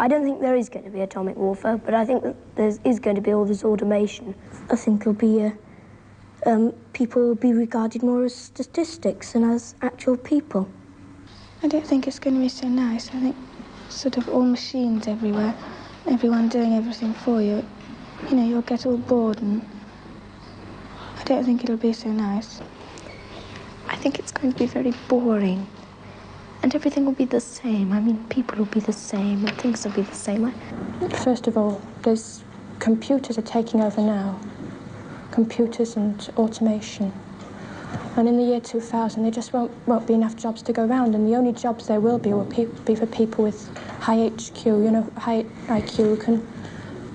I don't think there is going to be atomic warfare, but I think that there is going to be all this automation. I think it'll be people will be regarded more as statistics than as actual people. I don't think it's going to be so nice. I think sort of all machines everywhere, everyone doing everything for you. You know, you'll get all bored, and I don't think it'll be so nice. I think it's going to be very boring, and everything will be the same. I mean, people will be the same, and things will be the same. First of all, those computers are taking over now. Computers and automation. And in the year 2000, there just won't be enough jobs to go around, and the only jobs there will be for people with high HQ, you know, high IQ, who can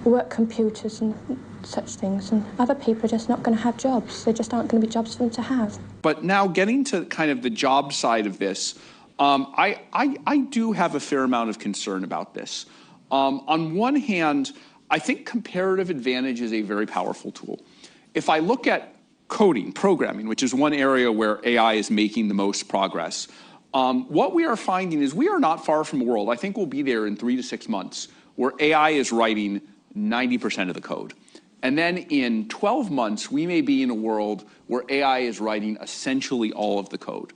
work computers and such things. And other people are just not going to have jobs. There just aren't going to be jobs for them to have. But now getting to kind of the job side of this, I do have a fair amount of concern about this. On one hand, I think comparative advantage is a very powerful tool. If I look at coding, programming, which is one area where AI is making the most progress, what we are finding is we are not far from a world, I think we'll be there in 3 to 6 months, where AI is writing 90% of the code. And then in 12 months, we may be in a world where AI is writing essentially all of the code.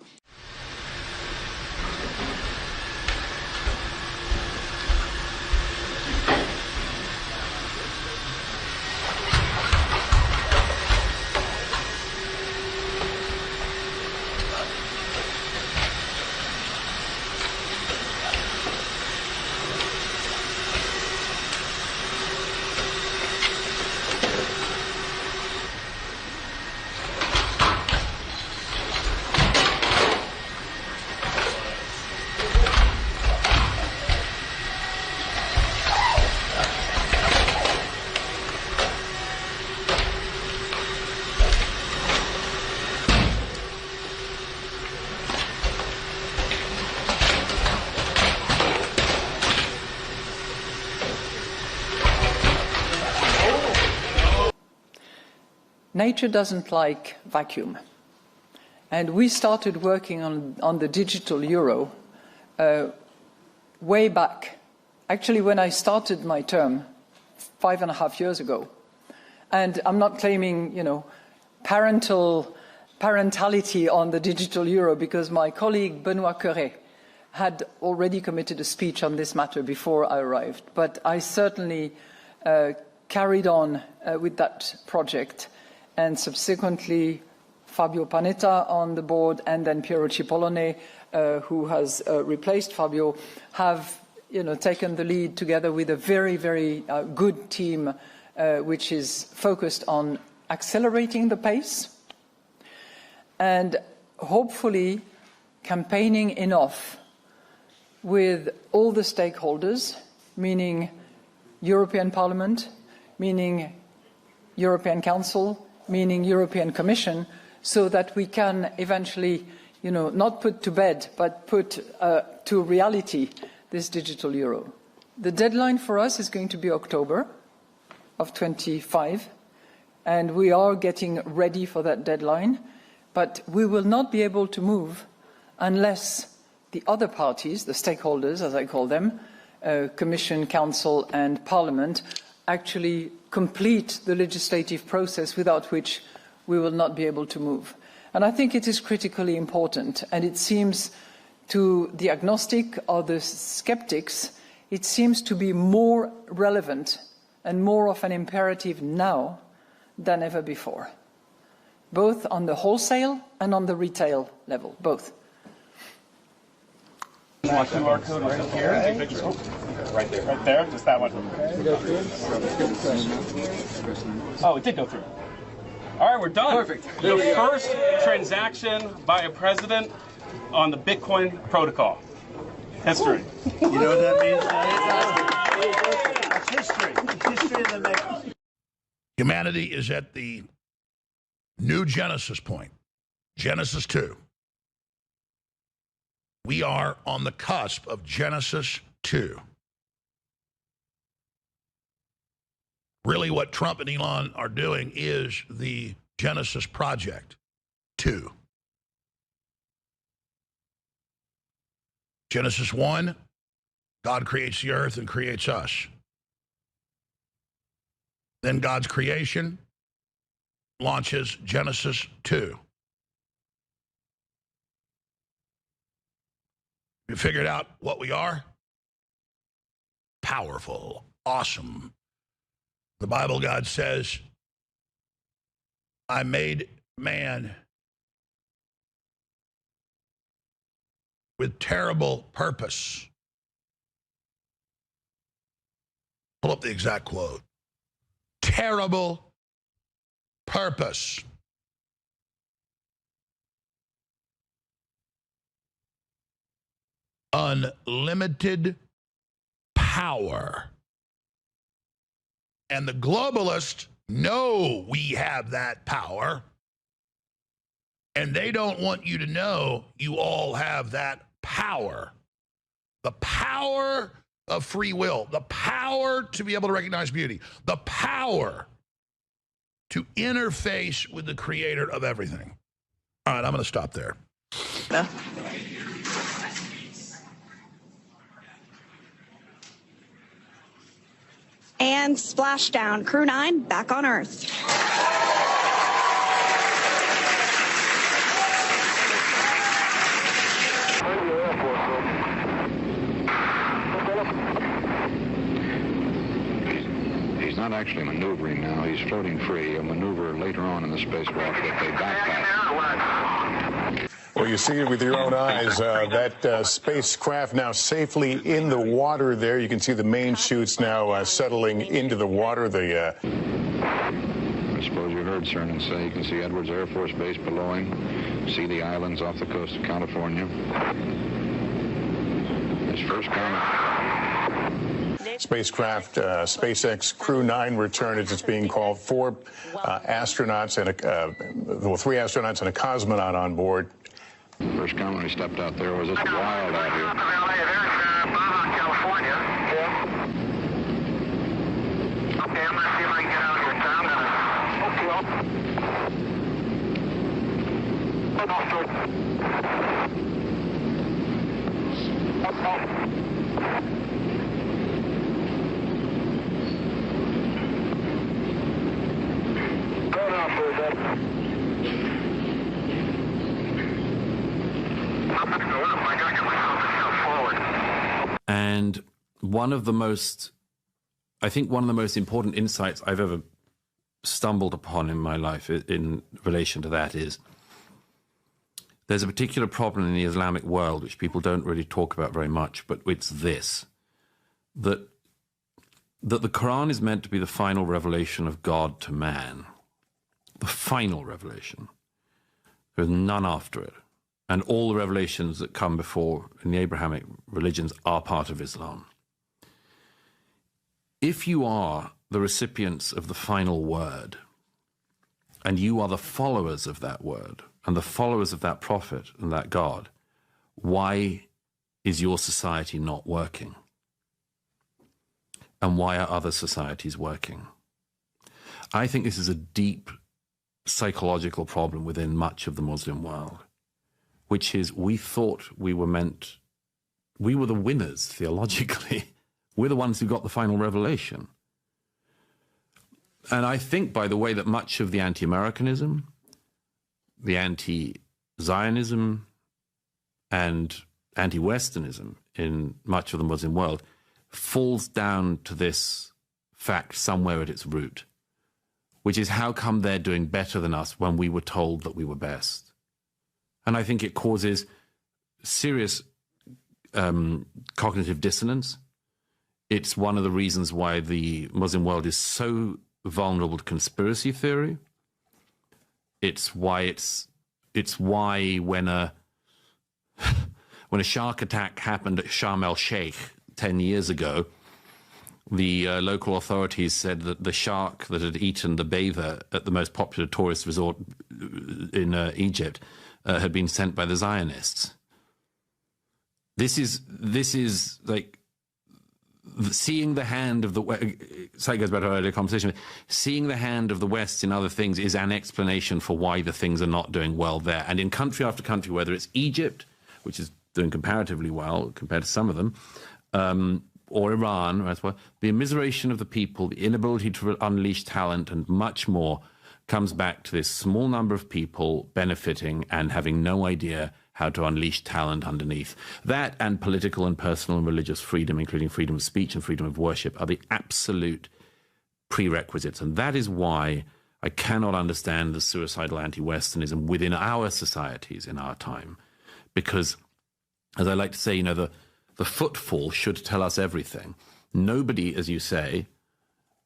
Nature doesn't like vacuum. And we started working on the digital euro way back. Actually, when I started my term 5.5 years ago. And I'm not claiming, you know, parentality on the digital euro, because my colleague Benoît Cœuré had already committed a speech on this matter before I arrived. But I certainly carried on with that project. And subsequently, Fabio Panetta on the board, and then Piero Cipollone, who has replaced Fabio, have taken the lead together with a very, very good team, which is focused on accelerating the pace and hopefully campaigning enough with all the stakeholders, meaning European Parliament, meaning European Council, meaning European Commission, so that we can eventually, not put to bed, but put to reality this digital euro. The deadline for us is going to be October of 25, and we are getting ready for that deadline, but we will not be able to move unless the other parties, the stakeholders, as I call them, Commission, Council and Parliament, actually complete the legislative process, without which we will not be able to move. And I think it is critically important, and it seems to the agnostic or the skeptics, it seems to be more relevant and more of an imperative now than ever before, both on the wholesale and on the retail level, both. QR code right here. Right there. Right there? Just that one. Oh, it did go through. All right, we're done. Perfect. The first transaction by a president on the Bitcoin protocol. History. You know what that means? That's history. It's history of the making. Humanity is at the new Genesis point, Genesis 2. We are on the cusp of Genesis 2. Really what Trump and Elon are doing is the Genesis Project 2. Genesis 1 God creates the earth and creates us. Then God's creation launches Genesis 2. You figured out what we are? Powerful, awesome. The Bible, God says, I made man with terrible purpose. Pull up the exact quote. Terrible purpose. Unlimited power. And the globalists know we have that power, and they don't want you to know you all have that power. The power of free will, the power to be able to recognize beauty, the power to interface with the creator of everything. All right, I'm going to stop there. Yeah. And splashdown. Crew 9 back on Earth. He's not actually maneuvering now. He's floating free. He'll maneuver later on in the spacewalk if they backpack. Well, you see it with your own eyes. That spacecraft now safely in the water there. You can see the main chutes now settling into the water. I suppose you heard Cernan say you can see Edwards Air Force Base below him, see the islands off the coast of California. His first comment. Spacecraft SpaceX Crew 9 return, as it's being called. 4 astronauts and 3 astronauts and a cosmonaut on board. First comment when he stepped out there was, it's wild out here. California. Yeah. Okay, I'm gonna see if I can get out of here. Go down for a bit. And one of the most important insights I've ever stumbled upon in my life in relation to that is there's a particular problem in the Islamic world which people don't really talk about very much, but it's this, that the Quran is meant to be the final revelation of God to man, the final revelation. There's none after it. And all the revelations that come before in the Abrahamic religions are part of Islam. If you are the recipients of the final word, and you are the followers of that word, and the followers of that prophet and that God, why is your society not working? And why are other societies working? I think this is a deep psychological problem within much of the Muslim world, which is we thought we were the winners theologically. We're the ones who got the final revelation. And I think, by the way, that much of the anti-Americanism, the anti-Zionism, and anti-Westernism in much of the Muslim world falls down to this fact somewhere at its root, which is how come they're doing better than us when we were told that we were best? And I think it causes serious cognitive dissonance. It's one of the reasons why the Muslim world is so vulnerable to conspiracy theory. It's why when a shark attack happened at Sharm el-Sheikh 10 years ago, the local authorities said that the shark that had eaten the bather at the most popular tourist resort in Egypt had been sent by the Zionists. This is like seeing the hand of the West. So it goes back to our earlier conversation. Seeing the hand of the West in other things is an explanation for why the things are not doing well there. And in country after country, whether it's Egypt, which is doing comparatively well compared to some of them, or Iran, as well, the immiseration of the people, the inability to unleash talent, and much more comes back to this small number of people benefiting and having no idea how to unleash talent underneath. That and political and personal and religious freedom, including freedom of speech and freedom of worship, are the absolute prerequisites. And that is why I cannot understand the suicidal anti-Westernism within our societies in our time. Because, as I like to say, the footfall should tell us everything. Nobody, as you say,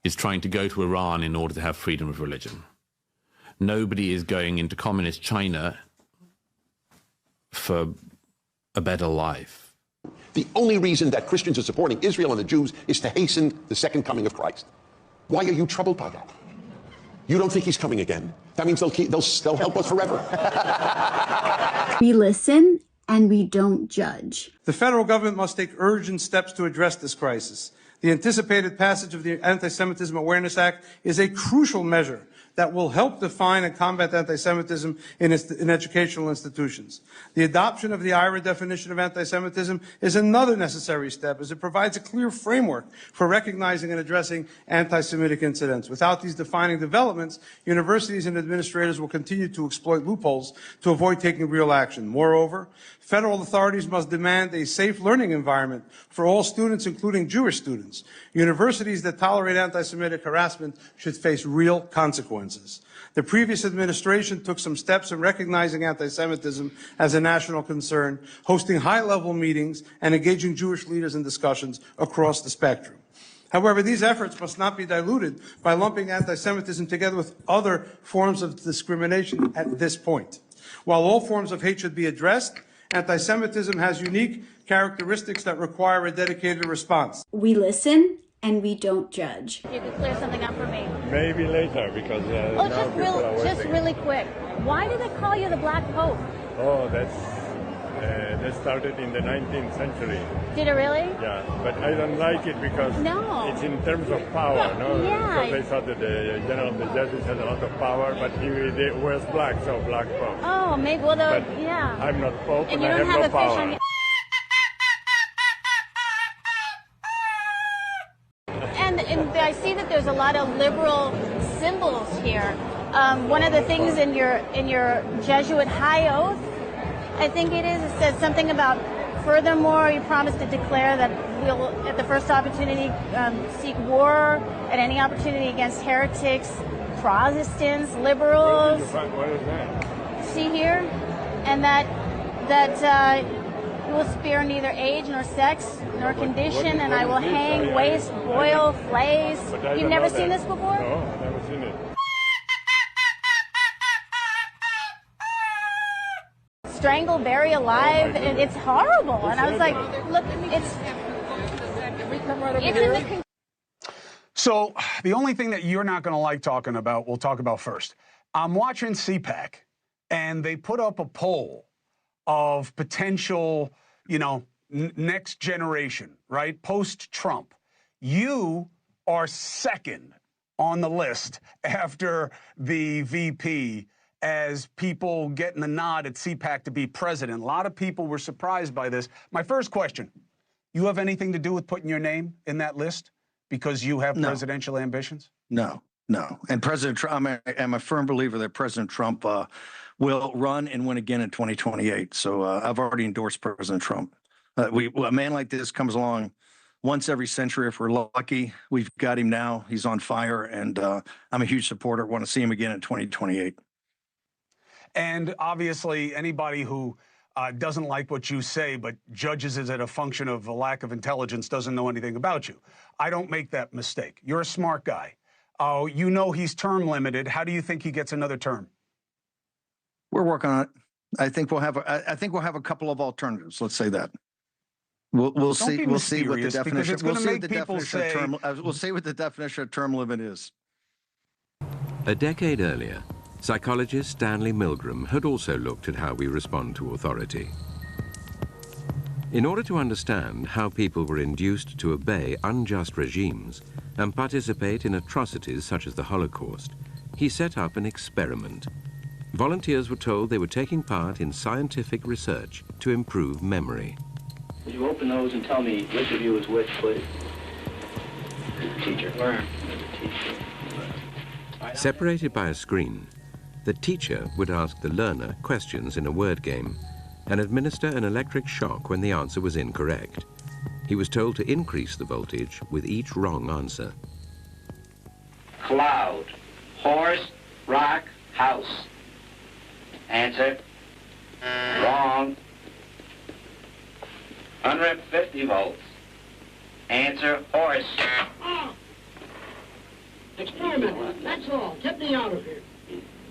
is trying to go to Iran in order to have freedom of religion. Nobody is going into communist China for a better life. The only reason that Christians are supporting Israel and the Jews is to hasten the second coming of Christ. Why are you troubled by that? You don't think he's coming again? That means they'll help us forever. We listen and we don't judge. The federal government must take urgent steps to address this crisis. The anticipated passage of the Anti-Semitism Awareness Act is a crucial measure that will help define and combat anti-Semitism in educational institutions. The adoption of the IHRA definition of anti-Semitism is another necessary step, as it provides a clear framework for recognizing and addressing anti-Semitic incidents. Without these defining developments, universities and administrators will continue to exploit loopholes to avoid taking real action. Moreover, federal authorities must demand a safe learning environment for all students, including Jewish students. Universities that tolerate anti-Semitic harassment should face real consequences. The previous administration took some steps in recognizing anti-Semitism as a national concern, hosting high-level meetings and engaging Jewish leaders in discussions across the spectrum. However, these efforts must not be diluted by lumping anti-Semitism together with other forms of discrimination at this point. While all forms of hate should be addressed, anti-Semitism has unique characteristics that require a dedicated response. We listen and we don't judge. You could clear something up for me. Maybe later, because just really quick. Why do they call you the Black Pope? Oh, that started in the 19th century. Did it really? Yeah, but I don't like it because it's in terms of power, no? Yeah. Because they thought that the Jesuits had a lot of power, but he wears black, so Black Pope. Oh, maybe. Well, yeah. I'm not Pope, and I have no power. And I see that there's a lot of liberal symbols here. One of the things in your Jesuit high oath, I think it says something about, furthermore, you promise to declare that we'll, at the first opportunity, seek war at any opportunity against heretics, Protestants, liberals. What is that? See here? And that you will spare neither age nor sex nor condition, and I will hang, waste, boil, flays. You've never seen this before? No, I've never seen it. Strangle, bury alive. It's horrible. And I was like, look, it's in the. So the only thing that you're not going to like talking about, we'll talk about first. I'm watching CPAC, and they put up a poll of potential, next generation, right? Post-Trump. You are second on the list after the VP as people getting the nod at CPAC to be president. A lot of people were surprised by this. My first question, you have anything to do with putting your name in that list because you have presidential ambitions? No. And President Trump, I'm a firm believer that President Trump will run and win again in 2028. So I've already endorsed President Trump. A man like this comes along once every century if we're lucky. We've got him now. He's on fire, and I'm a huge supporter. Want to see him again in 2028. And obviously, anybody who doesn't like what you say but judges it as a function of a lack of intelligence doesn't know anything about you. I don't make that mistake. You're a smart guy. You know he's term limited. How do you think he gets another term? We're working on it. I think we'll have a couple of alternatives. Let's say that. We'll see. We'll see what the definition. We'll see what the definition of term. We'll see what the definition of term limit is. A decade earlier, psychologist Stanley Milgram had also looked at how we respond to authority. In order to understand how people were induced to obey unjust regimes and participate in atrocities such as the Holocaust, he set up an experiment. Volunteers were told they were taking part in scientific research to improve memory. Would you open those and tell me which of you is which, please? Teacher. Where? Teacher. Separated by a screen, the teacher would ask the learner questions in a word game and administer an electric shock when the answer was incorrect. He was told to increase the voltage with each wrong answer. Cloud, horse, rock, house. Answer. Wrong. 150 volts. Answer, horse. Experiment, that's all. Get me out of here.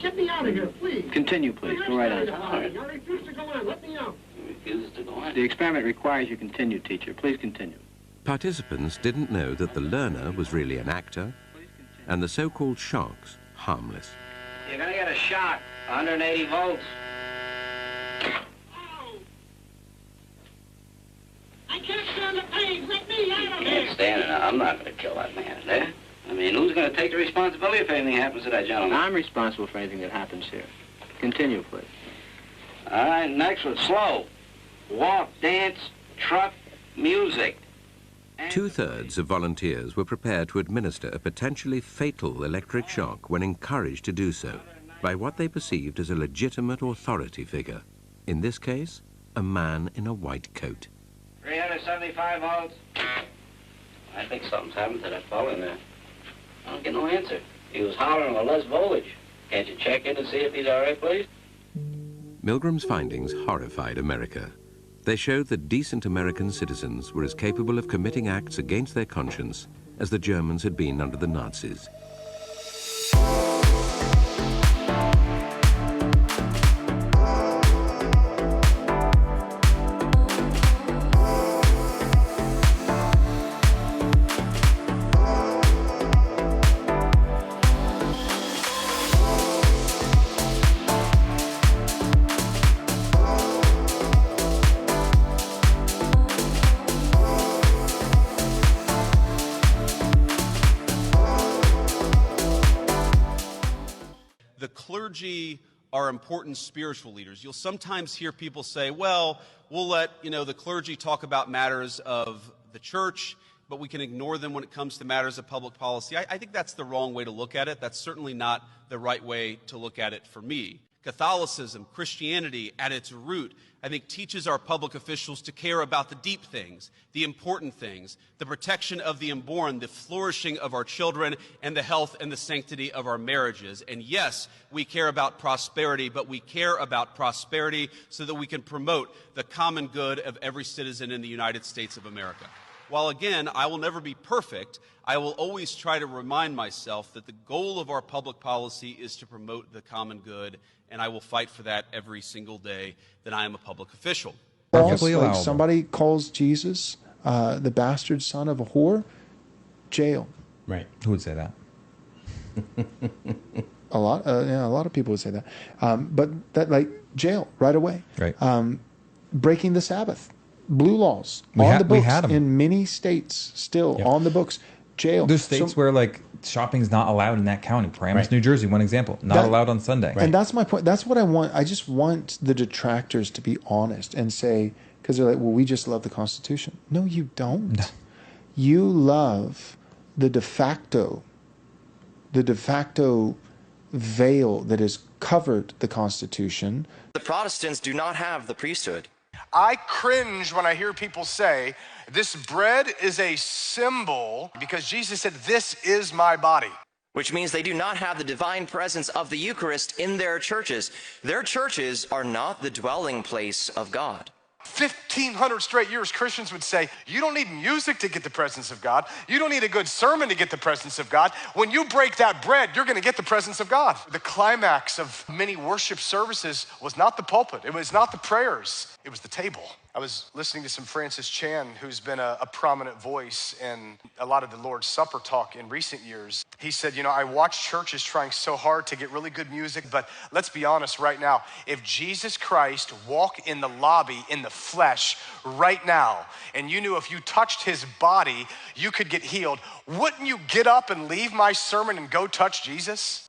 Get me out of here, please. Continue, please. Go right on. I refuse to go on. Let me out. Refuses to go on. The experiment requires you continue, teacher. Please continue. Participants didn't know that the learner was really an actor and the so-called shocks harmless. You're gonna get a shock. 180 volts. I can't stand the pain. Let me out of here. Can't stand it. I'm not gonna kill that man there. I mean, who's gonna take the responsibility if anything happens to that gentleman? I'm responsible for anything that happens here. Continue, please. All right, next one, slow. Walk, dance, truck, music. Two-thirds of volunteers were prepared to administer a potentially fatal electric shock when encouraged to do so by what they perceived as a legitimate authority figure. In this case, a man in a white coat. 375 volts. I think something's happened to that fellow in there. I don't get no answer. He was hollering with less voltage. Can't you check in to see if he's all right, please? Milgram's findings horrified America. They showed that decent American citizens were as capable of committing acts against their conscience as the Germans had been under the Nazis. Are important spiritual leaders. You'll sometimes hear people say, well, we'll let the clergy talk about matters of the church, but we can ignore them when it comes to matters of public policy. I think that's the wrong way to look at it. That's certainly not the right way to look at it for me. Catholicism, Christianity, at its root, I think teaches our public officials to care about the deep things, the important things, the protection of the unborn, the flourishing of our children, and the health and the sanctity of our marriages. And yes, we care about prosperity, but we care about prosperity so that we can promote the common good of every citizen in the United States of America. While again, I will never be perfect, I will always try to remind myself that the goal of our public policy is to promote the common good, and I will fight for that every single day that I am a public official. Like somebody calls Jesus the bastard son of a whore, jail. Right. Who would say that? A lot of people would say that. But that, like, jail right away. Right. Breaking the Sabbath. Blue laws on the books in many states still on the books. Jail. There's states where like shopping's not allowed in that county. Paramus, New Jersey, one example, not allowed on Sunday. And that's my point. That's what I want. I just want the detractors to be honest and say, because they're like, well, we just love the Constitution. No, you don't. No. You love the de facto veil that has covered the Constitution. The Protestants do not have the priesthood. I cringe when I hear people say, this bread is a symbol because Jesus said, this is my body. Which means they do not have the divine presence of the Eucharist in their churches. Their churches are not the dwelling place of God. 1,500 straight years, Christians would say, you don't need music to get the presence of God. You don't need a good sermon to get the presence of God. When you break that bread, you're going to get the presence of God. The climax of many worship services was not the pulpit. It was not the prayers. It was the table. I was listening to some Francis Chan, who's been a prominent voice in a lot of the Lord's Supper talk in recent years. He said, I watch churches trying so hard to get really good music, but let's be honest right now. If Jesus Christ walked in the lobby in the flesh right now, and you knew if you touched his body, you could get healed, wouldn't you get up and leave my sermon and go touch Jesus?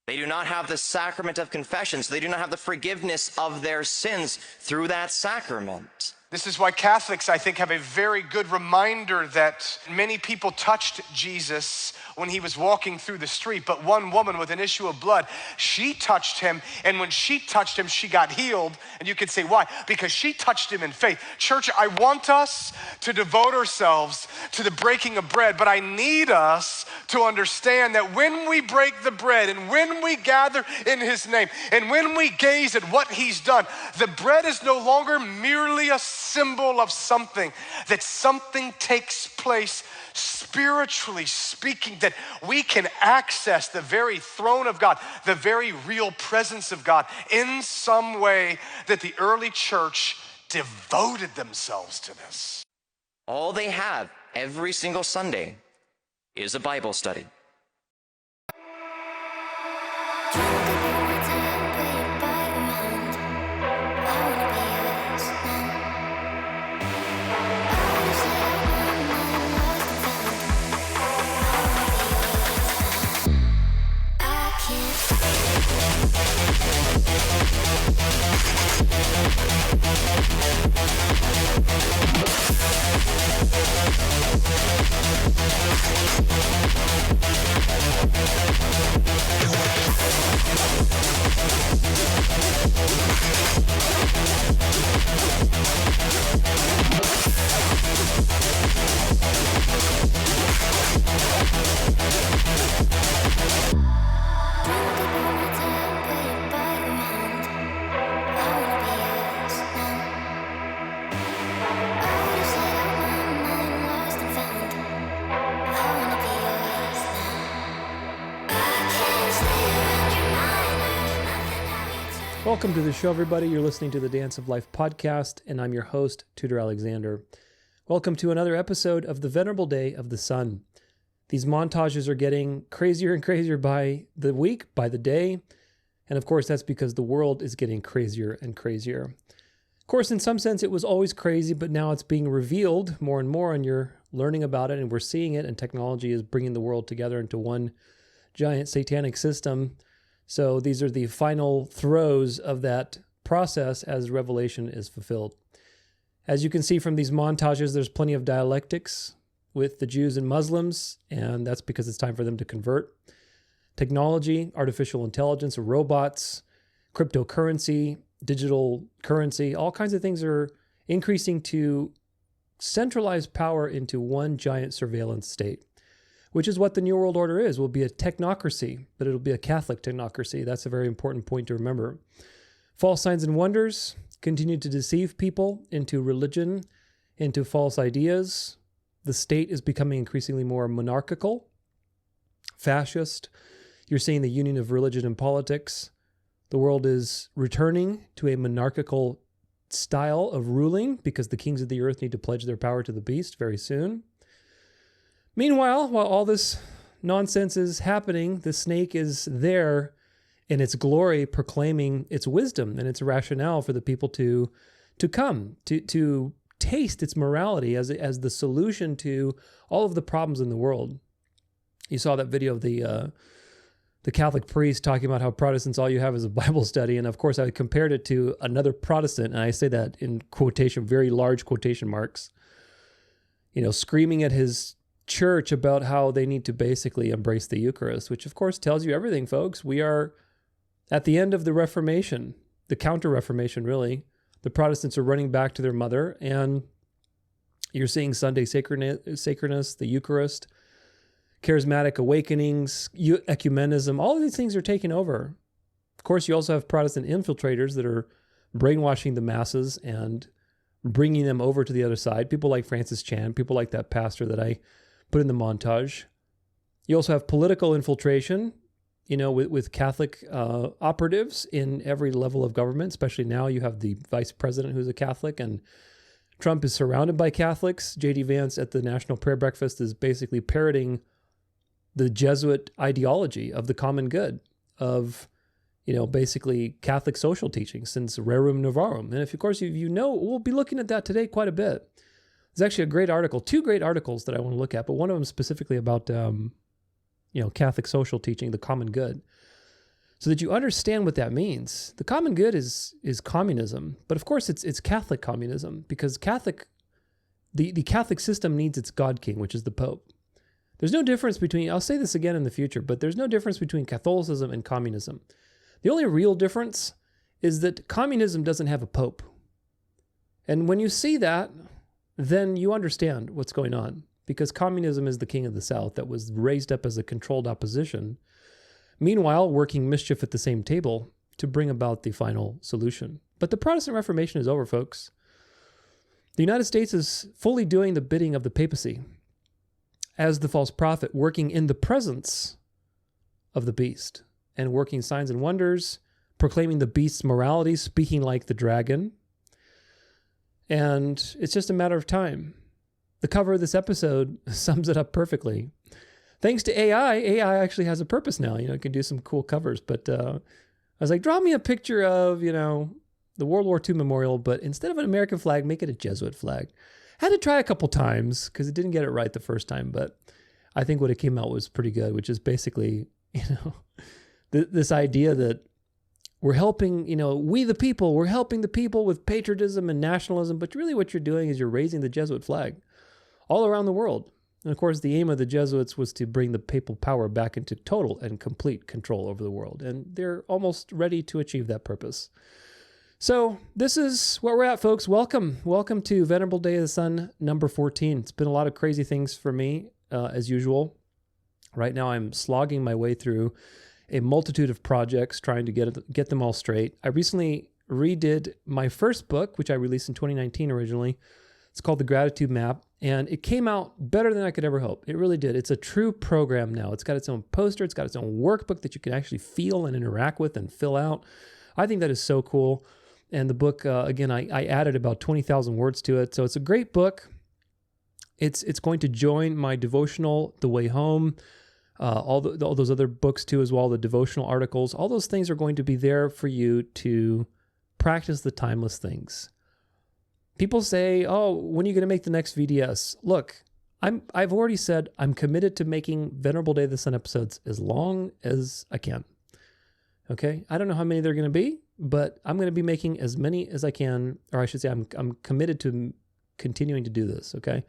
They do not have the sacrament of confession, so they do not have the forgiveness of their sins through that sacrament. This is why Catholics, I think, have a very good reminder that many people touched Jesus when he was walking through the street, but one woman with an issue of blood, she touched him, and when she touched him, she got healed. And you could say, why? Because she touched him in faith. Church, I want us to devote ourselves to the breaking of bread, but I need us to understand that when we break the bread and when we gather in his name and when we gaze at what he's done, the bread is no longer merely a symbol of something, that something takes place spiritually speaking, that we can access the very throne of God, the very real presence of God in some way, that the early church devoted themselves to this. All they have every single Sunday is a Bible study. Welcome to the show, everybody. You're listening to the Dance of Life podcast, and I'm your host, Tudor Alexander. Welcome to another episode of the Venerable Day of the Sun. These montages are getting crazier and crazier by the week, by the day, and of course that's because the world is getting crazier and crazier. Of course, in some sense, it was always crazy, but now it's being revealed more and more, and you're learning about it, and we're seeing it, and technology is bringing the world together into one giant satanic system. So these are the final throes of that process as revelation is fulfilled. As you can see from these montages, there's plenty of dialectics with the Jews and Muslims, and that's because it's time for them to convert. Technology, artificial intelligence, robots, cryptocurrency, digital currency, all kinds of things are increasing to centralize power into one giant surveillance state, which is what the New World Order is. Will be a technocracy, but it'll be a Catholic technocracy. That's a very important point to remember. False signs and wonders continue to deceive people into religion, into false ideas. The state is becoming increasingly more monarchical, fascist. You're seeing the union of religion and politics. The world is returning to a monarchical style of ruling because the kings of the earth need to pledge their power to the beast very soon. Meanwhile, while all this nonsense is happening, the snake is there in its glory, proclaiming its wisdom and its rationale for the people to come, to taste its morality as the solution to all of the problems in the world. You saw that video of the Catholic priest talking about how Protestants, all you have is a Bible study. And of course, I compared it to another Protestant, and I say that in quotation, very large quotation marks, screaming at his church about how they need to basically embrace the Eucharist, which of course tells you everything, folks. We are at the end of the Reformation, the Counter-Reformation, really. The Protestants are running back to their mother, and you're seeing Sunday sacredness, the Eucharist, charismatic awakenings, ecumenism. All of these things are taking over. Of course, you also have Protestant infiltrators that are brainwashing the masses and bringing them over to the other side. People like Francis Chan, people like that pastor that I put in the montage. You also have political infiltration, with Catholic operatives in every level of government, especially now you have the vice president who's a Catholic, and Trump is surrounded by Catholics. J.D. Vance at the National Prayer Breakfast is basically parroting the Jesuit ideology of the common good, of, basically Catholic social teaching since Rerum Novarum. And of course, we'll be looking at that today quite a bit. There's actually a great article, two great articles that I want to look at, but one of them specifically about, Catholic social teaching, the common good. so that you understand what that means. The common good is communism, but of course it's Catholic communism, because the Catholic system needs its God King, which is the Pope. There's no difference between, I'll say this again in the future, but there's no difference between Catholicism and communism. The only real difference is that communism doesn't have a Pope. And when you see that, then you understand what's going on, because communism is the king of the South that was raised up as a controlled opposition, meanwhile working mischief at the same table to bring about the final solution. But the Protestant Reformation is over, folks. The United States is fully doing the bidding of the papacy as the false prophet, working in the presence of the beast and working signs and wonders, proclaiming the beast's morality, speaking like the dragon. And it's just a matter of time. The cover of this episode sums it up perfectly. Thanks to AI actually has a purpose now. It can do some cool covers. But I was like, draw me a picture of, the World War II memorial, but instead of an American flag, make it a Jesuit flag. Had to try a couple times because it didn't get it right the first time, but I think what it came out was pretty good, which is basically, this idea that we're helping, we the people, we're helping the people with patriotism and nationalism, but really what you're doing is you're raising the Jesuit flag all around the world. And of course, the aim of the Jesuits was to bring the papal power back into total and complete control over the world. And they're almost ready to achieve that purpose. So this is where we're at, folks. Welcome to Venerable Day of the Sun number 14. It's been a lot of crazy things for me, as usual. Right now, I'm slogging my way through a multitude of projects, trying to get them all straight. I recently redid my first book, which I released in 2019 originally. It's called The Gratitude Map, and it came out better than I could ever hope. It really did. It's a true program now. It's got its own poster. It's got its own workbook that you can actually feel and interact with and fill out. I think that is so cool. And the book, again, I added about 20,000 words to it. So it's a great book. It's going to join my devotional, The Way Home, all those other books too as well, the devotional articles. All those things are going to be there for you to practice the timeless things. People say, oh, when are you going to make the next VDS? Look, I've already said I'm committed to making Venerable Day of the Sun episodes as long as I can. Okay? I don't know how many they're going to be, but I'm going to be making as many as I can, or I should say I'm committed to continuing to do this, okay?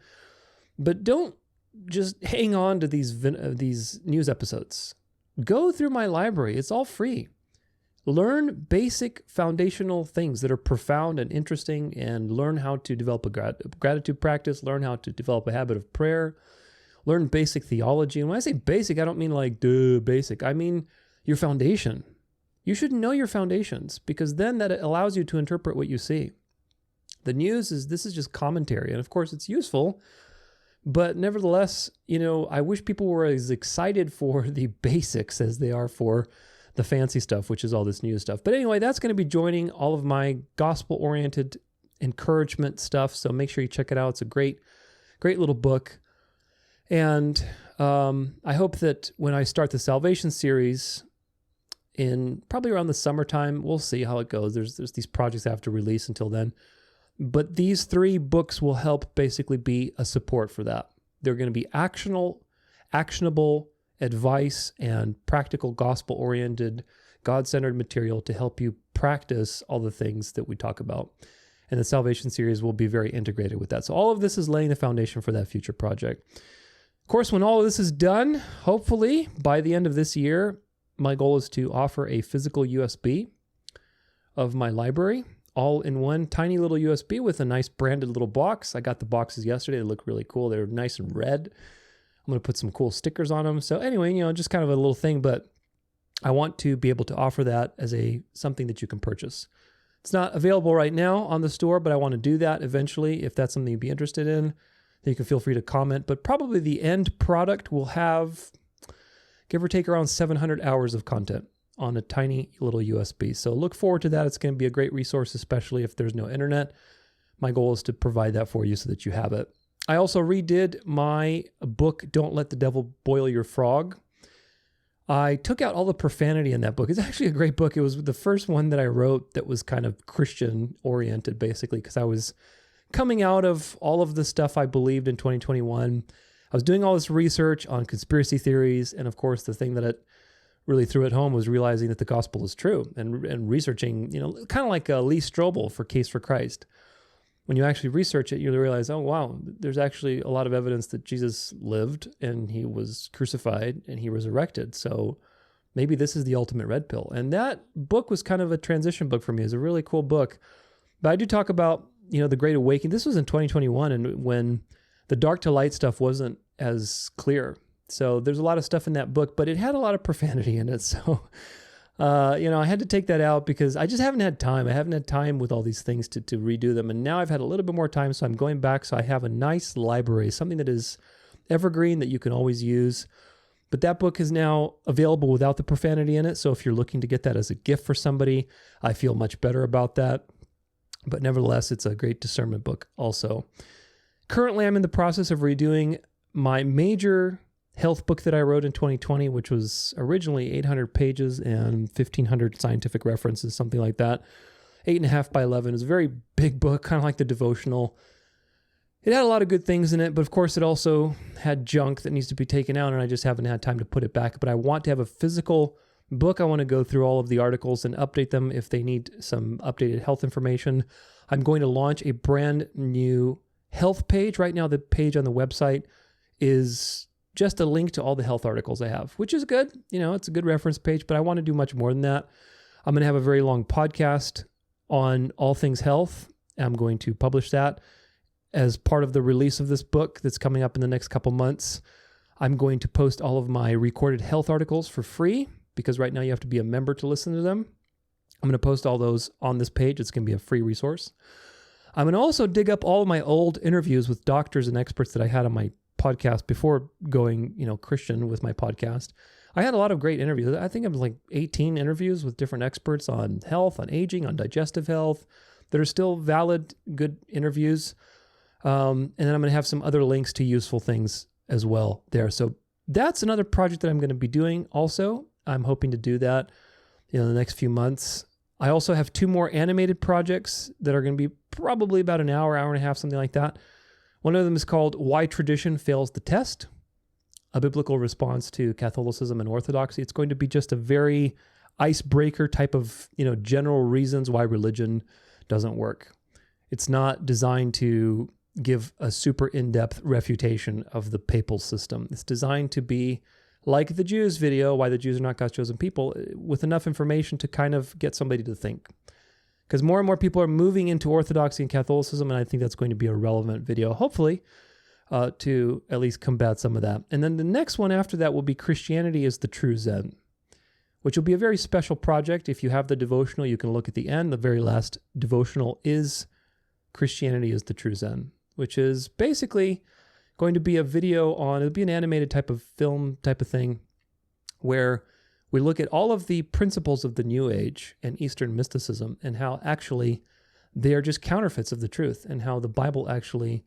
But don't just hang on to these news episodes. Go through my library. It's all free. Learn basic foundational things that are profound and interesting, and learn how to develop a gratitude practice, learn how to develop a habit of prayer, learn basic theology. And when I say basic, I don't mean like basic. I mean your foundation. You should know your foundations, because then that allows you to interpret what you see. The news this is just commentary, and of course it's useful, but nevertheless, I wish people were as excited for the basics as they are for the fancy stuff, which is all this news stuff. But anyway, that's going to be joining all of my gospel-oriented encouragement stuff, so make sure you check it out. It's a great little book. And I hope that when I start the Salvation series, in probably around the summertime, we'll see how it goes. There's these projects I have to release until then. But these 3 books will help basically be a support for that. They're going to be actionable advice and practical gospel-oriented, God-centered material to help you practice all the things that we talk about. And the Salvation series will be very integrated with that. So all of this is laying the foundation for that future project. Of course, when all of this is done, hopefully by the end of this year, my goal is to offer a physical USB of my library, all in one tiny little USB with a nice branded little box. I got the boxes yesterday. They look really cool. They're nice and red. I'm going to put some cool stickers on them. So anyway, just kind of a little thing, but I want to be able to offer that as something that you can purchase. It's not available right now on the store, but I want to do that eventually. If that's something you'd be interested in, then you can feel free to comment. But probably the end product will have, give or take, around 700 hours of content on a tiny little USB. So look forward to that. It's going to be a great resource, especially if there's no internet. My goal is to provide that for you so that you have it. I also redid my book, Don't Let the Devil Boil Your Frog. I took out all the profanity in that book. It's actually a great book. It was the first one that I wrote that was kind of Christian-oriented, basically, because I was coming out of all of the stuff I believed in 2021. I was doing all this research on conspiracy theories, and of course, the thing that it really threw it home was realizing that the gospel is true and researching, kind of like Lee Strobel for Case for Christ. When you actually research it, you realize, oh, wow, there's actually a lot of evidence that Jesus lived and he was crucified and he resurrected. So maybe this is the ultimate red pill. And that book was kind of a transition book for me. It's a really cool book. But I do talk about, the Great Awakening. This was in 2021, and when the dark to light stuff wasn't as clear. So there's a lot of stuff in that book, but it had a lot of profanity in it. So, I had to take that out because I just haven't had time. I haven't had time with all these things to redo them. And now I've had a little bit more time, so I'm going back. So I have a nice library, something that is evergreen that you can always use. But that book is now available without the profanity in it. So if you're looking to get that as a gift for somebody, I feel much better about that. But nevertheless, it's a great discernment book also. Currently, I'm in the process of redoing my major health book that I wrote in 2020, which was originally 800 pages and 1,500 scientific references, something like that. 8.5 by 11. It's a very big book, kind of like the devotional. It had a lot of good things in it, but of course it also had junk that needs to be taken out, and I just haven't had time to put it back. But I want to have a physical book. I want to go through all of the articles and update them if they need some updated health information. I'm going to launch a brand new health page. Right now, the page on the website is just a link to all the health articles I have, which is good. It's a good reference page, but I want to do much more than that. I'm going to have a very long podcast on all things health. I'm going to publish that as part of the release of this book that's coming up in the next couple months. I'm going to post all of my recorded health articles for free because right now you have to be a member to listen to them. I'm going to post all those on this page. It's going to be a free resource. I'm going to also dig up all of my old interviews with doctors and experts that I had on my podcast before going, Christian with my podcast. I had a lot of great interviews. I think it was like 18 interviews with different experts on health, on aging, on digestive health that are still valid, good interviews. And then I'm going to have some other links to useful things as well there. So that's another project that I'm going to be doing also. I'm hoping to do that in the next few months. I also have 2 more animated projects that are going to be probably about an hour, hour and a half, something like that. One of them is called Why Tradition Fails the Test, a biblical response to Catholicism and Orthodoxy. It's going to be just a very icebreaker type of, general reasons why religion doesn't work. It's not designed to give a super in-depth refutation of the papal system. It's designed to be like the Jews video, Why the Jews Are Not God's Chosen People, with enough information to kind of get somebody to think. Because more and more people are moving into Orthodoxy and Catholicism, and I think that's going to be a relevant video, hopefully, to at least combat some of that. And then the next one after that will be Christianity is the True Zen, which will be a very special project. If you have the devotional, you can look at the end. The very last devotional is Christianity is the True Zen, which is basically going to be a video on, it'll be an animated type of film type of thing where we look at all of the principles of the New Age and Eastern mysticism and how actually they are just counterfeits of the truth and how the Bible actually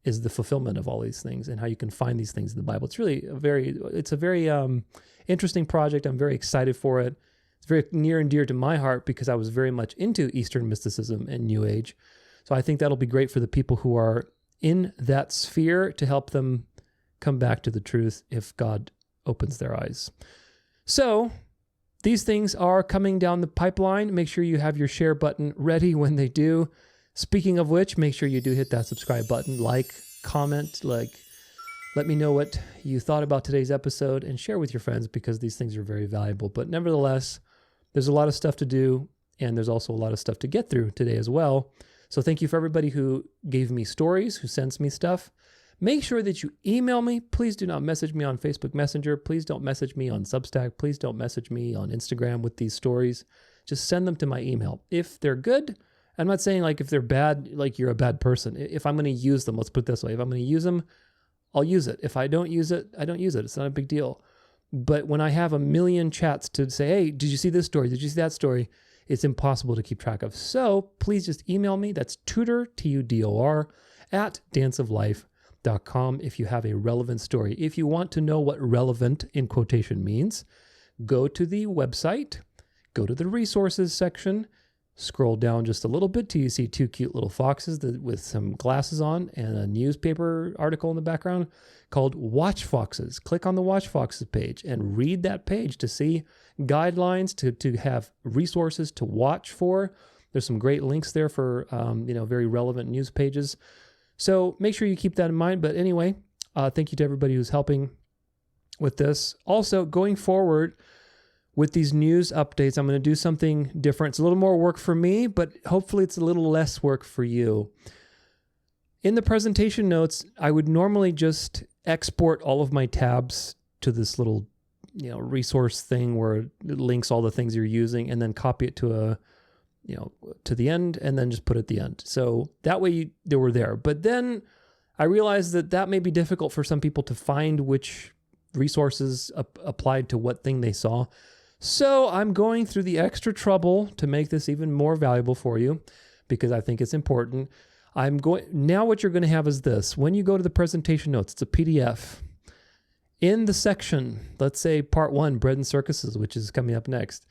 is the fulfillment of all these things and how you can find these things in the Bible. It's really a very interesting project. I'm very excited for it. It's very near and dear to my heart because I was very much into Eastern mysticism and New Age. So I think that'll be great for the people who are in that sphere to help them come back to the truth if God opens their eyes. So these things are coming down the pipeline. Make sure you have your share button ready when they do. Speaking of which, make sure you do hit that subscribe button, comment, let me know what you thought about today's episode and share with your friends because these things are very valuable. But nevertheless, there's a lot of stuff to do and there's also a lot of stuff to get through today as well. So thank you for everybody who gave me stories, who sends me stuff. Make sure that you email me. Please do not message me on Facebook Messenger. Please don't message me on Substack. Please don't message me on Instagram with these stories. Just send them to my email. If they're good, I'm not saying if they're bad, you're a bad person. If I'm going to use them, let's put it this way. If I'm going to use them, I'll use it. If I don't use it, I don't use it. It's not a big deal. But when I have a million chats to say, hey, did you see this story? Did you see that story? It's impossible to keep track of. So please just email me. That's Tudor, Tudor, @danceoflife.com if you have a relevant story. If you want to know what relevant in quotation means, go to the website, go to the resources section, Scroll down just a little bit till you see two cute little foxes with some glasses on and a newspaper article in the background called Watch Foxes. Click on the Watch Foxes page and read that page to see guidelines, to have resources to watch for. There's some great links there for very relevant news pages. So make sure you keep that in mind. But anyway, thank you to everybody who's helping with this. Also, going forward, with these news updates, I'm going to do something different. It's a little more work for me, but hopefully it's a little less work for you. In the presentation notes, I would normally just export all of my tabs to this little, resource thing where it links all the things you're using, and then copy it to to the end, and then just put it at the end. So that way they were there. But then I realized that may be difficult for some people to find which resources applied to what thing they saw. So I'm going through the extra trouble to make this even more valuable for you, because I think it's important. Now what you're going to have is this. When you go to the presentation notes, it's a PDF. In the section, let's say part 1, bread and circuses, which is coming up next,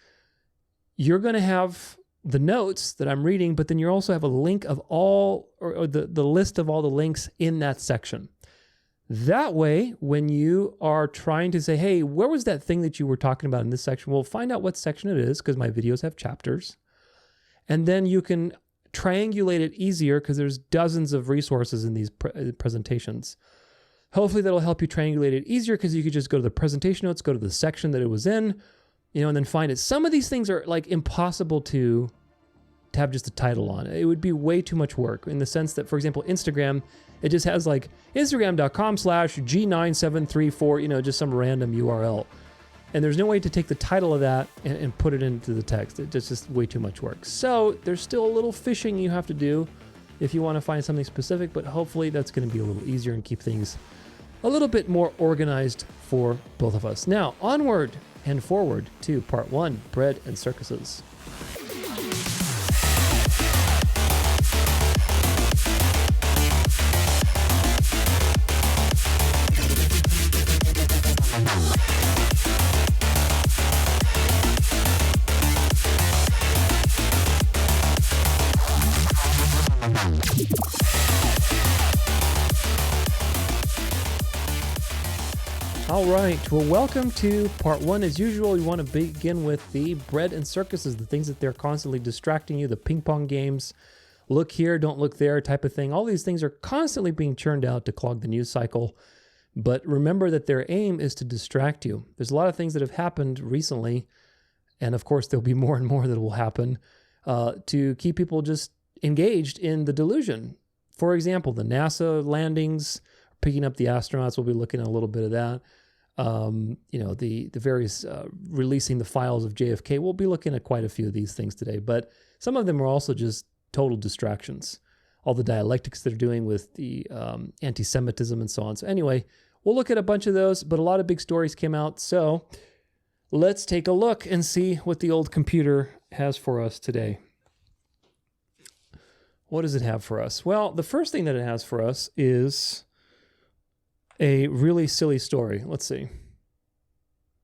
you're going to have the notes that I'm reading, but then you also have a link of the list of all the links in that section. That way, when you are trying to say, hey, where was that thing that you were talking about in this section? We'll find out what section it is, because my videos have chapters. And then you can triangulate it easier, because there's dozens of resources in these presentations. Hopefully that'll help you triangulate it easier, because you could just go to the presentation notes, go to the section that it was in, and then find it. Some of these things are like impossible to have just a title on. It would be way too much work, in the sense that, for example, Instagram, it just has like Instagram.com/G9734, just some random URL. And there's no way to take the title of that and put it into the text. It's just way too much work. So there's still a little fishing you have to do if you want to find something specific, but hopefully that's going to be a little easier and keep things a little bit more organized for both of us. Now, onward and forward to part 1, bread and circuses. All right, well, welcome to part 1. As usual, we want to begin with the bread and circuses, the things that they're constantly distracting you, the ping pong games, look here, don't look there type of thing. All these things are constantly being churned out to clog the news cycle. But remember that their aim is to distract you. There's a lot of things that have happened recently, and of course there'll be more and more that will happen, to keep people just engaged in the delusion. For example, the NASA landings, picking up the astronauts, we'll be looking at a little bit of that. The various releasing the files of JFK. We'll be looking at quite a few of these things today, but some of them are also just total distractions. All the dialectics they're doing with the anti-Semitism and so on. So anyway, we'll look at a bunch of those, but a lot of big stories came out. So let's take a look and see what the old computer has for us today. What does it have for us? Well, the first thing that it has for us is a really silly story. Let's see.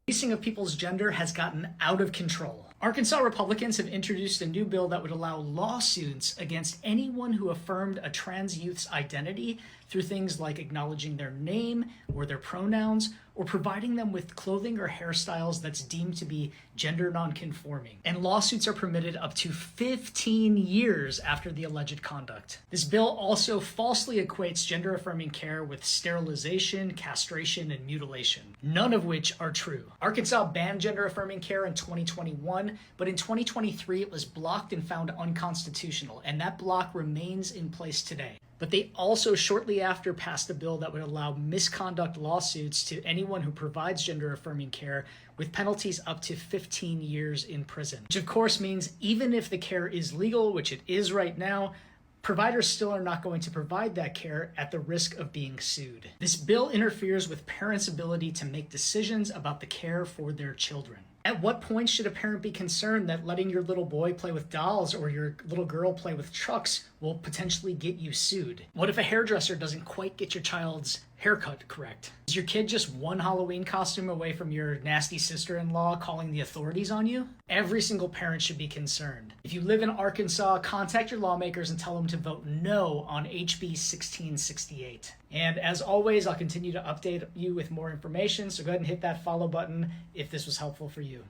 Policing of people's gender has gotten out of control. Arkansas Republicans have introduced a new bill that would allow lawsuits against anyone who affirmed a trans youth's identity through things like acknowledging their name or their pronouns, or providing them with clothing or hairstyles that's deemed to be gender nonconforming. And lawsuits are permitted up to 15 years after the alleged conduct. This bill also falsely equates gender-affirming care with sterilization, castration, and mutilation, none of which are true. Arkansas banned gender-affirming care in 2021, but in 2023 it was blocked and found unconstitutional, and that block remains in place today. But they also shortly after passed a bill that would allow misconduct lawsuits to anyone who provides gender-affirming care, with penalties up to 15 years in prison. Which of course means even if the care is legal, which it is right now, providers still are not going to provide that care at the risk of being sued. This bill interferes with parents' ability to make decisions about the care for their children. At what point should a parent be concerned that letting your little boy play with dolls or your little girl play with trucks will potentially get you sued. What if a hairdresser doesn't quite get your child's haircut correct? Is your kid just one Halloween costume away from your nasty sister-in-law calling the authorities on you? Every single parent should be concerned. If you live in Arkansas, contact your lawmakers and tell them to vote no on HB 1668. And as always, I'll continue to update you with more information, so go ahead and hit that follow button if this was helpful for you.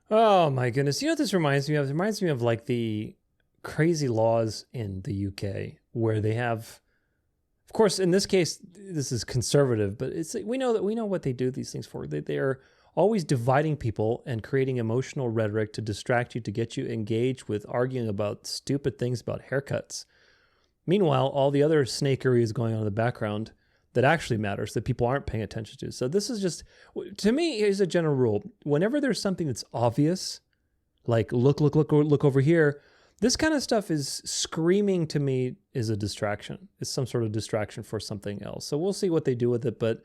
Oh my goodness. You know what this reminds me of? It reminds me of like the crazy laws in the UK where they have, of course, in this case, this is conservative, but it's we know what they do these things for. They are always dividing people and creating emotional rhetoric to distract you, to get you engaged with arguing about stupid things about haircuts. Meanwhile, all the other snakery is going on in the background that actually matters, that people aren't paying attention to. So this is just, to me, here's a general rule. Whenever there's something that's obvious, like look over here, this kind of stuff is screaming to me is a distraction. It's some sort of distraction for something else. So we'll see what they do with it. But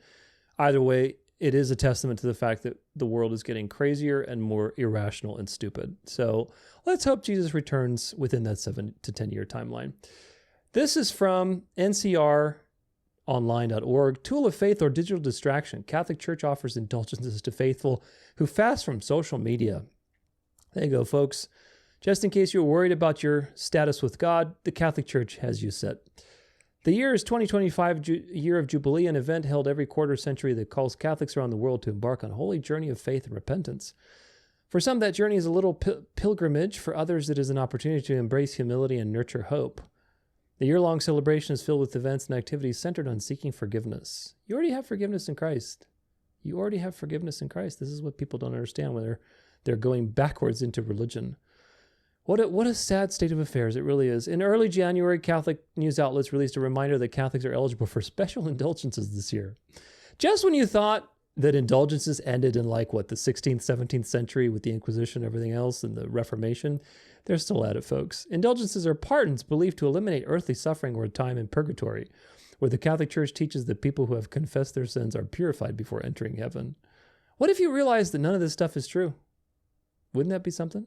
either way, it is a testament to the fact that the world is getting crazier and more irrational and stupid. So let's hope Jesus returns within that 7 to 10 year timeline. This is from ncronline.org. Tool of faith or digital distraction. Catholic Church offers indulgences to faithful who fast from social media. There you go, folks. Just in case you're worried about your status with God, the Catholic Church has you set. The year is 2025, year of Jubilee, an event held every quarter century that calls Catholics around the world to embark on a holy journey of faith and repentance. For some, that journey is a little pilgrimage. For others, it is an opportunity to embrace humility and nurture hope. The year-long celebration is filled with events and activities centered on seeking forgiveness. You already have forgiveness in Christ. You already have forgiveness in Christ. This is what people don't understand when they're going backwards into religion. What a sad state of affairs it really is. In early January, Catholic news outlets released a reminder that Catholics are eligible for special indulgences this year. Just when you thought that indulgences ended in the 16th, 17th century with the Inquisition and everything else and the Reformation, they're still at it, folks. Indulgences are pardons believed to eliminate earthly suffering or time in purgatory, where the Catholic Church teaches that people who have confessed their sins are purified before entering heaven. What if you realized that none of this stuff is true? Wouldn't that be something?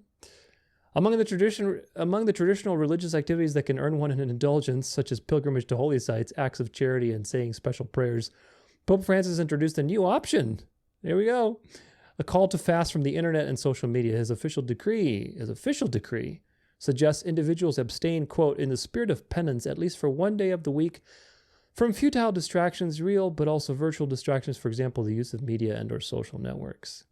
Among the traditional religious activities that can earn one an indulgence, such as pilgrimage to holy sites, acts of charity, and saying special prayers, Pope Francis introduced a new option. There we go. A call to fast from the internet and social media. His official decree suggests individuals abstain, quote, in the spirit of penance, at least for one day of the week, from futile distractions, real but also virtual distractions, for example, the use of media and or social networks.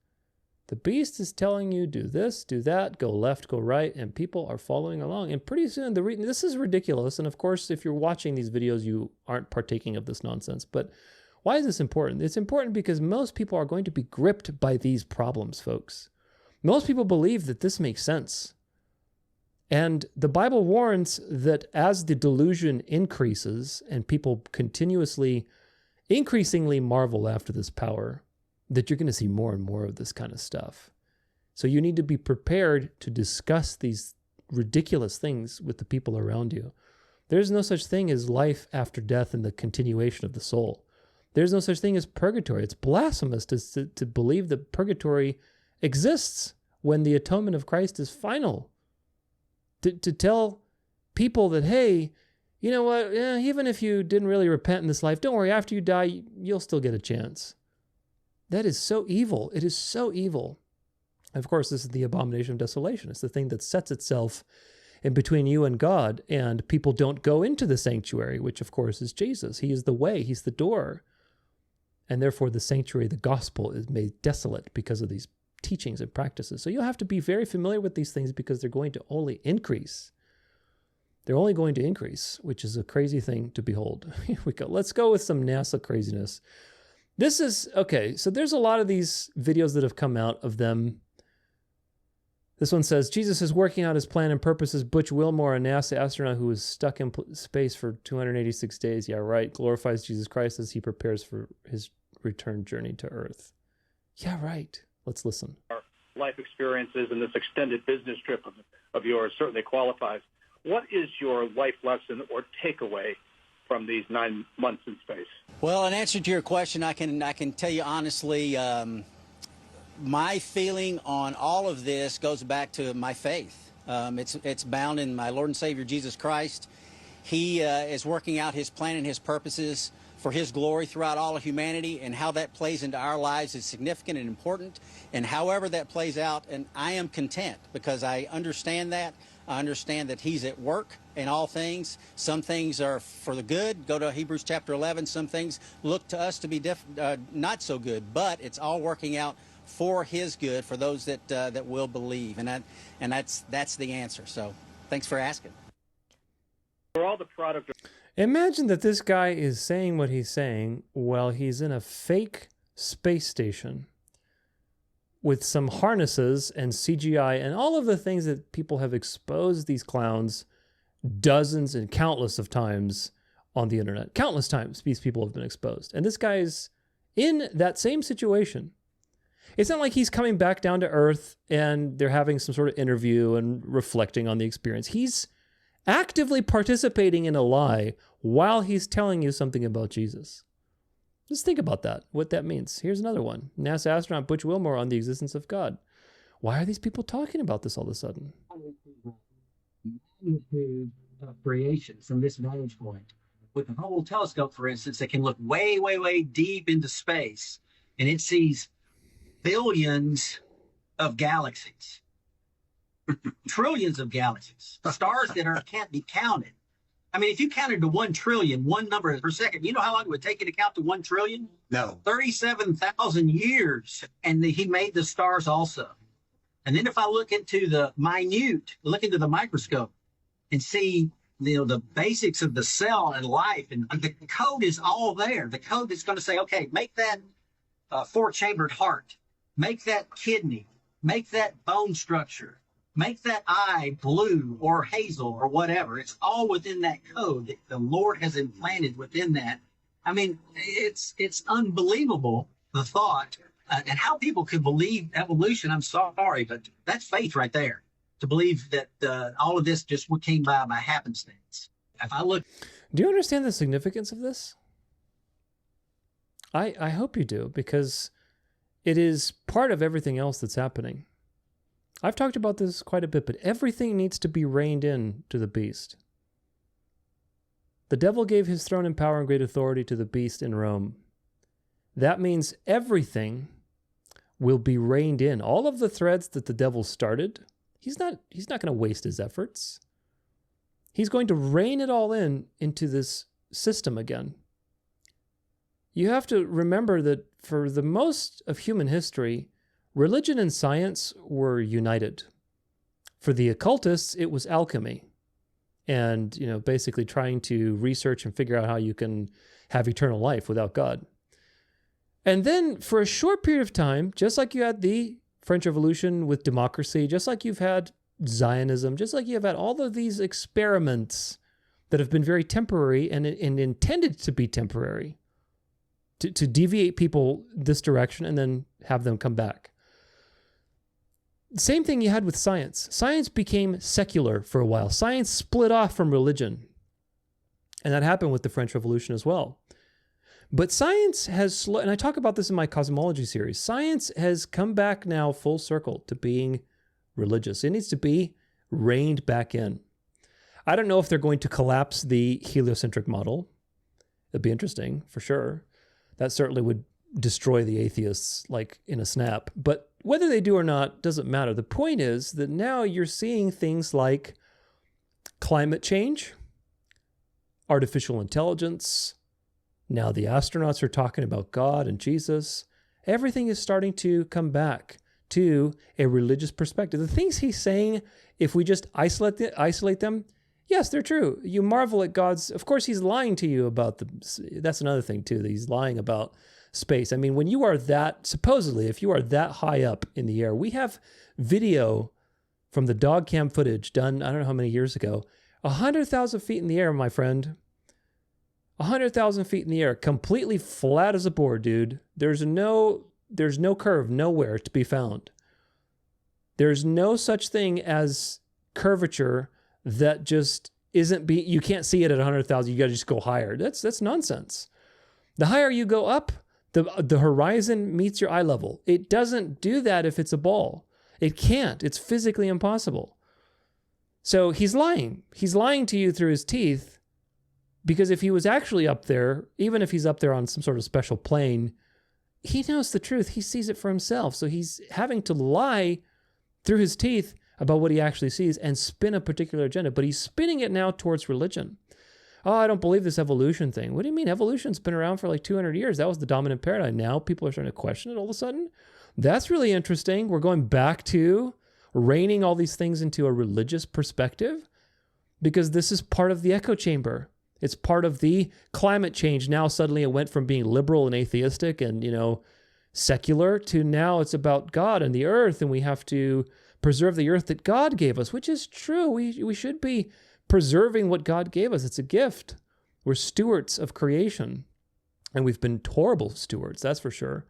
The beast is telling you, do this, do that, go left, go right, and people are following along. And pretty soon, this is ridiculous. And of course, if you're watching these videos, you aren't partaking of this nonsense. But why is this important? It's important because most people are going to be gripped by these problems, folks. Most people believe that this makes sense. And the Bible warns that as the delusion increases and people increasingly marvel after this power, that you're going to see more and more of this kind of stuff. So you need to be prepared to discuss these ridiculous things with the people around you. There's no such thing as life after death and the continuation of the soul. There's no such thing as purgatory. It's blasphemous to believe that purgatory exists when the atonement of Christ is final. To tell people that, hey, you know what, even if you didn't really repent in this life, don't worry, after you die, you'll still get a chance. That is so evil. It is so evil. Of course, this is the abomination of desolation. It's the thing that sets itself in between you and God, and people don't go into the sanctuary, which of course is Jesus. He is the way. He's the door. And therefore the sanctuary, the gospel, is made desolate because of these teachings and practices. So you'll have to be very familiar with these things because they're going to only increase. They're only going to increase, which is a crazy thing to behold. Here we go. Let's go with some NASA craziness. This is, okay, so there's a lot of these videos that have come out of them. This one says, Jesus is working out his plan and purposes. Butch Wilmore, a NASA astronaut who was stuck in space for 286 days, yeah, right, glorifies Jesus Christ as he prepares for his return journey to Earth. Yeah, right. Let's listen. Our life experiences and this extended business trip of yours certainly qualifies. What is your life lesson or takeaway from these 9 months in space? Well, in answer to your question, I can tell you honestly, my feeling on all of this goes back to my faith. It's bound in my Lord and Savior Jesus Christ. He is working out his plan and his purposes for his glory throughout all of humanity, and how that plays into our lives is significant and important. And however that plays out, and I am content because I understand that. I understand that he's at work in all things. Some things are for the good. Go to Hebrews chapter 11. Some things look to us to be not so good, but it's all working out for his good for those that will believe. And that's the answer. So thanks for asking. We're all the product of... Imagine that this guy is saying what he's saying while he's in a fake space station with some harnesses and CGI and all of the things that people have exposed these clowns dozens and countless of times on the internet. Countless times these people have been exposed. And this guy is in that same situation. It's not like he's coming back down to earth and they're having some sort of interview and reflecting on the experience. He's actively participating in a lie while he's telling you something about Jesus. Just think about that, what that means. Here's another one. NASA astronaut Butch Wilmore on the existence of God. Why are these people talking about this all of a sudden? Magnitude of creation from this vantage point. With the Hubble telescope, for instance, they can look way, way, way deep into space, and it sees billions of galaxies. Trillions of galaxies, stars that can't be counted. I mean, if you counted to 1 trillion, one number per second, you know how long it would take you to count to 1 trillion? No. 37,000 years. And he made the stars also. And then if I look into the minute, look into the microscope and see the basics of the cell and life, and the code is all there. The code is going to say, okay, make that 4-chambered heart, make that kidney, make that bone structure, make that eye blue or hazel or whatever. It's all within that code that the Lord has implanted within that. I mean, it's unbelievable, the thought, and how people could believe evolution. I'm sorry, but that's faith right there, to believe that all of this just came by happenstance. If I look... Do you understand the significance of this? I hope you do, because it is part of everything else that's happening. I've talked about this quite a bit, but everything needs to be reined in to the beast. The devil gave his throne and power and great authority to the beast in Rome. That means everything will be reined in. All of the threads that the devil started, he's not going to waste his efforts. He's going to rein it all into this system again. You have to remember that for the most of human history, religion and science were united. For the occultists, it was alchemy. And, basically trying to research and figure out how you can have eternal life without God. And then for a short period of time, just like you had the French Revolution with democracy, just like you've had Zionism, just like you've had all of these experiments that have been very temporary and intended to be temporary, to deviate people this direction and then have them come back. Same thing you had with science. Science became secular for a while. Science split off from religion. And that happened with the French Revolution as well. But science has, and I talk about this in my cosmology series, science has come back now full circle to being religious. It needs to be reined back in. I don't know if they're going to collapse the heliocentric model. It'd be interesting, for sure. That certainly would destroy the atheists like in a snap. But whether they do or not doesn't matter. The point is that now you're seeing things like climate change, artificial intelligence. Now the astronauts are talking about God and Jesus. Everything is starting to come back to a religious perspective. The things he's saying, if we just isolate them, yes, they're true. You marvel at God's... Of course, he's lying to you about that's another thing, too. That he's lying about space. I mean, when you are that... Supposedly, if you are that high up in the air, we have video from the dog cam footage done, I don't know how many years ago, 100,000 feet in the air, my friend. 100,000 feet in the air, completely flat as a board, dude. There's no curve nowhere to be found. There's no such thing as curvature that just isn't you can't see it at 100,000. You got to just go higher. That's nonsense. The higher you go up, the horizon meets your eye level. It doesn't do that if it's a ball. It can't. It's physically impossible. So he's lying. He's lying to you through his teeth, because if he was actually up there, even if he's up there on some sort of special plane, he knows the truth. He sees it for himself. So he's having to lie through his teeth about what he actually sees and spin a particular agenda. But he's spinning it now towards religion. Oh, I don't believe this evolution thing. What do you mean? Evolution's been around for like 200 years. That was the dominant paradigm. Now people are starting to question it all of a sudden. That's really interesting. We're going back to reining all these things into a religious perspective, because this is part of the echo chamber. It's part of the climate change. Now suddenly it went from being liberal and atheistic and, secular to now it's about God and the earth, and we have to preserve the earth that God gave us, which is true. We should be preserving what God gave us. It's a gift. We're stewards of creation, and we've been horrible stewards, that's for sure.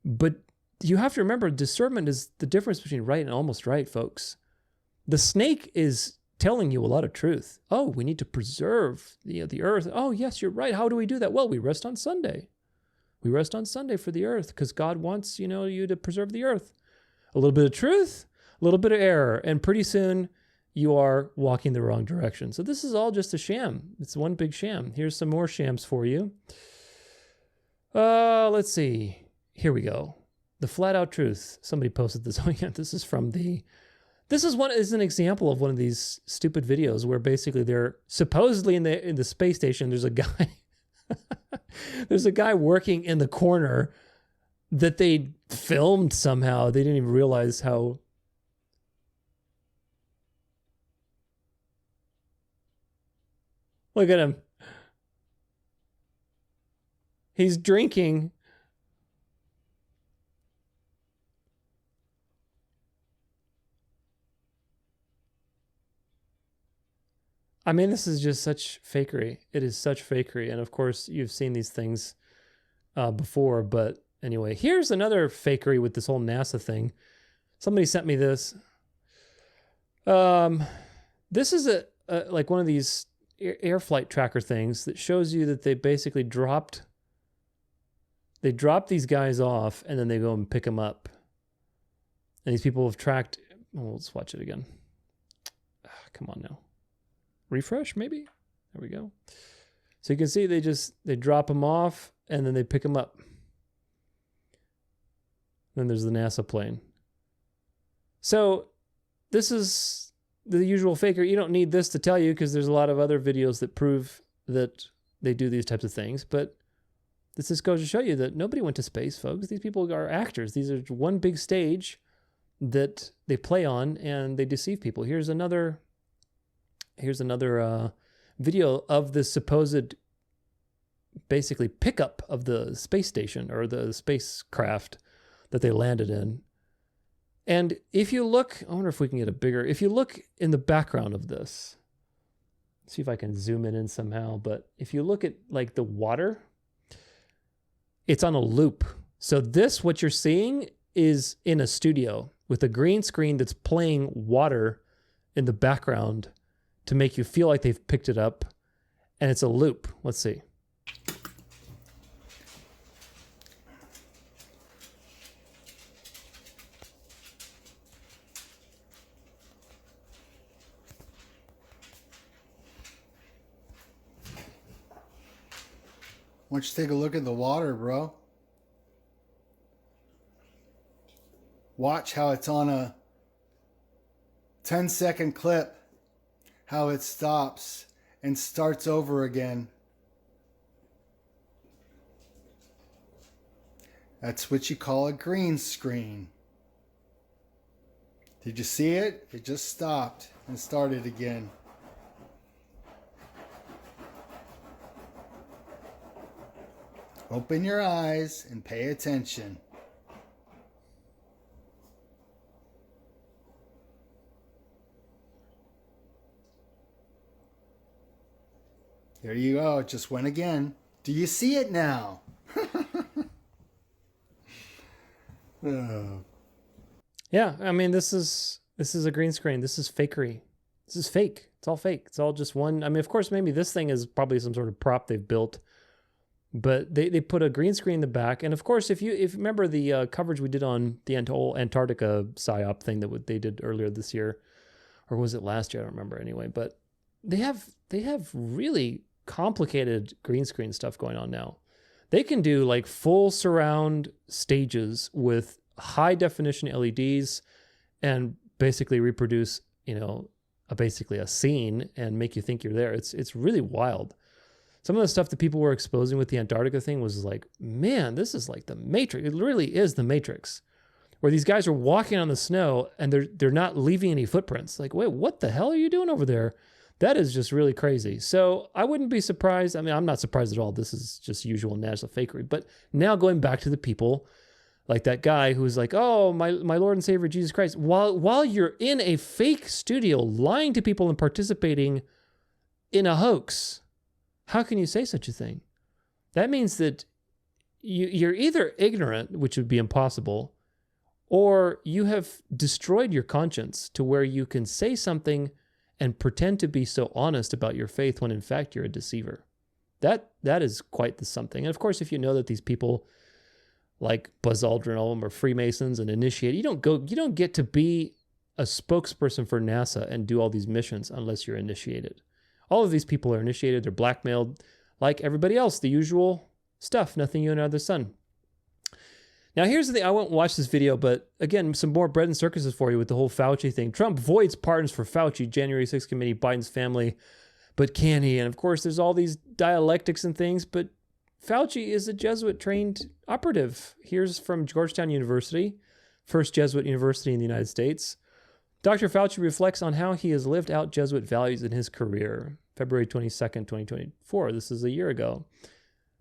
But you have to remember, discernment is the difference between right and almost right, folks. The snake is telling you a lot of truth. Oh, we need to preserve the earth. Oh, yes, you're right. How do we do that? Well, we rest on Sunday. We rest on Sunday for the earth because God wants, you to preserve the earth. A little bit of truth, a little bit of error, and pretty soon you are walking the wrong direction. So this is all just a sham. It's one big sham. Here's some more shams for you. Let's see. Here we go. The flat out truth. Somebody posted this. Oh yeah, this is from the... This is an example of one of these stupid videos where basically they're supposedly in the space station. There's a guy, there's a guy working in the corner that they filmed somehow. They didn't even realize how. Look at him. He's drinking. I mean, this is just such fakery. It is such fakery. And of course, you've seen these things before. But anyway, here's another fakery with this whole NASA thing. Somebody sent me this. This is like one of these air flight tracker things that shows you that they basically drop these guys off and then they go and pick them up. And these people have tracked. Oh, let's watch it again. Come on now. Refresh, maybe? There we go. So you can see they drop them off and then they pick them up. Then there's the NASA plane. So this is the usual faker. You don't need this to tell you because there's a lot of other videos that prove that they do these types of things. But this just goes to show you that nobody went to space, folks. These people are actors. These are one big stage that they play on and they deceive people. Here's another video of the supposed basically pickup of the space station or the spacecraft that they landed in. And if you look, I wonder if we can get if you look in the background of this, see if I can zoom it in somehow, but if you look at like the water, it's on a loop. So what you're seeing is in a studio with a green screen that's playing water in the background to make you feel like they've picked it up, and it's a loop. Let's see. Why don't you take a look at the water, bro? Watch how it's on a 10-second clip. How it stops and starts over again. That's what you call a green screen. Did you see it? It just stopped and started again. Open your eyes and pay attention. There you go. It just went again. Do you see it now? Oh. Yeah, I mean, this is a green screen. This is fakery. This is fake. It's all fake. It's all just one. I mean, of course, maybe this thing is probably some sort of prop they've built, but they put a green screen in the back. And of course, if you remember the coverage we did on the whole Antarctica PSYOP thing that they did earlier this year, or was it last year? I don't remember anyway, but they have really complicated green screen stuff going on now. They can do like full surround stages with high definition LEDs and basically reproduce, basically a scene and make you think you're there. It's really wild. Some of the stuff that people were exposing with the Antarctica thing was like, man, this is like the Matrix. It really is the Matrix, where these guys are walking on the snow and they're not leaving any footprints. Like, wait, what the hell are you doing over there? That is just really crazy. So I wouldn't be surprised. I mean, I'm not surprised at all. This is just usual national fakery. But now going back to the people like that guy who's like, oh, my Lord and Savior Jesus Christ, while you're in a fake studio lying to people and participating in a hoax, how can you say such a thing? That means that you're either ignorant, which would be impossible, or you have destroyed your conscience to where you can say something and pretend to be so honest about your faith when in fact you're a deceiver. That is quite the something. And of course, if you know that these people like Buzz Aldrin, all of them are Freemasons and initiated, you don't get to be a spokesperson for NASA and do all these missions unless you're initiated. All of these people are initiated, they're blackmailed like everybody else, the usual stuff, nothing new under the sun. Now, here's the thing. I won't watch this video, but again, some more bread and circuses for you with the whole Fauci thing. Trump voids pardons for Fauci, January 6th committee, Biden's family, but can he? And of course, there's all these dialectics and things, but Fauci is a Jesuit-trained operative. Here's from Georgetown University, first Jesuit university in the United States. Dr. Fauci reflects on how he has lived out Jesuit values in his career. February 22nd, 2024. This is a year ago.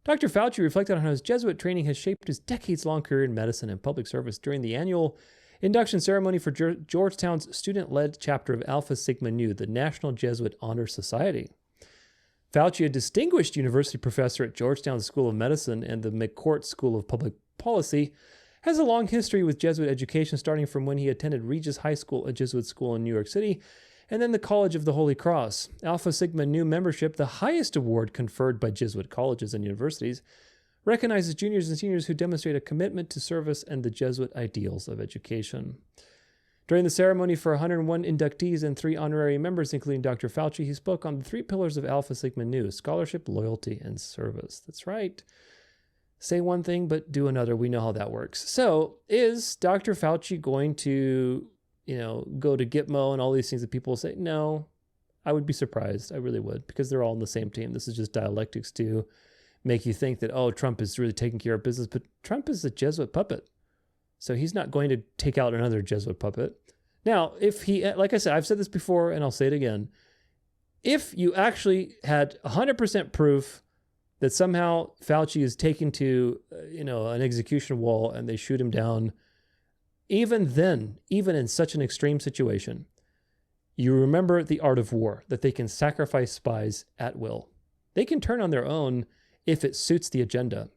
Dr. Fauci reflected on how his Jesuit training has shaped his decades-long career in medicine and public service during the annual induction ceremony for Georgetown's student-led chapter of Alpha Sigma Nu, the National Jesuit Honor Society. Fauci, a distinguished university professor at Georgetown School of Medicine and the McCourt School of Public Policy, has a long history with Jesuit education, starting from when he attended Regis High School, a Jesuit school in New York City, and then the College of the Holy Cross. Alpha Sigma Nu membership, the highest award conferred by Jesuit colleges and universities, recognizes juniors and seniors who demonstrate a commitment to service and the Jesuit ideals of education. During the ceremony for 101 inductees and 3 honorary members, including Dr. Fauci, he spoke on the 3 pillars of Alpha Sigma Nu: scholarship, loyalty, and service. That's right. Say one thing, but do another. We know how that works. So is Dr. Fauci going to, go to Gitmo and all these things that people say? No, I would be surprised. I really would, because they're all on the same team. This is just dialectics to make you think that, oh, Trump is really taking care of business, but Trump is a Jesuit puppet. So he's not going to take out another Jesuit puppet. Now, if he, like I said, I've said this before and I'll say it again. If you actually had 100% proof that somehow Fauci is taken to, an execution wall and they shoot him down, even then, even in such an extreme situation, you remember the art of war, that they can sacrifice spies at will. They can turn on their own if it suits the agenda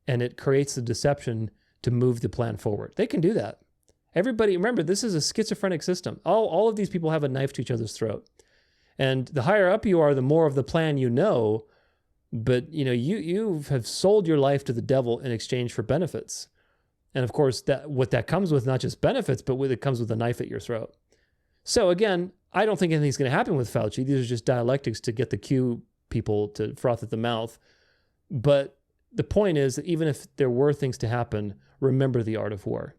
and it creates the deception to move the plan forward. They can do that. Everybody, remember, this is a schizophrenic system. All of these people have a knife to each other's throat. And the higher up you are, the more of the plan you know. But, you have sold your life to the devil in exchange for benefits. And of course, what that comes with, not just benefits, but it comes with a knife at your throat. So again, I don't think anything's going to happen with Fauci. These are just dialectics to get the Q people to froth at the mouth. But the point is that even if there were things to happen, remember the art of war.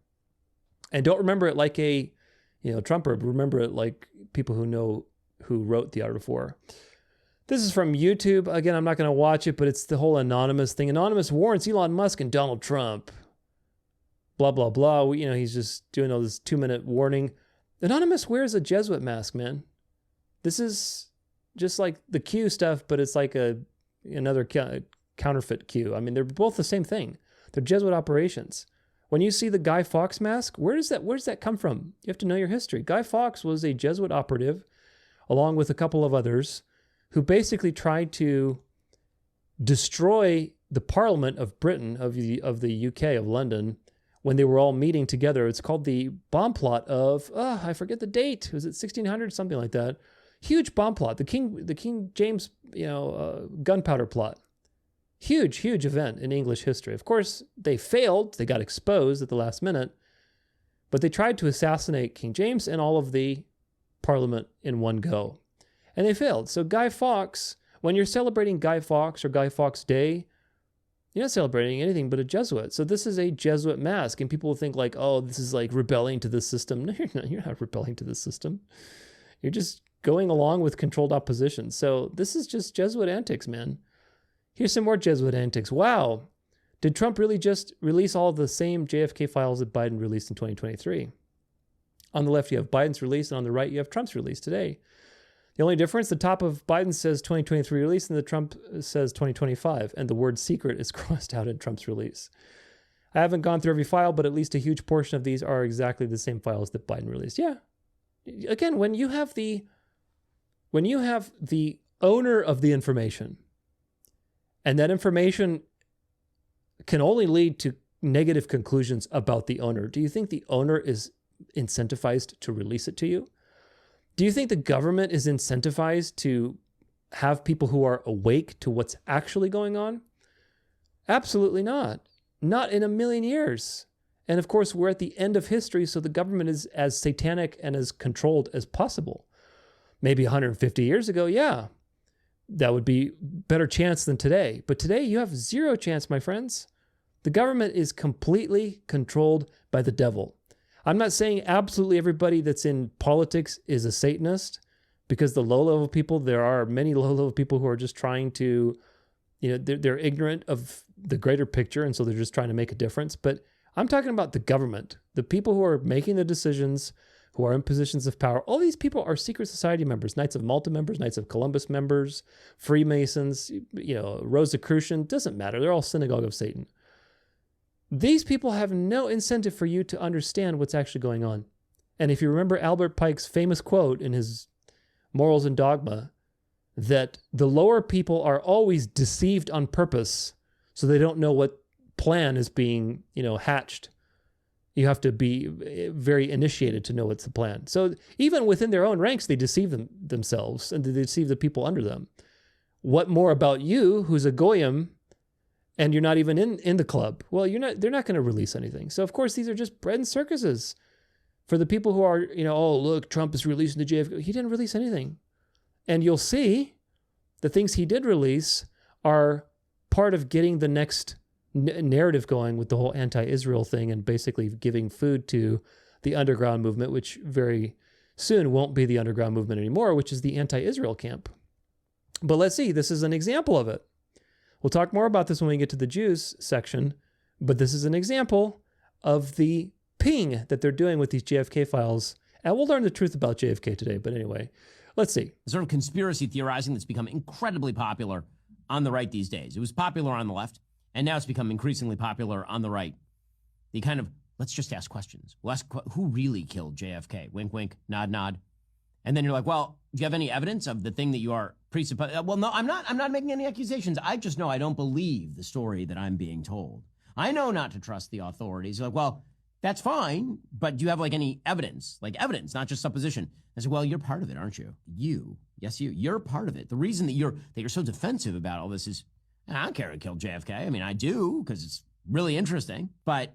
And don't remember it like a, Trumper. Remember it like people who wrote The Art of War. This is from YouTube. Again, I'm not going to watch it, but it's the whole anonymous thing. Anonymous warrants Elon Musk and Donald Trump. Blah, blah, blah. He's just doing all this 2-minute warning. Anonymous wears a Jesuit mask, man. This is just like the Q stuff, but it's like another counterfeit Q. I mean, they're both the same thing. They're Jesuit operations. When you see the Guy Fawkes mask, where does that come from? You have to know your history. Guy Fawkes was a Jesuit operative, along with a couple of others, who basically tried to destroy the Parliament of Britain, of the UK, of London, when they were all meeting together. It's called the bomb plot of, I forget the date. Was it 1600? Something like that. Huge bomb plot. The King James, gunpowder plot. Huge event in English history. Of course, they failed. They got exposed at the last minute. But they tried to assassinate King James and all of the Parliament in one go. And they failed. So Guy Fawkes, when you're celebrating Guy Fawkes or Guy Fawkes Day, you're not celebrating anything but a Jesuit. So this is a Jesuit mask. And people will think like, oh, this is like rebelling to the system. No, you're not rebelling to the system. You're just going along with controlled opposition. So this is just Jesuit antics, man. Here's some more Jesuit antics. Wow. Did Trump really just release all the same JFK files that Biden released in 2023? On the left, you have Biden's release, and on the right, you have Trump's release today. The only difference, the top of Biden says 2023 release, and the Trump says 2025, and the word secret is crossed out in Trump's release. I haven't gone through every file, but at least a huge portion of these are exactly the same files that Biden released. Yeah. Again, when you have the owner of the information, and that information can only lead to negative conclusions about the owner, do you think the owner is incentivized to release it to you? Do you think the government is incentivized to have people who are awake to what's actually going on? Absolutely not. Not in a million years. And of course, we're at the end of history, so the government is as satanic and as controlled as possible. Maybe 150 years ago, yeah, that would be better chance than today. But today, you have zero chance, my friends. The government is completely controlled by the devil. I'm not saying absolutely everybody that's in politics is a Satanist, because the low-level people, there are many low-level people who are just trying to, they're ignorant of the greater picture, and so they're just trying to make a difference. But I'm talking about the government, the people who are making the decisions, who are in positions of power. All these people are secret society members, Knights of Malta members, Knights of Columbus members, Freemasons, Rosicrucian, doesn't matter. They're all synagogue of Satan. These people have no incentive for you to understand what's actually going on. And if you remember Albert Pike's famous quote in his Morals and Dogma, that the lower people are always deceived on purpose, so they don't know what plan is being, hatched. You have to be very initiated to know what's the plan. So even within their own ranks, they deceive themselves, and they deceive the people under them. What more about you, who's a goyim, and you're not even in the club? Well, they're not going to release anything. So of course, these are just bread and circuses for the people who are, oh, look, Trump is releasing the JFK. He didn't release anything. And you'll see the things he did release are part of getting the next narrative going with the whole anti-Israel thing, and basically giving food to the underground movement, which very soon won't be the underground movement anymore, which is the anti-Israel camp. But let's see, this is an example of it. We'll talk more about this when we get to the Jews section, but this is an example of the ping that they're doing with these JFK files, and we'll learn the truth about JFK today. But anyway, let's see. Sort of conspiracy theorizing that's become incredibly popular on the right these days. It was popular on the left, and now it's become increasingly popular on the right. The kind of, let's just ask questions. We'll ask, who really killed JFK? Wink, wink, nod, nod. And then you're like, well, do you have any evidence of the thing that you are presupposing? Well, no, I'm not making any accusations. I just know I don't believe the story that I'm being told. I know not to trust the authorities. You're like, well, that's fine, but do you have any evidence? Evidence, not just supposition. I said, well, you're part of it, aren't you? You're part of it. The reason that you're so defensive about all this is, I don't care who killed JFK. I mean, I do, because it's really interesting, but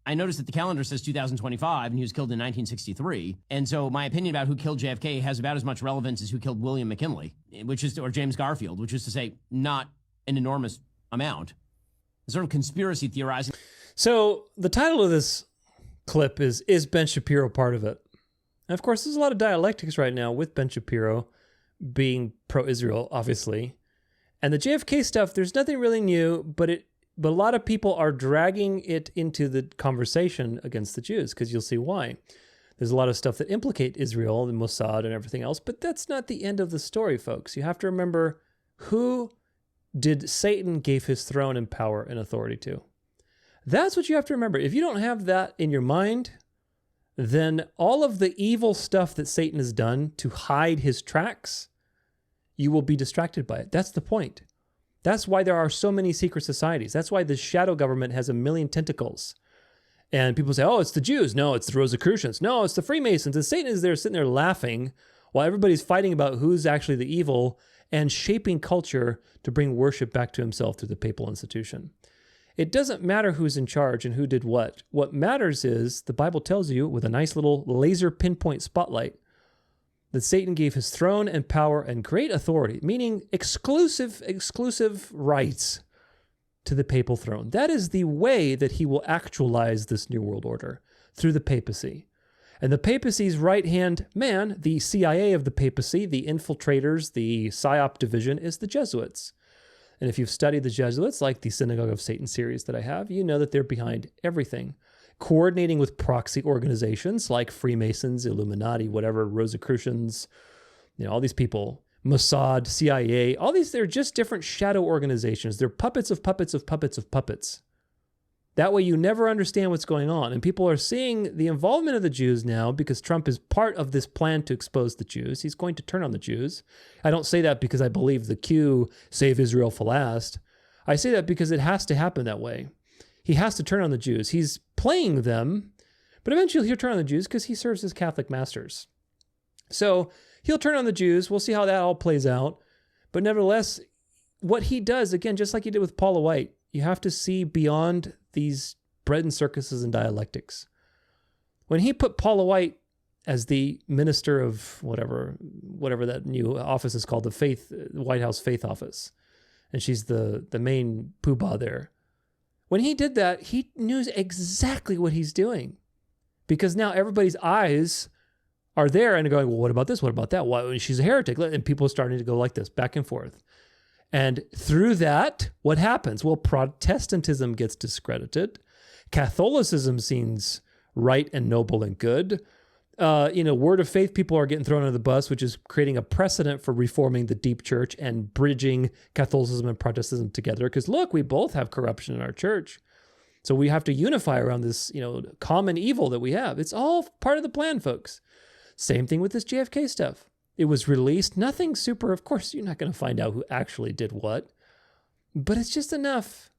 I noticed that the calendar says 2025, and he was killed in 1963. And so my opinion about who killed JFK has about as much relevance as who killed William McKinley, or James Garfield, which is to say, not an enormous amount. Sort of conspiracy theorizing. So the title of this clip is Ben Shapiro part of it? And of course, there's a lot of dialectics right now with Ben Shapiro being pro-Israel, obviously. And the JFK stuff, there's nothing really new, but a lot of people are dragging it into the conversation against the Jews, because you'll see why. There's a lot of stuff that implicate Israel and Mossad and everything else, but that's not the end of the story, folks. You have to remember, who did Satan give his throne and power and authority to? That's what you have to remember. If you don't have that in your mind, then all of the evil stuff that Satan has done to hide his tracks, you will be distracted by it. That's the point. That's why there are so many secret societies. That's why the shadow government has 1 million tentacles. And people say, oh, it's the Jews. No, it's the Rosicrucians. No, it's the Freemasons. And Satan is there sitting there laughing while everybody's fighting about who's actually the evil and shaping culture to bring worship back to himself through the papal institution. It doesn't matter who's in charge and who did what. What matters is, the Bible tells you with a nice little laser pinpoint spotlight, that Satan gave his throne and power and great authority, meaning exclusive rights to the papal throne. That is the way that he will actualize this New World Order, through the papacy. And the papacy's right-hand man, the CIA of the papacy, the infiltrators, the PSYOP division, is the Jesuits. And if you've studied the Jesuits, like the Synagogue of Satan series that I have, you know that they're behind everything. Coordinating with proxy organizations like Freemasons, Illuminati, whatever, Rosicrucians, all these people, Mossad, CIA, all these, they're just different shadow organizations. They're puppets of puppets of puppets of puppets. That way you never understand what's going on. And people are seeing the involvement of the Jews now because Trump is part of this plan to expose the Jews. He's going to turn on the Jews. I don't say that because I believe the Q, save Israel for last. I say that because it has to happen that way. He has to turn on the Jews. He's playing them, but eventually he'll turn on the Jews because he serves his Catholic masters. So he'll turn on the Jews. We'll see how that all plays out. But nevertheless, what he does, again, just like he did with Paula White, you have to see beyond these bread and circuses and dialectics. When he put Paula White as the minister of whatever that new office is called, the White House Faith Office, and she's the main poobah there. When he did that, he knew exactly what he's doing, because now everybody's eyes are there and going, well, what about this? What about that? Why? She's a heretic. And people are starting to go like this, back and forth. And through that, what happens? Well, Protestantism gets discredited. Catholicism seems right and noble and good. Word of faith people are getting thrown under the bus, which is creating a precedent for reforming the deep church and bridging Catholicism and Protestantism together. Because look, we both have corruption in our church. So we have to unify around this, common evil that we have. It's all part of the plan, folks. Same thing with this JFK stuff. It was released, nothing super, of course, you're not going to find out who actually did what, but it's just enough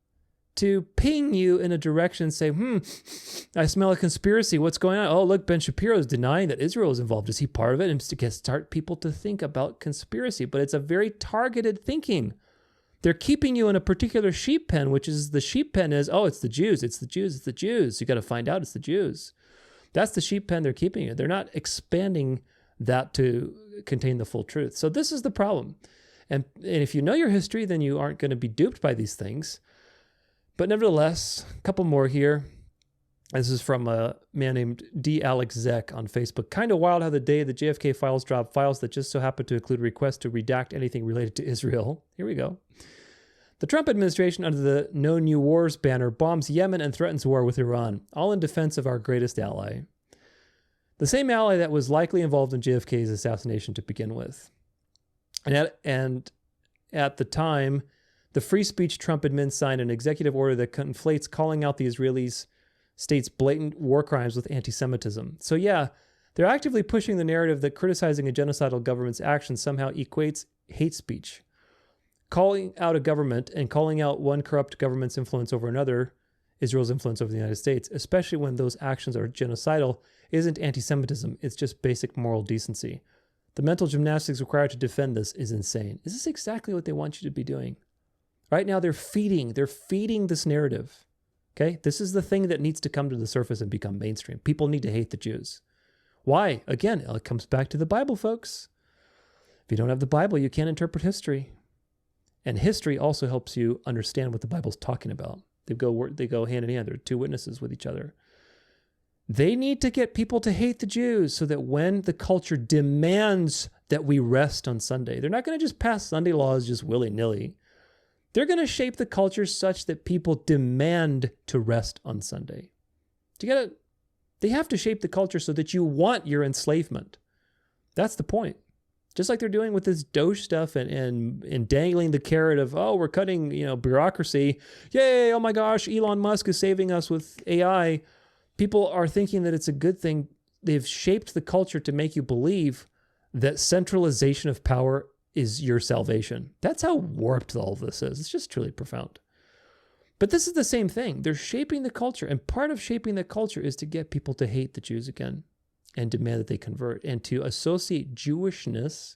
to ping you in a direction and say, I smell a conspiracy. What's going on? Oh, look, Ben Shapiro is denying that Israel is involved. Is he part of it? And to start people to think about conspiracy, but it's a very targeted thinking. They're keeping you in a particular sheep pen, which is the sheep pen is, oh, it's the Jews, it's the Jews, it's the Jews. You got to find out it's the Jews. That's the sheep pen they're keeping you. They're not expanding that to contain the full truth. So this is the problem. And if you know your history, then you aren't going to be duped by these things. But nevertheless, a couple more here. This is from a man named D. Alex Zek on Facebook. Kind of wild how the day the JFK files dropped files that just so happened to include requests to redact anything related to Israel. Here we go. The Trump administration, under the No New Wars banner, bombs Yemen and threatens war with Iran, all in defense of our greatest ally. The same ally that was likely involved in JFK's assassination to begin with. And at the time, the free speech Trump admin signed an executive order that conflates calling out the Israelis' state's blatant war crimes with anti-Semitism. So yeah, they're actively pushing the narrative that criticizing a genocidal government's actions somehow equates hate speech. Calling out a government and calling out one corrupt government's influence over another, Israel's influence over the United States, especially when those actions are genocidal, isn't anti-Semitism. It's just basic moral decency. The mental gymnastics required to defend this is insane. Is this exactly what they want you to be doing? Right now, they're feeding this narrative. Okay? This is the thing that needs to come to the surface and become mainstream. People need to hate the Jews. Why? Again, it comes back to the Bible, folks. If you don't have the Bible, you can't interpret history. And history also helps you understand what the Bible's talking about. They go hand in hand. They're two witnesses with each other. They need to get people to hate the Jews so that when the culture demands that we rest on Sunday, they're not going to just pass Sunday laws just willy-nilly. They're going to shape the culture such that people demand to rest on Sunday. They have to shape the culture so that you want your enslavement. That's the point. Just like they're doing with this Doge stuff and dangling the carrot of, oh, we're cutting, bureaucracy. Yay, oh my gosh, Elon Musk is saving us with AI. People are thinking that it's a good thing. They've shaped the culture to make you believe that centralization of power is your salvation. That's how warped all of this is. It's just truly profound. But this is the same thing. They're shaping the culture. And part of shaping the culture is to get people to hate the Jews again and demand that they convert and to associate Jewishness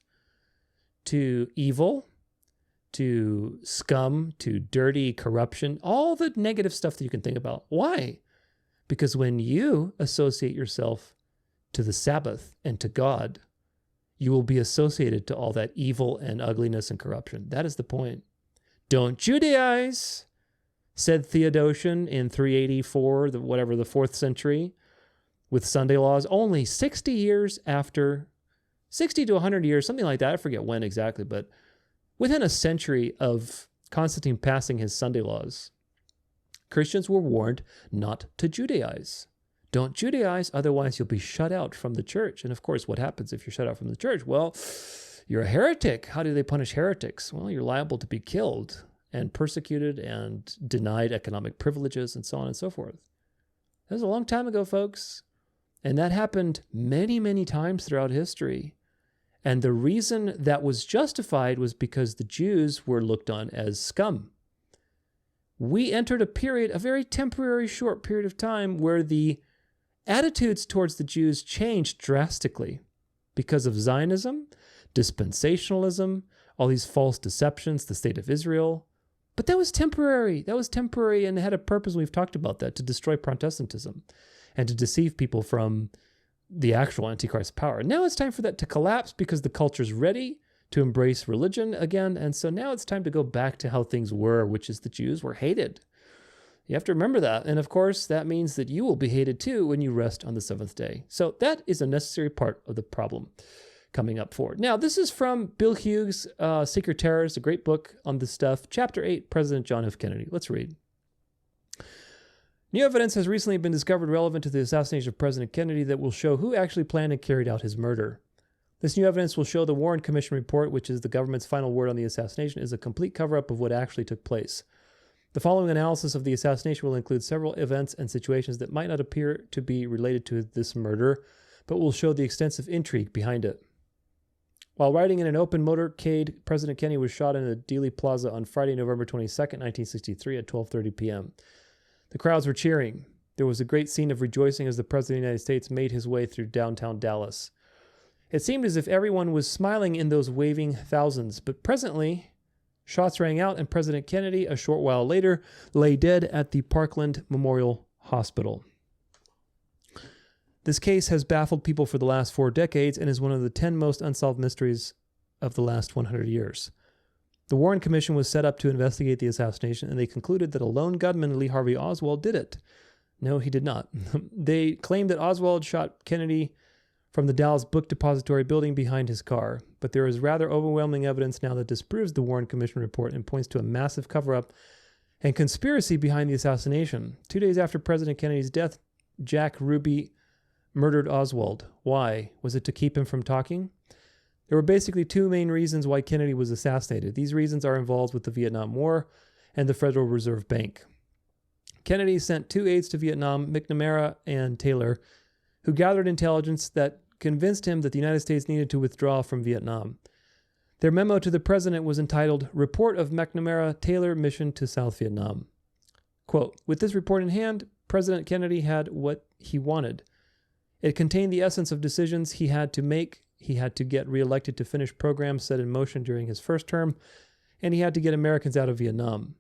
to evil, to scum, to dirty corruption, all the negative stuff that you can think about. Why? Because when you associate yourself to the Sabbath and to God, you will be associated to all that evil and ugliness and corruption. That is the point. Don't Judaize, said Theodosian in 384, the 4th century, with Sunday laws, only 60 years after, 60 to 100 years, something like that. I forget when exactly, but within a century of Constantine passing his Sunday laws, Christians were warned not to Judaize. Don't Judaize, otherwise you'll be shut out from the church. And of course, what happens if you're shut out from the church? Well, you're a heretic. How do they punish heretics? Well, you're liable to be killed and persecuted and denied economic privileges and so on and so forth. That was a long time ago, folks. And that happened many, many times throughout history. And the reason that was justified was because the Jews were looked on as scum. We entered a period, a very temporary, short period of time where the attitudes towards the Jews changed drastically because of Zionism, dispensationalism, all these false deceptions, the state of Israel. But that was temporary. That was temporary and it had a purpose. We've talked about that, to destroy Protestantism and to deceive people from the actual Antichrist power. Now it's time for that to collapse because the culture's ready to embrace religion again. And so now it's time to go back to how things were, which is the Jews were hated. You have to remember that. And of course, that means that you will be hated too when you rest on the seventh day. So that is a necessary part of the problem coming up forward. Now, this is from Bill Hughes' Secret Terrors, a great book on this stuff. Chapter 8, President John F. Kennedy. Let's read. New evidence has recently been discovered relevant to the assassination of President Kennedy that will show who actually planned and carried out his murder. This new evidence will show the Warren Commission report, which is the government's final word on the assassination, is a complete cover-up of what actually took place. The following analysis of the assassination will include several events and situations that might not appear to be related to this murder, but will show the extensive intrigue behind it. While riding in an open motorcade, President Kennedy was shot in a Dealey Plaza on Friday, November 22nd, 1963 at 12:30 p.m. The crowds were cheering. There was a great scene of rejoicing as the President of the United States made his way through downtown Dallas. It seemed as if everyone was smiling in those waving thousands, but presently, shots rang out and President Kennedy, a short while later, lay dead at the Parkland Memorial Hospital. This case has baffled people for the last 4 decades and is one of the 10 most unsolved mysteries of the last 100 years. The Warren Commission was set up to investigate the assassination, and they concluded that a lone gunman, Lee Harvey Oswald, did it. No, he did not. They claimed that Oswald shot Kennedy from the Dallas Book Depository building behind his car, but there is rather overwhelming evidence now that disproves the Warren Commission report and points to a massive cover-up and conspiracy behind the assassination. 2 days after President Kennedy's death, Jack Ruby murdered Oswald. Why? Was it to keep him from talking? There were basically 2 main reasons why Kennedy was assassinated. These reasons are involved with the Vietnam War and the Federal Reserve Bank. Kennedy sent 2 aides to Vietnam, McNamara and Taylor, who gathered intelligence that convinced him that the United States needed to withdraw from Vietnam. Their memo to the president was entitled, Report of McNamara-Taylor Mission to South Vietnam. Quote, with this report in hand, President Kennedy had what he wanted. It contained the essence of decisions he had to make. He had to get reelected to finish programs set in motion during his first term, and he had to get Americans out of Vietnam.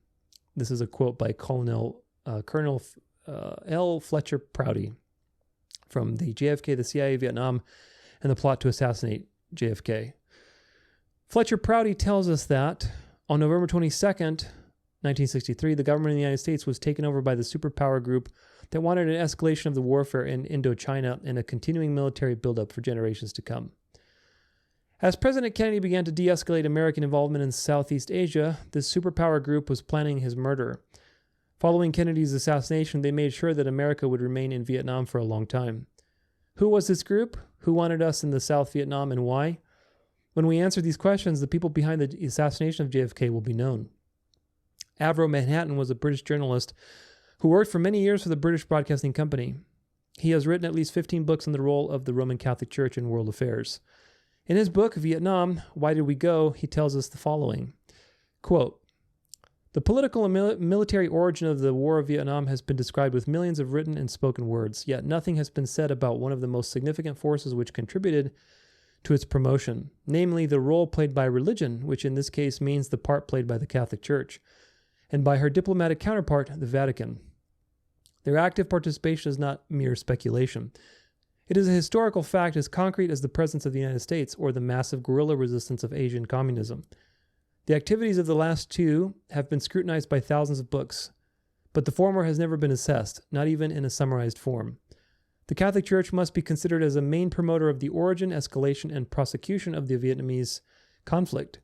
This is a quote by Colonel L. Fletcher Prouty from the JFK, the CIA, Vietnam, and the plot to assassinate JFK. Fletcher Prouty tells us that on November 22nd, 1963, the government of the United States was taken over by the superpower group that wanted an escalation of the warfare in Indochina and a continuing military buildup for generations to come. As President Kennedy began to de-escalate American involvement in Southeast Asia, this superpower group was planning his murder. Following Kennedy's assassination, they made sure that America would remain in Vietnam for a long time. Who was this group? Who wanted us in the South Vietnam and why? When we answer these questions, the people behind the assassination of JFK will be known. Avro Manhattan was a British journalist who worked for many years for the British Broadcasting Company. He has written at least 15 books on the role of the Roman Catholic Church in world affairs. In his book, Vietnam, Why Did We Go?, he tells us the following. Quote, the political and military origin of the War of Vietnam has been described with millions of written and spoken words, yet nothing has been said about one of the most significant forces which contributed to its promotion, namely the role played by religion, which in this case means the part played by the Catholic Church, and by her diplomatic counterpart, the Vatican. Their active participation is not mere speculation. It is a historical fact as concrete as the presence of the United States or the massive guerrilla resistance of Asian communism. The activities of the last two have been scrutinized by thousands of books, but the former has never been assessed, not even in a summarized form. The Catholic Church must be considered as a main promoter of the origin, escalation, and prosecution of the Vietnamese conflict.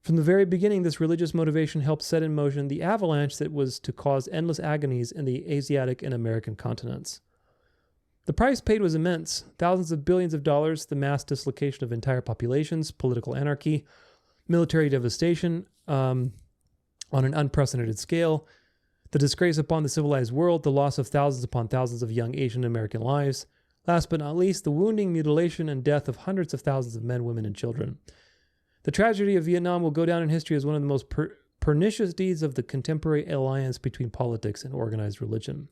From the very beginning, this religious motivation helped set in motion the avalanche that was to cause endless agonies in the Asiatic and American continents. The price paid was immense: thousands of billions of dollars, the mass dislocation of entire populations, political anarchy, military devastation on an unprecedented scale, the disgrace upon the civilized world, the loss of thousands upon thousands of young Asian American lives, last but not least, the wounding, mutilation, and death of hundreds of thousands of men, women, and children. The tragedy of Vietnam will go down in history as one of the most pernicious deeds of the contemporary alliance between politics and organized religion.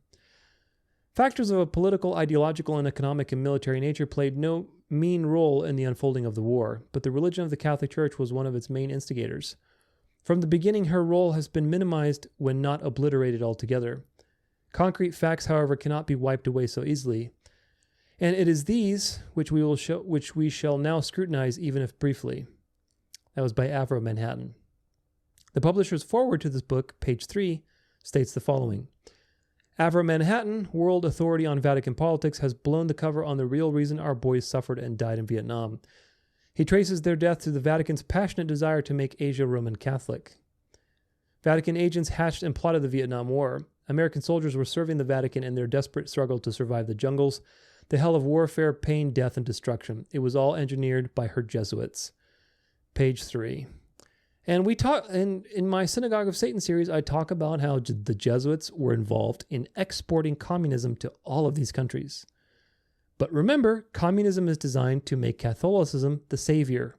Factors of a political, ideological, and economic and military nature played no mean role in the unfolding of the war, but the religion of the Catholic Church was one of its main instigators. From the beginning, her role has been minimized when not obliterated altogether. Concrete facts, however, cannot be wiped away so easily, and it is these which we shall now scrutinize, even if briefly. That was by Avro Manhattan. The publisher's foreword to this book, page 3, states the following. Avro Manhattan, world authority on Vatican politics, has blown the cover on the real reason our boys suffered and died in Vietnam. He traces their death to the Vatican's passionate desire to make Asia Roman Catholic. Vatican agents hatched and plotted the Vietnam War. American soldiers were serving the Vatican in their desperate struggle to survive the jungles, the hell of warfare, pain, death, and destruction. It was all engineered by her Jesuits. Page 3. And we talk in my Synagogue of Satan series, I talk about how the Jesuits were involved in exporting communism to all of these countries. But remember, communism is designed to make Catholicism the savior.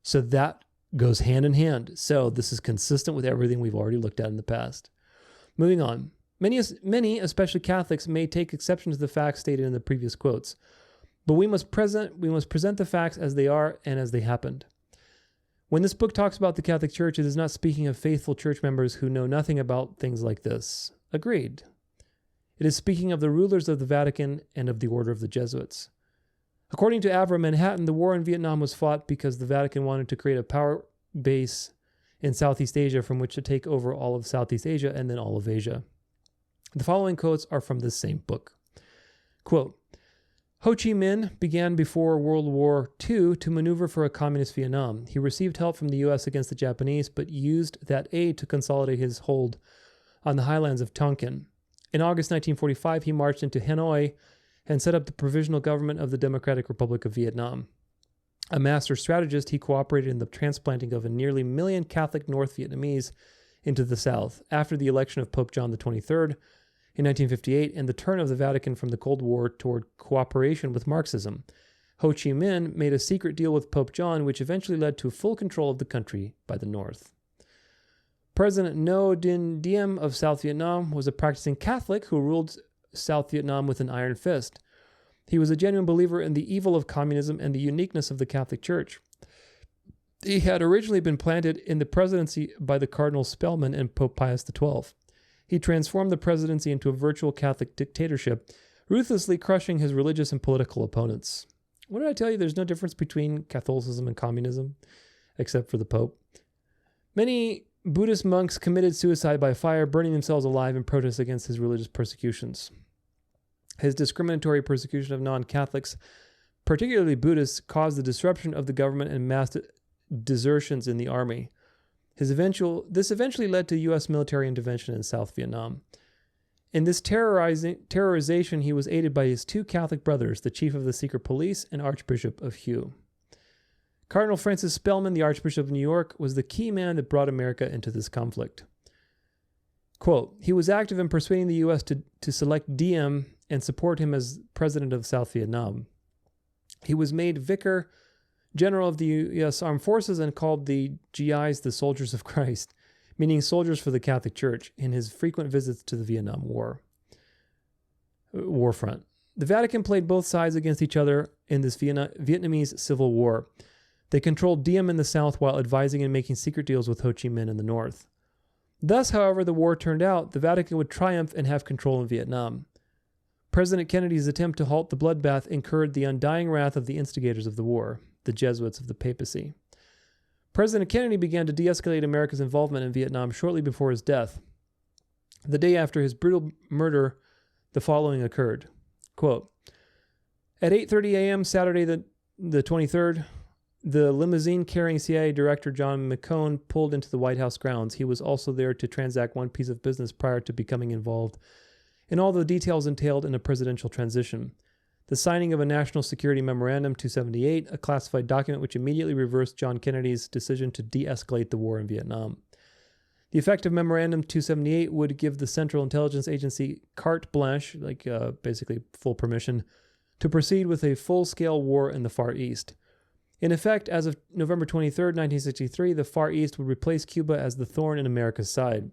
So that goes hand in hand. So this is consistent with everything we've already looked at in the past. Moving on. Many, especially Catholics, may take exception to the facts stated in the previous quotes. But we must present the facts as they are and as they happened. When this book talks about the Catholic Church, it is not speaking of faithful church members who know nothing about things like this. Agreed. It is speaking of the rulers of the Vatican and of the Order of the Jesuits. According to Avro Manhattan, the war in Vietnam was fought because the Vatican wanted to create a power base in Southeast Asia from which to take over all of Southeast Asia and then all of Asia. The following quotes are from this same book. Quote, Ho Chi Minh began before World War II to maneuver for a communist Vietnam. He received help from the U.S. against the Japanese, but used that aid to consolidate his hold on the highlands of Tonkin. In August 1945, he marched into Hanoi and set up the Provisional Government of the Democratic Republic of Vietnam. A master strategist, he cooperated in the transplanting of a nearly 1 million Catholic North Vietnamese into the South. After the election of Pope John XXIII, in 1958, and the turn of the Vatican from the Cold War toward cooperation with Marxism, Ho Chi Minh made a secret deal with Pope John, which eventually led to full control of the country by the North. President Ngo Dinh Diem of South Vietnam was a practicing Catholic who ruled South Vietnam with an iron fist. He was a genuine believer in the evil of communism and the uniqueness of the Catholic Church. He had originally been planted in the presidency by the Cardinal Spellman and Pope Pius XII. He transformed the presidency into a virtual Catholic dictatorship, ruthlessly crushing his religious and political opponents. What did I tell you? There's no difference between Catholicism and communism, except for the Pope. Many Buddhist monks committed suicide by fire, burning themselves alive in protest against his religious persecutions. His discriminatory persecution of non-Catholics, particularly Buddhists, caused the disruption of the government and mass desertions in the army. This eventually led to U.S. military intervention in South Vietnam. In this terrorization, he was aided by his 2 Catholic brothers, the chief of the secret police and Archbishop of Hue. Cardinal Francis Spellman, the Archbishop of New York, was the key man that brought America into this conflict. Quote, he was active in persuading the U.S. to select Diem and support him as president of South Vietnam. He was made Vicar General of the U.S. Armed Forces and called the GIs the Soldiers of Christ, meaning soldiers for the Catholic Church, in his frequent visits to the Vietnam war front. The Vatican played both sides against each other in this Vietnamese civil war. They controlled Diem in the south while advising and making secret deals with Ho Chi Minh in the north. Thus, however the war turned out, the Vatican would triumph and have control in Vietnam. President Kennedy's attempt to halt the bloodbath incurred the undying wrath of the instigators of the war, the Jesuits of the papacy. President Kennedy began to de-escalate America's involvement in Vietnam shortly before his death. The day after his brutal murder, the following occurred. Quote, at 8:30 a.m. Saturday the 23rd, the limousine carrying CIA Director John McCone pulled into the White House grounds. He was also there to transact one piece of business prior to becoming involved in all the details entailed in a presidential transition. The signing of a National Security Memorandum 278, a classified document which immediately reversed John Kennedy's decision to de-escalate the war in Vietnam. The effect of Memorandum 278 would give the Central Intelligence Agency carte blanche, basically full permission, to proceed with a full-scale war in the Far East. In effect, as of November 23, 1963, the Far East would replace Cuba as the thorn in America's side.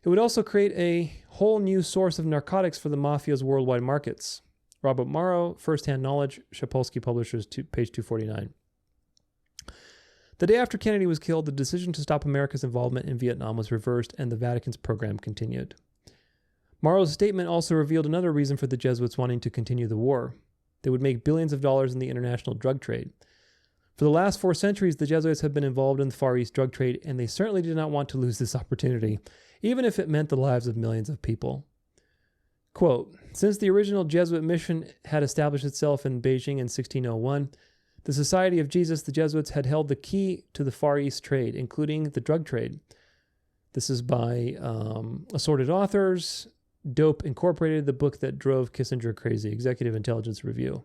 It would also create a whole new source of narcotics for the mafia's worldwide markets. Robert Morrow, First-Hand Knowledge, Sapolsky Publishers, page 249. The day after Kennedy was killed, the decision to stop America's involvement in Vietnam was reversed and the Vatican's program continued. Morrow's statement also revealed another reason for the Jesuits wanting to continue the war. They would make billions of dollars in the international drug trade. For the last 4 centuries, the Jesuits have been involved in the Far East drug trade, and they certainly did not want to lose this opportunity, even if it meant the lives of millions of people. Quote, since the original Jesuit mission had established itself in Beijing in 1601, the Society of Jesus, the Jesuits, had held the key to the Far East trade, including the drug trade. This is by assorted authors. Dope Incorporated, the book that drove Kissinger crazy, Executive Intelligence Review.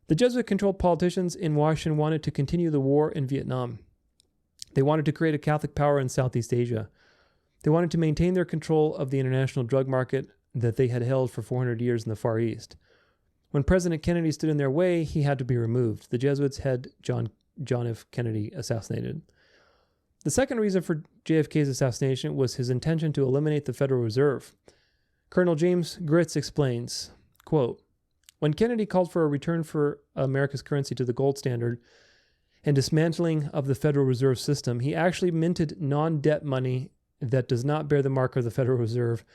The Jesuit-controlled politicians in Washington wanted to continue the war in Vietnam. They wanted to create a Catholic power in Southeast Asia. They wanted to maintain their control of the international drug market that they had held for 400 years in the Far East. When President Kennedy stood in their way, he had to be removed. The Jesuits had John F. Kennedy assassinated. The second reason for JFK's assassination was his intention to eliminate the Federal Reserve. Colonel James Gritz explains, quote, when Kennedy called for a return for America's currency to the gold standard and dismantling of the Federal Reserve System, he actually minted non-debt money that does not bear the mark of the Federal Reserve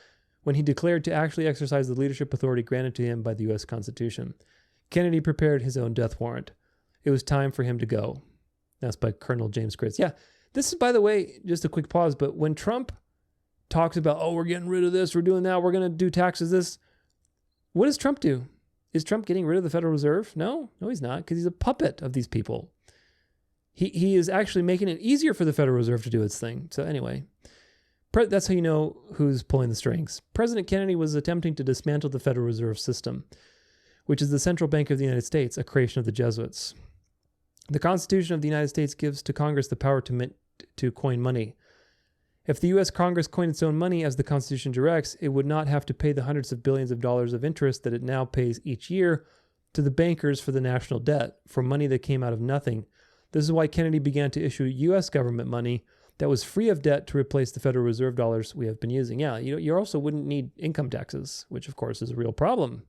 when he declared to actually exercise the leadership authority granted to him by the U.S. Constitution. Kennedy prepared his own death warrant. It was time for him to go. That's by Colonel James Gritz. Yeah, this is, by the way, just a quick pause, but when Trump talks about, oh, we're getting rid of this, we're doing that, we're going to do taxes, this, what does Trump do? Is Trump getting rid of the Federal Reserve? No, he's not, because he's a puppet of these people. He is actually making it easier for the Federal Reserve to do its thing. So anyway, that's how you know who's pulling the strings. President Kennedy was attempting to dismantle the Federal Reserve System, which is the central bank of the United States, a creation of the Jesuits. The Constitution of the United States gives to Congress the power to coin money. If the U.S. Congress coined its own money as the Constitution directs, it would not have to pay the hundreds of billions of dollars of interest that it now pays each year to the bankers for the national debt, for money that came out of nothing. This is why Kennedy began to issue U.S. government money that was free of debt to replace the Federal Reserve dollars we have been using. Yeah, you also wouldn't need income taxes, which of course is a real problem,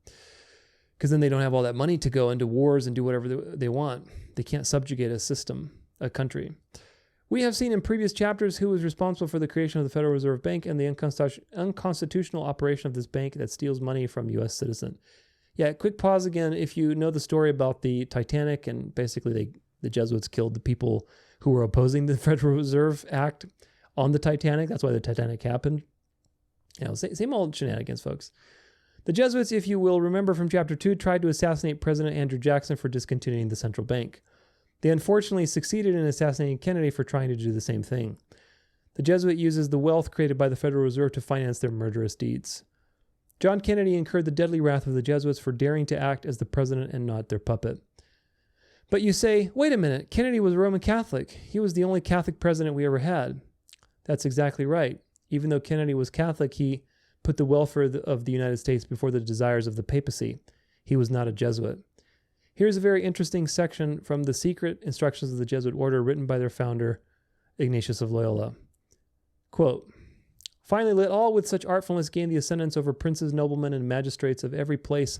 because then they don't have all that money to go into wars and do whatever they want. They can't subjugate a system, a country. We have seen in previous chapters who was responsible for the creation of the Federal Reserve Bank and the unconstitutional operation of this bank that steals money from U.S. citizens. Yeah, quick pause again. If you know the story about the Titanic, and basically the Jesuits killed the people who were opposing the Federal Reserve Act on the Titanic. That's why the Titanic happened. Same old shenanigans, folks. The Jesuits, if you will remember from chapter 2, tried to assassinate President Andrew Jackson for discontinuing the central bank. They unfortunately succeeded in assassinating Kennedy for trying to do the same thing. The Jesuit uses the wealth created by the Federal Reserve to finance their murderous deeds. John Kennedy incurred the deadly wrath of the Jesuits for daring to act as the president and not their puppet. But you say, wait a minute, Kennedy was a Roman Catholic. He was the only Catholic president we ever had. That's exactly right. Even though Kennedy was Catholic, he put the welfare of the United States before the desires of the papacy. He was not a Jesuit. Here's a very interesting section from the Secret Instructions of the Jesuit Order written by their founder, Ignatius of Loyola. Quote, finally, let all with such artfulness gain the ascendance over princes, noblemen, and magistrates of every place,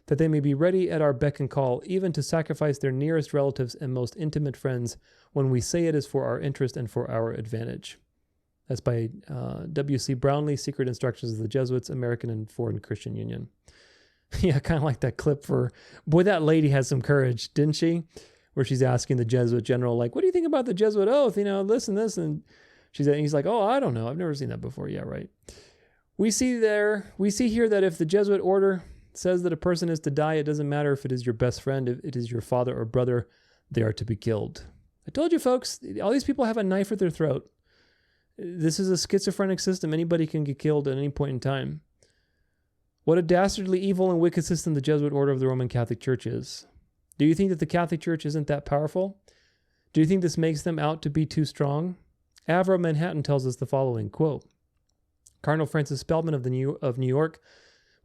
that they may be ready at our beck and call, even to sacrifice their nearest relatives and most intimate friends when we say it is for our interest and for our advantage. That's by W.C. Brownlee, Secret Instructions of the Jesuits, American and Foreign Christian Union. Yeah, kind of like that clip for, boy, that lady had some courage, didn't she? Where she's asking the Jesuit general, like, what do you think about the Jesuit oath? This and this. And he's like, oh, I don't know. I've never seen that before. Yeah, right. We see here that if the Jesuit order says that a person is to die, it doesn't matter if it is your best friend, if it is your father or brother, they are to be killed. I told you, folks, all these people have a knife at their throat. This is a schizophrenic system. Anybody can get killed at any point in time. What a dastardly evil and wicked system the Jesuit order of the Roman Catholic Church is. Do you think that the Catholic Church isn't that powerful? Do you think this makes them out to be too strong? Avro Manhattan tells us the following, quote, Cardinal Francis Spellman of New York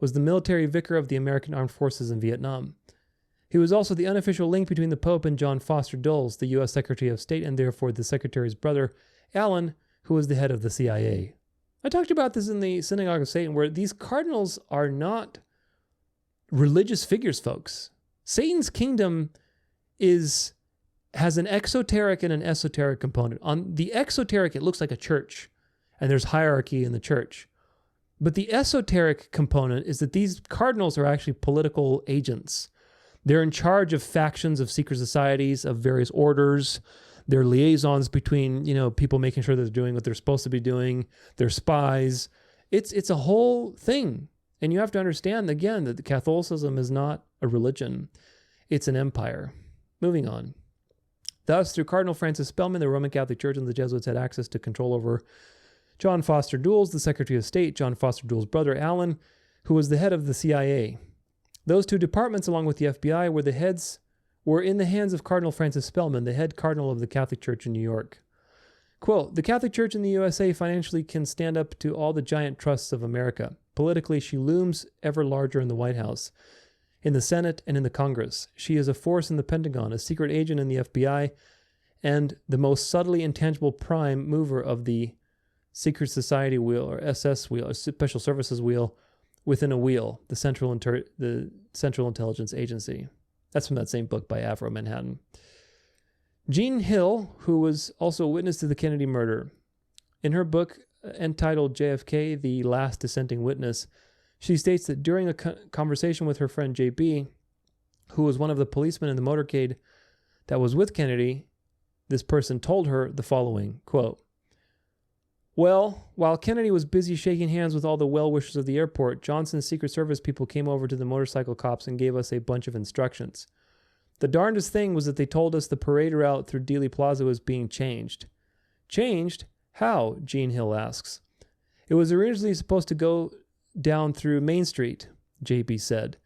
was the military vicar of the American Armed Forces in Vietnam. He was also the unofficial link between the Pope and John Foster Dulles, the U.S. Secretary of State, and therefore the Secretary's brother, Alan, who was the head of the CIA. I talked about this in the Synagogue of Satan, where these cardinals are not religious figures, folks. Satan's kingdom has an exoteric and an esoteric component. On the exoteric, it looks like a church, and there's hierarchy in the church. But the esoteric component is that these cardinals are actually political agents. They're in charge of factions of secret societies, of various orders. They're liaisons between, people making sure that they're doing what they're supposed to be doing. They're spies. It's a whole thing. And you have to understand, again, that the Catholicism is not a religion. It's an empire. Moving on. Thus, through Cardinal Francis Spellman, the Roman Catholic Church and the Jesuits had access to control over John Foster Dulles, the Secretary of State, John Foster Dulles' brother, Alan, who was the head of the CIA. Those two departments, along with the FBI, were in the hands of Cardinal Francis Spellman, the head cardinal of the Catholic Church in New York. Quote, the Catholic Church in the USA financially can stand up to all the giant trusts of America. Politically, she looms ever larger in the White House, in the Senate, and in the Congress. She is a force in the Pentagon, a secret agent in the FBI, and the most subtly intangible prime mover of the Secret Society wheel, or SS wheel, or Special Services wheel, within a wheel, the Central Intelligence Agency. That's from that same book by Avro Manhattan. Jean Hill, who was also a witness to the Kennedy murder, in her book entitled JFK, The Last Dissenting Witness, she states that during a conversation with her friend JB, who was one of the policemen in the motorcade that was with Kennedy, this person told her the following, quote, well, while Kennedy was busy shaking hands with all the well-wishers of the airport, Johnson's Secret Service people came over to the motorcycle cops and gave us a bunch of instructions. The darndest thing was that they told us the parade route through Dealey Plaza was being changed. Changed? How? Jean Hill asks. It was originally supposed to go down through Main Street, JB said.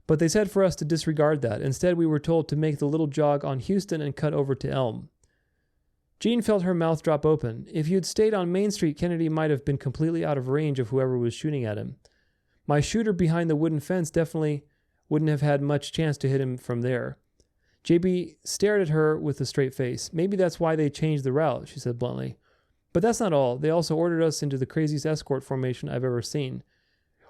But they said for us to disregard that. Instead, we were told to make the little jog on Houston and cut over to Elm. Jean felt her mouth drop open. If you'd stayed on Main Street, Kennedy might have been completely out of range of whoever was shooting at him. My shooter behind the wooden fence definitely wouldn't have had much chance to hit him from there. JB stared at her with a straight face. Maybe that's why they changed the route, she said bluntly. But that's not all. They also ordered us into the craziest escort formation I've ever seen.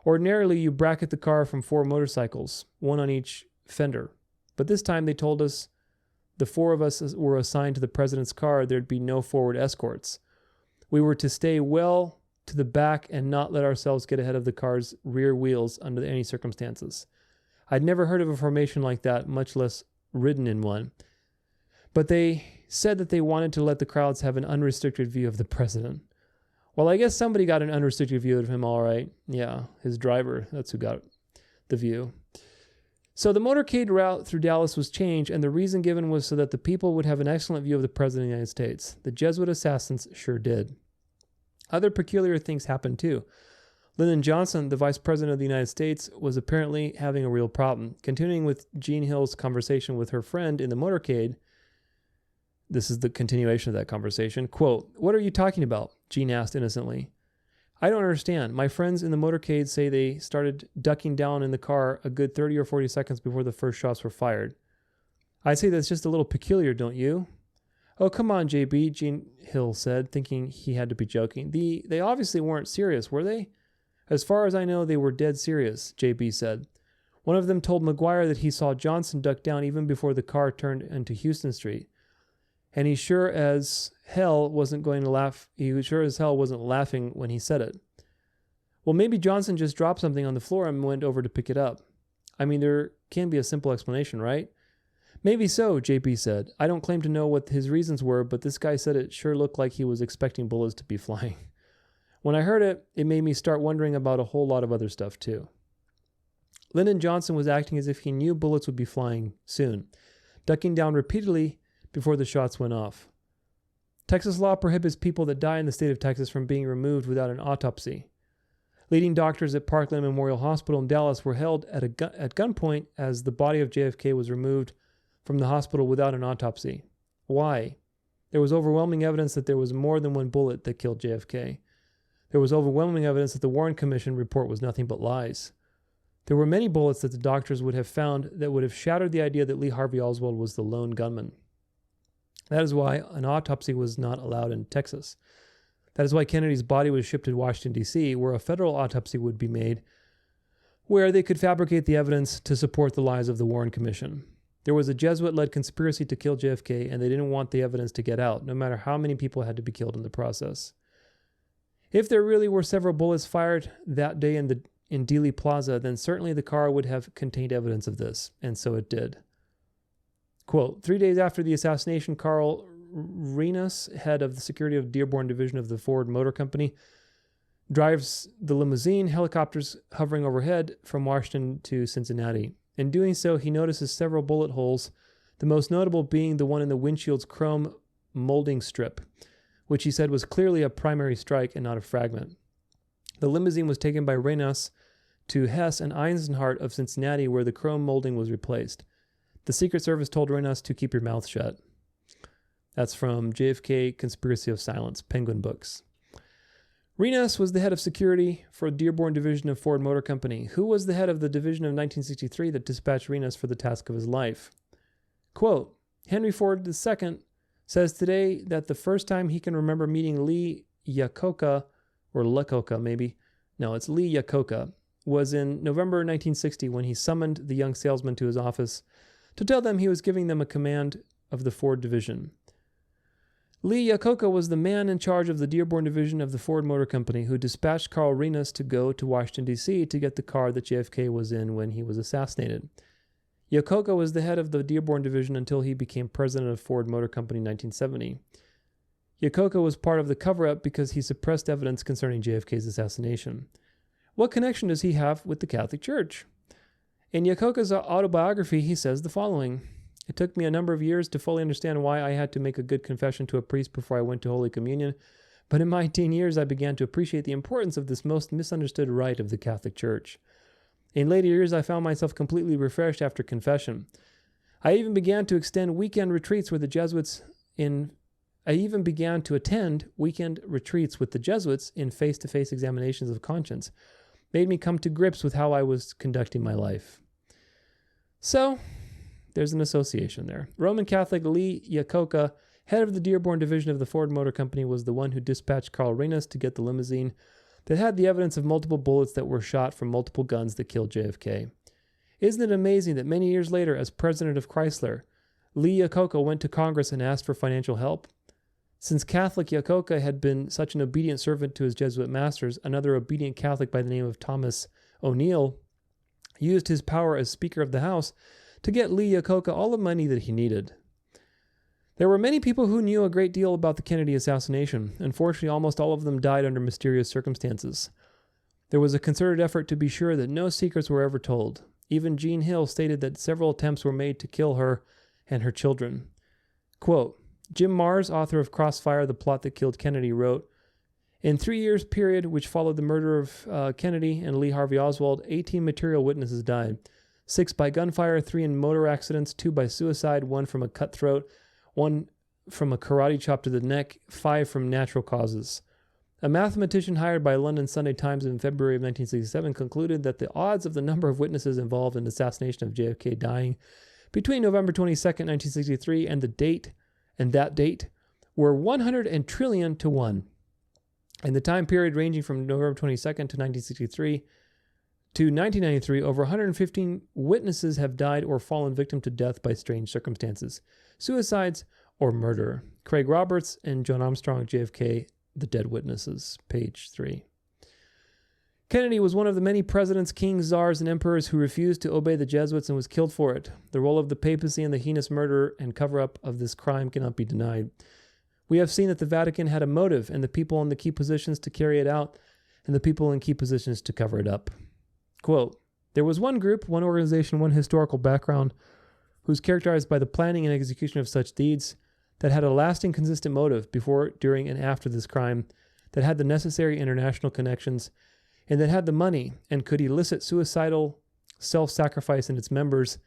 Ordinarily, you bracket the car from 4 motorcycles, one on each fender. But this time they told us the 4 of us were assigned to the president's car. There'd be no forward escorts. We were to stay well to the back and not let ourselves get ahead of the car's rear wheels under any circumstances. I'd never heard of a formation like that, much less ridden in one. But they said that they wanted to let the crowds have an unrestricted view of the president. Well, I guess somebody got an unrestricted view of him, all right. Yeah, his driver, that's who got the view. So the motorcade route through Dallas was changed, and the reason given was so that the people would have an excellent view of the President of the United States. The Jesuit assassins sure did. Other peculiar things happened too. Lyndon Johnson, the Vice President of the United States, was apparently having a real problem. Continuing with Jean Hill's conversation with her friend in the motorcade, this is the continuation of that conversation. Quote, what are you talking about? Jean asked innocently. I don't understand. My friends in the motorcade say they started ducking down in the car a good 30 or 40 seconds before the first shots were fired. I'd say that's just a little peculiar, don't you? Oh, come on, JB, Jean Hill said, thinking he had to be joking. They obviously weren't serious, were they? As far as I know, they were dead serious, JB said. One of them told McGuire that he saw Johnson duck down even before the car turned into Houston Street. And he sure as hell wasn't laughing when he said it. Well, maybe Johnson just dropped something on the floor and went over to pick it up. I mean, there can be a simple explanation, right? Maybe so, JP said. I don't claim to know what his reasons were, but this guy said it sure looked like he was expecting bullets to be flying. When I heard it, it made me start wondering about a whole lot of other stuff too. Lyndon Johnson was acting as if he knew bullets would be flying soon, ducking down repeatedly before the shots went off. Texas law prohibits people that die in the state of Texas from being removed without an autopsy. Leading doctors at Parkland Memorial Hospital in Dallas were held at gunpoint as the body of JFK was removed from the hospital without an autopsy. Why? There was overwhelming evidence that there was more than one bullet that killed JFK. There was overwhelming evidence that the Warren Commission report was nothing but lies. There were many bullets that the doctors would have found that would have shattered the idea that Lee Harvey Oswald was the lone gunman. That is why an autopsy was not allowed in Texas. That is why Kennedy's body was shipped to Washington, D.C., where a federal autopsy would be made, where they could fabricate the evidence to support the lies of the Warren Commission. There was a Jesuit-led conspiracy to kill JFK, and they didn't want the evidence to get out, no matter how many people had to be killed in the process. If there really were several bullets fired that day in Dealey Plaza, then certainly the car would have contained evidence of this, and so it did. Quote, 3 days after the assassination, Carl Renas, head of the security of Dearborn Division of the Ford Motor Company, drives the limousine, helicopters hovering overhead from Washington to Cincinnati. In doing so, he notices several bullet holes, the most notable being the one in the windshield's chrome molding strip, which he said was clearly a primary strike and not a fragment. The limousine was taken by Renas to Hess and Eisenhart of Cincinnati, where the chrome molding was replaced. The Secret Service told Renas to keep your mouth shut. That's from JFK Conspiracy of Silence, Penguin Books. Renas was the head of security for Dearborn Division of Ford Motor Company. Who was the head of the division of 1963 that dispatched Renas for the task of his life? Quote, Henry Ford II says today that the first time he can remember meeting Lee Iacocca, or Iacocca maybe, no, it's Lee Iacocca, was in November 1960 when he summoned the young salesman to his office to tell them he was giving them a command of the Ford division. Lee Iacocca was the man in charge of the Dearborn Division of the Ford Motor Company who dispatched Carl Renas to go to Washington, D.C. to get the car that JFK was in when he was assassinated. Iacocca was the head of the Dearborn Division until he became president of Ford Motor Company in 1970. Iacocca was part of the cover-up because he suppressed evidence concerning JFK's assassination. What connection does he have with the Catholic Church? In Iacocca's autobiography, he says the following: It took me a number of years to fully understand why I had to make a good confession to a priest before I went to Holy Communion, but in my teen years I began to appreciate the importance of this most misunderstood rite of the Catholic Church. In later years I found myself completely refreshed after confession. I even began to attend weekend retreats with the Jesuits in face-to-face examinations of conscience, made me come to grips with how I was conducting my life. So, there's an association there. Roman Catholic Lee Iacocca, head of the Dearborn Division of the Ford Motor Company, was the one who dispatched Carl Renas to get the limousine that had the evidence of multiple bullets that were shot from multiple guns that killed JFK. Isn't it amazing that many years later, as president of Chrysler, Lee Iacocca went to Congress and asked for financial help? Since Catholic Iacocca had been such an obedient servant to his Jesuit masters, another obedient Catholic by the name of Thomas O'Neill used his power as Speaker of the House to get Lee Iacocca all the money that he needed. There were many people who knew a great deal about the Kennedy assassination. Unfortunately, almost all of them died under mysterious circumstances. There was a concerted effort to be sure that no secrets were ever told. Even Jean Hill stated that several attempts were made to kill her and her children. Quote, Jim Marrs, author of Crossfire, The Plot That Killed Kennedy, wrote, In 3 years period which followed the murder of Kennedy and Lee Harvey Oswald, 18 material witnesses died. 6 by gunfire, 3 in motor accidents, 2 by suicide, 1 from a cut throat, 1 from a karate chop to the neck, 5 from natural causes. A mathematician hired by London Sunday Times in February of 1967 concluded that the odds of the number of witnesses involved in the assassination of JFK dying between November 22, 1963 and that date were 100 trillion to 1. In the time period ranging from November 22nd to 1963 to 1993, over 115 witnesses have died or fallen victim to death by strange circumstances, suicides, or murder. Craig Roberts and John Armstrong, JFK, The Dead Witnesses, page 3. Kennedy was one of the many presidents, kings, czars, and emperors who refused to obey the Jesuits and was killed for it. The role of the papacy in the heinous murder and cover-up of this crime cannot be denied. We have seen that the Vatican had a motive and the people in the key positions to carry it out and the people in key positions to cover it up. Quote, there was one group, one organization, one historical background who's characterized by the planning and execution of such deeds that had a lasting, consistent motive before, during, and after this crime, that had the necessary international connections, and that had the money and could elicit suicidal self-sacrifice in its members,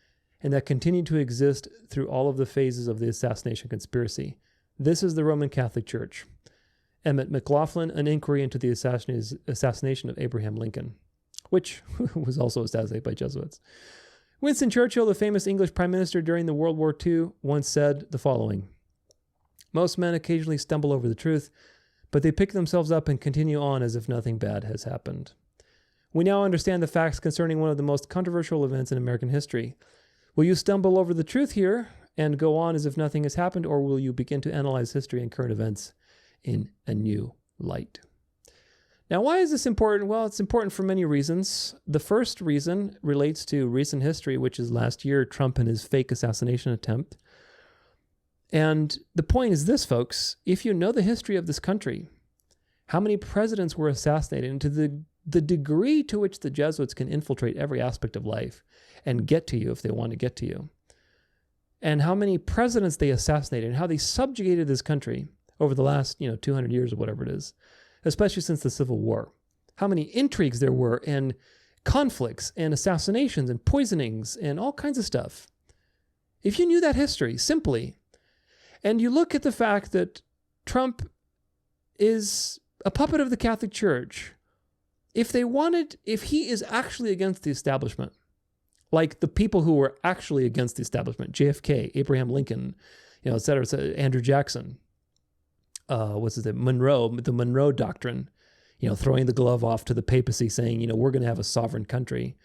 and that continued to exist through all of the phases of the assassination conspiracy. This is the Roman Catholic Church. Emmett McLaughlin, An Inquiry into the Assassination of Abraham Lincoln, which was also assassinated by Jesuits. Winston Churchill, the famous English Prime Minister during the World War II, once said the following: most men occasionally stumble over the truth, but they pick themselves up and continue on as if nothing bad has happened. We now understand the facts concerning one of the most controversial events in American history. Will you stumble over the truth here and go on as if nothing has happened, or will you begin to analyze history and current events in a new light? Now, why is this important? Well, it's important for many reasons. The first reason relates to recent history, which is last year, Trump and his fake assassination attempt. And the point is this, folks: if you know the history of this country, how many presidents were assassinated, and to the degree to which the Jesuits can infiltrate every aspect of life and get to you if they want to get to you, and how many presidents they assassinated, and how they subjugated this country over the last 200 years or whatever it is, especially since the Civil War, how many intrigues there were and conflicts and assassinations and poisonings and all kinds of stuff. If you knew that history simply, and you look at the fact that Trump is a puppet of the Catholic Church, if he is actually against the establishment, like the people who were actually against the establishment, JFK, Abraham Lincoln, et cetera, Andrew Jackson, Monroe, the Monroe Doctrine, throwing the glove off to the papacy, saying, we're going to have a sovereign country.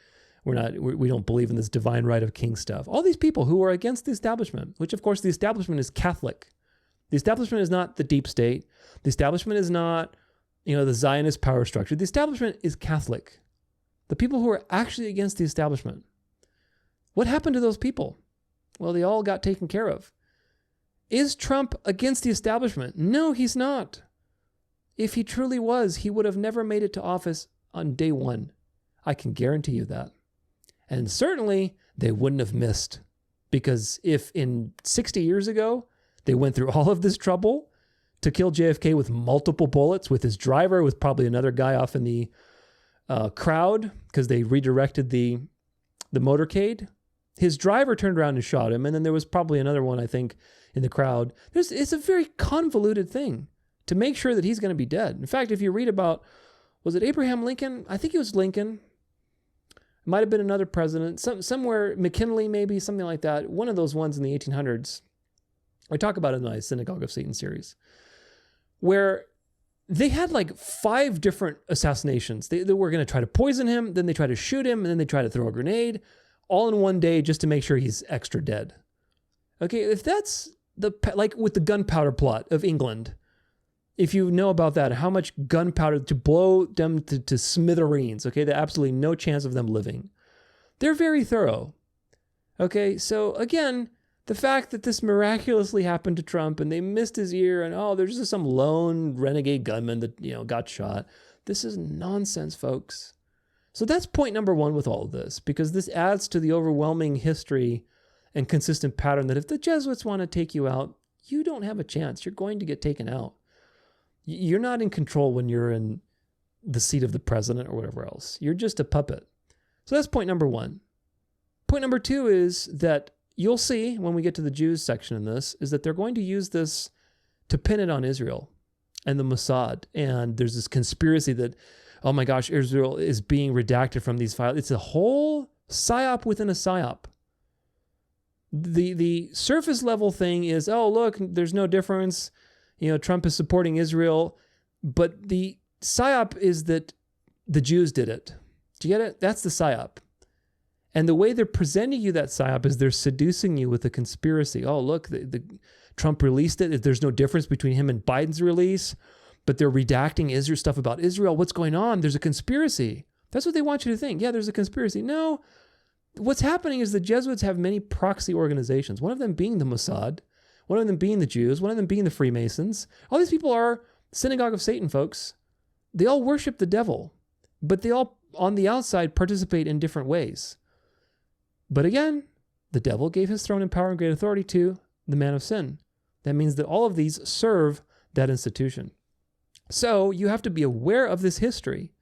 We don't believe in this divine right of king stuff. All these people who are against the establishment, which of course the establishment is Catholic. The establishment is not the deep state. The establishment is not, the Zionist power structure. The establishment is Catholic. The people who are actually against the establishment. What happened to those people? Well, they all got taken care of. Is Trump against the establishment? No, he's not. If he truly was, he would have never made it to office on day one. I can guarantee you that. And certainly they wouldn't have missed, because if in 60 years ago they went through all of this trouble to kill JFK with multiple bullets, with his driver, with probably another guy off in the crowd because they redirected the motorcade, his driver turned around and shot him, and then there was probably another one, I think, in the crowd. It's a very convoluted thing to make sure that he's going to be dead. In fact, if you read about, was it Abraham Lincoln? I think it was Lincoln. It might have been another president, somewhere, McKinley maybe, something like that. One of those ones in the 1800s. I talk about it in my Synagogue of Satan series, where they had like 5 different assassinations. They were going to try to poison him, then they try to shoot him, and then they try to throw a grenade, all in one day just to make sure he's extra dead. Okay, if that's like with the gunpowder plot of England, if you know about that, how much gunpowder to blow them to smithereens, okay, there's absolutely no chance of them living. They're very thorough. Okay, so again, the fact that this miraculously happened to Trump and they missed his ear and, there's just some lone renegade gunman that, got shot. This is nonsense, folks. So that's point number 1 with all of this, because this adds to the overwhelming history and consistent pattern that if the Jesuits want to take you out, you don't have a chance. You're going to get taken out. You're not in control when you're in the seat of the president or whatever else. You're just a puppet. So that's point number 1. Point number 2 is that you'll see when we get to the Jews section in this, is that they're going to use this to pin it on Israel and the Mossad. And there's this conspiracy that, oh my gosh, Israel is being redacted from these files. It's a whole psyop within a psyop. The surface level thing is, oh, look, there's no difference. Trump is supporting Israel. But the psyop is that the Jews did it. Do you get it? That's the psyop. And the way they're presenting you that psyop is they're seducing you with a conspiracy. Oh, look, the Trump released it. There's no difference between him and Biden's release, but they're redacting Israel stuff about Israel. What's going on? There's a conspiracy. That's what they want you to think. Yeah, there's a conspiracy. No, what's happening is the Jesuits have many proxy organizations, one of them being the Mossad, one of them being the Jews, one of them being the Freemasons. All these people are synagogue of Satan, folks. They all worship the devil, but they all, on the outside, participate in different ways. But again, the devil gave his throne and power and great authority to the man of sin. That means that all of these serve that institution. So you have to be aware of this history,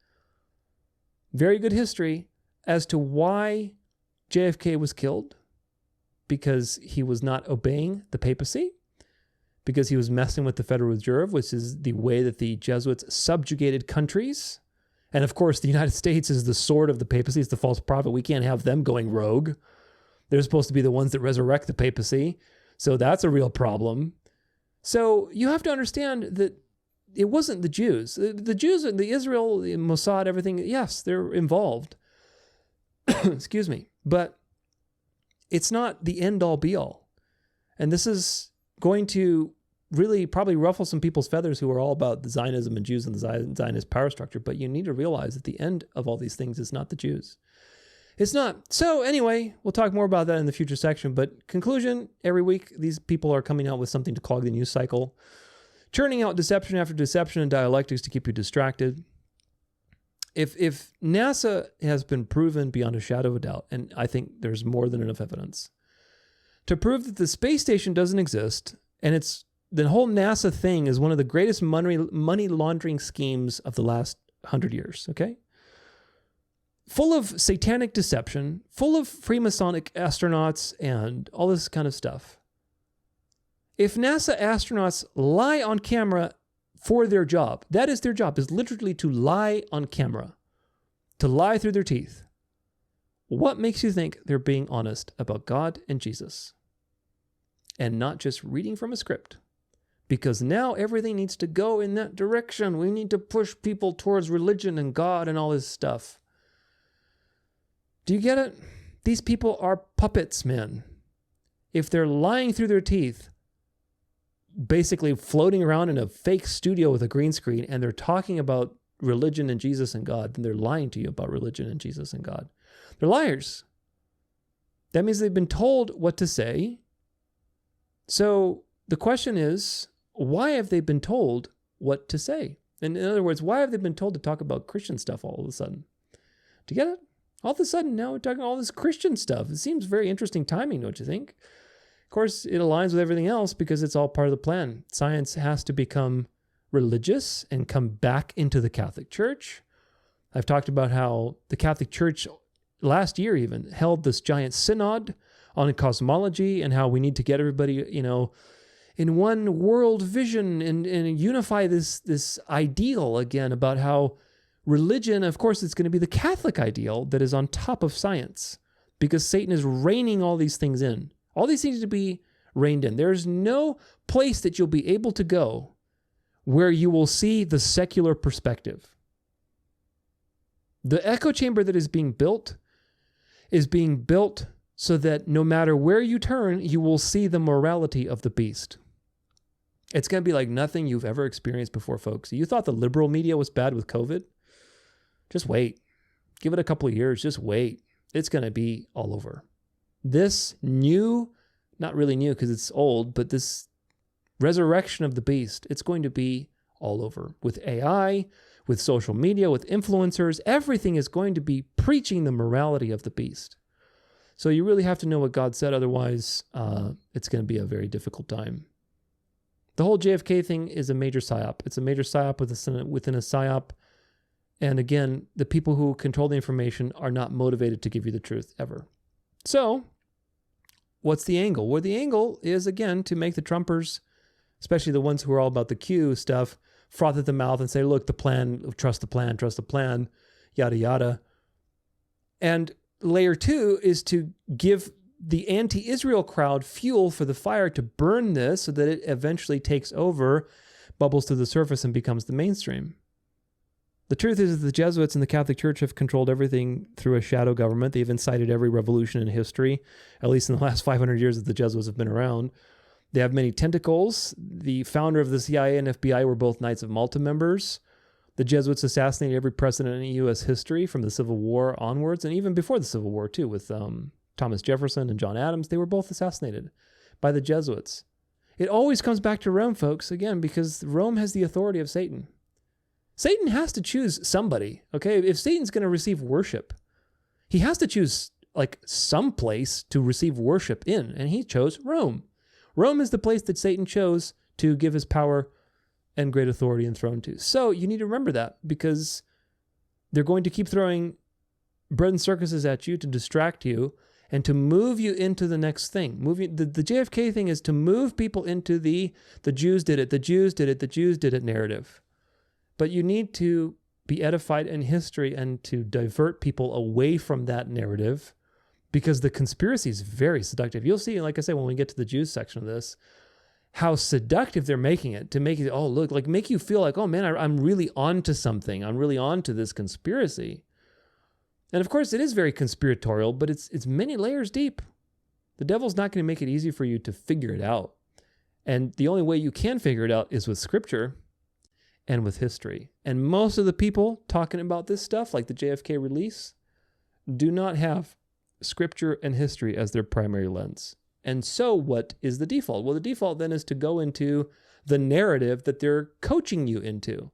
very good history, as to why JFK was killed, because he was not obeying the papacy, because he was messing with the Federal Reserve, which is the way that the Jesuits subjugated countries. And of course, the United States is the sword of the papacy. It's the false prophet. We can't have them going rogue. They're supposed to be the ones that resurrect the papacy. So that's a real problem. So you have to understand that it wasn't the Jews. The Jews, the Israel, the Mossad, everything, yes, they're involved. Excuse me. But it's not the end-all, be-all. And this is going to really probably ruffle some people's feathers who are all about the Zionism and Jews and the Zionist power structure. But you need to realize that the end of all these things is not the Jews. It's not. So anyway, we'll talk more about that in the future section. But conclusion, every week, these people are coming out with something to clog the news cycle, churning out deception after deception and dialectics to keep you distracted. If NASA has been proven beyond a shadow of a doubt, and I think there's more than enough evidence, to prove that the space station doesn't exist, and it's the whole NASA thing is one of the greatest money laundering schemes of the last 100 years, okay? Full of satanic deception, full of Freemasonic astronauts and all this kind of stuff. If NASA astronauts lie on camera for their job, that is their job, is literally to lie on camera, to lie through their teeth. What makes you think they're being honest about God and Jesus and not just reading from a script? Because now everything needs to go in that direction. We need to push people towards religion and God and all this stuff. Do you get it? These people are puppets, man. If they're lying through their teeth, basically floating around in a fake studio with a green screen, and they're talking about religion and Jesus and God, then they're lying to you about religion and Jesus and God. They're liars. That means they've been told what to say. So the question is, why have they been told what to say? And in other words, why have they been told to talk about Christian stuff all of a sudden? Do you get it? All of a sudden, now we're talking all this Christian stuff. It seems very interesting timing, don't you think? Of course, it aligns with everything else because it's all part of the plan. Science has to become religious and come back into the Catholic Church. I've talked about how the Catholic Church last year even held this giant synod on cosmology and how we need to get everybody, in one world vision and unify this ideal again about how religion, of course, it's going to be the Catholic ideal that is on top of science because Satan is reining all these things in. All these things to be reined in. There's no place that you'll be able to go where you will see the secular perspective. The echo chamber that is being built so that no matter where you turn, you will see the morality of the beast. It's going to be like nothing you've ever experienced before, folks. You thought the liberal media was bad with COVID? Just wait. Give it a couple of years. Just wait. It's going to be all over. This new, not really new because it's old, but this resurrection of the beast, it's going to be all over. With AI, with social media, with influencers, everything is going to be preaching the morality of the beast. So you really have to know what God said, otherwise it's going to be a very difficult time. The whole JFK thing is a major psyop. It's a major psyop within a psyop. And again, the people who control the information are not motivated to give you the truth ever. So, what's the angle? Well, the angle is, again, to make the Trumpers, especially the ones who are all about the Q stuff, froth at the mouth and say, look, the plan, trust the plan, yada, yada. And layer two is to give the anti-Israel crowd fuel for the fire to burn this so that it eventually takes over, bubbles to the surface, and becomes the mainstream. The truth is that the Jesuits and the Catholic Church have controlled everything through a shadow government. They've incited every revolution in history, at least in the last 500 years that the Jesuits have been around. They have many tentacles. The founder of the CIA and FBI were both Knights of Malta members. The Jesuits assassinated every president in U.S. history from the Civil War onwards, and even before the Civil War, too, with Thomas Jefferson and John Adams. They were both assassinated by the Jesuits. It always comes back to Rome, folks, again, because Rome has the authority of Satan. Satan has to choose somebody, okay? If Satan's going to receive worship, he has to choose, like, some place to receive worship in, and he chose Rome. Rome is the place that Satan chose to give his power and great authority and throne to. So you need to remember that, because they're going to keep throwing bread and circuses at you to distract you and to move you into the next thing. The JFK thing is to move people into the Jews did it, the Jews did it, the Jews did it narrative. But you need to be edified in history and to divert people away from that narrative, because the conspiracy is very seductive. You'll see, like I say, when we get to the Jews section of this, how seductive they're making it, to make it, oh, look, like make you feel like, oh man, I'm really onto something. I'm really onto this conspiracy. And of course, it is very conspiratorial, but it's many layers deep. The devil's not going to make it easy for you to figure it out. And the only way you can figure it out is with scripture and with history. And most of the people talking about this stuff, like the JFK release, do not have scripture and history as their primary lens. And so what is the default? Well, the default then is to go into the narrative that they're coaching you into.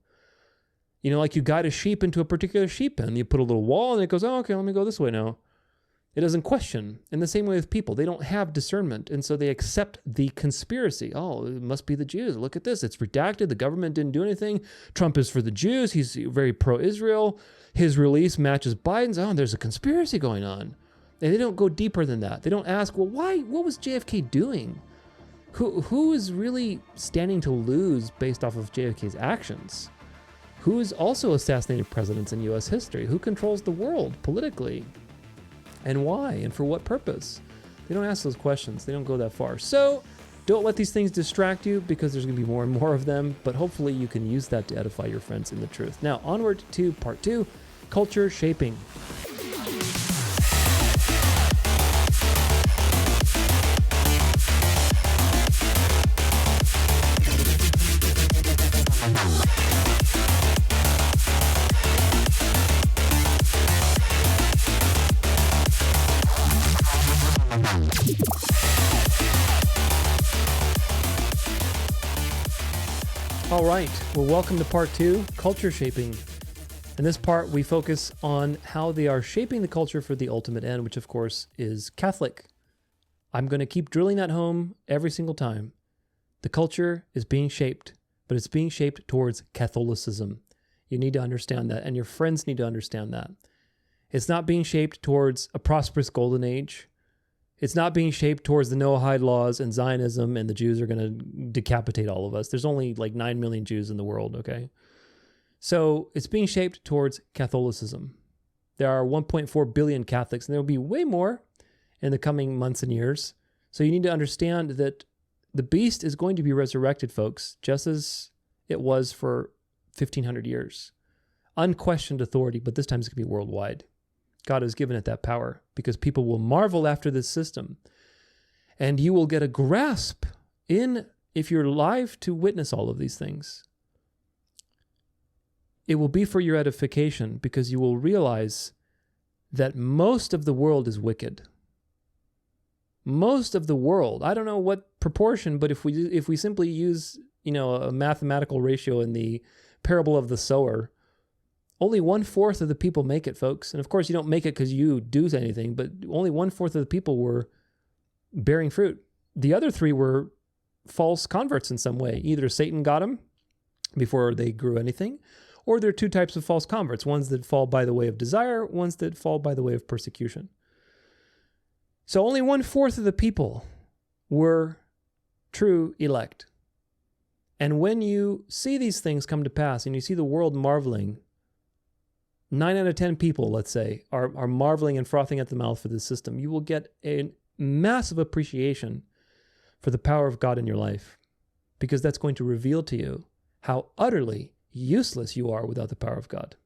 You know, like you guide a sheep into a particular sheep pen. You put a little wall and it goes, oh, okay, let me go this way now. It doesn't question. In the same way with people, they don't have discernment. And so they accept the conspiracy. Oh, it must be the Jews. Look at this. It's redacted. The government didn't do anything. Trump is for the Jews. He's very pro-Israel. His release matches Biden's. Oh, there's a conspiracy going on. And they don't go deeper than that. They don't ask, well, why? What was JFK doing? Who is really standing to lose based off of JFK's actions? Who has also assassinated presidents in U.S. history? Who controls the world politically? And why? And for what purpose? They don't ask those questions. They don't go that far. So don't let these things distract you, because there's going to be more and more of them. But hopefully you can use that to edify your friends in the truth. Now, onward to part 2, culture shaping. All right, well, welcome to part 2, culture shaping. In this part, we focus on how they are shaping the culture for the ultimate end, which of course is Catholic. I'm going to keep drilling that home every single time. The culture is being shaped, but it's being shaped towards Catholicism. You need to understand that, and your friends need to understand that. It's not being shaped towards a prosperous golden age. It's not being shaped towards the Noahide laws and Zionism, and the Jews are going to decapitate all of us. There's only like 9 million Jews in the world, okay? So it's being shaped towards Catholicism. There are 1.4 billion Catholics, and there will be way more in the coming months and years. So you need to understand that the beast is going to be resurrected, folks, just as it was for 1,500 years. Unquestioned authority, but this time it's going to be worldwide. God has given it that power, because people will marvel after this system. And you will get a grasp in, if you're alive to witness all of these things. It will be for your edification, because you will realize that most of the world is wicked. Most of the world, I don't know what proportion, but if we simply use, a mathematical ratio in the parable of the sower, only 1/4 of the people make it, folks. And of course, you don't make it because you do anything, but only 1/4 of the people were bearing fruit. The other 3 were false converts in some way. Either Satan got them before they grew anything, or there are 2 types of false converts, ones that fall by the way of desire, ones that fall by the way of persecution. So only 1/4 of the people were true elect. And when you see these things come to pass, and you see the world marveling, 9 out of 10 people, let's say, are marveling and frothing at the mouth for this system, you will get a massive appreciation for the power of God in your life, because that's going to reveal to you how utterly useless you are without the power of God,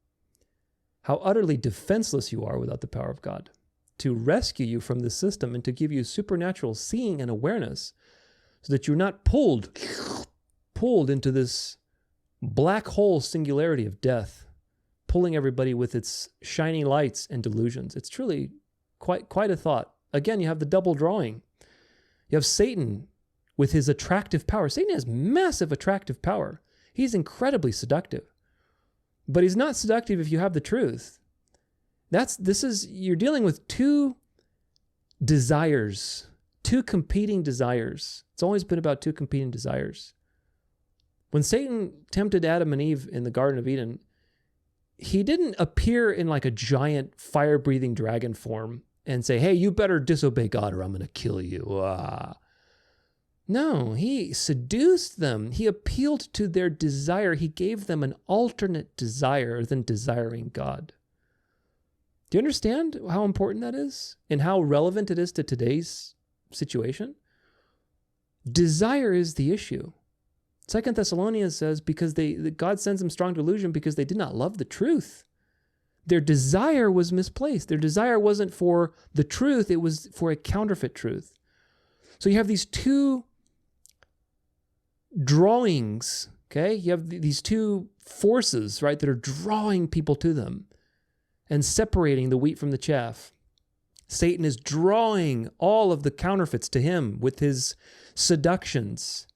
how utterly defenseless you are without the power of God, to rescue you from this system and to give you supernatural seeing and awareness, so that you're not pulled into this black hole singularity of death, pulling everybody with its shining lights and delusions. It's truly quite a thought. Again, you have the double drawing. You have Satan with his attractive power. Satan has massive attractive power. He's incredibly seductive. But he's not seductive if you have the truth. You're dealing with two desires, two competing desires. It's always been about two competing desires. When Satan tempted Adam and Eve in the Garden of Eden, he didn't appear in like a giant fire-breathing dragon form and say, hey, you better disobey God or I'm going to kill you. No, he seduced them. He appealed to their desire. He gave them an alternate desire than desiring God. Do you understand how important that is and how relevant it is to today's situation? Desire is the issue. 2 Thessalonians says because God sends them strong delusion because they did not love the truth. Their desire was misplaced. Their desire wasn't for the truth, it was for a counterfeit truth. So you have these two drawings, okay? You have these two forces, right, that are drawing people to them and separating the wheat from the chaff. Satan is drawing all of the counterfeits to him with his seductions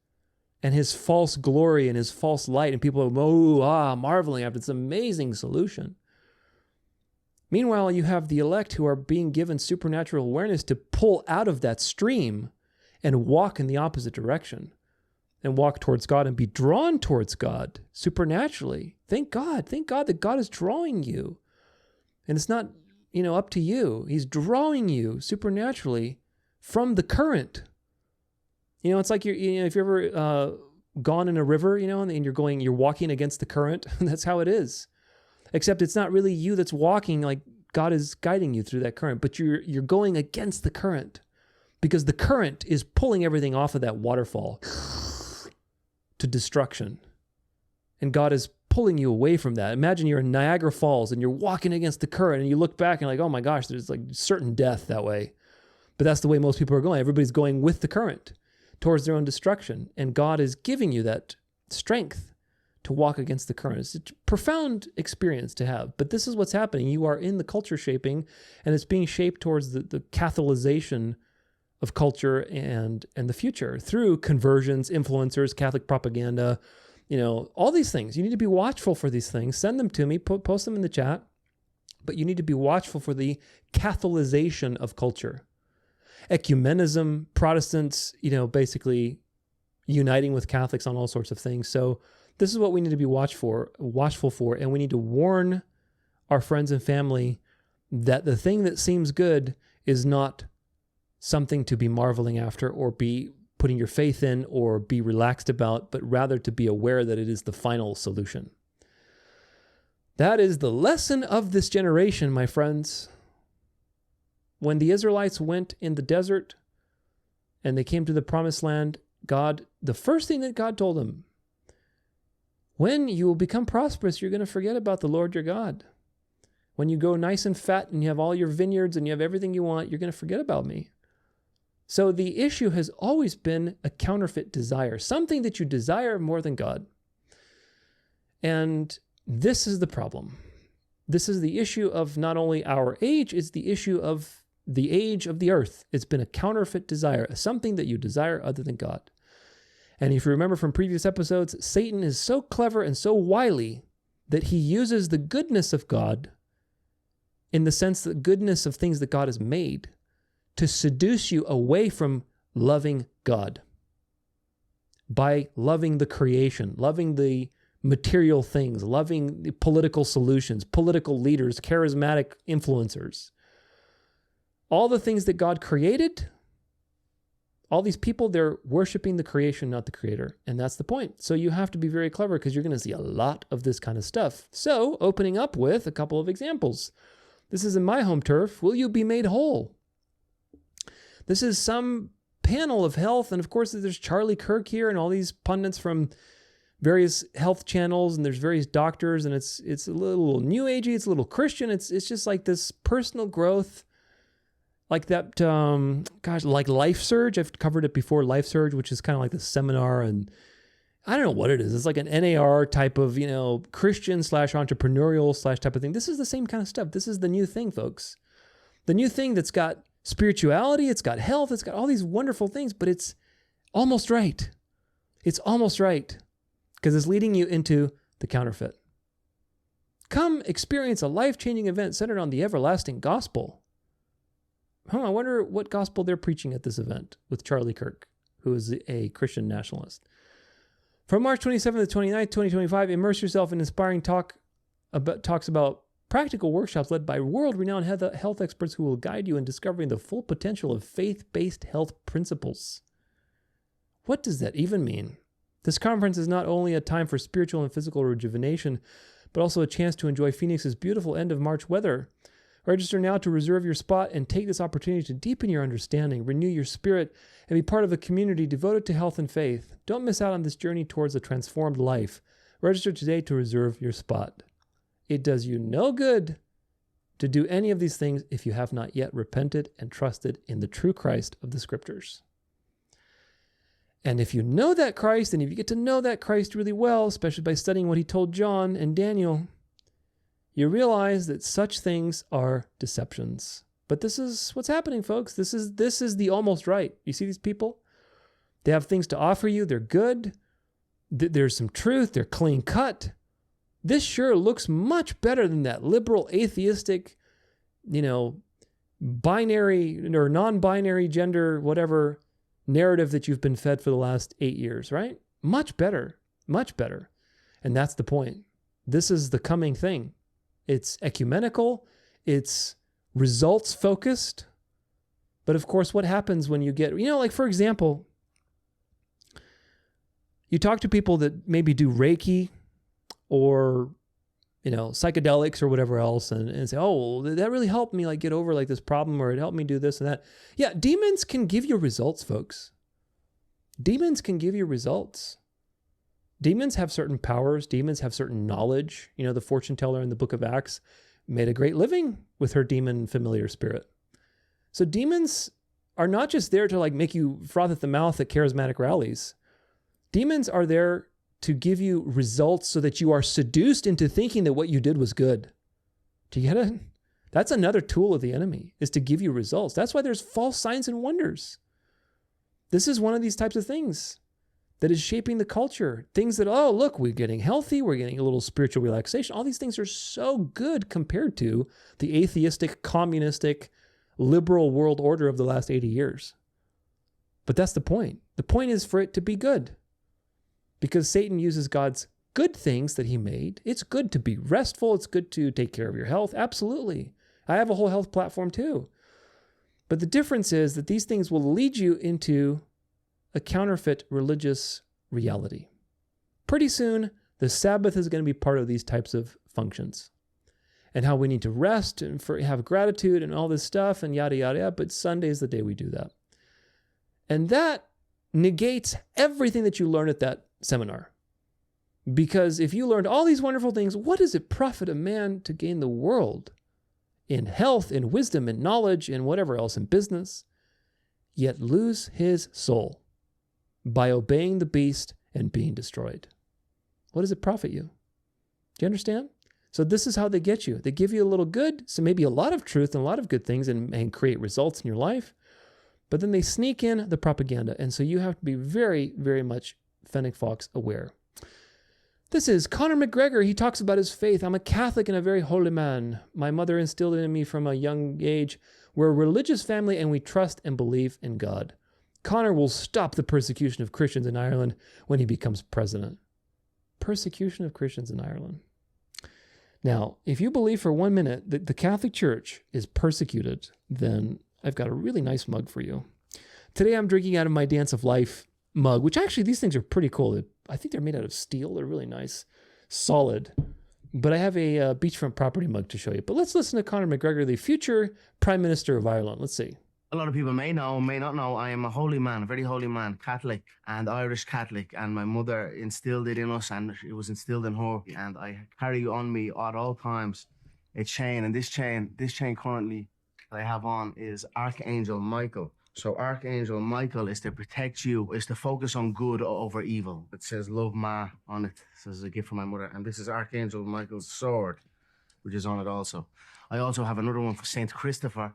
and his false glory and his false light. And people are, marveling after this amazing solution. Meanwhile, you have the elect who are being given supernatural awareness to pull out of that stream and walk in the opposite direction and walk towards God and be drawn towards God supernaturally. Thank God that God is drawing you. And it's not, up to you. He's drawing you supernaturally from the current. It's like if you've ever gone in a river, and you're walking against the current. That's how it is. Except it's not really you that's walking, like God is guiding you through that current, but you're going against the current because the current is pulling everything off of that waterfall to destruction. And God is pulling you away from that. Imagine you're in Niagara Falls and you're walking against the current and you look back and you're like, oh my gosh, there's like certain death that way. But that's the way most people are going. Everybody's going with the current towards their own destruction. And God is giving you that strength to walk against the current. It's a profound experience to have. But this is what's happening. You are in the culture shaping, and it's being shaped towards the Catholicization of culture and the future through conversions, influencers, Catholic propaganda, all these things. You need to be watchful for these things. Send them to me, post them in the chat. But you need to be watchful for the Catholicization of culture. Ecumenism, Protestants, basically uniting with Catholics on all sorts of things. So this is what we need to be watchful for, and we need to warn our friends and family that the thing that seems good is not something to be marveling after or be putting your faith in or be relaxed about, but rather to be aware that it is the final solution. That is the lesson of this generation, my friends. When the Israelites went in the desert and they came to the promised land, the first thing that God told them, when you will become prosperous, you're going to forget about the Lord your God. When you go nice and fat and you have all your vineyards and you have everything you want, you're going to forget about me. So the issue has always been a counterfeit desire, something that you desire more than God. And this is the problem. This is the issue of not only our age, it's the issue of the age of the earth. It's been a counterfeit desire, something that you desire other than God. And if you remember from previous episodes, Satan is so clever and so wily that he uses the goodness of God, in the sense that goodness of things that God has made, to seduce you away from loving God. By loving the creation, loving the material things, loving the political solutions, political leaders, charismatic influencers. All the things that God created, all these people, they're worshiping the creation, not the creator. And that's the point. So you have to be very clever because you're going to see a lot of this kind of stuff. So opening up with a couple of examples. This is in my home turf. Will you be made whole? This is some panel of health. And of course, there's Charlie Kirk here and all these pundits from various health channels, and there's various doctors, and it's a little new agey, it's a little Christian. It's just like this personal growth, like that, like Life Surge. I've covered it before, Life Surge, which is kind of like the seminar and I don't know what it is. It's like an NAR type of, Christian / entrepreneurial / type of thing. This is the same kind of stuff. This is the new thing, folks. The new thing that's got spirituality, it's got health, it's got all these wonderful things, but it's almost right. It's almost right because it's leading you into the counterfeit. Come experience a life-changing event centered on the everlasting gospel. I wonder what gospel they're preaching at this event with Charlie Kirk, who is a Christian nationalist. From March 27th to 29th, 2025, immerse yourself in inspiring talks about practical workshops led by world-renowned health experts who will guide you in discovering the full potential of faith-based health principles. What does that even mean? This conference is not only a time for spiritual and physical rejuvenation, but also a chance to enjoy Phoenix's beautiful end of March weather. Register now to reserve your spot and take this opportunity to deepen your understanding, renew your spirit, and be part of a community devoted to health and faith. Don't miss out on this journey towards a transformed life. Register today to reserve your spot. It does you no good to do any of these things if you have not yet repented and trusted in the true Christ of the Scriptures. And if you know that Christ, and if you get to know that Christ really well, especially by studying what he told John and Daniel, you realize that such things are deceptions. But this is what's happening, folks. This is the almost right. You see these people? They have things to offer you. They're good. There's some truth. They're clean cut. This sure looks much better than that liberal, atheistic, binary or non-binary gender, whatever narrative that you've been fed for the last 8 years, right? Much better. Much better. And that's the point. This is the coming thing. It's ecumenical. It's results focused. But of course, what happens when you get, like for example, you talk to people that maybe do Reiki or, psychedelics or whatever else and say, oh, well, that really helped me get over this problem, or it helped me do this and that. Yeah, demons can give you results, folks. Demons can give you results. Demons have certain powers. Demons have certain knowledge. The fortune teller in the book of Acts made a great living with her demon familiar spirit. So demons are not just there to make you froth at the mouth at charismatic rallies. Demons are there to give you results so that you are seduced into thinking that what you did was good. Do you get it? That's another tool of the enemy, is to give you results. That's why there's false signs and wonders. This is one of these types of things that is shaping the culture. Things that, oh, look, we're getting healthy, we're getting a little spiritual relaxation. All these things are so good compared to the atheistic, communistic, liberal world order of the last 80 years. But that's the point. The point is for it to be good. Because Satan uses God's good things that he made. It's good to be restful. It's good to take care of your health. Absolutely. I have a whole health platform too. But the difference is that these things will lead you into a counterfeit religious reality. Pretty soon, the Sabbath is going to be part of these types of functions. And how we need to rest and have gratitude and all this stuff and yada, yada, yada. But Sunday is the day we do that. And that negates everything that you learn at that seminar. Because if you learned all these wonderful things, what does it profit a man to gain the world in health, in wisdom, in knowledge, in whatever else, in business, yet lose his soul by obeying the beast and being destroyed? What does it profit you? Do you understand? So this is how they get you. They give you a little good, so maybe a lot of truth and a lot of good things and create results in your life, but then they sneak in the propaganda. And so you have to be very, very much Fennec Fox aware. This is Conor McGregor. He talks about his faith. I'm a Catholic and a very holy man. My mother instilled it in me from a young age. We're a religious family and we trust and believe in God. Conor will stop the persecution of Christians in Ireland when he becomes president. Persecution of Christians in Ireland. Now, if you believe for 1 minute that the Catholic Church is persecuted, then I've got a really nice mug for you. Today I'm drinking out of my Dance of Life mug, which actually these things are pretty cool. I think they're made out of steel. They're really nice, solid. But I have a beachfront property mug to show you. But let's listen to Conor McGregor, the future Prime Minister of Ireland. Let's see. A lot of people may know, may not know, I am a holy man, a very holy man, Catholic and Irish Catholic. And my mother instilled it in us and it was instilled in her. And I carry on me at all times a chain. And this chain currently that I have on is Archangel Michael. So Archangel Michael is to protect you, is to focus on good over evil. It says love Ma on it. It says a gift from my mother. And this is Archangel Michael's sword, which is on it also. I also have another one for Saint Christopher,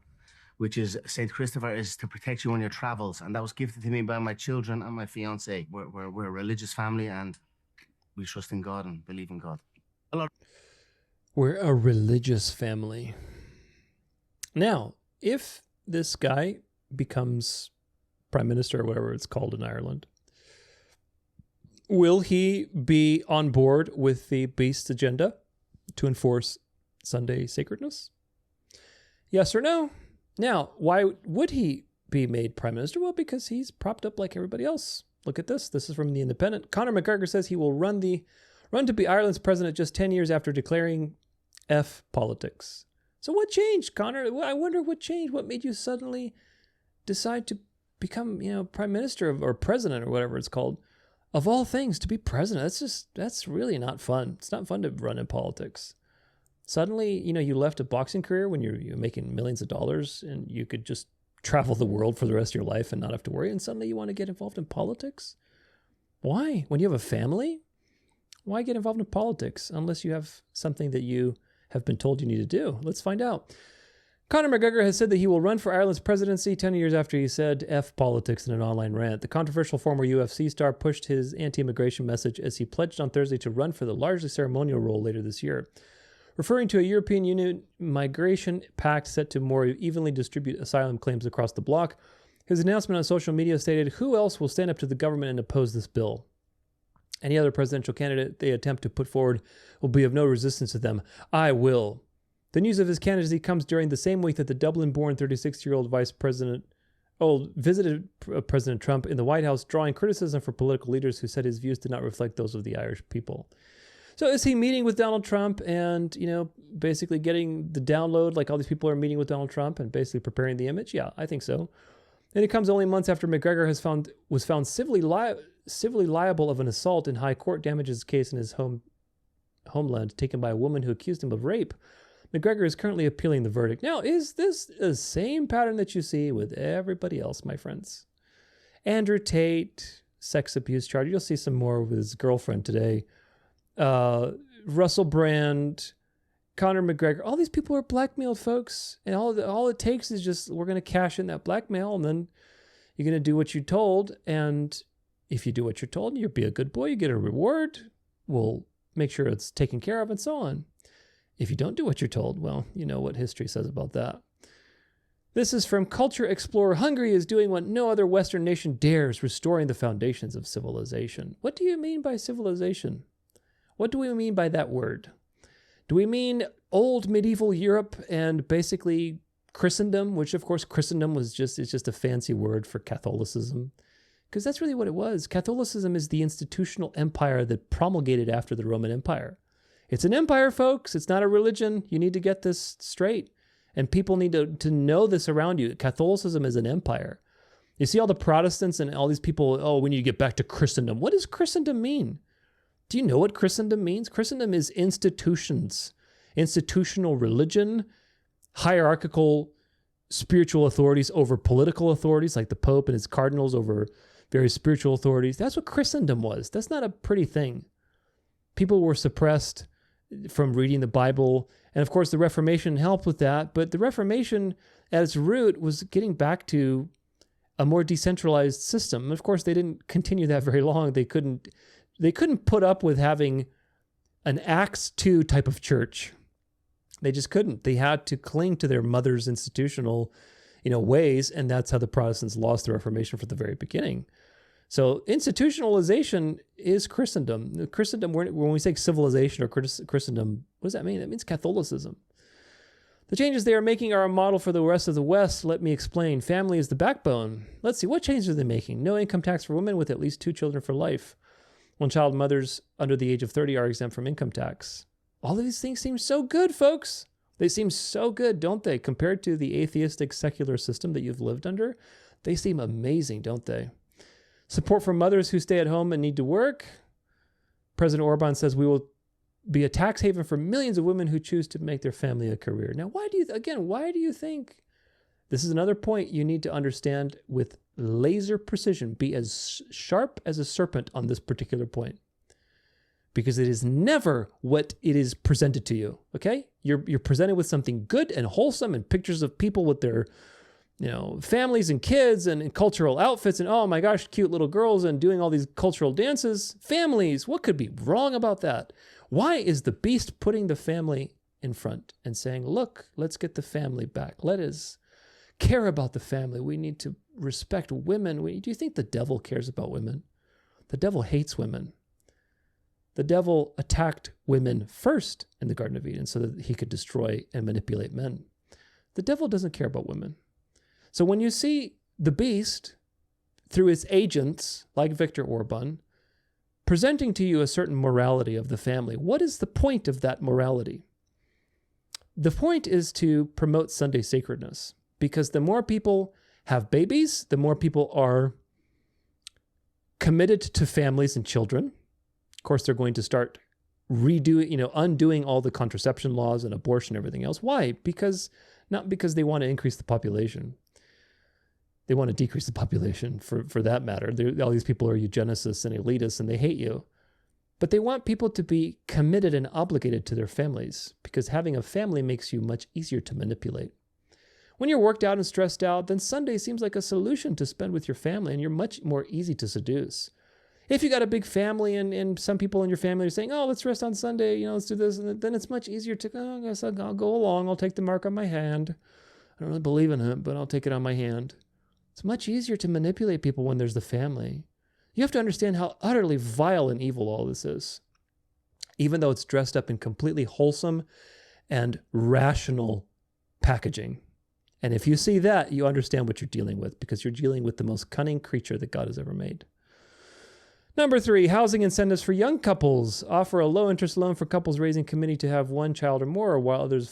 which is Saint Christopher is to protect you on your travels. And that was gifted to me by my children and my fiance. We're a religious family and we trust in God and believe in God. We're a religious family. Now, if this guy becomes prime minister or whatever it's called in Ireland, will he be on board with the beast's agenda to enforce Sunday sacredness? Yes or no? Now, why would he be made prime minister? Well, because he's propped up like everybody else. Look at this. This is from The Independent. Conor McGregor says he will run to be Ireland's president just 10 years after declaring F politics. So what changed, Conor? I wonder what changed. What made you suddenly decide to become, prime minister or president or whatever it's called? Of all things, to be president, that's really not fun. It's not fun to run in politics. Suddenly, you left a boxing career when you're making millions of dollars and you could just travel the world for the rest of your life and not have to worry. And suddenly you want to get involved in politics? Why? When you have a family? Why get involved in politics unless you have something that you have been told you need to do? Let's find out. Conor McGregor has said that he will run for Ireland's presidency 10 years after he said F politics in an online rant. The controversial former UFC star pushed his anti-immigration message as he pledged on Thursday to run for the largely ceremonial role later this year. Referring to a European Union migration pact set to more evenly distribute asylum claims across the bloc, his announcement on social media stated, "Who else will stand up to the government and oppose this bill? Any other presidential candidate they attempt to put forward will be of no resistance to them. I will." The news of his candidacy comes during the same week that the Dublin-born 36-year-old vice president visited President Trump in the White House, drawing criticism for political leaders who said his views did not reflect those of the Irish people. So is he meeting with Donald Trump and, basically getting the download like all these people are meeting with Donald Trump and basically preparing the image? Yeah, I think so. And it comes only months after McGregor was found civilly liable of an assault in high court damages case in his homeland taken by a woman who accused him of rape. McGregor is currently appealing the verdict. Now, is this the same pattern that you see with everybody else, my friends? Andrew Tate, sex abuse charge. You'll see some more with his girlfriend today. Russell Brand, Conor McGregor. All these people are blackmailed, folks. And all it takes is just, we're going to cash in that blackmail, and then you're going to do what you're told. And if you do what you're told, you'll be a good boy. You get a reward. We'll make sure it's taken care of and so on. If you don't do what you're told, well, you know what history says about that. This is from Culture Explorer. Hungary is doing what no other Western nation dares, restoring the foundations of civilization. What do you mean by civilization? What do we mean by that word? Do we mean old medieval Europe and basically Christendom, which of course Christendom is just a fancy word for Catholicism? Because that's really what it was. Catholicism is the institutional empire that promulgated after the Roman Empire. It's an empire, folks. It's not a religion. You need to get this straight. And people need to know this around you. Catholicism is an empire. You see all the Protestants and all these people, we need to get back to Christendom. What does Christendom mean? Do you know what Christendom means? Christendom is institutions, institutional religion, hierarchical spiritual authorities over political authorities like the Pope and his cardinals over various spiritual authorities. That's what Christendom was. That's not a pretty thing. People were suppressed from reading the Bible. And of course, the Reformation helped with that. But the Reformation at its root was getting back to a more decentralized system. And of course, they didn't continue that very long. They couldn't put up with having an Acts 2 type of church. They just couldn't. They had to cling to their mother's institutional, ways. And that's how the Protestants lost the Reformation from the very beginning. So institutionalization is Christendom. Christendom, when we say civilization or Christendom, what does that mean? That means Catholicism. The changes they are making are a model for the rest of the West. Let me explain. Family is the backbone. Let's see, what changes are they making? No income tax for women with at least 2 children for life. One-child mothers under the age of 30 are exempt from income tax. All of these things seem so good, folks. They seem so good, don't they? Compared to the atheistic secular system that you've lived under, they seem amazing, don't they? Support for mothers who stay at home and need to work. President Orban says we will be a tax haven for millions of women who choose to make their family a career. Now, why do you think This is another point you need to understand with laser precision. Be as sharp as a serpent on this particular point, because it is never what it is presented to you. Okay, you're presented with something good and wholesome, and pictures of people with their, families and kids and cultural outfits, and oh my gosh, cute little girls and doing all these cultural dances. Families, what could be wrong about that? Why is the beast putting the family in front and saying, look, let's get the family back. Let us care about the family. We need to respect women. Do you think the devil cares about women? The devil hates women. The devil attacked women first in the Garden of Eden so that he could destroy and manipulate men. The devil doesn't care about women. So when you see the beast, through its agents, like Viktor Orban, presenting to you a certain morality of the family, what is the point of that morality? The point is to promote Sunday sacredness, because the more people have babies, the more people are committed to families and children. Of course, they're going to start undoing all the contraception laws and abortion and everything else. Why? Not because they want to increase the population. They want to decrease the population for that matter. All these people are eugenicists and elitists, and they hate you. But they want people to be committed and obligated to their families, because having a family makes you much easier to manipulate. When you're worked out and stressed out, then Sunday seems like a solution to spend with your family, and you're much more easy to seduce. If you got a big family and some people in your family are saying, oh, let's rest on Sunday, let's do this, and then it's much easier to, I guess I'll go along. I'll take the mark on my hand. I don't really believe in it, but I'll take it on my hand. It's much easier to manipulate people when there's the family. You have to understand how utterly vile and evil all this is, even though it's dressed up in completely wholesome and rational packaging. And if you see that, you understand what you're dealing with, because you're dealing with the most cunning creature that God has ever made. Number 3, housing incentives for young couples. Offer a low-interest loan for couples raising committed to have one child or more, while others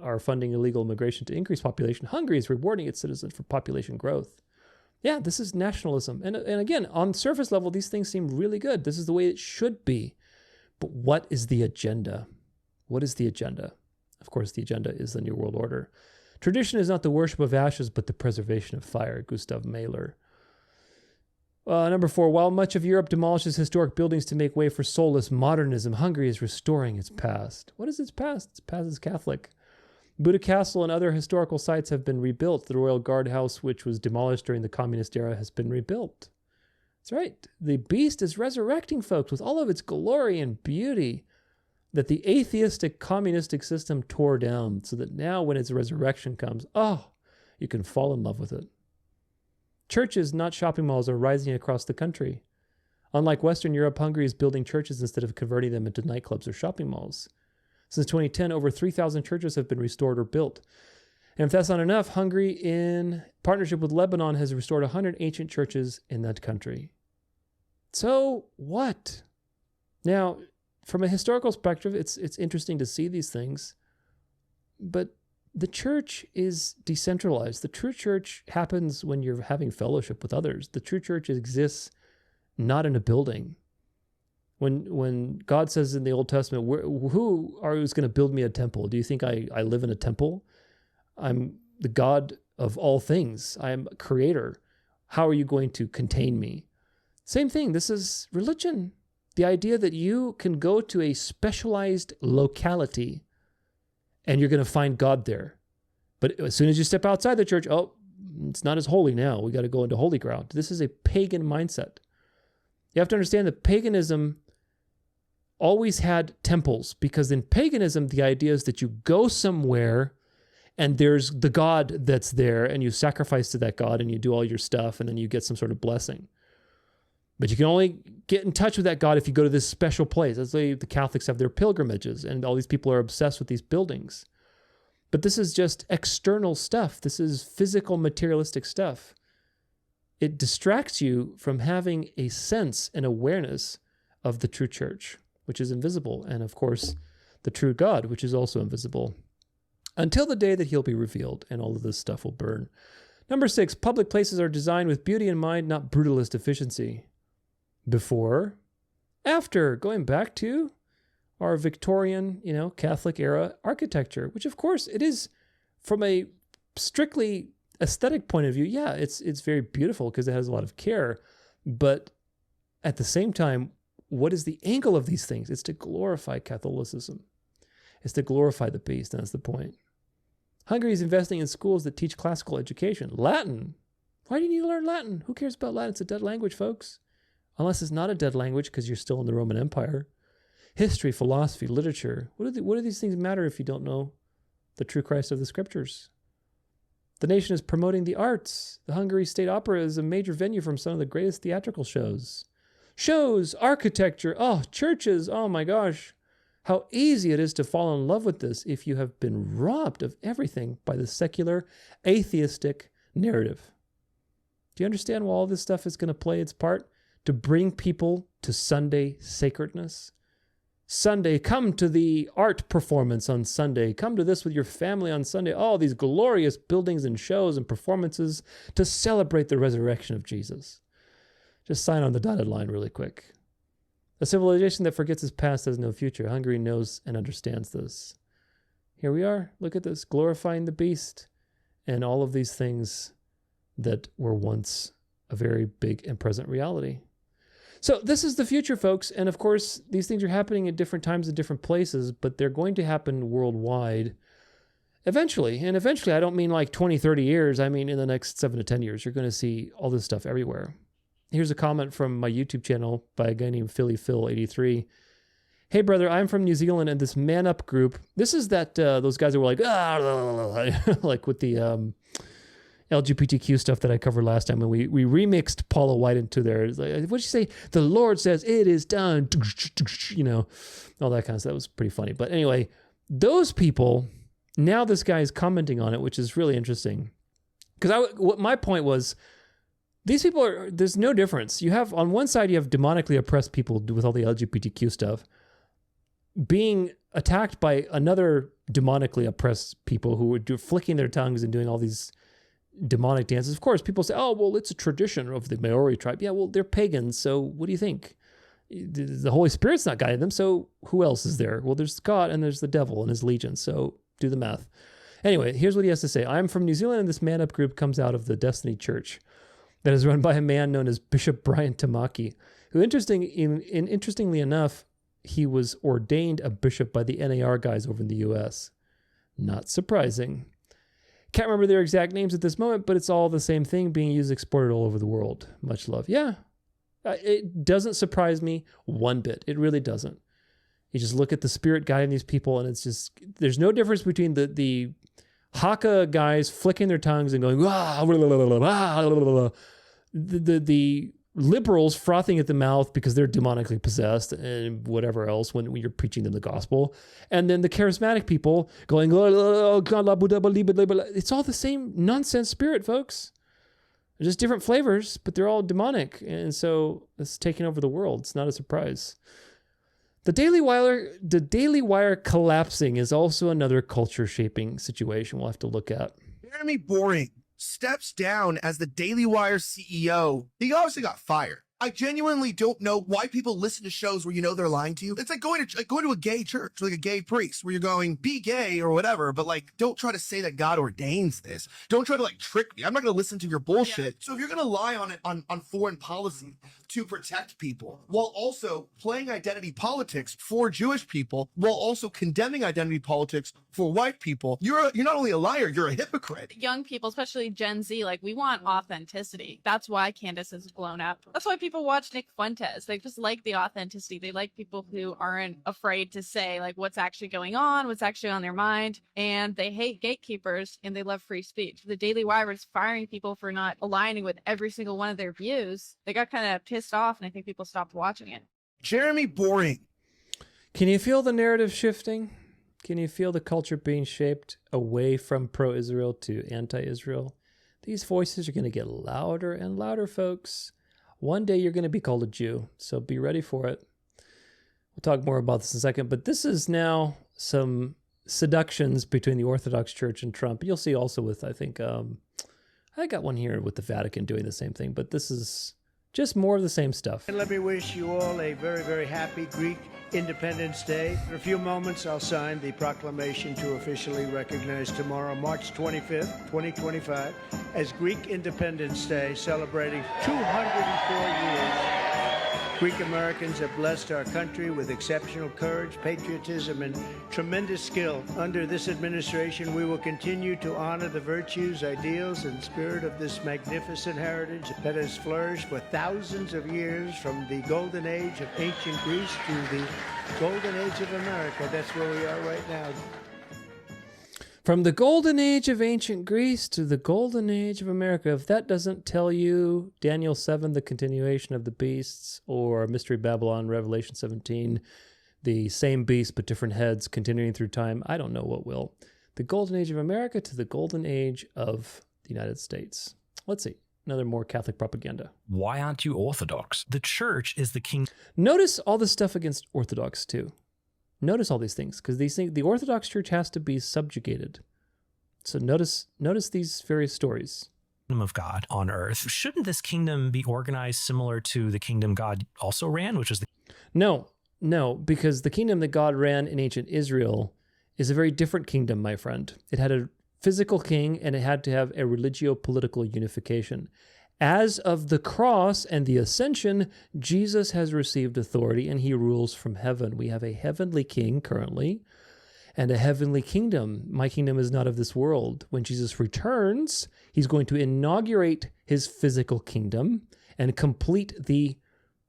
are funding illegal immigration to increase population. Hungary is rewarding its citizens for population growth. Yeah, this is nationalism. And again, on surface level, these things seem really good. This is the way it should be. But what is the agenda? What is the agenda? Of course, the agenda is the New World Order. Tradition is not the worship of ashes, but the preservation of fire. Gustav Mahler. Number 4, while much of Europe demolishes historic buildings to make way for soulless modernism, Hungary is restoring its past. What is its past? Its past is Catholic. Buda Castle and other historical sites have been rebuilt. The Royal Guard House, which was demolished during the communist era, has been rebuilt. That's right. The beast is resurrecting, folks, with all of its glory and beauty that the atheistic communistic system tore down, so that now when its resurrection comes, you can fall in love with it. Churches, not shopping malls, are rising across the country. Unlike Western Europe, Hungary is building churches instead of converting them into nightclubs or shopping malls. Since 2010, over 3,000 churches have been restored or built. And if that's not enough, Hungary, in partnership with Lebanon, has restored 100 ancient churches in that country. So what? Now, from a historical perspective, it's interesting to see these things, but the church is decentralized. The true church happens when you're having fellowship with others. The true church exists not in a building. When God says in the Old Testament, who's going to build me a temple? Do you think I live in a temple? I'm the God of all things. I am a creator. How are you going to contain me? Same thing. This is religion. The idea that you can go to a specialized locality and you're going to find God there. But as soon as you step outside the church, it's not as holy now. We got to go into holy ground. This is a pagan mindset. You have to understand that paganism always had temples, because in paganism, the idea is that you go somewhere and there's the God that's there and you sacrifice to that God and you do all your stuff and then you get some sort of blessing. But you can only get in touch with that God if you go to this special place. That's why the Catholics have their pilgrimages and all these people are obsessed with these buildings. But this is just external stuff. This is physical, materialistic stuff. It distracts you from having a sense and awareness of the true church, which is invisible, and of course, the true God, which is also invisible, until the day that he'll be revealed and all of this stuff will burn. Number 6, public places are designed with beauty in mind, not brutalist efficiency. Before, after, going back to our Victorian, Catholic era architecture, which of course it is from a strictly aesthetic point of view, yeah, it's very beautiful because it has a lot of care. But at the same time, what is the angle of these things? It's to glorify Catholicism. It's to glorify the beast, and that's the point. Hungary is investing in schools that teach classical education. Latin. Why do you need to learn Latin? Who cares about Latin? It's a dead language, folks. Unless it's not a dead language because you're still in the Roman Empire. History, philosophy, literature. What do these things matter if you don't know the true Christ of the Scriptures? The nation is promoting the arts. The Hungary State Opera is a major venue from some of the greatest theatrical shows. Shows, architecture, churches, oh my gosh. How easy it is to fall in love with this if you have been robbed of everything by the secular, atheistic narrative. Do you understand why all this stuff is going to play its part? To bring people to Sunday sacredness? Sunday, come to the art performance on Sunday. Come to this with your family on Sunday. All these glorious buildings and shows and performances to celebrate the resurrection of Jesus. Just sign on the dotted line really quick. A civilization that forgets its past has no future. Hungary knows and understands this. Here we are. Look at this. Glorifying the beast and all of these things that were once a very big and present reality. So this is the future, folks. And of course, these things are happening at different times in different places, but they're going to happen worldwide eventually. And eventually, I don't mean like 20, 30 years. I mean, in the next 7 to 10 years, you're going to see all this stuff everywhere. Here's a comment from my YouTube channel by a guy named PhillyPhil83. Hey, brother, I'm from New Zealand, and this Man Up group, this is that, those guys that were like, like with the LGBTQ stuff that I covered last time, and we remixed Paula White into there. Like, what'd you say? The Lord says it is done. You know, all that kind of stuff. That was pretty funny. But anyway, those people, now this guy is commenting on it, which is really interesting. Because what my point was, these people are, there's no difference. You have, on one side, you have demonically oppressed people with all the LGBTQ stuff being attacked by another demonically oppressed people who are flicking their tongues and doing all these demonic dances. Of course, people say, oh, well, it's a tradition of the Maori tribe. Yeah, well, they're pagans, so what do you think? The Holy Spirit's not guiding them, so who else is there? Well, there's God and there's the devil and his legions, so do the math. Anyway, here's what he has to say. I'm from New Zealand, and this Man Up group comes out of the Destiny Church that is run by a man known as Bishop Brian Tamaki, who, interestingly enough, he was ordained a bishop by the NAR guys over in the U.S. Not surprising. Can't remember their exact names at this moment, but it's all the same thing being used, exported all over the world. Much love. Yeah, it doesn't surprise me one bit. It really doesn't. You just look at the Spirit guiding these people, and it's just, there's no difference between the Haka guys flicking their tongues and going, the liberals frothing at the mouth because they're demonically possessed and whatever else when you're preaching them the gospel. And then the charismatic people going, it's all the same nonsense spirit, folks. They're just different flavors, but they're all demonic. And so it's taking over the world. It's not a surprise. The Daily Wire collapsing is also another culture shaping situation we'll have to look at. Jeremy Boring steps down as the Daily Wire CEO. He obviously got fired. I genuinely don't know why people listen to shows where you know they're lying to you. It's like going to a gay church, like a gay priest, where you're going, be gay or whatever, but like, don't try to say that God ordains this. Don't try to like trick me. I'm not going to listen to your bullshit. Yeah. So if you're going to lie on foreign policy to protect people, while also playing identity politics for Jewish people, while also condemning identity politics for white people, you're not only a liar, you're a hypocrite. Young people, especially Gen Z, like, we want authenticity. That's why Candace is blown up. That's why people watch Nick Fuentes. They just like the authenticity. They like people who aren't afraid to say like what's actually going on, what's actually on their mind, and they hate gatekeepers and they love free speech. The Daily Wire is firing people for not aligning with every single one of their views. They got kind of pissed off, and I think people stopped watching it. Jeremy Boring. Can you feel the narrative shifting? Can you feel the culture being shaped away from pro-Israel to anti-Israel? These voices are going to get louder and louder, folks. One day you're going to be called a Jew, so be ready for it. We'll talk more about this in a second, but this is now some seductions between the Orthodox Church and Trump. You'll see also with, I think, I got one here with the Vatican doing the same thing, but this is Just more of the same stuff. And let me wish you all a very, very happy Greek Independence Day. In a few moments, I'll sign the proclamation to officially recognize tomorrow, March 25th, 2025, as Greek Independence Day, celebrating 204 years. Greek Americans have blessed our country with exceptional courage, patriotism, and tremendous skill. Under this administration, we will continue to honor the virtues, ideals, and spirit of this magnificent heritage that has flourished for thousands of years, from the golden age of ancient Greece to the golden age of America. That's where we are right now. From the golden age of ancient Greece to the golden age of America. If that doesn't tell you Daniel 7, the continuation of the beasts, or Mystery Babylon, Revelation 17, the same beast but different heads continuing through time, I don't know what will. The golden age of America to the golden age of the United States. Let's see. Another more Catholic propaganda. Why aren't you Orthodox? The church is the king. Notice all the stuff against Orthodox too. Notice all these things, because these things, the Orthodox Church has to be subjugated. So notice these various stories. Kingdom of God on earth. Shouldn't this kingdom be organized similar to the kingdom God also ran, which is the... No, because the kingdom that God ran in ancient Israel is a very different kingdom, my friend. It had a physical king, and it had to have a religio-political unification. As of the cross and the ascension, Jesus has received authority and he rules from heaven. We have a heavenly king currently and a heavenly kingdom. My kingdom is not of this world. When Jesus returns, he's going to inaugurate his physical kingdom and complete the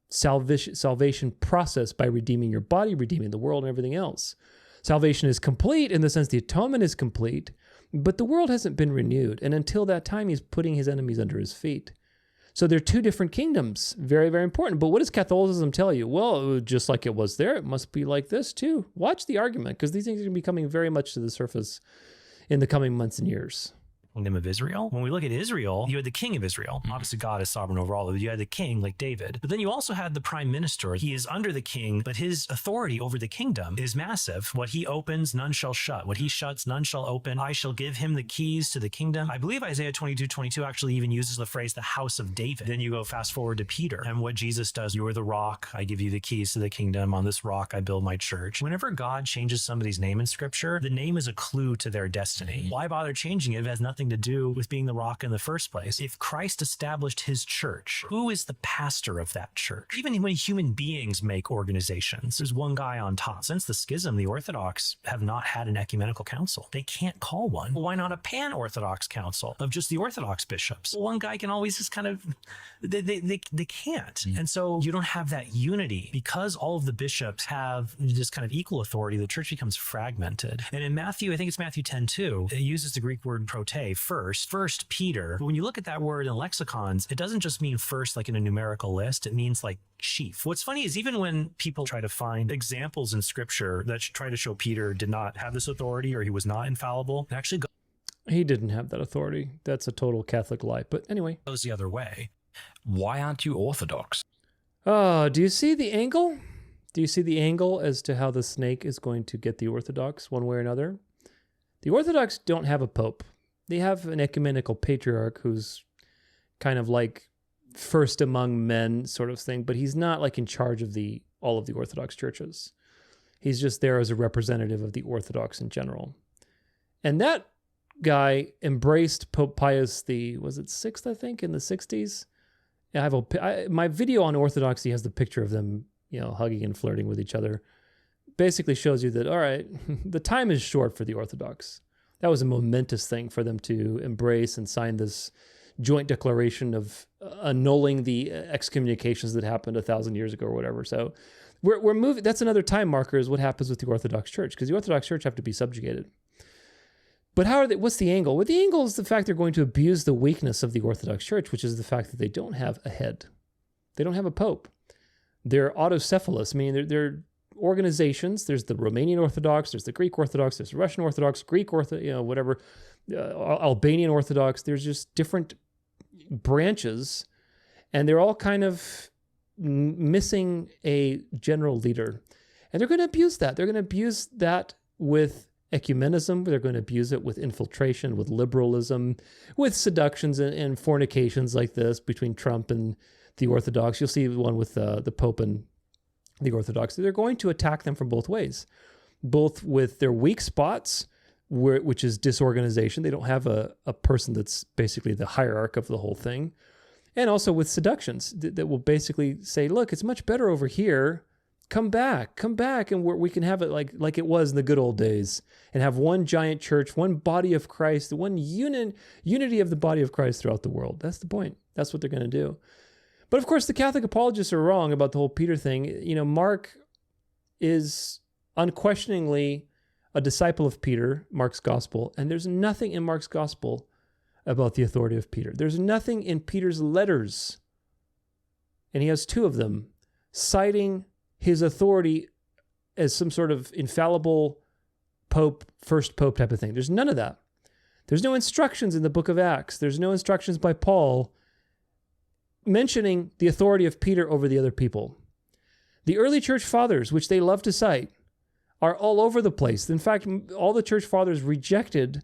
salvation process by redeeming your body, redeeming the world, and everything else. Salvation is complete in the sense the atonement is complete, but the world hasn't been renewed. And until that time, he's putting his enemies under his feet. So they're two different kingdoms. Very, very important. But what does Catholicism tell you? Well, just like it was there, it must be like this too. Watch the argument, because these things are going to be coming very much to the surface in the coming months and years. Kingdom of Israel. When we look at Israel, you had the king of Israel. Obviously, God is sovereign over all of it. You had the king like David. But then you also had the prime minister. He is under the king, but his authority over the kingdom is massive. What he opens, none shall shut. What he shuts, none shall open. I shall give him the keys to the kingdom. I believe Isaiah 22:22 actually even uses the phrase the house of David. Then you go fast forward to Peter and what Jesus does. You are the rock. I give you the keys to the kingdom. On this rock, I build my church. Whenever God changes somebody's name in scripture, the name is a clue to their destiny. Why bother changing it if it has nothing to do with being the rock in the first place? If Christ established his church, who is the pastor of that church? Even when human beings make organizations, there's one guy on top. Since the schism, the Orthodox have not had an ecumenical council. They can't call one. Why not a pan-Orthodox council of just the Orthodox bishops? One guy can always just kind of, they can't. And so you don't have that unity. Because all of the bishops have just kind of equal authority, the church becomes fragmented. And in Matthew, I think it's Matthew 10:2, it uses the Greek word prote, first Peter. But when you look at that word in lexicons, it doesn't just mean first like in a numerical list, it means like chief. What's funny is even when people try to find examples in scripture that try to show Peter did not have this authority or he was not infallible, it actually He didn't have that authority. That's a total Catholic lie. But anyway. Goes the other way. Why aren't you Orthodox? Do you see the angle? Do you see the angle as to how the snake is going to get the Orthodox one way or another? The Orthodox don't have a pope. They have an ecumenical patriarch who's kind of like first among men sort of thing, but he's not like in charge of all of the Orthodox churches. He's just there as a representative of the Orthodox in general. And that guy embraced Pope Pius was it 6th, I think, in the 60s? My video on Orthodoxy has the picture of them, hugging and flirting with each other. Basically shows you that, all right, the time is short for the Orthodox. That was a momentous thing for them to embrace and sign this joint declaration of annulling the excommunications that happened 1,000 years ago or whatever. So we're moving. That's another time marker is what happens with the Orthodox Church, because the Orthodox Church have to be subjugated. But what's the angle? Well, the angle is the fact they're going to abuse the weakness of the Orthodox Church, which is the fact that they don't have a head. They don't have a pope. They're autocephalous, meaning they're organizations. There's the Romanian Orthodox, there's the Greek Orthodox, there's the Russian Orthodox, Greek Albanian Orthodox. There's just different branches, and they're all kind of missing a general leader. And they're going to abuse that. They're going to abuse that with ecumenism. They're going to abuse it with infiltration, with liberalism, with seductions and fornications like this between Trump and the Orthodox. You'll see one with the Pope and the Orthodox. They're going to attack them from both ways, both with their weak spots, which is disorganization. They don't have a person that's basically the hierarch of the whole thing. And also with seductions that will basically say, look, it's much better over here. Come back, and we can have it like it was in the good old days, and have one giant church, one body of Christ, one unity of the body of Christ throughout the world. That's the point. That's what they're going to do. But of course, the Catholic apologists are wrong about the whole Peter thing. You know, Mark is unquestioningly a disciple of Peter, Mark's gospel, and there's nothing in Mark's gospel about the authority of Peter. There's nothing in Peter's letters, and he has 2 of them, citing his authority as some sort of infallible pope, first pope type of thing. There's none of that. There's no instructions in the book of Acts. There's no instructions by Paul mentioning the authority of Peter over the other people. The early church fathers, which they love to cite, are all over the place. In fact, all the church fathers rejected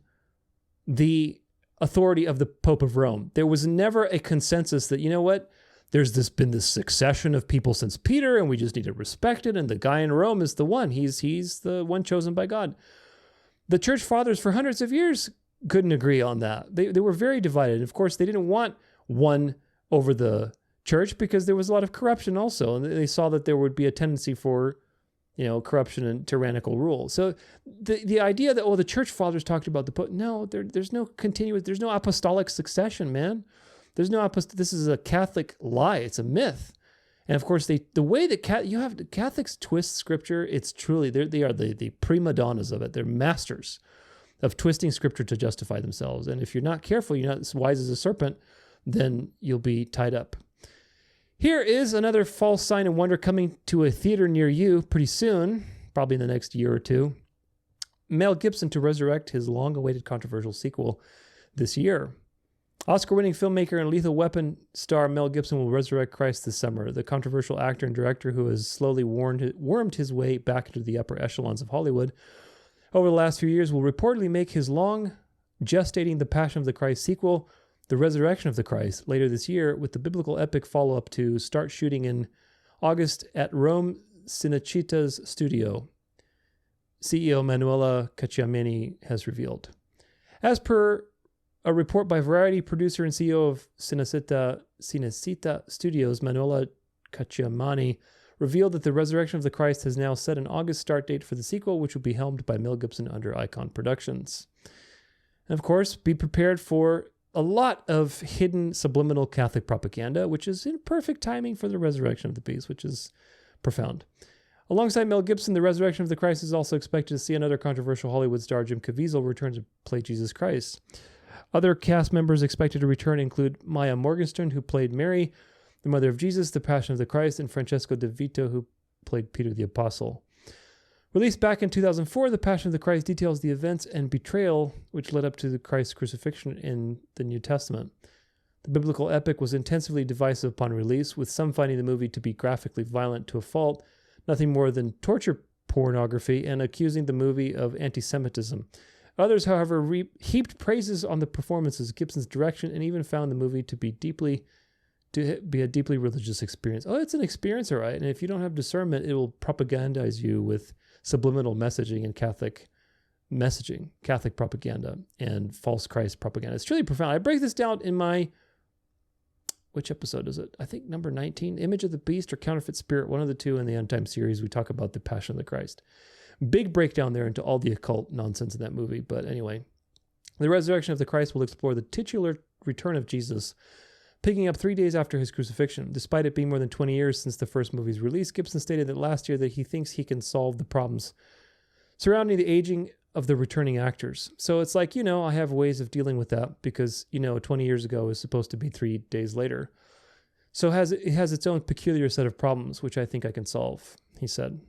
the authority of the Pope of Rome. There was never a consensus that, you know what, there's been this succession of people since Peter, and we just need to respect it, and the guy in Rome is the one. He's the one chosen by God. The church fathers for hundreds of years couldn't agree on that. They were very divided. Of course, they didn't want one over the church because there was a lot of corruption also, and they saw that there would be a tendency for, corruption and tyrannical rule. So the idea that, the church fathers talked about the Pope, no, there's no apostolic succession, man. There's no this is a Catholic lie. It's a myth. And of course, the way that Catholics twist scripture, it's truly, they are the prima donnas of it. They're masters of twisting scripture to justify themselves. And if you're not careful, you're not as wise as a serpent, then you'll be tied up. Here is another false sign and wonder coming to a theater near you pretty soon, probably in the next year or 2. Mel Gibson to resurrect his long-awaited controversial sequel this year. Oscar-winning filmmaker and Lethal Weapon star Mel Gibson will resurrect Christ this summer. The controversial actor and director who has slowly wormed his way back into the upper echelons of Hollywood over the last few years will reportedly make his long gestating The Passion of the Christ sequel, The Resurrection of the Christ, later this year, with the biblical epic follow-up to start shooting in August at Rome Cinecittà's studio, CEO Manuela Cacciamini has revealed. As per a report by Variety, producer and CEO of Cinecittà Studios, Manuela Cacciamini, revealed that The Resurrection of the Christ has now set an August start date for the sequel, which will be helmed by Mel Gibson under Icon Productions. And of course, be prepared for a lot of hidden subliminal Catholic propaganda, which is in perfect timing for the resurrection of the beast, which is profound. Alongside Mel Gibson, The Resurrection of the Christ is also expected to see another controversial Hollywood star, Jim Caviezel, return to play Jesus Christ. Other cast members expected to return include Maya Morgenstern, who played Mary, the mother of Jesus, The Passion of the Christ, and Francesco De Vito, who played Peter the Apostle. Released back in 2004, The Passion of the Christ details the events and betrayal which led up to the Christ's crucifixion in the New Testament. The biblical epic was intensively divisive upon release, with some finding the movie to be graphically violent to a fault, nothing more than torture pornography, and accusing the movie of anti-Semitism. Others, however, heaped praises on the performances, Gibson's direction, and even found the movie to be a deeply religious experience. Oh, it's an experience, all right. And if you don't have discernment, it will propagandize you with subliminal messaging and Catholic messaging, Catholic propaganda, and false Christ propaganda. It's really profound. I break this down in my, which episode is it? I think number 19, Image of the Beast or Counterfeit Spirit, one of the two in the End Time series. We talk about the Passion of the Christ. Big breakdown there into all the occult nonsense in that movie. But anyway, The Resurrection of the Christ will explore the titular return of Jesus, picking up 3 days after his crucifixion. Despite it being more than 20 years since the first movie's release, Gibson stated that last year that he thinks he can solve the problems surrounding the aging of the returning actors. So it's like, I have ways of dealing with that because, 20 years ago is supposed to be 3 days later. So it has its own peculiar set of problems, which I think I can solve, he said.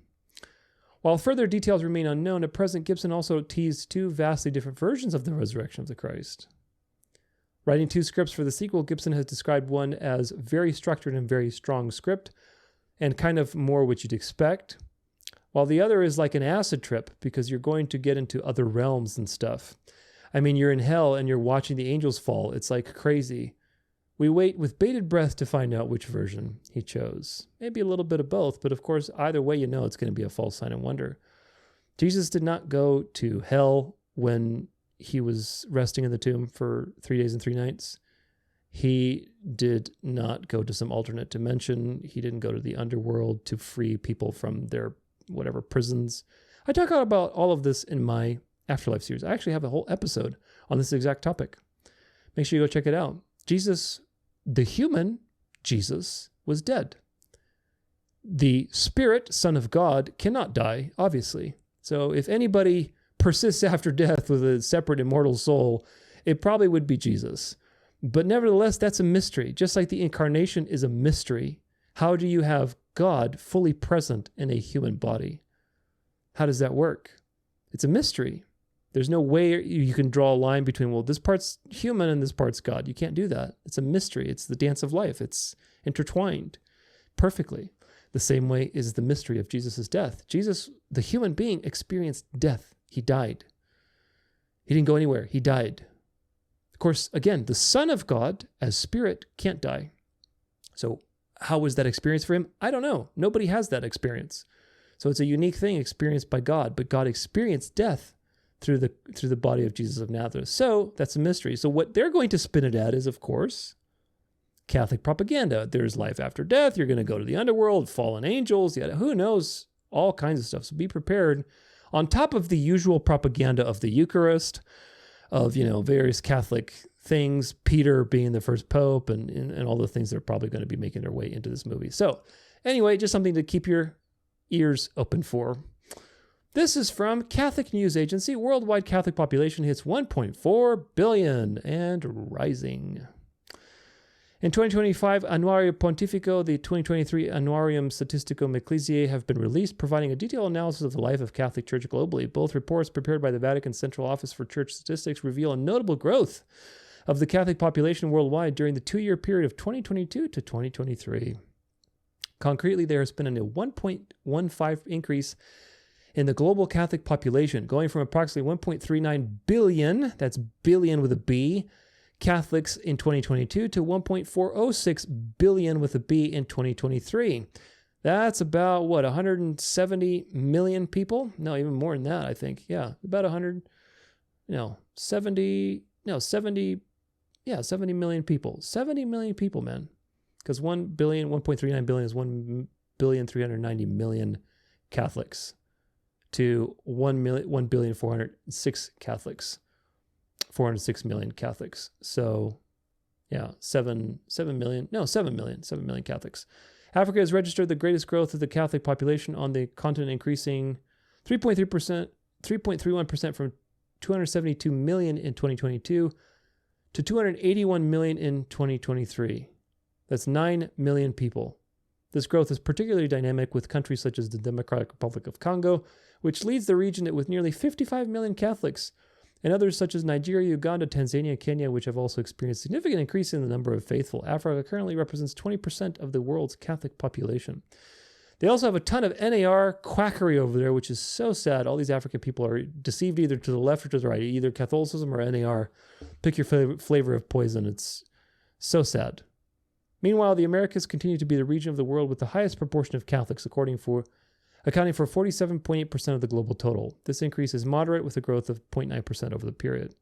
While further details remain unknown, at present, Gibson also teased 2 vastly different versions of The Resurrection of the Christ. Writing 2 scripts for the sequel, Gibson has described one as very structured and very strong script, and kind of more what you'd expect, while the other is like an acid trip because you're going to get into other realms and stuff. I mean, you're in hell and you're watching the angels fall. It's like crazy. We wait with bated breath to find out which version he chose. Maybe a little bit of both, but of course, either way, you know it's going to be a false sign of wonder. Jesus did not go to hell when he was resting in the tomb for 3 days and 3 nights. He did not go to some alternate dimension. He didn't go to the underworld to free people from their whatever prisons. I talk about all of this in my Afterlife series. I actually have a whole episode on this exact topic. Make sure you go check it out. Jesus, the human Jesus, was dead. The spirit, Son of God, cannot die, obviously. So if anybody persists after death with a separate immortal soul, it probably would be Jesus. But nevertheless, that's a mystery. Just like the incarnation is a mystery. How do you have God fully present in a human body? How does that work? It's a mystery. There's no way you can draw a line between, well, this part's human and this part's God. You can't do that. It's a mystery. It's the dance of life. It's intertwined perfectly. The same way is the mystery of Jesus' death. Jesus, the human being, experienced death. He died. He didn't go anywhere. He died. Of course, again, the Son of God as spirit can't die. So how was that experience for him? I don't know. Nobody has that experience. So it's a unique thing experienced by God, but God experienced death through the body of Jesus of Nazareth. So that's a mystery. So what they're going to spin it at is, of course, Catholic propaganda. There's life after death. You're going to go to the underworld, fallen angels, yet who knows, all kinds of stuff. So be prepared. On top of the usual propaganda of the Eucharist, of, various Catholic things, Peter being the first pope and all the things that are probably going to be making their way into this movie. So anyway, just something to keep your ears open for. This is from Catholic News Agency. Worldwide Catholic population hits 1.4 billion and rising. In 2025, Annuario Pontifico, the 2023 Annuarium Statistico Ecclesiae have been released, providing a detailed analysis of the life of Catholic Church globally. Both reports prepared by the Vatican Central Office for Church Statistics reveal a notable growth of the Catholic population worldwide during the 2-year period of 2022 to 2023. Concretely, there has been a 1.15 increase in the global Catholic population, going from approximately 1.39 billion, that's billion with a B, Catholics in 2022 to 1.406 billion with a B in 2023. That's about, 170 million people? No, even more than that, I think. Yeah, about 70 million people. 70 million people, man. Because 1.39 billion is 1,390,000,000 Catholics to 1,406 Catholics. 406 million Catholics. So, 7 million Catholics. Africa has registered the greatest growth of the Catholic population on the continent, increasing 3.31% from 272 million in 2022 to 281 million in 2023. That's 9 million people. This growth is particularly dynamic with countries such as the Democratic Republic of Congo, which leads the region with nearly 55 million Catholics, and others such as Nigeria, Uganda, Tanzania, Kenya, which have also experienced significant increase in the number of faithful. Africa currently represents 20% of the world's Catholic population. They also have a ton of NAR quackery over there, which is so sad. All these African people are deceived either to the left or to the right, either Catholicism or NAR. Pick your flavor of poison. It's so sad. Meanwhile, the Americas continue to be the region of the world with the highest proportion of Catholics, accounting for 47.8% of the global total. This increase is moderate with a growth of 0.9% over the period.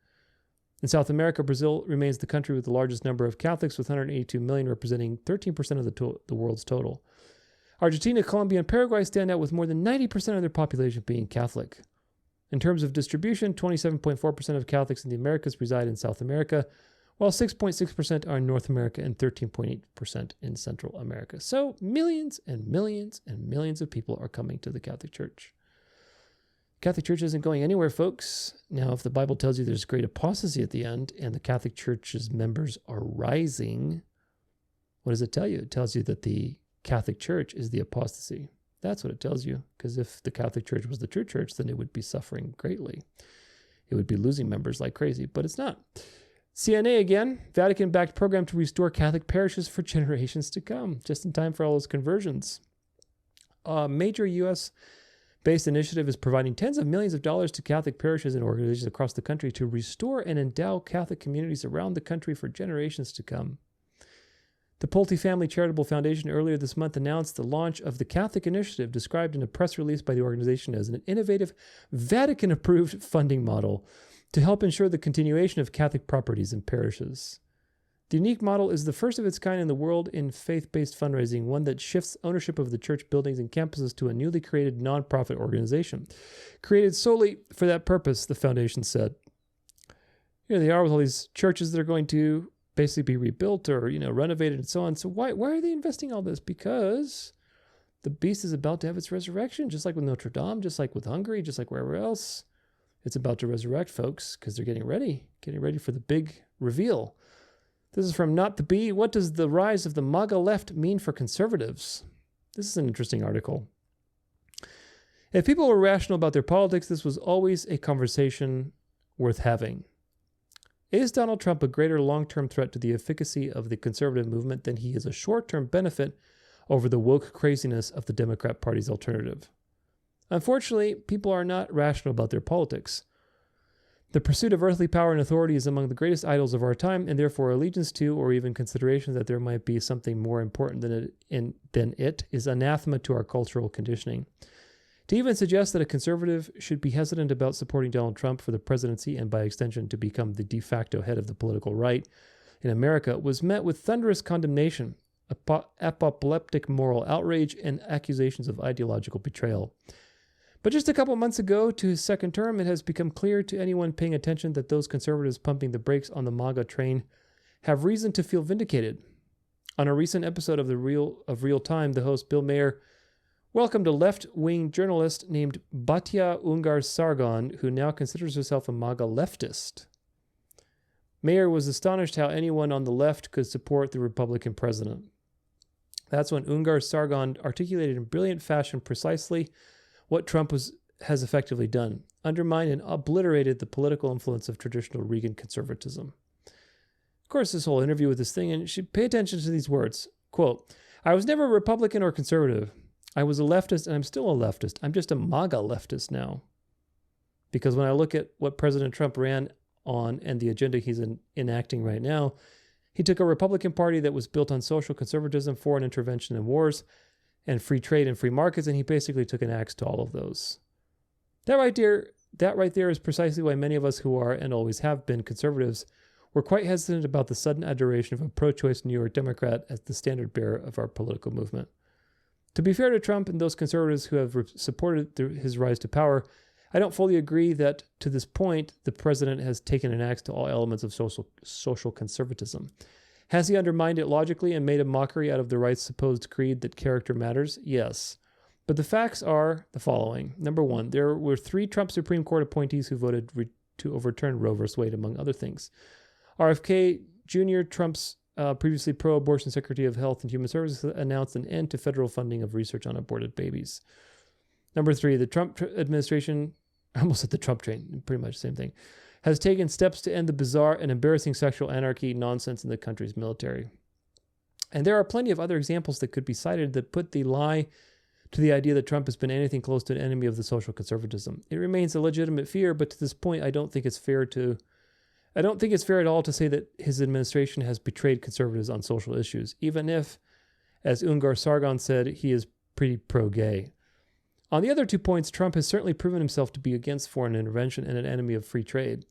In South America, Brazil remains the country with the largest number of Catholics, with 182 million, representing 13% of the world's total. Argentina, Colombia, and Paraguay stand out with more than 90% of their population being Catholic. In terms of distribution, 27.4% of Catholics in the Americas reside in South America, while 6.6% are in North America and 13.8% in Central America. So millions and millions and millions of people are coming to the Catholic Church. Catholic Church isn't going anywhere, folks. Now, if the Bible tells you there's great apostasy at the end and the Catholic Church's members are rising, what does it tell you? It tells you that the Catholic Church is the apostasy. That's what it tells you, because if the Catholic Church was the true church, then it would be suffering greatly. It would be losing members like crazy, but it's not. CNA again, Vatican-backed program to restore Catholic parishes for generations to come, just in time for all those conversions. A major U.S.-based initiative is providing tens of millions of dollars to Catholic parishes and organizations across the country to restore and endow Catholic communities around the country for generations to come. The Pulte Family Charitable Foundation earlier this month announced the launch of the Catholic Initiative, described in a press release by the organization as an innovative, Vatican-approved funding model to help ensure the continuation of Catholic properties and parishes. The unique model is the first of its kind in the world in faith-based fundraising, one that shifts ownership of the church buildings and campuses to a newly created nonprofit organization. Created solely for that purpose, the foundation said. Here they are with all these churches that are going to basically be rebuilt or, renovated and so on. So why are they investing all this? Because the beast is about to have its resurrection, just like with Notre Dame, just like with Hungary, just like wherever else. It's about to resurrect, folks, because they're getting ready for the big reveal. This is from Not the Bee. What does the rise of the MAGA left mean for conservatives? This is an interesting article. If people were rational about their politics, this was always a conversation worth having. Is Donald Trump a greater long-term threat to the efficacy of the conservative movement than he is a short-term benefit over the woke craziness of the Democrat Party's alternative? Unfortunately, people are not rational about their politics. The pursuit of earthly power and authority is among the greatest idols of our time, and therefore allegiance to, or even consideration that there might be something more important than it is anathema to our cultural conditioning. To even suggest that a conservative should be hesitant about supporting Donald Trump for the presidency and by extension to become the de facto head of the political right in America was met with thunderous condemnation, apoplectic moral outrage, and accusations of ideological betrayal. But just a couple months ago, to his second term, it has become clear to anyone paying attention that those conservatives pumping the brakes on the MAGA train have reason to feel vindicated. On a recent episode of Real Time, the host Bill Maher welcomed a left-wing journalist named Batya Ungar-Sargon, who now considers herself a MAGA leftist. Mayer was astonished how anyone on the left could support the Republican president. That's when Ungar-Sargon articulated in brilliant fashion precisely what Trump has effectively done: undermined and obliterated the political influence of traditional Reagan conservatism. Of course, this whole interview with this thing, and you should pay attention to these words. Quote, "I was never a Republican or conservative. I was a leftist, and I'm still a leftist. I'm just a MAGA leftist now. Because when I look at what President Trump ran on and the agenda he's enacting right now, he took a Republican Party that was built on social conservatism, foreign intervention and wars, and free trade and free markets, and he basically took an axe to all of those. That right there is precisely why many of us who are and always have been conservatives were quite hesitant about the sudden adoration of a pro-choice New York Democrat as the standard bearer of our political movement. To be fair to Trump and those conservatives who have supported his rise to power, I don't fully agree that, to this point, the president has taken an axe to all elements of social conservatism. Has he undermined it logically and made a mockery out of the right's supposed creed that character matters? Yes. But the facts are the following. Number one, there were 3 Trump Supreme Court appointees who voted to overturn Roe v. Wade, among other things. RFK Jr., Trump's previously pro-abortion Secretary of Health and Human Services, announced an end to federal funding of research on aborted babies. Number 3, the Trump administration, I almost said the Trump train, pretty much the same thing, has taken steps to end the bizarre and embarrassing sexual anarchy nonsense in the country's military. And there are plenty of other examples that could be cited that put the lie to the idea that Trump has been anything close to an enemy of the social conservatism. It remains a legitimate fear, but to this point, I don't think it's fair at all to say that his administration has betrayed conservatives on social issues, even if, as Ungar-Sargon said, he is pretty pro-gay. On the other 2 points, Trump has certainly proven himself to be against foreign intervention and an enemy of free trade.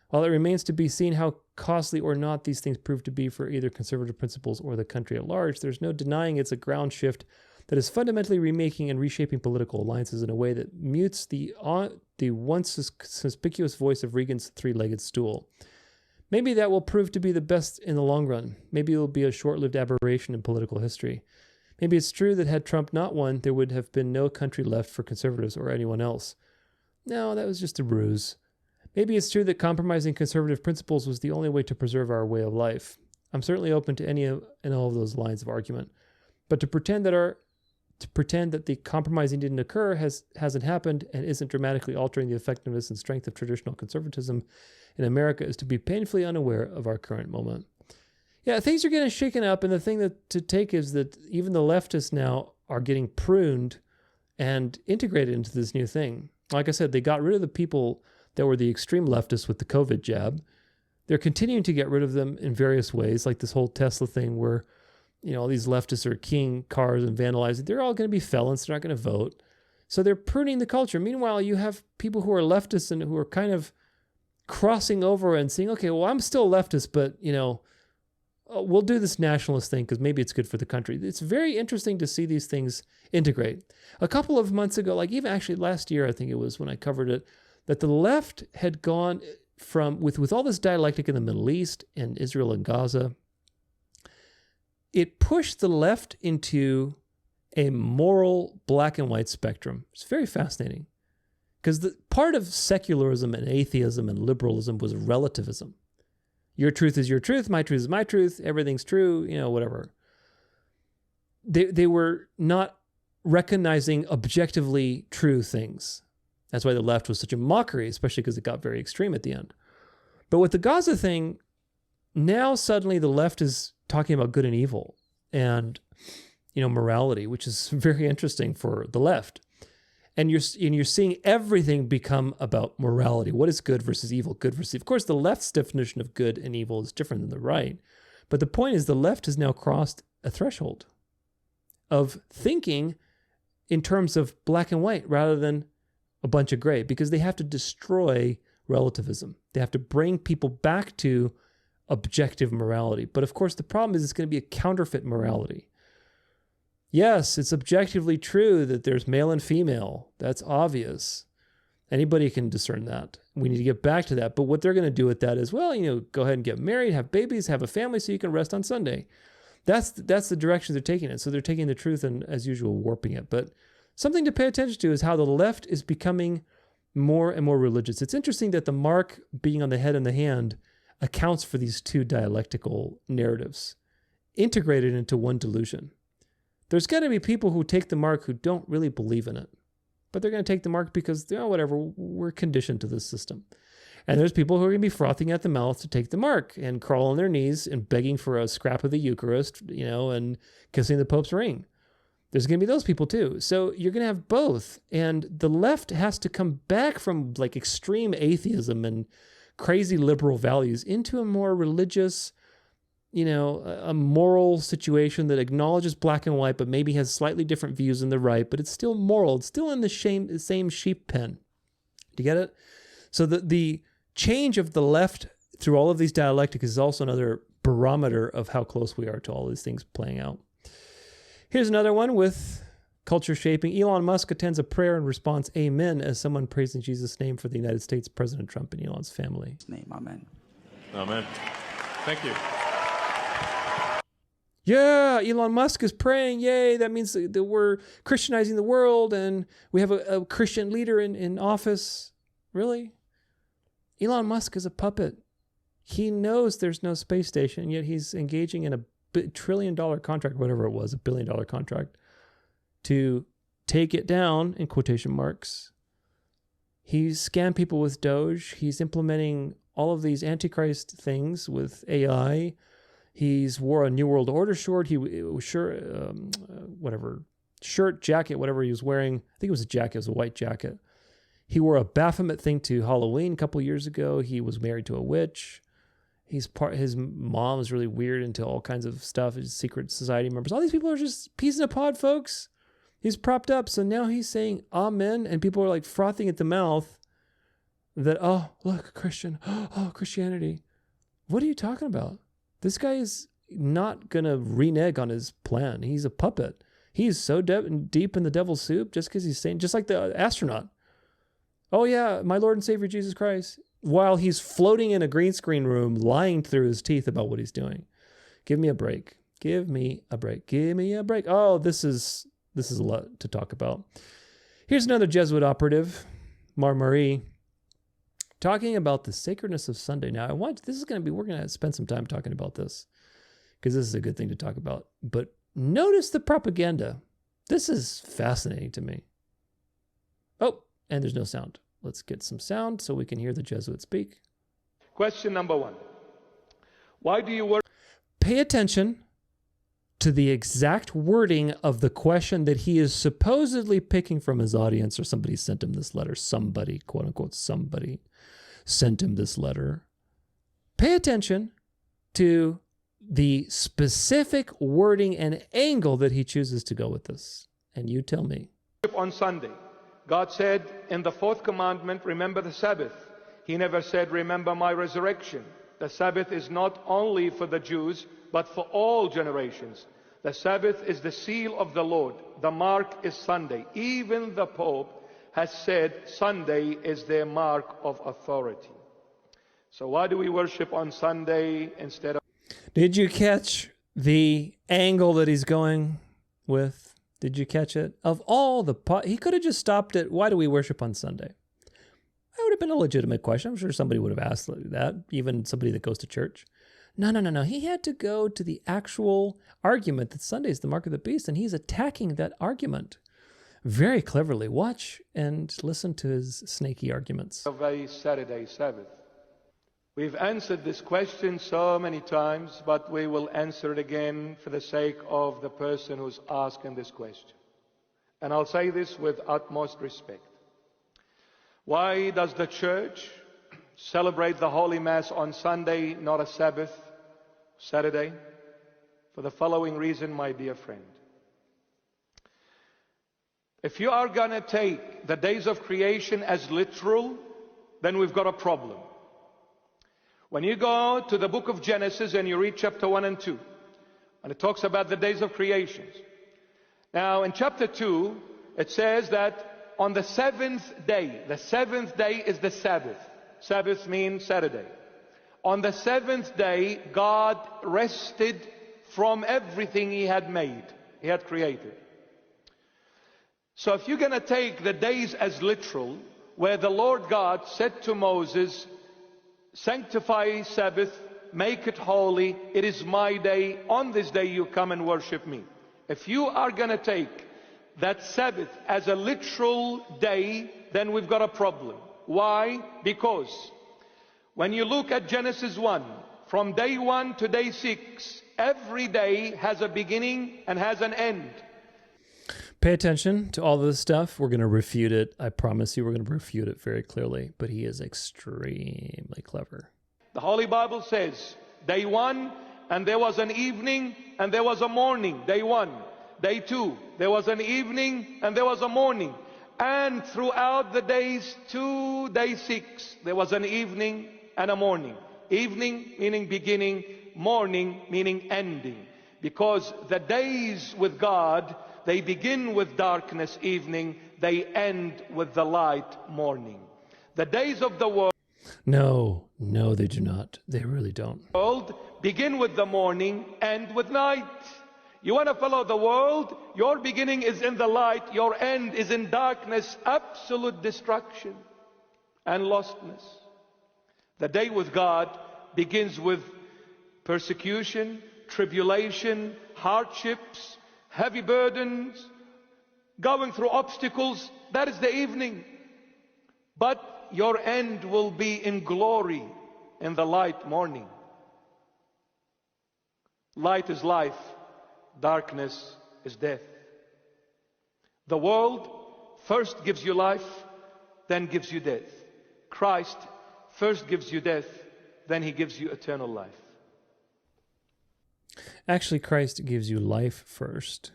While it remains to be seen how costly or not these things prove to be for either conservative principles or the country at large, there's no denying it's a ground shift that is fundamentally remaking and reshaping political alliances in a way that mutes the once conspicuous voice of Reagan's 3-legged stool. Maybe that will prove to be the best in the long run. Maybe it will be a short-lived aberration in political history. Maybe it's true that had Trump not won, there would have been no country left for conservatives or anyone else. No, that was just a ruse. Maybe it's true that compromising conservative principles was the only way to preserve our way of life. I'm certainly open to any and all of those lines of argument. But to pretend that the compromising didn't occur hasn't happened and isn't dramatically altering the effectiveness and strength of traditional conservatism in America is to be painfully unaware of our current moment. Yeah, things are getting shaken up, and the thing to take is that even the leftists now are getting pruned and integrated into this new thing. Like I said, they got rid of the people that were the extreme leftists with the COVID jab. They're continuing to get rid of them in various ways, like this whole Tesla thing where all these leftists are keying cars and vandalizing. They're all going to be felons. They're not going to vote. So they're pruning the culture. Meanwhile, you have people who are leftists and who are kind of crossing over and saying, okay, well, I'm still a leftist, but, we'll do this nationalist thing because maybe it's good for the country. It's very interesting to see these things integrate. A couple of months ago, like even actually last year, I think it was when I covered it, that the left had gone from, with all this dialectic in the Middle East and Israel and Gaza, it pushed the left into a moral black and white spectrum. It's very fascinating because the part of secularism and atheism and liberalism was relativism. Your truth is your truth. My truth is my truth. Everything's true, whatever. They were not recognizing objectively true things. That's why the left was such a mockery, especially because it got very extreme at the end. But with the Gaza thing, now suddenly the left is talking about good and evil and, morality, which is very interesting for the left. And you're seeing everything become about morality. What is good versus evil? Good versus evil. Of course, the left's definition of good and evil is different than the right. But the point is the left has now crossed a threshold of thinking in terms of black and white rather than a bunch of gray, because they have to destroy relativism. They have to bring people back to objective morality. But of course, the problem is it's going to be a counterfeit morality. Yes, it's objectively true that there's male and female. That's obvious. Anybody can discern that. We need to get back to that. But what they're going to do with that is, well, go ahead and get married, have babies, have a family so you can rest on Sunday. That's the direction they're taking it. So they're taking the truth and, as usual, warping it. But something to pay attention to is how the left is becoming more and more religious. It's interesting that the mark being on the head and the hand accounts for these two dialectical narratives integrated into one delusion. There's going to be people who take the mark who don't really believe in it, but they're going to take the mark because, whatever, we're conditioned to this system. And there's people who are going to be frothing at the mouth to take the mark and crawl on their knees and begging for a scrap of the Eucharist, and kissing the Pope's ring. There's going to be those people too. So you're going to have both. And the left has to come back from like extreme atheism and crazy liberal values into a more religious, a moral situation that acknowledges black and white, but maybe has slightly different views than the right, but it's still moral. It's still in the same sheep pen. Do you get it? So the change of the left through all of these dialectics is also another barometer of how close we are to all these things playing out. Here's another one with culture shaping. Elon Musk attends a prayer and responds, "Amen," as someone praising Jesus' name for the United States, President Trump and Elon's family. Name, amen. Amen. Thank you. Yeah, Elon Musk is praying. Yay, that means that we're Christianizing the world and we have a Christian leader in office. Really? Elon Musk is a puppet. He knows there's no space station, yet he's engaging in a $1 trillion contract, whatever it was, $1 billion contract, to take it down, in quotation marks. He's scammed people with Doge. He's implementing all of these Antichrist things with AI. He's wore a New World Order shirt. Shirt, jacket, whatever he was wearing. I think it was a jacket. It was a white jacket. He wore a Baphomet thing to Halloween a couple of years ago. He was married to a witch. His mom is really weird into all kinds of stuff. His secret society members. All these people are just peas in a pod, folks. He's propped up. So now he's saying amen. And people are like frothing at the mouth that, oh, look, Christian. Oh, Christianity. What are you talking about? This guy is not going to renege on his plan. He's a puppet. He's so deep in the devil's soup just because he's saying, just like the astronaut. Oh yeah, my Lord and Savior Jesus Christ. While he's floating in a green screen room, lying through his teeth about what he's doing. Give me a break. Give me a break. Give me a break. Oh, this is a lot to talk about. Here's another Jesuit operative, Marie, talking about the sacredness of Sunday. Now, we're going to spend some time talking about this because this is a good thing to talk about. But notice the propaganda. This is fascinating to me. Oh, and there's no sound. Let's get some sound so we can hear the Jesuit speak. Question number 1. Why do you work? Pay attention to the exact wording of the question that he is supposedly picking from his audience, or somebody sent him this letter. Somebody, quote unquote, somebody sent him this letter. Pay attention to the specific wording and angle that he chooses to go with this. And you tell me. On Sunday, God said in the fourth commandment, remember the Sabbath. He never said, remember my resurrection. The Sabbath is not only for the Jews, but for all generations. The Sabbath is the seal of the Lord. The mark is Sunday. Even the Pope has said Sunday is their mark of authority. So why do we worship on Sunday instead of... Did you catch the angle that he's going with? Did you catch it? Of all the... he could have just stopped at, why do we worship on Sunday? That would have been a legitimate question. I'm sure somebody would have asked that, even somebody that goes to church. No. He had to go to the actual argument that Sunday is the mark of the beast, and he's attacking that argument very cleverly. Watch and listen to his snaky arguments. Of a Saturday Sabbath. We've answered this question so many times, but we will answer it again for the sake of the person who's asking this question. And I'll say this with utmost respect. Why does the church celebrate the Holy Mass on Sunday, not a Sabbath, Saturday? For the following reason, my dear friend. If you are going to take the days of creation as literal, then we've got a problem. When you go to the book of Genesis and you read chapter 1 and 2, and it talks about the days of creation. Now, in chapter 2, it says that on the seventh day is the Sabbath. Sabbath means Saturday. On the seventh day, God rested from everything he had made, he had created. So if you're going to take the days as literal, where the Lord God said to Moses, sanctify Sabbath, make it holy, it is my day, on this day you come and worship me. If you are going to take that Sabbath as a literal day, then we've got a problem. Why? Because when you look at Genesis 1, from day 1 to day 6, every day has a beginning and has an end. Pay attention to all of this stuff. We're going to refute it. I promise you we're going to refute it very clearly. But he is extremely clever. The Holy Bible says, day 1, and there was an evening, and there was a morning. Day 1. Day 2, there was an evening, and there was a morning. And throughout the days to day 6, there was an evening and a morning. Evening meaning beginning, morning meaning ending. Because the days with God, they begin with darkness, evening. They end with the light, morning. The days of the world... No, they do not. They really don't. Begin with the morning, end with night. You want to follow the world? Your beginning is in the light, your end is in darkness, absolute destruction and lostness. The day with God begins with persecution, tribulation, hardships, heavy burdens, going through obstacles. That is the evening. But your end will be in glory in the light morning. Light is life. Darkness is death. The world first gives you life, then gives you death. Christ first gives you death, then he gives you eternal life. Actually, Christ gives you life first.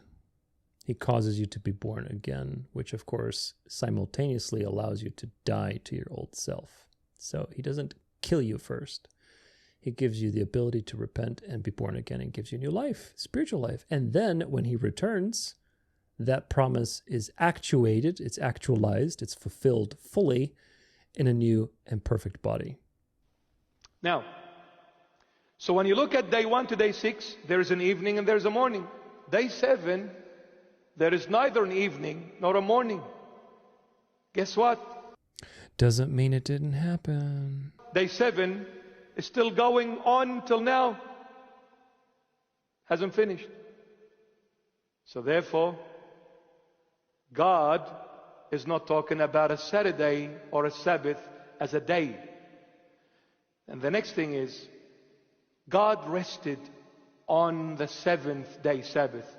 He causes you to be born again, which of course simultaneously allows you to die to your old self. So he doesn't kill you first. He gives you the ability to repent and be born again and gives you new life, spiritual life. And then when he returns, that promise is actuated, it's actualized, it's fulfilled fully in a new and perfect body. Now, so when you look at day 1 to day 6, there is an evening and there's a morning. Day 7, there is neither an evening nor a morning. Guess what? Doesn't mean it didn't happen. Day 7 is still going on till now. Hasn't finished. So therefore, God is not talking about a Saturday or a Sabbath as a day. And the next thing is, God rested on the 7th day Sabbath.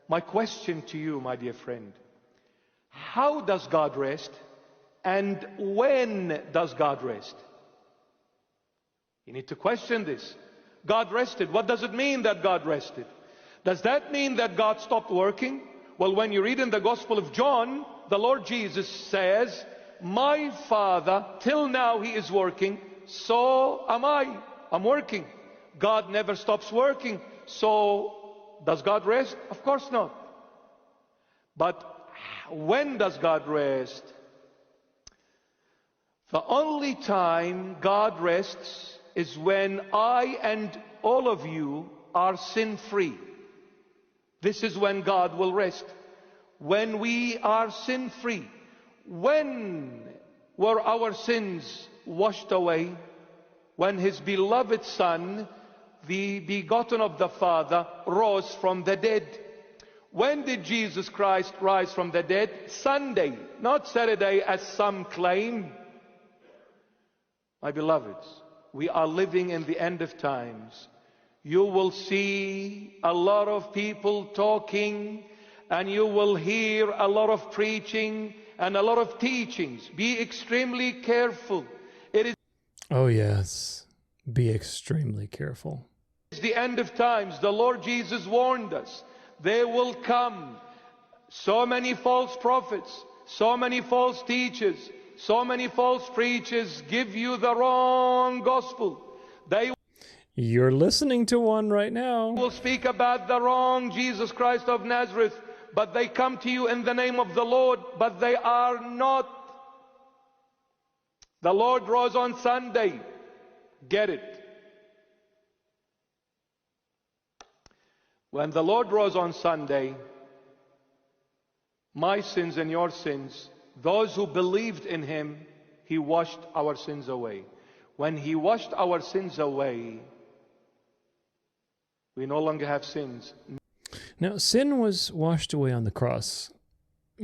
My question to you, my dear friend, how does God rest and when does God rest? You need to question this. God rested. What does it mean that God rested? Does that mean that God stopped working? Well, when you read in the Gospel of John, the Lord Jesus says, my Father, till now He is working, so am I. I'm working. God never stops working. So, does God rest? Of course not. But when does God rest? The only time God rests is when I and all of you are sin-free. This is when God will rest. When we are sin-free. When were our sins washed away? When His beloved Son, the begotten of the Father, rose from the dead. When did Jesus Christ rise from the dead? Sunday, not Saturday as some claim. My beloveds, we are living in the end of times. You will see a lot of people talking, and you will hear a lot of preaching and a lot of teachings. Be extremely careful. It is Oh, yes. Be extremely careful. the end of times. The Lord Jesus warned us. There will come so many false prophets, so many false teachers, so many false preachers give you the wrong gospel. They You're listening to one right now. will speak about the wrong Jesus Christ of Nazareth, but they come to you in the name of the Lord, but they are not. The Lord rose on Sunday. Get it? When the Lord rose on Sunday, my sins and your sins, those who believed in Him, He washed our sins away. When He washed our sins away, we no longer have sins. Now, sin was washed away on the cross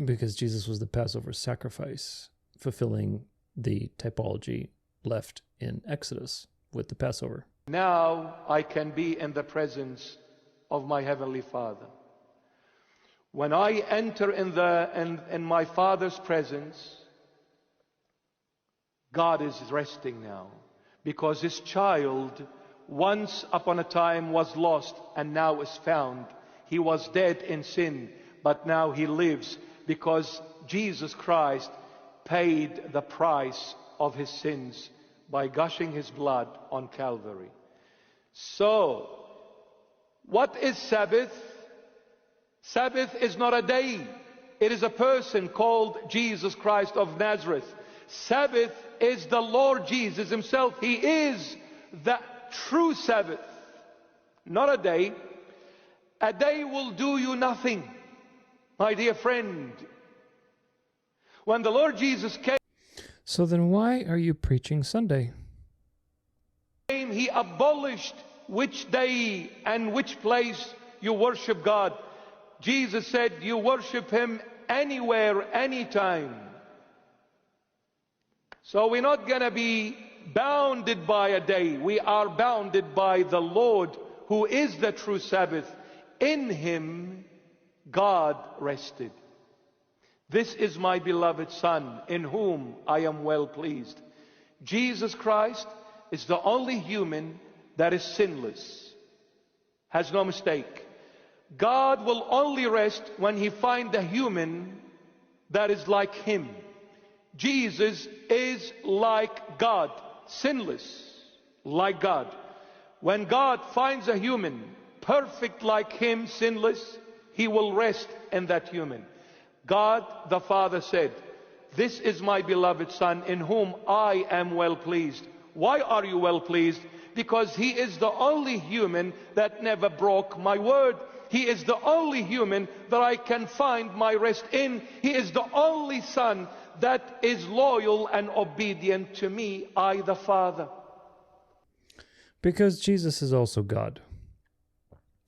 because Jesus was the Passover sacrifice, fulfilling the typology left in Exodus with the Passover. Now I can be in the presence of my Heavenly Father. When I enter in my Father's presence, God is resting now, because His child once upon a time was lost and now is found. He was dead in sin, but now he lives because Jesus Christ paid the price of his sins by gushing His blood on Calvary. So, what is Sabbath? Sabbath is not a day. It is a person called Jesus Christ of Nazareth. Sabbath is the Lord Jesus Himself. He is the true Sabbath, not a day. A day will do you nothing, my dear friend. When the Lord Jesus came, So then why are you preaching Sunday? He abolished which day and which place you worship God. Jesus said you worship Him anywhere, anytime. So we're not going to be bounded by a day. We are bounded by the Lord, who is the true Sabbath. In Him, God rested. This is my beloved Son, in whom I am well pleased. Jesus Christ is the only human that is sinless, has no mistake. God will only rest when He finds a human that is like Him. Jesus is like God, sinless, like God. When God finds a human perfect like Him, sinless, He will rest in that human. God the Father said, "This is my beloved Son, in whom I am well pleased." Why are you well pleased? Because He is the only human that never broke my word. He is the only human that I can find my rest in. He is the only Son that is loyal and obedient to me, I the Father. Because Jesus is also God.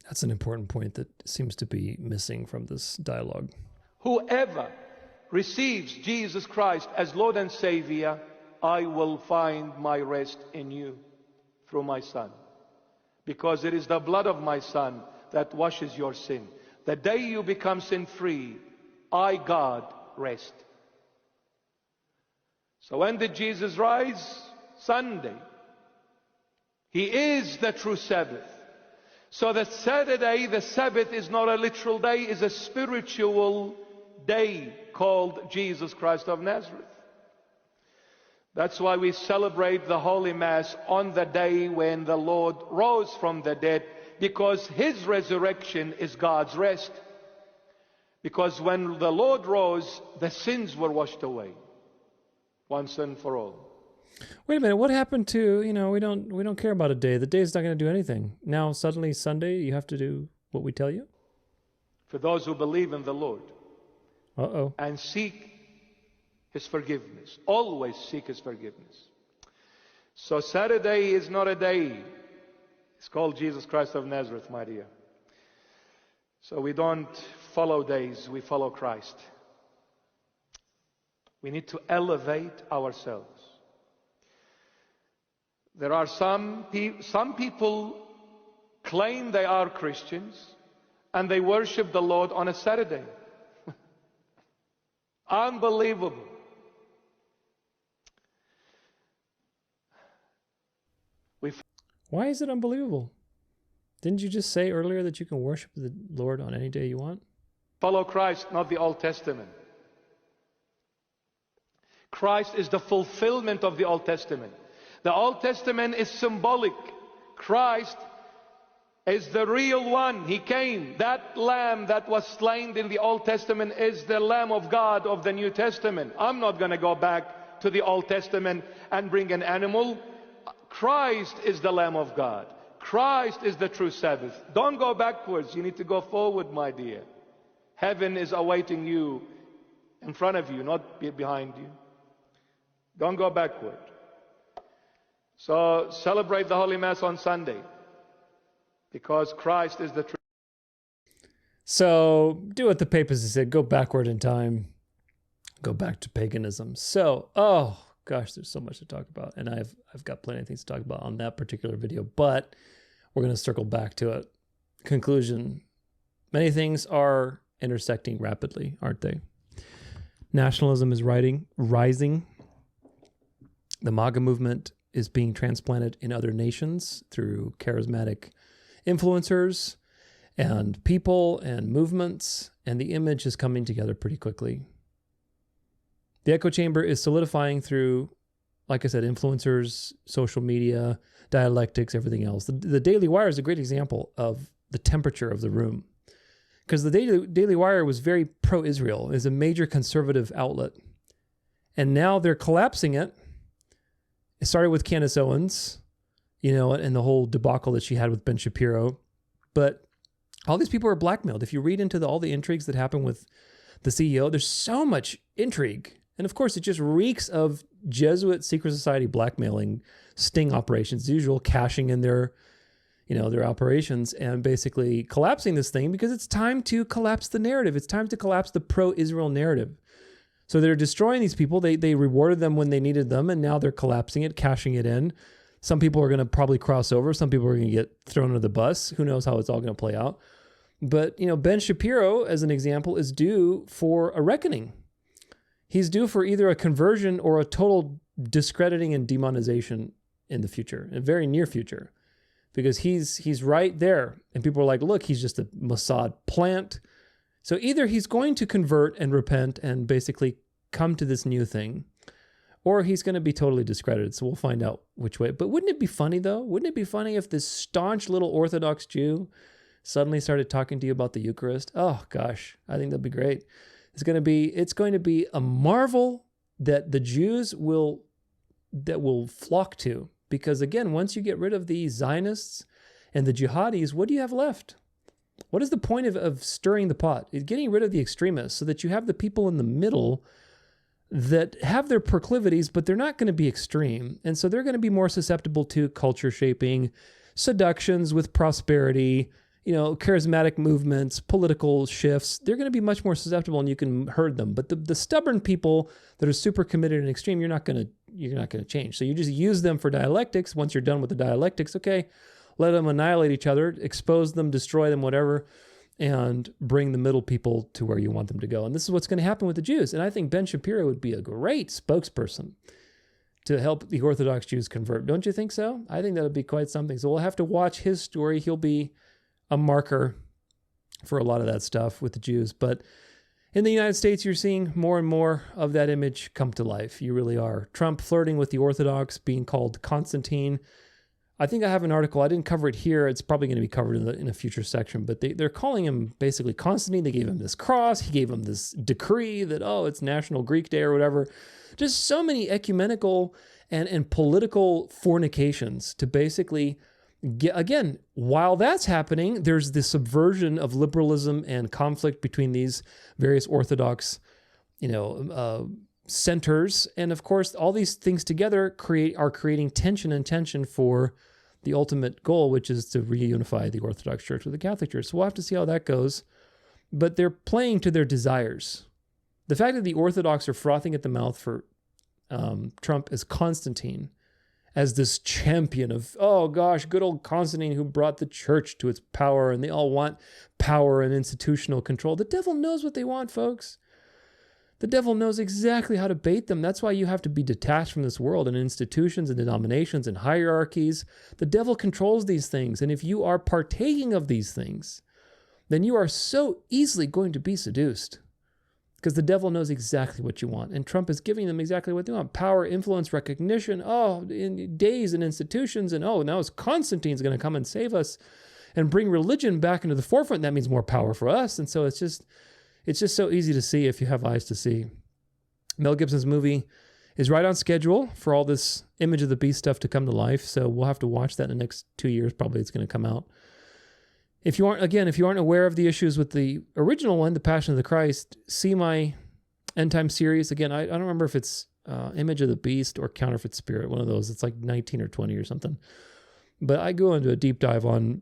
That's an important point that seems to be missing from this dialogue. Whoever receives Jesus Christ as Lord and Savior, I will find my rest in you through my Son. Because it is the blood of my Son that washes your sin. The day you become sin-free, I, God, rest. So when did Jesus rise? Sunday. He is the true Sabbath. So the Saturday, the Sabbath, is not a literal day, is a spiritual day called Jesus Christ of Nazareth. That's why we celebrate the Holy Mass on the day when the Lord rose from the dead, because His resurrection is God's rest. Because when the Lord rose, the sins were washed away, once and for all. Wait a minute, what happened to, we don't care about a day. The day's not going to do anything. Now suddenly Sunday, you have to do what we tell you? For those who believe in the Lord. Uh-oh. And seek His forgiveness. Always seek His forgiveness. So Saturday is not a day. It's called Jesus Christ of Nazareth, my dear. So we don't follow days, we follow Christ. We need to elevate ourselves. There are some people claim they are Christians and they worship the Lord on a Saturday. Unbelievable. Why is it unbelievable? Didn't you just say earlier that you can worship the Lord on any day you want? Follow Christ, not the Old Testament. Christ is the fulfillment of the Old Testament. The Old Testament is symbolic. Christ is the real one. He came. That lamb that was slain in the Old Testament is the Lamb of God of the New Testament. I'm not going to go back to the Old Testament and bring an animal. Christ is the Lamb of God. Christ is the true Sabbath. Don't go backwards. You need to go forward, my dear. Heaven is awaiting you in front of you, not behind you. Don't go backward. So celebrate the Holy Mass on Sunday, because Christ is the true. So do what the papacy said, go backward in time, go back to paganism. So, oh gosh, there's so much to talk about, and I've got plenty of things to talk about on that particular video, but we're going to circle back to it. Conclusion, many things are intersecting rapidly, aren't they? Nationalism is rising. The MAGA movement is being transplanted in other nations through charismatic influencers and people and movements, and the image is coming together pretty quickly. The echo chamber is solidifying through, like I said, influencers, social media, dialectics, everything else. The Daily Wire is a great example of the temperature of the room, because the Daily Wire was very pro-Israel, is a major conservative outlet, and now they're collapsing it. It started with Candace Owens, and the whole debacle that she had with Ben Shapiro. But all these people are blackmailed. If you read into all the intrigues that happen with the CEO, there's so much intrigue. And of course, it just reeks of Jesuit secret society blackmailing, sting operations, as usual, cashing in their operations and basically collapsing this thing, because it's time to collapse the narrative. It's time to collapse the pro-Israel narrative. So they're destroying these people. They rewarded them when they needed them, and now they're collapsing it, cashing it in. Some people are going to probably cross over. Some people are going to get thrown under the bus. Who knows how it's all going to play out. But, Ben Shapiro, as an example, is due for a reckoning. He's due for either a conversion or a total discrediting and demonization in the future, in a very near future, because he's right there. And people are like, look, he's just a Mossad plant. So either he's going to convert and repent and basically come to this new thing, or he's going to be totally discredited. So we'll find out which way. But wouldn't it be funny, though? Wouldn't it be funny if this staunch little Orthodox Jew suddenly started talking to you about the Eucharist? Oh, gosh, I think that'd be great. It's going to be a marvel that the Jews will flock to. Because, again, once you get rid of the Zionists and the jihadis, what do you have left? What is the point of stirring the pot? It's getting rid of the extremists so that you have the people in the middle that have their proclivities, but they're not going to be extreme. And so they're going to be more susceptible to culture shaping, seductions with prosperity, charismatic movements, political shifts. They're going to be much more susceptible, and you can herd them. But the stubborn people that are super committed and extreme, you're not going to change. So you just use them for dialectics. Once you're done with the dialectics, okay, let them annihilate each other, expose them, destroy them, whatever, and bring the middle people to where you want them to go. And this is what's going to happen with the Jews. And I think Ben Shapiro would be a great spokesperson to help the Orthodox Jews convert. Don't you think so? I think that would be quite something. So we'll have to watch his story. He'll be a marker for a lot of that stuff with the Jews. But in the United States, you're seeing more and more of that image come to life. You really are. Trump flirting with the Orthodox, being called Constantine. I think I have an article. I didn't cover it here. It's probably going to be covered in a future section. But they're calling him basically Constantine. They gave him this cross. He gave him this decree that, it's National Greek Day or whatever. Just so many ecumenical and political fornications to basically get, again, while that's happening, there's the subversion of liberalism and conflict between these various Orthodox, centers. And of course, all these things together are creating tension for the ultimate goal, which is to reunify the Orthodox Church with the Catholic Church. So we'll have to see how that goes. But they're playing to their desires. The fact that the Orthodox are frothing at the mouth for Trump as Constantine, as this champion of, good old Constantine who brought the church to its power, and they all want power and institutional control. The devil knows what they want, folks. The devil knows exactly how to bait them. That's why you have to be detached from this world and institutions and denominations and hierarchies. The devil controls these things. And if you are partaking of these things, then you are so easily going to be seduced, because the devil knows exactly what you want. And Trump is giving them exactly what they want. Power, influence, recognition. In days and institutions. And now it's Constantine's going to come and save us and bring religion back into the forefront. That means more power for us. And so it's just so easy to see if you have eyes to see. Mel Gibson's movie is right on schedule for all this Image of the Beast stuff to come to life. So we'll have to watch that in the next 2 years. Probably it's going to come out. If you aren't aware of the issues with the original one, The Passion of the Christ, see my End Time series. Again, I don't remember if it's Image of the Beast or Counterfeit Spirit, one of those. It's like 19 or 20 or something. But I go into a deep dive on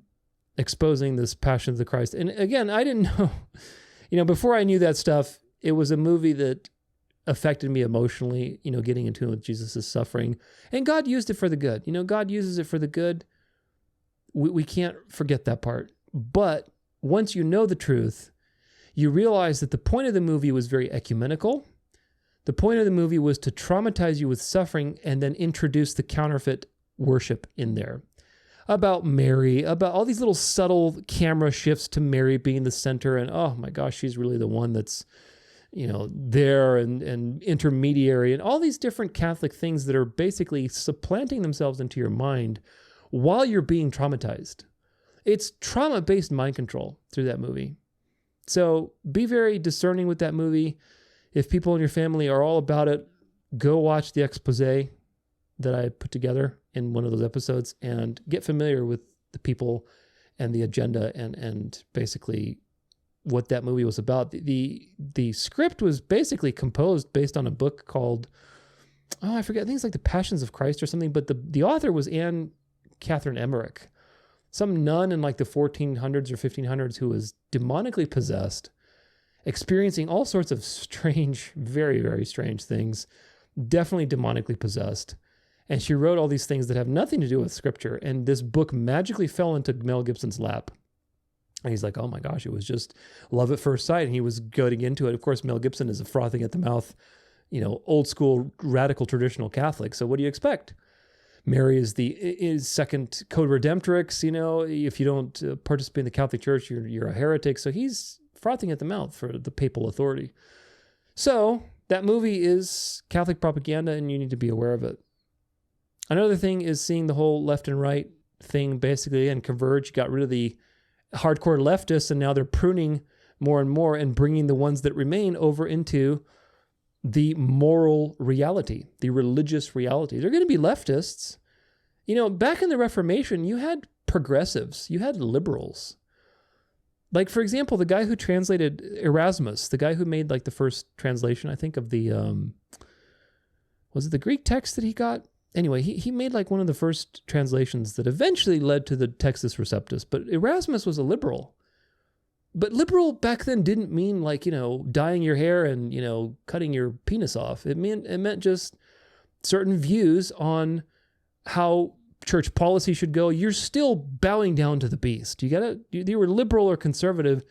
exposing this Passion of the Christ. And again, I didn't know, before I knew that stuff, it was a movie that affected me emotionally, getting into it with Jesus' suffering. And God used it for the good. God uses it for the good. We can't forget that part. But once you know the truth, you realize that the point of the movie was very ecumenical. The point of the movie was to traumatize you with suffering and then introduce the counterfeit worship in there. About Mary, about all these little subtle camera shifts to Mary being the center. And oh my gosh, she's really the one that's, there and intermediary, and all these different Catholic things that are basically supplanting themselves into your mind while you're being traumatized. It's trauma-based mind control through that movie. So be very discerning with that movie. If people in your family are all about it, go watch the expose that I put together in one of those episodes and get familiar with the people and the agenda and basically what that movie was about. The script was basically composed based on a book called, I forget, I think it's like The Passions of Christ or something, but the author was Anne Catherine Emmerich, some nun in like the 1400s or 1500s who was demonically possessed, experiencing all sorts of strange, very, very strange things, definitely demonically possessed. And she wrote all these things that have nothing to do with scripture. And this book magically fell into Mel Gibson's lap. And he's like, oh my gosh, it was just love at first sight. And he was getting into it. Of course, Mel Gibson is a frothing at the mouth, old school, radical, traditional Catholic. So what do you expect? Mary is second code redemptrix. If you don't participate in the Catholic Church, you're a heretic. So he's frothing at the mouth for the papal authority. So that movie is Catholic propaganda, and you need to be aware of it. Another thing is seeing the whole left and right thing basically and converge. You got rid of the hardcore leftists, and now they're pruning more and more and bringing the ones that remain over into the moral reality, the religious reality. They're going to be leftists. Back in the Reformation, you had progressives, you had liberals. Like, for example, the guy who translated Erasmus, the guy who made like the first translation, I think, of the, was it the Greek text that he got? Anyway, he made like one of the first translations that eventually led to the Textus Receptus. But Erasmus was a liberal. But liberal back then didn't mean like, dyeing your hair and, cutting your penis off. It meant just certain views on how church policy should go. You're still bowing down to the beast. You were liberal or conservative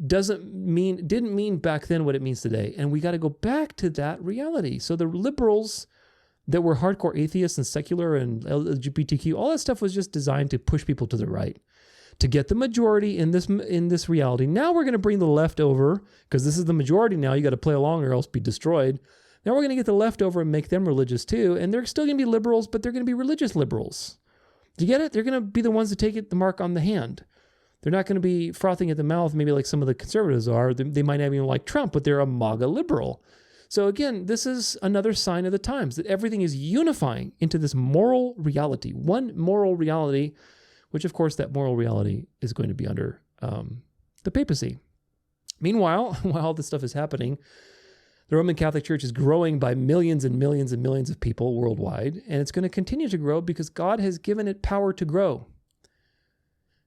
didn't mean back then what it means today. And we got to go back to that reality. So the liberals, that were hardcore atheists and secular and LGBTQ, all that stuff was just designed to push people to the right, to get the majority in this reality. Now we're going to bring the leftover, because this is the majority now. You got to play along or else be destroyed. Now we're going to get the leftover and make them religious too. And they're still going to be liberals, but they're going to be religious liberals. Do you get it? They're going to be the ones that take the mark on the hand. They're not going to be frothing at the mouth, maybe like some of the conservatives are. They might not even like Trump, but they're a MAGA liberal. So again, this is another sign of the times, that everything is unifying into this moral reality, one moral reality, which of course that moral reality is going to be under the papacy. Meanwhile, while all this stuff is happening, the Roman Catholic Church is growing by millions and millions and millions of people worldwide, and it's going to continue to grow because God has given it power to grow.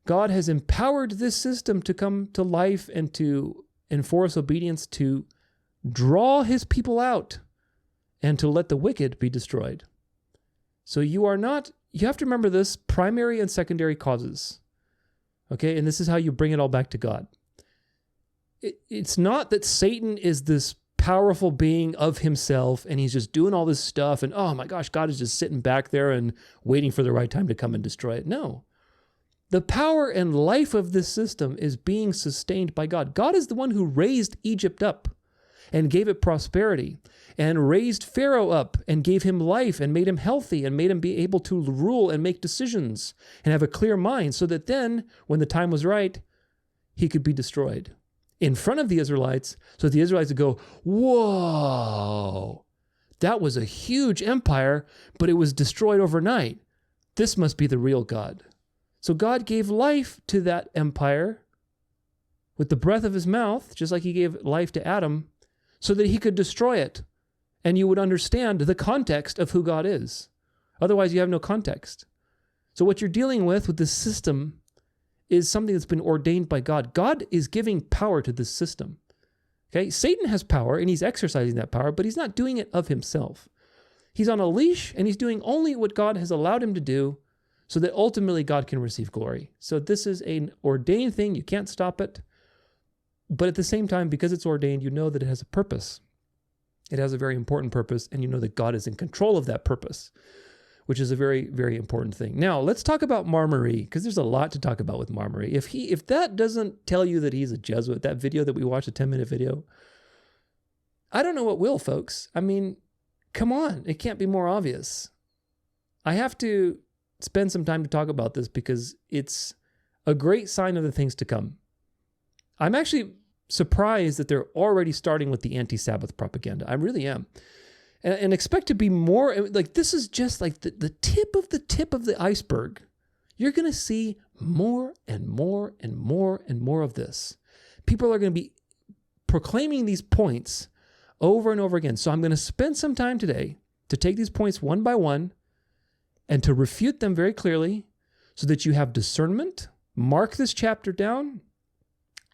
God has empowered this system to come to life and to enforce obedience, to draw his people out and to let the wicked be destroyed. So you have to remember this, primary and secondary causes. Okay, and this is how you bring it all back to God. It's not that Satan is this powerful being of himself and he's just doing all this stuff and, oh my gosh, God is just sitting back there and waiting for the right time to come and destroy it. No. The power and life of this system is being sustained by God. God is the one who raised Egypt up and gave it prosperity, and raised Pharaoh up and gave him life and made him healthy and made him be able to rule and make decisions and have a clear mind, so that then, when the time was right, he could be destroyed in front of the Israelites, so that the Israelites would go, whoa, that was a huge empire, but it was destroyed overnight. This must be the real God. So God gave life to that empire with the breath of his mouth, just like he gave life to Adam, so that he could destroy it. And you would understand the context of who God is. Otherwise, you have no context. So what you're dealing with this system is something that's been ordained by God. God is giving power to this system. Okay? Satan has power, and he's exercising that power, but he's not doing it of himself. He's on a leash, and he's doing only what God has allowed him to do, so that ultimately God can receive glory. So this is an ordained thing. You can't stop it. But at the same time, because it's ordained, you know that it has a purpose. It has a very important purpose, and you know that God is in control of that purpose, which is a very, very important thing. Now, let's talk about Marmarie, because there's a lot to talk about with Marmarie. If that doesn't tell you that he's a Jesuit, that video that we watched, a 10-minute video, I don't know what will, folks. I mean, come on. It can't be more obvious. I have to spend some time to talk about this because it's a great sign of the things to come. I'm actually surprised that they're already starting with the anti-Sabbath propaganda. I really am. And expect to be more, like this is just like the tip of the iceberg. You're going to see more and more and more and more of this. People are going to be proclaiming these points over and over again. So I'm going to spend some time today to take these points one by one and to refute them very clearly so that you have discernment. Mark this chapter down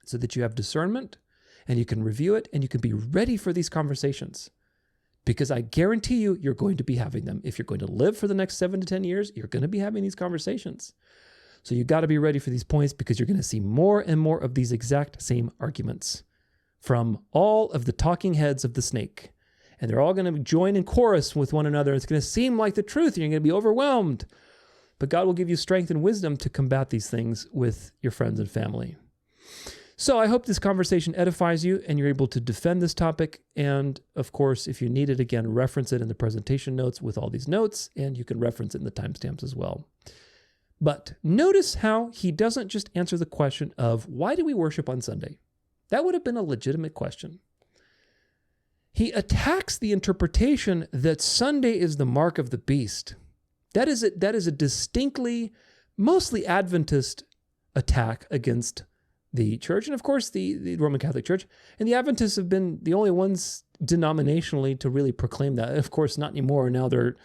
so that you have discernment and you can review it and you can be ready for these conversations. Because I guarantee you, you're going to be having them. If you're going to live for the next 7 to 10 years, you're going to be having these conversations. So you got to be ready for these points because you're going to see more and more of these exact same arguments from all of the talking heads of the snake. And they're all going to join in chorus with one another. It's going to seem like the truth. You're going to be overwhelmed. But God will give you strength and wisdom to combat these things with your friends and family. So I hope this conversation edifies you and you're able to defend this topic. And of course, if you need it again, reference it in the presentation notes with all these notes, and you can reference it in the timestamps as well. But notice how he doesn't just answer the question of why do we worship on Sunday? That would have been a legitimate question. He attacks the interpretation that Sunday is the mark of the beast. That is a distinctly, mostly Adventist attack against the church, and of course the Roman Catholic Church. And the Adventists have been the only ones denominationally to really proclaim that. Of course, not anymore. Now they're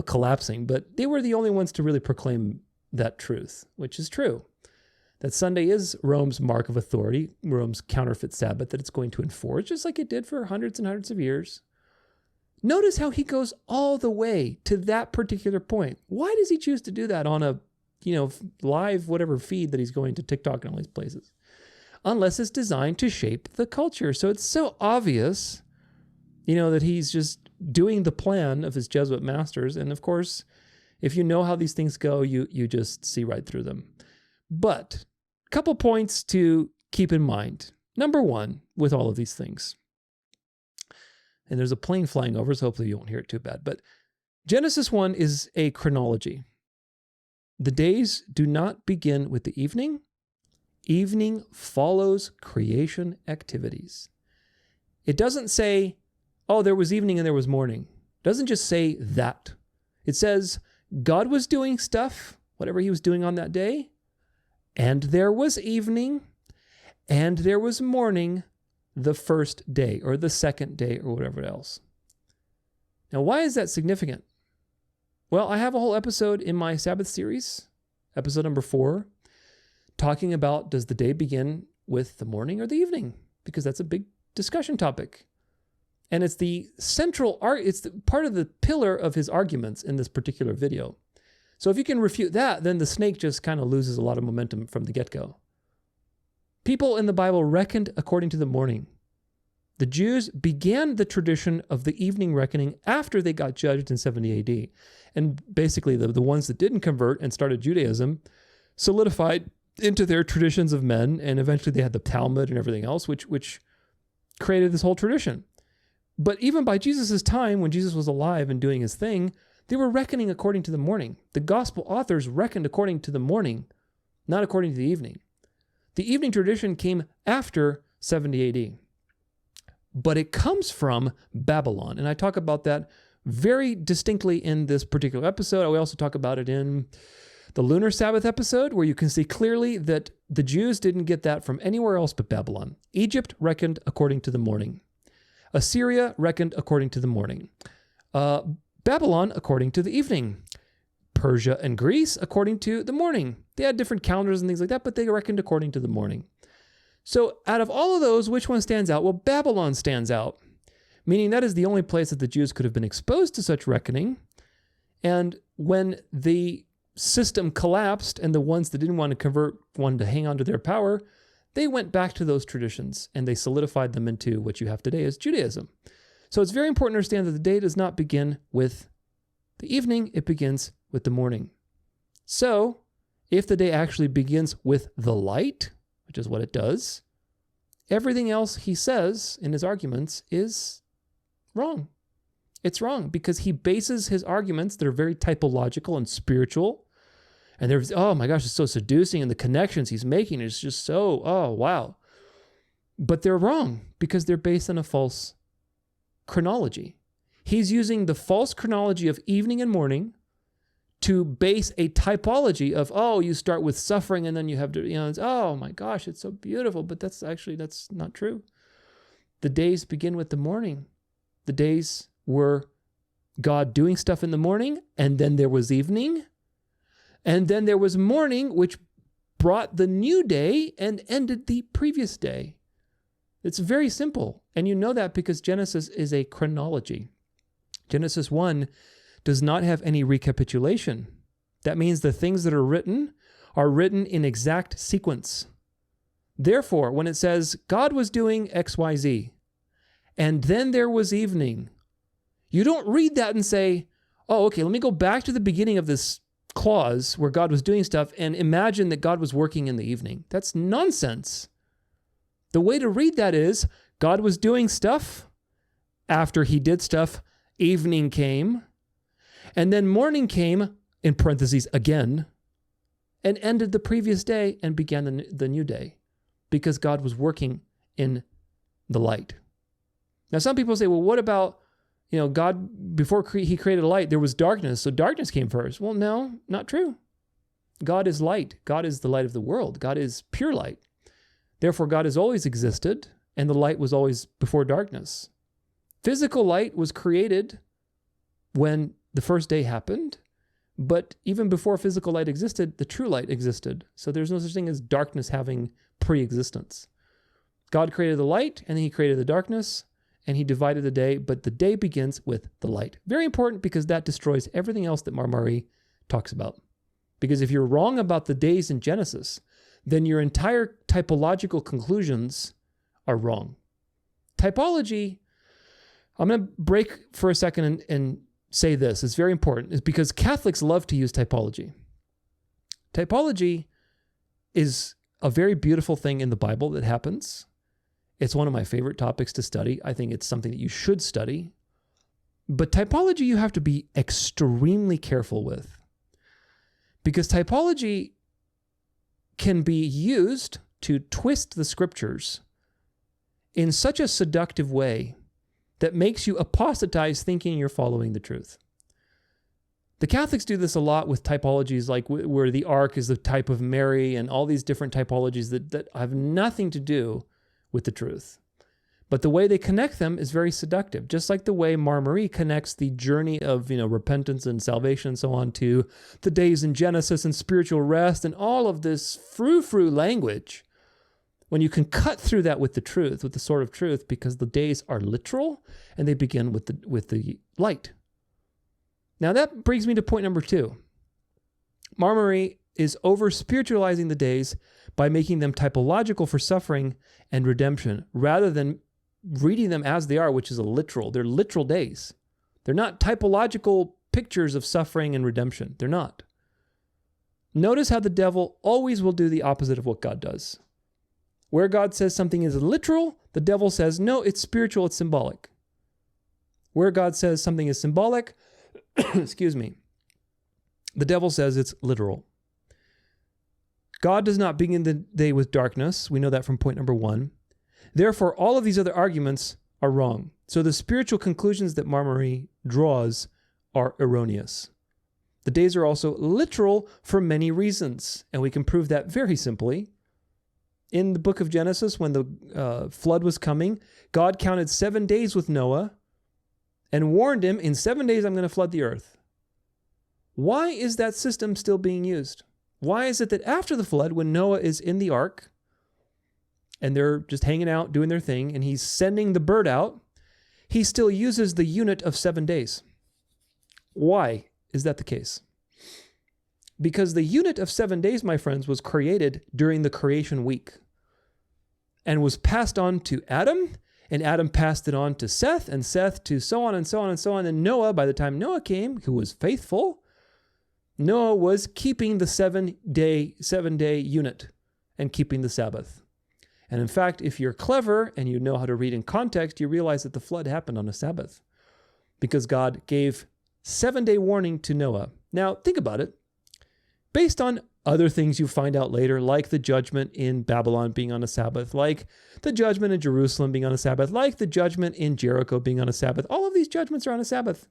collapsing, but they were the only ones to really proclaim that truth, which is true. That Sunday is Rome's mark of authority, Rome's counterfeit Sabbath that it's going to enforce, just like it did for hundreds and hundreds of years. Notice how he goes all the way to that particular point. Why does he choose to do that on a live whatever feed that he's going to TikTok and all these places? Unless it's designed to shape the culture. So it's so obvious, that he's just doing the plan of his Jesuit masters. And of course, if you know how these things go, you just see right through them. But a couple points to keep in mind. Number one, with all of these things, and there's a plane flying over, so hopefully you won't hear it too bad, but Genesis 1 is a chronology. The days do not begin with the evening. Evening follows creation activities. It doesn't say, oh, there was evening and there was morning. It doesn't just say that. It says God was doing stuff, whatever he was doing on that day, and there was evening, and there was morning the first day or the second day or whatever else. Now, why is that significant? Well, I have a whole episode in my Sabbath series, episode number 4, talking about, does the day begin with the morning or the evening? Because that's a big discussion topic. And it's the central it's the part of the pillar of his arguments in this particular video. So if you can refute that, then the snake just kind of loses a lot of momentum from the get-go. People in the Bible reckoned according to the morning. The Jews began the tradition of the evening reckoning after they got judged in 70 AD. And basically the ones that didn't convert and started Judaism solidified into their traditions of men, and eventually they had the Talmud and everything else, which created this whole tradition. But even by Jesus' time, when Jesus was alive and doing his thing, they were reckoning according to the morning. The gospel authors reckoned according to the morning, not according to the evening. The evening tradition came after 70 AD. But it comes from Babylon. And I talk about that very distinctly in this particular episode. I also talk about it in the Lunar Sabbath episode, where you can see clearly that the Jews didn't get that from anywhere else but Babylon. Egypt reckoned according to the morning. Assyria reckoned according to the morning. Babylon according to the evening. Persia and Greece according to the morning. They had different calendars and things like that, but they reckoned according to the morning. So out of all of those, which one stands out? Well, Babylon stands out, meaning that is the only place that the Jews could have been exposed to such reckoning. And when the system collapsed and the ones that didn't want to convert wanted to hang on to their power, they went back to those traditions and they solidified them into what you have today as Judaism. So it's very important to understand that the day does not begin with the evening, it begins with the morning. So if the day actually begins with the light, which is what it does, everything else he says in his arguments is wrong. It's wrong because he bases his arguments that are very typological and spiritual. And there's, oh my gosh, it's so seducing. And the connections he's making is just so, oh, wow. But they're wrong because they're based on a false chronology. He's using the false chronology of evening and morning to base a typology of, oh, you start with suffering and then you have to, it's, oh my gosh, it's so beautiful. But that's not true. The days begin with the morning. The days were God doing stuff in the morning, and then there was evening, and then there was morning, which brought the new day and ended the previous day. It's very simple, and you know that because Genesis is a chronology. Genesis 1 does not have any recapitulation. That means the things that are written in exact sequence. Therefore, when it says God was doing X, Y, Z, and then there was evening, you don't read that and say, oh, okay, let me go back to the beginning of this clause where God was doing stuff and imagine that God was working in the evening. That's nonsense. The way to read that is God was doing stuff. After he did stuff, evening came. And then morning came, in parentheses, again, and ended the previous day and began the new day because God was working in the light. Now, some people say, well, what about, God, before he created light, there was darkness, so darkness came first. Well, no, not true. God is light. God is the light of the world. God is pure light. Therefore, God has always existed, and the light was always before darkness. Physical light was created when the first day happened, but even before physical light existed, the true light existed. So there's no such thing as darkness having pre-existence. God created the light, and then he created the darkness, and he divided the day, but the day begins with the light. Very important because that destroys everything else that Marmari talks about. Because if you're wrong about the days in Genesis, then your entire typological conclusions are wrong. Typology, I'm going to break for a second and say this. It's very important. It's because Catholics love to use typology. Typology is a very beautiful thing in the Bible that happens. It's one of my favorite topics to study. I think it's something that you should study. But typology you have to be extremely careful with, because typology can be used to twist the scriptures in such a seductive way that makes you apostatize thinking you're following the truth. The Catholics do this a lot with typologies like where the ark is the type of Mary and all these different typologies that have nothing to do with the truth. But the way they connect them is very seductive, just like the way Marie connects the journey of repentance and salvation and so on to the days in Genesis and spiritual rest and all of this frou-frou language. When you can cut through that with the truth, with the sword of truth, because the days are literal and they begin with the light. Now that brings me to point number 2. Marie is over-spiritualizing the days by making them typological for suffering and redemption, rather than reading them as they are, which is they're literal days. They're not typological pictures of suffering and redemption. They're not. Notice how the devil always will do the opposite of what God does. Where God says something is literal, the devil says, no, it's spiritual, it's symbolic. Where God says something is symbolic, excuse me, the devil says it's literal. God does not begin the day with darkness. We know that from point number 1. Therefore, all of these other arguments are wrong. So the spiritual conclusions that Marie draws are erroneous. The days are also literal for many reasons, and we can prove that very simply. In the book of Genesis, when the flood was coming, God counted 7 days with Noah and warned him, in 7 days I'm going to flood the earth. Why is that system still being used? Why is it that after the flood, when Noah is in the ark, and they're just hanging out, doing their thing, and he's sending the bird out, he still uses the unit of 7 days? Why is that the case? Because the unit of 7 days, my friends, was created during the creation week and was passed on to Adam, and Adam passed it on to Seth, and Seth to so on and so on and so on. And Noah, by the time Noah came, who was faithful, Noah was keeping the 7 day unit and keeping the Sabbath. And in fact, if you're clever and you know how to read in context, you realize that the flood happened on a Sabbath because God gave 7-day warning to Noah. Now, think about it. Based on other things you find out later, like the judgment in Babylon being on a Sabbath, like the judgment in Jerusalem being on a Sabbath, like the judgment in Jericho being on a Sabbath, all of these judgments are on a Sabbath.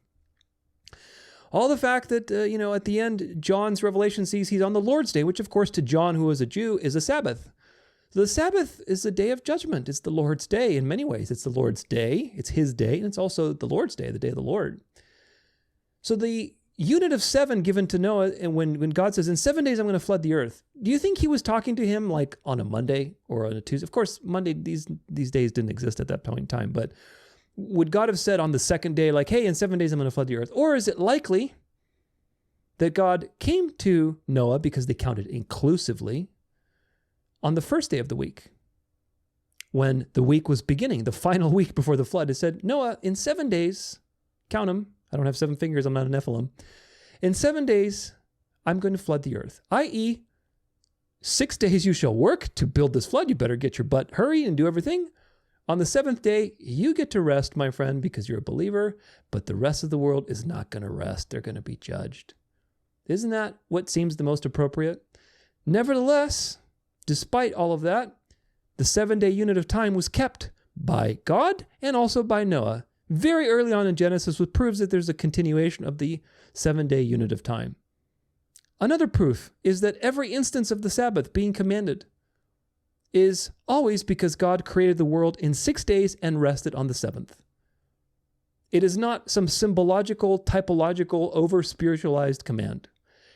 All the fact that, at the end, John's revelation sees he's on the Lord's Day, which, of course, to John, who is a Jew, is a Sabbath. So the Sabbath is the day of judgment. It's the Lord's day in many ways. It's the Lord's day. It's his day. And it's also the Lord's day, the day of the Lord. So the unit of 7 given to Noah, and when God says, in 7 days I'm going to flood the earth, do you think he was talking to him like on a Monday or on a Tuesday? Of course, Monday, these days didn't exist at that point in time, but would God have said on the second day, like, hey, in 7 days I'm going to flood the earth? Or is it likely that God came to Noah, because they counted inclusively, on the first day of the week, when the week was beginning, the final week before the flood? It said, Noah, in 7 days, count them. I don't have 7 fingers. I'm not a Nephilim. In 7 days, I'm going to flood the earth, i.e., 6 days you shall work to build this flood. You better get your butt hurry and do everything. On the 7th day, you get to rest, my friend, because you're a believer, but the rest of the world is not going to rest. They're going to be judged. Isn't that what seems the most appropriate? Nevertheless, despite all of that, the 7-day unit of time was kept by God and also by Noah very early on in Genesis, which proves that there's a continuation of the 7-day unit of time. Another proof is that every instance of the Sabbath being commanded is always because God created the world in 6 days and rested on the 7th. It is not some symbological, typological, over-spiritualized command.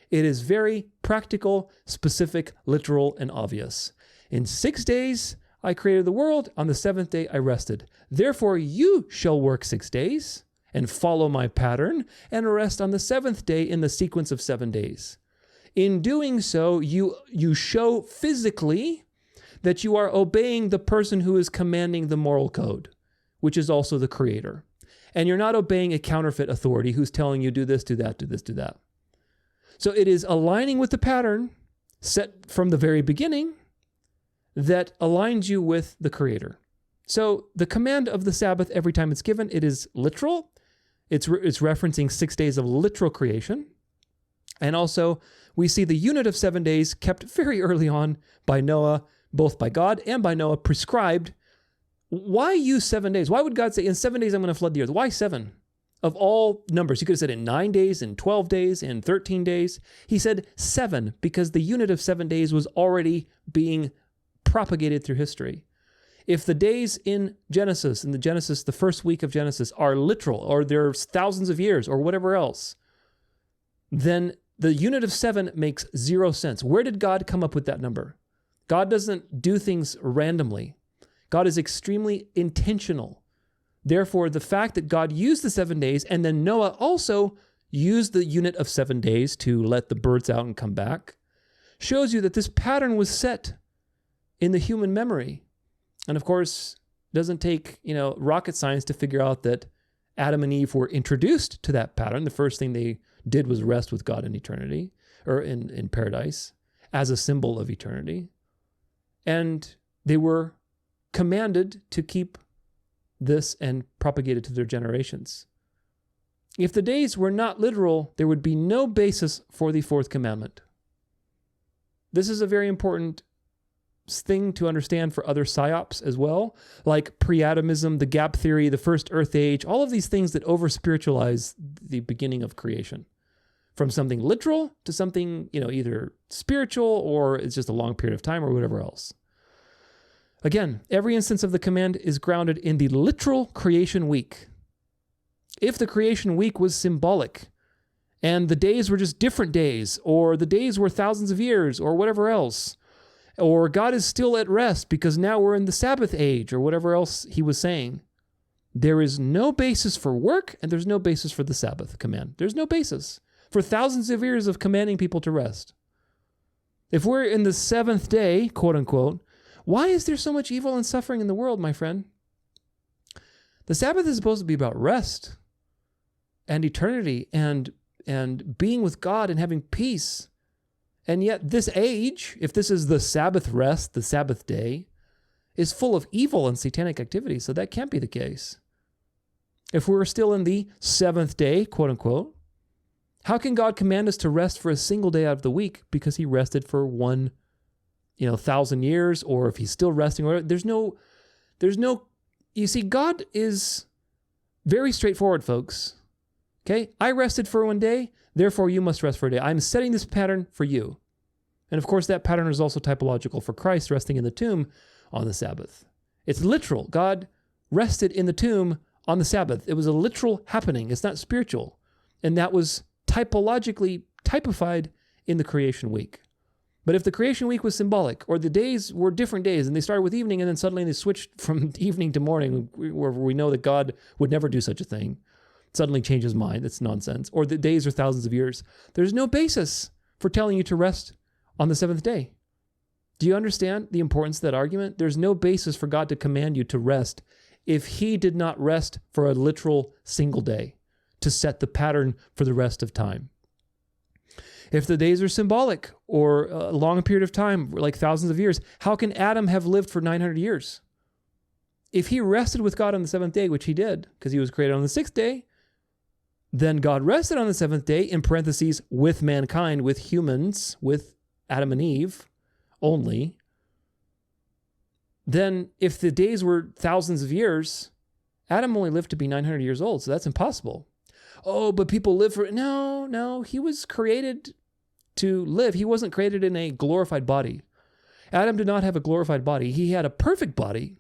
It is very practical, specific, literal, and obvious. In 6 days, I created the world. On the 7th day, I rested. Therefore, you shall work 6 days and follow my pattern and rest on the 7th day in the sequence of 7 days. In doing so, you show physically that you are obeying the person who is commanding the moral code, which is also the creator. And you're not obeying a counterfeit authority who's telling you do this, do that, do this, do that. So it is aligning with the pattern set from the very beginning that aligns you with the Creator. So the command of the Sabbath, every time it's given, it is literal. It's referencing 6 days of literal creation. And also, we see the unit of 7 days kept very early on by Noah, both by God and by Noah, prescribed. Why use 7 days? Why would God say, in 7 days I'm going to flood the earth? Why 7? Of all numbers, he could have said in 9 days, in 12 days, in 13 days. He said 7 because the unit of 7 days was already being propagated through history. If the days in Genesis, the first week of Genesis, are literal, or there's thousands of years, or whatever else, then the unit of 7 makes 0 sense. Where did God come up with that number? God doesn't do things randomly. God is extremely intentional. Therefore, the fact that God used the 7 days, and then Noah also used the unit of 7 days to let the birds out and come back, shows you that this pattern was set in the human memory. And of course, it doesn't take, rocket science to figure out that Adam and Eve were introduced to that pattern. The first thing they did was rest with God in eternity, or in paradise, as a symbol of eternity. And they were commanded to keep this and propagate it to their generations. If the days were not literal, there would be no basis for the fourth commandment. This is a very important thing to understand for other psyops as well, like pre-Adamism, the gap theory, the first earth age, all of these things that over-spiritualize the beginning of creation. From something literal to something, either spiritual or it's just a long period of time or whatever else. Again, every instance of the command is grounded in the literal creation week. If the creation week was symbolic and the days were just different days, or the days were thousands of years or whatever else, or God is still at rest because now we're in the Sabbath age, or whatever else he was saying, there is no basis for work and there's no basis for the Sabbath command. There's no basis for thousands of years of commanding people to rest. If we're in the seventh day, quote unquote, why is there so much evil and suffering in the world, my friend? The Sabbath is supposed to be about rest and eternity and being with God and having peace. And yet this age, if this is the Sabbath rest, the Sabbath day, is full of evil and satanic activity. So that can't be the case. If we're still in the seventh day, quote unquote, how can God command us to rest for a single day out of the week because he rested for 1,000 years, or if he's still resting, or there's no, you see, God is very straightforward, folks. Okay. I rested for 1 day. Therefore, you must rest for a day. I'm setting this pattern for you. And of course, that pattern is also typological for Christ resting in the tomb on the Sabbath. It's literal. God rested in the tomb on the Sabbath. It was a literal happening. It's not spiritual. And that was typologically typified in the creation week. But if the creation week was symbolic, or the days were different days, and they started with evening, and then suddenly they switched from evening to morning, where we know that God would never do such a thing, suddenly change his mind, that's nonsense. Or the days are thousands of years. There's no basis for telling you to rest on the seventh day. Do you understand the importance of that argument? There's no basis for God to command you to rest if he did not rest for a literal single day to set the pattern for the rest of time. If the days are symbolic or a long period of time, like thousands of years, how can Adam have lived for 900 years? If he rested with God on the seventh day, which he did, because he was created on the sixth day, then God rested on the seventh day, in parentheses, with mankind, with humans, with Adam and Eve only. Then if the days were thousands of years, Adam only lived to be 900 years old, so that's impossible. Oh, but people live for... No, he was created to live. He wasn't created in a glorified body. Adam did not have a glorified body. He had a perfect body,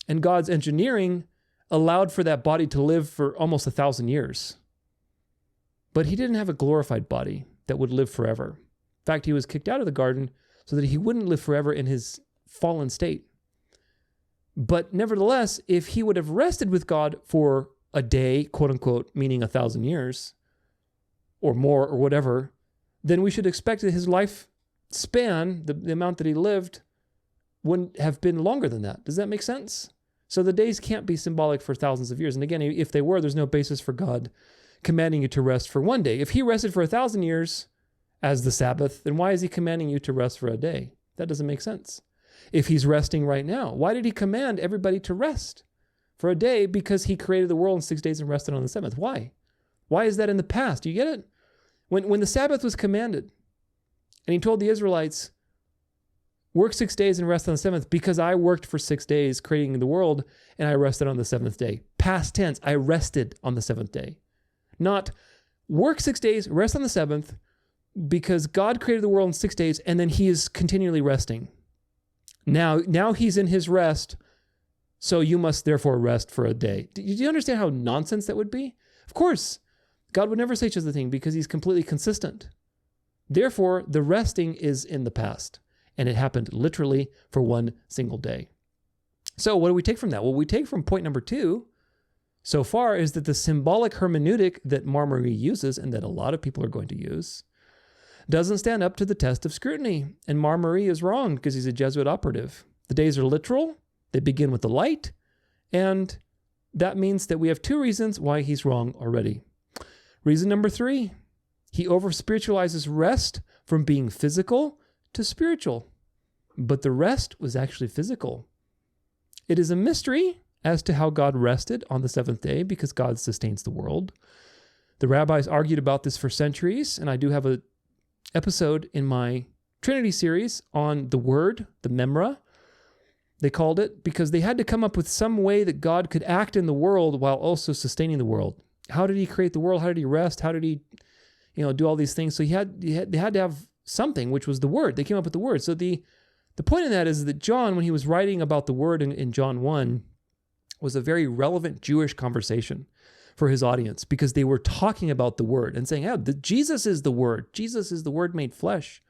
and God's engineering allowed for that body to live for almost 1,000 years. But he didn't have a glorified body that would live forever. In fact, he was kicked out of the garden so that he wouldn't live forever in his fallen state. But nevertheless, if he would have rested with God for a day, quote unquote, meaning 1,000 years or more or whatever, then we should expect that his lifespan, the amount that he lived, wouldn't have been longer than that. Does that make sense? So the days can't be symbolic for thousands of years. And again, if they were, there's no basis for God commanding you to rest for one day. If he rested for 1,000 years as the Sabbath, then why is he commanding you to rest for a day? That doesn't make sense. If he's resting right now, why did he command everybody to rest for a day? Because he created the world in 6 days and rested on the seventh. Why? Why is that in the past? Do you get it? When the Sabbath was commanded, and he told the Israelites, work 6 days and rest on the seventh, because I worked for 6 days creating the world, and I rested on the seventh day. Past tense, I rested on the seventh day. Not work 6 days, rest on the seventh, because God created the world in 6 days, and then he is continually resting. Now he's in his rest, so you must therefore rest for a day. Do you understand how nonsense that would be? Of course, God would never say such a thing because he's completely consistent. Therefore, the resting is in the past, and it happened literally for one single day. So what do we take from that? Well, we take from point number 2 so far is that the symbolic hermeneutic that Marmarie uses, and that a lot of people are going to use, doesn't stand up to the test of scrutiny. And Marmarie is wrong because he's a Jesuit operative. The days are literal. They begin with the light. And that means that we have 2 reasons why he's wrong already. Reason number 3, he over-spiritualizes rest from being physical to spiritual. But the rest was actually physical. It is a mystery as to how God rested on the seventh day because God sustains the world. The rabbis argued about this for centuries, and I do have an episode in my Trinity series on the word, the memra, they called it, because they had to come up with some way that God could act in the world while also sustaining the world. How did he create the world? How did he rest? How did he, do all these things? So they had to have something, which was the word. They came up with the word. So the point in that is that John, when he was writing about the word in John 1, was a very relevant Jewish conversation for his audience because they were talking about the word and saying, Jesus is the word. Jesus is the word made flesh.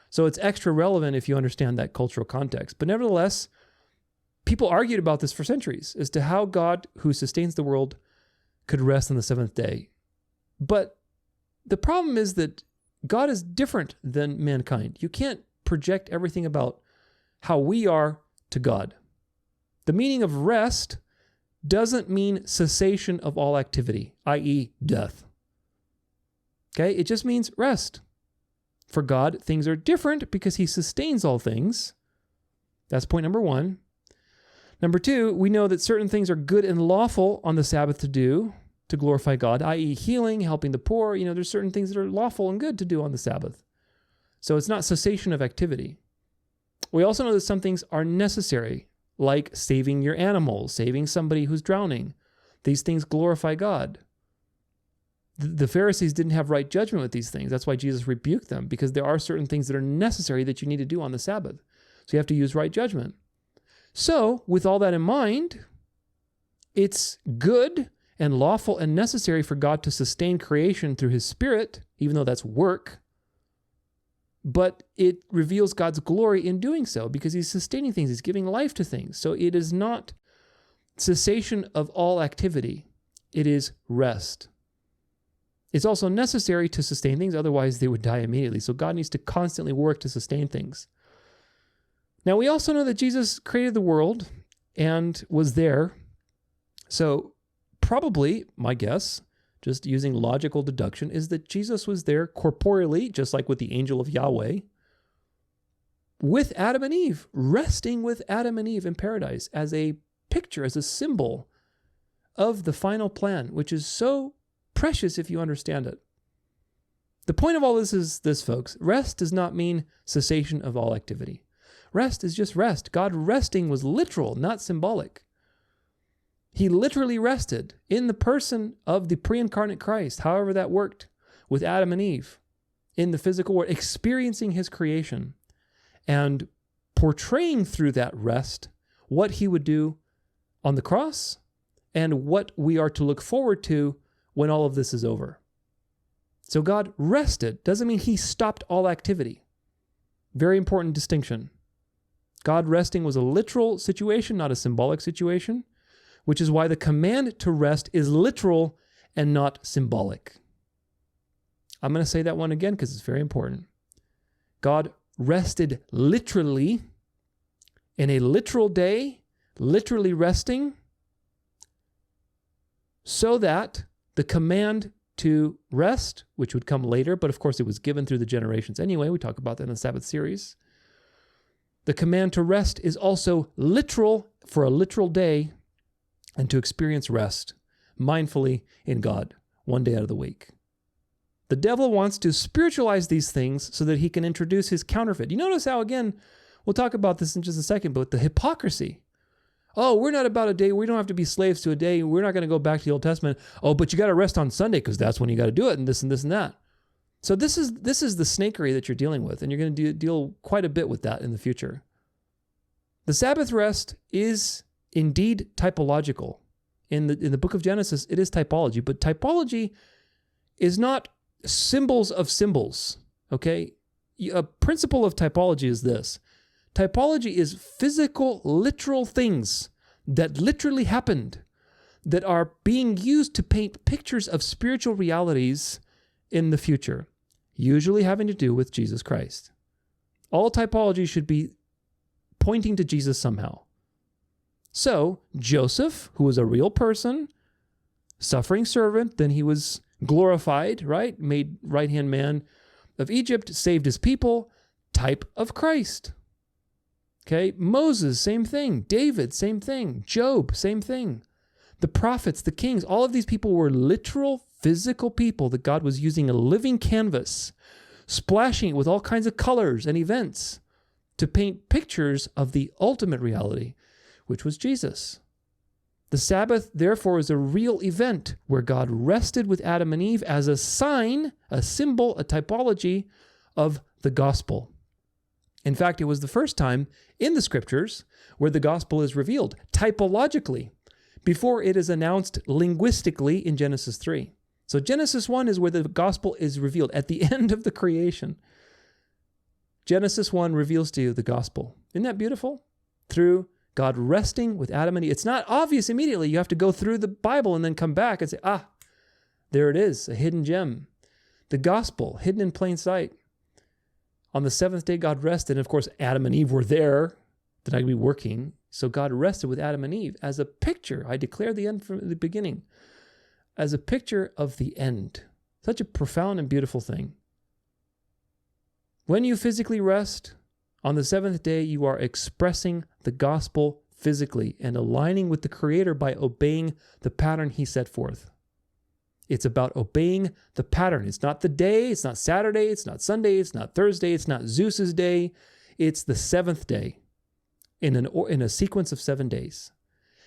So it's extra relevant if you understand that cultural context. But nevertheless, people argued about this for centuries as to how God, who sustains the world, could rest on the seventh day. But the problem is that God is different than mankind. You can't project everything about how we are to God. The meaning of rest doesn't mean cessation of all activity, i.e. death. Okay? It just means rest. For God, things are different because he sustains all things. That's point number 1. Number 2, we know that certain things are good and lawful on the Sabbath to do to glorify God, i.e. healing, helping the poor. There's certain things that are lawful and good to do on the Sabbath. So it's not cessation of activity. We also know that some things are necessary, like saving your animals, saving somebody who's drowning. These things glorify God. The Pharisees didn't have right judgment with these things. That's why Jesus rebuked them, because there are certain things that are necessary that you need to do on the Sabbath. So you have to use right judgment. So, with all that in mind, it's good and lawful and necessary for God to sustain creation through his Spirit, even though that's work. But it reveals God's glory in doing so because he's sustaining things. He's giving life to things. So it is not cessation of all activity. It is rest. It's also necessary to sustain things. Otherwise, they would die immediately. So God needs to constantly work to sustain things. Now, we also know that Jesus created the world and was there. So probably, my guess, just using logical deduction, is that Jesus was there corporeally, just like with the angel of Yahweh, with Adam and Eve, resting with Adam and Eve in paradise as a picture, as a symbol of the final plan, which is so precious if you understand it. The point of all this is this, folks. Rest does not mean cessation of all activity. Rest is just rest. God resting was literal, not symbolic. He literally rested in the person of the pre-incarnate Christ, however that worked, with Adam and Eve, in the physical world, experiencing his creation and portraying through that rest what he would do on the cross and what we are to look forward to when all of this is over. So God rested doesn't mean he stopped all activity. Very important distinction. God resting was a literal situation, not a symbolic situation, which is why the command to rest is literal and not symbolic. I'm going to say that one again because it's very important. God rested literally in a literal day, literally resting so that the command to rest, which would come later, but of course it was given through the generations anyway. We talk about that in the Sabbath series. The command to rest is also literal for a literal day and to experience rest mindfully in God 1 day out of the week. The devil wants to spiritualize these things so that he can introduce his counterfeit. You notice how, again, we'll talk about this in just a second, but the hypocrisy. Oh, we're not about a day. We don't have to be slaves to a day. We're not going to go back to the Old Testament. Oh, but you got to rest on Sunday because that's when you got to do it, and this and this and that. So this is the snakery that you're dealing with, and you're going to deal quite a bit with that in the future. The Sabbath rest is indeed typological. In the book of Genesis, it is typology, but typology is not symbols of symbols, okay? A principle of typology is this. Typology is physical, literal things that literally happened that are being used to paint pictures of spiritual realities in the future, usually having to do with Jesus Christ. All typology should be pointing to Jesus somehow. So, Joseph, who was a real person, suffering servant, then he was glorified, right? Made right-hand man of Egypt, saved his people, type of Christ. Okay, Moses, same thing. David, same thing. Job, same thing. The prophets, the kings, all of these people were literal, physical people that God was using a living canvas, splashing it with all kinds of colors and events to paint pictures of the ultimate reality, which was Jesus. The Sabbath, therefore, is a real event where God rested with Adam and Eve as a sign, a symbol, a typology of the gospel. In fact, it was the first time in the scriptures where the gospel is revealed typologically before it is announced linguistically in Genesis 3. So Genesis 1 is where the gospel is revealed at the end of the creation. Genesis 1 reveals to you the gospel. Isn't that beautiful? Through God resting with Adam and Eve. It's not obvious immediately. You have to go through the Bible and then come back and say, there it is, a hidden gem. The gospel, hidden in plain sight. On the seventh day, God rested. And of course, Adam and Eve were there. They're not going to be working. So God rested with Adam and Eve as a picture. I declare the end from the beginning. As a picture of the end. Such a profound and beautiful thing. When you physically rest, on the seventh day, you are expressing the gospel physically and aligning with the Creator by obeying the pattern He set forth. It's about obeying the pattern. It's not the day, it's not Saturday, it's not Sunday, it's not Thursday, it's not Zeus's day. It's the seventh day in a sequence of 7 days.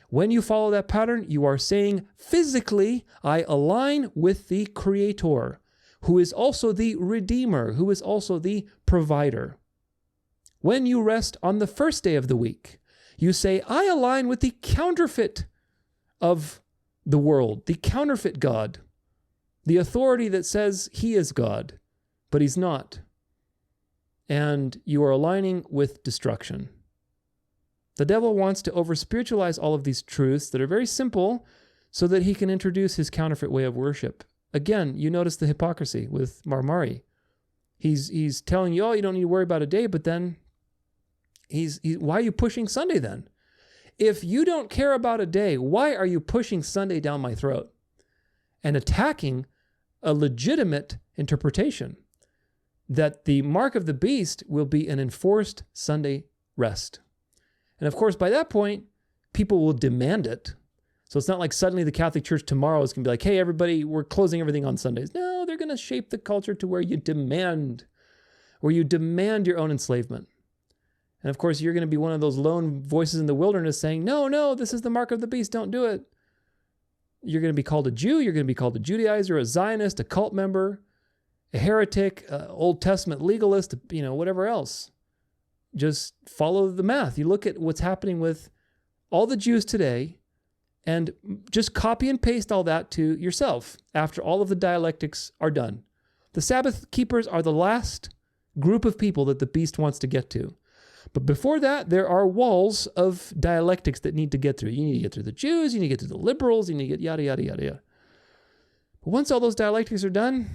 When you follow that pattern, you are saying physically, I align with the Creator, who is also the Redeemer, who is also the Provider. When you rest on the first day of the week, you say, I align with the counterfeit of the world, the counterfeit God, the authority that says He is God, but He's not. And you are aligning with destruction. The devil wants to over-spiritualize all of these truths that are very simple so that he can introduce his counterfeit way of worship. Again, you notice the hypocrisy with Marmari. He's telling you, you don't need to worry about a day, but then why are you pushing Sunday then? If you don't care about a day, why are you pushing Sunday down my throat and attacking a legitimate interpretation that the mark of the beast will be an enforced Sunday rest? And of course, by that point, people will demand it. So it's not like suddenly the Catholic Church tomorrow is going to be like, hey, everybody, we're closing everything on Sundays. No, they're going to shape the culture to where you demand your own enslavement. And of course, you're going to be one of those lone voices in the wilderness saying, no, this is the mark of the beast, don't do it. You're going to be called a Jew, you're going to be called a Judaizer, a Zionist, a cult member, a heretic, Old Testament legalist, whatever else. Just follow the math. You look at what's happening with all the Jews today and just copy and paste all that to yourself after all of the dialectics are done. The Sabbath keepers are the last group of people that the beast wants to get to. But before that, there are walls of dialectics that need to get through. You need to get through the Jews, you need to get through the liberals, you need to get yada, yada, yada, yada. But once all those dialectics are done,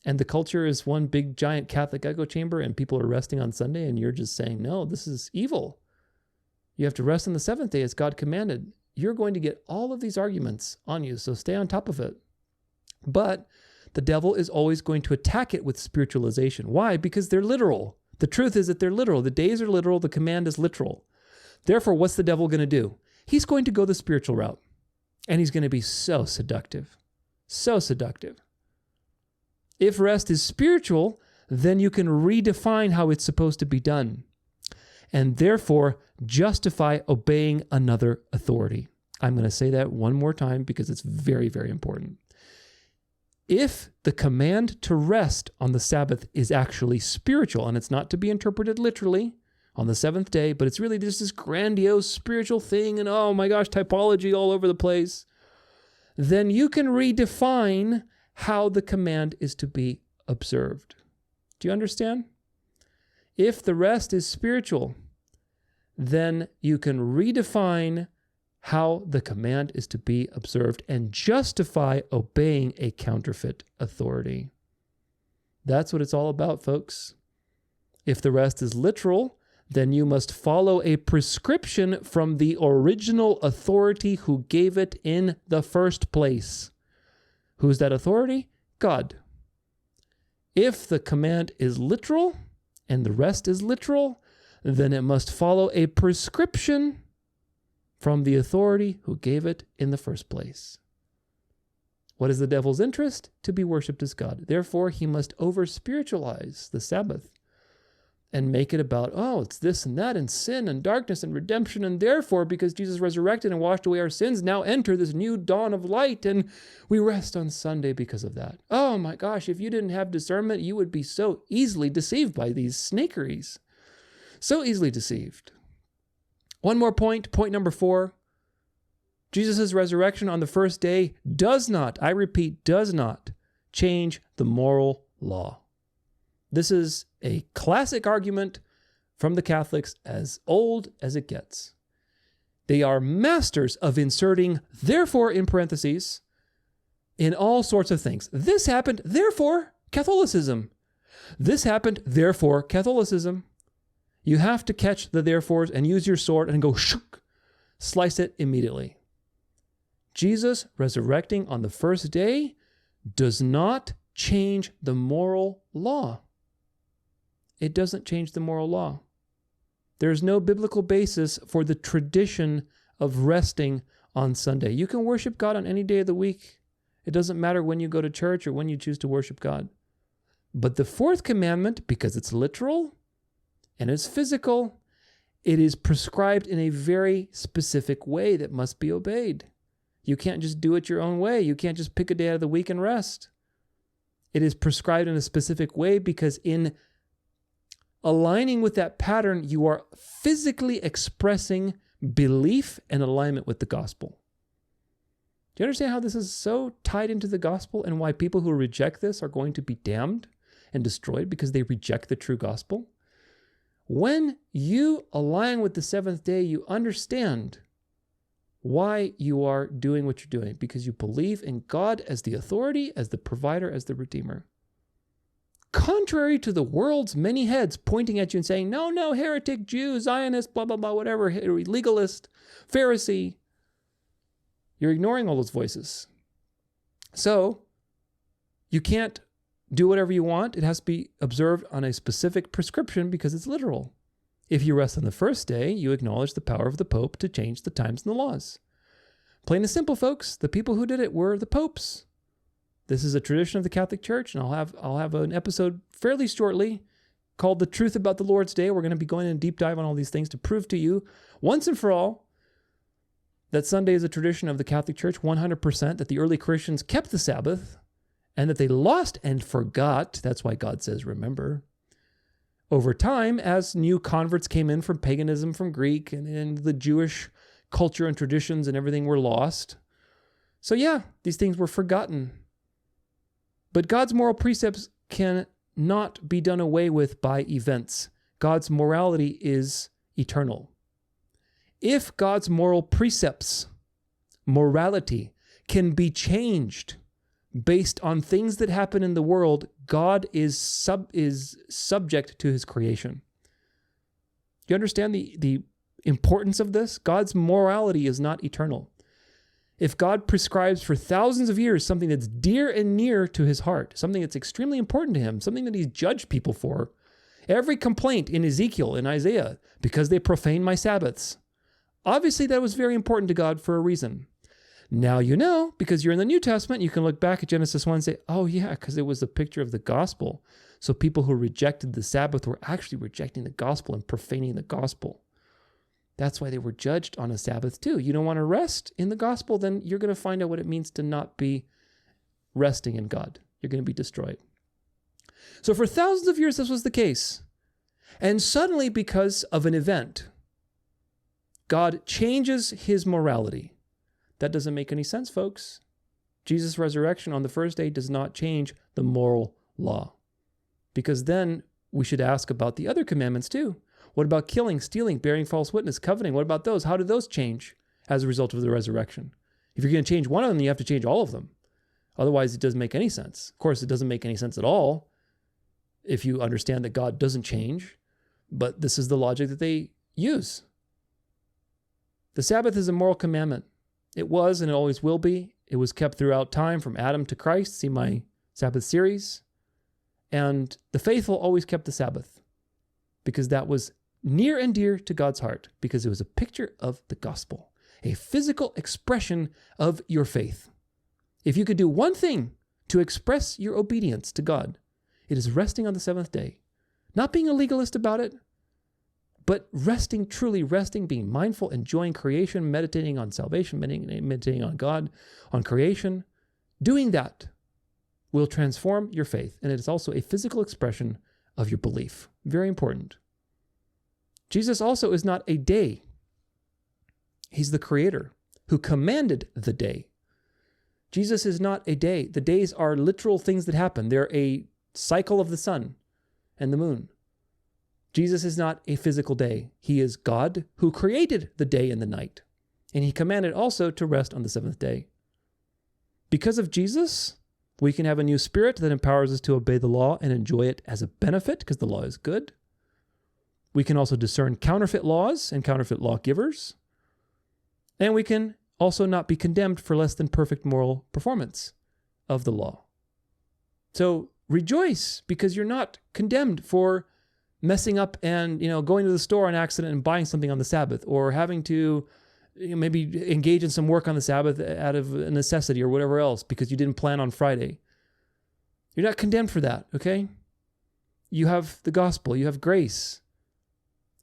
and the culture is one big giant Catholic echo chamber, and people are resting on Sunday, and you're just saying, no, this is evil. You have to rest on the seventh day as God commanded. You're going to get all of these arguments on you, so stay on top of it. But the devil is always going to attack it with spiritualization. Why? Because they're literal. The truth is that they're literal. The days are literal. The command is literal. Therefore, what's the devil going to do? He's going to go the spiritual route. And he's going to be so seductive. So seductive. If rest is spiritual, then you can redefine how it's supposed to be done. And therefore, justify obeying another authority. I'm going to say that one more time because it's very, very important. If the command to rest on the Sabbath is actually spiritual, and it's not to be interpreted literally on the seventh day, but it's really just this grandiose spiritual thing and oh my gosh, typology all over the place, then you can redefine how the command is to be observed. Do you understand? If the rest is spiritual, then you can redefine how the command is to be observed and justify obeying a counterfeit authority. That's what it's all about, folks. If the rest is literal, then you must follow a prescription from the original authority who gave it in the first place. Who's that authority? God. If the command is literal and the rest is literal, then it must follow a prescription from the authority who gave it in the first place. What is the devil's interest? To be worshipped as God. Therefore, he must over-spiritualize the Sabbath and make it about, oh, it's this and that and sin and darkness and redemption, and therefore, because Jesus resurrected and washed away our sins, now enter this new dawn of light, and we rest on Sunday because of that. Oh my gosh, if you didn't have discernment, you would be so easily deceived by these snakeries. So easily deceived. One more point, point number 4. Jesus' resurrection on the first day does not, I repeat, does not change the moral law. This is a classic argument from the Catholics, as old as it gets. They are masters of inserting therefore in parentheses in all sorts of things. This happened, therefore Catholicism. This happened, therefore Catholicism. You have to catch the therefores and use your sword and go shook, slice it immediately. Jesus resurrecting on the first day does not change the moral law. It doesn't change the moral law. There's no biblical basis for the tradition of resting on Sunday. You can worship God on any day of the week. It doesn't matter when you go to church or when you choose to worship God. But the fourth commandment, because it's literal and it's physical, it is prescribed in a very specific way that must be obeyed. You can't just do it your own way. You can't just pick a day out of the week and rest. It is prescribed in a specific way because in aligning with that pattern, you are physically expressing belief and alignment with the gospel. Do you understand how this is so tied into the gospel and why people who reject this are going to be damned and destroyed because they reject the true gospel? When you align with the seventh day, you understand why you are doing what you're doing, because you believe in God as the authority, as the provider, as the redeemer. Contrary to the world's many heads pointing at you and saying, no, no, heretic, Jew, Zionist, blah, blah, blah, whatever, legalist, Pharisee, you're ignoring all those voices. So you can't do whatever you want. It has to be observed on a specific prescription because it's literal. If you rest on the first day, you acknowledge the power of the Pope to change the times and the laws. Plain and simple, folks. The people who did it were the popes. This is a tradition of the Catholic Church, and I'll have an episode fairly shortly called The Truth About the Lord's Day. We're going to be going in a deep dive on all these things to prove to you once and for all that Sunday is a tradition of the Catholic Church 100%, that the early Christians kept the Sabbath, and that they lost and forgot. That's why God says, remember. Over time, as new converts came in from paganism, from Greek, and the Jewish culture and traditions and everything were lost. So yeah, these things were forgotten. But God's moral precepts cannot be done away with by events. God's morality is eternal. If God's moral precepts, morality, can be changed based on things that happen in the world, God is subject to his creation. Do you understand the importance of this? God's morality is not eternal. If God prescribes for thousands of years something that's dear and near to his heart, something that's extremely important to him, something that he's judged people for, every complaint in Ezekiel and Isaiah, because they profane my Sabbaths, obviously that was very important to God for a reason. Now you know, because you're in the New Testament, you can look back at Genesis 1 and say, oh yeah, because it was a picture of the gospel. So people who rejected the Sabbath were actually rejecting the gospel and profaning the gospel. That's why they were judged on a Sabbath too. You don't want to rest in the gospel, then you're going to find out what it means to not be resting in God. You're going to be destroyed. So for thousands of years, this was the case. And suddenly, because of an event, God changes his morality. That doesn't make any sense, folks. Jesus' resurrection on the first day does not change the moral law. Because then we should ask about the other commandments too. What about killing, stealing, bearing false witness, coveting? What about those? How do those change as a result of the resurrection? If you're going to change one of them, you have to change all of them. Otherwise, it doesn't make any sense. Of course, it doesn't make any sense at all if you understand that God doesn't change. But this is the logic that they use. The Sabbath is a moral commandment. It was and it always will be. It was kept throughout time from Adam to Christ. See my Sabbath series. And the faithful always kept the Sabbath because that was near and dear to God's heart, because it was a picture of the gospel, a physical expression of your faith. If you could do one thing to express your obedience to God, it is resting on the seventh day. Not being a legalist about it, but resting, truly resting, being mindful, enjoying creation, meditating on salvation, meditating on God, on creation. Doing that will transform your faith, and it is also a physical expression of your belief. Very important. Jesus also is not a day. He's the creator who commanded the day. Jesus is not a day. The days are literal things that happen. They're a cycle of the sun and the moon. Jesus is not a physical day. He is God who created the day and the night. And he commanded also to rest on the seventh day. Because of Jesus, we can have a new spirit that empowers us to obey the law and enjoy it as a benefit because the law is good. We can also discern counterfeit laws and counterfeit lawgivers. And we can also not be condemned for less than perfect moral performance of the law. So rejoice because you're not condemned for messing up and, going to the store on accident and buying something on the Sabbath, or having to maybe engage in some work on the Sabbath out of a necessity or whatever else because you didn't plan on Friday. You're not condemned for that, okay? You have the gospel, you have grace,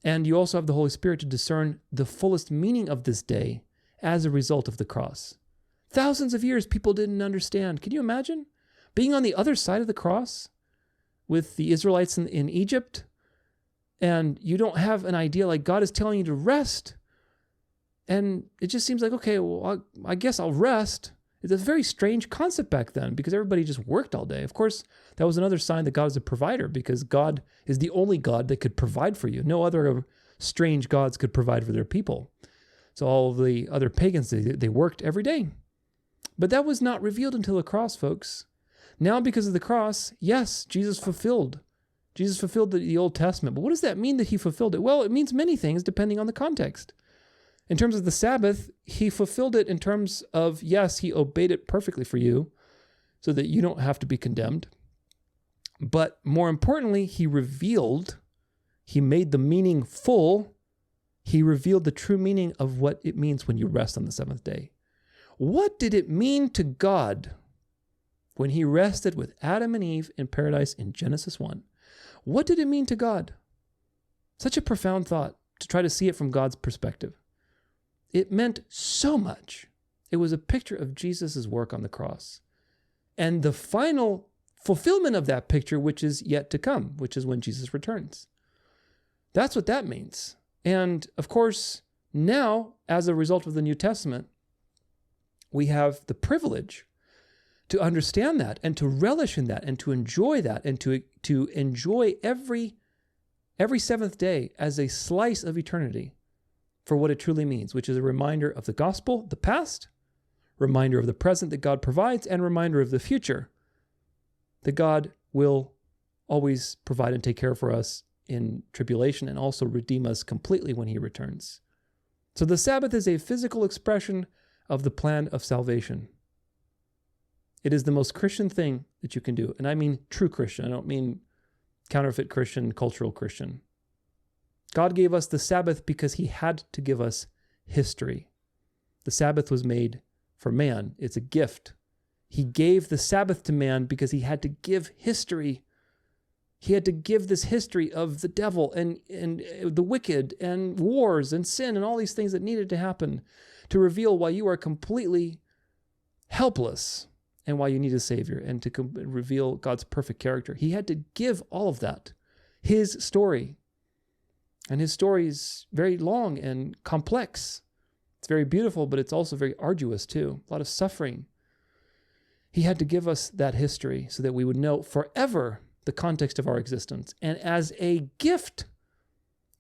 and you also have the Holy Spirit to discern the fullest meaning of this day as a result of the cross. Thousands of years people didn't understand. Can you imagine being on the other side of the cross with the Israelites in Egypt, and you don't have an idea, like God is telling you to rest, and it just seems like, okay, well, I guess I'll rest. It's a very strange concept back then because everybody just worked all day. Of course, that was another sign that God is a provider because God is the only God that could provide for you. No other strange gods could provide for their people. So all of the other pagans, they worked every day. But that was not revealed until the cross, folks. Now, because of the cross, yes, Jesus fulfilled the Old Testament. But what does that mean that he fulfilled it? Well, it means many things depending on the context. In terms of the Sabbath, he fulfilled it in terms of, yes, he obeyed it perfectly for you so that you don't have to be condemned. But more importantly, he made the meaning full. He revealed the true meaning of what it means when you rest on the seventh day. What did it mean to God when he rested with Adam and Eve in paradise in Genesis 1? What did it mean to God? Such a profound thought to try to see it from God's perspective. It meant so much. It was a picture of Jesus' work on the cross. And the final fulfillment of that picture, which is yet to come, which is when Jesus returns. That's what that means. And of course, now, as a result of the New Testament, we have the privilege to understand that and to relish in that and to enjoy that and to enjoy every seventh day as a slice of eternity for what it truly means, which is a reminder of the gospel, the past, reminder of the present that God provides, and reminder of the future that God will always provide and take care for us in tribulation and also redeem us completely when he returns. So the Sabbath is a physical expression of the plan of salvation. It is the most Christian thing that you can do. And I mean true Christian. I don't mean counterfeit Christian, cultural Christian. God gave us the Sabbath because he had to give us history. The Sabbath was made for man. It's a gift. He gave the Sabbath to man because he had to give history. He had to give this history of the devil and the wicked and wars and sin and all these things that needed to happen to reveal why you are completely helpless and why you need a Savior, and to reveal God's perfect character. He had to give all of that, his story. And his story is very long and complex. It's very beautiful, but it's also very arduous too. A lot of suffering. He had to give us that history so that we would know forever the context of our existence. And as a gift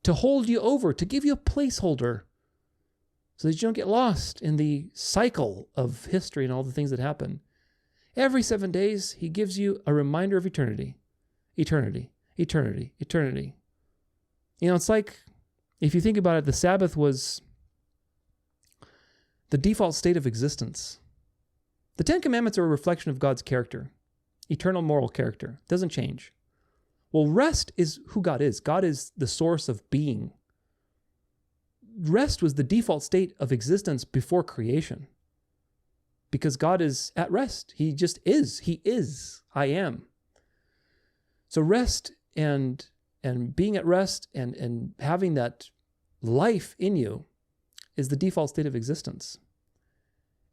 to hold you over, to give you a placeholder so that you don't get lost in the cycle of history and all the things that happen. Every 7 days, he gives you a reminder of eternity. Eternity, eternity, eternity. You know, it's like, if you think about it, the Sabbath was the default state of existence. The Ten Commandments are a reflection of God's character, eternal moral character. It doesn't change. Well, rest is who God is. God is the source of being. Rest was the default state of existence before creation. Because God is at rest. He just is. He is. I am. So rest and being at rest and having that life in you is the default state of existence.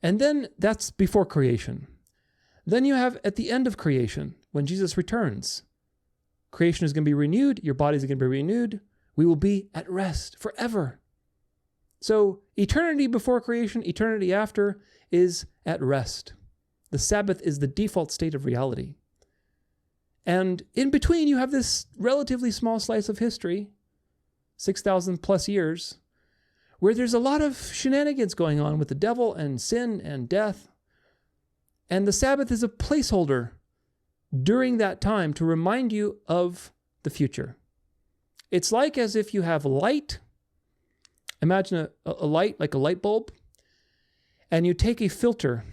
And then that's before creation. Then you have at the end of creation, when Jesus returns, creation is going to be renewed. Your bodies are going to be renewed. We will be at rest forever. So eternity before creation, eternity after is at rest. The Sabbath is the default state of reality. And in between, you have this relatively small slice of history, 6,000 plus years, where there's a lot of shenanigans going on with the devil and sin and death. And the Sabbath is a placeholder during that time to remind you of the future. It's like as if you have light. Imagine a light, like a light bulb, and you take a filter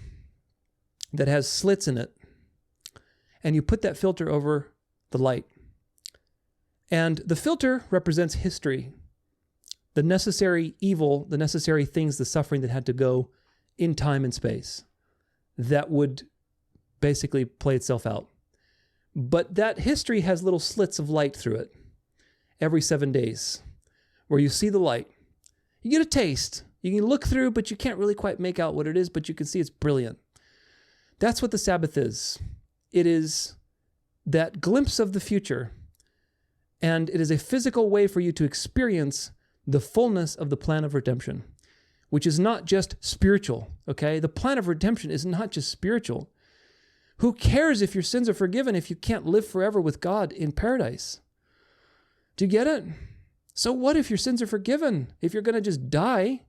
that has slits in it, and you put that filter over the light. And the filter represents history, the necessary evil, the necessary things, the suffering that had to go in time and space that would basically play itself out. But that history has little slits of light through it every 7 days where you see the light. You get a taste. You can look through, but you can't really quite make out what it is, but you can see it's brilliant. That's what the Sabbath is. It is that glimpse of the future, and it is a physical way for you to experience the fullness of the plan of redemption, which is not just spiritual, okay? The plan of redemption is not just spiritual. Who cares if your sins are forgiven if you can't live forever with God in paradise? Do you get it? So what if your sins are forgiven? If you're going to just die?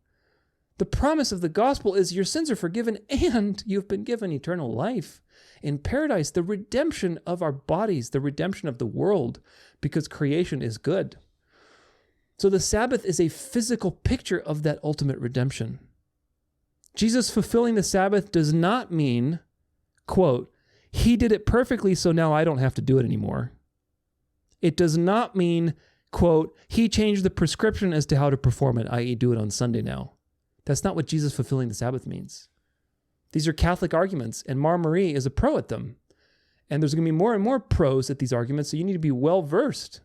The promise of the gospel is your sins are forgiven and you've been given eternal life in paradise, the redemption of our bodies, the redemption of the world, because creation is good. So the Sabbath is a physical picture of that ultimate redemption. Jesus fulfilling the Sabbath does not mean, quote, he did it perfectly, so now I don't have to do it anymore. It does not mean, quote, he changed the prescription as to how to perform it, i.e. do it on Sunday now. That's not what Jesus fulfilling the Sabbath means. These are Catholic arguments, and Mar Marie is a pro at them. And there's going to be more and more pros at these arguments, so you need to be well-versed.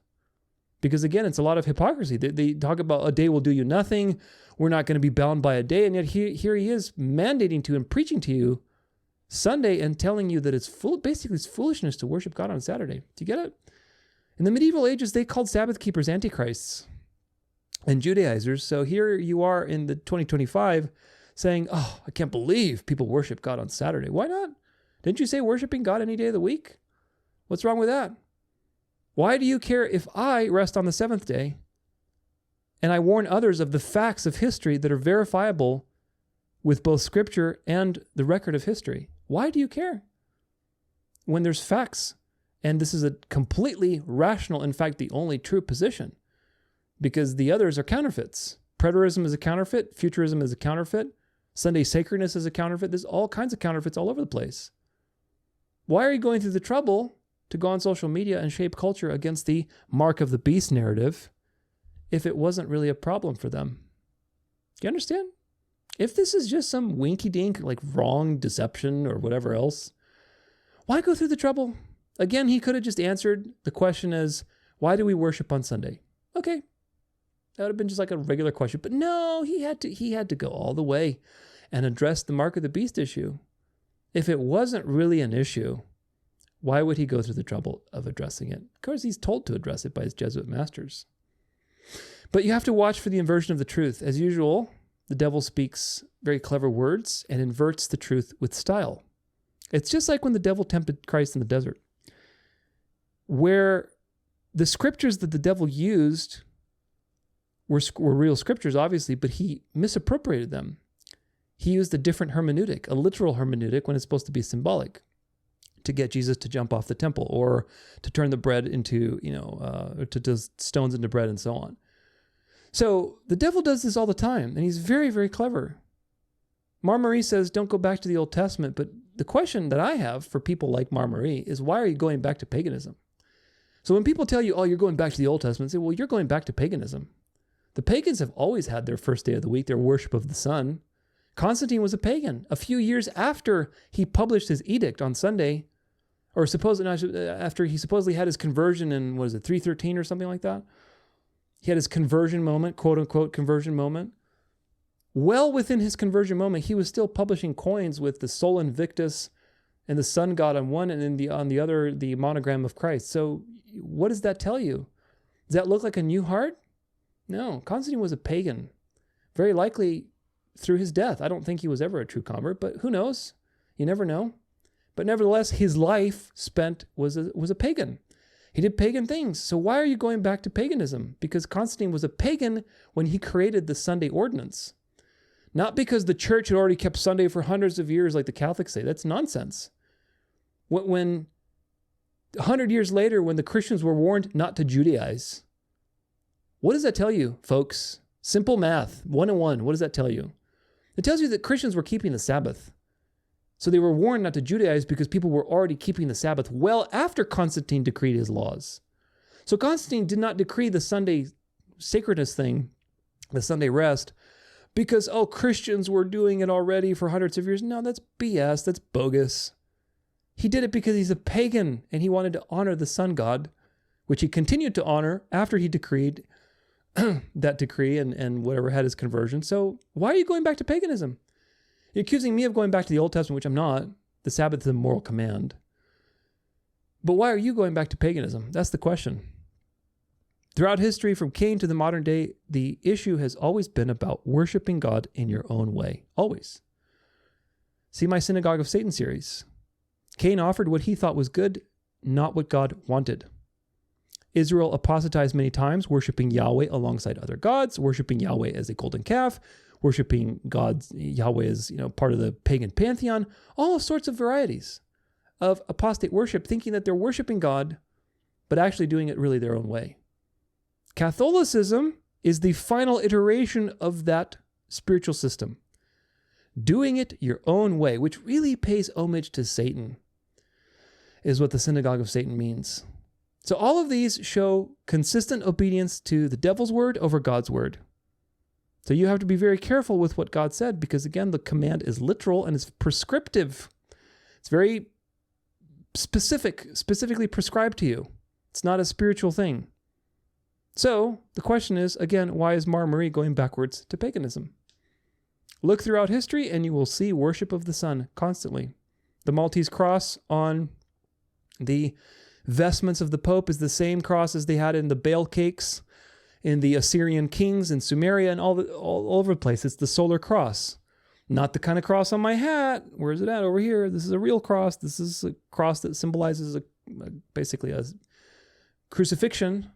Because again, it's a lot of hypocrisy. They talk about a day will do you nothing. We're not going to be bound by a day. And yet here he is mandating to and preaching to you Sunday and telling you that basically it's foolishness to worship God on Saturday. Do you get it? In the medieval ages, they called Sabbath keepers antichrists and Judaizers. So here you are in the 2025 saying, oh, I can't believe people worship God on Saturday. Why not? Didn't you say worshiping God any day of the week? What's wrong with that? Why do you care if I rest on the seventh day and I warn others of the facts of history that are verifiable with both scripture and the record of history? Why do you care? When there's facts, and this is a completely rational, in fact, the only true position, because the others are counterfeits. Preterism is a counterfeit. Futurism is a counterfeit. Sunday sacredness is a counterfeit. There's all kinds of counterfeits all over the place. Why are you going through the trouble to go on social media and shape culture against the mark of the beast narrative if it wasn't really a problem for them? Do you understand? If this is just some winky-dink, like wrong deception or whatever else, why go through the trouble? Again, he could have just answered the question as, why do we worship on Sunday? Okay. That would have been just like a regular question. But no, he had to go all the way and address the mark of the beast issue. If it wasn't really an issue, why would he go through the trouble of addressing it? Of course, he's told to address it by his Jesuit masters. But you have to watch for the inversion of the truth. As usual, the devil speaks very clever words and inverts the truth with style. It's just like when the devil tempted Christ in the desert, where the scriptures that the devil used were real scriptures, obviously, but he misappropriated them. He used a different hermeneutic, a literal hermeneutic, when it's supposed to be symbolic, to get Jesus to jump off the temple or to turn the bread into, or to turn stones into bread and so on. So the devil does this all the time, and he's very, very clever. Marmarie says, don't go back to the Old Testament, but the question that I have for people like Marmarie is, why are you going back to paganism? So when people tell you, oh, you're going back to the Old Testament, say, well, you're going back to paganism. The pagans have always had their first day of the week, their worship of the sun. Constantine was a pagan. A few years after he published his edict on Sunday, or after he supposedly had his conversion in, 313 or something like that? He had his conversion moment, quote unquote conversion moment. Well within his conversion moment, he was still publishing coins with the Sol Invictus and the sun god on one, and then on the other, the monogram of Christ. So what does that tell you? Does that look like a new heart? No, Constantine was a pagan. Very likely through his death. I don't think he was ever a true convert, but who knows? You never know. But nevertheless, his life spent was a pagan. He did pagan things. So why are you going back to paganism? Because Constantine was a pagan when he created the Sunday ordinance. Not because the church had already kept Sunday for hundreds of years like the Catholics say. That's nonsense. When 100 years later, when the Christians were warned not to Judaize, what does that tell you, folks? Simple math, 101. What does that tell you? It tells you that Christians were keeping the Sabbath. So they were warned not to Judaize because people were already keeping the Sabbath well after Constantine decreed his laws. So Constantine did not decree the Sunday sacredness thing, the Sunday rest, because, Christians were doing it already for hundreds of years. No, that's BS. That's bogus. He did it because he's a pagan and he wanted to honor the sun god, which he continued to honor after he decreed that decree and whatever had his conversion. So why are you going back to paganism? You're accusing me of going back to the Old Testament, which I'm not. The Sabbath is a moral command. But why are you going back to paganism? That's the question. Throughout history, from Cain to the modern day, the issue has always been about worshiping God in your own way. Always. See my Synagogue of Satan series. Cain offered what he thought was good, not what God wanted. Israel apostatized many times, worshiping Yahweh alongside other gods, worshiping Yahweh as a golden calf, worshiping Yahweh as part of the pagan pantheon, all sorts of varieties of apostate worship, thinking that they're worshiping God, but actually doing it really their own way. Catholicism is the final iteration of that spiritual system. Doing it your own way, which really pays homage to Satan, is what the Synagogue of Satan means. So all of these show consistent obedience to the devil's word over God's word. So you have to be very careful with what God said, because again, the command is literal and it's prescriptive. It's very specifically prescribed to you. It's not a spiritual thing. So the question is, again, why is Marie going backwards to paganism? Look throughout history and you will see worship of the sun constantly. The Maltese cross on the vestments of the Pope is the same cross as they had in the Baal cakes, in the Assyrian kings, in Sumeria, and all over the place. It's the solar cross. Not the kind of cross on my hat. Where is it at? Over here. This is a real cross. This is a cross that symbolizes basically a crucifixion,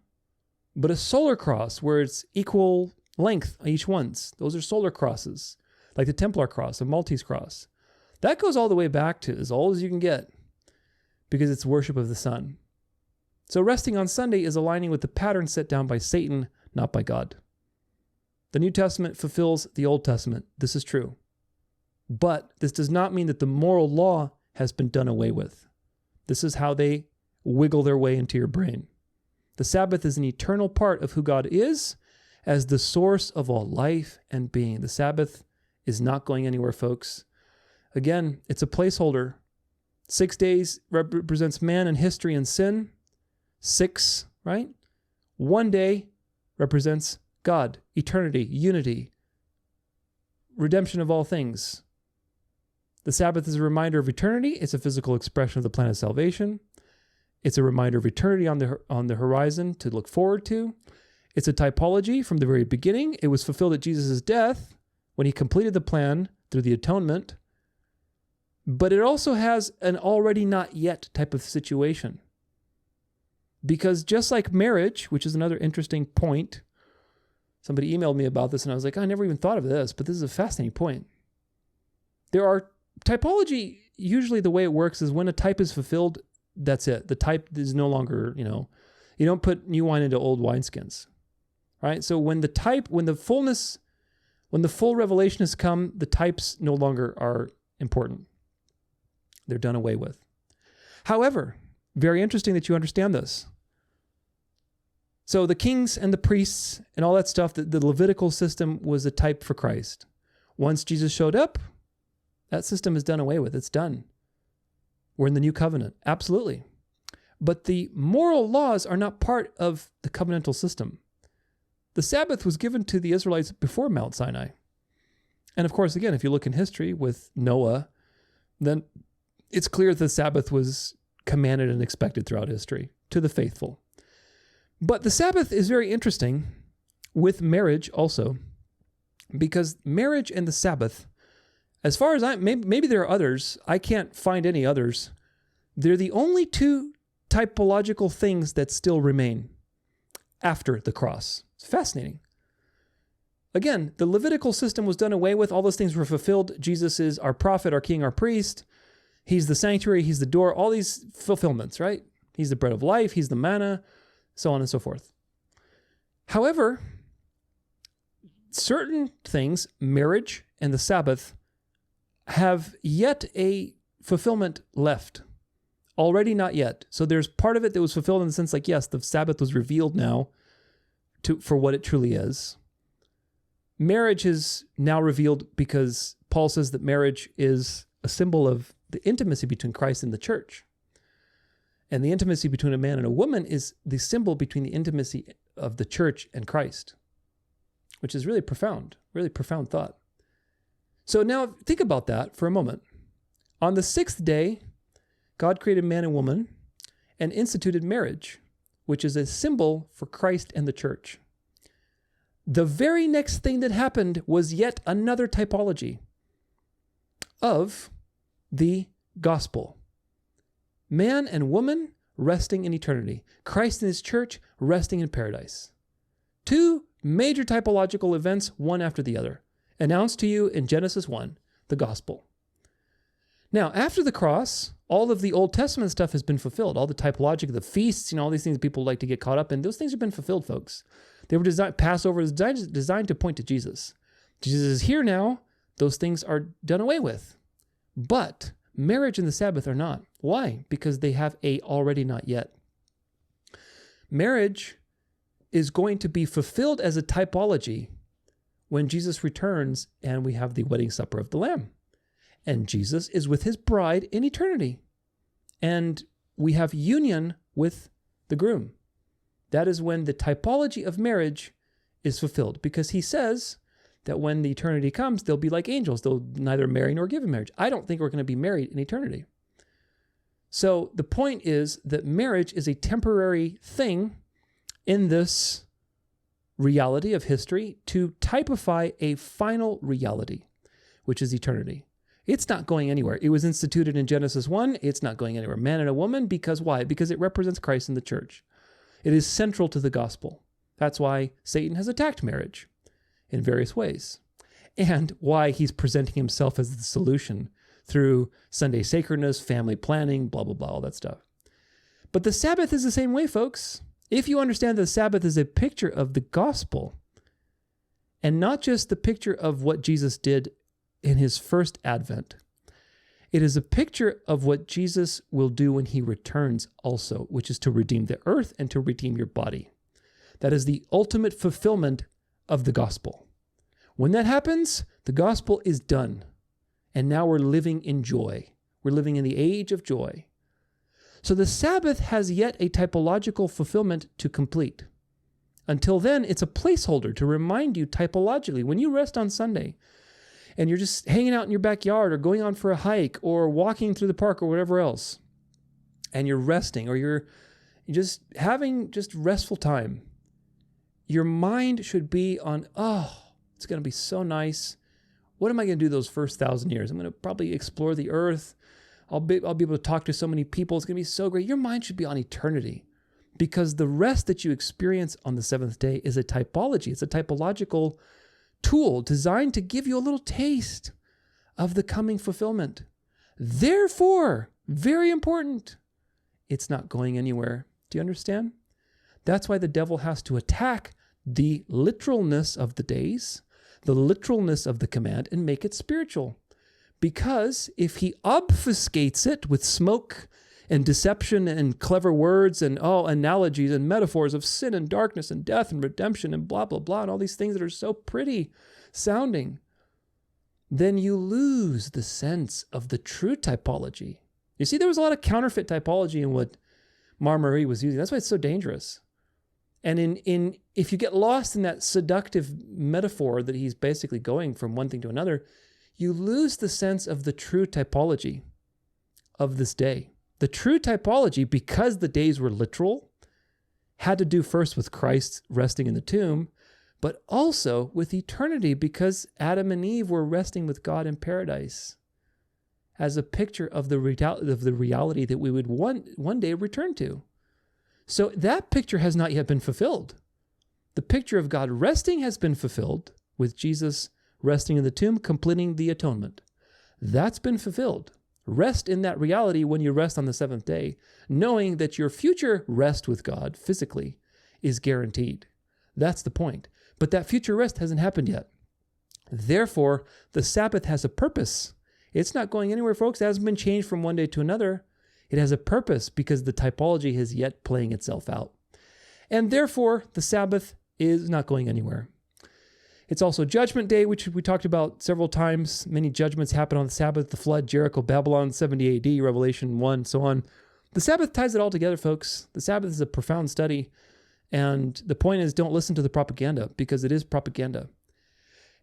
but a solar cross where it's equal length each one's. Those are solar crosses, like the Templar cross, a Maltese cross. That goes all the way back to as old as you can get, because it's worship of the sun. So resting on Sunday is aligning with the pattern set down by Satan, not by God. The New Testament fulfills the Old Testament. This is true. But this does not mean that the moral law has been done away with. This is how they wiggle their way into your brain. The Sabbath is an eternal part of who God is as the source of all life and being. The Sabbath is not going anywhere, folks. Again, it's a placeholder. 6 days represents man and history and sin. 6, right? 1 day represents God, eternity, unity, redemption of all things. The Sabbath is a reminder of eternity. It's a physical expression of the plan of salvation. It's a reminder of eternity on the horizon to look forward to. It's a typology from the very beginning. It was fulfilled at Jesus' death when he completed the plan through the atonement. But it also has an already not yet type of situation. Because just like marriage, which is another interesting point, somebody emailed me about this and I was like, I never even thought of this, but this is a fascinating point. There are typology, usually the way it works is when a type is fulfilled, that's it. The type is no longer, you don't put new wine into old wineskins, right? So when the full revelation has come, the types no longer are important. They're done away with. However, very interesting that you understand this. So the kings and the priests and all that stuff, the Levitical system was a type for Christ. Once Jesus showed up, that system is done away with. It's done. We're in the new covenant. Absolutely. But the moral laws are not part of the covenantal system. The Sabbath was given to the Israelites before Mount Sinai. And of course, again, if you look in history with Noah, then it's clear that the Sabbath was commanded and expected throughout history to the faithful. But the Sabbath is very interesting with marriage also, because marriage and the Sabbath, as far as maybe there are others, I can't find any others. They're the only two typological things that still remain after the cross. It's fascinating. Again, the Levitical system was done away with. All those things were fulfilled. Jesus is our prophet, our king, our priest. He's the sanctuary. He's the door. All these fulfillments, right? He's the bread of life. He's the manna, so on and so forth. However, certain things, marriage and the Sabbath, have yet a fulfillment left. Already not yet. So there's part of it that was fulfilled in the sense like, yes, the Sabbath was revealed now for what it truly is. Marriage is now revealed because Paul says that marriage is a symbol of the intimacy between Christ and the church. And the intimacy between a man and a woman is the symbol between the intimacy of the church and Christ, which is really profound thought. So now think about that for a moment. On the 6th day, God created man and woman and instituted marriage, which is a symbol for Christ and the church. The very next thing that happened was yet another typology of the gospel. Man and woman resting in eternity. Christ and his church resting in paradise. Two major typological events, one after the other, announced to you in Genesis 1, the gospel. Now, after the cross, all of the Old Testament stuff has been fulfilled. All the typological, the feasts, all these things people like to get caught up in, those things have been fulfilled, folks. They were designed, Passover was designed to point to Jesus. Jesus is here now. Those things are done away with. But marriage and the Sabbath are not. Why? Because they have a already not yet. Marriage is going to be fulfilled as a typology when Jesus returns and we have the wedding supper of the Lamb. And Jesus is with his bride in eternity. And we have union with the groom. That is when the typology of marriage is fulfilled, because he says that when the eternity comes, they'll be like angels. They'll neither marry nor give in marriage. I don't think we're going to be married in eternity. So the point is that marriage is a temporary thing in this reality of history to typify a final reality, which is eternity. It's not going anywhere. It was instituted in Genesis 1. It's not going anywhere. Man and a woman, because why? Because it represents Christ and the church. It is central to the gospel. That's why Satan has attacked marriage in various ways, and why he's presenting himself as the solution through Sunday sacredness, family planning, blah, blah, blah, all that stuff. But the Sabbath is the same way, folks. If you understand that the Sabbath is a picture of the gospel, And not just the picture of what Jesus did in his first advent. It is a picture of what Jesus will do when he returns also, which is to redeem the earth and to redeem your body. That is the ultimate fulfillment of the gospel. When that happens, the gospel is done. And now we're living in joy. We're living in the age of joy. So the Sabbath has yet a typological fulfillment to complete. Until then, it's a placeholder to remind you typologically, when you rest on Sunday and you're just hanging out in your backyard or going on for a hike or walking through the park or whatever else, and you're resting or you're just having just restful time, your mind should be on, oh, it's going to be so nice. What am I going to do those first 1,000 years? I'm going to probably explore the earth. I'll be able to talk to so many people. It's going to be so great. Your mind should be on eternity, because the rest that you experience on the seventh day is a typology. It's a typological tool designed to give you a little taste of the coming fulfillment. Therefore, very important, it's not going anywhere. Do you understand? That's why the devil has to attack the literalness of the days, the literalness of the command, and make it spiritual. Because if he obfuscates it with smoke and deception and clever words and analogies and metaphors of sin and darkness and death and redemption and blah, blah, blah, and all these things that are so pretty sounding, then you lose the sense of the true typology. You see, there was a lot of counterfeit typology in what Marmarie was using. That's why it's so dangerous. And if you get lost in that seductive metaphor that he's basically going from one thing to another, you lose the sense of the true typology of this day. The true typology, because the days were literal, had to do first with Christ resting in the tomb, but also with eternity, because Adam and Eve were resting with God in paradise as a picture of the reality that we would one day return to. So that picture has not yet been fulfilled. The picture of God resting has been fulfilled with Jesus resting in the tomb, completing the atonement. That's been fulfilled. Rest in that reality when you rest on the seventh day, knowing that your future rest with God physically is guaranteed. That's the point. But that future rest hasn't happened yet. Therefore, the Sabbath has a purpose. It's not going anywhere, folks. It hasn't been changed from one day to another. It has a purpose because the typology is yet playing itself out. And therefore, the Sabbath is not going anywhere. It's also Judgment Day, which we talked about several times. Many judgments happen on the Sabbath: the flood, Jericho, Babylon, 70 AD, Revelation 1, so on. The Sabbath ties it all together, folks. The Sabbath is a profound study. And the point is, don't listen to the propaganda, because it is propaganda.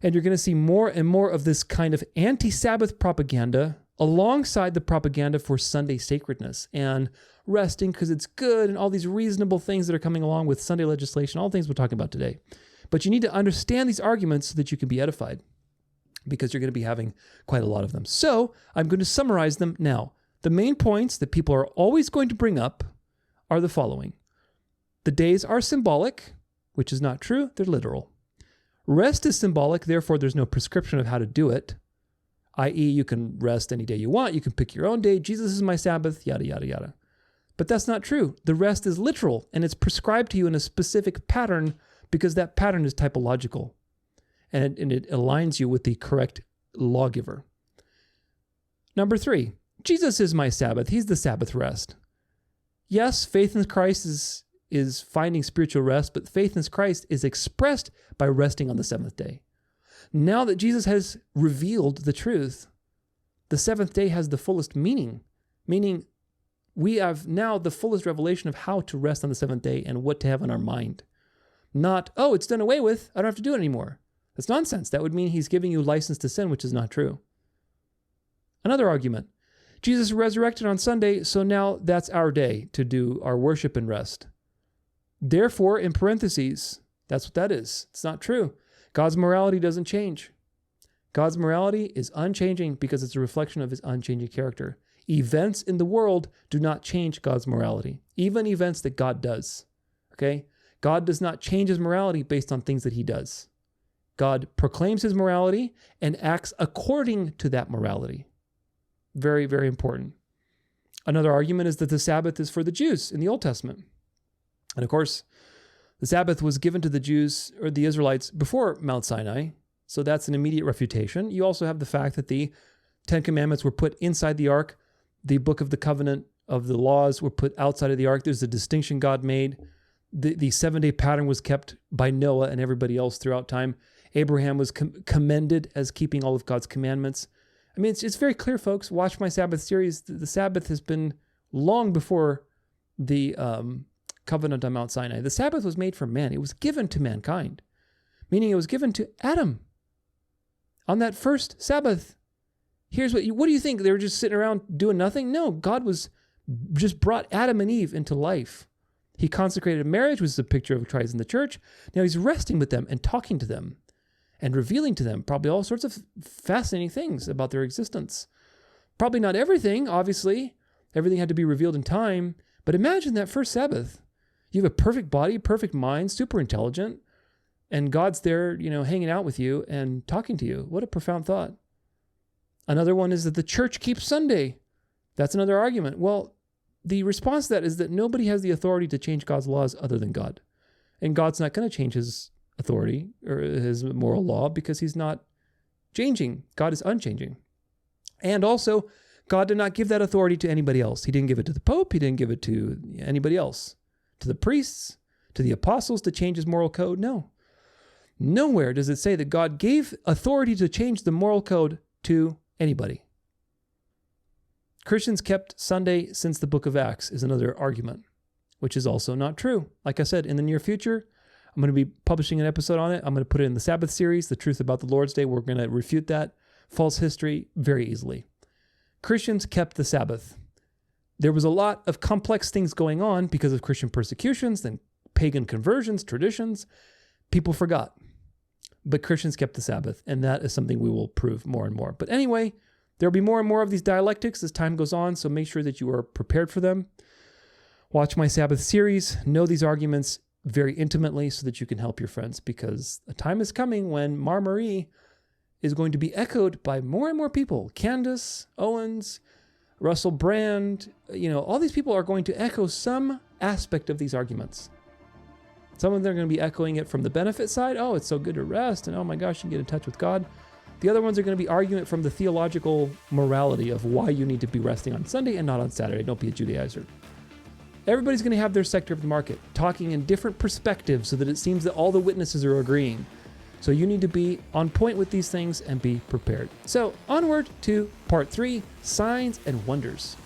And you're going to see more and more of this kind of anti-Sabbath propaganda alongside the propaganda for Sunday sacredness and resting because it's good and all these reasonable things that are coming along with Sunday legislation, all the things we're talking about today. But you need to understand these arguments so that you can be edified, because you're going to be having quite a lot of them. So I'm going to summarize them now. The main points that people are always going to bring up are the following. The days are symbolic, which is not true. They're literal. Rest is symbolic, therefore there's no prescription of how to do it, i.e. you can rest any day you want. You can pick your own day. Jesus is my Sabbath, yada, yada, yada. But that's not true. The rest is literal, and it's prescribed to you in a specific pattern, because that pattern is typological, and it aligns you with the correct lawgiver. Number 3, Jesus is my Sabbath. He's the Sabbath rest. Yes, faith in Christ is finding spiritual rest, but faith in Christ is expressed by resting on the seventh day. Now that Jesus has revealed the truth, the seventh day has the fullest meaning we have now the fullest revelation of how to rest on the seventh day and what to have in our mind. Not, oh, it's done away with, I don't have to do it anymore. That's nonsense. That would mean he's giving you license to sin, which is not true. Another argument. Jesus resurrected on Sunday, so now that's our day to do our worship and rest. Therefore, in parentheses, that's what that is. It's not true. God's morality doesn't change. God's morality is unchanging because it's a reflection of his unchanging character. Events in the world do not change God's morality, even events that God does. Okay? God does not change his morality based on things that he does. God proclaims his morality and acts according to that morality. Very, very important. Another argument is that the Sabbath is for the Jews in the Old Testament. And of course, The Sabbath was given to the Jews or the Israelites before Mount Sinai, so that's an immediate refutation. You also have the fact that the Ten Commandments were put inside the ark. The Book of the Covenant of the laws were put outside of the ark. There's a distinction God made. The 7-day pattern was kept by Noah and everybody else throughout time. Abraham was commended as keeping all of God's commandments. I mean, it's very clear, folks. Watch my Sabbath series. The Sabbath has been long before the covenant on Mount Sinai. The Sabbath was made for man. It was given to mankind, meaning it was given to Adam on that first Sabbath. What do you think? They were just sitting around doing nothing? No, God was just brought Adam and Eve into life. He consecrated marriage, which is a picture of Christ in the church. Now he's resting with them and talking to them and revealing to them probably all sorts of fascinating things about their existence. Probably not everything, obviously. Everything had to be revealed in time. But imagine that first Sabbath. You have a perfect body, perfect mind, super intelligent, and God's there, hanging out with you and talking to you. What a profound thought. Another one is that the church keeps Sunday. That's another argument. Well, the response to that is that nobody has the authority to change God's laws other than God. And God's not going to change his authority or his moral law because he's not changing. God is unchanging. And also, God did not give that authority to anybody else. He didn't give it to the Pope. He didn't give it to anybody else. To the priests, to the apostles to change his moral code. No. Nowhere does it say that God gave authority to change the moral code to anybody. Christians kept Sunday since the book of Acts is another argument, which is also not true. Like I said, in the near future, I'm going to be publishing an episode on it. I'm going to put it in the Sabbath series, The Truth About the Lord's Day. We're going to refute that false history very easily. Christians kept the Sabbath. There was a lot of complex things going on because of Christian persecutions, then pagan conversions, traditions. People forgot. But Christians kept the Sabbath, and that is something we will prove more and more. But anyway, there'll be more and more of these dialectics as time goes on, so make sure that you are prepared for them. Watch my Sabbath series. Know these arguments very intimately so that you can help your friends, because a time is coming when Mar Marie is going to be echoed by more and more people. Candace Owens, Russell Brand, all these people are going to echo some aspect of these arguments. Some of them are going to be echoing it from the benefit side. Oh, it's so good to rest, and oh my gosh, you can get in touch with God. The other ones are going to be arguing it from the theological morality of why you need to be resting on Sunday and not on Saturday. Don't be a Judaizer. Everybody's going to have their sector of the market, talking in different perspectives so that it seems that all the witnesses are agreeing. So you need to be on point with these things and be prepared. So onward to part 3, signs and wonders.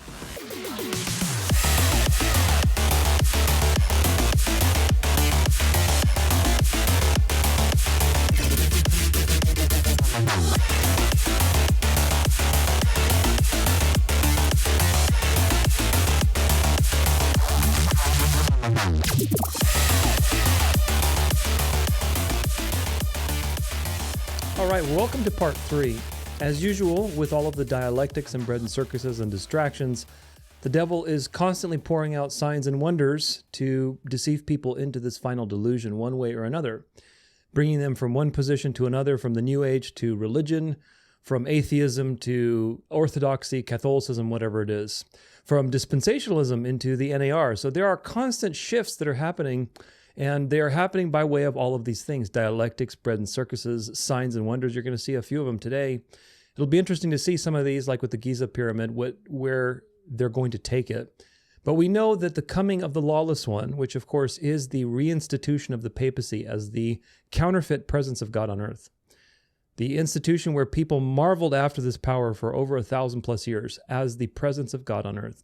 All right, welcome to part 3. As usual, with all of the dialectics and bread and circuses and distractions, the devil is constantly pouring out signs and wonders to deceive people into this final delusion one way or another, bringing them from one position to another, from the New Age to religion, from atheism to orthodoxy, Catholicism, whatever it is, from dispensationalism into the NAR. So there are constant shifts that are happening, and they are happening by way of all of these things: dialectics, bread and circuses, signs and wonders. You're going to see a few of them today. It'll be interesting to see some of these, like with the Giza pyramid, where they're going to take it. But we know that the coming of the lawless one, which of course is the reinstitution of the papacy as the counterfeit presence of God on earth, the institution where people marveled after this power for over 1,000+ years as the presence of God on earth.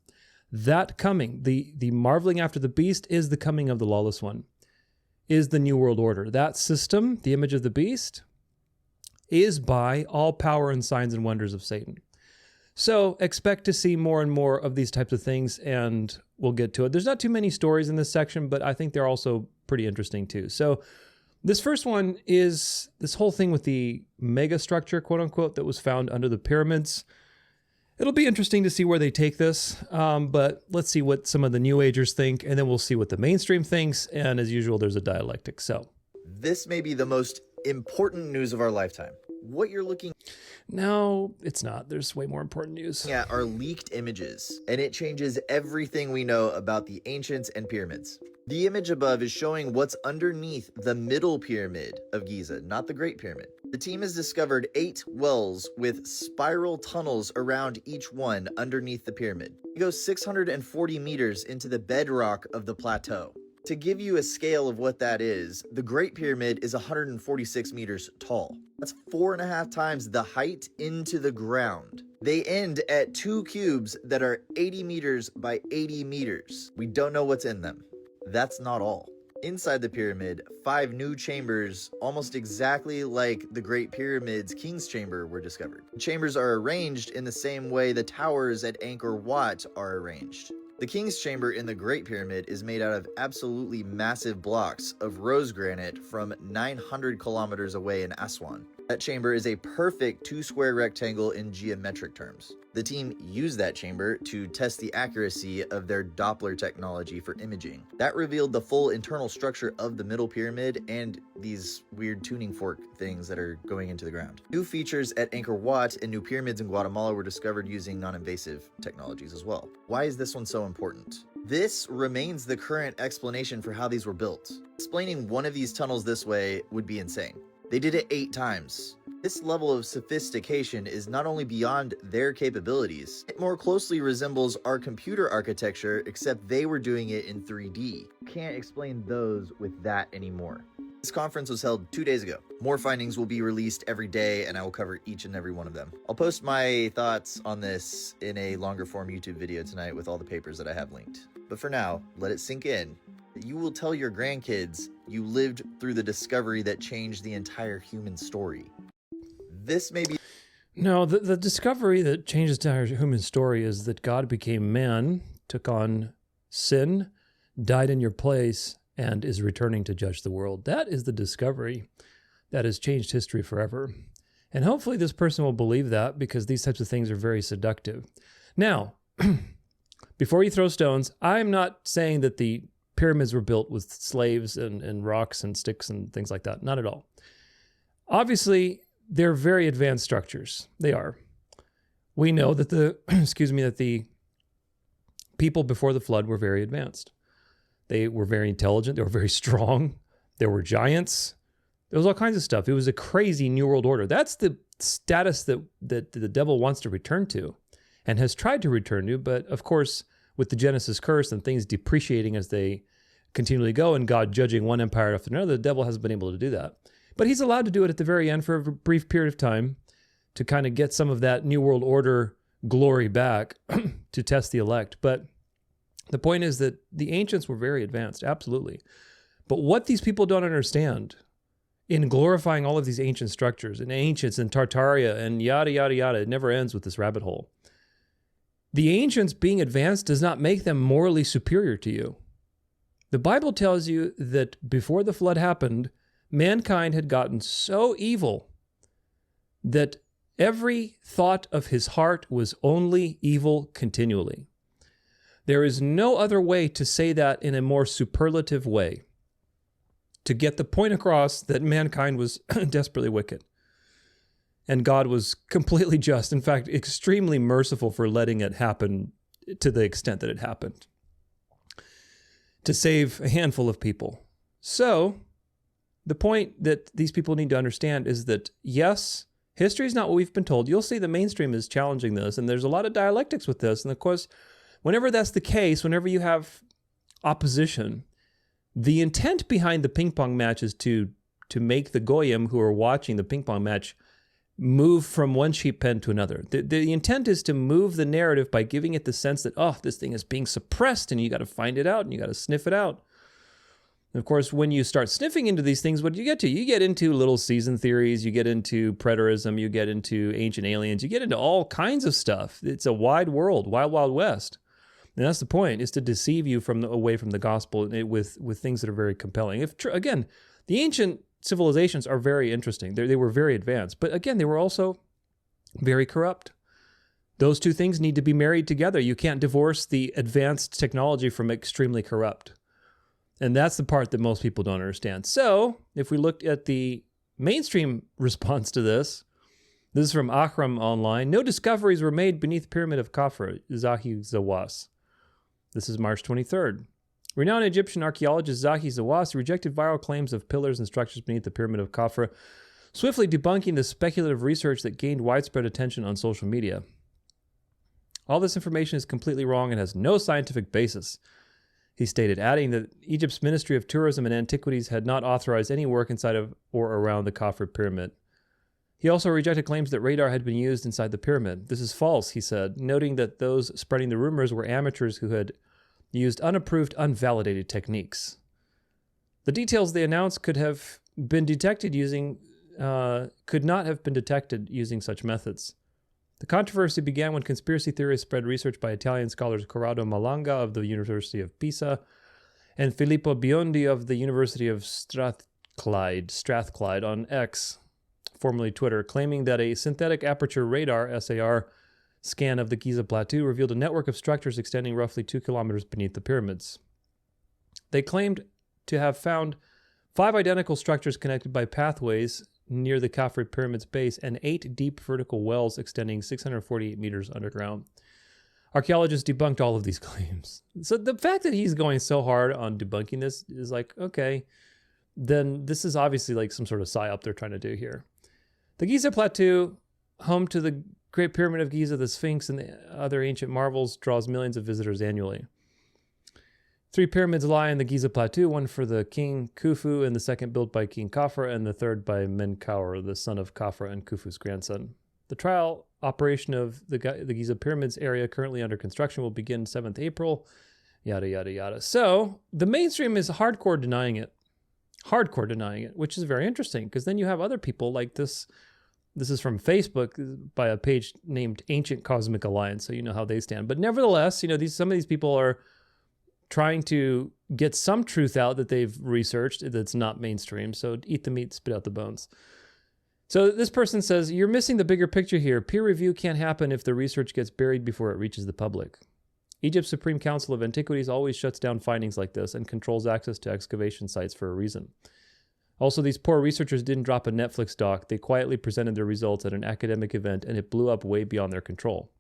That coming, the marveling after the beast, is the coming of the lawless one, is the New World Order. That system, the image of the beast, is by all power and signs and wonders of Satan. So expect to see more and more of these types of things, and we'll get to it. There's not too many stories in this section, but I think they're also pretty interesting too. So this first one is this whole thing with the mega structure, quote unquote, that was found under the pyramids. It'll be interesting to see where they take this, but let's see what some of the New Agers think, and then we'll see what the mainstream thinks, and as usual, there's a dialectic. So this may be the most important news of our lifetime. What you're looking... No, it's not. There's way more important news. Yeah, are leaked images, and it changes everything we know about the ancients and pyramids. The image above is showing what's underneath the middle pyramid of Giza, not the Great Pyramid. The team has discovered 8 wells with spiral tunnels around each one underneath the pyramid. It goes 640 meters into the bedrock of the plateau. To give you a scale of what that is, the Great Pyramid is 146 meters tall. That's 4.5 times the height into the ground. They end at 2 cubes that are 80 meters by 80 meters. We don't know what's in them. That's not all. Inside the pyramid, 5 new chambers, almost exactly like the Great Pyramid's King's Chamber, were discovered. The chambers are arranged in the same way the towers at Angkor Wat are arranged. The King's Chamber in the Great Pyramid is made out of absolutely massive blocks of rose granite from 900 kilometers away in Aswan. That chamber is a perfect 2-square rectangle in geometric terms. The team used that chamber to test the accuracy of their Doppler technology for imaging. That revealed the full internal structure of the middle pyramid and these weird tuning fork things that are going into the ground. New features at Angkor Wat and new pyramids in Guatemala were discovered using non-invasive technologies as well. Why is this one so important? This remains the current explanation for how these were built. Explaining one of these tunnels this way would be insane. They did it 8 times. This level of sophistication is not only beyond their capabilities, it more closely resembles our computer architecture, except they were doing it in 3D. You can't explain those with that anymore. This conference was held 2 days ago. More findings will be released every day, and I will cover each and every one of them. I'll post my thoughts on this in a longer form YouTube video tonight with all the papers that I have linked. But for now, let it sink in. You will tell your grandkids you lived through the discovery that changed the entire human story. This may be... No, the discovery that changes the entire human story is that God became man, took on sin, died in your place, and is returning to judge the world. That is the discovery that has changed history forever. And hopefully this person will believe that, because these types of things are very seductive. Now, before you throw stones, I'm not saying that the pyramids were built with slaves and rocks and sticks and things like that. Not at all. Obviously, they're very advanced structures. They are. We know that the, that the people before the flood were very advanced. They were very intelligent. They were very strong. There were giants. There was all kinds of stuff. It was a crazy New World Order. That's the status that the devil wants to return to and has tried to return to. But of course, with the Genesis curse and things depreciating as they continually go and God judging one empire after another, the devil hasn't been able to do that. But he's allowed to do it at the very end for a brief period of time to kind of get some of that New World Order glory back to test the elect. But the point is that the ancients were very advanced, absolutely. But what these people don't understand in glorifying all of these ancient structures and ancients and Tartaria and yada, yada, yada, it never ends with this rabbit hole. The ancients being advanced does not make them morally superior to you. The Bible tells you that before the flood happened, mankind had gotten so evil that every thought of his heart was only evil continually. There is no other way to say that in a more superlative way, to get the point across that mankind was desperately wicked. And God was completely just, in fact, extremely merciful for letting it happen to the extent that it happened, to save a handful of people. So, the point that these people need to understand is that, yes, history is not what we've been told. You'll see the mainstream is challenging this, and there's a lot of dialectics with this. And of course, whenever that's the case, whenever you have opposition, the intent behind the ping pong match is to make the goyim who are watching the ping pong match move from one sheep pen to another. The intent is to move the narrative by giving it the sense that, oh, this thing is being suppressed and you got to find it out and you got to sniff it out. And of course, when you start sniffing into these things, what do you get to? You get into little season theories, you get into preterism, you get into ancient aliens, you get into all kinds of stuff. It's a wide world, wild, wild west. And that's the point, is to deceive you away from the gospel with things that are very compelling. Again, the ancient civilizations are very interesting. They were very advanced, but again, they were also very corrupt. Those two things need to be married together. You can't divorce the advanced technology from extremely corrupt. And that's the part that most people don't understand. So if we looked at the mainstream response to this, This is from Akram Online. No discoveries were made beneath the Pyramid of Khafra, Zahi Zawas. This is March 23rd. Renowned Egyptian archaeologist Zahi Zawas rejected viral claims of pillars and structures beneath the Pyramid of Khafra, swiftly debunking the speculative research that gained widespread attention on social media. All this information is completely wrong and has no scientific basis, he stated, adding that Egypt's Ministry of Tourism and Antiquities had not authorized any work inside of or around the Khafra pyramid. He also rejected claims that radar had been used inside the pyramid. This is false, he said, noting that those spreading the rumors were amateurs who had used unapproved, unvalidated techniques. The details they announced could not have been detected using such methods. The controversy began when conspiracy theorists spread research by Italian scholars Corrado Malanga of the University of Pisa and Filippo Biondi of the University of Strathclyde on X, formerly Twitter, claiming that a synthetic aperture radar, SAR, scan of the Giza Plateau revealed a network of structures extending roughly 2 kilometers beneath the pyramids. They claimed to have found 5 identical structures connected by pathways near the Khafra pyramid's base and 8 deep vertical wells extending 648 meters underground. Archaeologists debunked all of these claims. So the fact that he's going so hard on debunking this is like, okay, then this is obviously like some sort of psyop they're trying to do here. The Giza Plateau, home to the Great Pyramid of Giza, the Sphinx, and the other ancient marvels, draws millions of visitors annually. 3 pyramids lie in the Giza Plateau, one for the king Khufu, and the second built by King Khafra, and the third by Menkaure, the son of Khafra and Khufu's grandson. The trial operation of the Giza Pyramids area currently under construction will begin 7th April, yada, yada, yada. So the mainstream is hardcore denying it, which is very interesting, because then you have other people like this. This is from Facebook by a page named Ancient Cosmic Alliance, so you know how they stand. But nevertheless, some of these people are trying to get some truth out that they've researched that's not mainstream. So eat the meat, spit out the bones. So this person says, you're missing the bigger picture here. Peer review can't happen if the research gets buried before it reaches the public. Egypt's Supreme Council of Antiquities always shuts down findings like this and controls access to excavation sites for a reason. Also, these poor researchers didn't drop a Netflix doc. They quietly presented their results at an academic event, and it blew up way beyond their control.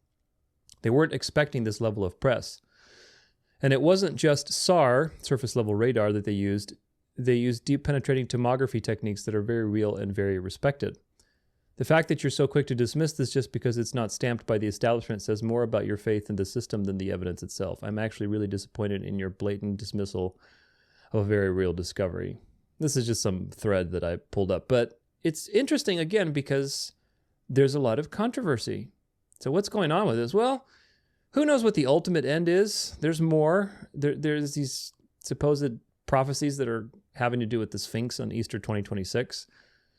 They weren't expecting this level of press. And it wasn't just SAR, surface level radar, that they used. They used deep penetrating tomography techniques that are very real and very respected. The fact that you're so quick to dismiss this just because it's not stamped by the establishment says more about your faith in the system than the evidence itself. I'm actually really disappointed in your blatant dismissal of a very real discovery. This is just some thread that I pulled up. But it's interesting, again, because there's a lot of controversy. So what's going on with this? Well, who knows what the ultimate end is? There's more. There's these supposed prophecies that are having to do with the Sphinx on Easter 2026.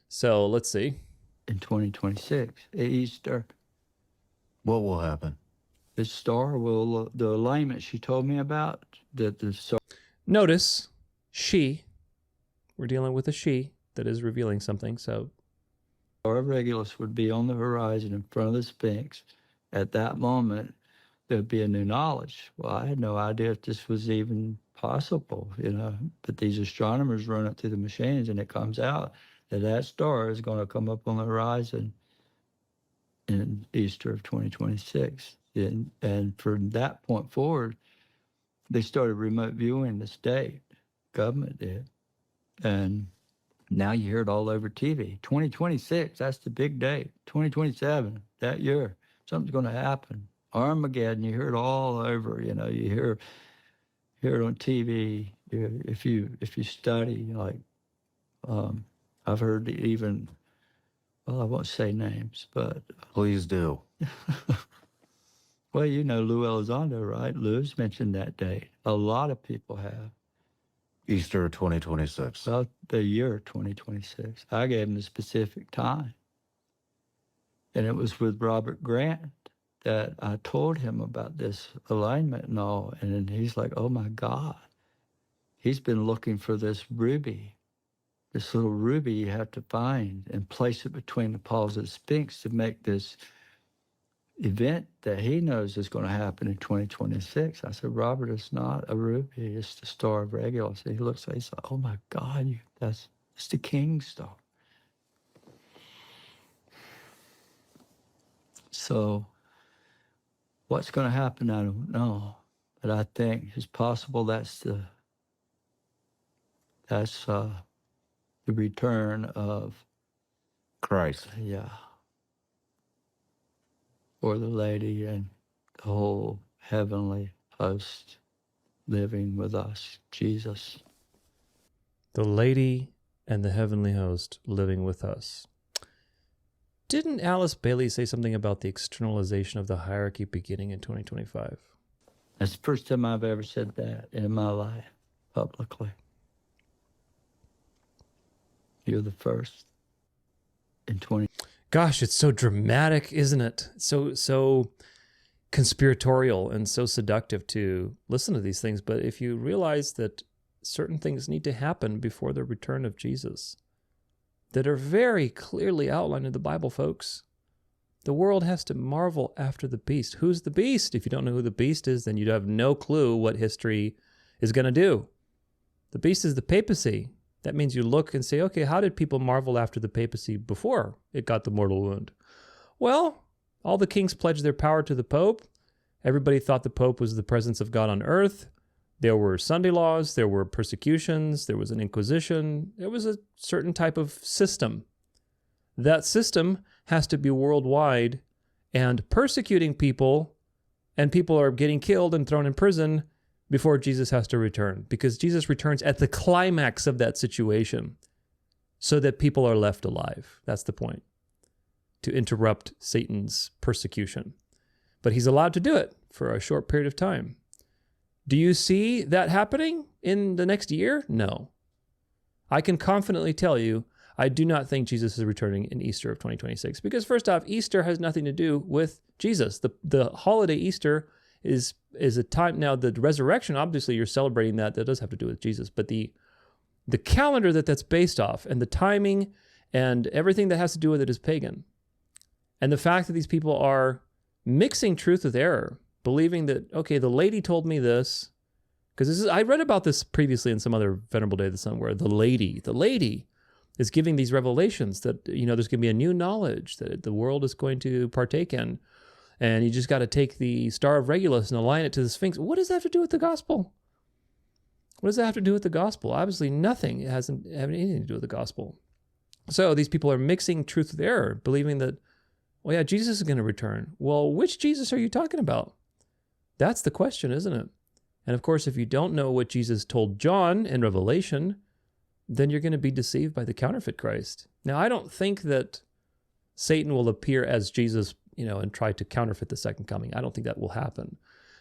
So let's see. In 2026, Easter, what will happen? The star will, the alignment she told me about, that the star. Notice, she. We're dealing with a she that is revealing something. So, Star of Regulus would be on the horizon in front of the Sphinx. At that moment, there'd be a new knowledge. Well, I had no idea if this was even possible, but these astronomers run it through the machines, and it comes out that star is going to come up on the horizon in Easter of 2026. And from that point forward, they started remote viewing the state. Government did. And now you hear it all over TV. 2026, that's the big date. 2027, that year, something's going to happen. Armageddon, you hear it all over. You hear it on TV. If you study, like I've heard even, well, I won't say names, but please do. Well, Lou Elizondo, right? Lou's mentioned that date. A lot of people have. Easter 2026. Well, the year 2026. I gave him the specific time. And it was with Robert Grant that I told him about this alignment and all. And then he's like, oh my God. He's been looking for this ruby. This little ruby you have to find and place it between the paws of the Sphinx to make this event that he knows is going to happen in 2026. I said, Robert, it's not a ruby, it's the Star of Regulus. He looks at it, he's like, oh my God, it's the King star. So what's going to happen, I don't know. But I think it's possible that's the return of Christ. Yeah. Or the lady and the whole heavenly host living with us, Jesus. The lady and the heavenly host living with us. Didn't Alice Bailey say something about the externalization of the hierarchy beginning in 2025? That's the first time I've ever said that in my life, publicly. You're the first in 20. Gosh, it's so dramatic, isn't it? So conspiratorial and so seductive to listen to these things. But if you realize that certain things need to happen before the return of Jesus that are very clearly outlined in the Bible, folks. The world has to marvel after the beast. Who's the beast? If you don't know who the beast is, then you have no clue what history is going to do. The beast is the papacy. That means you look and say, okay, how did people marvel after the papacy before it got the mortal wound? Well, all the kings pledged their power to the Pope. Everybody thought the Pope was the presence of God on earth. There were Sunday laws, there were persecutions, there was an inquisition, there was a certain type of system. That system has to be worldwide, and persecuting people, and people are getting killed and thrown in prison before Jesus has to return, because Jesus returns at the climax of that situation so that people are left alive. That's the point, to interrupt Satan's persecution. But he's allowed to do it for a short period of time. Do you see that happening in the next year? No. I can confidently tell you, I do not think Jesus is returning in Easter of 2026. Because first off, Easter has nothing to do with Jesus. The holiday Easter is a time, now the resurrection, obviously you're celebrating that does have to do with Jesus. But the calendar that's based off, and the timing, and everything that has to do with it is pagan. And the fact that these people are mixing truth with error, believing that, okay, the lady told me this, because I read about this previously in some other Venerable Day of the Sun, where the lady is giving these revelations that, there's going to be a new knowledge that the world is going to partake in, and you just got to take the Star of Regulus and align it to the Sphinx. What does that have to do with the gospel? What does that have to do with the gospel? Obviously nothing. It hasn't anything to do with the gospel. So these people are mixing truth with error, believing that, well, yeah, Jesus is going to return. Well, which Jesus are you talking about? That's the question, isn't it? And of course, if you don't know what Jesus told John in Revelation, then you're going to be deceived by the counterfeit Christ. Now, I don't think that Satan will appear as Jesus, and try to counterfeit the second coming. I don't think that will happen.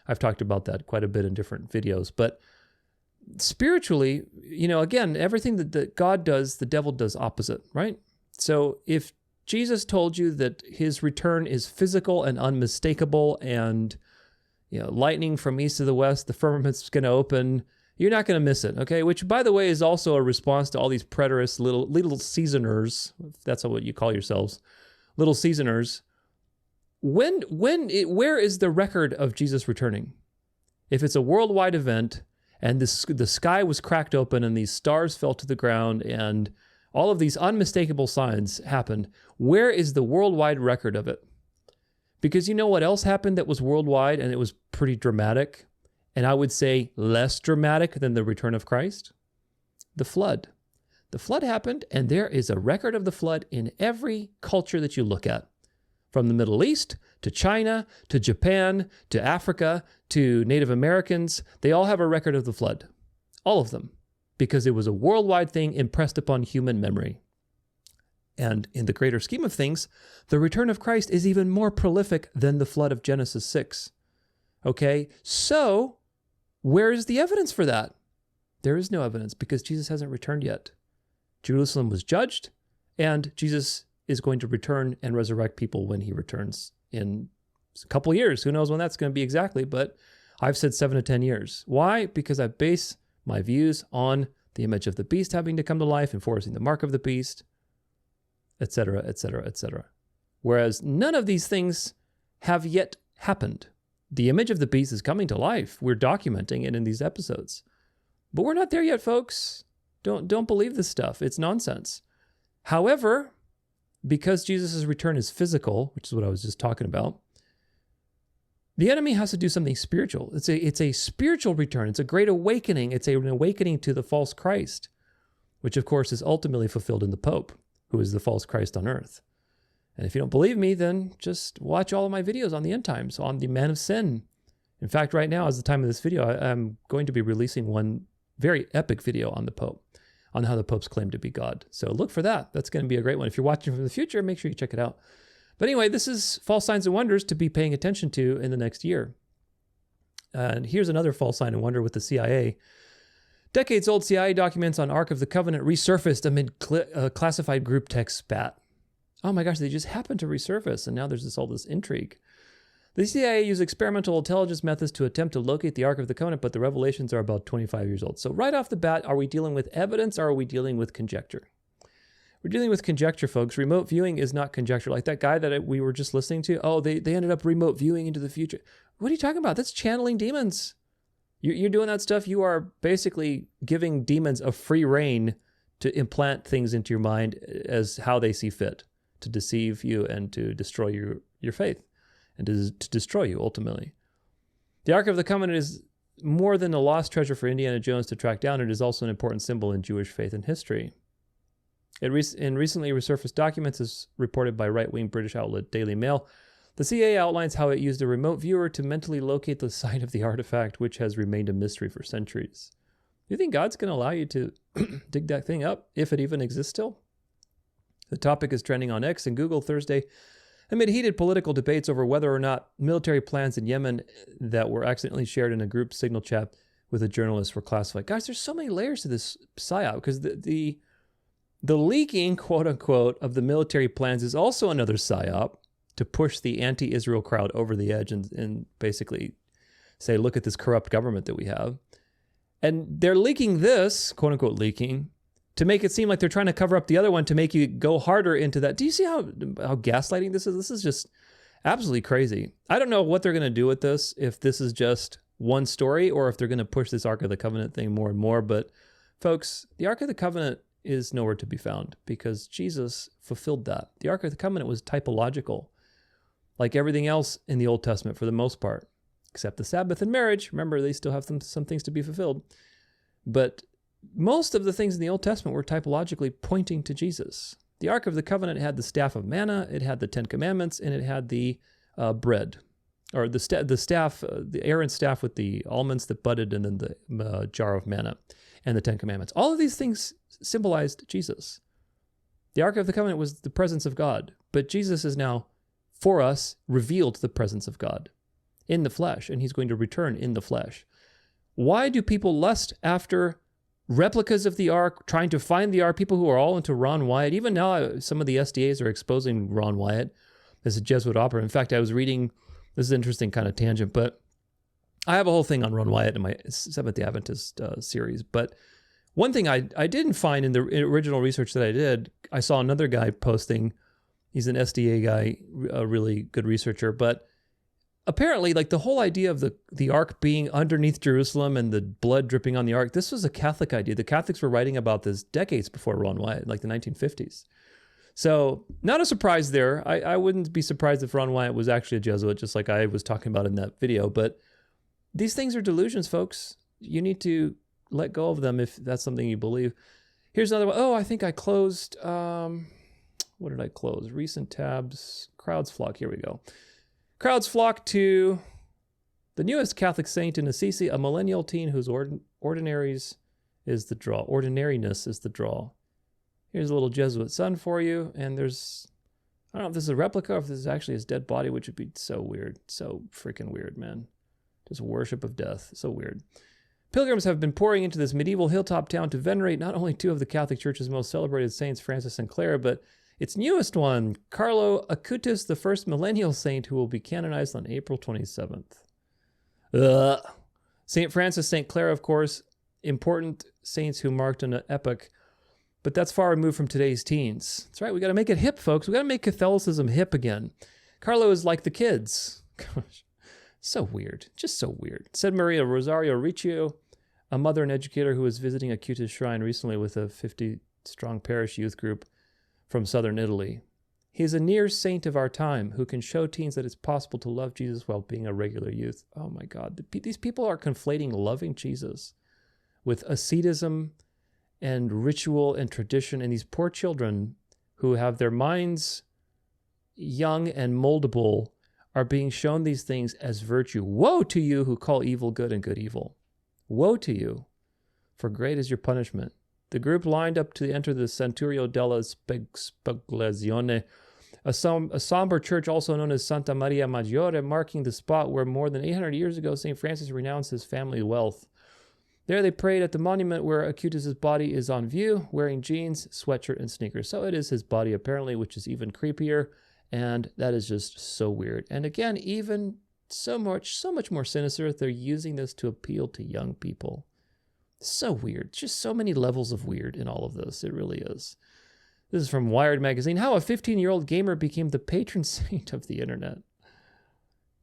I've talked about that quite a bit in different videos. But spiritually, again, everything that God does, the devil does opposite, right? So if Jesus told you that his return is physical and unmistakable, and lightning from east to the west, the firmament's going to open, you're not going to miss it, okay? Which, by the way, is also a response to all these preterists, little seasoners, if that's what you call yourselves, little seasoners. Where is the record of Jesus returning? If it's a worldwide event, and the sky was cracked open, and these stars fell to the ground, and all of these unmistakable signs happened, where is the worldwide record of it? Because you know what else happened that was worldwide, and it was pretty dramatic, and I would say less dramatic than the return of Christ? The flood. The flood happened, and there is a record of the flood in every culture that you look at. From the Middle East, to China, to Japan, to Africa, to Native Americans, they all have a record of the flood. All of them. Because it was a worldwide thing impressed upon human memory. And in the greater scheme of things, the return of Christ is even more prolific than the flood of Genesis 6. Okay, so where is the evidence for that? There is no evidence because Jesus hasn't returned yet. Jerusalem was judged, and Jesus is going to return and resurrect people when he returns in a couple years. Who knows when that's going to be exactly, but I've said 7 to 10 years. Why? Because I base my views on the image of the beast having to come to life, enforcing the mark of the beast, etc., etc., etc. Whereas none of these things have yet happened. The image of the beast is coming to life. We're documenting it in these episodes. But we're not there yet, folks. Don't believe this stuff. It's nonsense. However, because Jesus' return is physical, which is what I was just talking about, the enemy has to do something spiritual. It's a spiritual return. It's a great awakening. It's an awakening to the false Christ, which of course is ultimately fulfilled in the Pope, who is the false Christ on earth. And if you don't believe me, then just watch all of my videos on the end times, on the man of sin. In fact, right now, as the time of this video, I'm going to be releasing one very epic video on the Pope, on how the popes claim to be God. So look for that. That's going to be a great one. If you're watching from the future, make sure you check it out. But anyway, this is false signs and wonders to be paying attention to in the next year. And here's another false sign and wonder with the CIA. Decades-old CIA documents on Ark of the Covenant resurfaced amid classified group text spat. Oh my gosh, they just happened to resurface, and now there's all this intrigue. The CIA used experimental intelligence methods to attempt to locate the Ark of the Covenant, but the revelations are about 25 years old. So right off the bat, are we dealing with evidence or are we dealing with conjecture? We're dealing with conjecture, folks. Remote viewing is not conjecture. Like that guy that we were just listening to, oh, they ended up remote viewing into the future. What are you talking about? That's channeling demons. You're doing that stuff. You are basically giving demons a free rein to implant things into your mind as how they see fit, to deceive you and to destroy your faith and to destroy you ultimately. The Ark of the Covenant is more than a lost treasure for Indiana Jones to track down. It is also an important symbol in Jewish faith and history. In recently resurfaced documents, as reported by right-wing British outlet Daily Mail, the CIA outlines how it used a remote viewer to mentally locate the site of the artifact, which has remained a mystery for centuries. Do you think God's going to allow you to dig that thing up, if it even exists still? The topic is trending on X and Google Thursday amid heated political debates over whether or not military plans in Yemen that were accidentally shared in a group signal chat with a journalist were classified. Guys, there's so many layers to this psyop, because the leaking, quote unquote, of the military plans is also another psyop to push the anti-Israel crowd over the edge and basically say, look at this corrupt government that we have. And they're leaking this, quote unquote leaking, to make it seem like they're trying to cover up the other one to make you go harder into that. Do you see how gaslighting this is? This is just absolutely crazy. I don't know what they're going to do with this, if this is just one story or if they're going to push this Ark of the Covenant thing more and more. But folks, the Ark of the Covenant is nowhere to be found because Jesus fulfilled that. The Ark of the Covenant was typological, like everything else in the Old Testament for the most part, except the Sabbath and marriage. Remember, they still have some things to be fulfilled. But most of the things in the Old Testament were typologically pointing to Jesus. The Ark of the Covenant had the staff of manna, it had the Ten Commandments, and it had the bread, or the staff, the Aaron's staff with the almonds that budded, and then the jar of manna, and the Ten Commandments. All of these things symbolized Jesus. The Ark of the Covenant was the presence of God, but Jesus is now, for us, revealed the presence of God in the flesh, and he's going to return in the flesh. Why do people lust after replicas of the Ark, trying to find the Ark? People who are all into Ron Wyatt. Even now, some of the SDAs are exposing Ron Wyatt as a Jesuit opera. In fact, I was reading, this is an interesting kind of tangent, but I have a whole thing on Ron Wyatt in my Seventh-day Adventist series. But one thing I didn't find in the original research that I did, I saw another guy posting, he's an SDA guy, a really good researcher, but apparently, like the whole idea of the Ark being underneath Jerusalem and the blood dripping on the Ark, this was a Catholic idea. The Catholics were writing about this decades before Ron Wyatt, like the 1950s. So not a surprise there. I wouldn't be surprised if Ron Wyatt was actually a Jesuit, just like I was talking about in that video. But these things are delusions, folks. You need to let go of them if that's something you believe. Here's another one. Oh, I think I closed, what did I close? Recent tabs, crowds flock. Here we go. Crowds flock to the newest Catholic saint in Assisi, a millennial teen whose ordinariness is the draw. Here's a little Jesuit son for you, and there's, I don't know if this is a replica or if this is actually his dead body, which would be so weird, so freaking weird, man. Just worship of death, so weird. Pilgrims have been pouring into this medieval hilltop town to venerate not only two of the Catholic Church's most celebrated saints, Francis and Clara, but its newest one, Carlo Acutis, the first millennial saint who will be canonized on April 27th. St. Francis, St. Clara, of course, important saints who marked an epoch, but that's far removed from today's teens. That's right, we got to make it hip, folks. We got to make Catholicism hip again. Carlo is like the kids. Gosh, so weird, just so weird. Said Maria Rosario Riccio, a mother and educator who was visiting Acutis Shrine recently with a 50-strong parish youth group from southern Italy. He is a near saint of our time who can show teens that it's possible to love Jesus while being a regular youth. Oh my God. These people are conflating loving Jesus with asceticism and ritual and tradition. And these poor children who have their minds young and moldable are being shown these things as virtue. Woe to you who call evil good and good evil. Woe to you, for great is your punishment. The group lined up to enter the Santuario della Speculazione, a somber church also known as Santa Maria Maggiore, marking the spot where more than 800 years ago St. Francis renounced his family wealth. There they prayed at the monument where Acutus's body is on view, wearing jeans, sweatshirt, and sneakers. So it is his body apparently, which is even creepier, and that is just so weird. And again, even so much more sinister, they're using this to appeal to young people. So weird. Just so many levels of weird in all of this. It really is. This is from Wired magazine. How a 15-year-old gamer became the patron saint of the internet.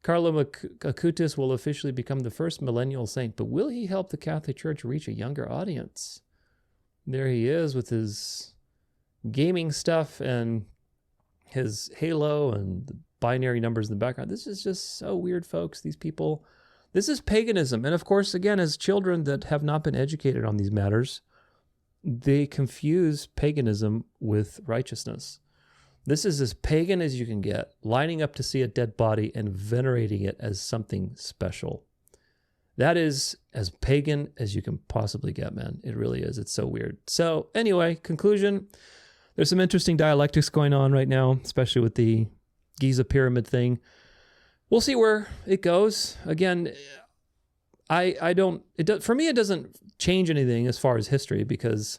Carlo Acutis will officially become the first millennial saint, but will he help the Catholic Church reach a younger audience? There he is with his gaming stuff and his halo and the binary numbers in the background. This is just so weird, folks. These people, this is paganism. And of course, again, as children that have not been educated on these matters, they confuse paganism with righteousness. This is as pagan as you can get, lining up to see a dead body and venerating it as something special. That is as pagan as you can possibly get, man. It really is. It's so weird. So anyway, conclusion, there's some interesting dialectics going on right now, especially with the Giza pyramid thing. We'll see where it goes. Again, for me, it doesn't change anything as far as history because,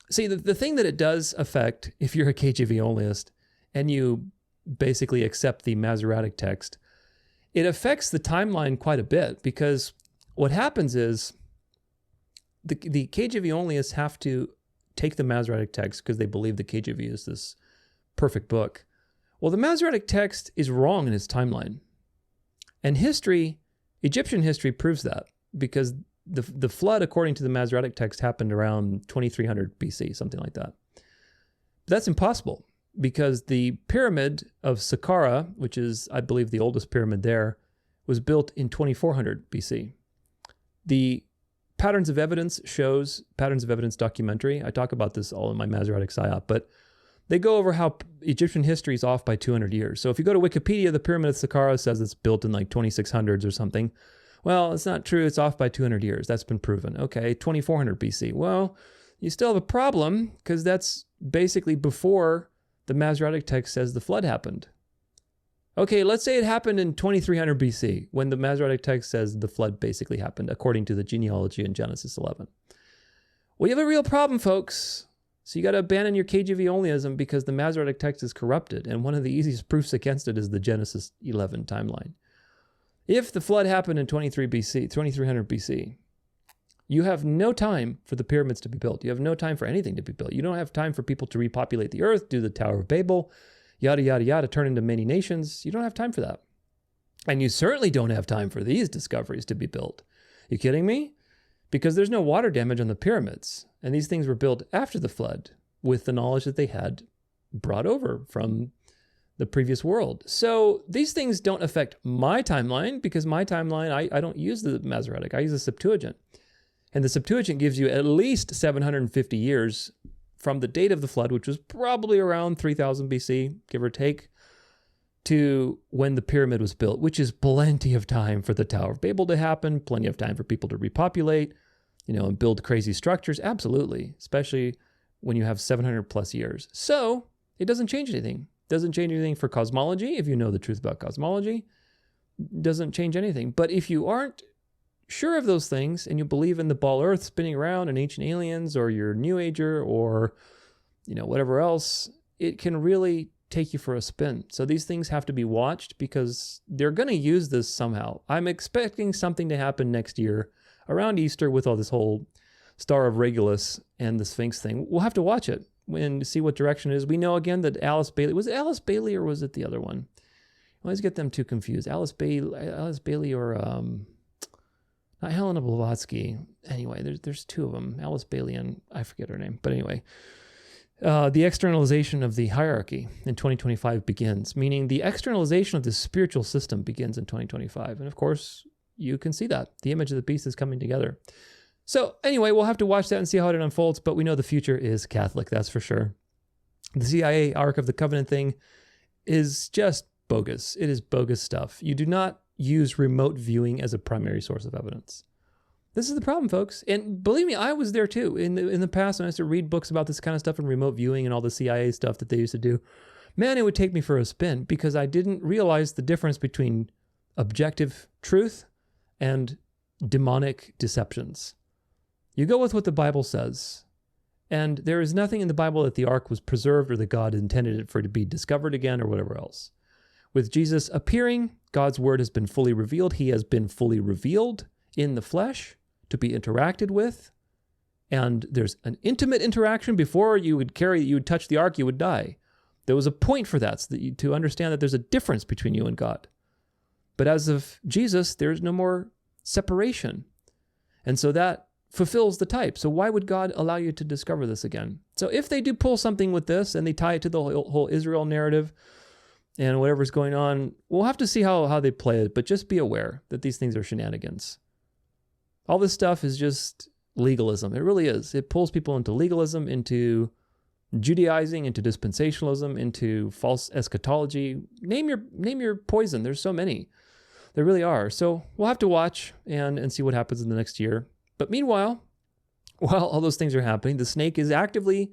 see, the thing that it does affect, if you're a KJV onlyist and you basically accept the Masoretic text, it affects the timeline quite a bit because what happens is the KJV onlyists have to take the Masoretic text because they believe the KJV is this perfect book. Well, the Masoretic text is wrong in its timeline. And history, Egyptian history proves that because the flood, according to the Masoretic text, happened around 2300 BC, something like that. But that's impossible because the pyramid of Saqqara, which is, I believe, the oldest pyramid there, was built in 2400 BC. The Patterns of Evidence documentary, I talk about this all in my Masoretic Psyop, but they go over how Egyptian history is off by 200 years. So if you go to Wikipedia, the pyramid of Saqqara says it's built in like 2600s or something. Well, it's not true. It's off by 200 years. That's been proven. Okay, 2400 BC. Well, you still have a problem because that's basically before the Masoretic text says the flood happened. Okay, let's say it happened in 2300 BC when the Masoretic text says the flood basically happened according to the genealogy in Genesis 11. Well, you have a real problem, folks. So you got to abandon your KJV onlyism because the Masoretic text is corrupted, and one of the easiest proofs against it is the Genesis 11 timeline. If the flood happened in 2300 BC, you have no time for the pyramids to be built. You have no time for anything to be built. You don't have time for people to repopulate the earth, do the Tower of Babel, yada, yada, yada, turn into many nations. You don't have time for that. And you certainly don't have time for these discoveries to be built. You kidding me? Because there's no water damage on the pyramids. And these things were built after the flood with the knowledge that they had brought over from the previous world. So these things don't affect my timeline because my timeline, I don't use the Masoretic. I use the Septuagint. And the Septuagint gives you at least 750 years from the date of the flood, which was probably around 3000 BC, give or take, to when the pyramid was built, which is plenty of time for the Tower of Babel to happen, plenty of time for people to repopulate, and build crazy structures. Absolutely, especially when you have 700 plus years. So it doesn't change anything. Doesn't change anything for cosmology. If you know the truth about cosmology, doesn't change anything. But if you aren't sure of those things and you believe in the ball earth spinning around and ancient aliens or you're New Ager or, whatever else, it can really take you for a spin. So these things have to be watched because they're going to use this somehow. I'm expecting something to happen next year around Easter with all this whole Star of Regulus and the Sphinx thing. We'll have to watch it and see what direction it is. We know again that Alice Bailey, was it Alice Bailey or was it the other one? I always get them too confused. Alice Bailey or not Helena Blavatsky. Anyway, there's two of them, Alice Bailey and I forget her name. But anyway, the externalization of the hierarchy in 2025 begins, meaning the externalization of the spiritual system begins in 2025. And of course, you can see that. The image of the beast is coming together. So anyway, we'll have to watch that and see how it unfolds, but we know the future is Catholic, that's for sure. The CIA Ark of the Covenant thing is just bogus. It is bogus stuff. You do not use remote viewing as a primary source of evidence. This is the problem, folks. And believe me, I was there too. In the past, when I used to read books about this kind of stuff and remote viewing and all the CIA stuff that they used to do, man, it would take me for a spin because I didn't realize the difference between objective truth and demonic deceptions. You go with what the Bible says, and there is nothing in the Bible that the ark was preserved or that God intended it for it to be discovered again or whatever else. With Jesus appearing, God's word has been fully revealed. He has been fully revealed in the flesh to be interacted with, and there's an intimate interaction. Before you would touch the ark, you would die. There was a point for that, so that to understand that there's a difference between you and God. But as of Jesus, there's no more separation. And so that fulfills the type. So why would God allow you to discover this again? So if they do pull something with this and they tie it to the whole Israel narrative and whatever's going on, we'll have to see how they play it. But just be aware that these things are shenanigans. All this stuff is just legalism. It really is. It pulls people into legalism, into Judaizing, into dispensationalism, into false eschatology. Name your poison. There's so many. There really are. So we'll have to watch and see what happens in the next year. But meanwhile, while all those things are happening, the snake is actively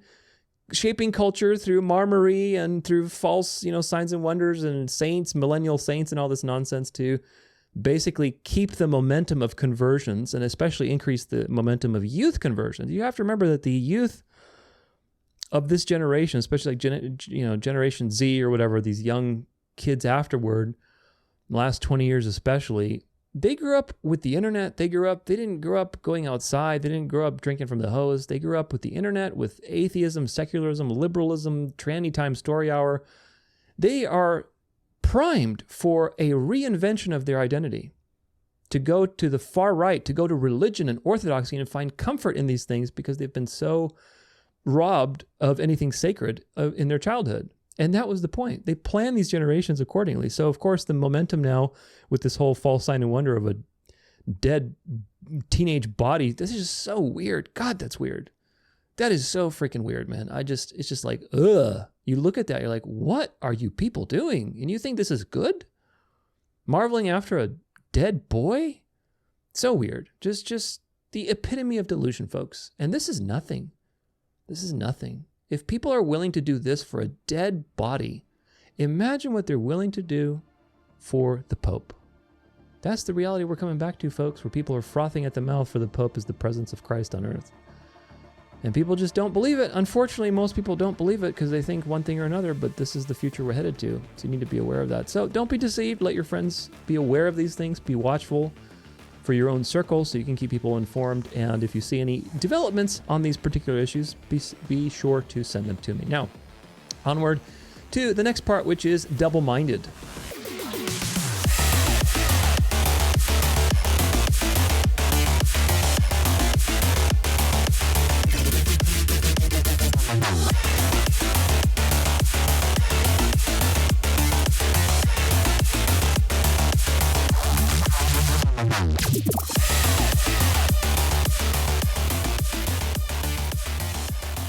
shaping culture through Marmarie and through false, signs and wonders and saints, millennial saints and all this nonsense to basically keep the momentum of conversions and especially increase the momentum of youth conversions. You have to remember that the youth of this generation, especially like Generation Z or whatever, these young kids afterward, last 20 years especially, they grew up with the internet. They didn't grow up going outside. They didn't grow up drinking from the hose. They grew up with the internet, with atheism, secularism, liberalism, tranny time story hour. They are primed for a reinvention of their identity, to go to the far right, to go to religion and orthodoxy and find comfort in these things because they've been so robbed of anything sacred in their childhood. And that was the point. They planned these generations accordingly. So, of course, the momentum now with this whole false sign and wonder of a dead teenage body, this is just so weird. God, that's weird. That is so freaking weird, man. It's just like, ugh. You look at that, you're like, what are you people doing? And you think this is good? Marveling after a dead boy? So weird. Just the epitome of delusion, folks. And this is nothing. This is nothing. If people are willing to do this for a dead body, imagine what they're willing to do for the Pope. That's the reality we're coming back to, folks, where people are frothing at the mouth for the Pope as the presence of Christ on earth. And people just don't believe it. Unfortunately, most people don't believe it because they think one thing or another, but this is the future we're headed to. So you need to be aware of that. So don't be deceived. Let your friends be aware of these things. Be watchful for your own circle so you can keep people informed. And if you see any developments on these particular issues, be sure to send them to me. Now, onward to the next part, which is double-minded.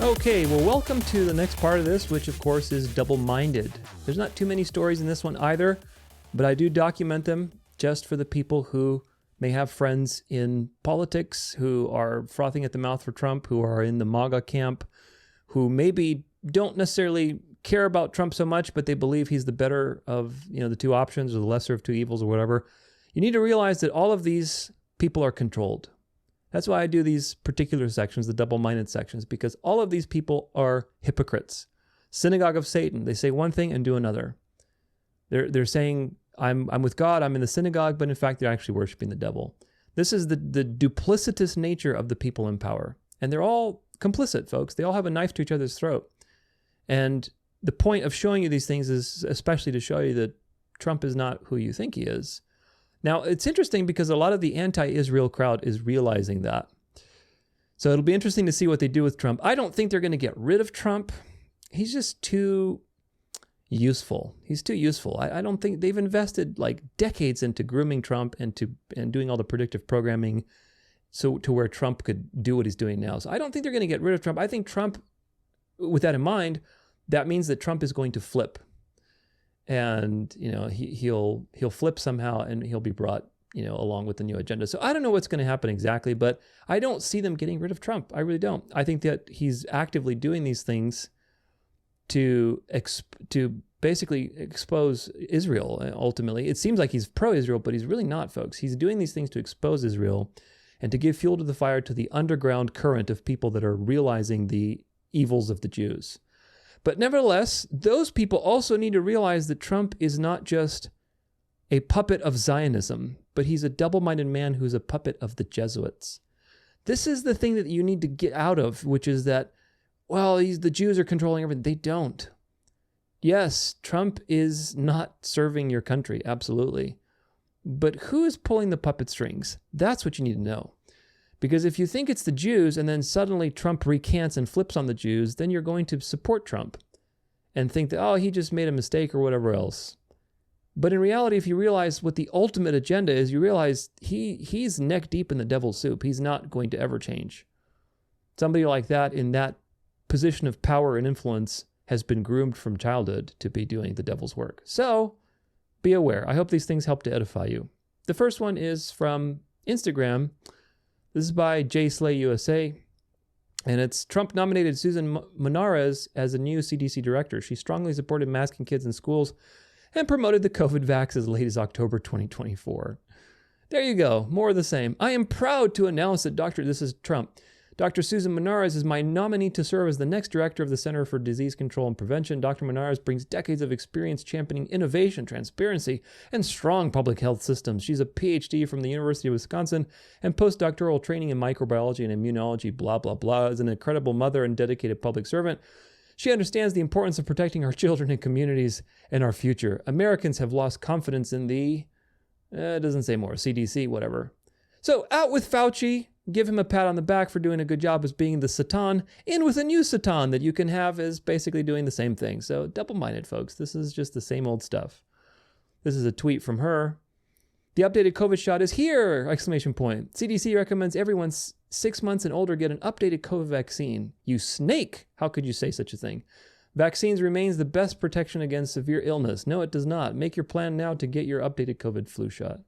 Okay, well, welcome to the next part of this, which of course is double-minded. There's not too many stories in this one either, but I do document them just for the people who may have friends in politics, who are frothing at the mouth for Trump, who are in the MAGA camp, who maybe don't necessarily care about Trump so much, but they believe he's the better of, the two options or the lesser of two evils or whatever. You need to realize that all of these people are controlled. That's why I do these particular sections, the double-minded sections, because all of these people are hypocrites. Synagogue of Satan. They say one thing and do another. They're saying, I'm with God, I'm in the synagogue, but in fact, they're actually worshiping the devil. This is the duplicitous nature of the people in power. And they're all complicit, folks. They all have a knife to each other's throat. And the point of showing you these things is especially to show you that Trump is not who you think he is. Now, it's interesting because a lot of the anti-Israel crowd is realizing that. So it'll be interesting to see what they do with Trump. I don't think they're going to get rid of Trump. He's just too useful. He's too useful. I don't think they've invested like decades into grooming Trump and doing all the predictive programming so to where Trump could do what he's doing now. So I don't think they're going to get rid of Trump. I think Trump, with that in mind, that means that Trump is going to flip. And, he'll flip somehow and he'll be brought, along with the new agenda. So I don't know what's going to happen exactly, but I don't see them getting rid of Trump. I really don't. I think that he's actively doing these things to basically expose Israel. Ultimately, it seems like he's pro-Israel, but he's really not, folks. He's doing these things to expose Israel and to give fuel to the fire to the underground current of people that are realizing the evils of the Jews. But nevertheless, those people also need to realize that Trump is not just a puppet of Zionism, but he's a double-minded man who's a puppet of the Jesuits. This is the thing that you need to get out of, which is that, the Jews are controlling everything. They don't. Yes, Trump is not serving your country, absolutely. But who is pulling the puppet strings? That's what you need to know. Because if you think it's the Jews and then suddenly Trump recants and flips on the Jews, then you're going to support Trump and think that, he just made a mistake or whatever else. But in reality, if you realize what the ultimate agenda is, you realize he's neck deep in the devil's soup. He's not going to ever change. Somebody like that in that position of power and influence has been groomed from childhood to be doing the devil's work. So be aware. I hope these things help to edify you. The first one is from Instagram. This is by J Slay USA, and it's Trump nominated Susan Monarez as a new CDC director. She strongly supported masking kids in schools and promoted the COVID vax as late as October 2024. There you go, more of the same. I am proud to announce that this is Trump. Dr. Susan Monarez is my nominee to serve as the next director of the Center for Disease Control and Prevention. Dr. Monarez brings decades of experience championing innovation, transparency, and strong public health systems. She's a PhD from the University of Wisconsin and postdoctoral training in microbiology and immunology, blah, blah, blah. Is an incredible mother and dedicated public servant. She understands the importance of protecting our children and communities and our future. Americans have lost confidence in it doesn't say more, CDC, whatever. So out with Fauci. Give him a pat on the back for doing a good job as being the Satan, in with a new Satan that you can have as basically doing the same thing. So double-minded, folks. This is just the same old stuff. This is a tweet from her. The updated COVID shot is here! ! CDC recommends everyone 6 months and older get an updated COVID vaccine. You snake! How could you say such a thing? Vaccines remains the best protection against severe illness. No, it does not. Make your plan now to get your updated COVID flu shot.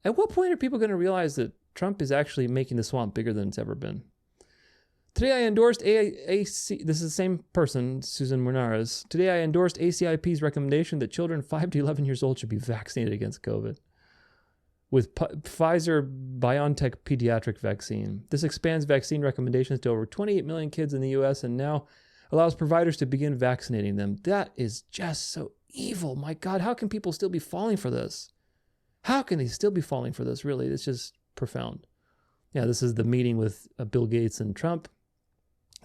At what point are people going to realize that Trump is actually making the swamp bigger than it's ever been? Today I endorsed this is the same person, Susan Monarez. Today I endorsed ACIP's recommendation that children 5 to 11 years old should be vaccinated against COVID with Pfizer-BioNTech pediatric vaccine. This expands vaccine recommendations to over 28 million kids in the U.S. and now allows providers to begin vaccinating them. That is just so evil. My God, how can people still be falling for this? How can they still be falling for this, really? It's just profound. Yeah, this is the meeting with Bill Gates and Trump.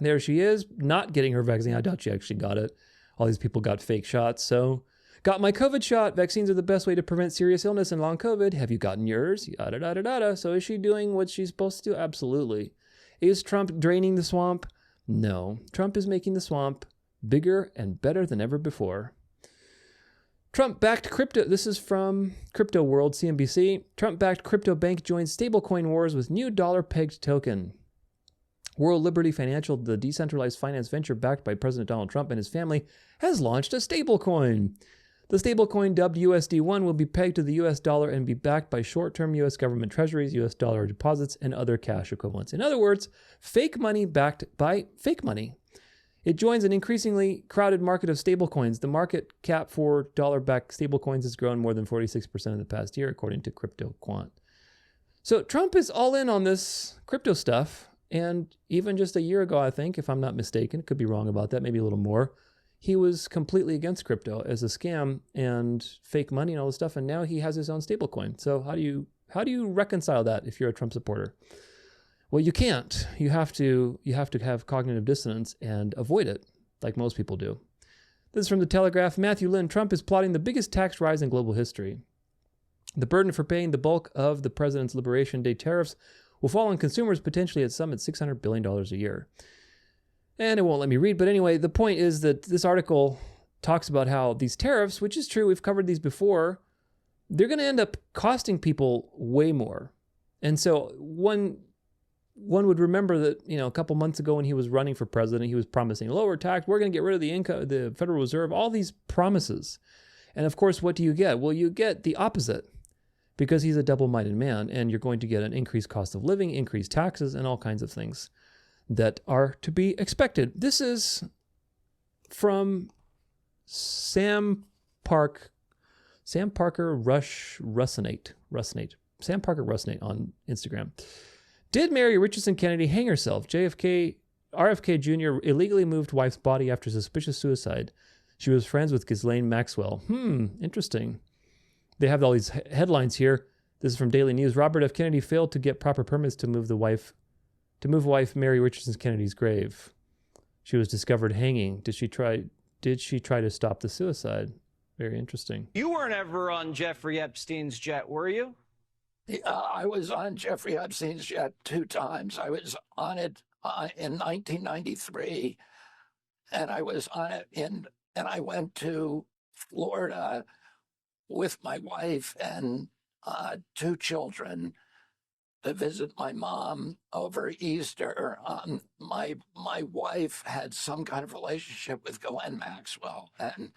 There she is, not getting her vaccine. I doubt she actually got it. All these people got fake shots. So, got my COVID shot. Vaccines are the best way to prevent serious illness and long COVID. Have you gotten yours? Yada, yada, yada. So is she doing what she's supposed to do? Absolutely. Is Trump draining the swamp? No. Trump is making the swamp bigger and better than ever before. Trump-backed crypto. This is from Crypto World, CNBC. Trump-backed crypto bank joins stablecoin wars with new dollar-pegged token. World Liberty Financial, the decentralized finance venture backed by President Donald Trump and his family, has launched a stablecoin. The stablecoin, dubbed USD1, will be pegged to the US dollar and be backed by short-term US government treasuries, US dollar deposits, and other cash equivalents. In other words, fake money backed by fake money. It joins an increasingly crowded market of stablecoins. The market cap for dollar-backed stablecoins has grown more than 46% in the past year, according to Crypto Quant. So Trump is all in on this crypto stuff. And even just a year ago, I think, if I'm not mistaken, could be wrong about that, maybe a little more, he was completely against crypto as a scam and fake money and all this stuff. And now he has his own stablecoin. So how do you reconcile that if you're a Trump supporter? Well, you can't. You have to have cognitive dissonance and avoid it, like most people do. This is from The Telegraph. Matthew Lynn, Trump is plotting the biggest tax rise in global history. The burden for paying the bulk of the president's Liberation Day tariffs will fall on consumers potentially at some at $600 billion a year. And it won't let me read, but anyway, the point is that this article talks about how these tariffs, which is true, we've covered these before, they're going to end up costing people way more. And so one would remember that, a couple months ago when he was running for president, he was promising lower tax, we're going to get rid of the Federal Reserve, all these promises. And of course, what do you get? Well, you get the opposite, because he's a double-minded man, and you're going to get an increased cost of living, increased taxes, and all kinds of things that are to be expected. This is from Sam Parker Russinate on Instagram. Did Mary Richardson Kennedy hang herself? RFK Jr. illegally moved wife's body after suspicious suicide. She was friends with Ghislaine Maxwell. Interesting. They have all these headlines here. This is from Daily News. Robert F. Kennedy failed to get proper permits to move wife Mary Richardson Kennedy's grave. She was discovered hanging. Did she try to stop the suicide? Very interesting. You weren't ever on Jeffrey Epstein's jet, were you? I was on Jeffrey Epstein's jet 2 times. I was on it in 1993, and I was on it and I went to Florida with my wife and 2 children to visit my mom over Easter. My wife had some kind of relationship with Ghislaine Maxwell, and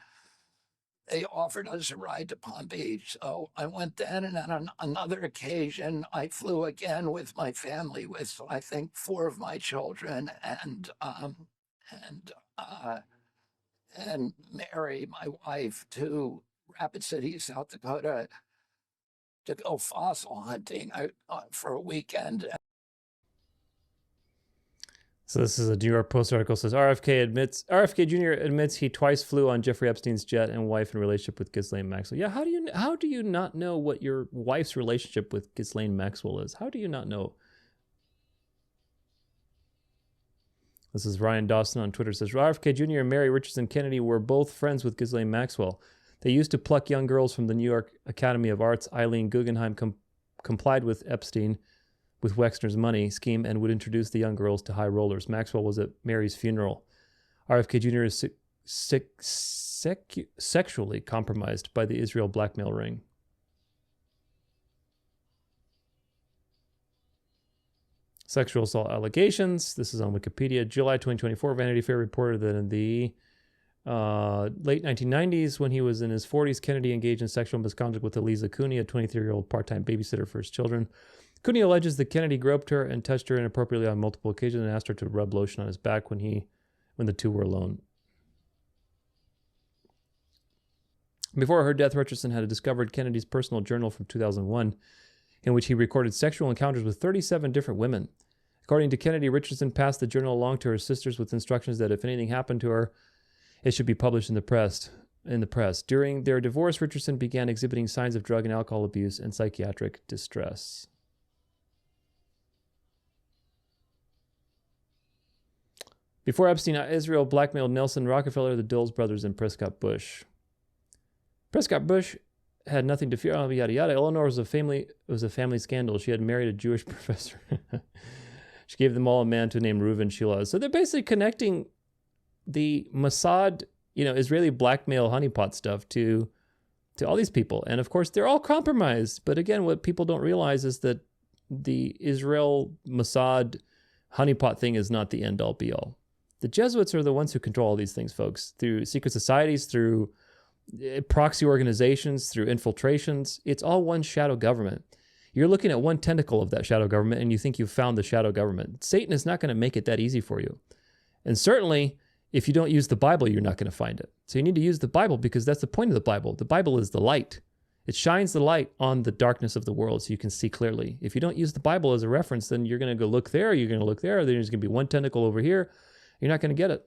they offered us a ride to Palm Beach. So I went then, and then on another occasion, I flew again with my family, with I think 4 of my children and Mary, my wife, to Rapid City, South Dakota, to go fossil hunting for a weekend. So this is a New York Post article. It says RFK Jr. admits he twice flew on Jeffrey Epstein's jet and wife in relationship with Ghislaine Maxwell. Yeah, how do you not know what your wife's relationship with Ghislaine Maxwell is? How do you not know? This is Ryan Dawson on Twitter. It says RFK Jr. and Mary Richardson Kennedy were both friends with Ghislaine Maxwell. They used to pluck young girls from the New York Academy of Arts. Eileen Guggenheim complied with Epstein with Wexner's money scheme and would introduce the young girls to high rollers. Maxwell was at Mary's funeral. RFK Jr. is sexually compromised by the Israel blackmail ring. Sexual assault allegations. This is on Wikipedia. July 2024, Vanity Fair reported that in the late 1990s, when he was in his 40s, Kennedy engaged in sexual misconduct with Eliza Cooney, a 23-year-old part-time babysitter for his children. Cooney alleges that Kennedy groped her and touched her inappropriately on multiple occasions and asked her to rub lotion on his back when the two were alone. Before her death, Richardson had discovered Kennedy's personal journal from 2001, in which he recorded sexual encounters with 37 different women. According to Kennedy, Richardson passed the journal along to her sisters with instructions that if anything happened to her, it should be published in the press. During their divorce, Richardson began exhibiting signs of drug and alcohol abuse and psychiatric distress. Before Epstein, Israel blackmailed Nelson Rockefeller, the Dulles brothers, and Prescott Bush. Prescott Bush had nothing to fear. Yada yada. Eleanor was a family scandal. She had married a Jewish professor. She gave them all a man named Reuven Shilaz. So they're basically connecting the Mossad, Israeli blackmail honeypot stuff to all these people. And of course, they're all compromised. But again, what people don't realize is that the Israel Mossad honeypot thing is not the end all be all. The Jesuits are the ones who control all these things, folks, through secret societies, through proxy organizations, through infiltrations. It's all one shadow government. You're looking at one tentacle of that shadow government and you think you've found the shadow government. Satan is not going to make it that easy for you. And certainly, if you don't use the Bible, you're not going to find it. So you need to use the Bible because that's the point of the Bible. The Bible is the light. It shines the light on the darkness of the world so you can see clearly. If you don't use the Bible as a reference, then you're going to go look there, you're going to look there, then there's going to be one tentacle over here. You're not going to get it.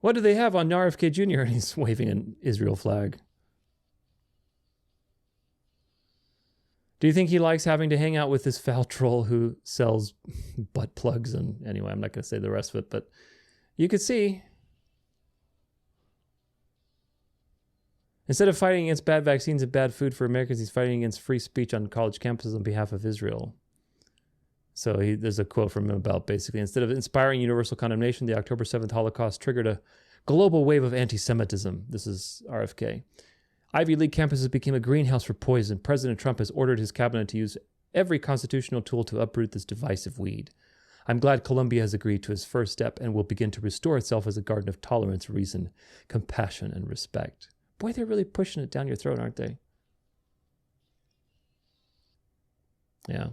What do they have on RFK Jr.? And he's waving an Israel flag. Do you think he likes having to hang out with this foul troll who sells butt plugs? And anyway, I'm not going to say the rest of it, but you could see. Instead of fighting against bad vaccines and bad food for Americans, he's fighting against free speech on college campuses on behalf of Israel. So there's a quote from him about basically, instead of inspiring universal condemnation, the October 7th Holocaust triggered a global wave of anti-Semitism. This is RFK. Ivy League campuses became a greenhouse for poison. President Trump has ordered his cabinet to use every constitutional tool to uproot this divisive weed. I'm glad Colombia has agreed to his first step and will begin to restore itself as a garden of tolerance, reason, compassion, and respect. Boy, they're really pushing it down your throat, aren't they? Yeah.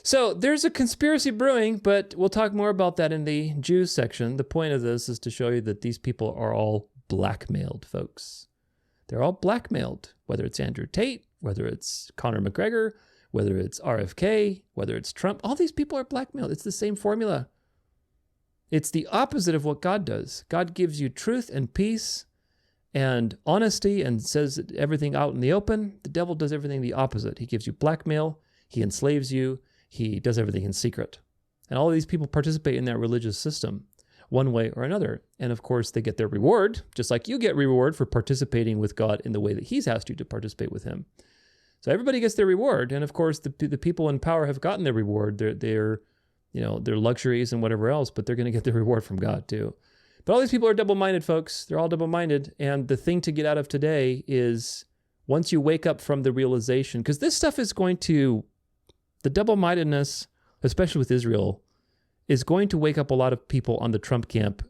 So there's a conspiracy brewing, but we'll talk more about that in the Jews section. The point of this is to show you that these people are all blackmailed, folks. They're all blackmailed, whether it's Andrew Tate, whether it's Conor McGregor, whether it's RFK, whether it's Trump. All these people are blackmailed. It's the same formula. It's the opposite of what God does. God gives you truth and peace and honesty and says everything out in the open. The devil does everything the opposite. He gives you blackmail. He enslaves you. He does everything in secret. And all of these people participate in that religious system one way or another. And of course, they get their reward, just like you get reward for participating with God in the way that he's asked you to participate with him. So everybody gets their reward. And of course, the people in power have gotten their reward, their luxuries and whatever else, but they're going to get their reward from God too. But all these people are double-minded, folks. They're all double-minded. And the thing to get out of today is once you wake up from the realization, because this stuff is going to, the double-mindedness, especially with Israel, is going to wake up a lot of people on the Trump camp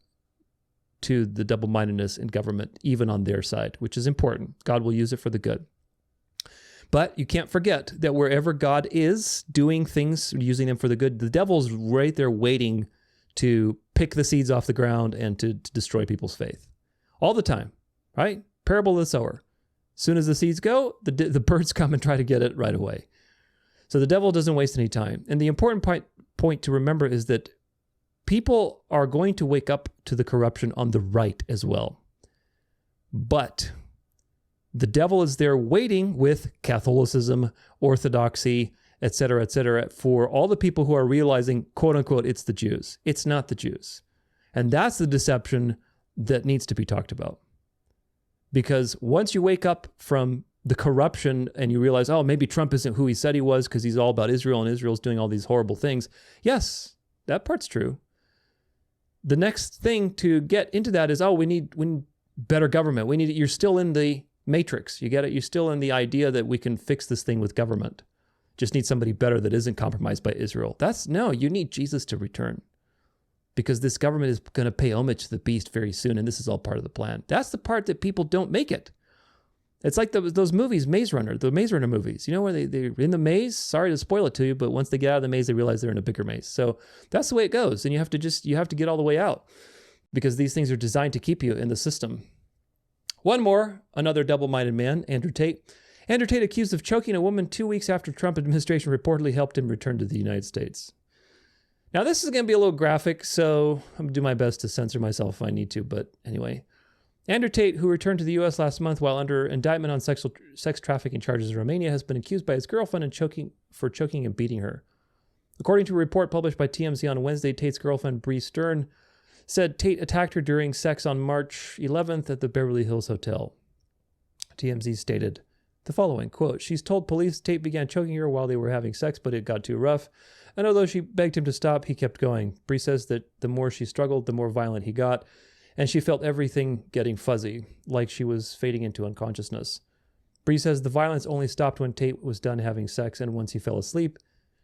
to the double-mindedness in government, even on their side, which is important. God will use it for the good. But you can't forget that wherever God is doing things, using them for the good, the devil's right there waiting to pick the seeds off the ground and to destroy people's faith. All the time, right? Parable of the sower. As soon as the seeds go, the birds come and try to get it right away. So the devil doesn't waste any time. And the important point to remember is that people are going to wake up to the corruption on the right as well. But the devil is there waiting with Catholicism, Orthodoxy, etc., for all the people who are realizing, quote unquote, it's the Jews. It's not the Jews. And that's the deception that needs to be talked about. Because once you wake up from the corruption and you realize, oh, maybe Trump isn't who he said he was because he's all about Israel and Israel's doing all these horrible things. Yes, that part's true. The next thing to get into that is, oh, we need better government. You're still in the matrix. You get it? You're still in the idea that we can fix this thing with government. Just need somebody better that isn't compromised by Israel. You need Jesus to return. Because this government is going to pay homage to the beast very soon, and this is all part of the plan. That's the part that people don't make it. It's like those movies, the Maze Runner movies, where they're in the maze. Sorry to spoil it to you, but once they get out of the maze, they realize they're in a bigger maze. So that's the way it goes. And you have to get all the way out because these things are designed to keep you in the system. One more, another double-minded man, Andrew Tate. Andrew Tate accused of choking a woman 2 weeks after Trump administration reportedly helped him return to the United States. Now, this is going to be a little graphic, so I'm going to do my best to censor myself if I need to, but anyway. Andrew Tate, who returned to the U.S. last month while under indictment on sex trafficking charges in Romania, has been accused by his girlfriend for choking and beating her. According to a report published by TMZ on Wednesday, Tate's girlfriend, Bree Stern, said Tate attacked her during sex on March 11th at the Beverly Hills Hotel. TMZ stated the following, quote, "She's told police Tate began choking her while they were having sex, but it got too rough. And although she begged him to stop, he kept going. Bree says that the more she struggled, the more violent he got, and she felt everything getting fuzzy, like she was fading into unconsciousness. Bree says the violence only stopped when Tate was done having sex, and once he fell asleep,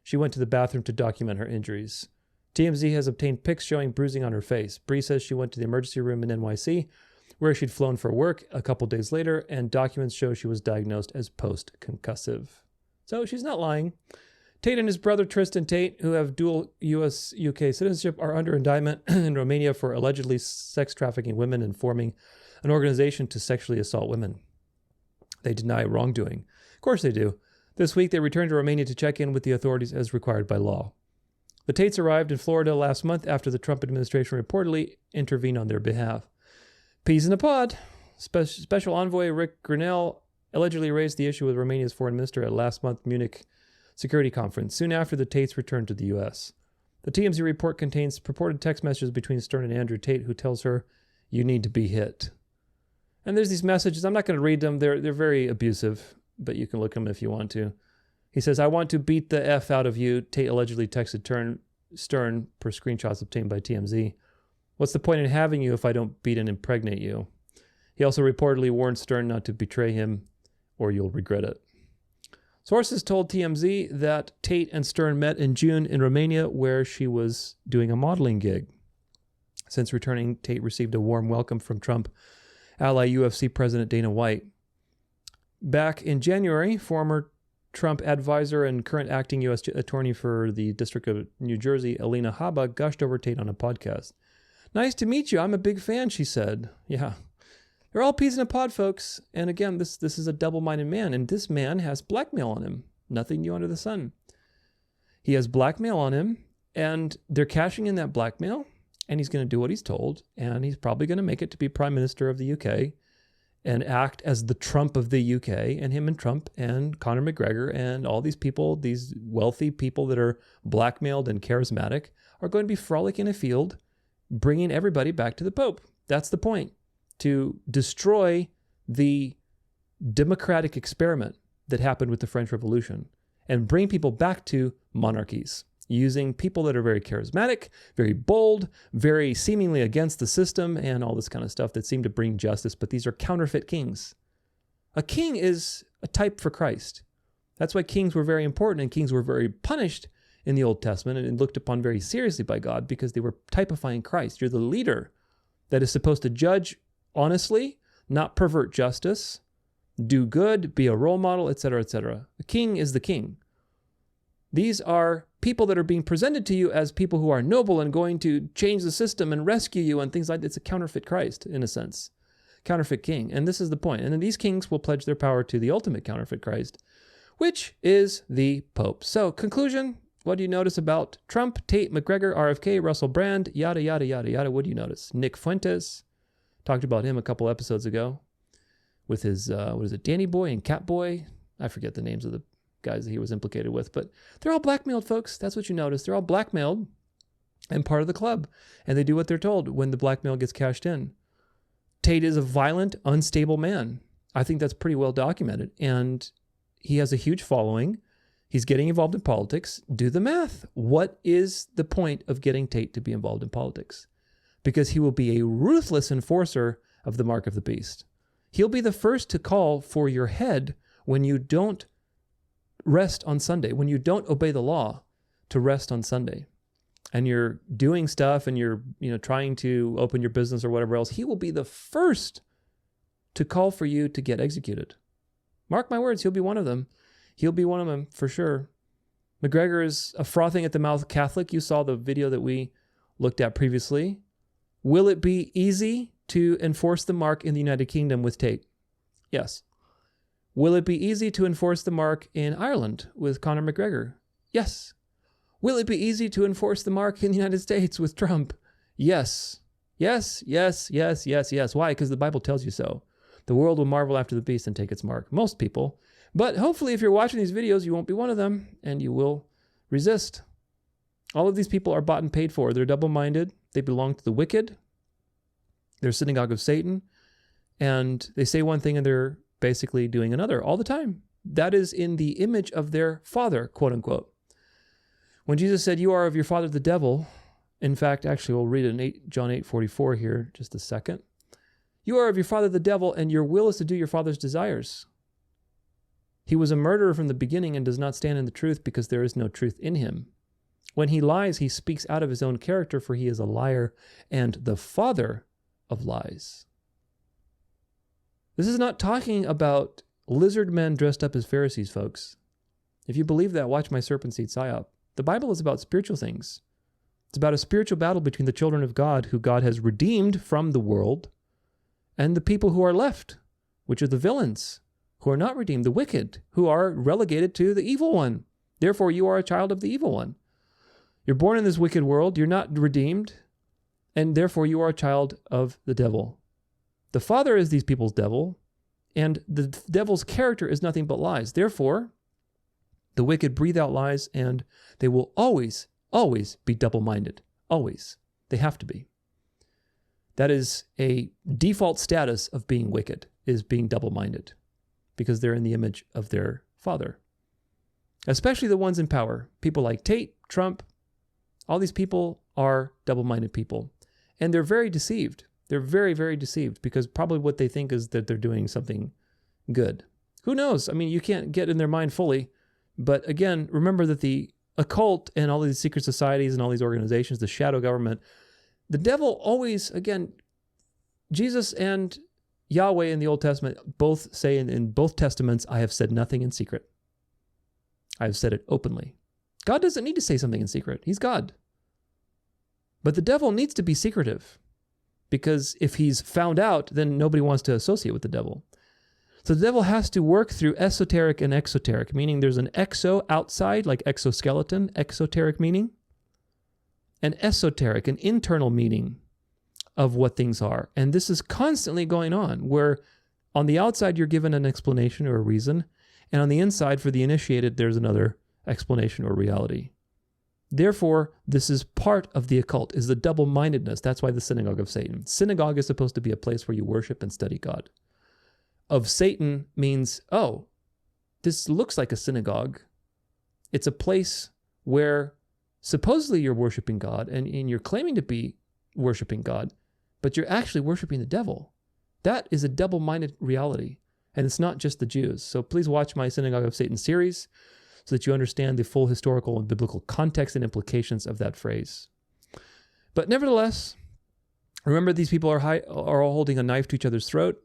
she went to the bathroom to document her injuries. TMZ has obtained pics showing bruising on her face. Bree says she went to the emergency room in NYC, where she'd flown for work a couple days later, and documents show she was diagnosed as post-concussive." So she's not lying. Tate and his brother Tristan Tate, who have dual U.S.-UK citizenship, are under indictment in Romania for allegedly sex trafficking women and forming an organization to sexually assault women. They deny wrongdoing. Of course they do. This week they returned to Romania to check in with the authorities as required by law. The Tates arrived in Florida last month after the Trump administration reportedly intervened on their behalf. Peas in a pod. Special envoy Rick Grinnell allegedly raised the issue with Romania's foreign minister at last month's Munich security conference, soon after the Tates returned to the U.S. The TMZ report contains purported text messages between Stern and Andrew Tate, who tells her, "You need to be hit." And there's these messages. I'm not going to read them. They're very abusive, but you can look them if you want to. He says, "I want to beat the F out of you," Tate allegedly texted Stern per screenshots obtained by TMZ. "What's the point in having you if I don't beat and impregnate you?" He also reportedly warned Stern not to betray him or you'll regret it. Sources told TMZ that Tate and Stern met in June in Romania, where she was doing a modeling gig. Since returning, Tate received a warm welcome from Trump ally UFC President Dana White. Back in January, former Trump advisor and current acting U.S. attorney for the District of New Jersey, Alina Habba, gushed over Tate on a podcast. "Nice to meet you. I'm a big fan," she said. Yeah. They're all peas in a pod, folks. And again, this is a double-minded man, and this man has blackmail on him. Nothing new under the sun. He has blackmail on him, and they're cashing in that blackmail, and he's going to do what he's told, and he's probably going to make it to be Prime Minister of the UK and act as the Trump of the UK, and him and Trump and Conor McGregor and all these people, these wealthy people that are blackmailed and charismatic, are going to be frolicking in a field, bringing everybody back to the Pope. That's the point. To destroy the democratic experiment that happened with the French Revolution and bring people back to monarchies, using people that are very charismatic, very bold, very seemingly against the system, and all this kind of stuff that seem to bring justice, but these are counterfeit kings. A king is a type for Christ. That's why kings were very important, and kings were very punished in the Old Testament and looked upon very seriously by God because they were typifying Christ. You're the leader that is supposed to judge honestly, not pervert justice, do good, be a role model, etc., etc. The king is the king. These are people that are being presented to you as people who are noble and going to change the system and rescue you and things like that. It's a counterfeit Christ, in a sense. Counterfeit king. And this is the point. And then these kings will pledge their power to the ultimate counterfeit Christ, which is the Pope. So, conclusion, what do you notice about Trump, Tate, McGregor, RFK, Russell Brand, yada, yada, yada, yada? What do you notice? Nick Fuentes. Talked about him a couple episodes ago with his, Danny Boy and Cat Boy? I forget the names of the guys that he was implicated with, but they're all blackmailed, folks. That's what you notice. They're all blackmailed and part of the club, and they do what they're told when the blackmail gets cashed in. Tate is a violent, unstable man. I think that's pretty well documented, and he has a huge following. He's getting involved in politics. Do the math. What is the point of getting Tate to be involved in politics? Because he will be a ruthless enforcer of the mark of the beast. He'll be the first to call for your head when you don't rest on Sunday, when you don't obey the law to rest on Sunday, and you're doing stuff and you're trying to open your business or whatever else. He will be the first to call for you to get executed. Mark my words, he'll be one of them. He'll be one of them for sure. McGregor is a frothing at the mouth Catholic. You saw the video that we looked at previously. Will it be easy to enforce the mark in the United Kingdom with Tate? Yes. Will it be easy to enforce the mark in Ireland with Conor McGregor? Yes. Will it be easy to enforce the mark in the United States with Trump? Yes. Yes, yes, yes, yes, yes. Why? Because the Bible tells you so. The world will marvel after the beast and take its mark. Most people. But hopefully if you're watching these videos, you won't be one of them, and you will resist. All of these people are bought and paid for. They're double-minded. They belong to the wicked. They're synagogue of Satan. And they say one thing and they're basically doing another all the time. That is in the image of their father, quote unquote. When Jesus said, "You are of your father the devil," in fact, actually, we'll read it in John 8:44 here, just a second. "You are of your father the devil, and your will is to do your father's desires." He was a murderer from the beginning and does not stand in the truth because there is no truth in him. When he lies, he speaks out of his own character, for he is a liar and the father of lies. This is not talking about lizard men dressed up as Pharisees, folks. If you believe that, watch my serpent seed psyop. The Bible is about spiritual things. It's about a spiritual battle between the children of God, who God has redeemed from the world, and the people who are left, which are the villains, who are not redeemed, the wicked, who are relegated to the evil one. Therefore, you are a child of the evil one. You're born in this wicked world, you're not redeemed, and therefore you are a child of the devil. The father is these people's devil, and the devil's character is nothing but lies. Therefore, the wicked breathe out lies, and they will always, always be double-minded. Always. They have to be. That is a default status of being wicked, is being double-minded, because they're in the image of their father. Especially the ones in power. People like Tate, Trump, all these people are double-minded people. And they're very deceived. They're very, very deceived, because probably what they think is that they're doing something good. Who knows? I mean, you can't get in their mind fully. But again, remember that the occult and all these secret societies and all these organizations, the shadow government, the devil always, again, Jesus and Yahweh in the Old Testament both say in both testaments, I have said nothing in secret. I have said it openly. God doesn't need to say something in secret. He's God. But the devil needs to be secretive, because if he's found out, then nobody wants to associate with the devil. So the devil has to work through esoteric and exoteric, meaning there's an exo outside, like exoskeleton, exoteric meaning, and esoteric, an internal meaning of what things are. And this is constantly going on, where on the outside you're given an explanation or a reason, and on the inside for the initiated there's another explanation or reality. Therefore, this is part of the occult, is the double-mindedness. That's why the synagogue of Satan. Synagogue is supposed to be a place where you worship and study God. Of Satan means, oh, this looks like a synagogue. It's a place where supposedly you're worshiping God and you're claiming to be worshiping God, but you're actually worshiping the devil. That is a double-minded reality, and it's not just the Jews. So please watch my Synagogue of Satan series so that you understand the full historical and biblical context and implications of that phrase. But nevertheless, remember, these people are all holding a knife to each other's throat,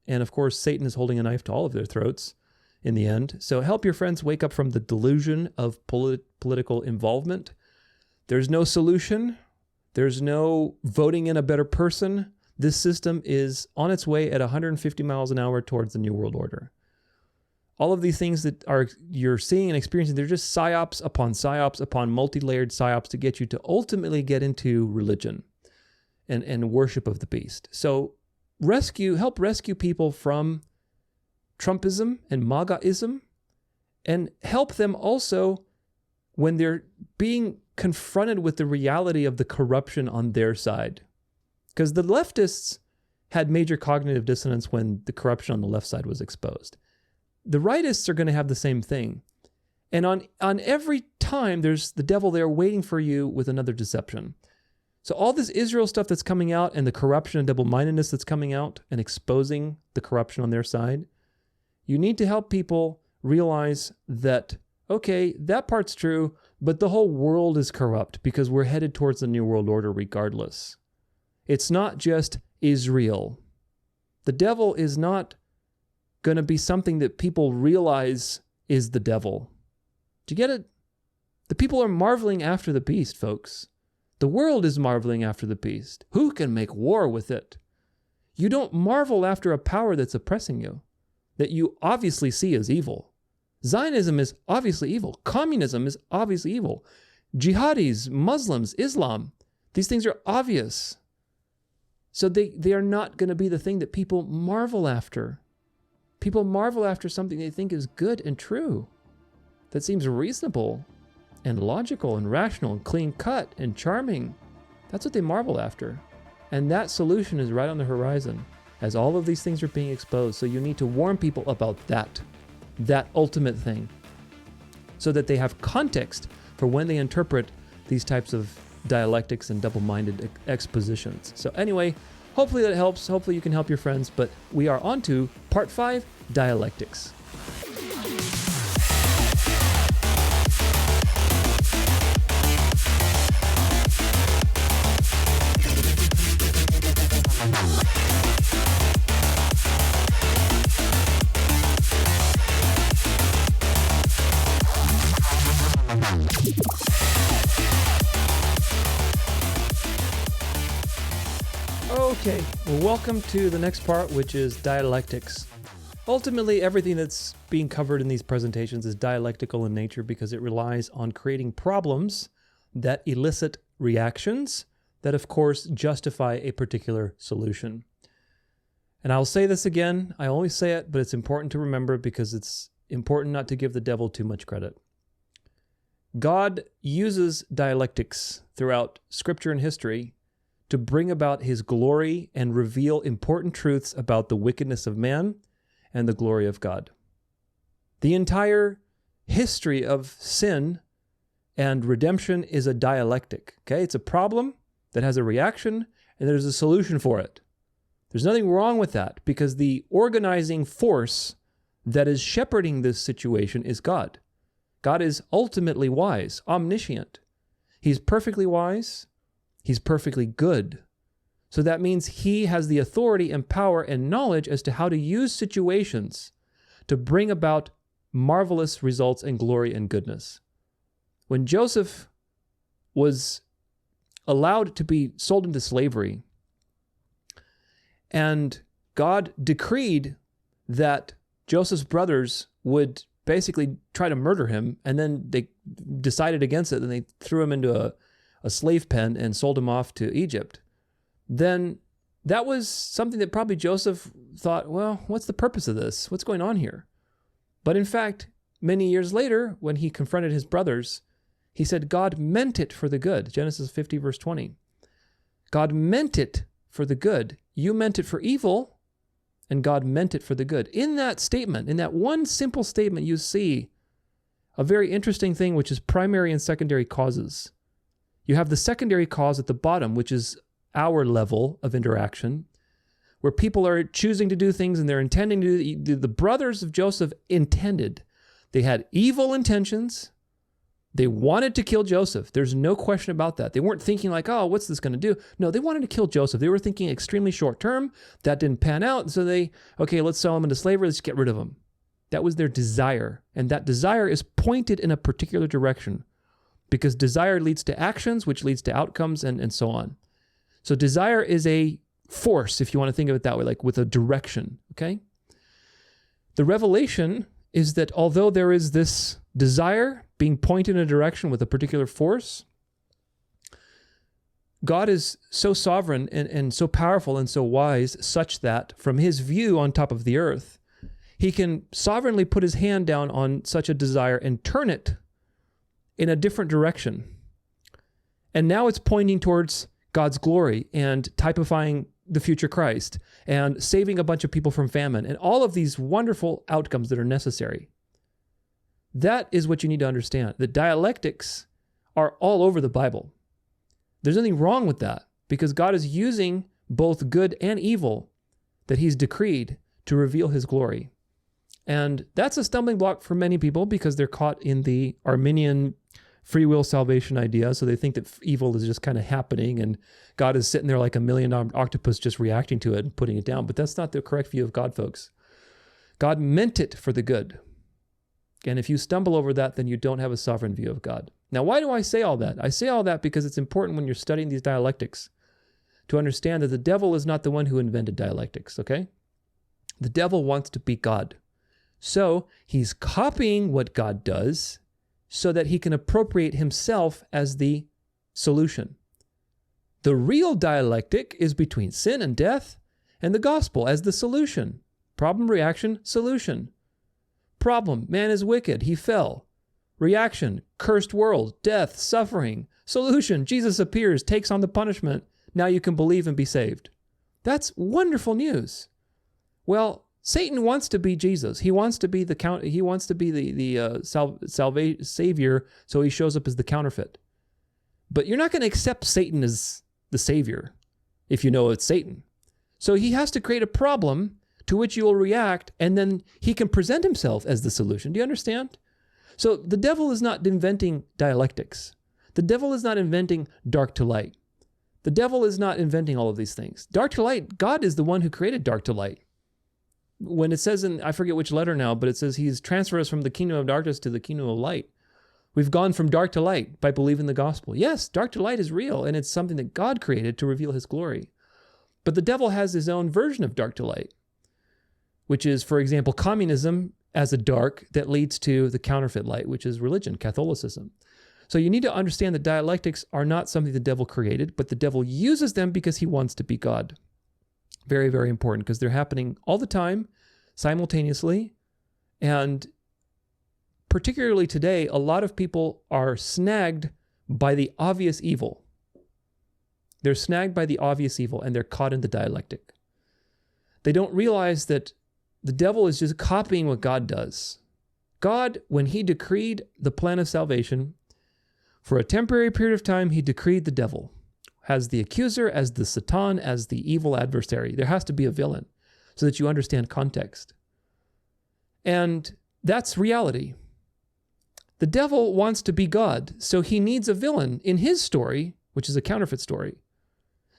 and of course, Satan is holding a knife to all of their throats in the end. So help your friends wake up from the delusion of political involvement. There's no solution. There's no voting in a better person. This system is on its way at 150 miles an hour towards the New World Order. All of these things that you're seeing and experiencing, they're just psyops upon multi-layered psyops to get you to ultimately get into religion and worship of the beast. So help rescue people from Trumpism and MAGAism, and help them also when they're being confronted with the reality of the corruption on their side. Because the leftists had major cognitive dissonance when the corruption on the left side was exposed. The rightists are going to have the same thing. And on every time, there's the devil there waiting for you with another deception. So all this Israel stuff that's coming out and the corruption and double-mindedness that's coming out and exposing the corruption on their side, you need to help people realize that, okay, that part's true, but the whole world is corrupt because we're headed towards the New World Order regardless. It's not just Israel. The devil is not going to be something that people realize is the devil. Do you get it? The people are marveling after the beast, folks. The world is marveling after the beast. Who can make war with it? You don't marvel after a power that's oppressing you, that you obviously see as evil. Zionism is obviously evil. Communism is obviously evil. Jihadis, Muslims, Islam, these things are obvious. So they are not going to be the thing that people marvel after. People marvel after something they think is good and true, that seems reasonable and logical and rational and clean cut and charming. That's what they marvel after. And that solution is right on the horizon as all of these things are being exposed. So you need to warn people about that ultimate thing, so that they have context for when they interpret these types of dialectics and double-minded expositions. So anyway, hopefully that helps. Hopefully you can help your friends. But we are on to part 5, dialectics. Okay, well, welcome to the next part, which is dialectics. Ultimately, everything that's being covered in these presentations is dialectical in nature because it relies on creating problems that elicit reactions that, of course, justify a particular solution. And I'll say this again, I always say it, but it's important to remember because it's important not to give the devil too much credit. God uses dialectics throughout scripture and history to bring about his glory and reveal important truths about the wickedness of man and the glory of God. The entire history of sin and redemption is a dialectic, okay? It's a problem that has a reaction, and there's a solution for it. There's nothing wrong with that, because the organizing force that is shepherding this situation is God. God is ultimately wise, omniscient. He's perfectly wise. He's perfectly good. So that means he has the authority and power and knowledge as to how to use situations to bring about marvelous results and glory and goodness. When Joseph was allowed to be sold into slavery, and God decreed that Joseph's brothers would basically try to murder him, and then they decided against it, and they threw him into a slave pen and sold him off to Egypt, then that was something that probably Joseph thought, well, what's the purpose of this? What's going on here? But in fact, many years later, when he confronted his brothers, he said, God meant it for the good. Genesis 50, verse 20. God meant it for the good. You meant it for evil, and God meant it for the good. In that statement, in that one simple statement, you see a very interesting thing, which is primary and secondary causes. You have the secondary cause at the bottom, which is our level of interaction, where people are choosing to do things and they're intending to do. The brothers of Joseph intended. They had evil intentions. They wanted to kill Joseph. There's no question about that. They weren't thinking like, oh, what's this going to do? No, they wanted to kill Joseph. They were thinking extremely short term. That didn't pan out. So okay, let's sell him into slavery. Let's get rid of him. That was their desire. And that desire is pointed in a particular direction, because desire leads to actions, which leads to outcomes, and so on. So desire is a force, if you want to think of it that way, like with a direction, okay? The revelation is that although there is this desire being pointed in a direction with a particular force, God is so sovereign and so powerful and so wise, such that from his view on top of the earth, he can sovereignly put his hand down on such a desire and turn it in a different direction. And now it's pointing towards God's glory and typifying the future Christ and saving a bunch of people from famine and all of these wonderful outcomes that are necessary. That is what you need to understand. The dialectics are all over the Bible. There's nothing wrong with that, because God is using both good and evil that he's decreed to reveal his glory. And that's a stumbling block for many people, because they're caught in the Arminian free will salvation idea. So they think that evil is just kind of happening and God is sitting there like a million-armed octopus just reacting to it and putting it down. But that's not the correct view of God, folks. God meant it for the good. And if you stumble over that, then you don't have a sovereign view of God. Now, why do I say all that? I say all that because it's important when you're studying these dialectics to understand that the devil is not the one who invented dialectics, okay? The devil wants to be God. So he's copying what God does so that he can appropriate himself as the solution. The real dialectic is between sin and death and the gospel as the solution. Problem, reaction, solution. Problem, man is wicked, he fell. Reaction, cursed world, death, suffering. Solution, Jesus appears, takes on the punishment. Now you can believe and be saved. That's wonderful news. Well, Satan wants to be Jesus. He wants to be the savior, so he shows up as the counterfeit. But you're not going to accept Satan as the savior if you know it's Satan. So he has to create a problem to which you will react, and then he can present himself as the solution. Do you understand? So the devil is not inventing dialectics. The devil is not inventing dark to light. The devil is not inventing all of these things. Dark to light, God is the one who created dark to light. When it says in, I forget which letter now, but it says he's transferred us from the kingdom of darkness to the kingdom of light. We've gone from dark to light by believing the gospel. Yes, dark to light is real, and it's something that God created to reveal his glory. But the devil has his own version of dark to light, which is, for example, communism as a dark that leads to the counterfeit light, which is religion, Catholicism. So you need to understand that dialectics are not something the devil created, but the devil uses them because he wants to be God. Very, very important, because they're happening all the time, simultaneously. And particularly today, a lot of people are snagged by the obvious evil. They're snagged by the obvious evil and they're caught in the dialectic. They don't realize that the devil is just copying what God does. God, when he decreed the plan of salvation, for a temporary period of time, he decreed the devil as the accuser, as the Satan, as the evil adversary. There has to be a villain so that you understand context. And that's reality. The devil wants to be God, so he needs a villain in his story, which is a counterfeit story.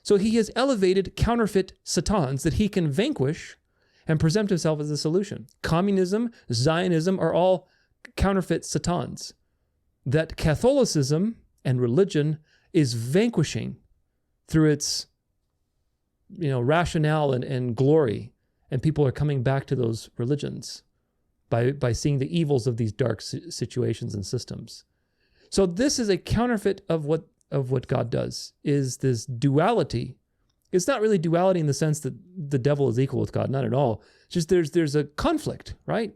So he has elevated counterfeit Satans that he can vanquish and present himself as a solution. Communism, Zionism are all counterfeit Satans that Catholicism and religion is vanquishing through its rationale and glory. And people are coming back to those religions by seeing the evils of these dark situations and systems. So this is a counterfeit of what God does, is this duality. It's not really duality in the sense that the devil is equal with God, not at all. It's just there's a conflict, right?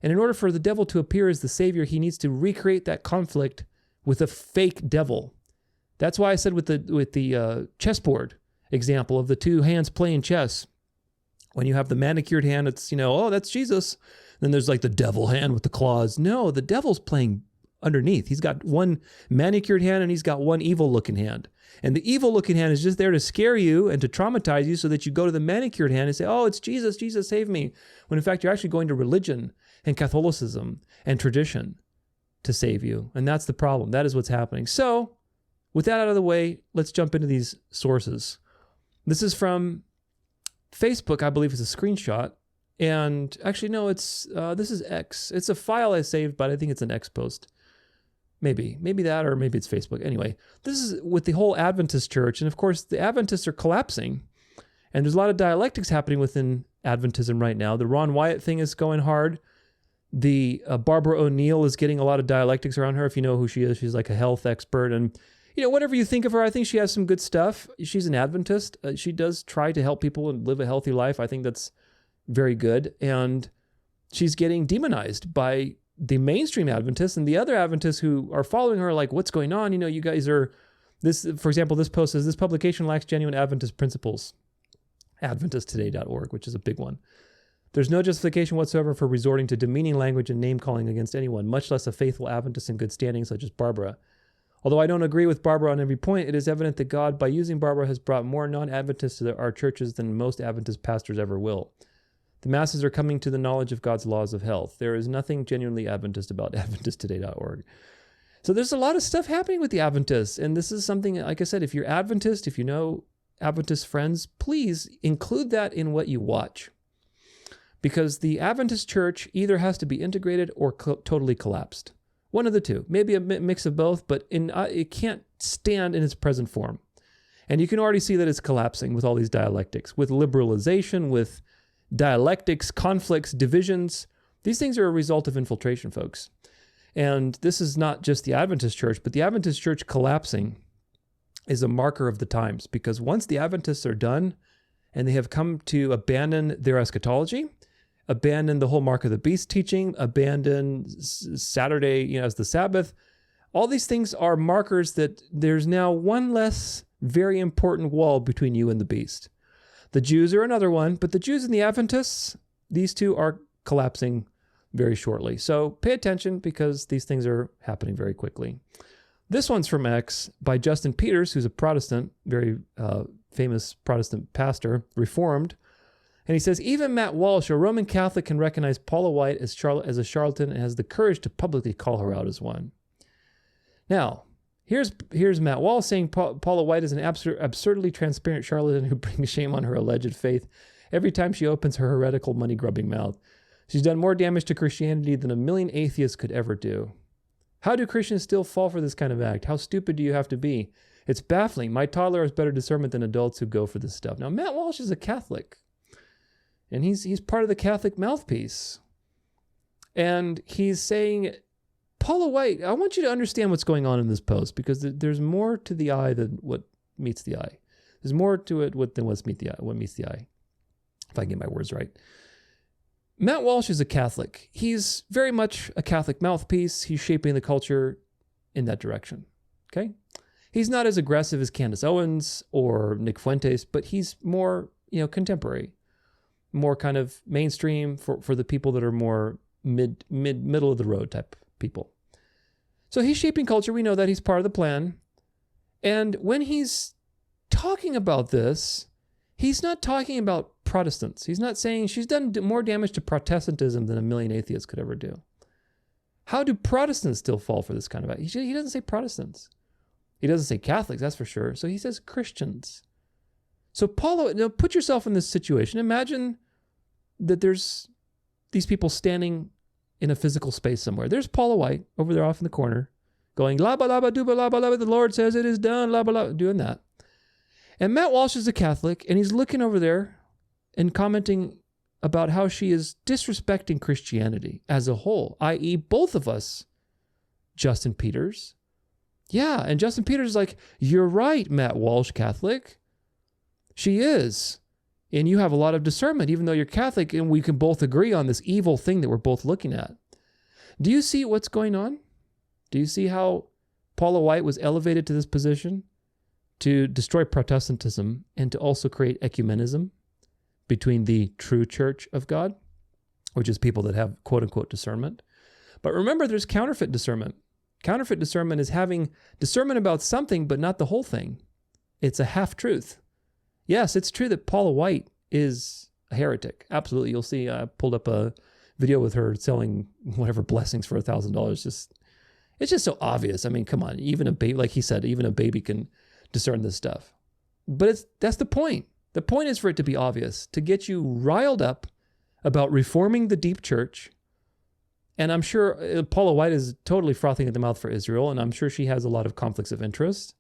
And in order for the devil to appear as the savior, he needs to recreate that conflict with a fake devil. That's why I said with the chessboard example of the two hands playing chess, when you have the manicured hand, it's, oh, that's Jesus. Then there's like the devil hand with the claws. No, the devil's playing underneath. He's got one manicured hand and he's got one evil looking hand. And the evil looking hand is just there to scare you and to traumatize you so that you go to the manicured hand and say, oh, it's Jesus, Jesus, save me. When in fact, you're actually going to religion and Catholicism and tradition to save you. And that's the problem. That is what's happening. So with that out of the way, let's jump into these sources. This is from Facebook, I believe it's a screenshot. And actually, no, this is X. It's a file I saved, but I think it's an X post. Maybe that, or maybe it's Facebook. Anyway, this is with the whole Adventist church. And of course, the Adventists are collapsing. And there's a lot of dialectics happening within Adventism right now. The Ron Wyatt thing is going hard. The Barbara O'Neill is getting a lot of dialectics around her. If you know who she is, she's like a health expert. And, whatever you think of her, I think she has some good stuff. She's an Adventist. She does try to help people and live a healthy life. I think that's very good. And she's getting demonized by the mainstream Adventists and the other Adventists who are following her, like, what's going on? You guys are this, for example, this post says this publication lacks genuine Adventist principles. AdventistToday.org, which is a big one. There's no justification whatsoever for resorting to demeaning language and name calling against anyone, much less a faithful Adventist in good standing such as Barbara. Although I don't agree with Barbara on every point, it is evident that God, by using Barbara, has brought more non-Adventists to our churches than most Adventist pastors ever will. The masses are coming to the knowledge of God's laws of health. There is nothing genuinely Adventist about AdventistToday.org. So there's a lot of stuff happening with the Adventists. And this is something, like I said, if you're Adventist, if you know Adventist friends, please include that in what you watch. Because the Adventist church either has to be integrated or totally collapsed. One of the two. Maybe a mix of both, but it can't stand in its present form. And you can already see that it's collapsing with all these dialectics, with liberalization, with dialectics, conflicts, divisions. These things are a result of infiltration, folks. And this is not just the Adventist church, but the Adventist church collapsing is a marker of the times, because once the Adventists are done and they have come to abandon their eschatology, abandon the whole mark of the beast teaching, abandon Saturday, as the Sabbath, all these things are markers that there's now one less very important wall between you and the beast. The Jews are another one, but the Jews and the Adventists, these two are collapsing very shortly. So pay attention, because these things are happening very quickly. This one's from X by Justin Peters, who's a Protestant, very famous Protestant pastor, Reformed. And he says, even Matt Walsh, a Roman Catholic, can recognize Paula White as a charlatan and has the courage to publicly call her out as one. Now, here's Matt Walsh saying Paula White is an absurdly transparent charlatan who brings shame on her alleged faith every time she opens her heretical, money-grubbing mouth. She's done more damage to Christianity than a million atheists could ever do. How do Christians still fall for this kind of act? How stupid do you have to be? It's baffling. My toddler has better discernment than adults who go for this stuff. Now, Matt Walsh is a Catholic, and he's part of the Catholic mouthpiece. And he's saying, Paula White, I want you to understand what's going on in this post, because there's more to the eye than what meets the eye. There's more to it than what meets the eye, if I can get my words right. Matt Walsh is a Catholic. He's very much a Catholic mouthpiece. He's shaping the culture in that direction. Okay? He's not as aggressive as Candace Owens or Nick Fuentes, but he's more, contemporary, more kind of mainstream for the people that are more middle of the road type people. So he's shaping culture. We know that he's part of the plan. And when he's talking about this, he's not talking about Protestants. He's not saying she's done more damage to Protestantism than a million atheists could ever do. How do Protestants still fall for this kind of... He doesn't say Protestants. He doesn't say Catholics, that's for sure. So he says Christians. So Paulo, put yourself in this situation. Imagine that there's these people standing in a physical space somewhere. There's Paula White over there off in the corner going, la ba la ba dooba la ba la ba, the Lord says it is done, la ba la, doing that. And Matt Walsh is a Catholic, and he's looking over there and commenting about how she is disrespecting Christianity as a whole, i.e. both of us, Justin Peters. Yeah, and Justin Peters is like, you're right, Matt Walsh, Catholic. She is. And you have a lot of discernment, even though you're Catholic, and we can both agree on this evil thing that we're both looking at. Do you see what's going on? Do you see how Paula White was elevated to this position to destroy Protestantism and to also create ecumenism between the true church of God, which is people that have quote-unquote discernment? But remember, there's counterfeit discernment. Counterfeit discernment is having discernment about something, but not the whole thing. It's a half-truth. Yes, it's true that Paula White is a heretic. Absolutely. You'll see, I pulled up a video with her selling whatever blessings for $1,000. It's just so obvious. I mean, come on. Even a baby, like he said, even a baby can discern this stuff. But that's the point. The point is for it to be obvious, to get you riled up about reforming the deep church. And I'm sure Paula White is totally frothing at the mouth for Israel, and I'm sure she has a lot of conflicts of interest.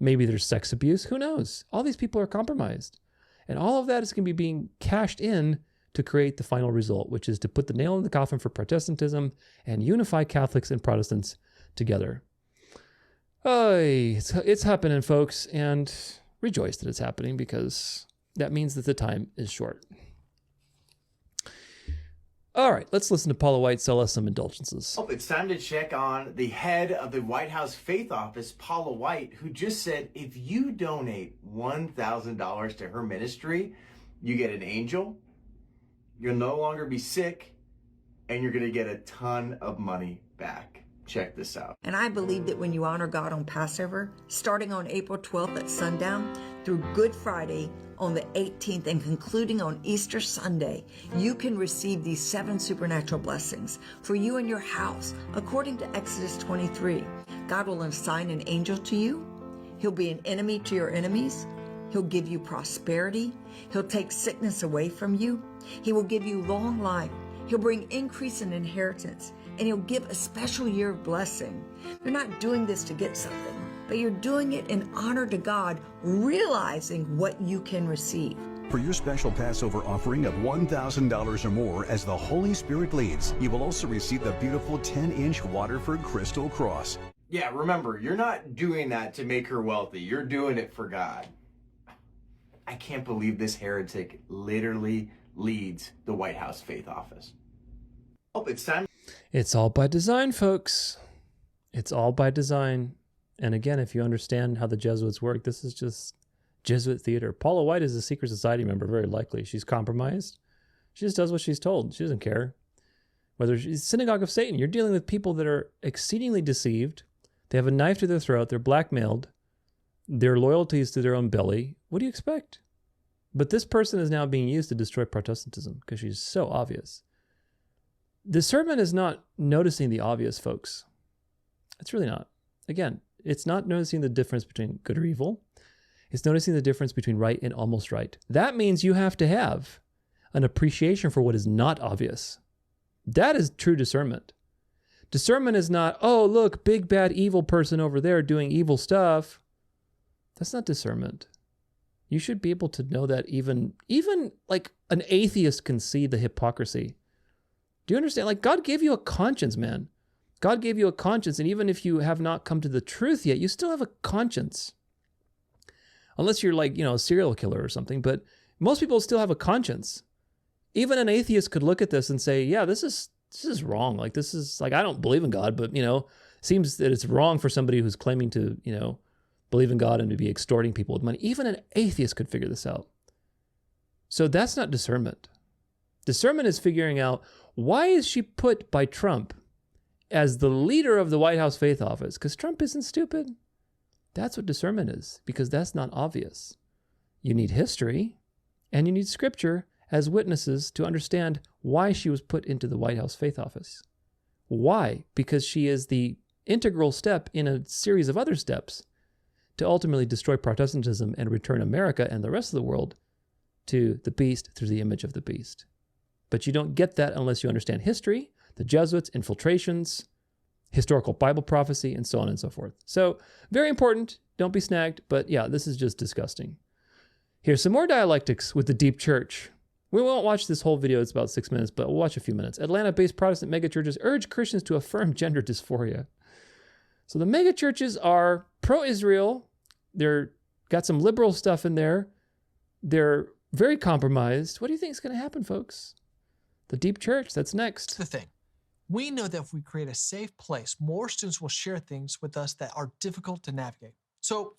Maybe there's sex abuse. Who knows? All these people are compromised. And all of that is going to be being cashed in to create the final result, which is to put the nail in the coffin for Protestantism and unify Catholics and Protestants together. It's happening, folks, and rejoice that it's happening, because that means that the time is short. All right, let's listen to Paula White sell us some indulgences. It's time to check on the head of the White House Faith Office, Paula White, who just said if you donate $1,000 to her ministry, you get an angel, you'll no longer be sick, and you're going to get a ton of money back. Check this out. And I believe that when you honor God on Passover, starting on April 12th at sundown through Good Friday on the 18th and concluding on Easter Sunday, you can receive these 7 supernatural blessings for you and your house. According to Exodus 23, God will assign an angel to you. He'll be an enemy to your enemies. He'll give you prosperity. He'll take sickness away from you. He will give you long life. He'll bring increase in inheritance, and he'll give a special year of blessing. You're not doing this to get something, but you're doing it in honor to God, realizing what you can receive. For your special Passover offering of $1,000 or more as the Holy Spirit leads, you will also receive the beautiful 10-inch Waterford Crystal Cross. Yeah, remember, you're not doing that to make her wealthy. You're doing it for God. I can't believe this heretic literally leads the White House Faith Office. It's time. It's all by design, folks. It's all by design. And again, if you understand how the Jesuits work, this is just Jesuit theater. Paula White is a secret society member, very likely. She's compromised. She just does what she's told. She doesn't care. Whether she's synagogue of Satan, you're dealing with people that are exceedingly deceived. They have a knife to their throat. They're blackmailed. Their loyalty is to their own belly. What do you expect? But this person is now being used to destroy Protestantism because she's so obvious. Discernment is not noticing the obvious, folks. It's really not. Again, it's not noticing the difference between good or evil. It's noticing the difference between right and almost right. That means you have to have an appreciation for what is not obvious. That is true discernment. Discernment is not, oh, look, big, bad, evil person over there doing evil stuff. That's not discernment. You should be able to know that even like an atheist can see the hypocrisy. Do you understand? Like, God gave you a conscience, man. God gave you a conscience, and even if you have not come to the truth yet, you still have a conscience. Unless you're like, a serial killer or something, but most people still have a conscience. Even an atheist could look at this and say, yeah, this is wrong. Like, this is like, I don't believe in God, but, seems that it's wrong for somebody who's claiming to, believe in God and to be extorting people with money. Even an atheist could figure this out. So that's not discernment. Discernment is figuring out, why is she put by Trump as the leader of the White House Faith Office? Because Trump isn't stupid. That's what discernment is, because that's not obvious. You need history and you need scripture as witnesses to understand why she was put into the White House Faith Office. Why? Because she is the integral step in a series of other steps to ultimately destroy Protestantism and return America and the rest of the world to the beast through the image of the beast. But you don't get that unless you understand history, the Jesuits, infiltrations, historical Bible prophecy, and so on and so forth. So very important. Don't be snagged. But yeah, this is just disgusting. Here's some more dialectics with the deep church. We won't watch this whole video. It's about 6 minutes, but we'll watch a few minutes. Atlanta-based Protestant megachurches urge Christians to affirm gender dysphoria. So the megachurches are pro-Israel. They're got some liberal stuff in there. They're very compromised. What do you think is going to happen, folks? The deep church, that's next. The thing. We know that if we create a safe place, more students will share things with us that are difficult to navigate. So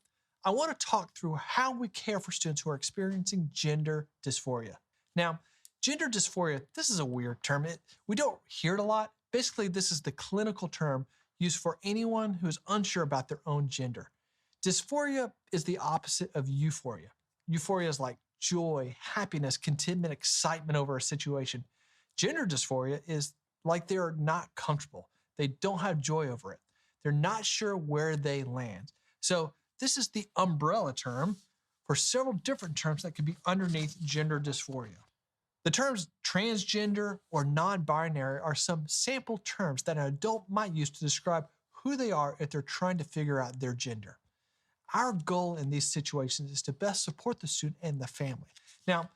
I want to talk through how we care for students who are experiencing gender dysphoria. Now, gender dysphoria, this is a weird term. We don't hear it a lot. Basically, this is the clinical term used for anyone who's unsure about their own gender. Dysphoria is the opposite of euphoria. Euphoria is like joy, happiness, contentment, excitement over a situation. Gender dysphoria is like they're not comfortable. They don't have joy over it. They're not sure where they land. So this is the umbrella term for several different terms that could be underneath gender dysphoria. The terms transgender or non-binary are some sample terms that an adult might use to describe who they are if they're trying to figure out their gender. Our goal in these situations is to best support the student and the family. Now,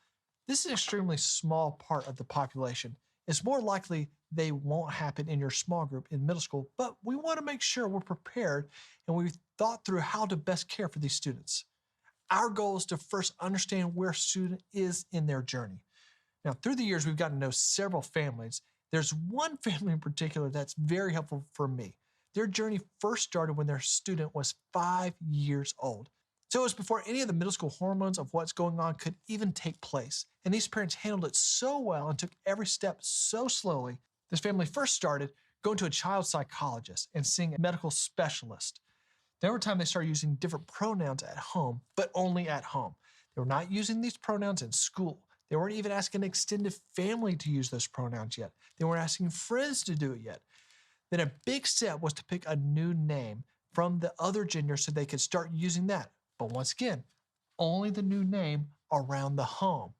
this is an extremely small part of the population. It's more likely they won't happen in your small group in middle school, but we want to make sure we're prepared and we've thought through how to best care for these students. Our goal is to first understand where a student is in their journey. Now, through the years, we've gotten to know several families. There's one family in particular that's very helpful for me. Their journey first started when their student was 5 years old. So it was before any of the middle school hormones of what's going on could even take place. And these parents handled it so well and took every step so slowly. This family first started going to a child psychologist and seeing a medical specialist. Then over time, they started using different pronouns at home, but only at home. They were not using these pronouns in school. They weren't even asking an extended family to use those pronouns yet. They weren't asking friends to do it yet. Then a big step was to pick a new name from the other gender so they could start using that. But once again, only the new name around the home.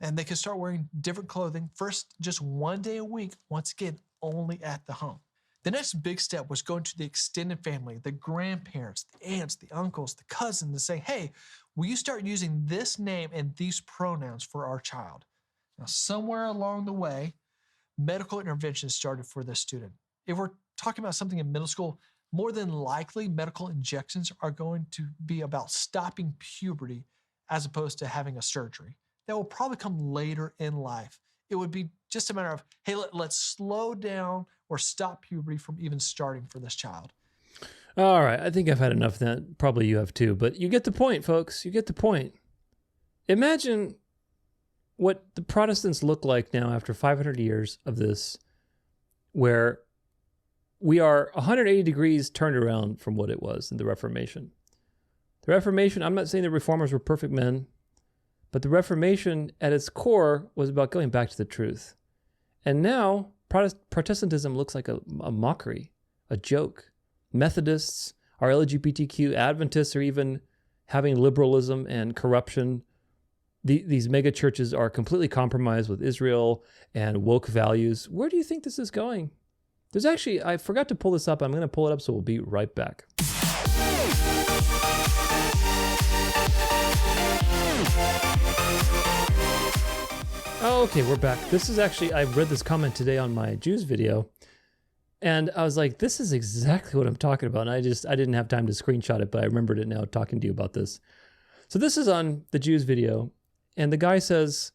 And they could start wearing different clothing, first just 1 day a week, once again, only at the home. The next big step was going to the extended family, the grandparents, the aunts, the uncles, the cousins, and say, hey, will you start using this name and these pronouns for our child? Now, somewhere along the way, medical intervention started for this student. If we're talking about something in middle school, more than likely medical injections are going to be about stopping puberty as opposed to having a surgery. That will probably come later in life. It would be just a matter of, hey, let's slow down or stop puberty from even starting for this child. All right, I think I've had enough of that. Probably you have too, but you get the point, folks. You get the point. Imagine what the Protestants look like now after 500 years of this, where we are 180 degrees turned around from what it was in the Reformation. The Reformation, I'm not saying the Reformers were perfect men, but the Reformation at its core was about going back to the truth. And now Protestantism looks like a mockery, a joke. Methodists, our LGBTQ Adventists are even having liberalism and corruption. These mega churches are completely compromised with Israel and woke values. Where do you think this is going? There's actually, I forgot to pull this up. I'm going to pull it up, so we'll be right back. Okay, we're back. This is actually, I read this comment today on my Jews video, and I was like, this is exactly what I'm talking about. And I didn't have time to screenshot it, but I remembered it now talking to you about this. So this is on the Jews video, and the guy says,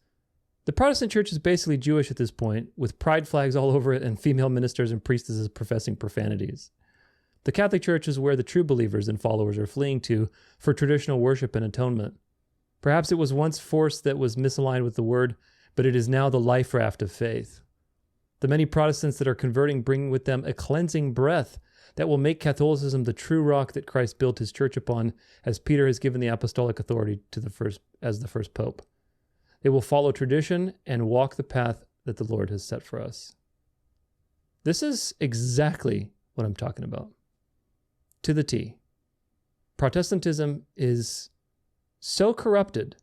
the Protestant church is basically Jewish at this point, with pride flags all over it and female ministers and priestesses professing profanities. The Catholic Church is where the true believers and followers are fleeing to for traditional worship and atonement. Perhaps it was once force that was misaligned with the word, but it is now the life raft of faith. The many Protestants that are converting bring with them a cleansing breath that will make Catholicism the true rock that Christ built his church upon, as Peter has given the apostolic authority to as the first pope. They will follow tradition and walk the path that the Lord has set for us. This is exactly what I'm talking about. To the T. Protestantism is so corrupted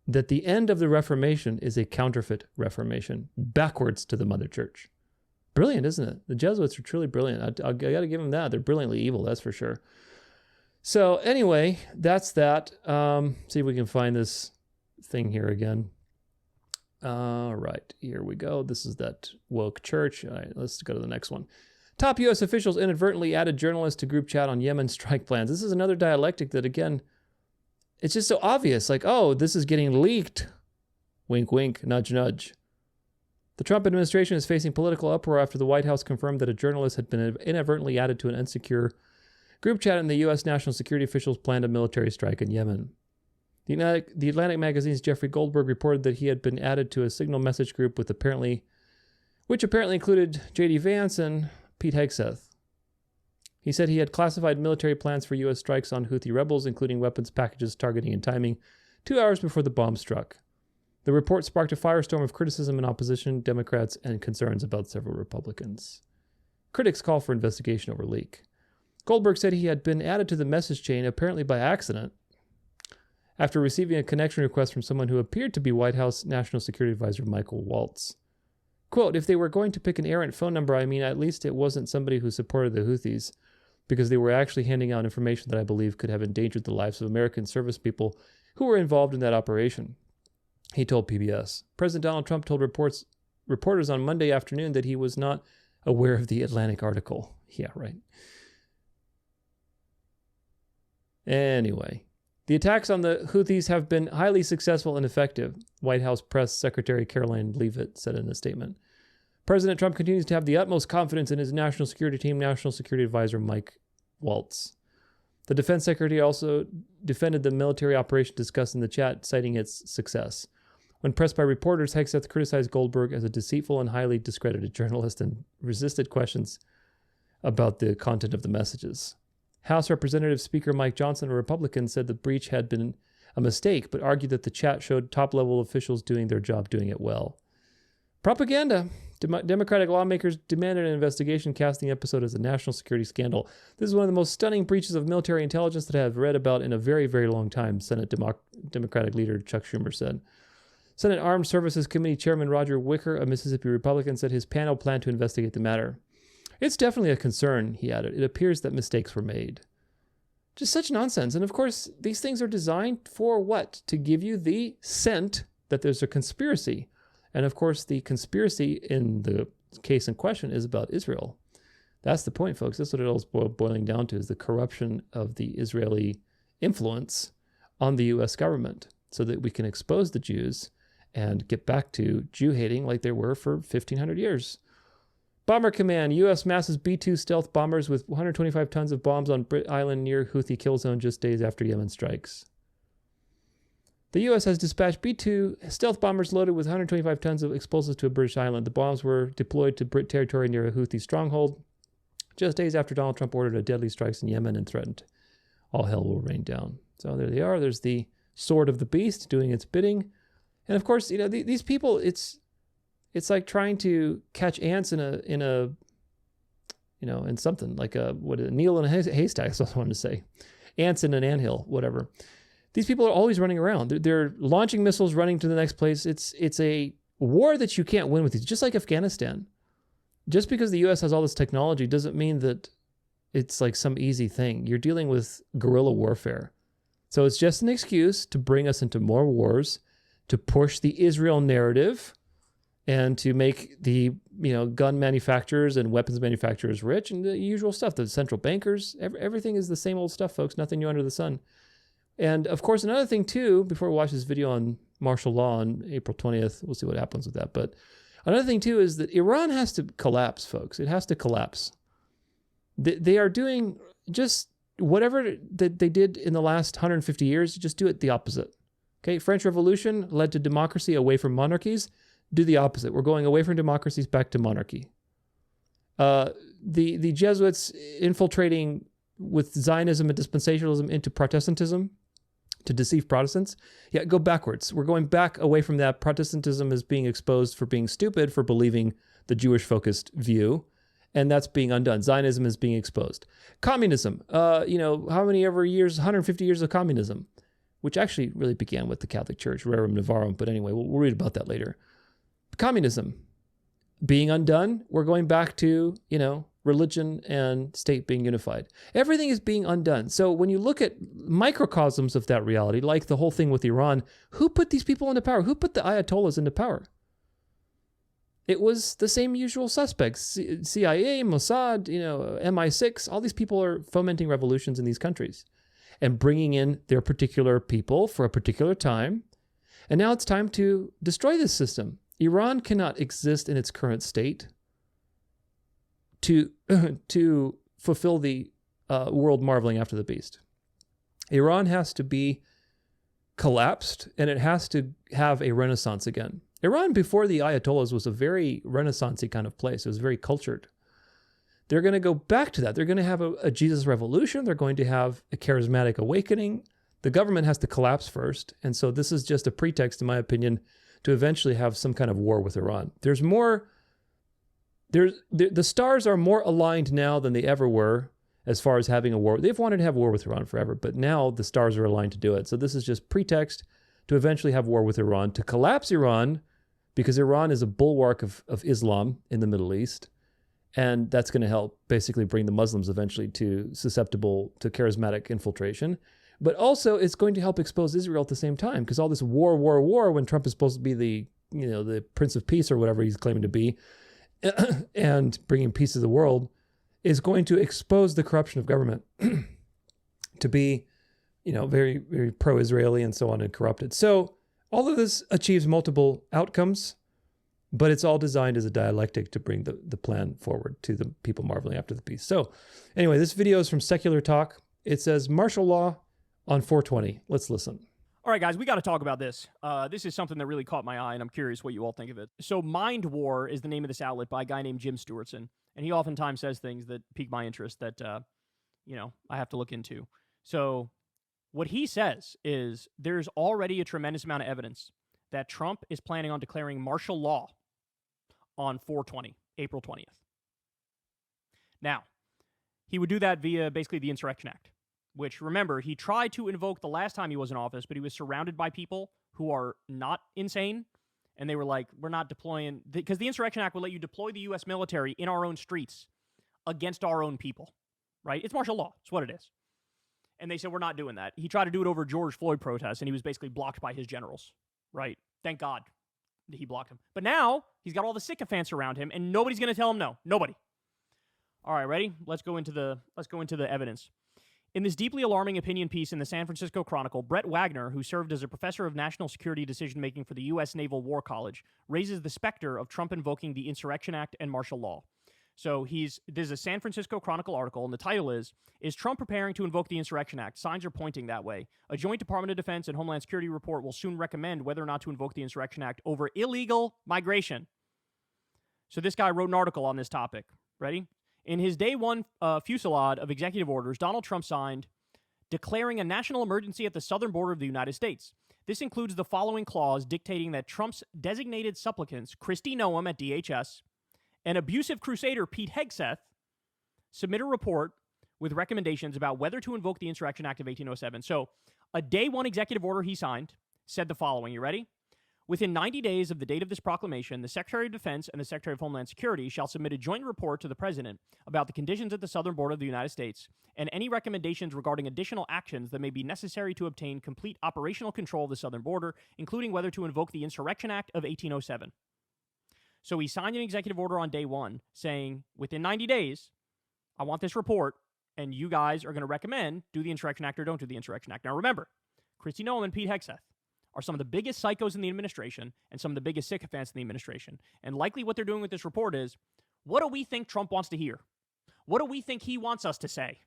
that the end of the Reformation is a counterfeit Reformation, backwards to the Mother Church. Brilliant, isn't it? The Jesuits are truly brilliant. I got to give them that. They're brilliantly evil, that's for sure. So anyway, that's that. See if we can find this thing here again. All right, here we go. This is that woke church. All right, let's go to the next one. Top U.S. officials inadvertently added journalists to group chat on Yemen strike plans. This is another dialectic that, again, it's just so obvious. Like, oh, this is getting leaked. Wink, wink, nudge, nudge. The Trump administration is facing political uproar after the White House confirmed that a journalist had been inadvertently added to an insecure group chat and the U.S. national security officials planned a military strike in Yemen. The Atlantic magazine's Jeffrey Goldberg reported that he had been added to a signal message group which apparently included J.D. Vance and Pete Hegseth. He said he had classified military plans for U.S. strikes on Houthi rebels, including weapons packages, targeting, and timing, 2 hours before the bomb struck. The report sparked a firestorm of criticism in opposition, Democrats, and concerns about several Republicans. Critics call for investigation over leak. Goldberg said he had been added to the message chain, apparently by accident, after receiving a connection request from someone who appeared to be White House National Security Advisor Michael Waltz. Quote, if they were going to pick an errant phone number, I mean, at least it wasn't somebody who supported the Houthis, because they were actually handing out information that I believe could have endangered the lives of American service people who were involved in that operation, he told PBS. President Donald Trump told reporters on Monday afternoon that he was not aware of the Atlantic article. Yeah, right. Anyway, the attacks on the Houthis have been highly successful and effective, White House Press Secretary Caroline Leavitt said in a statement. President Trump continues to have the utmost confidence in his national security team, National Security Advisor Mike Waltz. The defense secretary also defended the military operation discussed in the chat, citing its success. When pressed by reporters, Hegseth criticized Goldberg as a deceitful and highly discredited journalist and resisted questions about the content of the messages. House Representative Speaker Mike Johnson, a Republican, said the breach had been a mistake, but argued that the chat showed top-level officials doing their job, doing it well. Propaganda. Democratic lawmakers demanded an investigation, casting the episode as a national security scandal. This is one of the most stunning breaches of military intelligence that I have read about in a very, very long time, Senate Democratic leader Chuck Schumer said. Senate Armed Services Committee Chairman Roger Wicker, a Mississippi Republican, said his panel planned to investigate the matter. It's definitely a concern, he added. It appears that mistakes were made. Just such nonsense. And of course, these things are designed for what? To give you the scent that there's a conspiracy. And of course, the conspiracy in the case in question is about Israel. That's the point, folks. That's what it all is boiling down to, is the corruption of the Israeli influence on the U.S. government so that we can expose the Jews and get back to Jew hating like they were for 1,500 years. Bomber Command, U.S. masses B-2 stealth bombers with 125 tons of bombs on Brit Island near Houthi kill zone just days after Yemen strikes. The U.S. has dispatched B-2 stealth bombers loaded with 125 tons of explosives to a British island. The bombs were deployed to Brit territory near a Houthi stronghold just days after Donald Trump ordered a deadly strikes in Yemen and threatened all hell will rain down. So there they are. There's the sword of the beast doing its bidding. And of course, these people, it's like trying to catch ants in something like a needle in a haystack. That's what I wanted to say. Ants in an anthill, whatever. These people are always running around. They're launching missiles, running to the next place. It's a war that you can't win with these. Just like Afghanistan. Just because the U.S. has all this technology doesn't mean that it's like some easy thing. You're dealing with guerrilla warfare. So it's just an excuse to bring us into more wars, to push the Israel narrative, and to make the gun manufacturers and weapons manufacturers rich, and the usual stuff. The central bankers, everything is the same old stuff, folks. Nothing new under the sun. And of course, another thing too, before we watch this video on martial law on April 20th, we'll see what happens with that. But another thing too is that Iran has to collapse, folks. It has to collapse. They are doing just whatever that they did in the last 150 years, just do it the opposite. Okay, French Revolution led to democracy away from monarchies. Do the opposite. We're going away from democracies back to monarchy. The Jesuits infiltrating with Zionism and dispensationalism into Protestantism to deceive Protestants. Yeah, go backwards. We're going back away from that. Protestantism is being exposed for being stupid, for believing the Jewish-focused view, and that's being undone. Zionism is being exposed. Communism, how many ever years, 150 years of communism, which actually really began with the Catholic Church, Rerum Novarum, but anyway, we'll read about that later. Communism being undone, we're going back to, religion and state being unified. Everything is being undone. So when you look at microcosms of that reality, like the whole thing with Iran, who put these people into power? Who put the Ayatollahs into power? It was the same usual suspects, CIA, Mossad, MI6, all these people are fomenting revolutions in these countries and bringing in their particular people for a particular time. And now it's time to destroy this system. Iran cannot exist in its current state to fulfill the world marveling after the beast. Iran has to be collapsed, and it has to have a renaissance again. Iran, before the Ayatollahs, was a very renaissance-y kind of place. It was very cultured. They're going to go back to that. They're going to have a Jesus revolution. They're going to have a charismatic awakening. The government has to collapse first. And so this is just a pretext, in my opinion, to eventually have some kind of war with Iran. The stars are more aligned now than they ever were as far as having a war. They've wanted to have war with Iran forever, but now the stars are aligned to do it. So this is just pretext to eventually have war with Iran, to collapse Iran, because Iran is a bulwark of Islam in the Middle East. And that's going to help basically bring the Muslims eventually susceptible to charismatic infiltration. But also it's going to help expose Israel at the same time, because all this war, when Trump is supposed to be the Prince of Peace or whatever he's claiming to be, and bringing peace to the world, is going to expose the corruption of government to be, very, very pro-Israeli and so on, and corrupted. So all of this achieves multiple outcomes, but it's all designed as a dialectic to bring the plan forward to the people marveling after the beast. So anyway, this video is from Secular Talk. It says martial law on 420. Let's listen. All right, guys, we got to talk about this. This is something that really caught my eye, and I'm curious what you all think of it. So Mind War is the name of this outlet by a guy named Jim Stewartson, and he oftentimes says things that pique my interest that, I have to look into. So what he says is there's already a tremendous amount of evidence that Trump is planning on declaring martial law on 420, April 20th. Now, he would do that via basically the Insurrection Act, which, remember, he tried to invoke the last time he was in office, but he was surrounded by people who are not insane, and they were like, we're not deploying, because the Insurrection Act will let you deploy the U.S. military in our own streets against our own people, right? It's martial law. It's what it is. And they said, we're not doing that. He tried to do it over George Floyd protests, and he was basically blocked by his generals, right? Thank God he blocked him. But now, he's got all the sycophants around him, and nobody's going to tell him no. Nobody. All right, ready? Let's go into the evidence. In this deeply alarming opinion piece in the San Francisco Chronicle, Brett Wagner, who served as a professor of national security decision-making for the U.S. Naval War College, raises the specter of Trump invoking the Insurrection Act and martial law. So there's a San Francisco Chronicle article, and the title is Trump preparing to invoke the Insurrection Act? Signs are pointing that way. A joint Department of Defense and Homeland Security report will soon recommend whether or not to invoke the Insurrection Act over illegal migration. So this guy wrote an article on this topic. Ready? In his day one fusillade of executive orders, Donald Trump signed declaring a national emergency at the southern border of the United States. This includes the following clause dictating that Trump's designated supplicants, Kristi Noem at DHS, and abusive crusader Pete Hegseth, submit a report with recommendations about whether to invoke the Insurrection Act of 1807. So a day one executive order he signed said the following. You ready? Within 90 days of the date of this proclamation, the Secretary of Defense and the Secretary of Homeland Security shall submit a joint report to the President about the conditions at the southern border of the United States and any recommendations regarding additional actions that may be necessary to obtain complete operational control of the southern border, including whether to invoke the Insurrection Act of 1807. So he signed an executive order on day one saying, within 90 days, I want this report, and you guys are going to recommend do the Insurrection Act or don't do the Insurrection Act. Now remember, Kristi Noem and Pete Hegseth are some of the biggest psychos in the administration and some of the biggest sycophants in the administration. And likely what they're doing with this report is, what do we think Trump wants to hear? What do we think he wants us to say?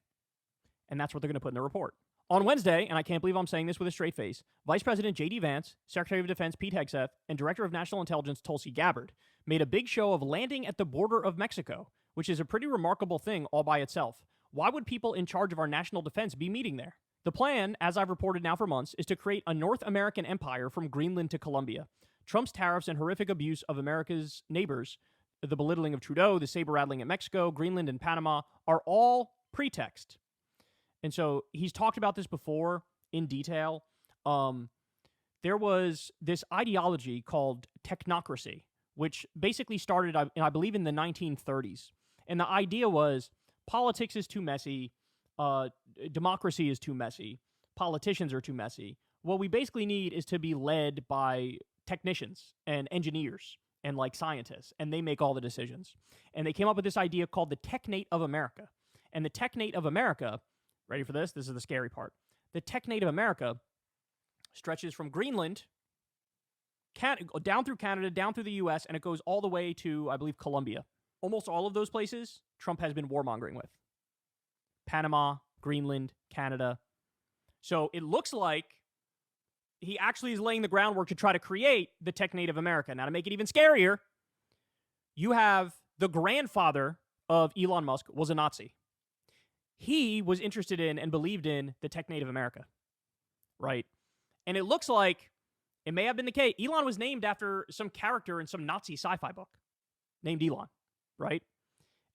And that's what they're going to put in the report. On Wednesday, and I can't believe I'm saying this with a straight face, Vice President J.D. Vance, Secretary of Defense Pete Hegseth, and Director of National Intelligence Tulsi Gabbard made a big show of landing at the border of Mexico, which is a pretty remarkable thing all by itself. Why would people in charge of our national defense be meeting there? The plan, as I've reported now for months, is to create a North American empire from Greenland to Colombia. Trump's tariffs and horrific abuse of America's neighbors, the belittling of Trudeau, the saber-rattling at Mexico, Greenland, and Panama, are all pretext. And so he's talked about this before in detail. There was this ideology called technocracy, which basically started, I believe, in the 1930s. And the idea was politics is too messy, democracy is too messy, politicians are too messy. What we basically need is to be led by technicians and engineers and like scientists, and they make all the decisions. And they came up with this idea called the technate of America. And the technate of America, ready for this? This is the scary part. The technate of America stretches from Greenland down through Canada, down through the U.S., and it goes all the way to, I believe, Colombia. Almost all of those places, Trump has been warmongering with. Panama, Greenland, Canada. So it looks like he actually is laying the groundwork to try to create the technate of America. Now, to make it even scarier, you have the grandfather of Elon Musk was a Nazi. He was interested in and believed in the technate of America, right? And it looks like it may have been the case. Elon was named after some character in some Nazi sci-fi book named Elon, right?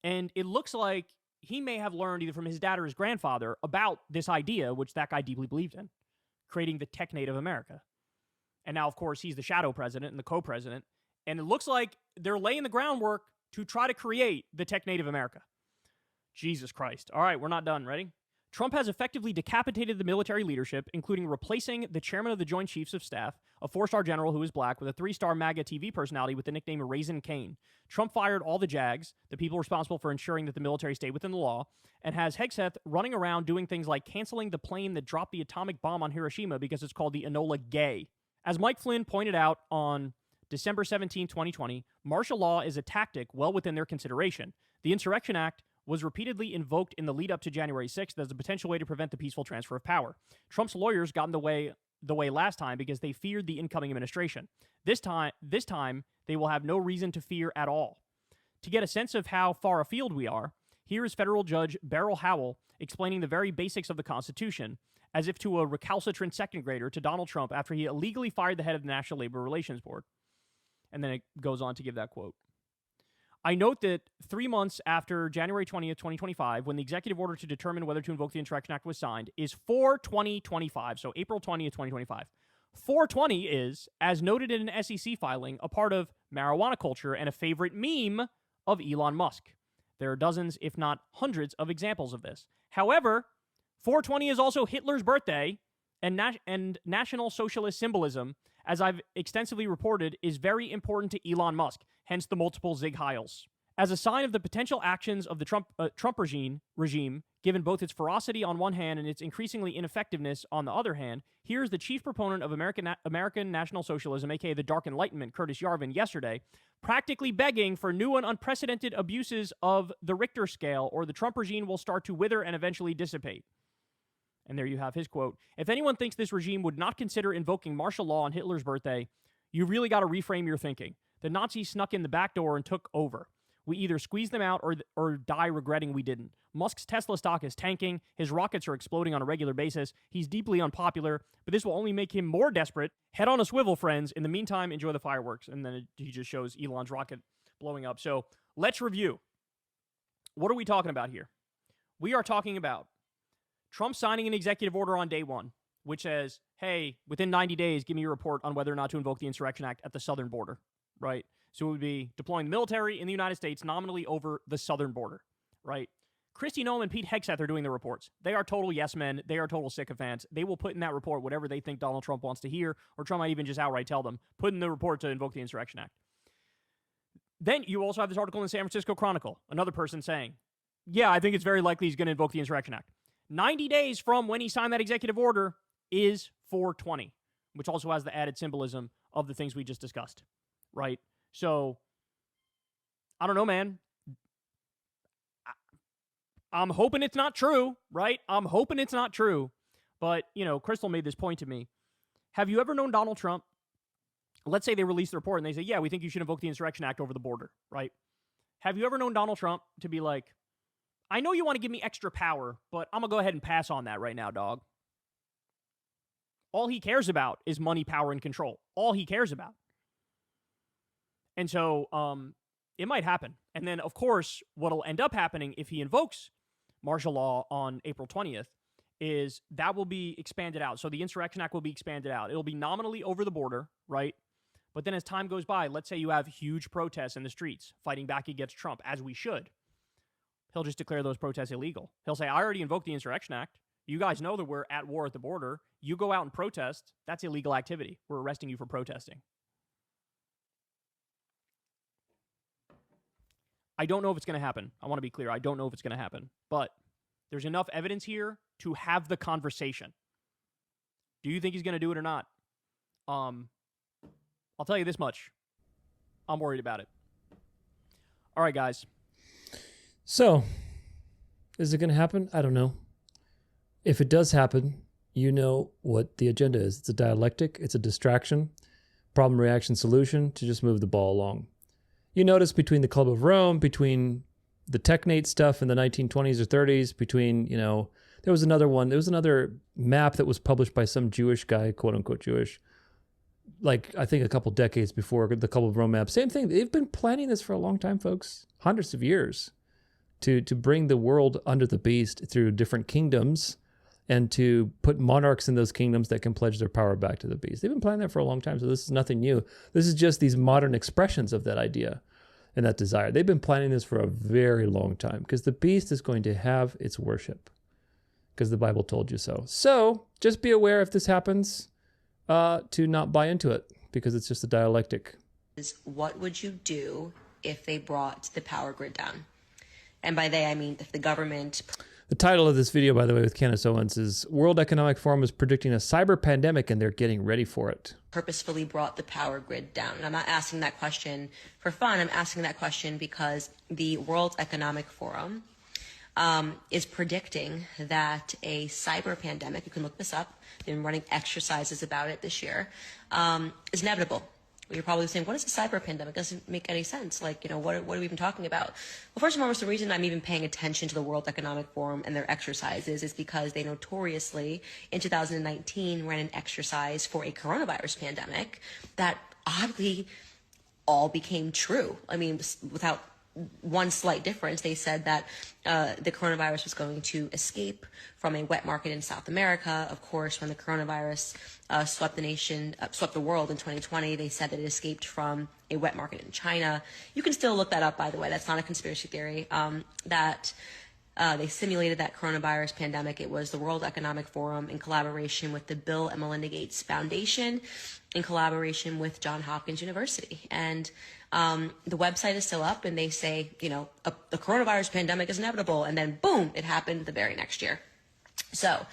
And it looks like he may have learned either from his dad or his grandfather about this idea, which that guy deeply believed in, creating the technate of America. And now, of course, he's the shadow president and the co-president. And it looks like they're laying the groundwork to try to create the technate of America. Jesus Christ. All right, we're not done. Ready? Trump has effectively decapitated the military leadership, including replacing the chairman of the Joint Chiefs of Staff, a 4-star general who is black, with a 3-star MAGA TV personality with the nickname Raisin Cane. Trump fired all the JAGs, the people responsible for ensuring that the military stayed within the law, and has Hegseth running around doing things like canceling the plane that dropped the atomic bomb on Hiroshima because it's called the Enola Gay. As Mike Flynn pointed out on December 17, 2020, martial law is a tactic well within their consideration. The Insurrection Act was repeatedly invoked in the lead up to January 6th as a potential way to prevent the peaceful transfer of power. Trump's lawyers got in the way last time because they feared the incoming administration. This time, they will have no reason to fear at all. To get a sense of how far afield we are, here is federal judge Beryl Howell explaining the very basics of the Constitution, as if to a recalcitrant second grader, to Donald Trump after he illegally fired the head of the National Labor Relations Board. And then it goes on to give that quote. I note that 3 months after January 20th, 2025, when the executive order to determine whether to invoke the Insurrection Act was signed, is 4/20/25, so April 20th, 2025. 4/20 is, as noted in an SEC filing, a part of marijuana culture and a favorite meme of Elon Musk. There are dozens, if not hundreds, of examples of this. However, 4/20 is also Hitler's birthday, and National Socialist symbolism, as I've extensively reported, is very important to Elon Musk, hence the multiple Zig Heils. As a sign of the potential actions of the Trump regime, given both its ferocity on one hand and its increasingly ineffectiveness on the other hand, here's the chief proponent of American National Socialism, aka the Dark Enlightenment, Curtis Yarvin, yesterday, practically begging for new and unprecedented abuses of the Richter scale, or the Trump regime will start to wither and eventually dissipate. And there you have his quote. If anyone thinks this regime would not consider invoking martial law on Hitler's birthday, you really got to reframe your thinking. The Nazis snuck in the back door and took over. We either squeeze them out or die regretting we didn't. Musk's Tesla stock is tanking. His rockets are exploding on a regular basis. He's deeply unpopular, but this will only make him more desperate. Head on a swivel, friends. In the meantime, enjoy the fireworks. And then he just shows Elon's rocket blowing up. So let's review. What are we talking about here? We are talking about Trump signing an executive order on day one, which says, hey, within 90 days, give me a report on whether or not to invoke the Insurrection Act at the southern border, right? So it would be deploying the military in the United States nominally over the southern border, right? Kristi Noem and Pete Hegseth are doing the reports. They are total yes men. They are total sycophants. They will put in that report whatever they think Donald Trump wants to hear, or Trump might even just outright tell them, put in the report to invoke the Insurrection Act. Then you also have this article in the San Francisco Chronicle, another person saying, yeah, I think it's very likely he's going to invoke the Insurrection Act. 90 days from when he signed that executive order is 4/20, which also has the added symbolism of the things we just discussed, right? So, I don't know, man. I'm hoping it's not true, right? I'm hoping it's not true. But, Crystal made this point to me. Have you ever known Donald Trump? Let's say they release the report and they say, yeah, we think you should invoke the Insurrection Act over the border, right? Have you ever known Donald Trump to be like, I know you want to give me extra power, but I'm going to go ahead and pass on that right now, dog. All he cares about is money, power, and control. All he cares about. And so it might happen. And then, of course, what'll end up happening if he invokes martial law on April 20th is that will be expanded out. So the Insurrection Act will be expanded out. It'll be nominally over the border, right? But then as time goes by, let's say you have huge protests in the streets fighting back against Trump, as we should. He'll just declare those protests illegal. He'll say, I already invoked the Insurrection Act. You guys know that we're at war at the border. You go out and protest. That's illegal activity. We're arresting you for protesting. I don't know if it's going to happen. I want to be clear. I don't know if it's going to happen. But there's enough evidence here to have the conversation. Do you think he's going to do it or not? I'll tell you this much. I'm worried about it. All right, guys. So, is it going to happen? I don't know. If it does happen, you know what the agenda is. It's a dialectic. It's a distraction. Problem, reaction, solution to just move the ball along. You notice between the Club of Rome, between the Technate stuff in the 1920s or 30s, between, there was another one. There was another map that was published by some Jewish guy, quote unquote Jewish, like I think a couple decades before the Club of Rome map. Same thing. They've been planning this for a long time, folks. Hundreds of years to bring the world under the beast through different kingdoms and to put monarchs in those kingdoms that can pledge their power back to the beast. They've been planning that for a long time, so this is nothing new. This is just these modern expressions of that idea and that desire. They've been planning this for a very long time because the beast is going to have its worship because the Bible told you so. So just be aware if this happens to not buy into it because it's just a dialectic. What would you do if they brought the power grid down? And by they, I mean if the government... The title of this video, by the way, with Candace Owens is World Economic Forum is predicting a cyber pandemic and they're getting ready for it. Purposefully brought the power grid down. And I'm not asking that question for fun. I'm asking that question because the World Economic Forum is predicting that a cyber pandemic, you can look this up, they've been running exercises about it this year, is inevitable. You're probably saying, what is a cyber pandemic? It doesn't make any sense. What are we even talking about? Well, first and foremost, the reason I'm even paying attention to the World Economic Forum and their exercises is because they notoriously, in 2019, ran an exercise for a coronavirus pandemic that oddly all became true. I mean, without one slight difference, they said that the coronavirus was going to escape from a wet market in South America. Of course, when the coronavirus swept the world in 2020, they said that it escaped from a wet market in China. You can still look that up, by the way. That's not a conspiracy theory. They simulated that coronavirus pandemic. It was the World Economic Forum in collaboration with the Bill and Melinda Gates Foundation, in collaboration with Johns Hopkins University. And the website is still up, and they say, the coronavirus pandemic is inevitable, and then boom, it happened the very next year. So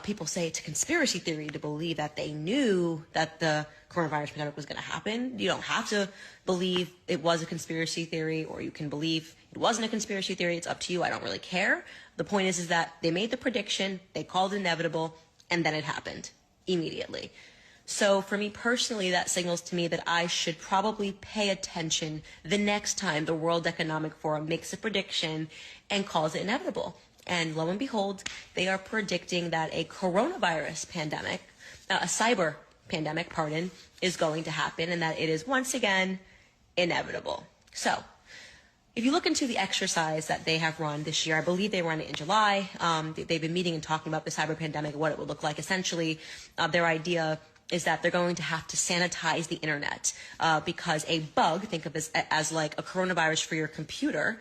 people say it's a conspiracy theory to believe that they knew that the coronavirus pandemic was going to happen. You don't have to believe it was a conspiracy theory, or you can believe it wasn't a conspiracy theory. It's up to you. I don't really care. The point is that they made the prediction, they called it inevitable, and then it happened immediately. So for me personally, that signals to me that I should probably pay attention the next time the World Economic Forum makes a prediction and calls it inevitable. And lo and behold, they are predicting that a coronavirus pandemic, a cyber pandemic, is going to happen, and that it is once again inevitable. So if you look into the exercise that they have run this year, I believe they ran it in July. They've been meeting and talking about the cyber pandemic, what it would look like. Essentially, their idea is that they're going to have to sanitize the internet because a bug, think of it as like a coronavirus for your computer,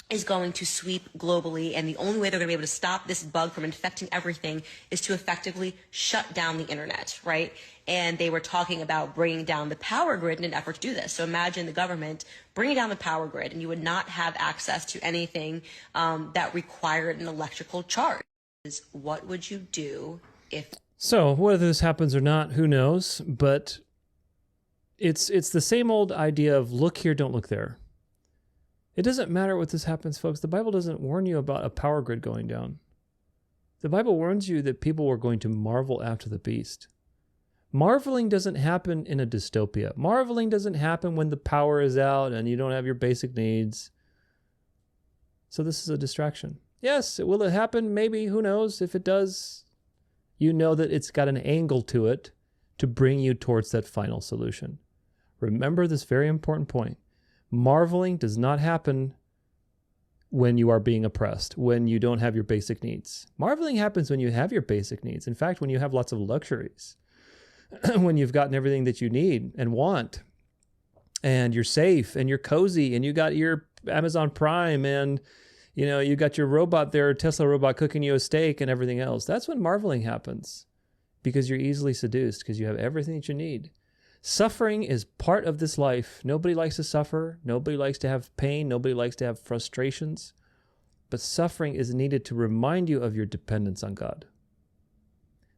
is going to sweep globally, and the only way they're going to be able to stop this bug from infecting everything is to effectively shut down the internet, right? And they were talking about bringing down the power grid in an effort to do this. So imagine the government bringing down the power grid, and you would not have access to anything that required an electrical charge. What would you do if... So whether this happens or not, who knows? But it's the same old idea of look here, don't look there. It doesn't matter what this happens, folks. The Bible doesn't warn you about a power grid going down. The Bible warns you that people are going to marvel after the beast. Marveling doesn't happen in a dystopia. Marveling doesn't happen when the power is out and you don't have your basic needs. So this is a distraction. Yes, will it happen? Maybe. Who knows? If it does, you know that it's got an angle to it to bring you towards that final solution. Remember this very important point. Marveling does not happen when you are being oppressed, when you don't have your basic needs. Marveling happens when you have your basic needs. In fact, when you have lots of luxuries, when you've gotten everything that you need and want, and you're safe and you're cozy and you got your Amazon Prime and you got your robot there, Tesla robot cooking you a steak and everything else. That's when marveling happens, because you're easily seduced because you have everything that you need. Suffering is part of this life. Nobody likes to suffer. Nobody likes to have pain. Nobody likes to have frustrations. But suffering is needed to remind you of your dependence on God.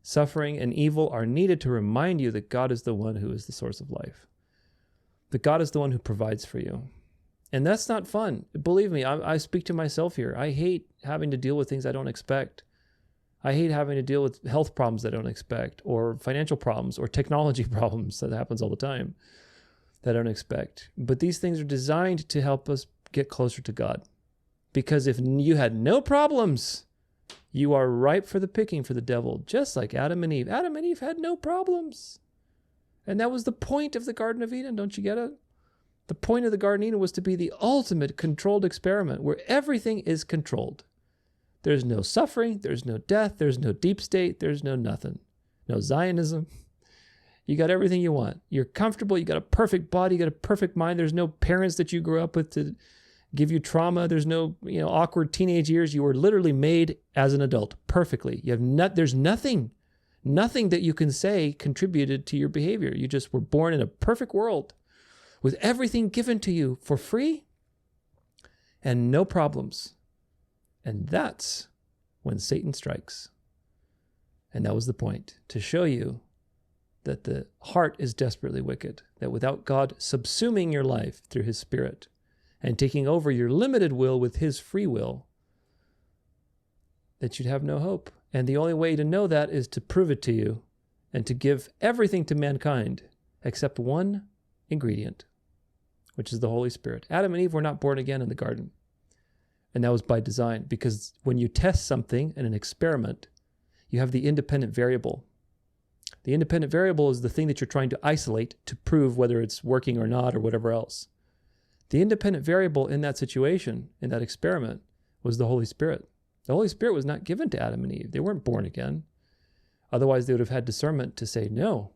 Suffering and evil are needed to remind you that God is the one who is the source of life. That God is the one who provides for you. And that's not fun. Believe me, I speak to myself here. I hate having to deal with things I don't expect. I hate having to deal with health problems I don't expect, or financial problems, or technology problems. That happens all the time that I don't expect. But these things are designed to help us get closer to God. Because if you had no problems, you are ripe for the picking for the devil, just like Adam and Eve. Adam and Eve had no problems. And that was the point of the Garden of Eden, don't you get it? The point of the Garden of Eden was to be the ultimate controlled experiment where everything is controlled. There's no suffering, there's no death, there's no deep state, there's no nothing. No Zionism. You got everything you want. You're comfortable, you got a perfect body, you got a perfect mind. There's no parents that you grew up with to give you trauma. There's no, awkward teenage years. You were literally made as an adult perfectly. You have there's nothing that you can say contributed to your behavior. You just were born in a perfect world with everything given to you for free and no problems. And that's when Satan strikes. And that was the point, to show you that the heart is desperately wicked, that without God subsuming your life through his Spirit and taking over your limited will with his free will, that you'd have no hope. And the only way to know that is to prove it to you and to give everything to mankind except one ingredient, which is the Holy Spirit. Adam and Eve were not born again in the garden. And that was by design, because when you test something in an experiment, you have the independent variable. The independent variable is the thing that you're trying to isolate to prove whether it's working or not or whatever else. The independent variable in that situation, in that experiment, was the Holy Spirit. The Holy Spirit was not given to Adam and Eve. They weren't born again. Otherwise, they would have had discernment to say, no,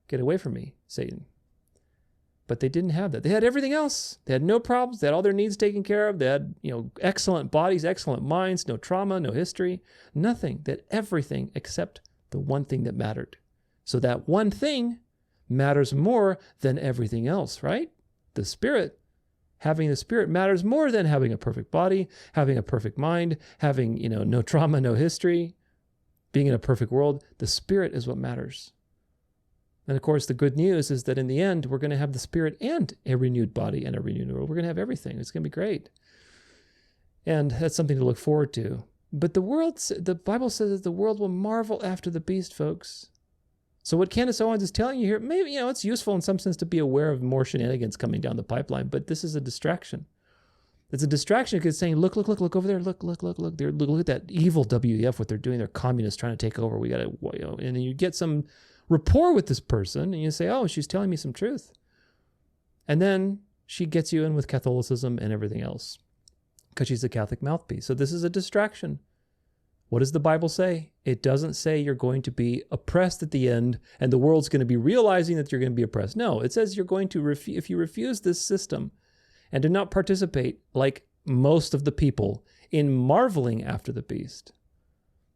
get away from me, Satan. But they didn't have that. They had everything else. They had no problems. They had all their needs taken care of. They had, excellent bodies, excellent minds, no trauma, no history, nothing. They had everything except the one thing that mattered. So that one thing matters more than everything else, right? The Spirit. Having the Spirit matters more than having a perfect body, having a perfect mind, having, no trauma, no history, being in a perfect world. The Spirit is what matters. And of course, the good news is that in the end, we're going to have the Spirit and a renewed body and a renewed world. We're going to have everything. It's going to be great. And that's something to look forward to. But the Bible says that the world will marvel after the beast, folks. So what Candace Owens is telling you here, maybe, it's useful in some sense to be aware of more shenanigans coming down the pipeline, but this is a distraction. It's a distraction because it's saying, look over there, look at that evil WEF, what they're doing. They're communists trying to take over. We got to, and then you get some rapport with this person and you say, oh, she's telling me some truth. And then she gets you in with Catholicism and everything else because she's a Catholic mouthpiece. So this is a distraction. What does the Bible say? It doesn't say you're going to be oppressed at the end and the world's going to be realizing that you're going to be oppressed. No, it says you're going to, if you refuse this system and do not participate like most of the people in marveling after the beast,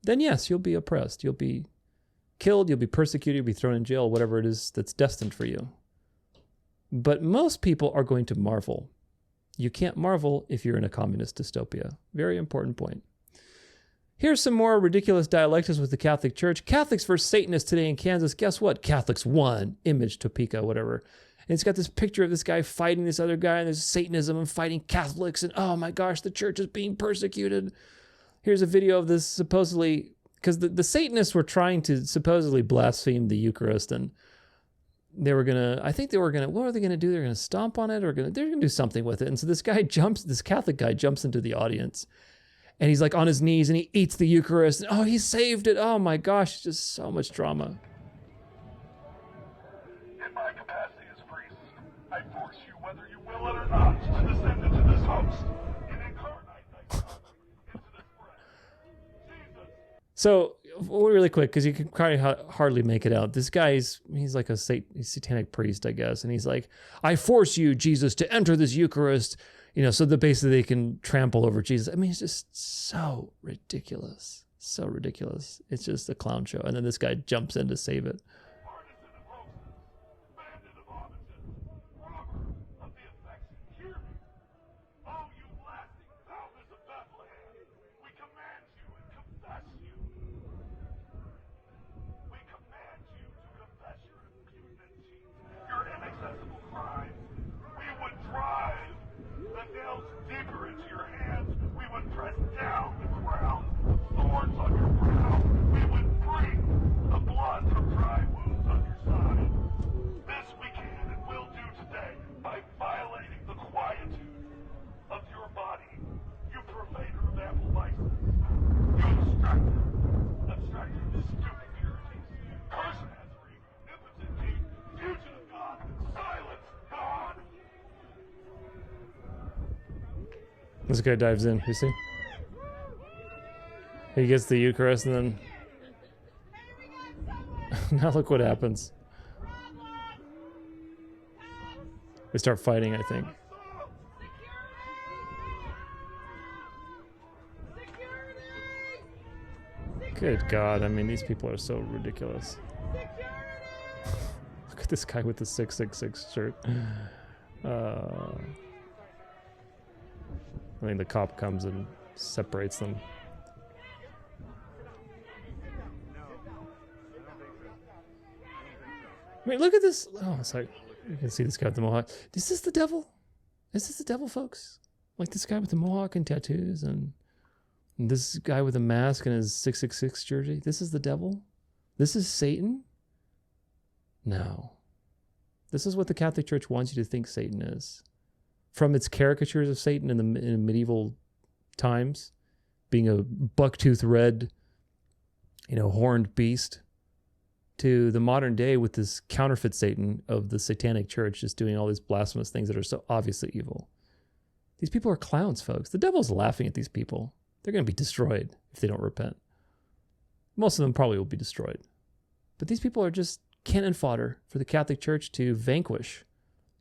then yes, you'll be oppressed. You'll be killed, you'll be persecuted, you'll be thrown in jail, whatever it is that's destined for you. But most people are going to marvel. You can't marvel if you're in a communist dystopia. Very important point. Here's some more ridiculous dialectics with the Catholic Church. Catholics versus Satanists today in Kansas. Guess what? Catholics won. Image, Topeka, whatever. And it's got this picture of this guy fighting this other guy, and there's Satanism and fighting Catholics, and oh my gosh, the church is being persecuted. Here's a video of this supposedly, because the Satanists were trying to supposedly blaspheme the Eucharist, and what were they gonna do? They're gonna stomp on it, or they're gonna do something with it. And so this Catholic guy jumps into the audience, and he's like on his knees, and he eats the Eucharist, and oh, he saved it. Oh my gosh, just so much drama. In my capacity as priest, I force you, whether you will it or not, to descend into this host and incarnate thyself into this bread. Jesus. So really quick, because you can kind of hardly make it out. This guy, he's like a satanic priest, I guess. And he's like, I force you, Jesus, to enter this Eucharist, so that basically they can trample over Jesus. I mean, it's just so ridiculous. So ridiculous. It's just a clown show. And then this guy jumps in to save it. This guy dives in, you see? He gets the Eucharist, and then now look what happens. They start fighting, I think. Good God, I mean, these people are so ridiculous. Look at this guy with the 666 shirt. I think the cop comes and separates them. I mean, look at this. Oh, sorry. You can see this guy with the mohawk. Is this the devil? Is this the devil, folks? Like this guy with the mohawk and tattoos, and this guy with a mask and his 666 jersey. This is the devil? This is Satan? No. This is what the Catholic Church wants you to think Satan is. From its caricatures of Satan in medieval times, being a buck-toothed red, horned beast, to the modern day with this counterfeit Satan of the satanic church just doing all these blasphemous things that are so obviously evil. These people are clowns, folks. The devil's laughing at these people. They're going to be destroyed if they don't repent. Most of them probably will be destroyed. But these people are just cannon fodder for the Catholic Church to vanquish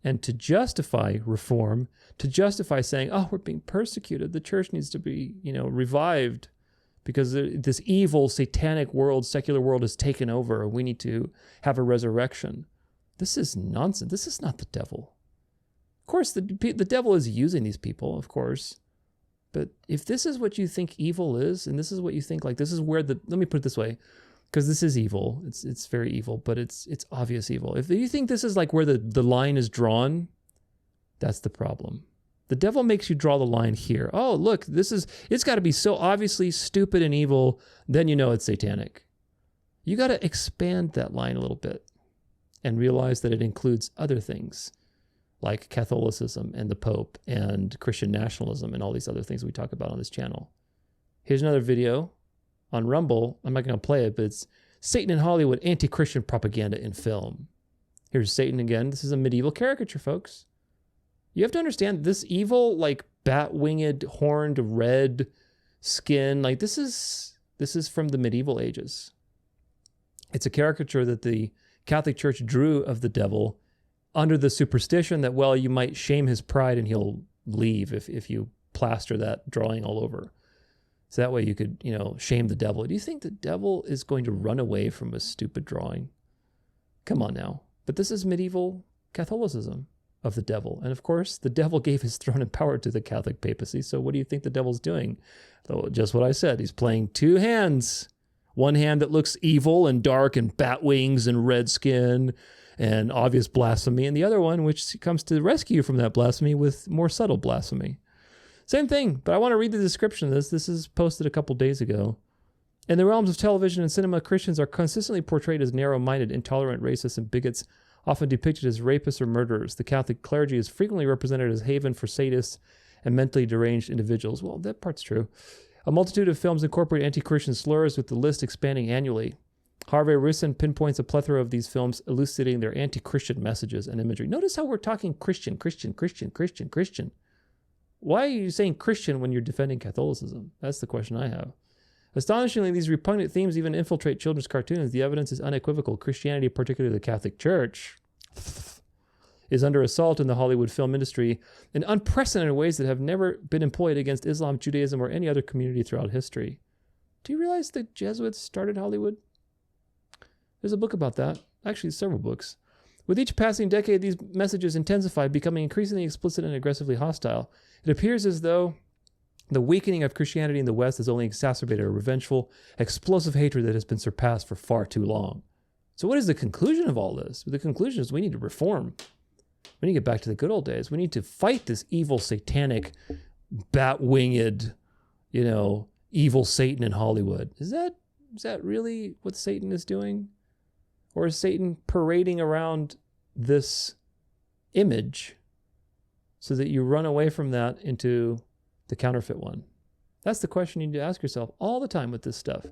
and to justify reform, to justify saying, oh, we're being persecuted. The church needs to be, revived because this evil, satanic world, secular world has taken over. We need to have a resurrection. This is nonsense. This is not the devil. Of course, the devil is using these people, of course. But if this is what you think evil is, and this is what you think, like, this is where let me put it this way, because this is evil. It's very evil, but it's obvious evil. If you think this is like where the line is drawn, that's the problem. The devil makes you draw the line here. Oh, look, it's got to be so obviously stupid and evil, then you know it's satanic. You got to expand that line a little bit and realize that it includes other things like Catholicism and the Pope and Christian nationalism and all these other things we talk about on this channel. Here's another video on Rumble. I'm not going to play it, but it's Satan in Hollywood, anti-Christian propaganda in film. Here's Satan again. This is a medieval caricature, folks. You have to understand this evil, like bat-winged, horned, red skin, like this is from the medieval ages. It's a caricature that the Catholic Church drew of the devil under the superstition that, well, you might shame his pride and he'll leave if you plaster that drawing all over. So that way you could, shame the devil. Do you think the devil is going to run away from a stupid drawing? Come on now. But this is medieval Catholicism of the devil. And of course, the devil gave his throne and power to the Catholic papacy. So what do you think the devil's doing? So just what I said. He's playing two hands. One hand that looks evil and dark and bat wings and red skin and obvious blasphemy, and the other one which comes to rescue you from that blasphemy with more subtle blasphemy. Same thing, but I want to read the description of this. This is posted a couple days ago. In the realms of television and cinema, Christians are consistently portrayed as narrow-minded, intolerant, racist, and bigots, often depicted as rapists or murderers. The Catholic clergy is frequently represented as haven for sadists and mentally deranged individuals. Well, that part's true. A multitude of films incorporate anti-Christian slurs, with the list expanding annually. Harvey Risson pinpoints a plethora of these films, elucidating their anti-Christian messages and imagery. Notice how we're talking Christian. Why are you saying Christian when you're defending Catholicism? That's the question I have. Astonishingly, these repugnant themes even infiltrate children's cartoons. The evidence is unequivocal. Christianity, particularly the Catholic Church, is under assault in the Hollywood film industry in unprecedented ways that have never been employed against Islam, Judaism, or any other community throughout history. Do you realize the Jesuits started Hollywood? There's a book about that. Actually, several books. With each passing decade, these messages intensify, becoming increasingly explicit and aggressively hostile. It appears as though the weakening of Christianity in the West has only exacerbated a revengeful, explosive hatred that has been surpassed for far too long. So what is the conclusion of all this? The conclusion is we need to reform. We need to get back to the good old days. We need to fight this evil, satanic, bat-winged, evil Satan in Hollywood. Is that really what Satan is doing? Or is Satan parading around this image so that you run away from that into the counterfeit one? That's the question you need to ask yourself all the time with this stuff.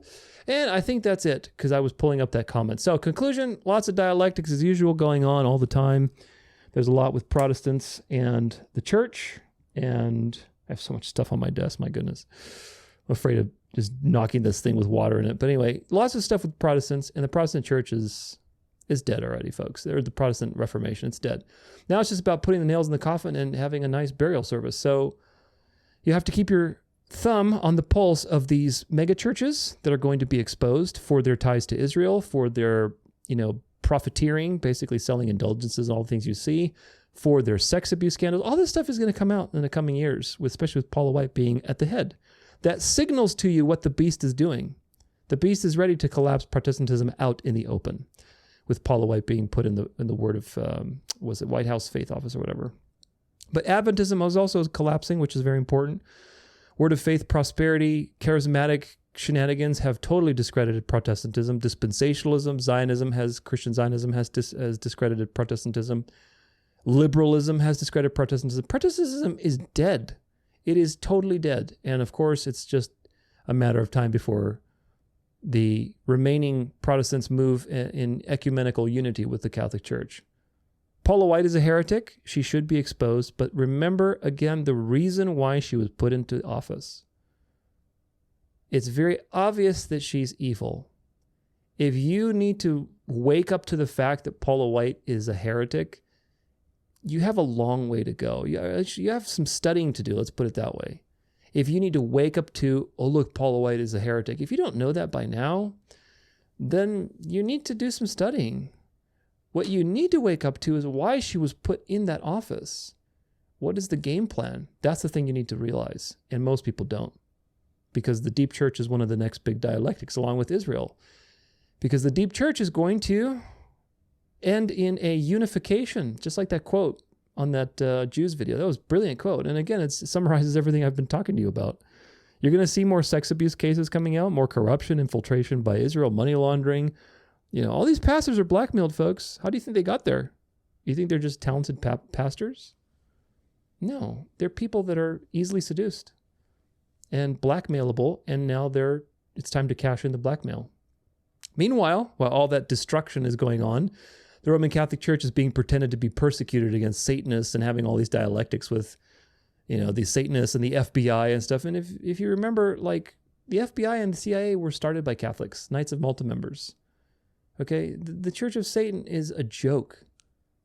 And I think that's it, because I was pulling up that comment. So conclusion, lots of dialectics as usual going on all the time. There's a lot with Protestants and the church, and I have so much stuff on my desk, my goodness. I'm afraid of just knocking this thing with water in it. But anyway, lots of stuff with Protestants, and the Protestant church is dead already, folks. They're the Protestant Reformation. It's dead. Now it's just about putting the nails in the coffin and having a nice burial service. So you have to keep your thumb on the pulse of these mega churches that are going to be exposed for their ties to Israel, for their, profiteering, basically selling indulgences and all the things you see, for their sex abuse scandals. All this stuff is going to come out in the coming years, especially with Paula White being at the head. That signals to you what the beast is doing. The beast is ready to collapse Protestantism out in the open, with Paula White being put in the word of, was it White House Faith Office or whatever. But Adventism is also collapsing, which is very important. Word of Faith, prosperity, charismatic shenanigans have totally discredited Protestantism. Dispensationalism, Christian Zionism has discredited Protestantism. Liberalism has discredited Protestantism. Protestantism is dead. It is totally dead. And of course, it's just a matter of time before the remaining Protestants move in ecumenical unity with the Catholic Church. Paula White is a heretic. She should be exposed. But remember, again, the reason why she was put into office. It's very obvious that she's evil. If you need to wake up to the fact that Paula White is a heretic, you have a long way to go. You have some studying to do, let's put it that way. If you need to wake up to, oh, look, Paula White is a heretic. If you don't know that by now, then you need to do some studying. What you need to wake up to is why she was put in that office. What is the game plan? That's the thing you need to realize. And most people don't. Because the deep church is one of the next big dialectics, along with Israel. Because the deep church is going to end in a unification, just like that quote on that Jews video. That was a brilliant quote. And again, it summarizes everything I've been talking to you about. You're going to see more sex abuse cases coming out, more corruption, infiltration by Israel, money laundering. All these pastors are blackmailed, folks. How do you think they got there? You think they're just talented pastors? No, they're people that are easily seduced and blackmailable, and now it's time to cash in the blackmail. Meanwhile, while all that destruction is going on, the Roman Catholic Church is being pretended to be persecuted against Satanists and having all these dialectics with, these Satanists and the FBI and stuff. And if you remember, like, the FBI and the CIA were started by Catholics, Knights of Malta members. Okay? The Church of Satan is a joke.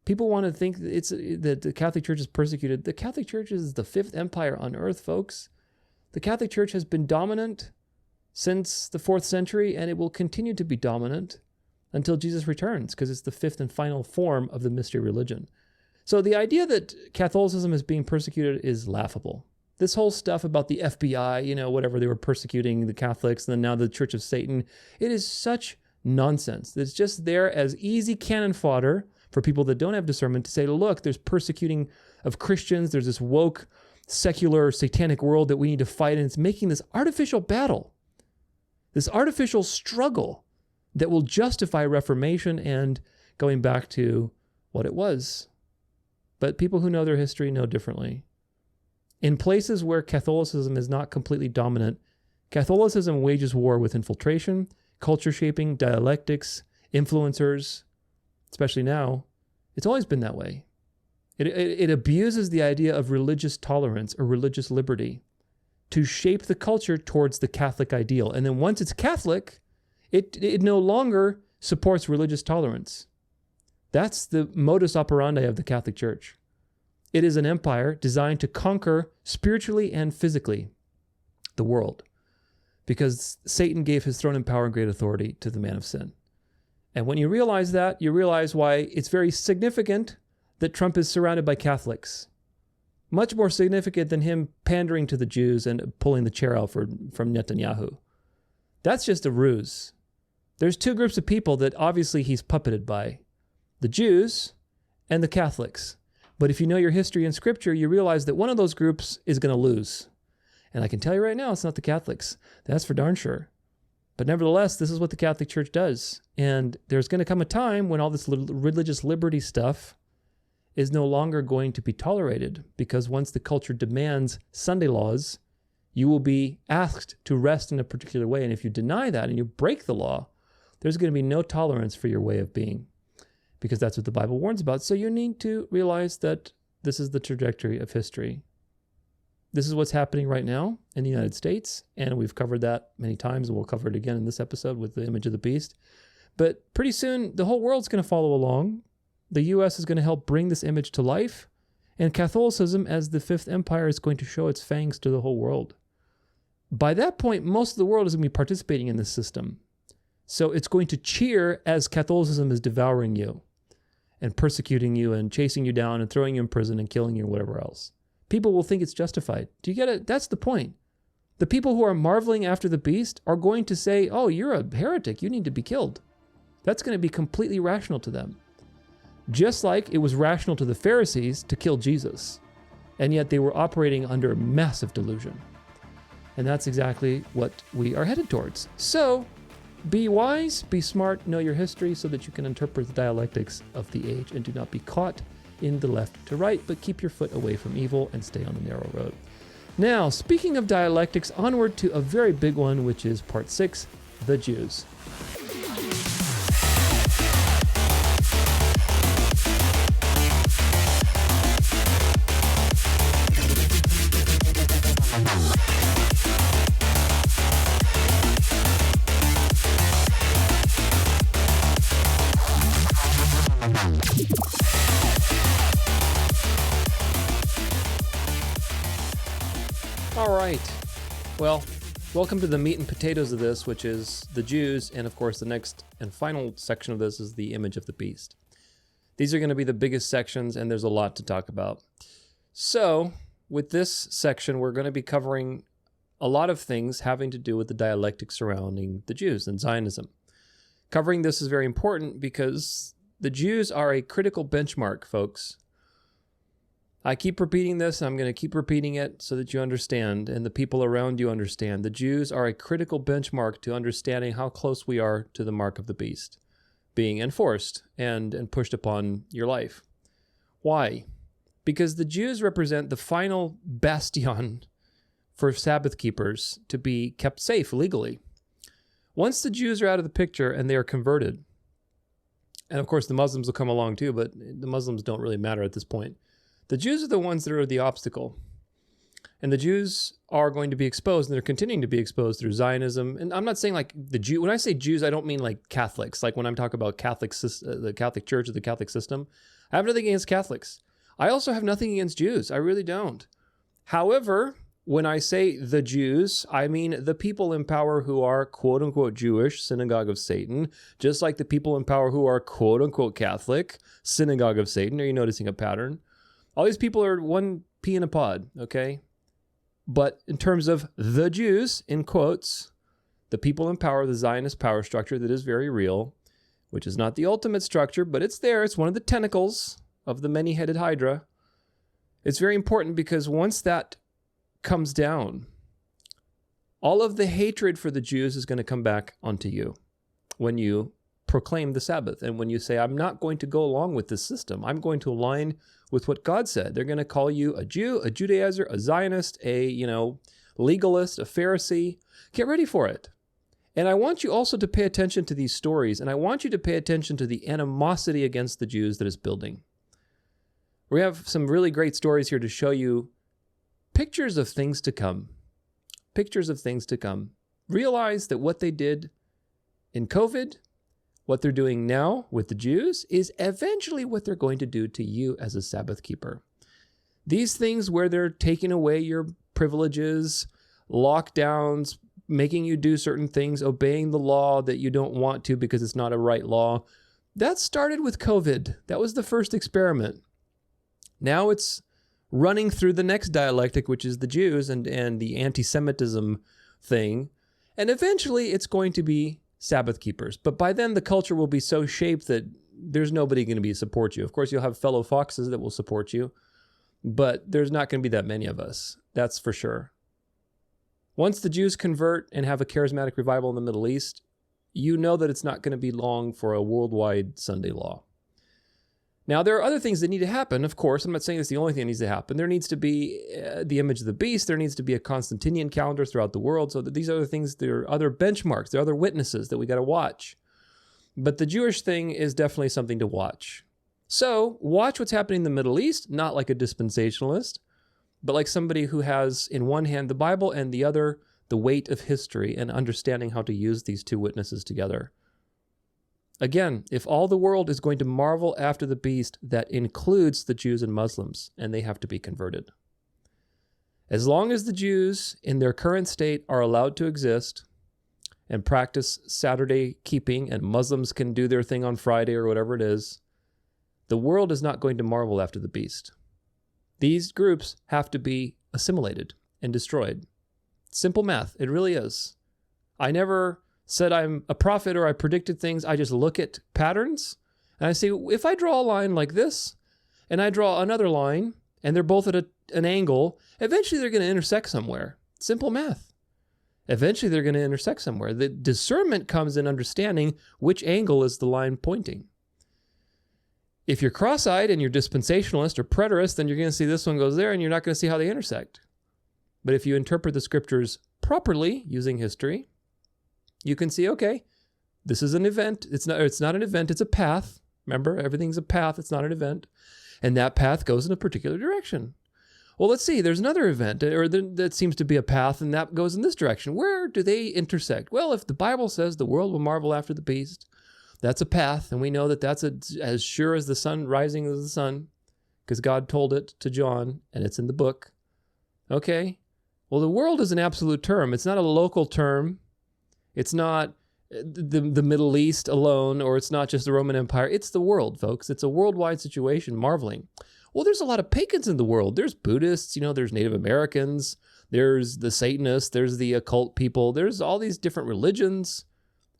People want to think that the Catholic Church is persecuted. The Catholic Church is the fifth empire on earth, folks. The Catholic Church has been dominant since the 4th century, and it will continue to be dominant until Jesus returns, because it's the fifth and final form of the mystery religion. So the idea that Catholicism is being persecuted is laughable. This whole stuff about the FBI, whatever, they were persecuting the Catholics, and then now the Church of Satan, it is such nonsense. It's just there as easy cannon fodder for people that don't have discernment to say, look, there's persecuting of Christians. There's this woke, secular, satanic world that we need to fight. And it's making this artificial battle, this artificial struggle that will justify Reformation and going back to what it was. But people who know their history know differently. In places where Catholicism is not completely dominant, Catholicism wages war with infiltration, culture shaping, dialectics, influencers, especially now. It's always been that way. It abuses the idea of religious tolerance or religious liberty to shape the culture towards the Catholic ideal. And then once it's Catholic, it no longer supports religious tolerance. That's the modus operandi of the Catholic Church. It is an empire designed to conquer spiritually and physically the world, because Satan gave his throne and power and great authority to the man of sin. And when you realize that, you realize why it's very significant that Trump is surrounded by Catholics. Much more significant than him pandering to the Jews and pulling the chair out from Netanyahu. That's just a ruse. There's two groups of people that obviously he's puppeted by: the Jews and the Catholics. But if you know your history and scripture, you realize that one of those groups is going to lose. And I can tell you right now, it's not the Catholics. That's for darn sure. But nevertheless, this is what the Catholic Church does. And there's going to come a time when all this religious liberty stuff is no longer going to be tolerated, because once the culture demands Sunday laws, you will be asked to rest in a particular way. And if you deny that and you break the law, there's going to be no tolerance for your way of being, because that's what the Bible warns about. So you need to realize that this is the trajectory of history. This is what's happening right now in the United States, and we've covered that many times, and we'll cover it again in this episode with the image of the beast. But pretty soon, the whole world's going to follow along. The U.S. is going to help bring this image to life, and Catholicism, as the fifth empire, is going to show its fangs to the whole world. By that point, most of the world is going to be participating in this system. So it's going to cheer as Catholicism is devouring you and persecuting you and chasing you down and throwing you in prison and killing you or whatever else. People will think it's justified. Do you get it? That's the point. The people who are marveling after the beast are going to say, oh, you're a heretic. You need to be killed. That's going to be completely rational to them. Just like it was rational to the Pharisees to kill Jesus. And yet they were operating under massive delusion. And that's exactly what we are headed towards. So be wise, be smart, know your history so that you can interpret the dialectics of the age and do not be caught in the left to right, but keep your foot away from evil and stay on the narrow road. Now, speaking of dialectics, onward to a very big one, which is part 6, the Jews. All right. Well, welcome to the meat and potatoes of this, which is the Jews. And of course, the next and final section of this is the image of the beast. These are going to be the biggest sections, and there's a lot to talk about. So with this section, we're going to be covering a lot of things having to do with the dialectic surrounding the Jews and Zionism. Covering this is very important because the Jews are a critical benchmark, folks. I keep repeating this, and I'm going to keep repeating it so that you understand and the people around you understand. The Jews are a critical benchmark to understanding how close we are to the mark of the beast being enforced and pushed upon your life. Why? Because the Jews represent the final bastion for Sabbath keepers to be kept safe legally. Once the Jews are out of the picture and they are converted, and of course the Muslims will come along too, but the Muslims don't really matter at this point. The Jews are the ones that are the obstacle. And the Jews are going to be exposed, and they're continuing to be exposed through Zionism. And I'm not saying like the Jew. When I say Jews, I don't mean like Catholics. Like when I'm talking about the Catholic Church or the Catholic system, I have nothing against Catholics. I also have nothing against Jews. I really don't. However, when I say the Jews, I mean the people in power who are quote unquote Jewish, synagogue of Satan, just like the people in power who are quote unquote Catholic, synagogue of Satan. Are you noticing a pattern? All these people are one pea in a pod, okay? But in terms of the Jews, in quotes, the people in power, the Zionist power structure that is very real, which is not the ultimate structure, but it's there. It's one of the tentacles of the many-headed Hydra. It's very important because once that comes down, all of the hatred for the Jews is going to come back onto you when you proclaim the Sabbath. And when you say, I'm not going to go along with this system, I'm going to align with what God said. They're going to call you a Jew, a Judaizer, a Zionist, a, legalist, a Pharisee. Get ready for it. And I want you also to pay attention to these stories, and I want you to pay attention to the animosity against the Jews that is building. We have some really great stories here to show you pictures of things to come. Pictures of things to come. Realize that what they did in COVID, what they're doing now with the Jews, is eventually what they're going to do to you as a Sabbath keeper. These things where they're taking away your privileges, lockdowns, making you do certain things, obeying the law that you don't want to because it's not a right law, that started with COVID. That was the first experiment. Now it's running through the next dialectic, which is the Jews and the anti-Semitism thing. And eventually it's going to be Sabbath keepers. But by then the culture will be so shaped that there's nobody going to support you. Of course, you'll have fellow foxes that will support you, but there's not going to be that many of us. That's for sure. Once the Jews convert and have a charismatic revival in the Middle East, you know that it's not going to be long for a worldwide Sunday law. Now, there are other things that need to happen, of course. I'm not saying it's the only thing that needs to happen. There needs to be the image of the beast. There needs to be a Constantinian calendar throughout the world. So that these other things, there are other benchmarks. There are other witnesses that we got to watch. But the Jewish thing is definitely something to watch. So watch what's happening in the Middle East, not like a dispensationalist, but like somebody who has in one hand the Bible and the other the weight of history and understanding how to use these two witnesses together. Again, if all the world is going to marvel after the beast, that includes the Jews and Muslims, and they have to be converted. As long as the Jews in their current state are allowed to exist and practice Saturday keeping, and Muslims can do their thing on Friday or whatever it is, the world is not going to marvel after the beast. These groups have to be assimilated and destroyed. Simple math. It really is. I never said I'm a prophet or I predicted things. I just look at patterns and I say, if I draw a line like this and I draw another line and they're both at an angle, eventually they're going to intersect somewhere. Simple math. Eventually they're going to intersect somewhere. The discernment comes in understanding which angle is the line pointing. If you're cross-eyed and you're dispensationalist or preterist, then you're going to see this one goes there and you're not going to see how they intersect. But if you interpret the scriptures properly using history, you can see, okay, this is an event. It's not an event, it's a path. Remember, everything's a path, it's not an event. And that path goes in a particular direction. Well, let's see, there's another event, or that seems to be a path, and that goes in this direction. Where do they intersect? Well, if the Bible says the world will marvel after the beast, that's a path, and we know that that's as sure as the sun rising as the sun, because God told it to John, and it's in the book. Okay, well, the world is an absolute term. It's not a local term. It's not the Middle East alone, or it's not just the Roman Empire. It's the world, folks. It's a worldwide situation, marveling. Well, there's a lot of pagans in the world. There's Buddhists, there's Native Americans, there's the Satanists, there's the occult people, there's all these different religions.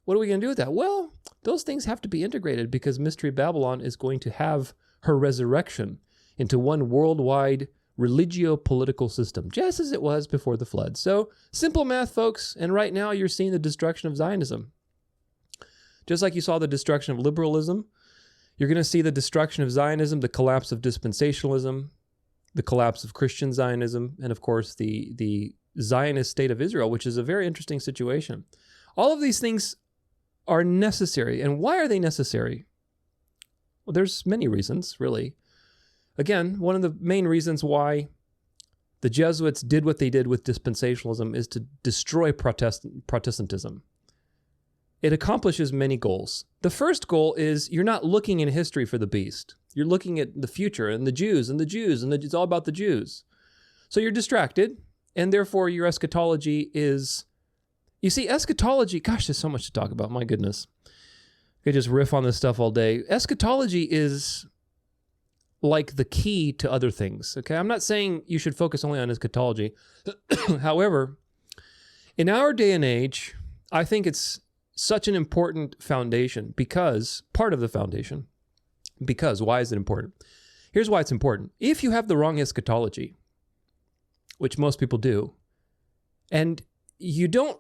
What are we going to do with that? Well, those things have to be integrated because Mystery Babylon is going to have her resurrection into one worldwide religio-political system, just as it was before the flood. So, simple math, folks, and right now you're seeing the destruction of Zionism. Just like you saw the destruction of liberalism, you're going to see the destruction of Zionism, the collapse of dispensationalism, the collapse of Christian Zionism, and of course the Zionist state of Israel, which is a very interesting situation. All of these things are necessary. And why are they necessary? Well, there's many reasons, really. Again, one of the main reasons why the Jesuits did what they did with dispensationalism is to destroy Protestantism. It accomplishes many goals. The first goal is you're not looking in history for the beast. You're looking at the future and the Jews, and it's all about the Jews. So you're distracted, and therefore your eschatology is... You see, eschatology... Gosh, there's so much to talk about. My goodness. I could just riff on this stuff all day. Eschatology is like the key to other things, okay? I'm not saying you should focus only on eschatology. However, in our day and age, I think it's such an important foundation? Because, part of the foundation. Because, why is it important? Here's why it's important. If you have the wrong eschatology, which most people do, and you don't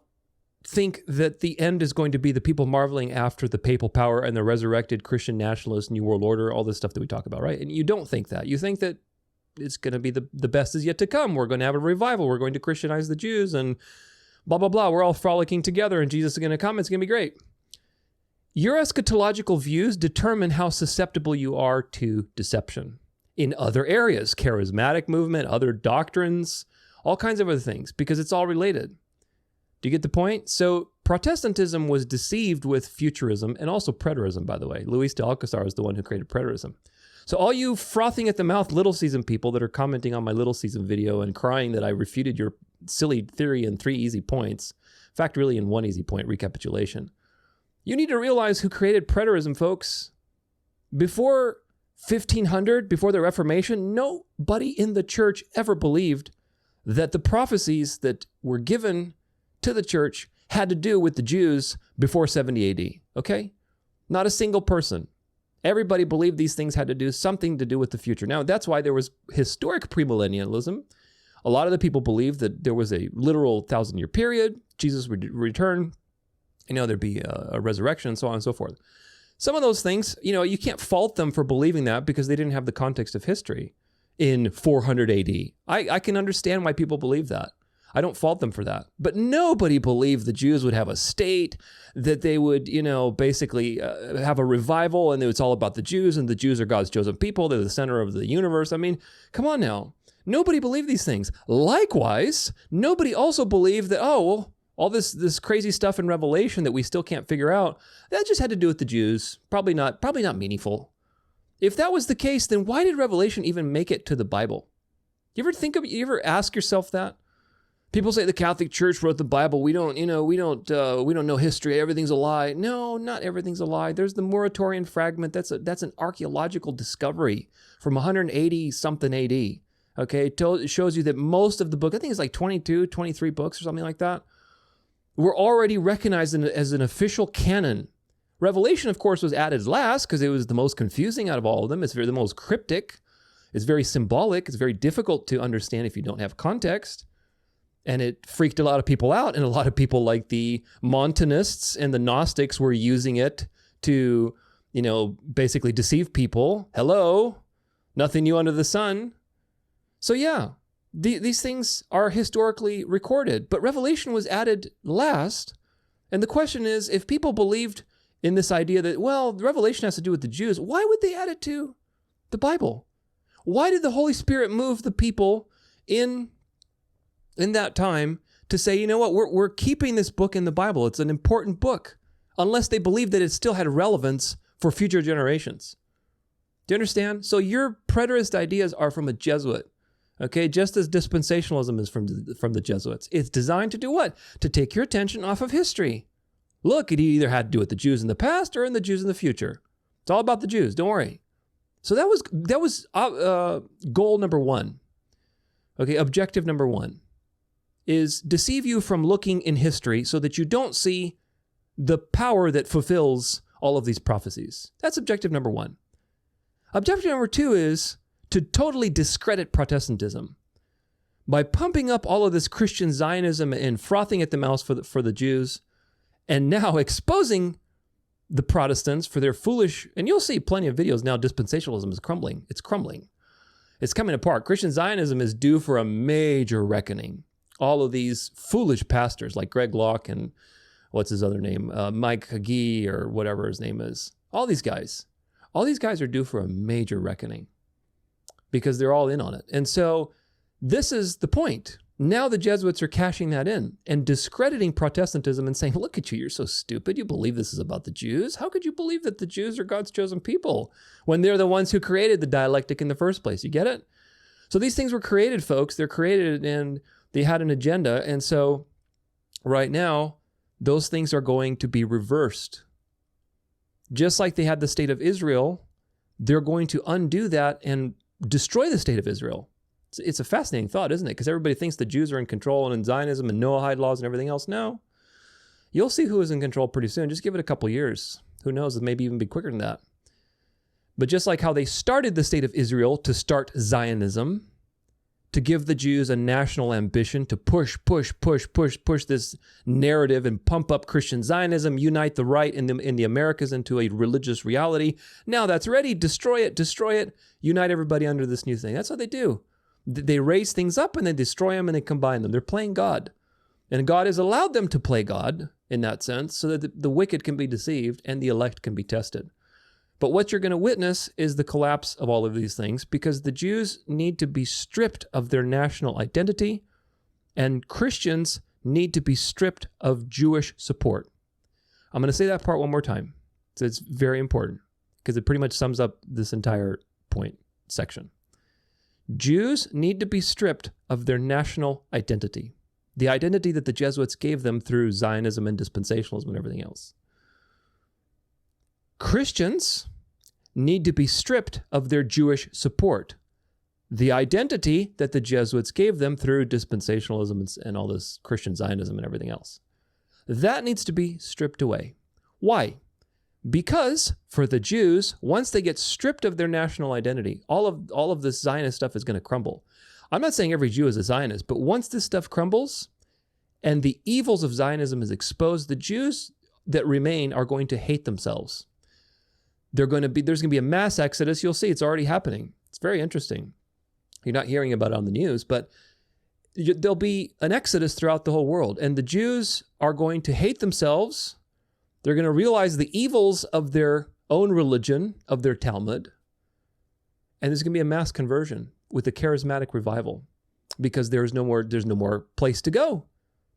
think that the end is going to be the people marveling after the papal power and the resurrected Christian nationalist New World Order, all this stuff that we talk about, right? And you don't think that. You think that it's going to be the best is yet to come. We're going to have a revival. We're going to Christianize the Jews and blah, blah, blah. We're all frolicking together and Jesus is going to come. It's going to be great. Your eschatological views determine how susceptible you are to deception in other areas, charismatic movement, other doctrines, all kinds of other things, because it's all related. Do you get the point? So Protestantism was deceived with futurism and also preterism, by the way. Luis de Alcazar is the one who created preterism. So all you frothing at the mouth little season people that are commenting on my little season video and crying that I refuted your silly theory in 3 easy points, in fact, really in 1 easy point, recapitulation. You need to realize who created preterism, folks. Before 1500, before the Reformation, nobody in the church ever believed that the prophecies that were given to the church had to do with the Jews before 70 AD, okay? Not a single person. Everybody believed these things had to do something to do with the future. Now, that's why there was historic premillennialism. A lot of the people believed that there was a literal 1,000-year period, Jesus would return, there'd be a resurrection, and so on and so forth. Some of those things, you can't fault them for believing that because they didn't have the context of history in 400 AD. I can understand why people believe that. I don't fault them for that. But nobody believed the Jews would have a state, that they would, basically have a revival, and it's all about the Jews, and the Jews are God's chosen people. They're the center of the universe. I mean, come on now. Nobody believed these things. Likewise, nobody also believed that, all this crazy stuff in Revelation that we still can't figure out, that just had to do with the Jews. Probably not meaningful. If that was the case, then why did Revelation even make it to the Bible? You ever ask yourself that? People say the Catholic Church wrote the Bible. We don't know history. Everything's a lie. No, not everything's a lie. There's the Muratorian fragment. That's an archaeological discovery from 180 something AD. Okay, it shows you that most of the book, I think it's like 22, 23 books or something like that, were already recognized as an official canon. Revelation, of course, was added last because it was the most confusing out of all of them. It's the most cryptic. It's very symbolic. It's very difficult to understand if you don't have context. And it freaked a lot of people out. And a lot of people like the Montanists and the Gnostics were using it to, basically deceive people. Hello, nothing new under the sun. So yeah, these things are historically recorded. But Revelation was added last. And the question is, if people believed in this idea that, Revelation has to do with the Jews, why would they add it to the Bible? Why did the Holy Spirit move the people in that time to say, you know what, we're keeping this book in the Bible. It's an important book, unless they believe that it still had relevance for future generations. Do you understand? So your preterist ideas are from a Jesuit, okay? Just as dispensationalism is from the Jesuits. It's designed to do what? To take your attention off of history. Look, it either had to do with the Jews in the past or in the Jews in the future. It's all about the Jews. Don't worry. So that was goal number 1. Okay, objective number 1. Is deceive you from looking in history so that you don't see the power that fulfills all of these prophecies. That's objective number 1. Objective number 2 is to totally discredit Protestantism by pumping up all of this Christian Zionism and frothing at the mouth for the Jews, and now exposing the Protestants for their foolish, and you'll see plenty of videos now, dispensationalism is crumbling. It's crumbling. It's coming apart. Christian Zionism is due for a major reckoning. All of these foolish pastors like Greg Locke and what's his other name? Mike Hagee or whatever his name is. All these guys are due for a major reckoning because they're all in on it. And so this is the point. Now the Jesuits are cashing that in and discrediting Protestantism and saying, look at you, you're so stupid. You believe this is about the Jews. How could you believe that the Jews are God's chosen people when they're the ones who created the dialectic in the first place? You get it? So these things were created, folks. They're created and they had an agenda. And so right now, those things are going to be reversed. Just like they had the state of Israel, they're going to undo that and destroy the state of Israel. It's a fascinating thought, isn't it? Because everybody thinks the Jews are in control and in Zionism and Noahide laws and everything else. No. You'll see who is in control pretty soon. Just give it a couple years. Who knows? It may even be quicker than that. But just like how they started the state of Israel to start Zionism, to give the Jews a national ambition to push this narrative and pump up Christian Zionism, unite the right in the Americas into a religious reality. Now that's ready. Destroy it, unite everybody under this new thing. That's what they do. They raise things up and they destroy them and they combine them. They're playing God. And God has allowed them to play God in that sense so that the wicked can be deceived and the elect can be tested. But what you're going to witness is the collapse of all of these things because the Jews need to be stripped of their national identity and Christians need to be stripped of Jewish support. I'm going to say that part one more time. So it's very important because it pretty much sums up this entire point section. Jews need to be stripped of their national identity, the identity that the Jesuits gave them through Zionism and dispensationalism and everything else. Christians need to be stripped of their Jewish support, the identity that the Jesuits gave them through dispensationalism and all this Christian Zionism and everything else. That needs to be stripped away. Why? Because for the Jews, once they get stripped of their national identity, all of this Zionist stuff is going to crumble. I'm not saying every Jew is a Zionist, but once this stuff crumbles and the evils of Zionism is exposed, the Jews that remain are going to hate themselves. There's going to be a mass exodus. You'll see it's already happening. It's very interesting. You're not hearing about it on the news, but there'll be an exodus throughout the whole world. And the Jews are going to hate themselves. They're going to realize the evils of their own religion, of their Talmud. And there's going to be a mass conversion with a charismatic revival because there's no more place to go.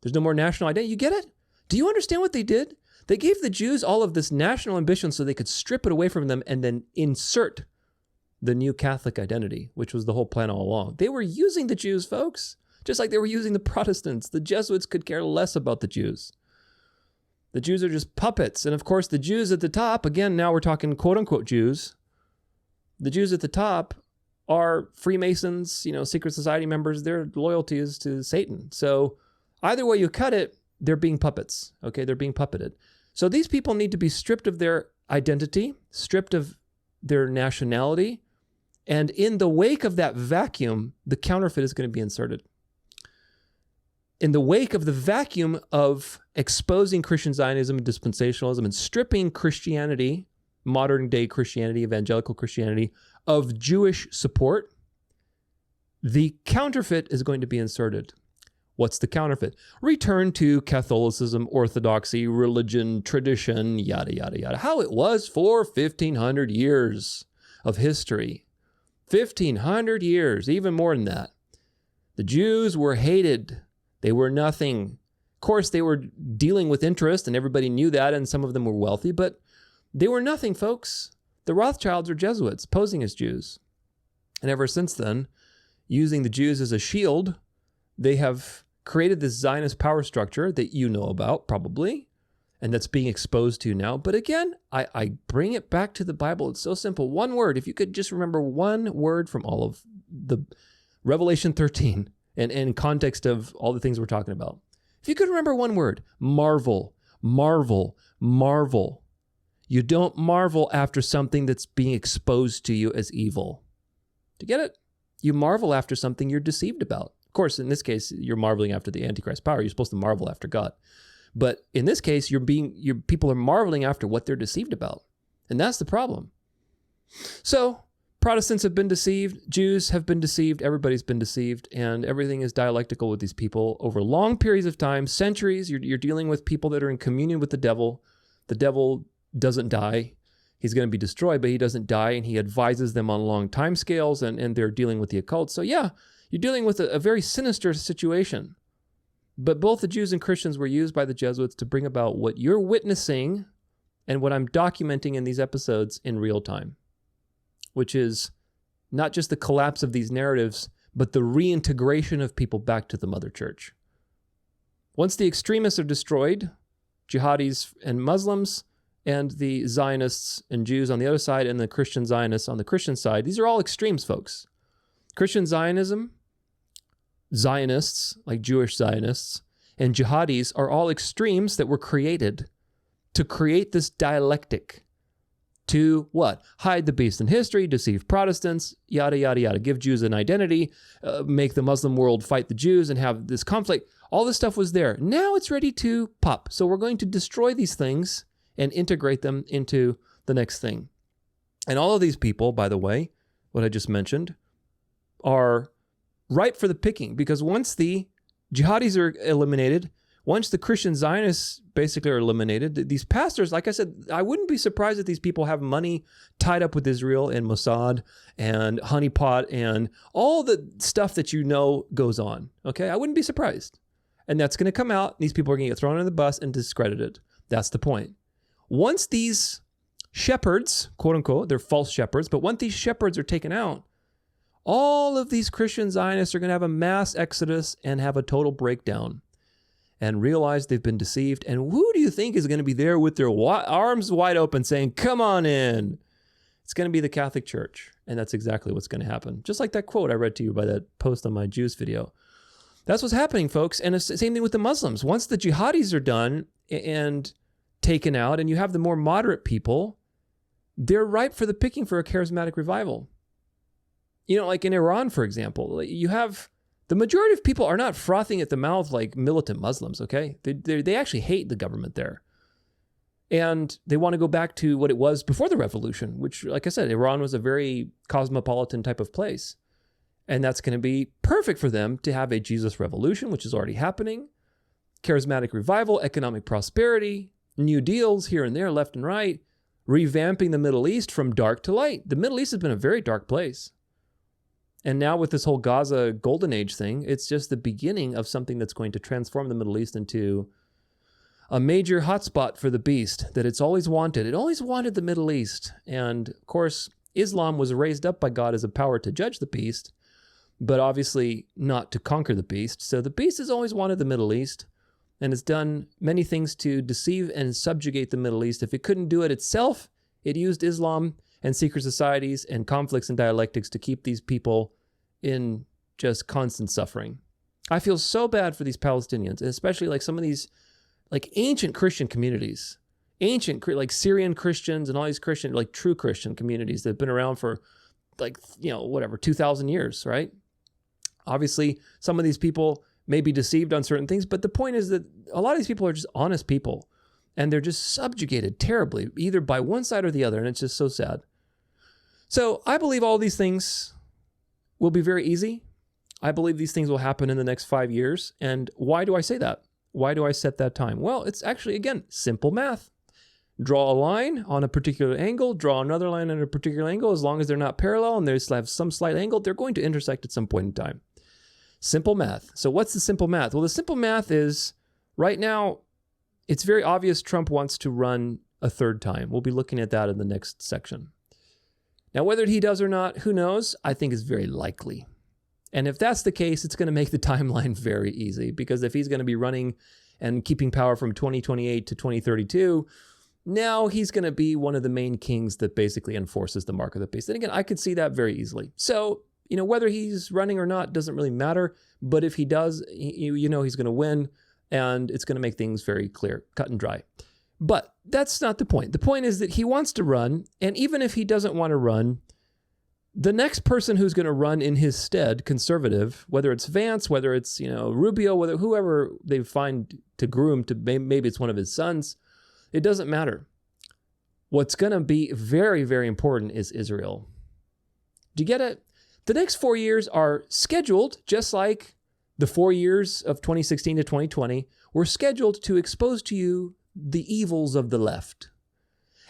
There's no more national identity. You get it? Do you understand what they did? They gave the Jews all of this national ambition so they could strip it away from them and then insert the new Catholic identity, which was the whole plan all along. They were using the Jews, folks, just like they were using the Protestants. The Jesuits could care less about the Jews. The Jews are just puppets. And of course, the Jews at the top, again, now we're talking quote unquote Jews. The Jews at the top are Freemasons, secret society members. Their loyalty is to Satan. So either way you cut it, they're being puppets. Okay, they're being puppeted. So these people need to be stripped of their identity, stripped of their nationality, and in the wake of that vacuum, the counterfeit is going to be inserted. In the wake of the vacuum of exposing Christian Zionism and dispensationalism and stripping Christianity, modern day Christianity, evangelical Christianity, of Jewish support, the counterfeit is going to be inserted. What's the counterfeit? Return to Catholicism, Orthodoxy, religion, tradition, yada, yada, yada. How it was for 1,500 years of history. 1,500 years, even more than that. The Jews were hated. They were nothing. Of course, they were dealing with interest, and everybody knew that, and some of them were wealthy, but they were nothing, folks. The Rothschilds are Jesuits, posing as Jews. And ever since then, using the Jews as a shield, they have created this Zionist power structure that you know about, probably, and that's being exposed to you now. But again, I bring it back to the Bible. It's so simple. One word. If you could just remember one word from all of the Revelation 13 and in context of all the things we're talking about. If you could remember one word, marvel, marvel, marvel. You don't marvel after something that's being exposed to you as evil. Do you get it? You marvel after something you're deceived about. Of course, in this case, you're marveling after the Antichrist power. You're supposed to marvel after God. But in this case, people are marveling after what they're deceived about. And that's the problem. So Protestants have been deceived. Jews have been deceived. Everybody's been deceived. And everything is dialectical with these people over long periods of time, centuries. You're dealing with people that are in communion with the devil. The devil doesn't die. He's going to be destroyed, but he doesn't die. And he advises them on long time scales. And they're dealing with the occult. So yeah, you're dealing with a very sinister situation. But both the Jews and Christians were used by the Jesuits to bring about what you're witnessing and what I'm documenting in these episodes in real time, which is not just the collapse of these narratives, but the reintegration of people back to the mother church. Once the extremists are destroyed, jihadis and Muslims, and the Zionists and Jews on the other side, and the Christian Zionists on the Christian side, these are all extremes, folks. Christian Zionism, Zionists, like Jewish Zionists, and jihadis are all extremes that were created to create this dialectic to what? Hide the beast in history, deceive Protestants, yada, yada, yada, give Jews an identity, make the Muslim world fight the Jews and have this conflict. All this stuff was there. Now it's ready to pop. So we're going to destroy these things and integrate them into the next thing. And all of these people, by the way, what I just mentioned, are ripe for the picking, because once the jihadis are eliminated, once the Christian Zionists basically are eliminated, these pastors, like I said, I wouldn't be surprised if these people have money tied up with Israel and Mossad and honeypot and all the stuff that you know goes on. Okay, I wouldn't be surprised. And that's going to come out. These people are going to get thrown under the bus and discredited. That's the point. Once these shepherds, quote unquote, they're false shepherds, but once these shepherds are taken out, all of these Christian Zionists are going to have a mass exodus and have a total breakdown and realize they've been deceived. And who do you think is going to be there with their arms wide open saying, come on in? It's going to be the Catholic Church. And that's exactly what's going to happen. Just like that quote I read to you by that post on my Jews video. That's what's happening, folks. And it's the same thing with the Muslims. Once the jihadis are done and taken out and you have the more moderate people, they're ripe for the picking for a charismatic revival. You know, like in Iran, for example, you have the majority of people are not frothing at the mouth like militant Muslims, okay? They actually hate the government there. And they want to go back to what it was before the revolution, which, like I said, Iran was a very cosmopolitan type of place. And that's going to be perfect for them to have a Jesus revolution, which is already happening, charismatic revival, economic prosperity, new deals here and there, left and right, revamping the Middle East from dark to light. The Middle East has been a very dark place. And now with this whole Gaza Golden Age thing, it's just the beginning of something that's going to transform the Middle East into a major hotspot for the beast that it's always wanted. It always wanted the Middle East. And of course, Islam was raised up by God as a power to judge the beast, but obviously not to conquer the beast. So the beast has always wanted the Middle East and has done many things to deceive and subjugate the Middle East. If it couldn't do it itself, it used Islam and secret societies and conflicts and dialectics to keep these people in just constant suffering. I feel so bad for these Palestinians, and especially like some of these like ancient Christian communities, like Syrian Christians and all these Christian, like true Christian communities that have been around for like, 2,000 years, right? Obviously, some of these people may be deceived on certain things, but the point is that a lot of these people are just honest people, and they're just subjugated terribly, either by one side or the other, and it's just so sad. So I believe all these things will be very easy. I believe these things will happen in the next 5 years. And why do I say that? Why do I set that time? Well, it's actually, again, simple math. Draw a line on a particular angle, draw another line on a particular angle. As long as they're not parallel and they just have some slight angle, they're going to intersect at some point in time. Simple math. So what's the simple math? Well, the simple math is right now, it's very obvious Trump wants to run a third time. We'll be looking at that in the next section. Now, whether he does or not, who knows? I think is very likely. And if that's the case, it's going to make the timeline very easy, because if he's going to be running and keeping power from 2028 to 2032, now he's going to be one of the main kings that basically enforces the mark of the beast. And again, I could see that very easily. So, whether he's running or not doesn't really matter. But if he does, he's going to win, and it's going to make things very clear, cut and dry. But that's not the point. The point is that he wants to run, and even if he doesn't want to run, the next person who's going to run in his stead, conservative, whether it's Vance, whether it's Rubio, whether whoever they find to groom to, maybe it's one of his sons, it doesn't matter. What's going to be very, very important is Israel. Do you get it? The next 4 years are scheduled, just like the 4 years of 2016 to 2020 were scheduled to expose to you the evils of the left.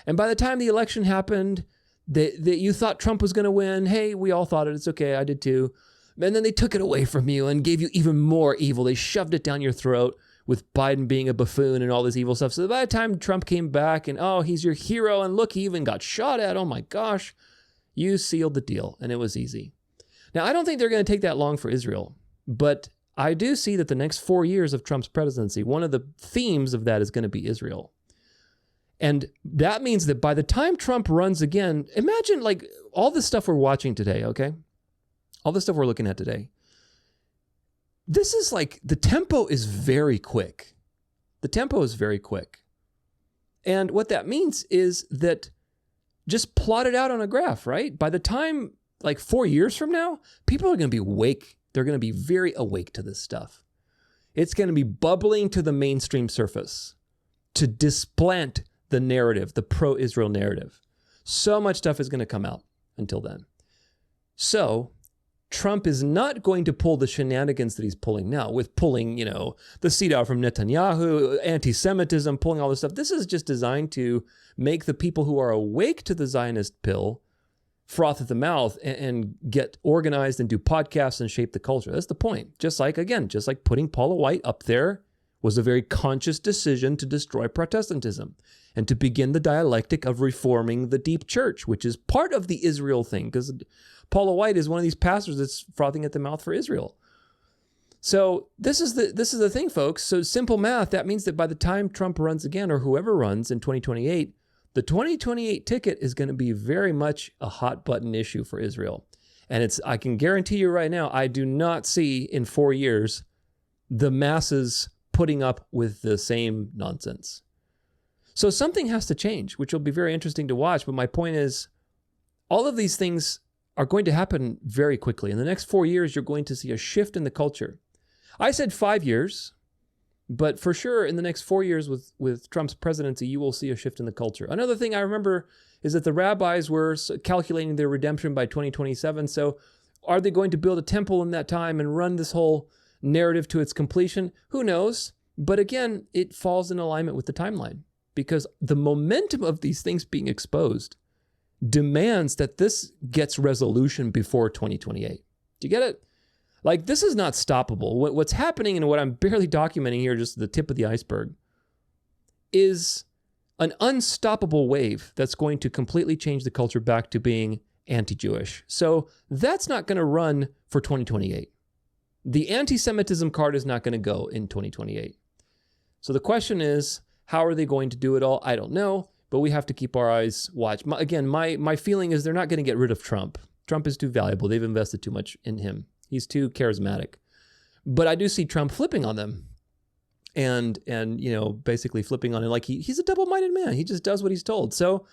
And by the time the election happened, that you thought Trump was going to win. Hey, we all thought it. It's okay. I did too. And then they took it away from you and gave you even more evil. They shoved it down your throat with Biden being a buffoon and all this evil stuff. So by the time Trump came back and, oh, he's your hero, and look, he even got shot at. Oh my gosh. You sealed the deal, and it was easy. Now, I don't think they're going to take that long for Israel, but I do see that the next 4 years of Trump's presidency, one of the themes of that is going to be Israel. And that means that by the time Trump runs again, imagine like all the stuff we're watching today, okay? All the stuff we're looking at today. this is like, the tempo is very quick. The tempo is very quick. And what that means is that just plot it out on a graph, right? By the time, like 4 years from now, people are going to be awake. They're going to be very awake to this stuff. It's going to be bubbling to the mainstream surface to displant the narrative, the pro-Israel narrative. So much stuff is going to come out until then. So Trump is not going to pull the shenanigans that he's pulling now with pulling, the seat out from Netanyahu, anti-Semitism, pulling all this stuff. This is just designed to make the people who are awake to the Zionist pill froth at the mouth and get organized and do podcasts and shape the culture. That's the point. Just like putting Paula White up there was a very conscious decision to destroy Protestantism and to begin the dialectic of reforming the deep church, which is part of the Israel thing, because Paula White is one of these pastors that's frothing at the mouth for Israel. So this is the thing, folks. So simple math, that means that by the time Trump runs again, or whoever runs in 2028, the 2028 ticket is going to be very much a hot button issue for Israel. And I can guarantee you right now, I do not see in 4 years the masses putting up with the same nonsense. So something has to change, which will be very interesting to watch. But my point is, all of these things are going to happen very quickly. In the next 4 years, you're going to see a shift in the culture. I said 5 years, but for sure in the next 4 years with Trump's presidency, you will see a shift in the culture. Another thing I remember is that the rabbis were calculating their redemption by 2027. So are they going to build a temple in that time and run this whole narrative to its completion? Who knows? But again, it falls in alignment with the timeline because the momentum of these things being exposed demands that this gets resolution before 2028. Do you get it? Like, this is not stoppable. What's happening and what I'm barely documenting here, just the tip of the iceberg, is an unstoppable wave that's going to completely change the culture back to being anti-Jewish. So that's not going to run for 2028. The anti-Semitism card is not going to go in 2028. So the question is, how are they going to do it all? I don't know. But we have to keep our eyes watched. My feeling is they're not going to get rid of Trump. Trump is too valuable. They've invested too much in him. He's too charismatic. But I do see Trump flipping on them and basically flipping on it like he's a double-minded man. He just does what he's told. So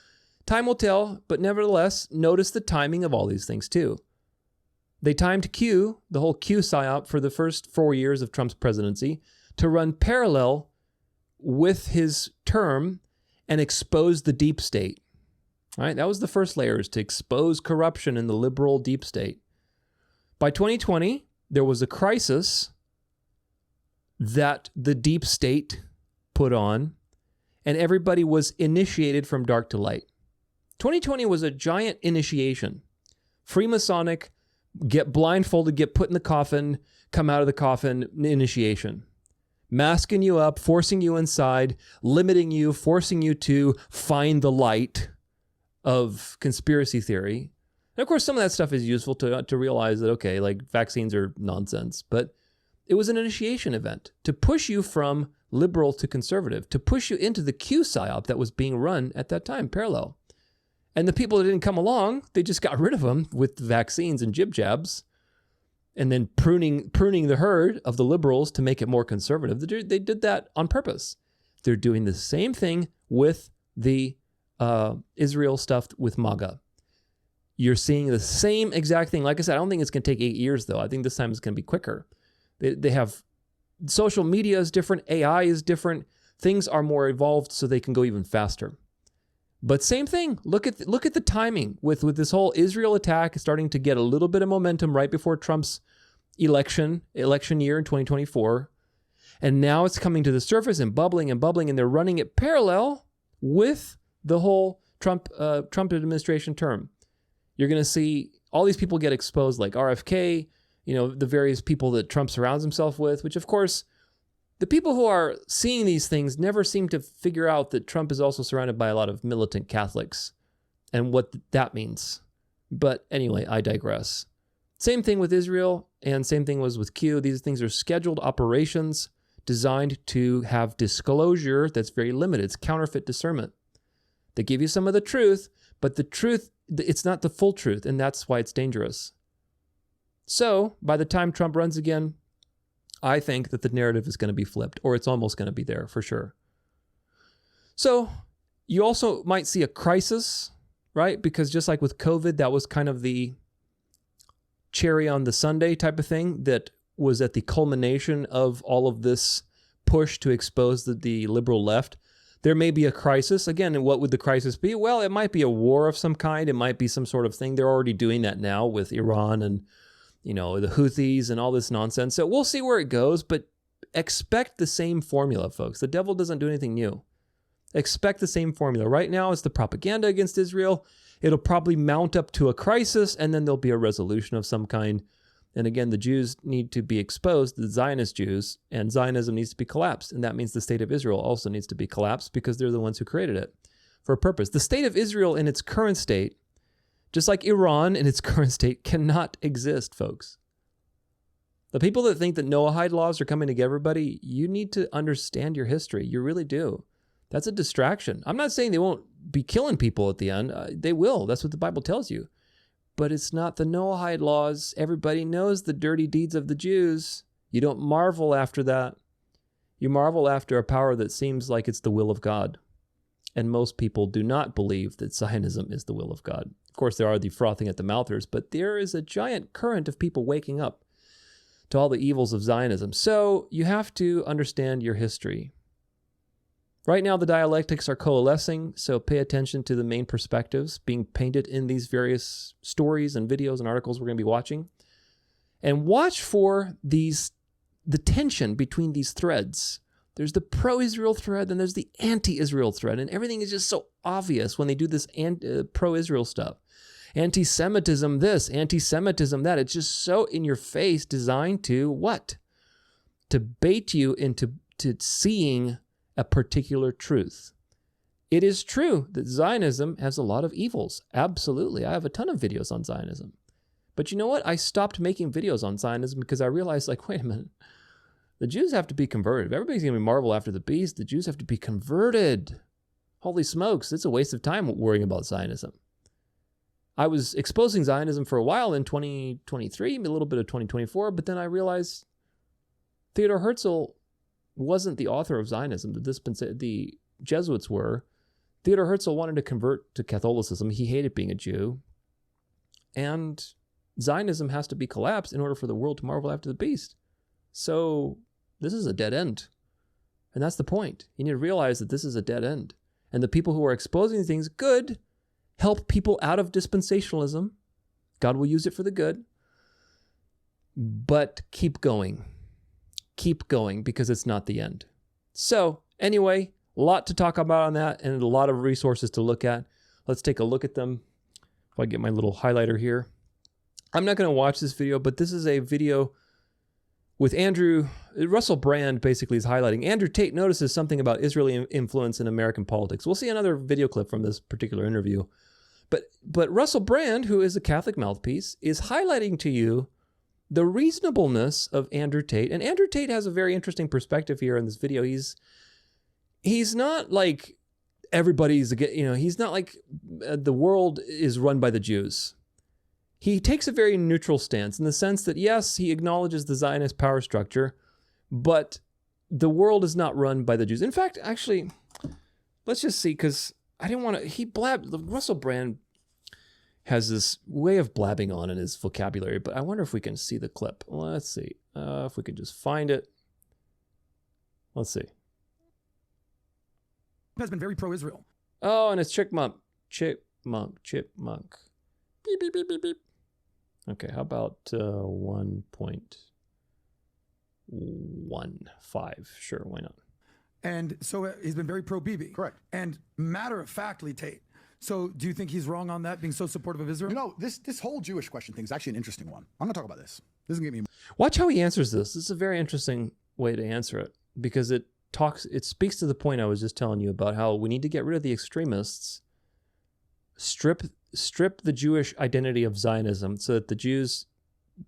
time will tell, but nevertheless, notice the timing of all these things too. They timed Q, the whole Q psyop for the first 4 years of Trump's presidency, to run parallel with his term and expose the deep state. All right, that was the first layer, is to expose corruption in the liberal deep state. By 2020, there was a crisis that the deep state put on, and everybody was initiated from dark to light. 2020 was a giant initiation. Freemasonic, get blindfolded, get put in the coffin, come out of the coffin initiation. Masking you up, forcing you inside, limiting you, forcing you to find the light of conspiracy theory. And of course, some of that stuff is useful to realize that, okay, like vaccines are nonsense, but it was an initiation event to push you from liberal to conservative, to push you into the Q psyop that was being run at that time, parallel. And the people that didn't come along, they just got rid of them with vaccines and jib jabs. And then pruning the herd of the liberals to make it more conservative. They did that on purpose. They're doing the same thing with the Israel stuff with MAGA. You're seeing the same exact thing. Like I said, I don't think it's going to take 8 years, though. I think this time it's going to be quicker. They have social media is different. AI is different. Things are more evolved so they can go even faster. But same thing. Look at the timing with this whole Israel attack starting to get a little bit of momentum right before Trump's election year in 2024. And now it's coming to the surface and bubbling, and they're running it parallel with the whole Trump administration term. You're going to see all these people get exposed, like RFK, the various people that Trump surrounds himself with, which of course, the people who are seeing these things never seem to figure out that Trump is also surrounded by a lot of militant Catholics and what that means. But anyway, I digress. Same thing with Israel, and same thing was with Q. These things are scheduled operations designed to have disclosure that's very limited. It's counterfeit discernment. They give you some of the truth, but the truth, it's not the full truth, and that's why it's dangerous. So by the time Trump runs again, I think that the narrative is going to be flipped, or it's almost going to be there for sure. So you also might see a crisis, right? Because just like with COVID, that was kind of the cherry on the sundae type of thing that was at the culmination of all of this push to expose the liberal left. There may be a crisis. Again, and what would the crisis be? Well, it might be a war of some kind. It might be some sort of thing. They're already doing that now with Iran and, the Houthis and all this nonsense. So we'll see where it goes, but expect the same formula, folks. The devil doesn't do anything new. Expect the same formula. Right now, it's the propaganda against Israel. It'll probably mount up to a crisis, and then there'll be a resolution of some kind. And again, the Jews need to be exposed, the Zionist Jews, and Zionism needs to be collapsed. And that means the state of Israel also needs to be collapsed because they're the ones who created it for a purpose. The state of Israel in its current state, just like Iran in its current state, cannot exist, folks. The people that think that Noahide laws are coming to get everybody, you need to understand your history. You really do. That's a distraction. I'm not saying they won't be killing people at the end. They will. That's what the Bible tells you. But it's not the Noahide laws. Everybody knows the dirty deeds of the Jews. You don't marvel after that. You marvel after a power that seems like it's the will of God. And most people do not believe that Zionism is the will of God. Of course, there are the frothing at the mouthers, but there is a giant current of people waking up to all the evils of Zionism. So you have to understand your history. Right now, the dialectics are coalescing, so pay attention to the main perspectives being painted in these various stories and videos and articles we're going to be watching. And watch for the tension between these threads. There's the pro-Israel thread, and there's the anti-Israel thread, and everything is just so obvious when they do this pro-Israel stuff. Anti-Semitism this, anti-Semitism that. It's just so in your face, designed to what? To bait you into seeing a particular truth. It is true that Zionism has a lot of evils. Absolutely. I have a ton of videos on Zionism. But you know what? I stopped making videos on Zionism because I realized, wait a minute. The Jews have to be converted. If everybody's going to be marvel after the beast, the Jews have to be converted. Holy smokes, it's a waste of time worrying about Zionism. I was exposing Zionism for a while in 2023, a little bit of 2024, but then I realized Theodor Herzl wasn't the author of Zionism. The Jesuits were. Theodor Herzl wanted to convert to Catholicism. He hated being a Jew. And Zionism has to be collapsed in order for the world to marvel after the beast. So this is a dead end. And that's the point. You need to realize that this is a dead end. And the people who are exposing things good help people out of dispensationalism. God will use it for the good. But keep going. Keep going, because it's not the end. So anyway, a lot to talk about on that and a lot of resources to look at. Let's take a look at them. If I get my little highlighter here. I'm not going to watch this video, but this is a video with Russell Brand basically is highlighting. Andrew Tate notices something about Israeli influence in American politics. We'll see another video clip from this particular interview. But Russell Brand, who is a Catholic mouthpiece, is highlighting to you the reasonableness of Andrew Tate. And Andrew Tate has a very interesting perspective here in this video. He's not like everybody's, he's not like the world is run by the Jews. He takes a very neutral stance in the sense that, yes, he acknowledges the Zionist power structure, but the world is not run by the Jews. In fact, actually, let's just see, because I didn't want to, Russell Brand has this way of blabbing on in his vocabulary, but I wonder if we can see the clip. Let's see if we can just find it. Let's see. Has been very pro-Israel. Oh, and it's Chipmunk. Beep, beep, beep, beep, beep. Okay, how about 1.15? Sure, why not? And so he's been very pro-Bibi. Correct. And matter-of-factly, Tate. So do you think he's wrong on that, being so supportive of Israel? This whole Jewish question thing is actually an interesting one. I'm going to talk about this. This is going to get me. Watch how he answers this. This is a very interesting way to answer it, because it speaks to the point I was just telling you about how we need to get rid of the extremists, strip the Jewish identity of Zionism so that the Jews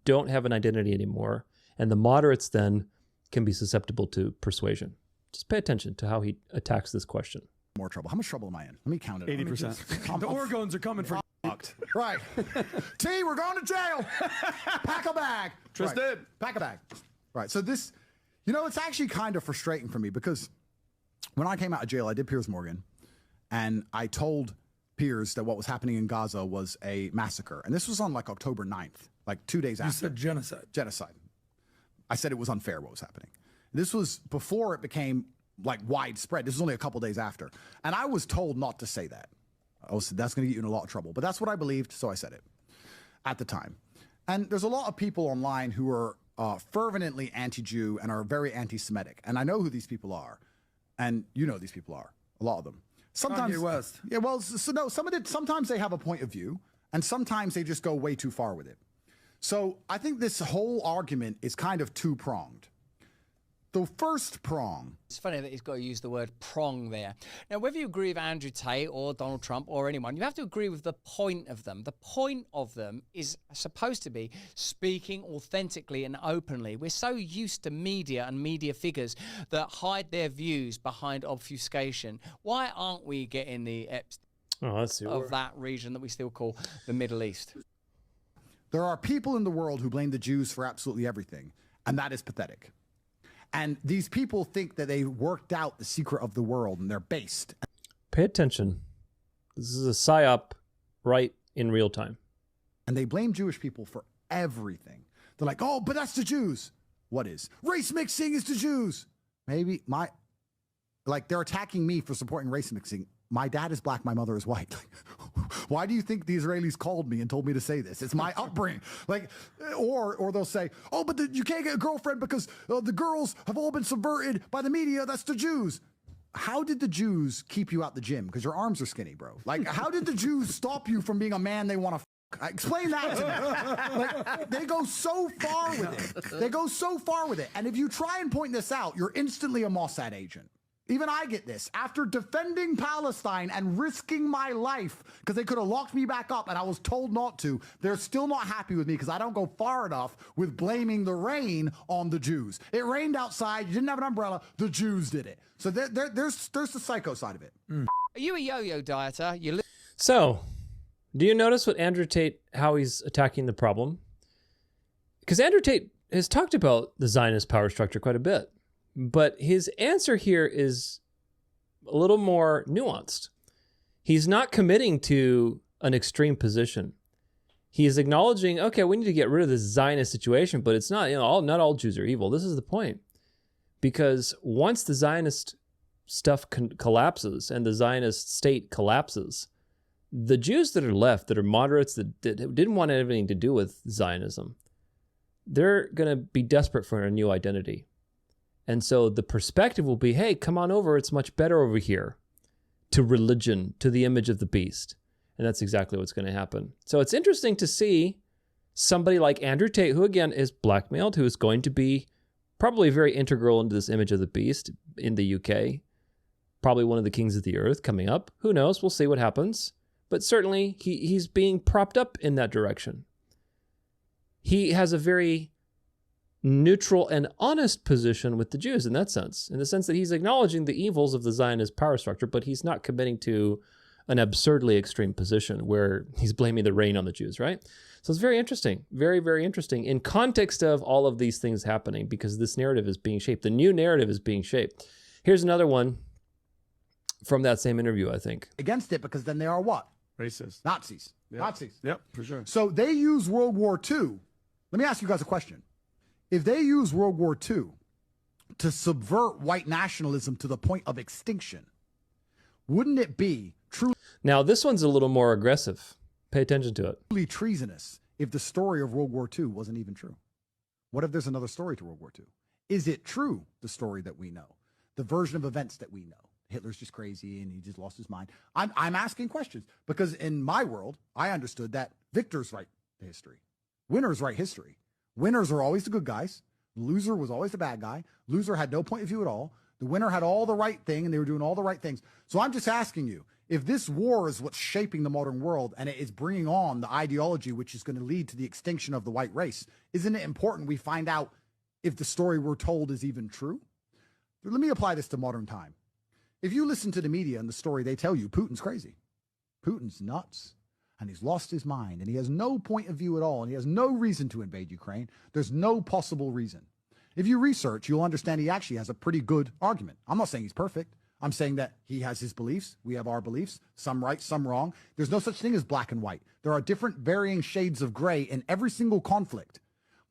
don't have an identity anymore, and the moderates then can be susceptible to persuasion. Just pay attention to how he attacks this question. More trouble. How much trouble am I in? Let me count it. 80%. The Oregons are coming for Right. T, we're going to jail. Pack a bag. Tristan. Right. Pack a bag. Right. So this You know, it's actually kind of frustrating for me because when I came out of jail, I did Piers Morgan, and I told Piers that what was happening in Gaza was a massacre. And this was on like October 9th, like 2 days after. You said genocide. Genocide. I said it was unfair what was happening. This was before it became like widespread. This was only a couple days after. And I was told not to say that. That's going to get you in a lot of trouble. But that's what I believed, so I said it at the time. And there's a lot of people online who are fervently anti-Jew and are very anti-Semitic. And I know who these people are. And you know these people are, a lot of them. Sometimes, Kanye West. Yeah, well, so no, sometimes they have a point of view, and sometimes they just go way too far with it. So I think this whole argument is kind of two-pronged. The first prong. It's funny that he's got to use the word prong there. Now, whether you agree with Andrew Tate or Donald Trump or anyone, you have to agree with the point of them. The point of them is supposed to be speaking authentically and openly. We're so used to media and media figures that hide their views behind obfuscation. Why aren't we getting the of that region that we still call the Middle East? There are people in the world who blame the Jews for absolutely everything, and that is pathetic. And these people think that they worked out the secret of the world, and they're based. Pay attention. This is a psyop right in real time. And they blame Jewish people for everything. They're like, oh, but that's the Jews. What is? Race mixing is the Jews. Maybe they're attacking me for supporting race mixing. My dad is black, my mother is white. Why do you think the Israelis called me and told me to say this? It's my upbringing. Or they'll say, oh, but you can't get a girlfriend because the girls have all been subverted by the media. That's the Jews. How did the Jews keep you out the gym? Because your arms are skinny, bro. How did the Jews stop you from being a man they want to explain that to me. They go so far with it. And if you try and point this out, you're instantly a Mossad agent. Even I get this. After defending Palestine and risking my life, because they could have locked me back up and I was told not to, they're still not happy with me because I don't go far enough with blaming the rain on the Jews. It rained outside, you didn't have an umbrella, the Jews did it. So there's the psycho side of it. Are you a yo-yo dieter? So, do you notice what Andrew Tate, how he's attacking the problem? Because Andrew Tate has talked about the Zionist power structure quite a bit. But his answer here is a little more nuanced. He's not committing to an extreme position. He is acknowledging, okay, we need to get rid of this Zionist situation, but it's not, not all Jews are evil. This is the point. Because once the Zionist stuff collapses and the Zionist state collapses, the Jews that are left, that are moderates, that didn't want anything to do with Zionism, they're going to be desperate for a new identity. And so the perspective will be, hey, come on over. It's much better over here, to religion, to the image of the beast. And that's exactly what's going to happen. So it's interesting to see somebody like Andrew Tate, who again is blackmailed, who is going to be probably very integral into this image of the beast in the UK, probably one of the kings of the earth coming up. Who knows? We'll see what happens. But certainly he's being propped up in that direction. He has a very neutral and honest position with the Jews in that sense, in the sense that he's acknowledging the evils of the Zionist power structure, but he's not committing to an absurdly extreme position where he's blaming the rain on the Jews, right? So it's very interesting, very, very interesting in context of all of these things happening, because this narrative is being shaped. The new narrative is being shaped. Here's another one from that same interview, I think. Against it, because then they are what? Racist. Nazis. Yep. Nazis. Yep, for sure. So they use World War II. Let me ask you guys a question. If they use World War II to subvert white nationalism to the point of extinction, wouldn't it be truly... Now, this one's a little more aggressive. Pay attention to it. ...truly treasonous if the story of World War II wasn't even true? What if there's another story to World War II? Is it true, the story that we know? The version of events that we know? Hitler's just crazy and he just lost his mind. I'm asking questions because in my world, I understood that victors write the history. Winners write history. Winners are always the good guys. The loser was always the bad guy. Loser had no point of view at all. The winner had all the right thing and they were doing all the right things. So I'm just asking you, if this war is what's shaping the modern world and it is bringing on the ideology which is going to lead to the extinction of the white race, isn't it important we find out if the story we're told is even true? Let me apply this to modern time. If you listen to the media and the story, they tell you Putin's crazy. Putin's nuts. And he's lost his mind, and he has no point of view at all, and he has no reason to invade Ukraine. There's no possible reason. If you research, you'll understand he actually has a pretty good argument. I'm not saying he's perfect. I'm saying that he has his beliefs. We have our beliefs, some right, some wrong. There's no such thing as black and white. There are different varying shades of gray in every single conflict.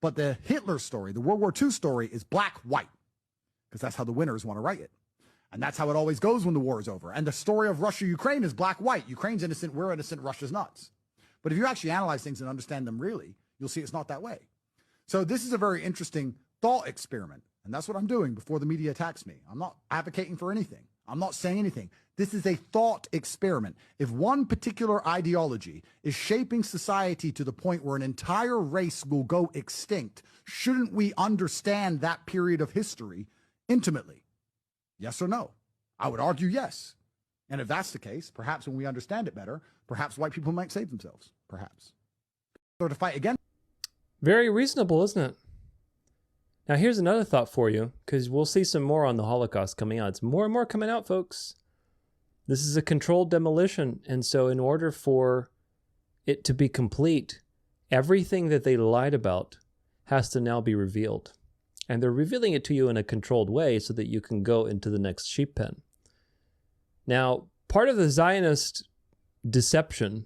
But the Hitler story, the World War II story, is black-white, because that's how the winners want to write it. And that's how it always goes when the war is over. And the story of Russia-Ukraine is black-white. Ukraine's innocent, we're innocent, Russia's nuts. But if you actually analyze things and understand them really, you'll see it's not that way. So this is a very interesting thought experiment. And that's what I'm doing before the media attacks me. I'm not advocating for anything. I'm not saying anything. This is a thought experiment. If one particular ideology is shaping society to the point where an entire race will go extinct, shouldn't we understand that period of history intimately? Yes or no? I would argue yes. And if that's the case, perhaps when we understand it better, perhaps white people might save themselves. Perhaps. So to fight again. Very reasonable, isn't it? Now, here's another thought for you, because we'll see some more on the Holocaust coming out. It's more and more coming out, folks. This is a controlled demolition, and so in order for it to be complete, everything that they lied about has to now be revealed. And they're revealing it to you in a controlled way so that you can go into the next sheep pen. Now, part of the Zionist deception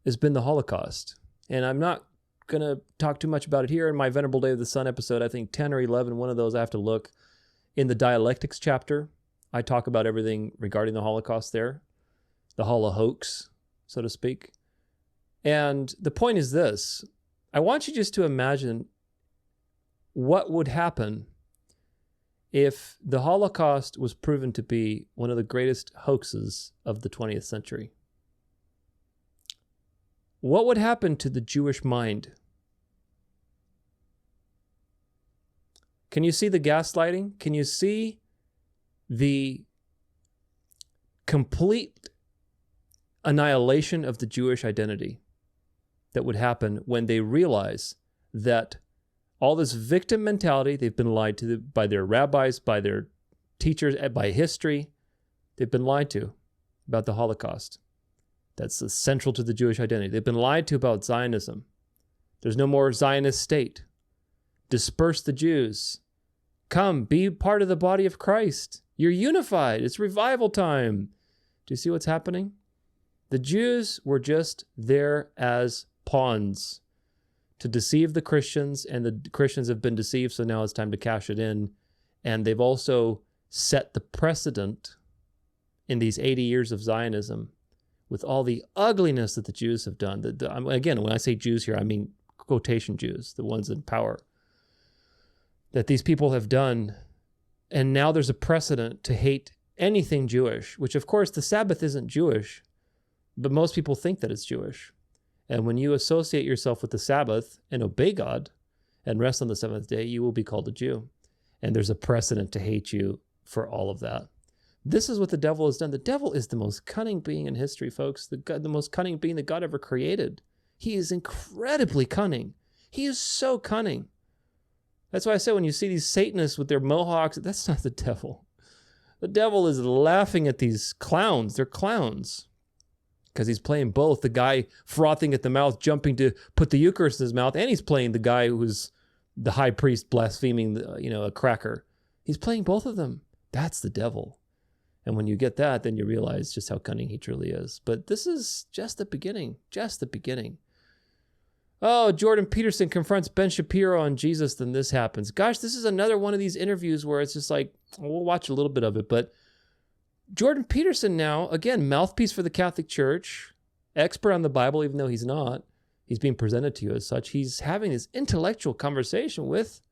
has been the Holocaust, and I'm not going to talk too much about it here. In my Venerable Day of the Sun episode, I think 10 or 11, one of those I have to look. In the Dialectics chapter, I talk about everything regarding the Holocaust there, the holo-hoax, so to speak. And the point is this. I want you just to imagine what would happen if the Holocaust was proven to be one of the greatest hoaxes of the 20th century. What would happen to the Jewish mind? Can you see the gaslighting? Can you see the complete annihilation of the Jewish identity that would happen when they realize that all this victim mentality, they've been lied to by their rabbis, by their teachers, by history, they've been lied to about the Holocaust. That's central to the Jewish identity. They've been lied to about Zionism. There's no more Zionist state. Disperse the Jews. Come, be part of the body of Christ. You're unified. It's revival time. Do you see what's happening? The Jews were just there as pawns to deceive the Christians, and the Christians have been deceived, so now it's time to cash it in. And they've also set the precedent in these 80 years of Zionism with all the ugliness that the Jews have done. Again, when I say Jews here, I mean quotation Jews, the ones in power, that these people have done. And now there's a precedent to hate anything Jewish, which of course the Sabbath isn't Jewish, but most people think that it's Jewish. And when you associate yourself with the Sabbath and obey God and rest on the seventh day, you will be called a Jew. And there's a precedent to hate you for all of that. This is what the devil has done. The devil is the most cunning being in history, folks. The most cunning being that God ever created. He is incredibly cunning. He is so cunning. That's why I said when you see these Satanists with their mohawks, that's not the devil. The devil is laughing at these clowns. They're clowns. Because he's playing both. The guy frothing at the mouth, jumping to put the Eucharist in his mouth, and he's playing the guy who's the high priest blaspheming, a cracker. He's playing both of them. That's the devil. And when you get that, then you realize just how cunning he truly is. But this is just the beginning. Just the beginning. Oh, Jordan Peterson confronts Ben Shapiro on Jesus, then this happens. Gosh, this is another one of these interviews where it's just like, we'll watch a little bit of it, but Jordan Peterson now, again, mouthpiece for the Catholic Church, expert on the Bible, even though he's not. He's being presented to you as such. He's having this intellectual conversation with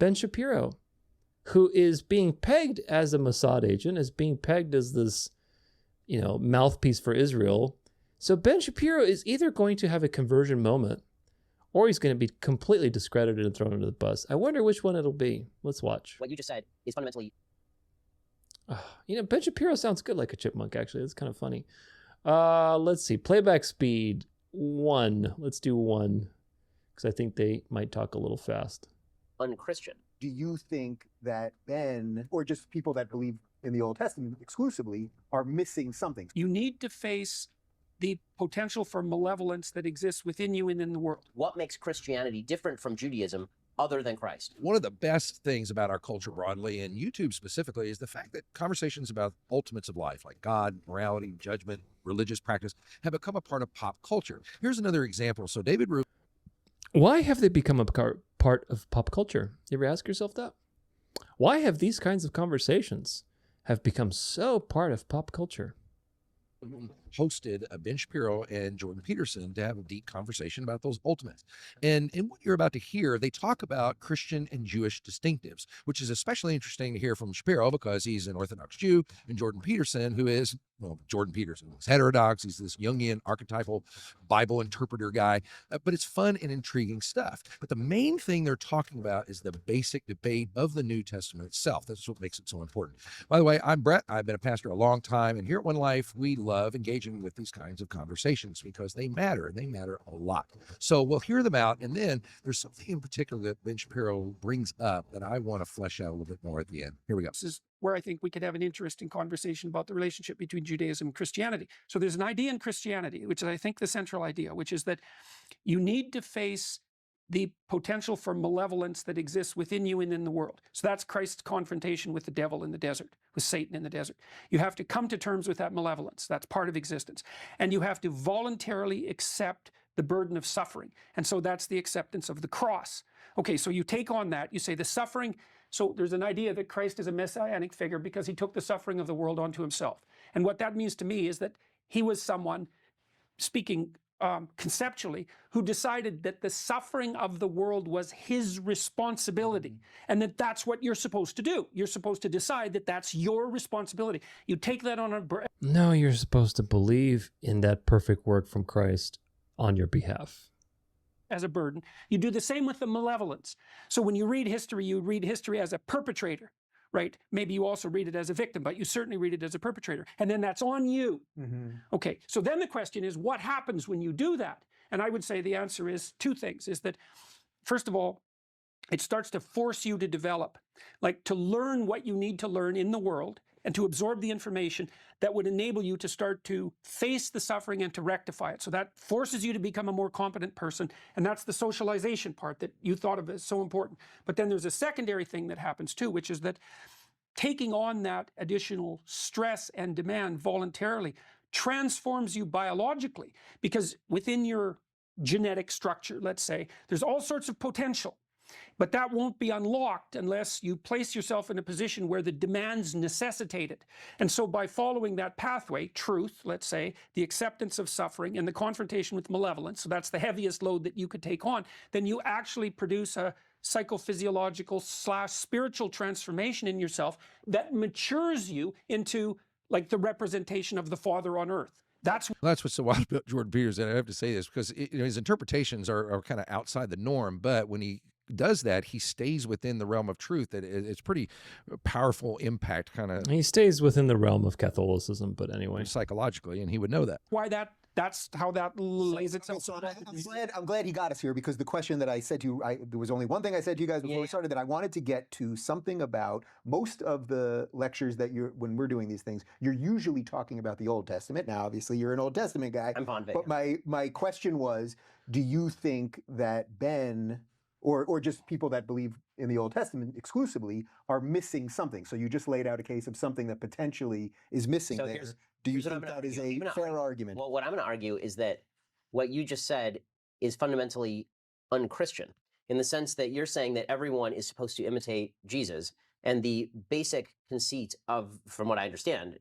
Ben Shapiro, who is being pegged as a Mossad agent, is being pegged as this, mouthpiece for Israel. So Ben Shapiro is either going to have a conversion moment or he's going to be completely discredited and thrown under the bus. I wonder which one it'll be. Let's watch. What you just said is fundamentally... Ben Shapiro sounds good like a chipmunk, actually. That's kind of funny. Let's see. Playback speed, 1. Let's do 1, because I think they might talk a little fast. Unchristian. Do you think that Ben, or just people that believe in the Old Testament exclusively, are missing something? You need to face the potential for malevolence that exists within you and in the world. What makes Christianity different from Judaism other than Christ. One of the best things about our culture broadly, and YouTube specifically, is the fact that conversations about ultimates of life, like God, morality, judgment, religious practice, have become a part of pop culture. Here's another example. So David Rubin. Why have they become a part of pop culture? You ever ask yourself that? Why have these kinds of conversations have become so part of pop culture? Hosted Ben Shapiro and Jordan Peterson to have a deep conversation about those ultimates. And in what you're about to hear, they talk about Christian and Jewish distinctives, which is especially interesting to hear from Shapiro because he's an Orthodox Jew, and Jordan Peterson, who is, well, Jordan Peterson is heterodox. He's this Jungian archetypal Bible interpreter guy, but it's fun and intriguing stuff. But the main thing they're talking about is the basic debate of the New Testament itself. That's what makes it so important. By the way, I'm Brett. I've been a pastor a long time, and here at One Life, we love engaging with these kinds of conversations because they matter, and they matter a lot. So we'll hear them out, and then there's something in particular that Ben Shapiro brings up that I want to flesh out a little bit more at the end. Here we go. This is where I think we could have an interesting conversation about the relationship between Judaism and Christianity. So there's an idea in Christianity, which is, I think, the central idea, which is that you need to face the potential for malevolence that exists within you and in the world. So that's Christ's confrontation with the devil in the desert, with Satan in the desert. You have to come to terms with that malevolence. That's part of existence. And you have to voluntarily accept the burden of suffering. And so that's the acceptance of the cross. Okay, so you take on that, you say the suffering. So there's an idea that Christ is a messianic figure because he took the suffering of the world onto himself. And what that means to me is that he was someone, speaking conceptually, who decided that the suffering of the world was his responsibility, and that that's what you're supposed to do. You're supposed to decide that that's your responsibility. You take that on a... No, you're supposed to believe in that perfect work from Christ on your behalf. As a burden. You do the same with the malevolence. So when you read history, you read history as a perpetrator, right? Maybe you also read it as a victim, but you certainly read it as a perpetrator. And then that's on you. Okay, so then the question is, what happens when you do that? And I would say the answer is two things, is that, first of all, it starts to force you to develop, like to learn what you need to learn in the world and to absorb the information that would enable you to start to face the suffering and to rectify it. So that forces you to become a more competent person, and that's the socialization part that you thought of as so important. But then there's a secondary thing that happens too, which is that taking on that additional stress and demand voluntarily transforms you biologically, because within your genetic structure, let's say, there's all sorts of potential. But that won't be unlocked unless you place yourself in a position where the demands necessitate it. And so by following that pathway, truth, let's say, the acceptance of suffering and the confrontation with malevolence, so that's the heaviest load that you could take on, then you actually produce a psychophysiological / spiritual transformation in yourself that matures you into like the representation of the Father on earth. That's what's so wild about Jordan Peterson. I have to say this because his interpretations are kind of outside the norm, but when he does that, he stays within the realm of truth. That it's pretty powerful impact, kind of. He stays within the realm of Catholicism, but anyway, psychologically, and he would know that. Why that's how that lays itself. So I'm glad he got us here, because the question that I said to you, there was only one thing I said to you guys before we started, that I wanted to get to something about most of the lectures that when we're doing these things, you're usually talking about the Old Testament. Now, obviously, you're an Old Testament guy. I'm fond of it. But my question was, do you think that Ben, or just people that believe in the Old Testament exclusively, are missing something? So you just laid out a case of something that potentially is missing So there. Do you think that is a fair argument? Well, what I'm going to argue is that what you just said is fundamentally unchristian, in the sense that you're saying that everyone is supposed to imitate Jesus. And the basic conceit of, from what I understand,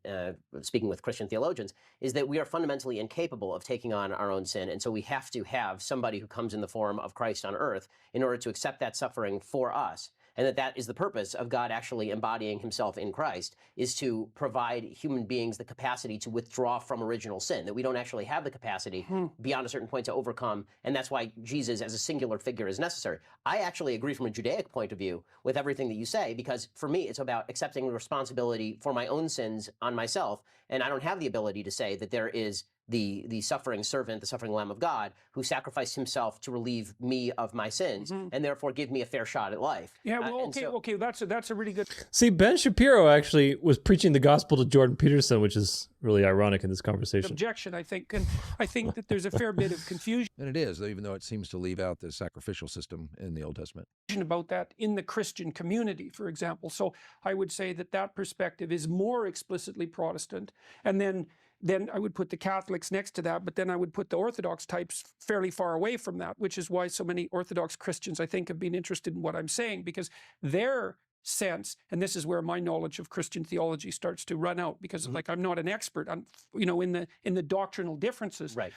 speaking with Christian theologians, is that we are fundamentally incapable of taking on our own sin. And so we have to have somebody who comes in the form of Christ on earth in order to accept that suffering for us. And that is the purpose of God actually embodying himself in Christ, is to provide human beings the capacity to withdraw from original sin, that we don't actually have the capacity beyond a certain point to overcome. And that's why Jesus as a singular figure is necessary. I actually agree from a Judaic point of view with everything that you say, because for me, it's about accepting the responsibility for my own sins on myself. And I don't have the ability to say that there is the suffering servant, the suffering Lamb of God, who sacrificed himself to relieve me of my sins, and therefore give me a fair shot at life. Yeah, well, okay, that's a really good. See, Ben Shapiro actually was preaching the gospel to Jordan Peterson, which is really ironic in this conversation. Objection, I think, and I think that there's a fair bit of confusion. And it is, even though it seems to leave out the sacrificial system in the Old Testament. About that in the Christian community, for example. So I would say that that perspective is more explicitly Protestant, and then I would put the Catholics next to that, but then I would put the Orthodox types fairly far away from that, which is why so many Orthodox Christians, I think, have been interested in what I'm saying, because their sense, and this is where my knowledge of Christian theology starts to run out, because like I'm not an expert on, in the doctrinal differences. Right.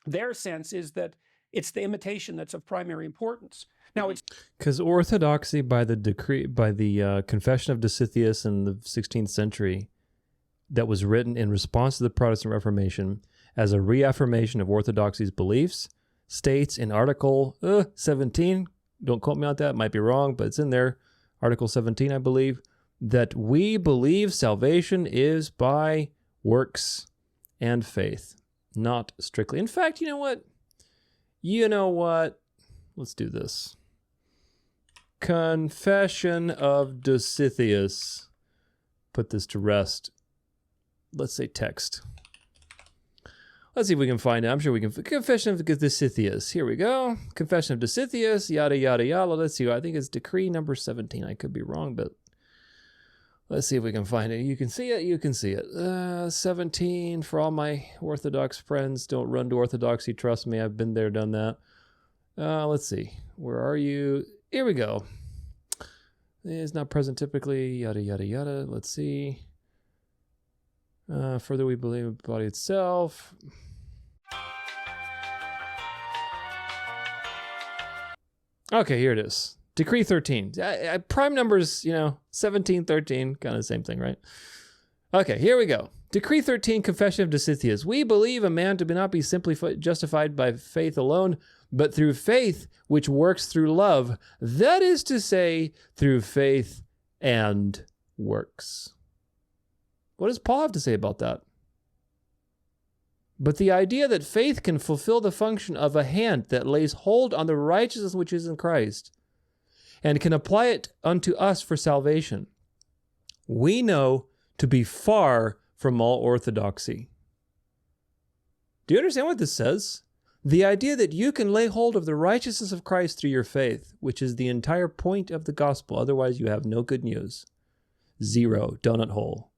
Their sense is that it's the imitation that's of primary importance. Now it's because orthodoxy by the Confession of Dositheus in the 16th century, that was written in response to the Protestant Reformation as a reaffirmation of orthodoxy's beliefs, states in Article 17, don't quote me on that, it might be wrong, but it's in there, Article 17, I believe, that we believe salvation is by works and faith, not strictly. In fact, you know what? Let's do this. Confession of Dositheus. Put this to rest. Let's say text. Let's see if we can find it. I'm sure we can. Confession of Dositheus. Here we go. Confession of Dositheus, yada, yada, yada. Let's see. I think it's decree number 17. I could be wrong, but let's see if we can find it. You can see it. You can see it. 17. For all my Orthodox friends, don't run to Orthodoxy. Trust me, I've been there, done that. Let's see. Where are you? Here we go. It's not present typically. Yada, yada, yada. Let's see. Further, we believe in the body itself. Okay, here it is. Decree 13. Prime numbers, 17, 13, kind of the same thing, right? Okay, here we go. Decree 13, Confession of Dositheus. We believe a man to not be simply justified by faith alone, but through faith which works through love. That is to say, through faith and works. What does Paul have to say about that? But the idea that faith can fulfill the function of a hand that lays hold on the righteousness which is in Christ and can apply it unto us for salvation, we know to be far from all orthodoxy. Do you understand what this says? The idea that you can lay hold of the righteousness of Christ through your faith, which is the entire point of the gospel. Otherwise, you have no good news. Zero, donut hole.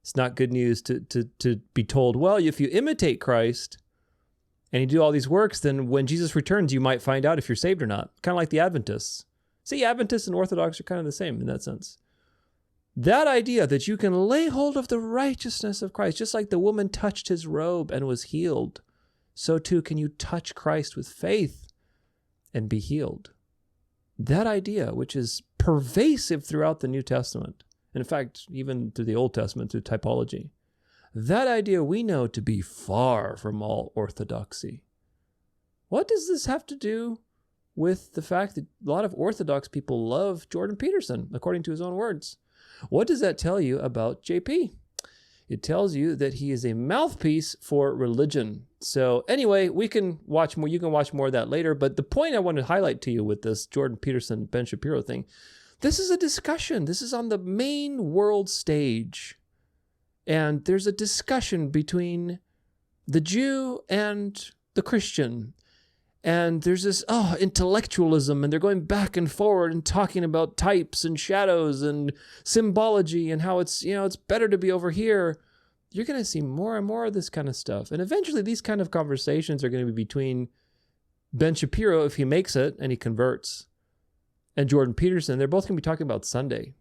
It's not good news to be told, well, if you imitate Christ and you do all these works, then when Jesus returns, you might find out if you're saved or not. Kind of like the Adventists. See, Adventists and Orthodox are kind of the same in that sense. That idea that you can lay hold of the righteousness of Christ, just like the woman touched his robe and was healed, so too can you touch Christ with faith and be healed. That idea, which is pervasive throughout the New Testament, in fact, even through the Old Testament, through typology, that idea we know to be far from all orthodoxy. What does this have to do with the fact that a lot of Orthodox people love Jordan Peterson, according to his own words? What does that tell you about JP? It tells you that he is a mouthpiece for religion. So anyway, we can watch more. You can watch more of that later. But the point I want to highlight to you with this Jordan Peterson, Ben Shapiro thing, this is a discussion. This is on the main world stage. And there's a discussion between the Jew and the Christian. And there's this, intellectualism, and they're going back and forward and talking about types and shadows and symbology and how it's, it's better to be over here. You're going to see more and more of this kind of stuff. And eventually these kind of conversations are going to be between Ben Shapiro, if he makes it and he converts, and Jordan Peterson. They're both going to be talking about Sunday.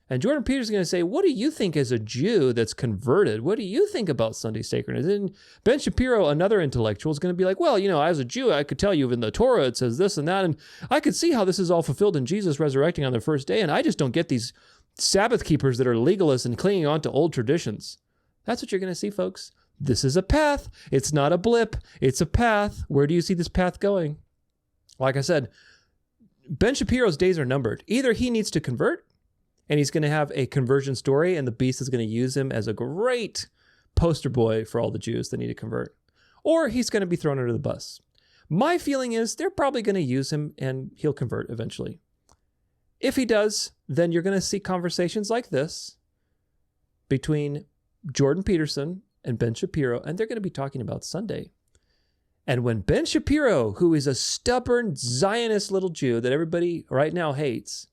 And Jordan Peterson's going to say, what do you think as a Jew that's converted? What do you think about Sunday sacredness? And Ben Shapiro, another intellectual, is going to be like, well, as a Jew, I could tell you in the Torah it says this and that, and I could see how this is all fulfilled in Jesus resurrecting on the first day, and I just don't get these Sabbath keepers that are legalists and clinging on to old traditions. That's what you're going to see, folks. This is a path. It's not a blip. It's a path. Where do you see this path going? Like I said, Ben Shapiro's days are numbered. Either he needs to convert, and he's going to have a conversion story, and the beast is going to use him as a great poster boy for all the Jews that need to convert, or he's going to be thrown under the bus. My feeling is they're probably going to use him and he'll convert eventually. If he does, then you're going to see conversations like this between Jordan Peterson and Ben Shapiro, and they're going to be talking about Sunday. And when Ben Shapiro, who is a stubborn Zionist little Jew that everybody right now hates,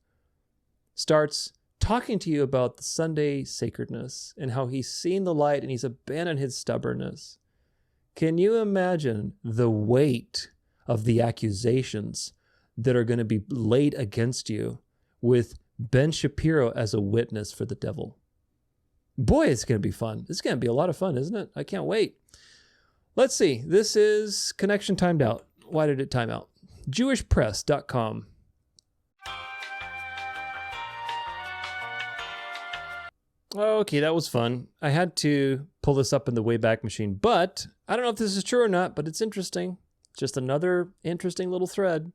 starts talking to you about the Sunday sacredness and how he's seen the light and he's abandoned his stubbornness, can you imagine the weight of the accusations that are going to be laid against you with Ben Shapiro as a witness for the devil? Boy, it's going to be fun. It's going to be a lot of fun, isn't it? I can't wait. Let's see. This is connection timed out. Why did it time out? JewishPress.com. Okay, that was fun. I had to pull this up in the Wayback Machine, but I don't know if this is true or not, but it's interesting. Just another interesting little thread.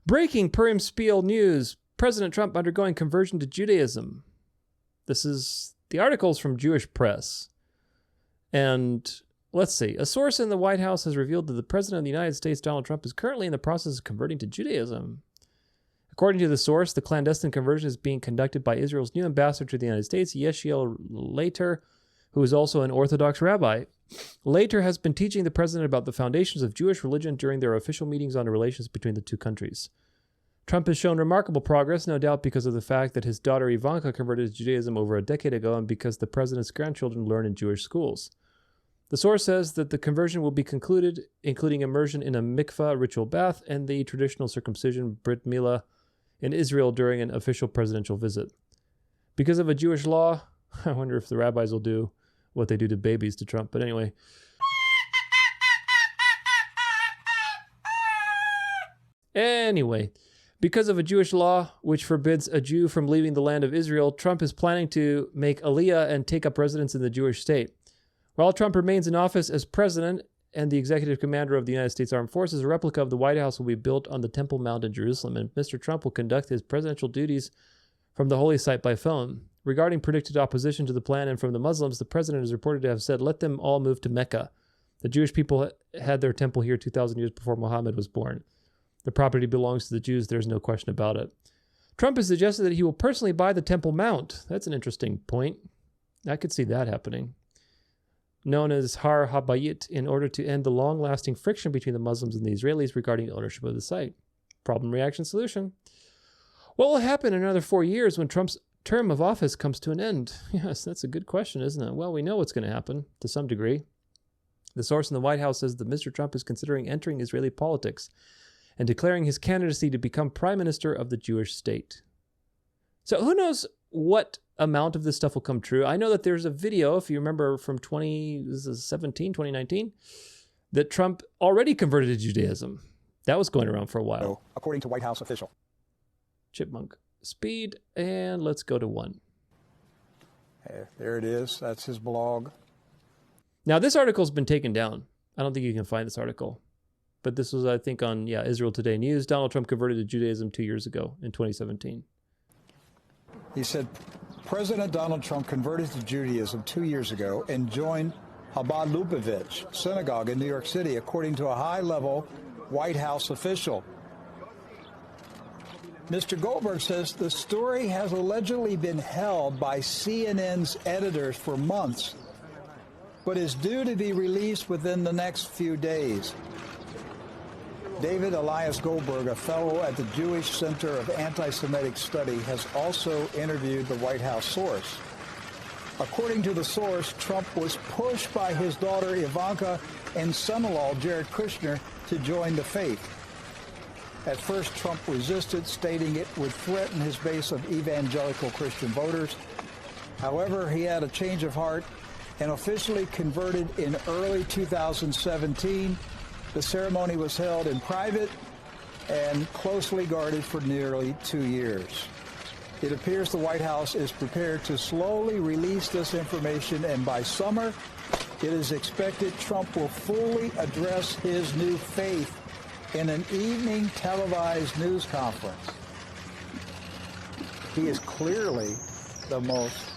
Breaking Purim Spiel news. President Trump undergoing conversion to Judaism. This is the articles from Jewish Press. And let's see. A source in the White House has revealed that the President of the United States, Donald Trump, is currently in the process of converting to Judaism. According to the source, the clandestine conversion is being conducted by Israel's new ambassador to the United States, Yeshiel Later, who is also an Orthodox rabbi. Later has been teaching the president about the foundations of Jewish religion during their official meetings on the relations between the two countries. Trump has shown remarkable progress, no doubt because of the fact that his daughter Ivanka converted to Judaism over a decade ago and because the president's grandchildren learn in Jewish schools. The source says that the conversion will be concluded, including immersion in a mikvah ritual bath and the traditional circumcision Brit Milah in Israel during an official presidential visit. Because of a Jewish law, I wonder if the rabbis will do what they do to babies to Trump. But anyway. Because of a Jewish law which forbids a Jew from leaving the land of Israel, Trump is planning to make Aliyah and take up residence in the Jewish state. While Trump remains in office as president and the executive commander of the United States Armed Forces, a replica of the White House will be built on the Temple Mount in Jerusalem, and Mr. Trump will conduct his presidential duties from the holy site by phone. Regarding predicted opposition to the plan and from the Muslims, the president is reported to have said, "Let them all move to Mecca. The Jewish people had their temple here 2,000 years before Muhammad was born. The property belongs to the Jews. There's no question about it." Trump has suggested that he will personally buy the Temple Mount. That's an interesting point. I could see that happening. Known as Har Habayit, in order to end the long-lasting friction between the Muslims and the Israelis regarding ownership of the site. Problem, reaction, solution. What will happen in another 4 years when Trump's term of office comes to an end? Yes, that's a good question, isn't it? Well, we know what's going to happen to some degree. The source in the White House says that Mr. Trump is considering entering Israeli politics and declaring his candidacy to become prime minister of the Jewish state. So who knows what amount of this stuff will come true? I know that there's a video, if you remember, from 2019, that Trump already converted to Judaism. That was going around for a while. According to White House official. Chipmunk speed, and let's go to 1. There it is. That's his blog. Now, this article's been taken down. I don't think you can find this article. But this was, I think, on Israel Today News. Donald Trump converted to Judaism 2 years ago in 2017. He said, President Donald Trump converted to Judaism 2 years ago and joined Chabad Lubavitch Synagogue in New York City, according to a high-level White House official. Mr. Goldberg says the story has allegedly been held by CNN's editors for months, but is due to be released within the next few days. David Elias Goldberg, a fellow at the Jewish Center of Anti-Semitic Study, has also interviewed the White House source. According to the source, Trump was pushed by his daughter Ivanka and son-in-law Jared Kushner to join the faith. At first, Trump resisted, stating it would threaten his base of evangelical Christian voters. However, he had a change of heart and officially converted in early 2017. The ceremony was held in private and closely guarded for nearly 2 years. It appears the White House is prepared to slowly release this information, and by summer, it is expected Trump will fully address his new faith in an evening televised news conference. He is clearly the most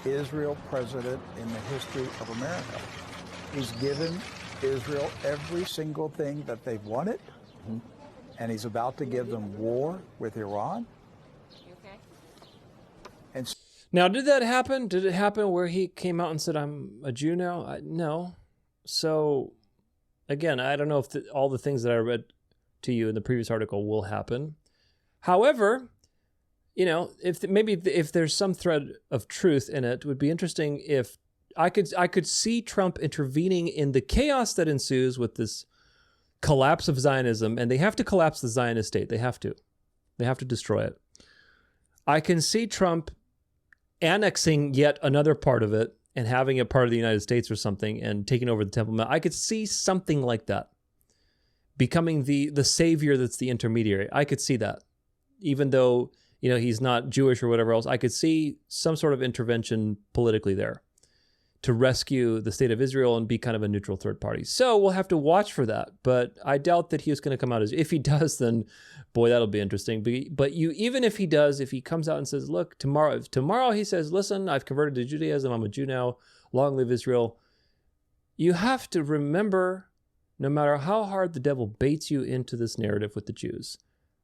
Israel president in the history of America. He's given Israel every single thing that they've wanted, and he's about to give them war with Iran. And now, did that happen? Did it happen where he came out and said, I'm a Jew now? No. So, again, I don't know if all the things that I read to you in the previous article will happen. However, you know, if there's some thread of truth in it, it would be interesting if I could see Trump intervening in the chaos that ensues with this collapse of Zionism, and they have to collapse the Zionist state. They have to destroy it. I can see Trump annexing yet another part of it and having it part of the United States or something and taking over the Temple Mount. I could see something like that, becoming the savior that's the intermediary. I could see that, even though, you know, he's not Jewish or whatever else. I could see some sort of intervention politically there to rescue the state of Israel and be kind of a neutral third party. So we'll have to watch for that. But I doubt that he was going to come out as, if he does, then boy, that'll be interesting. But even if he does, if he comes out and says, look, tomorrow he says, listen, I've converted to Judaism, I'm a Jew now, long live Israel. You have to remember, no matter how hard the devil baits you into this narrative with the Jews,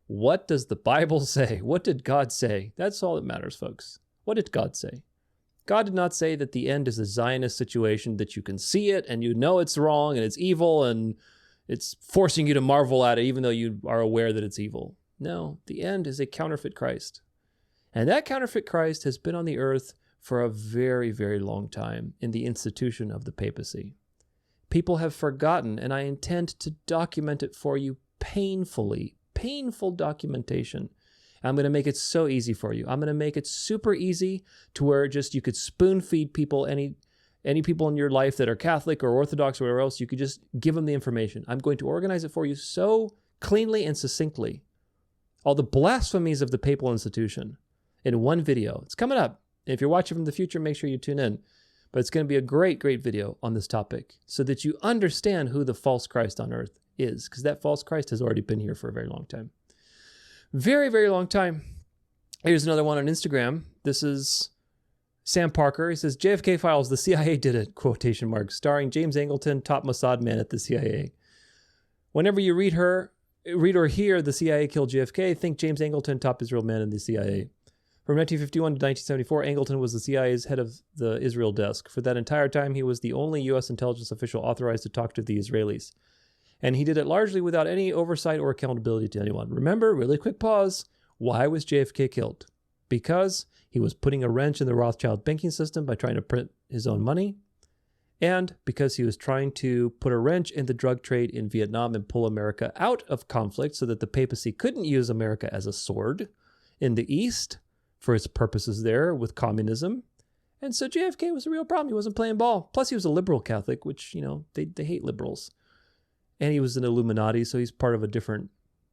what does the Bible say? What did God say? That's all that matters, folks. What did God say? God did not say that the end is a Zionist situation, that you can see it and you know it's wrong and it's evil and it's forcing you to marvel at it even though you are aware that it's evil. No, the end is a counterfeit Christ. And that counterfeit Christ has been on the earth for a very, very long time in the institution of the papacy. People have forgotten, and I intend to document it for you painfully, painful documentation. I'm going to make it so easy for you. I'm going to make it super easy to where just you could spoon feed people, any people in your life that are Catholic or Orthodox or whatever else, you could just give them the information. I'm going to organize it for you so cleanly and succinctly. All the blasphemies of the papal institution in one video. It's coming up. If you're watching from the future, make sure you tune in. But it's going to be a great, great video on this topic so that you understand who the false Christ on earth is, because that false Christ has already been here for a very long time. Very, very long time. Here's another one on Instagram. This is Sam Parker. He says, JFK Files, the CIA did it, quotation marks, starring James Angleton, top Mossad man at the CIA. Whenever you read or hear the CIA killed JFK, think James Angleton, top Israel man in the CIA. From 1951 to 1974, Angleton was the CIA's head of the Israel desk. For that entire time, he was the only U.S. intelligence official authorized to talk to the Israelis. And he did it largely without any oversight or accountability to anyone. Remember, really quick pause, why was JFK killed? Because he was putting a wrench in the Rothschild banking system by trying to print his own money, and because he was trying to put a wrench in the drug trade in Vietnam and pull America out of conflict so that the papacy couldn't use America as a sword in the East for its purposes there with communism. And so JFK was a real problem. He wasn't playing ball. Plus, he was a liberal Catholic, which, you know, they hate liberals. And he was an Illuminati, so he's part of a different,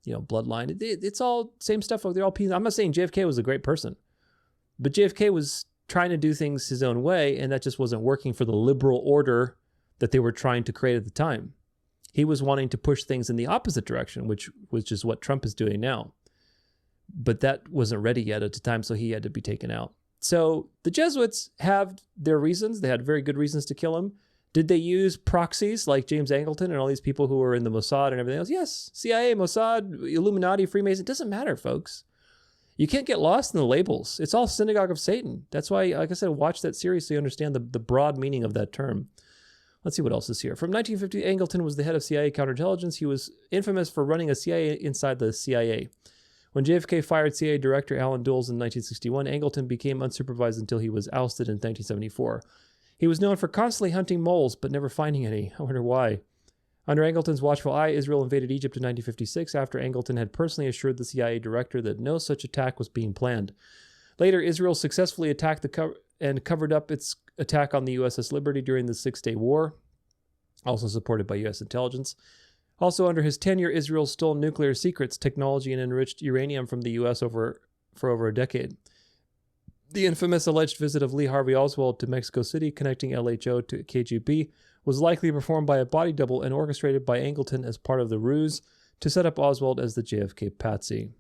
bloodline. It's all same stuff. They're all pieces. I'm not saying JFK was a great person, but JFK was trying to do things his own way, and that just wasn't working for the liberal order that they were trying to create at the time. He was wanting to push things in the opposite direction, which is what Trump is doing now. But that wasn't ready yet at the time, so he had to be taken out. So the Jesuits have their reasons. They had very good reasons to kill him. Did they use proxies like James Angleton and all these people who were in the Mossad and everything else? Yes. CIA, Mossad, Illuminati, Freemason. It doesn't matter, folks. You can't get lost in the labels. It's all synagogue of Satan. That's why, like I said, watch that series so you understand the broad meaning of that term. Let's see what else is here. From 1950, Angleton was the head of CIA counterintelligence. He was infamous for running a CIA inside the CIA. When JFK fired CIA Director Alan Dulles in 1961, Angleton became unsupervised until he was ousted in 1974. He was known for constantly hunting moles, but never finding any. I wonder why. Under Angleton's watchful eye, Israel invaded Egypt in 1956 after Angleton had personally assured the CIA director that no such attack was being planned. Later, Israel successfully attacked and covered up its attack on the USS Liberty during the Six-Day War, also supported by U.S. intelligence. Also under his tenure, Israel stole nuclear secrets, technology, and enriched uranium from the U.S. for over a decade. The infamous alleged visit of Lee Harvey Oswald to Mexico City, connecting LHO to KGB, was likely performed by a body double and orchestrated by Angleton as part of the ruse to set up Oswald as the JFK patsy.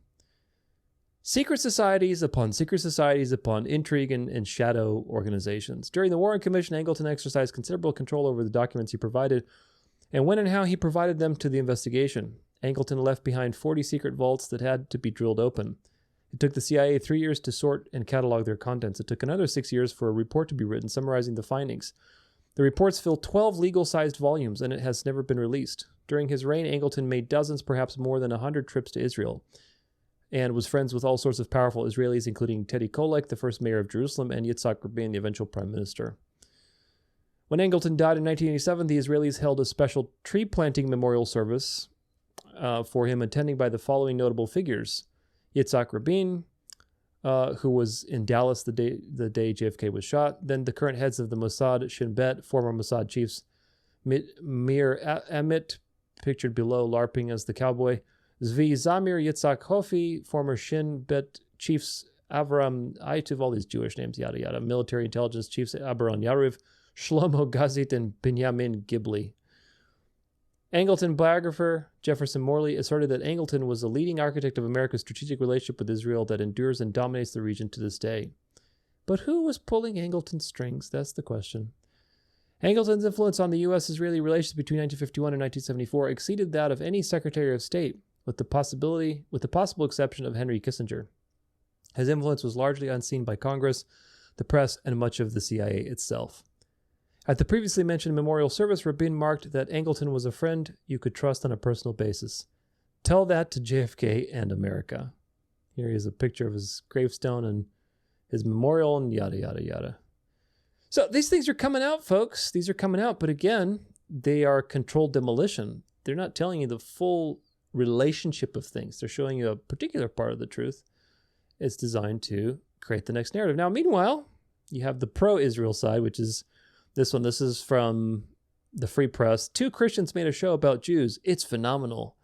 Secret societies upon intrigue and shadow organizations. During the Warren Commission, Angleton exercised considerable control over the documents he provided and when and how he provided them to the investigation. Angleton left behind 40 secret vaults that had to be drilled open. It took the CIA 3 years to sort and catalog their contents. It took another 6 years for a report to be written summarizing the findings. The reports fill 12 legal-sized volumes, and it has never been released. During his reign, Angleton made dozens, perhaps more than 100 trips to Israel, and was friends with all sorts of powerful Israelis, including Teddy Kollek, the first mayor of Jerusalem, and Yitzhak Rabin, the eventual prime minister. When Angleton died in 1987, the Israelis held a special tree planting memorial service for him, attending by the following notable figures: Yitzhak Rabin, who was in Dallas the day JFK was shot, then the current heads of the Mossad, Shin Bet, former Mossad chiefs Mir Amit, pictured below LARPing as the cowboy, Zvi Zamir, Yitzhak Hofi, former Shin Bet chiefs Avram Aituv, all these Jewish names, yada yada, military intelligence chiefs Abaron Yaruv, Shlomo Gazit, and Binyamin Gibli. Angleton biographer Jefferson Morley asserted that Angleton was the leading architect of America's strategic relationship with Israel that endures and dominates the region to this day. But who was pulling Angleton's strings? That's the question. Angleton's influence on the U.S.-Israeli relations between 1951 and 1974 exceeded that of any Secretary of State, with the possible exception of Henry Kissinger. His influence was largely unseen by Congress, the press, and much of the CIA itself. At the previously mentioned memorial service, Rabin marked that Angleton was a friend you could trust on a personal basis. Tell that to JFK and America. Here is a picture of his gravestone and his memorial and yada, yada, yada. So these things are coming out, folks. These are coming out, but again, they are controlled demolition. They're not telling you the full relationship of things. They're showing you a particular part of the truth. It's designed to create the next narrative. Now, meanwhile, you have the pro-Israel side, which is this one. This is from the Free Press. 2 Christians made a show about Jews. It's phenomenal.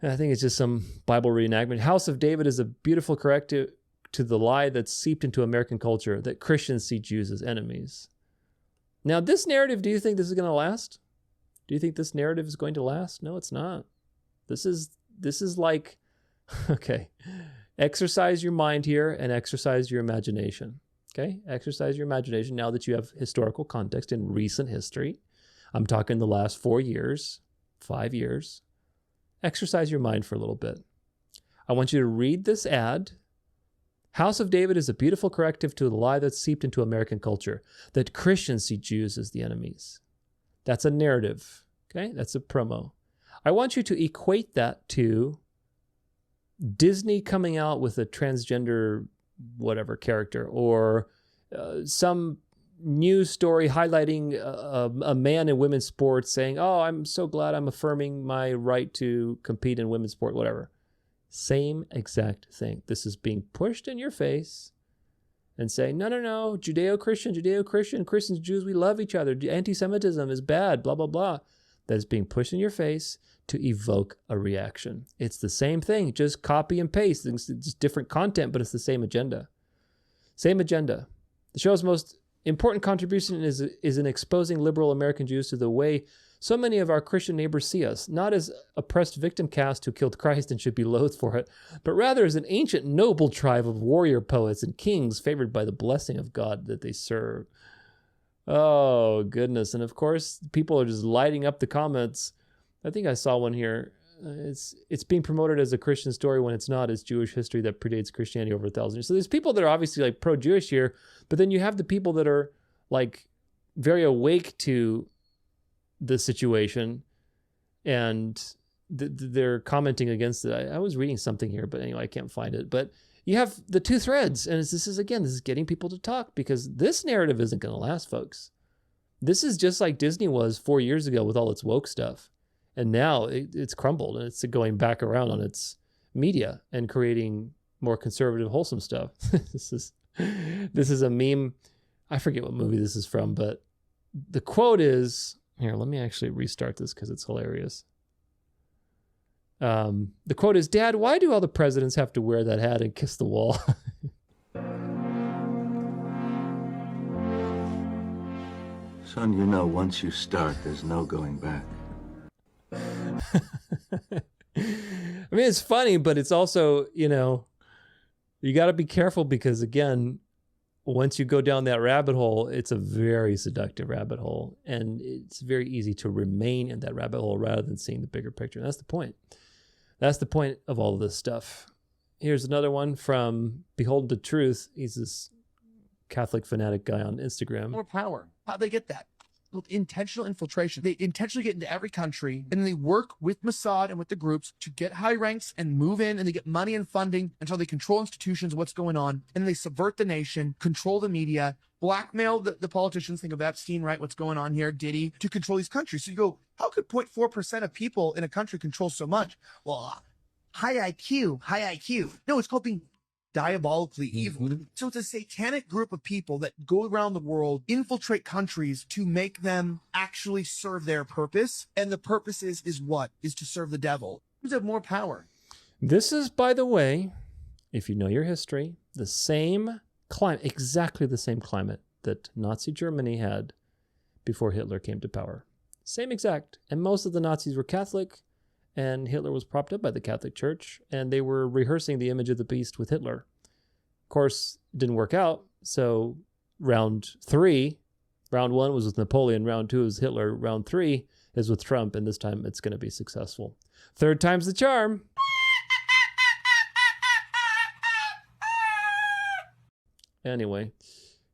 And I think it's just some Bible reenactment. House of David is a beautiful corrective to the lie that's seeped into American culture, that Christians see Jews as enemies. Now, this narrative, do you think this is going to last? Do you think this narrative is going to last? No, it's not. This is like, okay, exercise your mind here and exercise your imagination. Okay, exercise your imagination now that you have historical context in recent history. I'm talking the last 4 years, 5 years. Exercise your mind for a little bit. I want you to read this ad. House of David is a beautiful corrective to the lie that's seeped into American culture, that Christians see Jews as the enemies. That's a narrative, okay? That's a promo. I want you to equate that to Disney coming out with a transgender whatever character, or some news story highlighting a man in women's sports saying, oh, I'm so glad I'm affirming my right to compete in women's sport, whatever. Same exact thing. This is being pushed in your face and saying, no, Judeo-Christian, Christians, Jews, we love each other. Anti-Semitism is bad, blah, blah, blah. That is being pushed in your face to evoke a reaction. It's the same thing, just copy and paste. It's just different content, but it's the same agenda. Same agenda. The show's most important contribution is in exposing liberal American Jews to the way so many of our Christian neighbors see us, not as oppressed victim caste who killed Christ and should be loathed for it, but rather as an ancient noble tribe of warrior poets and kings favored by the blessing of God that they serve. Oh, goodness. And of course, people are just lighting up the comments. I think I saw one here. It's being promoted as a Christian story when it's not. It's Jewish history that predates Christianity over 1,000 years. So there's people that are obviously like pro-Jewish here, but then you have the people that are like very awake to the situation and they're commenting against it. I was reading something here, but anyway, I can't find it. But you have the two threads, and this is getting people to talk, because this narrative isn't going to last, folks. This is just like Disney was 4 years ago with all its woke stuff. And now it's crumbled, and it's going back around on its media and creating more conservative, wholesome stuff. This is a meme. I forget what movie this is from, but the quote is, here, let me actually restart this because it's hilarious. The quote is, "Dad, why do all the presidents have to wear that hat and kiss the wall?" Son, you know, once you start, there's no going back. I mean, it's funny, but it's also, you know, You got to be careful because, again, once you go down that rabbit hole, it's a very seductive rabbit hole. And it's very easy to remain in that rabbit hole rather than seeing the bigger picture. And that's the point. That's the point of all of this stuff. Here's another one from Behold the Truth. He's this Catholic fanatic guy on Instagram. More power. How'd they get that? With intentional infiltration. They intentionally get into every country, and then they work with Mossad and with the groups to get high ranks and move in, and they get money and funding until they control institutions, what's going on, and they subvert the nation, control the media, blackmail the politicians. Think of Epstein, right? What's going on here, Diddy, to control these countries. So you go, how could 0.4% of people in a country control so much? Well, high IQ. No, it's called being diabolically evil. So it's a satanic group of people that go around the world, infiltrate countries to make them actually serve their purpose. And the purpose is what? Is to serve the devil. Who's have more power? This is, by the way, if you know your history, the same climate, exactly the same climate that Nazi Germany had before Hitler came to power. Same exact. And most of the Nazis were Catholic, and Hitler was propped up by the Catholic Church, and they were rehearsing the image of the beast with Hitler. Of course, it didn't work out, so round 1 was with Napoleon, round 2 is Hitler, round 3 is with Trump, and this time it's going to be successful. Third time's the charm. Anyway,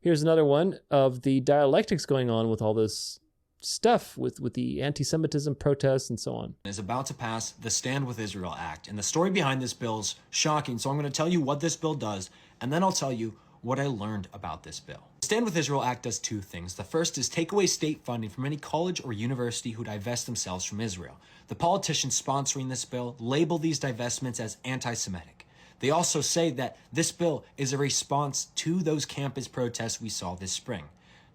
here's another one of the dialectics going on with all this stuff with the anti-Semitism protests and so on. Is about to pass the Stand With Israel Act. And the story behind this bill is shocking. So I'm going to tell you what this bill does, and then I'll tell you what I learned about this bill. The Stand With Israel Act does two things. The first is take away state funding from any college or university who divest themselves from Israel. The politicians sponsoring this bill label these divestments as anti-Semitic. They also say that this bill is a response to those campus protests we saw this spring.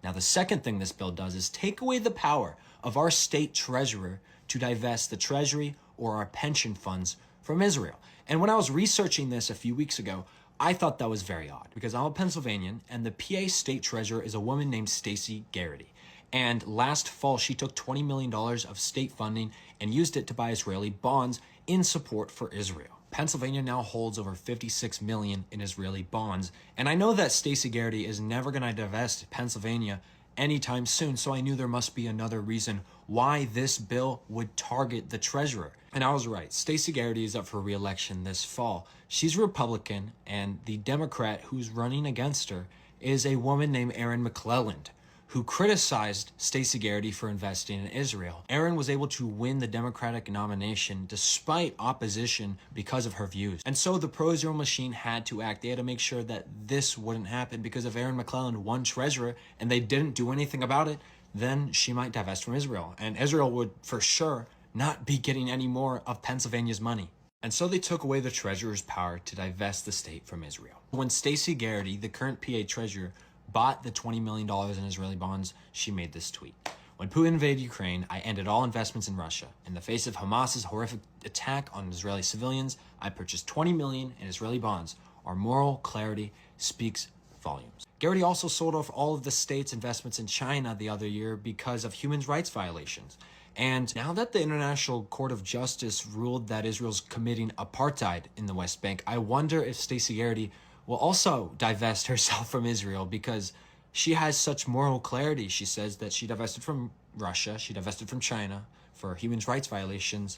Now, the second thing this bill does is take away the power of our state treasurer to divest the treasury or our pension funds from Israel. And when I was researching this a few weeks ago, I thought that was very odd because I'm a Pennsylvanian and the PA state treasurer is a woman named Stacey Garrity. And last fall, she took $20 million of state funding and used it to buy Israeli bonds in support for Israel. Pennsylvania now holds over $56 million in Israeli bonds. And I know that Stacey Garrity is never going to divest Pennsylvania anytime soon, so I knew there must be another reason why this bill would target the treasurer. And I was right. Stacey Garrity is up for re-election this fall. She's a Republican, and the Democrat who's running against her is a woman named Erin McClelland, who criticized Stacey Garrity for investing in Israel. Erin was able to win the Democratic nomination despite opposition because of her views. And so the pro-Israel machine had to act. They had to make sure that this wouldn't happen because if Erin McClelland won treasurer and they didn't do anything about it, then she might divest from Israel. And Israel would for sure not be getting any more of Pennsylvania's money. And so they took away the treasurer's power to divest the state from Israel. When Stacey Garrity, the current PA treasurer, bought the $20 million in Israeli bonds, she made this tweet. When Putin invaded Ukraine, I ended all investments in Russia. In the face of Hamas's horrific attack on Israeli civilians, I purchased $20 million in Israeli bonds. Our moral clarity speaks volumes. Garrity also sold off all of the state's investments in China the other year because of human rights violations. And now that the International Court of Justice ruled that Israel's committing apartheid in the West Bank, I wonder if Stacey Garrity will also divest herself from Israel because she has such moral clarity. She says that she divested from Russia, she divested from China for human rights violations.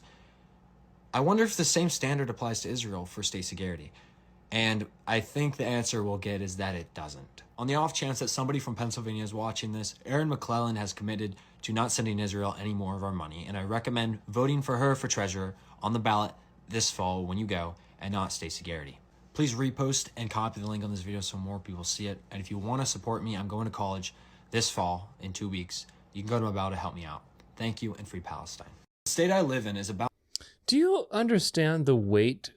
I wonder if the same standard applies to Israel for Stacey Garrity. And I think the answer we'll get is that it doesn't. On the off chance that somebody from Pennsylvania is watching this, Erin McClelland has committed to not sending Israel any more of our money, and I recommend voting for her for treasurer on the ballot this fall when you go, and not Stacey Garrity. Please repost and copy the link on this video so more people see it. And if you want to support me, I'm going to college this fall in 2 weeks. You can go to my About to help me out. Thank you, and free Palestine. The state I live in is about... Do you understand the weight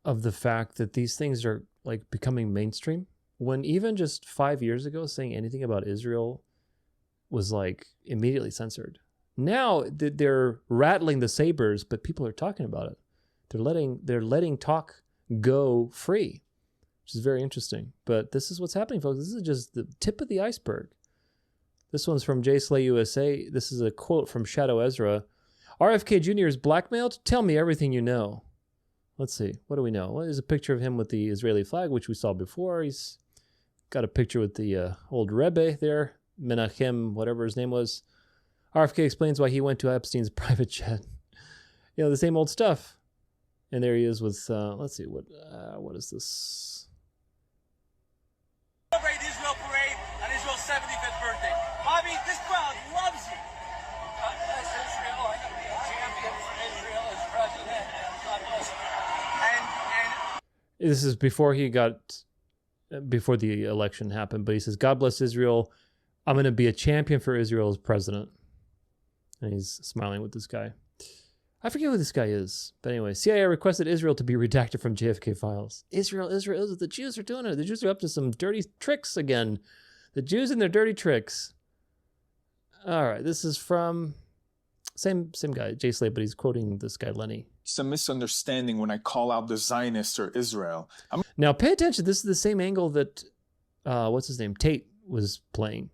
of the fact that these things are like becoming mainstream? When even just 5 years ago, saying anything about Israel was like immediately censored. Now they're rattling the sabers, but people are talking about it. They're letting talk go free, which is very interesting. But this is what's happening, folks. This is just the tip of the iceberg. This one's from J Slay USA. This is a quote from Shadow Ezra. RFK Jr. is blackmailed? Tell me everything you know. Let's see. What do we know? Well, there's a picture of him with the Israeli flag, which we saw before. He's got a picture with the old Rebbe there, Menachem, whatever his name was. RFK explains why he went to Epstein's private jet. You know, the same old stuff. And there he is with, let's see, what is this? Celebrate Israel parade on Israel's 75th birthday. Bobby, this crowd loves you. God bless Israel. I'm going to be a champion for Israel as president. God bless you. This is before the election happened, but he says, God bless Israel. I'm going to be a champion for Israel as president. And he's smiling with this guy. I forget who this guy is. But anyway, CIA requested Israel to be redacted from JFK files. Israel, the Jews are doing it. The Jews are up to some dirty tricks again. The Jews and their dirty tricks. All right, this is from same guy, Jay Slade, but he's quoting this guy, Lenny. It's a misunderstanding when I call out the Zionists or Israel. Now, pay attention. This is the same angle that, what's his name, Tate was playing.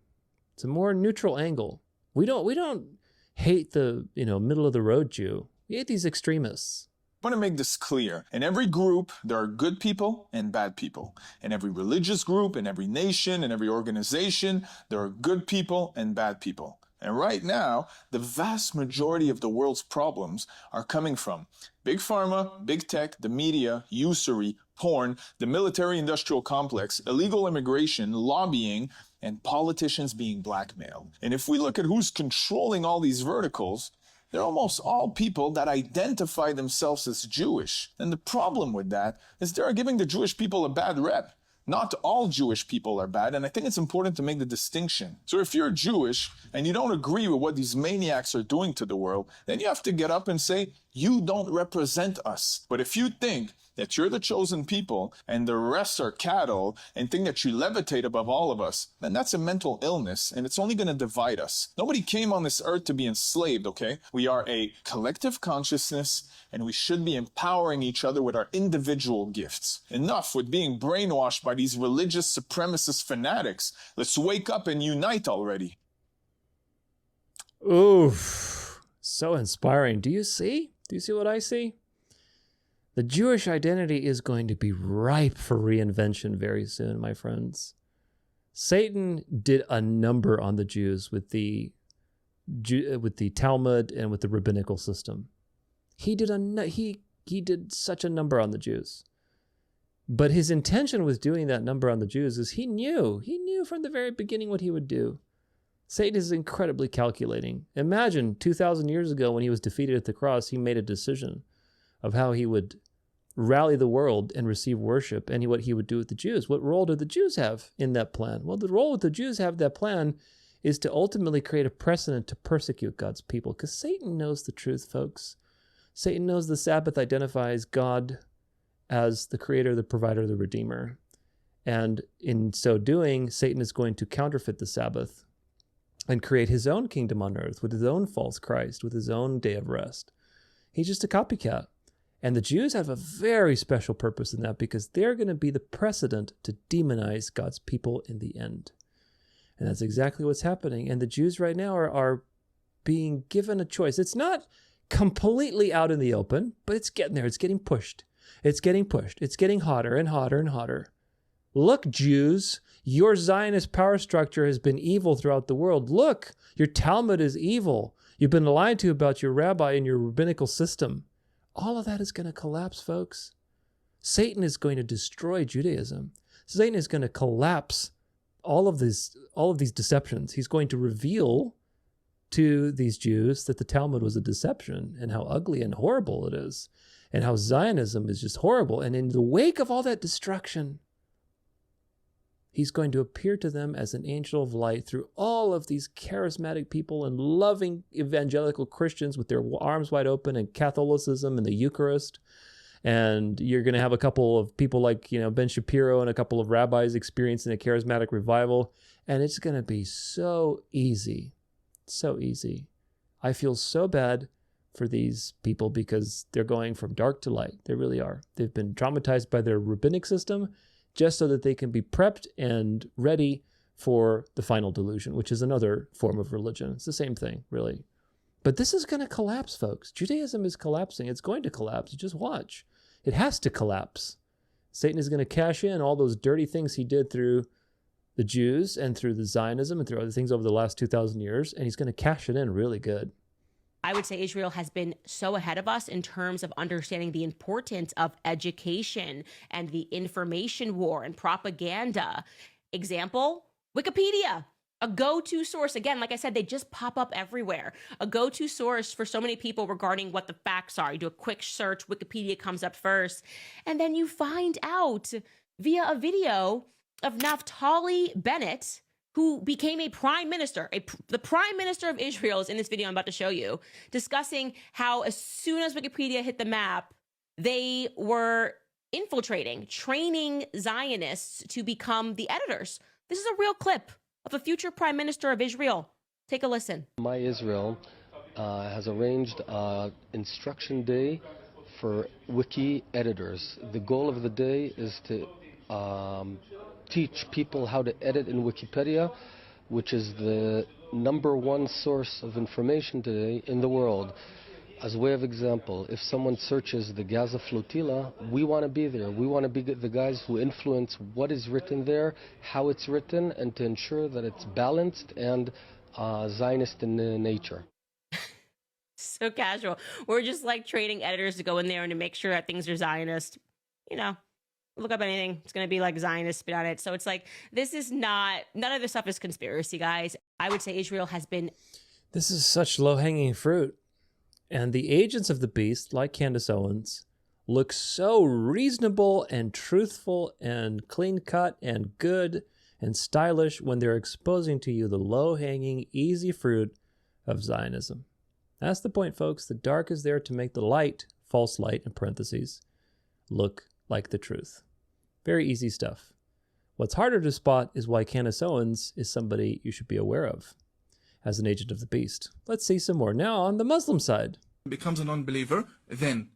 It's a more neutral angle. We don't hate the middle of the road Jew. We hate these extremists. I want to make this clear. In every group, there are good people and bad people. In every religious group, in every nation, in every organization, there are good people and bad people. And right now, the vast majority of the world's problems are coming from big pharma, big tech, the media, usury, porn, the military-industrial complex, illegal immigration, lobbying, and politicians being blackmailed. And if we look at who's controlling all these verticals, they're almost all people that identify themselves as Jewish. And the problem with that is they are giving the Jewish people a bad rep. Not all Jewish people are bad, and I think it's important to make the distinction. So if you're Jewish and you don't agree with what these maniacs are doing to the world, then you have to get up and say, you don't represent us. But if you think that you're the chosen people and the rest are cattle and think that you levitate above all of us, then that's a mental illness and it's only going to divide us. Nobody came on this earth to be enslaved, okay? We are a collective consciousness and we should be empowering each other with our individual gifts. Enough with being brainwashed by these religious supremacist fanatics. Let's wake up and unite already. Oof, so inspiring. Do you see? Do you see what I see? The Jewish identity is going to be ripe for reinvention very soon, my friends. Satan did a number on the Jews with the Talmud and with the rabbinical system. He did such a number on the Jews. But his intention with doing that number on the Jews is he knew from the very beginning what he would do. Satan is incredibly calculating. Imagine 2,000 years ago when he was defeated at the cross, he made a decision of how he would rally the world and receive worship and what he would do with the Jews. What role do the Jews have in that plan? Well, the role that the Jews have in that plan is to ultimately create a precedent to persecute God's people, because Satan knows the truth, folks. Satan knows the Sabbath identifies God as the creator, the provider, the redeemer. And in so doing, Satan is going to counterfeit the Sabbath and create his own kingdom on earth with his own false Christ, with his own day of rest. He's just a copycat. And the Jews have a very special purpose in that because they're going to be the precedent to demonize God's people in the end. And that's exactly what's happening. And the Jews right now are being given a choice. It's not completely out in the open, but it's getting there. It's getting pushed. It's getting pushed. It's getting hotter and hotter and hotter. Look, Jews, your Zionist power structure has been evil throughout the world. Look, your Talmud is evil. You've been lied to about your rabbi and your rabbinical system. All of that is going to collapse, folks. Satan is going to destroy Judaism. Satan is going to collapse all of these deceptions. He's going to reveal to these Jews that the Talmud was a deception and how ugly and horrible it is, and how Zionism is just horrible. And in the wake of all that destruction, he's going to appear to them as an angel of light through all of these charismatic people and loving evangelical Christians with their arms wide open, and Catholicism and the Eucharist. And you're going to have a couple of people like, Ben Shapiro and a couple of rabbis experiencing a charismatic revival. And it's going to be so easy. So easy. I feel so bad for these people because they're going from dark to light. They really are. They've been traumatized by their rabbinic system just so that they can be prepped and ready for the final delusion, which is another form of religion. It's the same thing, really. But this is going to collapse, folks. Judaism is collapsing. It's going to collapse. Just watch. It has to collapse. Satan is going to cash in all those dirty things he did through the Jews and through the Zionism and through other things over the last 2,000 years, and he's going to cash it in really good. I would say Israel has been so ahead of us in terms of understanding the importance of education and the information war and propaganda. Example, Wikipedia, a go-to source. Again, like I said, they just pop up everywhere. A go-to source for so many people regarding what the facts are. You do a quick search, Wikipedia comes up first, and then you find out via a video of Naftali Bennett, who became a prime minister. The prime minister of Israel is in this video I'm about to show you, discussing how as soon as Wikipedia hit the map, they were infiltrating, training Zionists to become the editors. This is a real clip of a future prime minister of Israel. Take a listen. My Israel has arranged instruction day for wiki editors. The goal of the day is to teach people how to edit in Wikipedia, which is the #1 source of information today in the world. As a way of example, if someone searches the Gaza flotilla, we want to be there. We want to be the guys who influence what is written there, how it's written, and to ensure that it's balanced and Zionist in nature. So casual. We're just like training editors to go in there and to make sure that things are Zionist. You know, look up anything, it's going to be like Zionist spin on it. So it's like, this is not, none of this stuff is conspiracy, guys. I would say Israel has been... This is such low-hanging fruit. And the agents of the beast, like Candace Owens, look so reasonable and truthful and clean-cut and good and stylish when they're exposing to you the low-hanging, easy fruit of Zionism. That's the point, folks. The dark is there to make the light, false light in parentheses, look like the truth. Very easy stuff. What's harder to spot is why Candace Owens is somebody you should be aware of as an agent of the beast. Let's see some more. Now on the Muslim side. Becomes a non-believer, then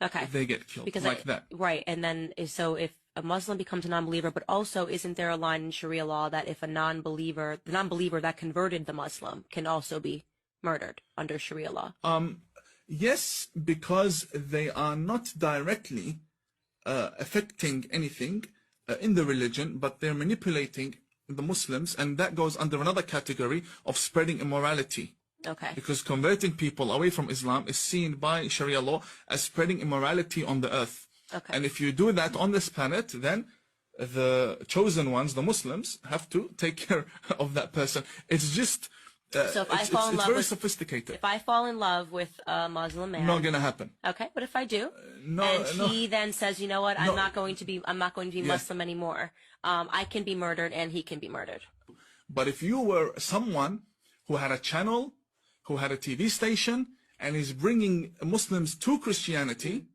Okay. they get killed Because like that. Right. And then, so if a Muslim becomes a non-believer, but also isn't there a line in Sharia law that if a non-believer, the non-believer that converted the Muslim can also be murdered under Sharia law? Yes, because they are not directly affecting anything in the religion, but they're manipulating the Muslims, and that goes under another category of spreading immorality. Okay. Because converting people away from Islam is seen by Sharia law as spreading immorality on the earth. Okay. And if you do that on this planet, then the chosen ones, the Muslims, have to take care of that person. It's just, So if I fall in it's love very with, sophisticated. If I fall in love with a Muslim man, Not gonna happen. Okay, but if I do, and he then says, you know what, I'm not going to be Muslim anymore. I can be murdered, and he can be murdered. But if you were someone who had a channel, who had a TV station, and is bringing Muslims to Christianity,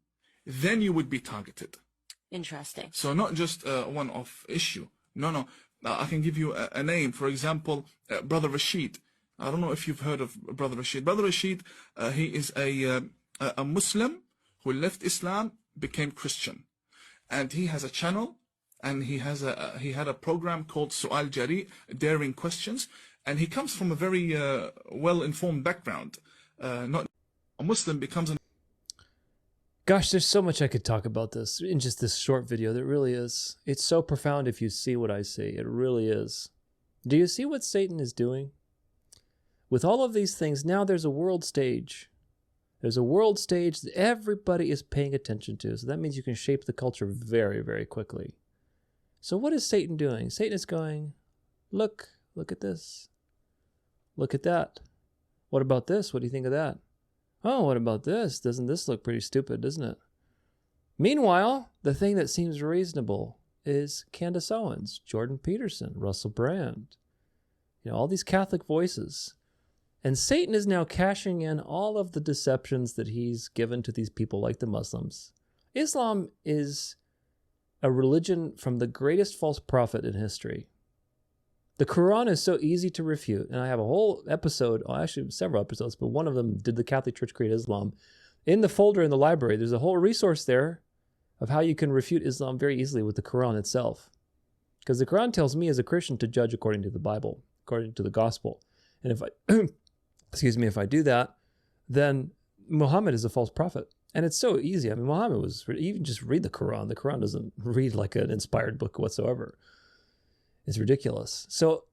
then you would be targeted. Interesting. So not just a one-off issue. No. I can give you a name. For example, Brother Rashid. I don't know if you've heard of Brother Rashid. Brother Rashid, he is a Muslim who left Islam, became Christian, and he has a channel, and he had a program called Su'al Jari, Daring Questions, and he comes from a very well-informed background. Not a Muslim becomes an... Gosh, there's so much I could talk about this in just this short video. There really is. It's so profound if you see what I see. It really is. Do you see what Satan is doing? With all of these things, now there's a world stage. There's a world stage that everybody is paying attention to. So that means you can shape the culture very, very quickly. So what is Satan doing? Satan is going, look at this. Look at that. What about this? What do you think of that? Oh, what about this? Doesn't this look pretty stupid, doesn't it? Meanwhile, the thing that seems reasonable is Candace Owens, Jordan Peterson, Russell Brand, all these Catholic voices. And Satan is now cashing in all of the deceptions that he's given to these people like the Muslims. Islam is a religion from the greatest false prophet in history. The Quran is so easy to refute, and I have a whole episode, actually several episodes, but one of them, Did the Catholic Church Create Islam? In the folder in the library, there's a whole resource there of how you can refute Islam very easily with the Quran itself. Because the Quran tells me as a Christian to judge according to the Bible, according to the gospel. And if I, if I do that, then Muhammad is a false prophet. And it's so easy. I mean, Muhammad was, even just read the Quran. The Quran doesn't read like an inspired book whatsoever. It's ridiculous. So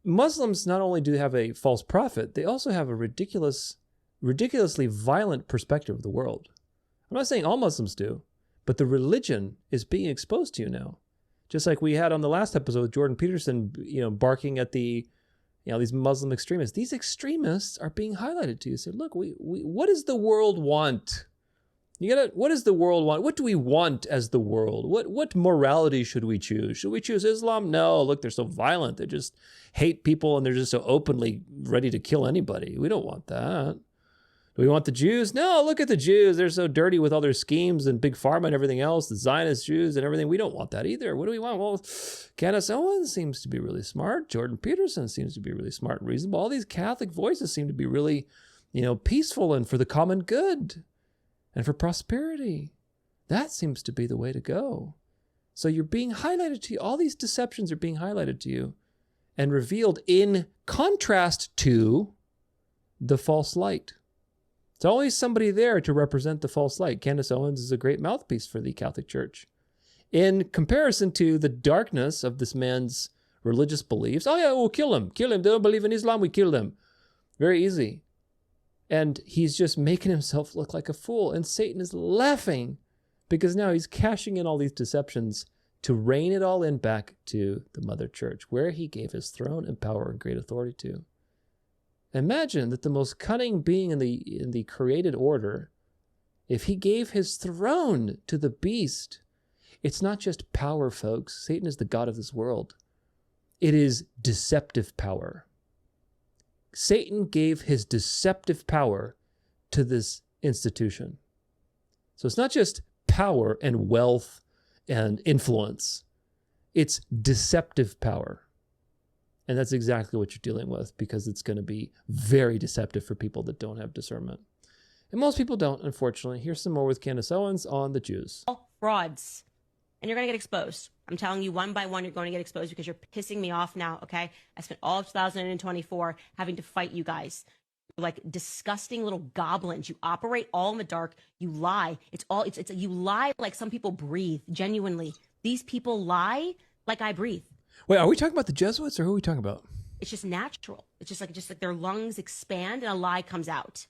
Muslims not only do have a false prophet, they also have a ridiculously violent perspective of the world. I'm not saying all Muslims do, but the religion is being exposed to you now. Just like we had on the last episode with Jordan Peterson, barking at these Muslim extremists. These extremists are being highlighted to you. So look, what does the world want? What does the world want? What do we want as the world? What morality should we choose? Should we choose Islam? No, look, they're so violent. They just hate people and they're just so openly ready to kill anybody. We don't want that. Do we want the Jews? No, look at the Jews. They're so dirty with all their schemes and big pharma and everything else, the Zionist Jews and everything. We don't want that either. What do we want? Well, Candace Owens seems to be really smart. Jordan Peterson seems to be really smart and reasonable. All these Catholic voices seem to be really, peaceful and for the common good and for prosperity. That seems to be the way to go. So you're being highlighted to you. All these deceptions are being highlighted to you and revealed in contrast to the false light. There's always somebody there to represent the false light. Candace Owens is a great mouthpiece for the Catholic Church. In comparison to the darkness of this man's religious beliefs, oh yeah, we'll kill him. Kill him. They don't believe in Islam, we kill them. Very easy. And he's just making himself look like a fool. And Satan is laughing because now he's cashing in all these deceptions to rein it all in back to the Mother Church, where he gave his throne and power and great authority to. Imagine that the most cunning being in the created order, if he gave his throne to the beast, it's not just power, folks. Satan is the god of this world. It is deceptive power. Satan gave his deceptive power to this institution. So it's not just power and wealth and influence. It's deceptive power. And that's exactly what you're dealing with, because it's going to be very deceptive for people that don't have discernment. And most people don't, unfortunately. Here's some more with Candace Owens on the Jews. Frauds. And you're going to get exposed. I'm telling you, one by one, you're going to get exposed because you're pissing me off now, okay? I spent all of 2024 having to fight you guys. You're like disgusting little goblins. You operate all in the dark. You lie. You lie like some people breathe, genuinely. These people lie like I breathe. Wait, are we talking about the Jesuits or who are we talking about? It's just natural. It's just like their lungs expand and a lie comes out.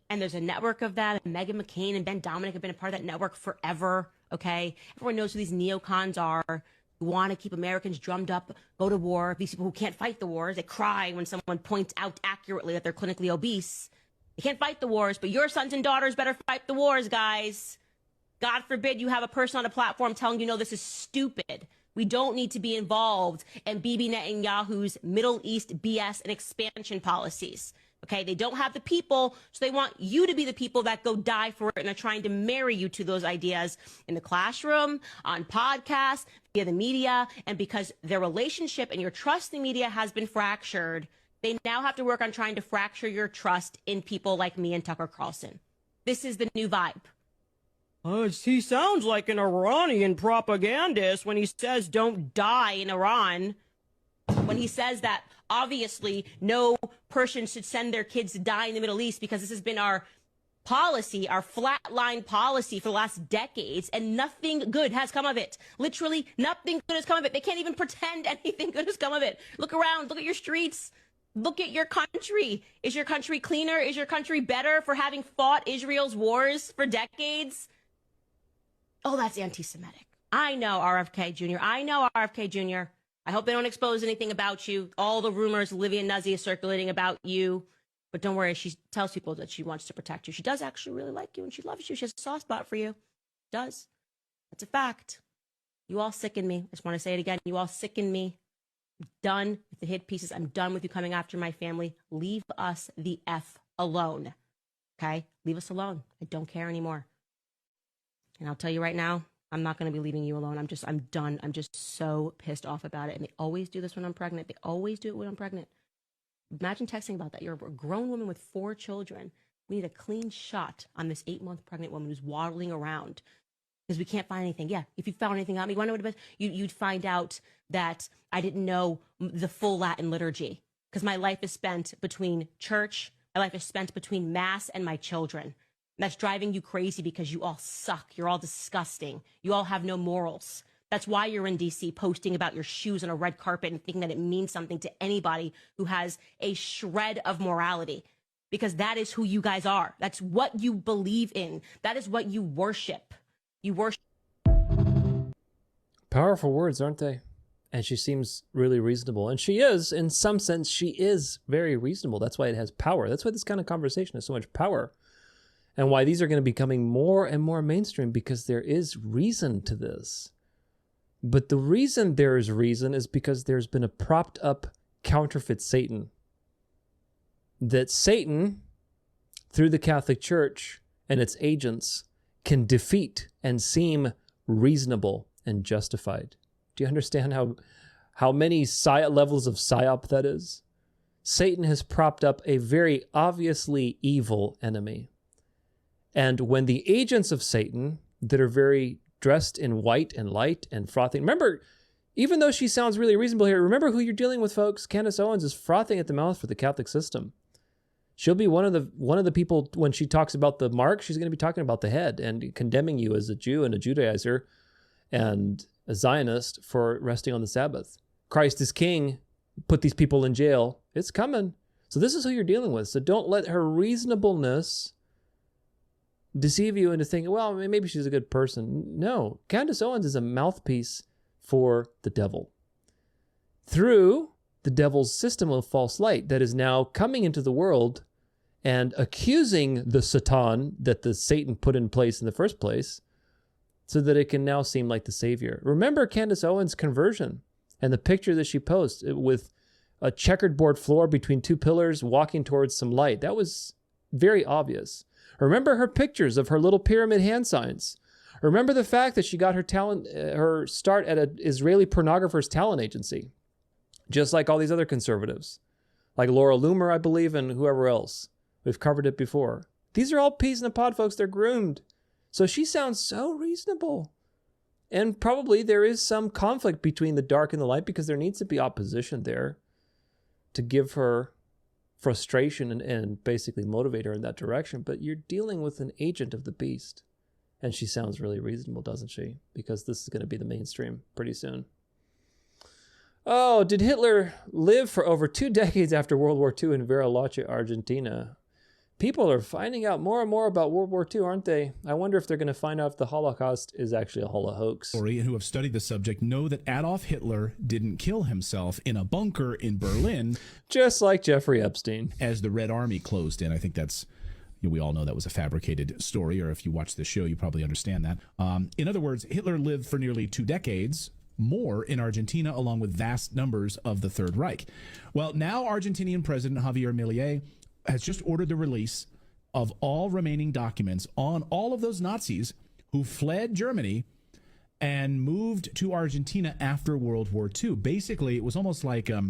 And there's a network of them. And Meghan McCain and Ben Dominic have been a part of that network forever. Okay, everyone knows who these neocons are. Who want to keep Americans drummed up, go to war. These people who can't fight the wars, they cry when someone points out accurately that they're clinically obese. They can't fight the wars, but your sons and daughters better fight the wars, guys. God forbid you have a person on a platform telling you, no, this is stupid. We don't need to be involved in Bibi Netanyahu's Middle East BS and expansion policies. Okay, they don't have the people, so they want you to be the people that go die for it, and they're trying to marry you to those ideas in the classroom, on podcasts, via the media, and because their relationship and your trust in media has been fractured, they now have to work on trying to fracture your trust in people like me and Tucker Carlson. This is the new vibe. He sounds like an Iranian propagandist when he says don't die in Iran. When he says that, obviously, no person should send their kids to die in the Middle East because this has been our policy, our flatline policy for the last decades, and nothing good has come of it. Literally, nothing good has come of it. They can't even pretend anything good has come of it. Look around. Look at your streets. Look at your country. Is your country cleaner? Is your country better for having fought Israel's wars for decades? Oh, that's anti-Semitic. I know, RFK Jr. I know, RFK Jr. I hope they don't expose anything about you. All the rumors Olivia Nuzzi is circulating about you. But don't worry, she tells people that she wants to protect you. She does actually really like you, and she loves you. She has a soft spot for you. She does. That's a fact. You all sicken me. I just want to say it again. You all sicken me. I'm done with the hit pieces. I'm done with you coming after my family. Leave us the F alone. Okay? Leave us alone. I don't care anymore. And I'll tell you right now, I'm not going to be leaving you alone. I'm done. I'm just so pissed off about it. And they always do this when I'm pregnant. They always do it when I'm pregnant. Imagine texting about that. You're a grown woman with 4 children. We need a clean shot on this 8-month pregnant woman who's waddling around because we can't find anything. Yeah, if you found anything on me, you want to know what it was? You'd find out that I didn't know the full Latin liturgy because my life is spent between church. My life is spent between mass and my children. That's driving you crazy because you all suck. You're all disgusting. You all have no morals. That's why you're in DC posting about your shoes on a red carpet and thinking that it means something to anybody who has a shred of morality. Because that is who you guys are. That's what you believe in. That is what you worship. You worship. Powerful words, aren't they? And she seems really reasonable. And she is, in some sense, she is very reasonable. That's why it has power. That's why this kind of conversation has so much power. And why these are going to be becoming more and more mainstream, because there is reason to this. But the reason there is reason is because there's been a propped up counterfeit Satan. That Satan, through the Catholic Church and its agents, can defeat and seem reasonable and justified. Do you understand how many levels of psyop that is? Satan has propped up a very obviously evil enemy. And when the agents of Satan that are very dressed in white and light and frothing, remember, even though she sounds really reasonable here, remember who you're dealing with, folks. Candace Owens is frothing at the mouth for the Catholic system. She'll be one of the people, when she talks about the mark, she's going to be talking about the head and condemning you as a Jew and a Judaizer and a Zionist for resting on the Sabbath. Christ is king. Put these people in jail. It's coming. So this is who you're dealing with. So don't let her reasonableness deceive you into thinking, well, maybe she's a good person. No, Candace Owens is a mouthpiece for the devil. Through the devil's system of false light that is now coming into the world and accusing the Satan that the Satan put in place in the first place, so that it can now seem like the savior. Remember Candace Owens' conversion and the picture that she posts with a checkered board floor between two pillars walking towards some light. That was very obvious. Remember her pictures of her little pyramid hand signs. Remember the fact that she got her start at an Israeli pornographer's talent agency, just like all these other conservatives, like Laura Loomer, I believe, and whoever else. We've covered it before. These are all peas in a pod, folks. They're groomed. So she sounds so reasonable. And probably there is some conflict between the dark and the light, because there needs to be opposition there to give her frustration and basically motivate her in that direction. But you're dealing with an agent of the beast. And she sounds really reasonable, doesn't she? Because this is going to be the mainstream pretty soon. Oh, did Hitler live for over 2 decades after World War II in Bariloche, Argentina? People are finding out more and more about World War II, aren't they? I wonder if they're going to find out if the Holocaust is actually a hoax. Who have studied the subject know that Adolf Hitler didn't kill himself in a bunker in Berlin. Just like Jeffrey Epstein. As the Red Army closed in. I think that's, we all know that was a fabricated story, or if you watch the show, you probably understand that. In other words, Hitler lived for nearly 2 decades, more in Argentina, along with vast numbers of the Third Reich. Well, now Argentinian President Javier Milei has just ordered the release of all remaining documents on all of those Nazis who fled Germany and moved to Argentina after World War II. Basically, it was almost like a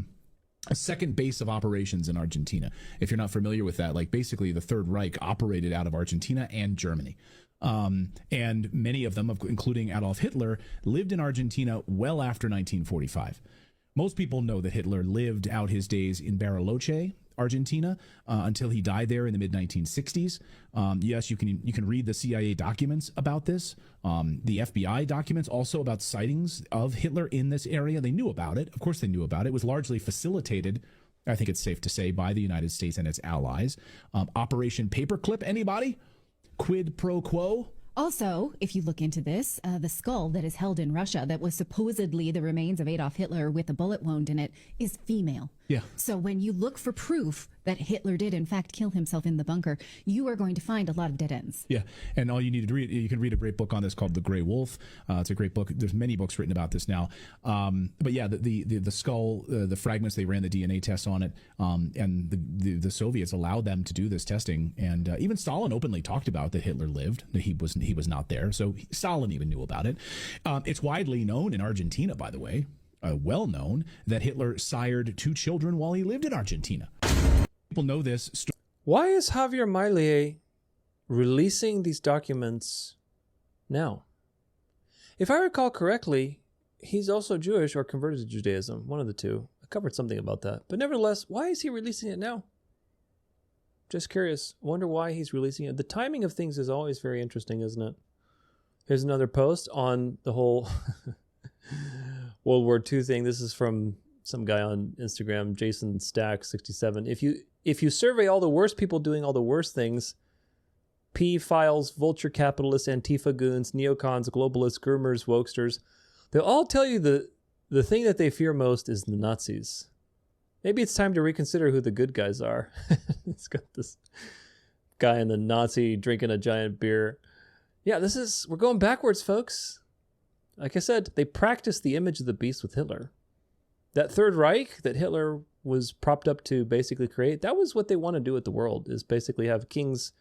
second base of operations in Argentina. If you're not familiar with that, like basically the Third Reich operated out of Argentina and Germany. And many of them, including Adolf Hitler, lived in Argentina well after 1945. Most people know that Hitler lived out his days in Bariloche, Argentina, until he died there in the mid-1960s. Yes, you can read the CIA documents about this. The FBI documents also about sightings of Hitler in this area. They knew about it. Of course they knew about it. It was largely facilitated, I think it's safe to say, by the United States and its allies. Operation Paperclip, anybody? Quid pro quo? Also, if you look into this, the skull that is held in Russia that was supposedly the remains of Adolf Hitler with a bullet wound in it is female. Yeah. So when you look for proof that Hitler did in fact kill himself in the bunker, you are going to find a lot of dead ends. Yeah, and all you need to read, you can read a great book on this called The Gray Wolf. It's a great book. There's many books written about this now. But yeah, the skull, the fragments, they ran the DNA tests on it, and the Soviets allowed them to do this testing. And even Stalin openly talked about that Hitler lived. That he was not there, so Stalin even knew about it. It's widely known in Argentina, by the way. Well known that Hitler sired 2 children while he lived in Argentina. People know this. Why is Javier Milei releasing these documents now? If I recall correctly, he's also Jewish or converted to Judaism, one of the two. I covered something about that. But nevertheless, why is he releasing it now? Just curious. Wonder why he's releasing it. The timing of things is always very interesting, isn't it? Here's another post on the whole World War II thing. This is from some guy on Instagram, Jason Stack 67. If you survey all the worst people doing all the worst things, P-files, vulture capitalists, Antifa goons, neocons, globalists, groomers, wokesters, they'll all tell you the thing that they fear most is the Nazis. Maybe it's time to reconsider who the good guys are. It's got this guy in the Nazi drinking a giant beer. Yeah, we're going backwards, folks. Like I said, they practiced the image of the beast with Hitler. That Third Reich that Hitler was propped up to basically create, that was what they want to do with the world, is basically have kings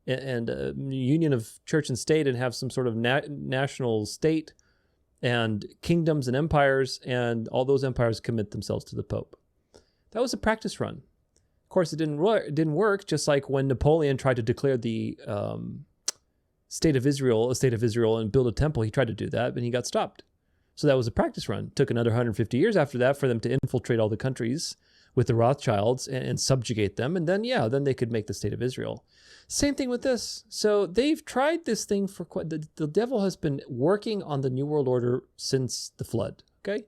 and a union of church and state and have some sort of national state and kingdoms and empires, and all those empires commit themselves to the Pope. That was a practice run. Of course, it didn't work, just like when Napoleon tried to declare the state of Israel and build a temple. He tried to do that, but he got stopped. So that was a practice run. It took another 150 years after that for them to infiltrate all the countries with the Rothschilds and subjugate them. And then they could make the state of Israel. Same thing with this. So they've tried this thing for the devil has been working on the New World Order since the flood. Okay.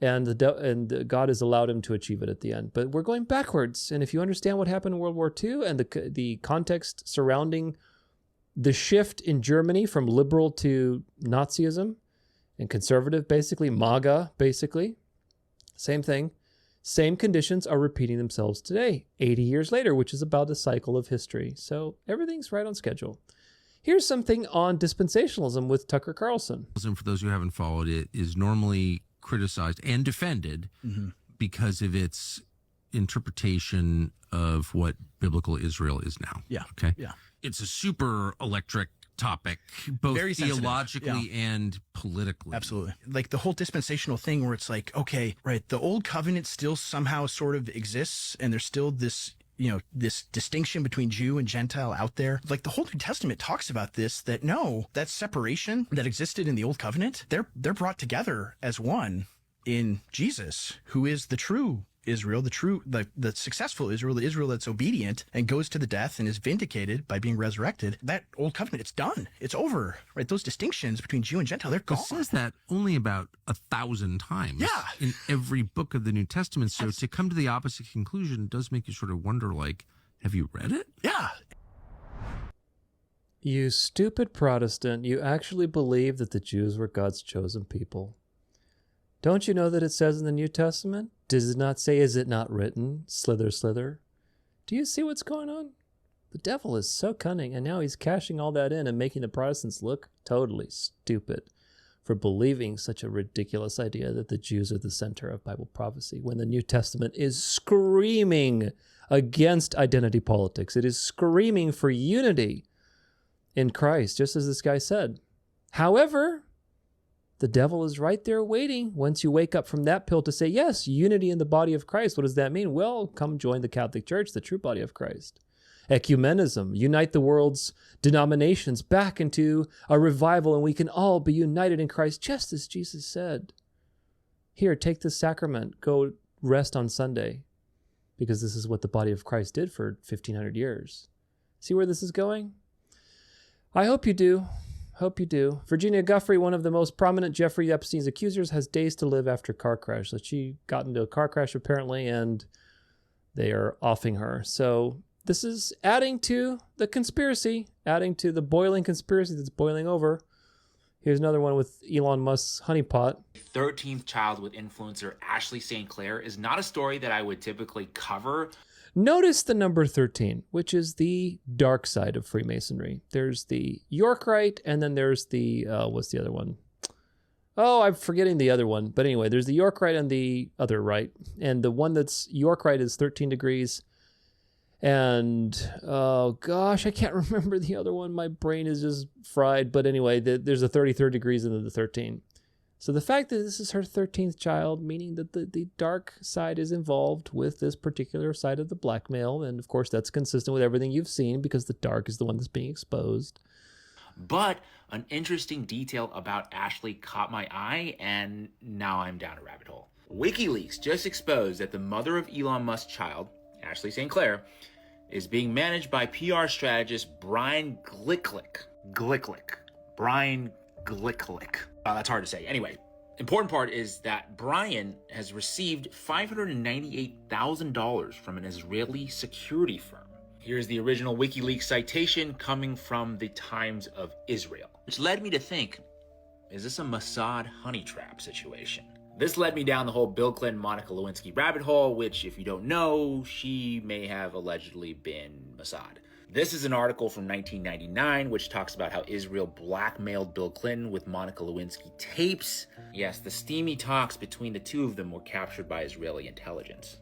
And God has allowed him to achieve it at the end. But we're going backwards. And if you understand what happened in World War II and the context surrounding the shift in Germany from liberal to Nazism and conservative, basically, MAGA, basically, same thing. Same conditions are repeating themselves today, 80 years later, which is about the cycle of history. So everything's right on schedule. Here's something on dispensationalism with Tucker Carlson. For those who haven't followed it, is normally criticized and defended because of its interpretation of what biblical Israel is now. Yeah. Okay. Yeah. It's a super electric topic, both Very sensitive. theologically and politically. Absolutely. Like the whole dispensational thing where it's like, okay, right, the old covenant still somehow sort of exists, and there's still this, this distinction between Jew and Gentile out there. Like the whole New Testament talks about this, that no, that separation that existed in the old covenant, they're brought together as one in Jesus, who is the true Israel, the successful Israel, the Israel that's obedient and goes to the death and is vindicated by being resurrected. That old covenant, it's done. It's over, right? Those distinctions between Jew and Gentile, they're gone. It says that only about 1,000 times in every book of the New Testament. So to come to the opposite conclusion does make you sort of wonder, like, have you read it? Yeah. You stupid Protestant, you actually believe that the Jews were God's chosen people. Don't you know that it says in the New Testament? Does it not say, is it not written? Slither, slither. Do you see what's going on? The devil is so cunning, and now he's cashing all that in and making the Protestants look totally stupid for believing such a ridiculous idea that the Jews are the center of Bible prophecy, when the New Testament is screaming against identity politics. It is screaming for unity in Christ, just as this guy said. However, the devil is right there waiting once you wake up from that pill to say, yes, unity in the body of Christ. What does that mean? Well, come join the Catholic Church, the true body of Christ. Ecumenism, unite the world's denominations back into a revival, and we can all be united in Christ, just as Jesus said. Here, take this sacrament, go rest on Sunday, because this is what the body of Christ did for 1,500 years. See where this is going? I hope you do. Hope you do. Virginia Guffrey, one of the most prominent Jeffrey Epstein's accusers, has days to live after car crash. So she got into a car crash apparently, and they are offing her. So this is adding to the conspiracy, adding to the boiling conspiracy that's boiling over. Here's another one with Elon Musk's honeypot. 13th child with influencer Ashley St. Clair is not a story that I would typically cover. Notice the number 13, which is the dark side of Freemasonry. There's the York Rite, and then there's the, what's the other one? Oh, I'm forgetting the other one. But anyway, there's the York Rite and the other Rite. And the one that's York Rite is 13 degrees. And, oh gosh, I can't remember the other one. My brain is just fried. But anyway, there's a 33rd degrees and then the 13. So the fact that this is her 13th child, meaning that the dark side is involved with this particular side of the blackmail. And of course, that's consistent with everything you've seen because the dark is the one that's being exposed. But an interesting detail about Ashley caught my eye, and now I'm down a rabbit hole. WikiLeaks just exposed that the mother of Elon Musk's child, Ashley St. Clair, is being managed by PR strategist Brian Glicklick. Brian Glicklick. That's hard to say. Anyway, important part is that Brian has received $598,000 from an Israeli security firm. Here's the original WikiLeaks citation coming from the Times of Israel, which led me to think, is this a Mossad honey trap situation? This led me down the whole Bill Clinton, Monica Lewinsky rabbit hole, which, if you don't know, she may have allegedly been Mossad. This is an article from 1999, which talks about how Israel blackmailed Bill Clinton with Monica Lewinsky tapes. Yes, the steamy talks between the two of them were captured by Israeli intelligence,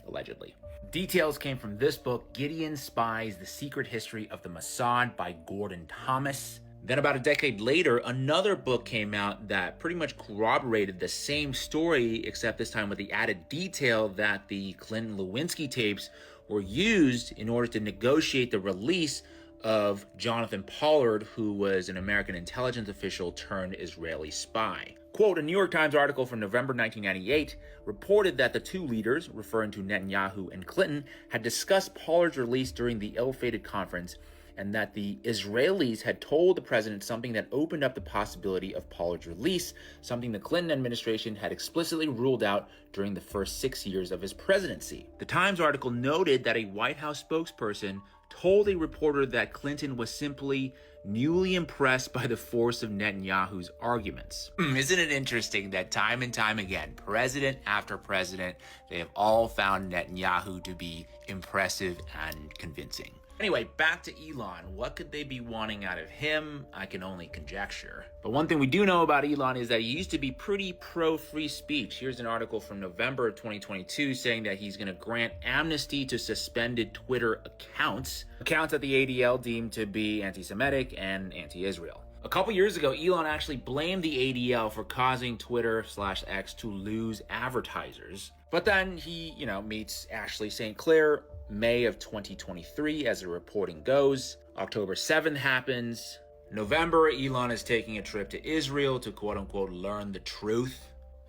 allegedly. Details came from this book, Gideon Spies, The Secret History of the Mossad by Gordon Thomas. Then about a decade later, another book came out that pretty much corroborated the same story, except this time with the added detail that the Clinton-Lewinsky tapes were used in order to negotiate the release of Jonathan Pollard, who was an American intelligence official turned Israeli spy. Quote, a New York Times article from November 1998 reported that the two leaders, referring to Netanyahu and Clinton, had discussed Pollard's release during the ill-fated conference, and that the Israelis had told the president something that opened up the possibility of Pollard's release, something the Clinton administration had explicitly ruled out during the first 6 years of his presidency. The Times article noted that a White House spokesperson told a reporter that Clinton was simply newly impressed by the force of Netanyahu's arguments. Isn't it interesting that time and time again, president after president, they have all found Netanyahu to be impressive and convincing? Anyway, back to Elon. What could they be wanting out of him? I can only conjecture. But one thing we do know about Elon is that he used to be pretty pro-free speech. Here's an article from November of 2022 saying that he's going to grant amnesty to suspended Twitter accounts that the ADL deemed to be anti-Semitic and anti-Israel. A couple years ago, Elon actually blamed the ADL for causing Twitter/X to lose advertisers. But then he, meets Ashley St. Clair May of 2023, as the reporting goes. October 7th happens. November, Elon is taking a trip to Israel to quote-unquote learn the truth.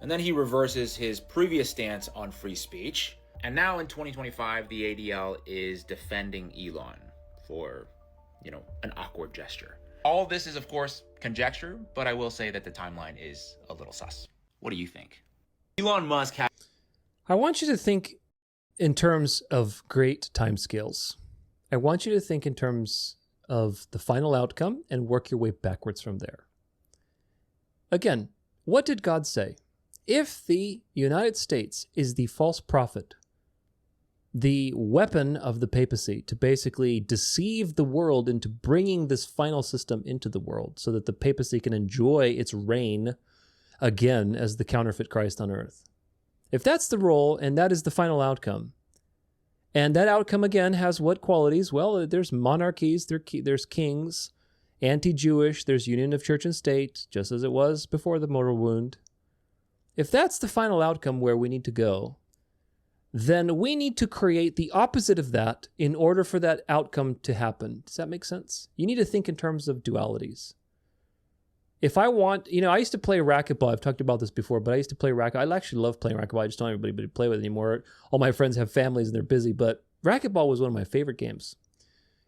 And then he reverses his previous stance on free speech. And now in 2025, the ADL is defending Elon for, an awkward gesture. All of this is, of course, conjecture, but I will say that the timeline is a little sus. What do you think? Elon Musk has... I want you to think in terms of great timescales. I want you to think in terms of the final outcome and work your way backwards from there. Again, what did God say? If the United States is the false prophet, the weapon of the papacy to basically deceive the world into bringing this final system into the world so that the papacy can enjoy its reign again as the counterfeit Christ on earth. If that's the role and that is the final outcome, and that outcome again has what qualities? Well, there's monarchies, there's kings, anti-Jewish, there's union of church and state, just as it was before the mortal wound. If that's the final outcome where we need to go, then we need to create the opposite of that in order for that outcome to happen. Does that make sense? You need to think in terms of dualities. If I want, I used to play racquetball. I've talked about this before, but I used to play racquetball. I actually love playing racquetball. I just don't have anybody to play with anymore. All my friends have families and they're busy, but racquetball was one of my favorite games.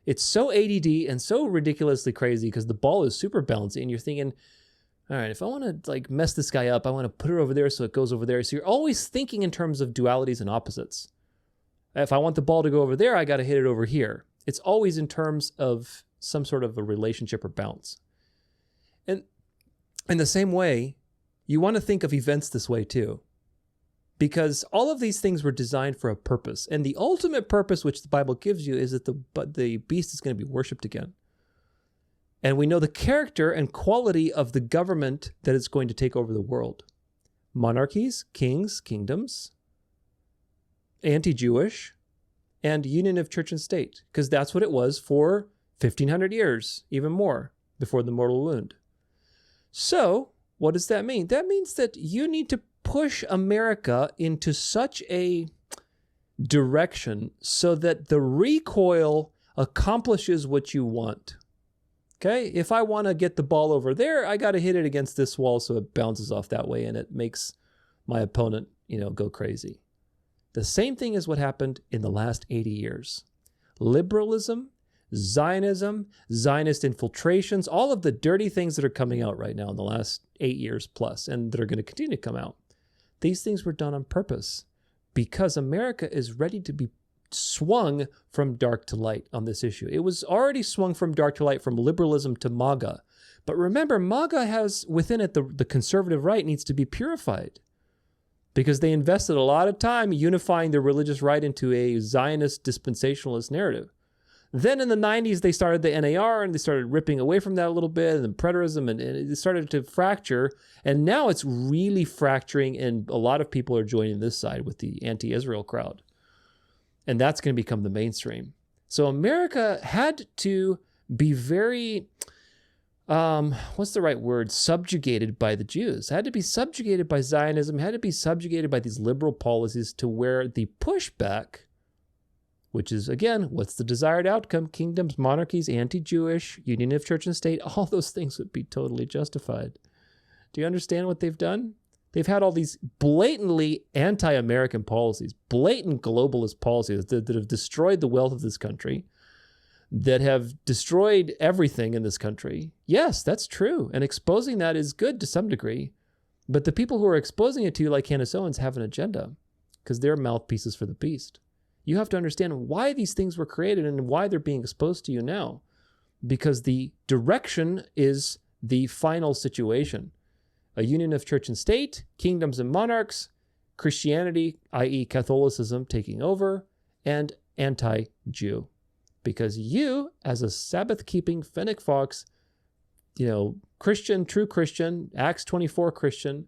It's so ADD and so ridiculously crazy because the ball is super bouncy and you're thinking, all right, if I want to mess this guy up, I want to put it over there so it goes over there. So you're always thinking in terms of dualities and opposites. If I want the ball to go over there, I got to hit it over here. It's always in terms of some sort of a relationship or balance. And in the same way, you want to think of events this way too. Because all of these things were designed for a purpose. And the ultimate purpose which the Bible gives you is that the beast is going to be worshipped again. And we know the character and quality of the government that is going to take over the world. Monarchies, kings, kingdoms, anti-Jewish, and union of church and state. Because that's what it was for 1,500 years, even more, before the mortal wound. So, what does that mean? That means that you need to push America into such a direction so that the recoil accomplishes what you want. Okay? If I want to get the ball over there, I got to hit it against this wall so it bounces off that way and it makes my opponent, go crazy. The same thing is what happened in the last 80 years. liberalism, Zionism, Zionist infiltrations, all of the dirty things that are coming out right now in the last 8 years plus, and that are going to continue to come out. These things were done on purpose because America is ready to be swung from dark to light on this issue. It was already swung from dark to light, from liberalism to MAGA. But remember, MAGA has within it the conservative right needs to be purified because they invested a lot of time unifying the religious right into a Zionist dispensationalist narrative. Then in the 90s, they started the NAR and they started ripping away from that a little bit, and preterism, and it started to fracture. And now it's really fracturing, and a lot of people are joining this side with the anti-Israel crowd. And that's going to become the mainstream. So America had to be very, what's the right word? Subjugated by the Jews. Had to be subjugated by Zionism, had to be subjugated by these liberal policies to where the pushback, which is, again, what's the desired outcome? Kingdoms, monarchies, anti-Jewish, union of church and state, all those things would be totally justified. Do you understand what they've done? They've had all these blatantly anti-American policies, blatant globalist policies that have destroyed the wealth of this country, that have destroyed everything in this country. Yes, that's true. And exposing that is good to some degree. But the people who are exposing it to you, like Candace Owens, have an agenda because they're mouthpieces for the beast. You have to understand why these things were created and why they're being exposed to you now. Because the direction is the final situation. A union of church and state, kingdoms and monarchs, Christianity, i.e. Catholicism, taking over, and anti-Jew. Because you, as a Sabbath-keeping Fennec Fox, Christian, true Christian, Acts 24 Christian,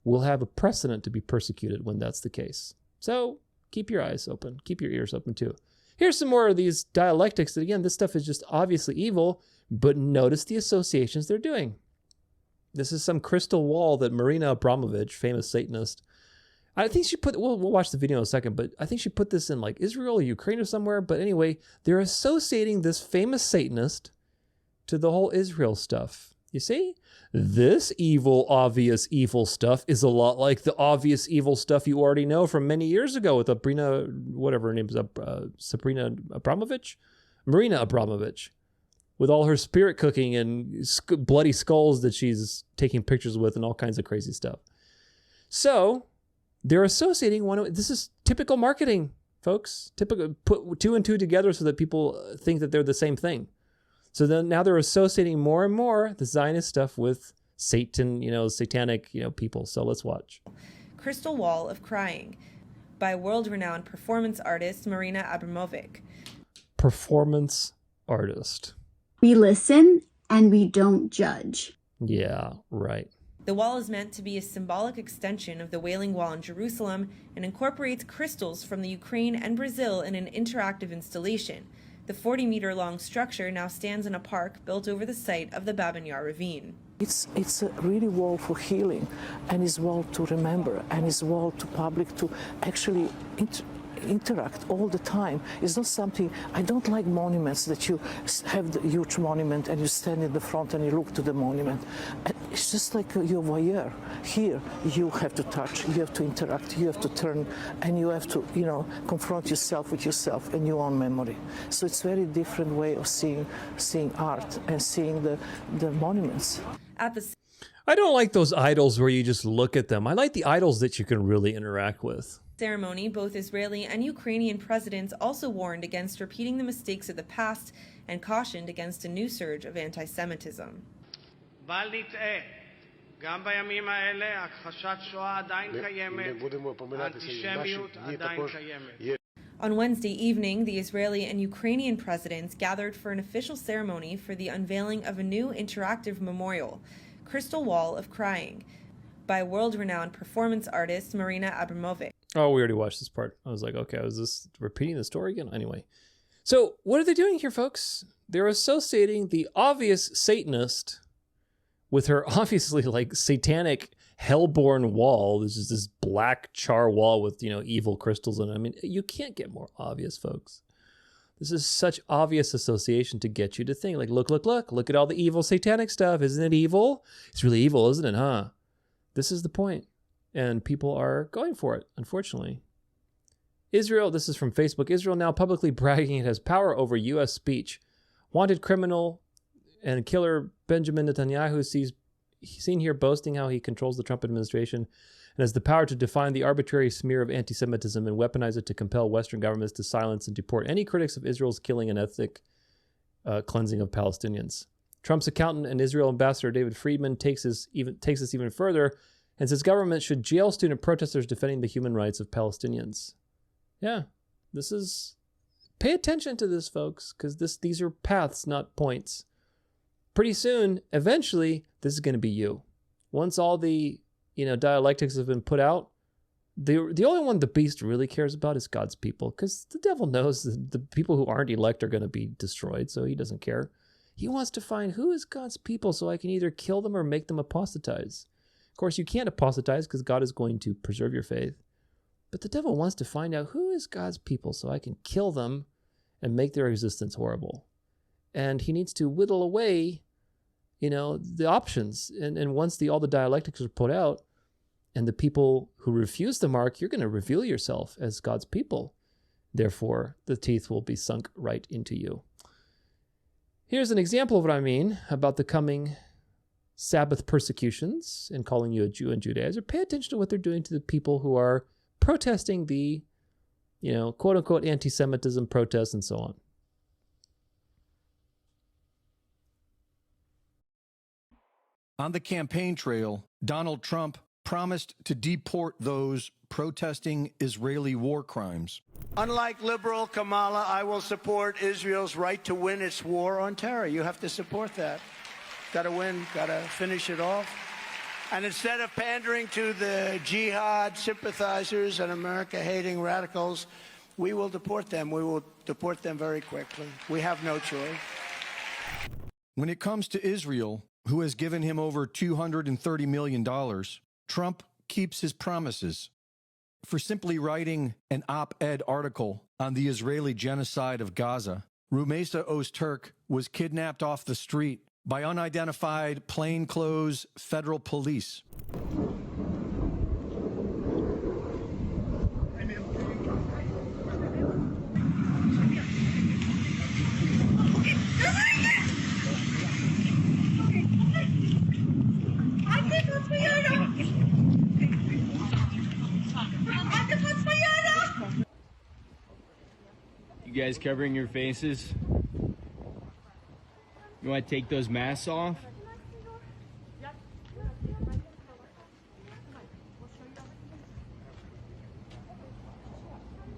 will have a precedent to be persecuted when that's the case. So keep your eyes open. Keep your ears open too. Here's some more of these dialectics. That, again, this stuff is just obviously evil, but notice the associations they're doing. This is some crystal wall that Marina Abramovich, famous Satanist, I think she put, we'll watch the video in a second, but I think she put this in like Israel or Ukraine or somewhere. But anyway, they're associating this famous Satanist to the whole Israel stuff. You see? This evil, obvious evil stuff is a lot like the obvious evil stuff you already know from many years ago with Sabrina, whatever her name is, Sabrina Abramovich? Marina Abramovich. With all her spirit cooking and bloody skulls that she's taking pictures with and all kinds of crazy stuff. So they're associating this is typical marketing, folks. Typical, put two and two together so that people think that they're the same thing. So then now they're associating more and more the Zionist stuff with Satan, satanic, people. So let's watch. Crystal Wall of Crying by world-renowned performance artist Marina Abramovic. Performance artist. We listen and we don't judge. Yeah, right. The wall is meant to be a symbolic extension of the Wailing Wall in Jerusalem and incorporates crystals from the Ukraine and Brazil in an interactive installation. The 40-meter-long structure now stands in a park built over the site of the Babin Yar ravine. It's a really wall for healing, and it's wall to remember, and it's wall to public to actually interact all the time. It's not something, I don't like monuments that you have the huge monument and you stand in the front and you look to the monument. And it's just like you're voyeur. Here, you have to touch, you have to interact, you have to turn, and you have to, confront yourself with yourself and your own memory. So it's a very different way of seeing art and seeing the monuments. I don't like those idols where you just look at them. I like the idols that you can really interact with. Ceremony, both Israeli and Ukrainian presidents also warned against repeating the mistakes of the past and cautioned against a new surge of anti-Semitism. On Wednesday evening, the Israeli and Ukrainian presidents gathered for an official ceremony for the unveiling of a new interactive memorial, Crystal Wall of Crying, by world-renowned performance artist Marina Abramovic. Oh, we already watched this part. I was like, okay, was this repeating the story again? Anyway. So what are they doing here, folks? They're associating the obvious Satanist with her obviously like satanic hellborn wall. This is this black char wall with, evil crystals in it. I mean, you can't get more obvious, folks. This is such obvious association to get you to think like, look at all the evil satanic stuff. Isn't it evil? It's really evil, isn't it, huh? This is the point. And people are going for it, unfortunately. Israel, this is from Facebook, Israel now publicly bragging it has power over U.S. speech. Wanted criminal and killer Benjamin Netanyahu seen here boasting how he controls the Trump administration and has the power to define the arbitrary smear of anti-Semitism and weaponize it to compel Western governments to silence and deport any critics of Israel's killing and ethnic cleansing of Palestinians. Trump's accountant and Israel ambassador David Friedman takes this even further and says government should jail student protesters defending the human rights of Palestinians. Yeah, pay attention to this, folks, because these are paths, not points. Pretty soon, eventually, this is going to be you. Once all the, dialectics have been put out, the only one the beast really cares about is God's people, because the devil knows that the people who aren't elect are going to be destroyed, so he doesn't care. He wants to find who is God's people so I can either kill them or make them apostatize. Of course, you can't apostatize because God is going to preserve your faith. But the devil wants to find out who is God's people so I can kill them and make their existence horrible. And he needs to whittle away, the options. And once all the dialectics are put out and the people who refuse the mark, you're going to reveal yourself as God's people. Therefore, the teeth will be sunk right into you. Here's an example of what I mean about the coming Sabbath persecutions and calling you a Jew and Judaizer. Pay attention to what they're doing to the people who are protesting the, quote unquote anti-Semitism protests and so on. On the campaign trail, Donald Trump promised to deport those protesting Israeli war crimes. Unlike liberal Kamala, I will support Israel's right to win its war on terror. You have to support that. Got to win, got to finish it off. And instead of pandering to the jihad sympathizers and America-hating radicals, we will deport them. We will deport them very quickly. We have no choice. When it comes to Israel, who has given him over $230 million, Trump keeps his promises. For simply writing an op-ed article on the Israeli genocide of Gaza, Rumeysa Öztürk was kidnapped off the street by unidentified plainclothes federal police. You guys covering your faces? You want to take those masks off?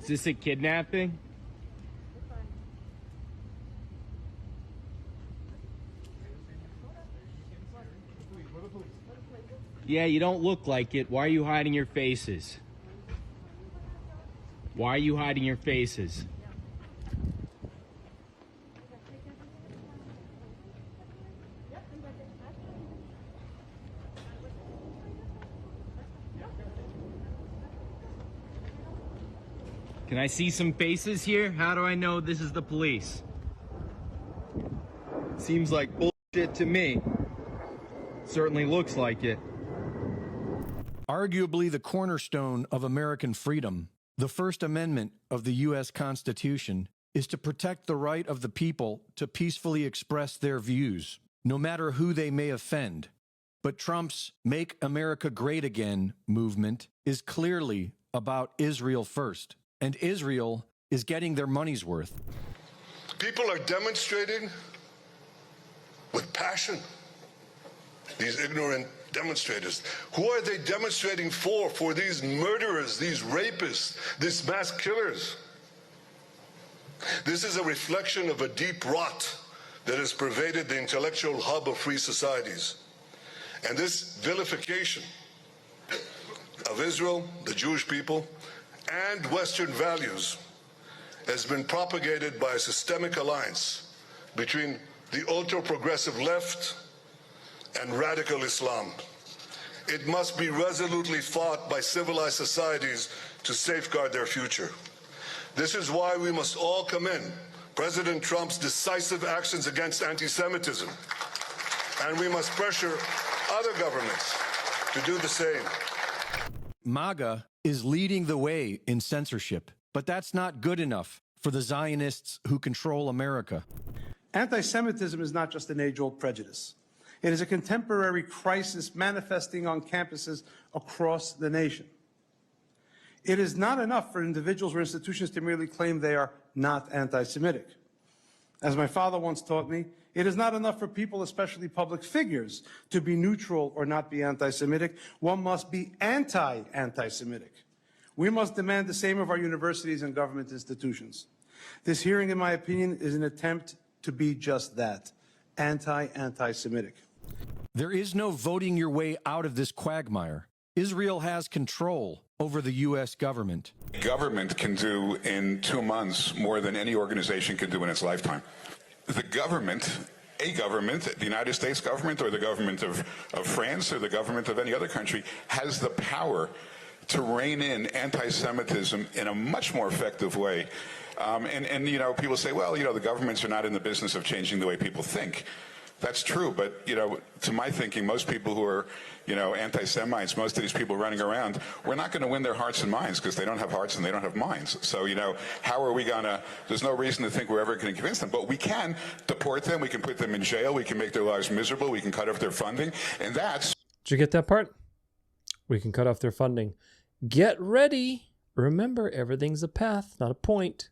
Is this a kidnapping? Yeah, you don't look like it. Why are you hiding your faces? Why are you hiding your faces? Can I see some faces here? How do I know this is the police? Seems like bullshit to me. Certainly looks like it. Arguably the cornerstone of American freedom, the First Amendment of the U.S. Constitution is to protect the right of the people to peacefully express their views, no matter who they may offend. But Trump's Make America Great Again movement is clearly about Israel first. And Israel is getting their money's worth. People are demonstrating with passion. These ignorant demonstrators. Who are they demonstrating for? For these murderers, these rapists, these mass killers. This is a reflection of a deep rot that has pervaded the intellectual hub of free societies. And this vilification of Israel, the Jewish people, and Western values has been propagated by a systemic alliance between the ultra-progressive left and radical Islam. It must be resolutely fought by civilized societies to safeguard their future. This is why we must all commend President Trump's decisive actions against anti-Semitism, and we must pressure other governments to do the same. MAGA is leading the way in censorship. But that's not good enough for the Zionists who control America. Anti-Semitism is not just an age-old prejudice. It is a contemporary crisis manifesting on campuses across the nation. It is not enough for individuals or institutions to merely claim they are not anti-Semitic. As my father once taught me, it is not enough for people, especially public figures, to be neutral or not be anti-Semitic. One must be anti-Semitic. We must demand the same of our universities and government institutions. This hearing, in my opinion, is an attempt to be just that, anti-Semitic. There is no voting your way out of this quagmire. Israel has control over the U.S. government. Government can do in 2 months more than any organization can do in its lifetime. The government, the United States government or the government of France or the government of any other country, has the power to rein in anti-Semitism in a much more effective way. And you know, people say, well, you know, the governments are not in the business of changing the way people think. That's true, but, you know, to my thinking, most people who are, you know, anti-Semites, most of these people running around, we're not going to win their hearts and minds because they don't have hearts and they don't have minds. So, you know, how are we going to, there's no reason to think we're ever going to convince them, but we can deport them, we can put them in jail, we can make their lives miserable, we can cut off their funding, and that's... Did you get that part? We can cut off their funding. Get ready. Remember, everything's a path, not a point.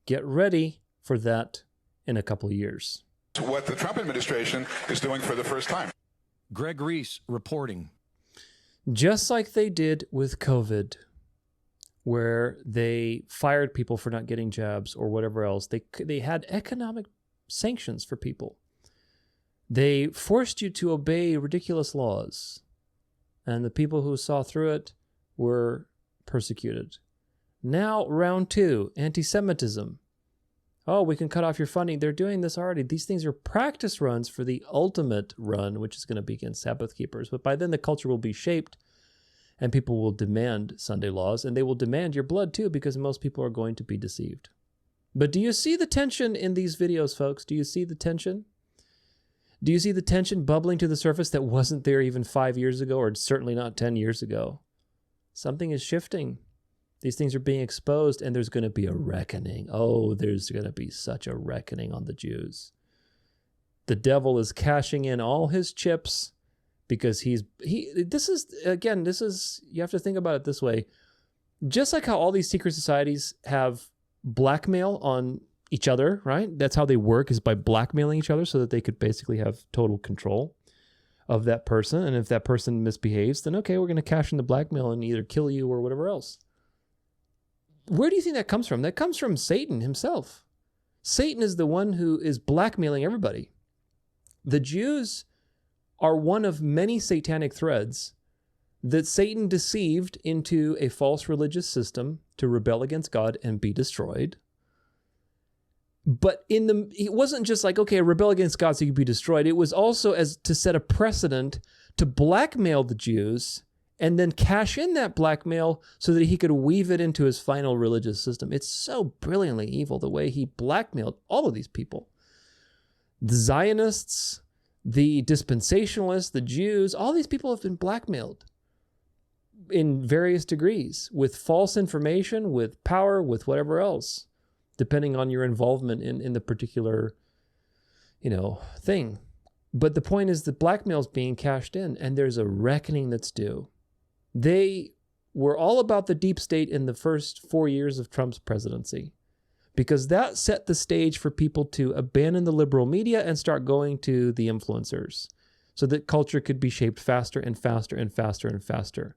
Get ready for that in a couple of years. What the Trump administration is doing for the first time. Greg Reese reporting. Just like they did with COVID, where they fired people for not getting jobs or whatever else, they had economic sanctions for people. They forced you to obey ridiculous laws, and the people who saw through it were persecuted. Now, round two, anti-Semitism. Oh, we can cut off your funding. They're doing this already. These things are practice runs for the ultimate run, which is going to be against Sabbath keepers. But by then the culture will be shaped and people will demand Sunday laws, and they will demand your blood too, because most people are going to be deceived. But do you see the tension in these videos, folks? Do you see the tension? Do you see the tension bubbling to the surface that wasn't there even 5 years ago, or certainly not 10 years ago? Something is shifting. These things are being exposed, and there's going to be a reckoning. Oh, there's going to be such a reckoning on the Jews. The devil is cashing in all his chips because you have to think about it this way. Just like how all these secret societies have blackmail on each other, right? That's how they work, is by blackmailing each other so that they could basically have total control of that person. And if that person misbehaves, then okay, we're going to cash in the blackmail and either kill you or whatever else. Where do you think that comes from? That comes from Satan himself. Satan is the one who is blackmailing everybody. The Jews are one of many satanic threads that Satan deceived into a false religious system to rebel against God and be destroyed. But it wasn't just like, okay, rebel against God so you can be destroyed. It was also as to set a precedent to blackmail the Jews and then cash in that blackmail so that he could weave it into his final religious system. It's so brilliantly evil the way he blackmailed all of these people. The Zionists, the dispensationalists, the Jews, all these people have been blackmailed in various degrees with false information, with power, with whatever else, depending on your involvement in the particular, thing. But the point is that blackmail is being cashed in, and there's a reckoning that's due. They were all about the deep state in the first 4 years of Trump's presidency, because that set the stage for people to abandon the liberal media and start going to the influencers so that culture could be shaped faster and faster and faster and faster.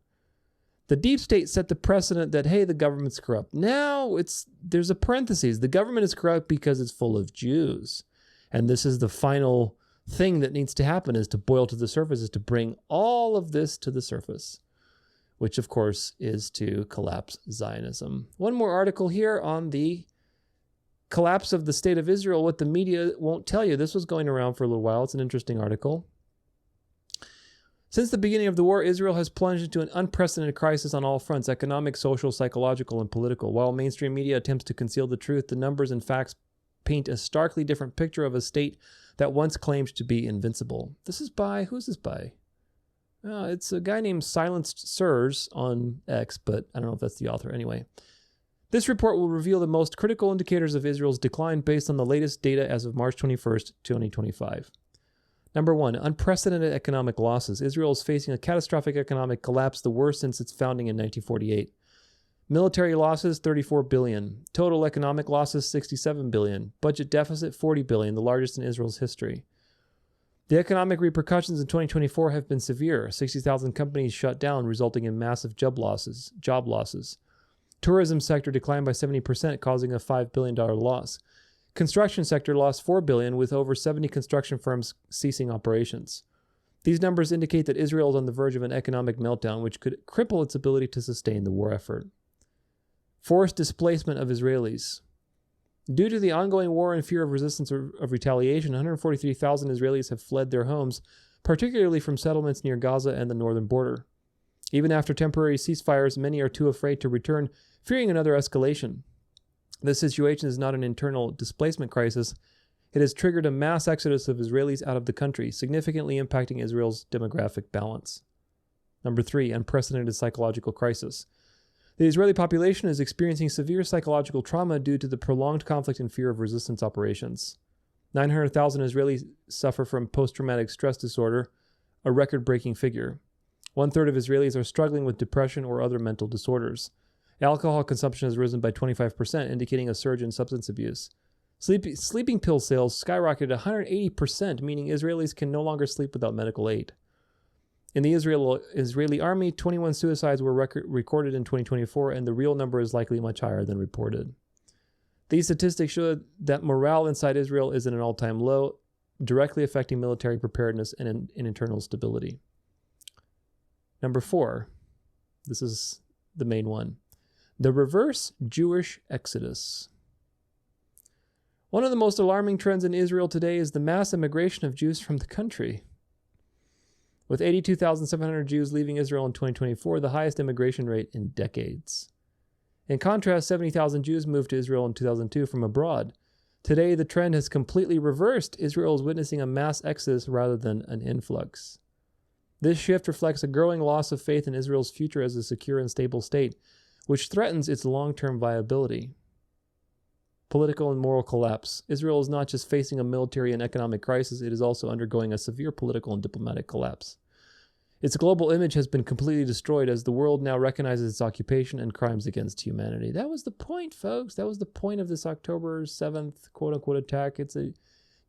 The deep state set the precedent that, hey, the government's corrupt. Now there's a parenthesis. The government is corrupt because it's full of Jews. And this is the final thing that needs to happen, is to boil to the surface, is to bring all of this to the surface, which of course is to collapse Zionism. One more article here on the collapse of the state of Israel, what the media won't tell you. This was going around for a little while. It's an interesting article. Since the beginning of the war, Israel has plunged into an unprecedented crisis on all fronts: economic, social, psychological, and political. While mainstream media attempts to conceal the truth, the numbers and facts paint a starkly different picture of a state that once claimed to be invincible. This is by, who's this by? It's a guy named Silenced Sirs on X, but I don't know if that's the author. Anyway, This report will reveal the most critical indicators of Israel's decline based on the latest data as of March 21st, 2025. Number 1, unprecedented economic losses. Israel is facing a catastrophic economic collapse, the worst since its founding in 1948. Military losses, $34 billion. Total economic losses, $67 billion. Budget deficit, $40 billion, the largest in Israel's history. The economic repercussions in 2024 have been severe. 60,000 companies shut down, resulting in massive job losses. Tourism sector declined by 70%, causing a $5 billion loss. Construction sector lost $4 billion, with over 70 construction firms ceasing operations. These numbers indicate that Israel is on the verge of an economic meltdown, which could cripple its ability to sustain the war effort. Forced displacement of Israelis. Due to the ongoing war and fear of resistance or of retaliation, 143,000 Israelis have fled their homes, particularly from settlements near Gaza and the northern border. Even after temporary ceasefires, many are too afraid to return, fearing another escalation. This situation is not an internal displacement crisis. It has triggered a mass exodus of Israelis out of the country, significantly impacting Israel's demographic balance. Number 3, unprecedented psychological crisis. The Israeli population is experiencing severe psychological trauma due to the prolonged conflict and fear of resistance operations. 900,000 Israelis suffer from post-traumatic stress disorder, a record-breaking figure. 1/3 of Israelis are struggling with depression or other mental disorders. Alcohol consumption has risen by 25%, indicating a surge in substance abuse. Sleeping pill sales skyrocketed 180%, meaning Israelis can no longer sleep without medical aid. In the Israeli army, 21 suicides were recorded in 2024, and the real number is likely much higher than reported. These statistics show that morale inside Israel is at an all-time low, directly affecting military preparedness and internal stability. Number 4, this is the main one. The reverse Jewish exodus. One of the most alarming trends in Israel today is the mass immigration of Jews from the country. With 82,700 Jews leaving Israel in 2024, the highest immigration rate in decades. In contrast, 70,000 Jews moved to Israel in 2002 from abroad. Today, the trend has completely reversed. Israel is witnessing a mass exodus rather than an influx. This shift reflects a growing loss of faith in Israel's future as a secure and stable state, which threatens its long-term viability. Political and moral collapse. Israel is not just facing a military and economic crisis, it is also undergoing a severe political and diplomatic collapse. Its global image has been completely destroyed as the world now recognizes its occupation and crimes against humanity. That was the point, folks. That was the point of this October 7th quote-unquote attack. It's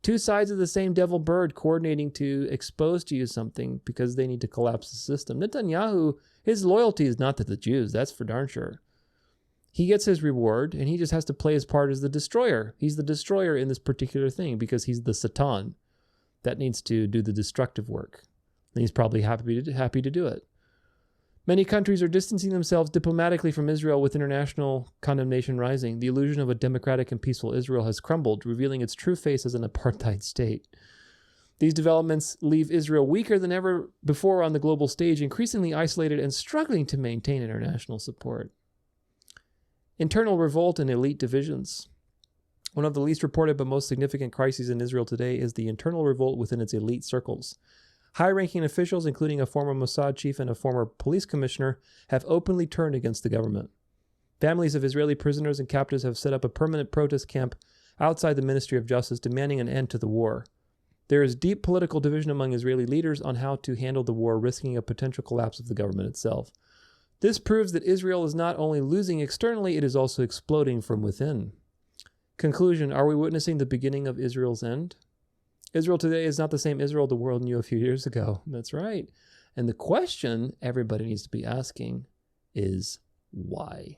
two sides of the same devil bird coordinating to expose to you something because they need to collapse the system. Netanyahu, his loyalty is not to the Jews, that's for darn sure. He gets his reward, and he just has to play his part as the destroyer. He's the destroyer in this particular thing because he's the Satan that needs to do the destructive work. And he's probably happy to do it. Many countries are distancing themselves diplomatically from Israel, with international condemnation rising. The illusion of a democratic and peaceful Israel has crumbled, revealing its true face as an apartheid state. These developments leave Israel weaker than ever before on the global stage, increasingly isolated and struggling to maintain international support. Internal revolt and elite divisions. One of the least reported but most significant crises in Israel today is the internal revolt within its elite circles. High-ranking officials, including a former Mossad chief and a former police commissioner, have openly turned against the government. Families of Israeli prisoners and captives have set up a permanent protest camp outside the Ministry of Justice, demanding an end to the war. There is deep political division among Israeli leaders on how to handle the war, risking a potential collapse of the government itself. This proves that Israel is not only losing externally, it is also exploding from within. Conclusion, are we witnessing the beginning of Israel's end? Israel today is not the same Israel the world knew a few years ago. That's right. And the question everybody needs to be asking is why?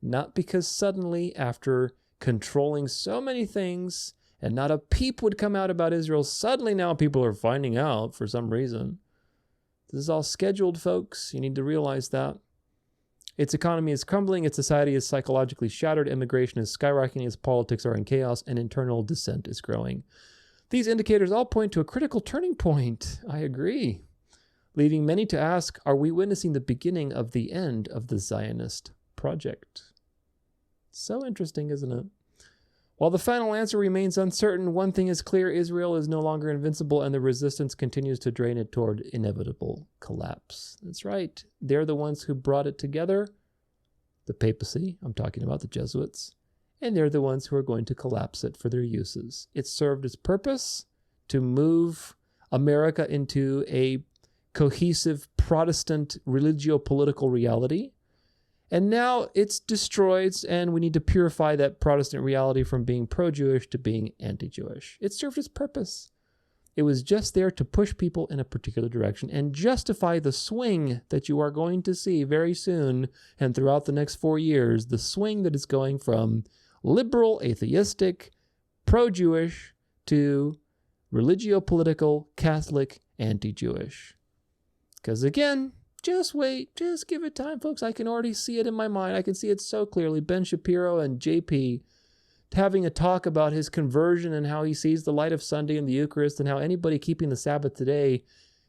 Not because suddenly, after controlling so many things, and not a peep would come out about Israel, suddenly now people are finding out for some reason. This is all scheduled, folks. You need to realize that. Its economy is crumbling, its society is psychologically shattered, immigration is skyrocketing, its politics are in chaos, and internal dissent is growing. These indicators all point to a critical turning point. I agree. Leaving many to ask, are we witnessing the beginning of the end of the Zionist project? So interesting, isn't it? While the final answer remains uncertain, one thing is clear: Israel is no longer invincible, and the resistance continues to drain it toward inevitable collapse. That's right. They're the ones who brought it together. the papacy, I'm talking about the Jesuits, and they're the ones who are going to collapse it for their uses. It served its purpose to move America into a cohesive Protestant religio-political reality. And now it's destroyed, and we need to purify that Protestant reality from being pro-Jewish to being anti-Jewish. It served its purpose. It was just there to push people in a particular direction and justify the swing that you are going to see very soon and throughout the next 4 years, the swing that is going from liberal, atheistic, pro-Jewish to religio-political, Catholic, anti-Jewish. Because again, just wait, just give it time, folks. I can already see it in my mind. I can see it so clearly. Ben Shapiro and JP having a talk about his conversion and how he sees the light of Sunday and the Eucharist and how anybody keeping the Sabbath today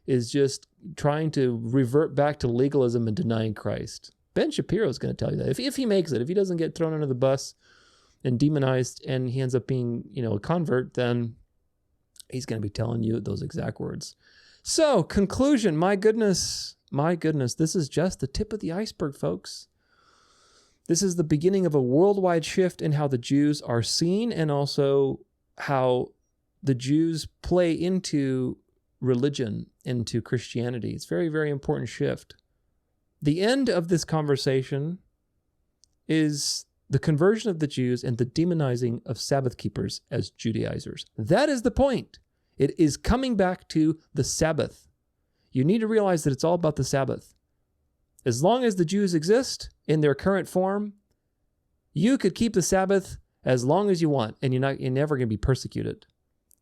is just trying to revert back to legalism and denying Christ. Ben Shapiro is going to tell you that. If he makes it, if he doesn't get thrown under the bus and demonized and he ends up being, a convert, then he's going to be telling you those exact words. So, conclusion, my goodness, this is just the tip of the iceberg, folks. This is the beginning of a worldwide shift in how the Jews are seen and also how the Jews play into religion, into Christianity. It's a very, very important shift. The end of this conversation is the conversion of the Jews and the demonizing of Sabbath keepers as Judaizers. That is the point. It is coming back to the Sabbath. You need to realize that it's all about the Sabbath. As long as the Jews exist in their current form, you could keep the Sabbath as long as you want, and you're never going to be persecuted.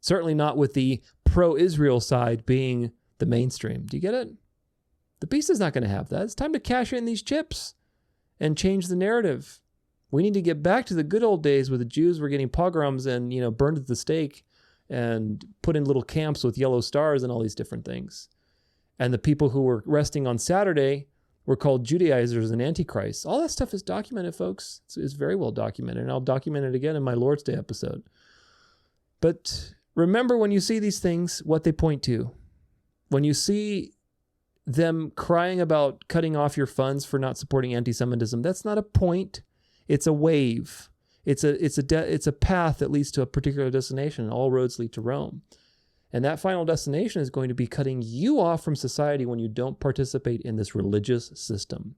Certainly not with the pro-Israel side being the mainstream. Do you get it? The beast is not going to have that. It's time to cash in these chips and change the narrative. We need to get back to the good old days where the Jews were getting pogroms and, burned at the stake and put in little camps with yellow stars and all these different things. And the people who were resting on Saturday were called Judaizers and Antichrists. All that stuff is documented, folks. It's very well documented, and I'll document it again in my Lord's Day episode. But remember, when you see these things, what they point to. When you see them crying about cutting off your funds for not supporting anti-Semitism, that's not a point. It's a wave. It's a path that leads to a particular destination, and all roads lead to Rome. And that final destination is going to be cutting you off from society when you don't participate in this religious system.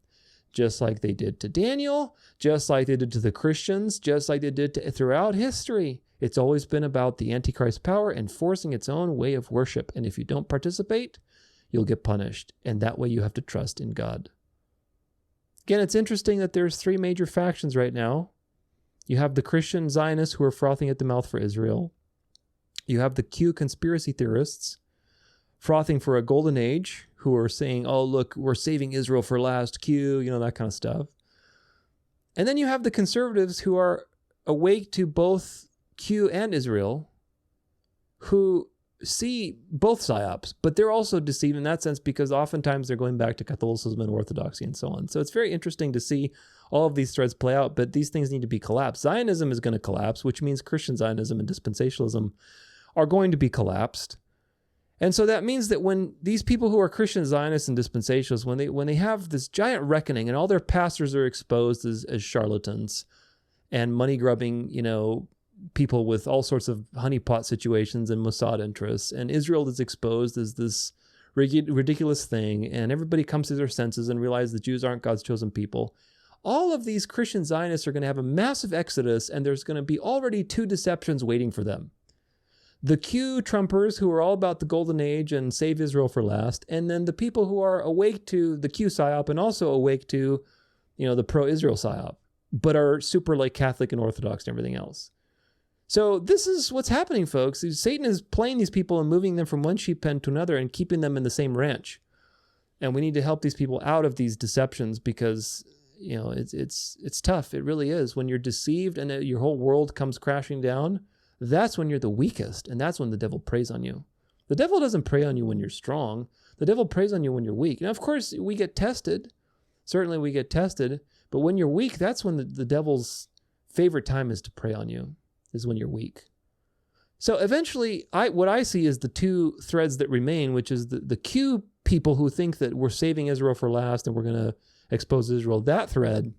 Just like they did to Daniel, just like they did to the Christians, just like they did throughout history. It's always been about the Antichrist power enforcing its own way of worship. And if you don't participate, you'll get punished. And that way you have to trust in God. Again, it's interesting that there's 3 major factions right now. You have the Christian Zionists who are frothing at the mouth for Israel. You have the Q conspiracy theorists frothing for a golden age who are saying, oh, look, we're saving Israel for last, Q, that kind of stuff. And then you have the conservatives who are awake to both Q and Israel, who see both psyops, but they're also deceived in that sense because oftentimes they're going back to Catholicism and Orthodoxy and so on. So it's very interesting to see all of these threads play out, but these things need to be collapsed. Zionism is going to collapse, which means Christian Zionism and dispensationalism are going to be collapsed. And so that means that when these people who are Christian Zionists and dispensationalists, when they have this giant reckoning and all their pastors are exposed as charlatans and money-grubbing, people with all sorts of honeypot situations and Mossad interests, and Israel is exposed as this ridiculous thing, and everybody comes to their senses and realizes the Jews aren't God's chosen people, all of these Christian Zionists are going to have a massive exodus, and there's going to be already 2 deceptions waiting for them. The Q Trumpers who are all about the golden age and save Israel for last, and then the people who are awake to the Q psyop and also awake to, the pro-Israel psyop, but are super like Catholic and Orthodox and everything else. So this is what's happening, folks. Satan is playing these people and moving them from one sheep pen to another and keeping them in the same ranch. And we need to help these people out of these deceptions because, it's tough. It really is. When you're deceived and your whole world comes crashing down, that's when you're the weakest, and that's when the devil preys on you. The devil doesn't prey on you when you're strong. The devil preys on you when you're weak. Now, of course, we get tested. Certainly we get tested. But when you're weak, that's when the devil's favorite time is to prey on you, is when you're weak. So eventually, what I see is the 2 threads that remain, which is the Q people who think that we're saving Israel for last and we're going to expose Israel. That thread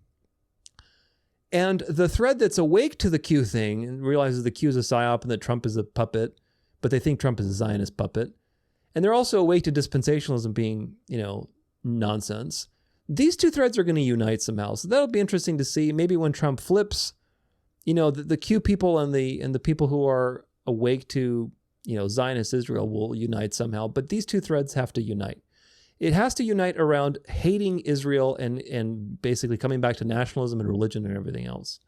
And the thread that's awake to the Q thing and realizes the Q is a psyop and that Trump is a puppet, but they think Trump is a Zionist puppet. And they're also awake to dispensationalism being, nonsense. These two threads are going to unite somehow. So that'll be interesting to see. Maybe when Trump flips, the Q people and the people who are awake to, Zionist Israel will unite somehow. But these two threads have to unite. It has to unite around hating Israel and basically coming back to nationalism and religion and everything else.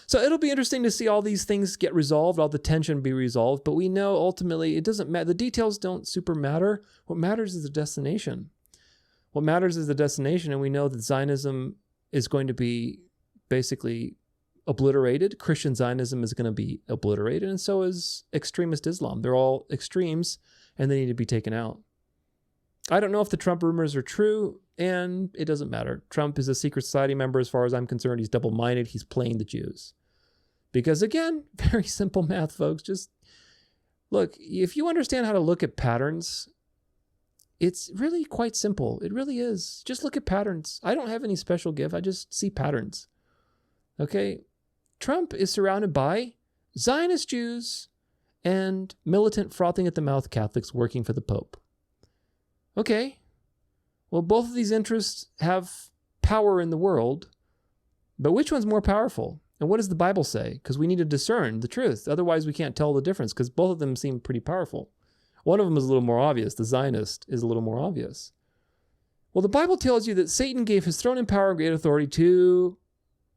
So it'll be interesting to see all these things get resolved, all the tension be resolved. But we know ultimately it doesn't matter. The details don't super matter. What matters is the destination. What matters is the destination. And we know that Zionism is going to be basically obliterated. Christian Zionism is going to be obliterated. And so is extremist Islam. They're all extremes and they need to be taken out. I don't know if the Trump rumors are true, and it doesn't matter. Trump is a secret society member as far as I'm concerned. He's double-minded. He's playing the Jews. Because again, very simple math, folks. Just look, if you understand how to look at patterns, it's really quite simple. It really is. Just look at patterns. I don't have any special gift. I just see patterns. Okay? Trump is surrounded by Zionist Jews and militant frothing at the mouth Catholics working for the Pope. Okay, well, both of these interests have power in the world, but which one's more powerful? And what does the Bible say? Because we need to discern the truth. Otherwise, we can't tell the difference because both of them seem pretty powerful. One of them is a little more obvious. The Zionist is a little more obvious. Well, the Bible tells you that Satan gave his throne and power and great authority to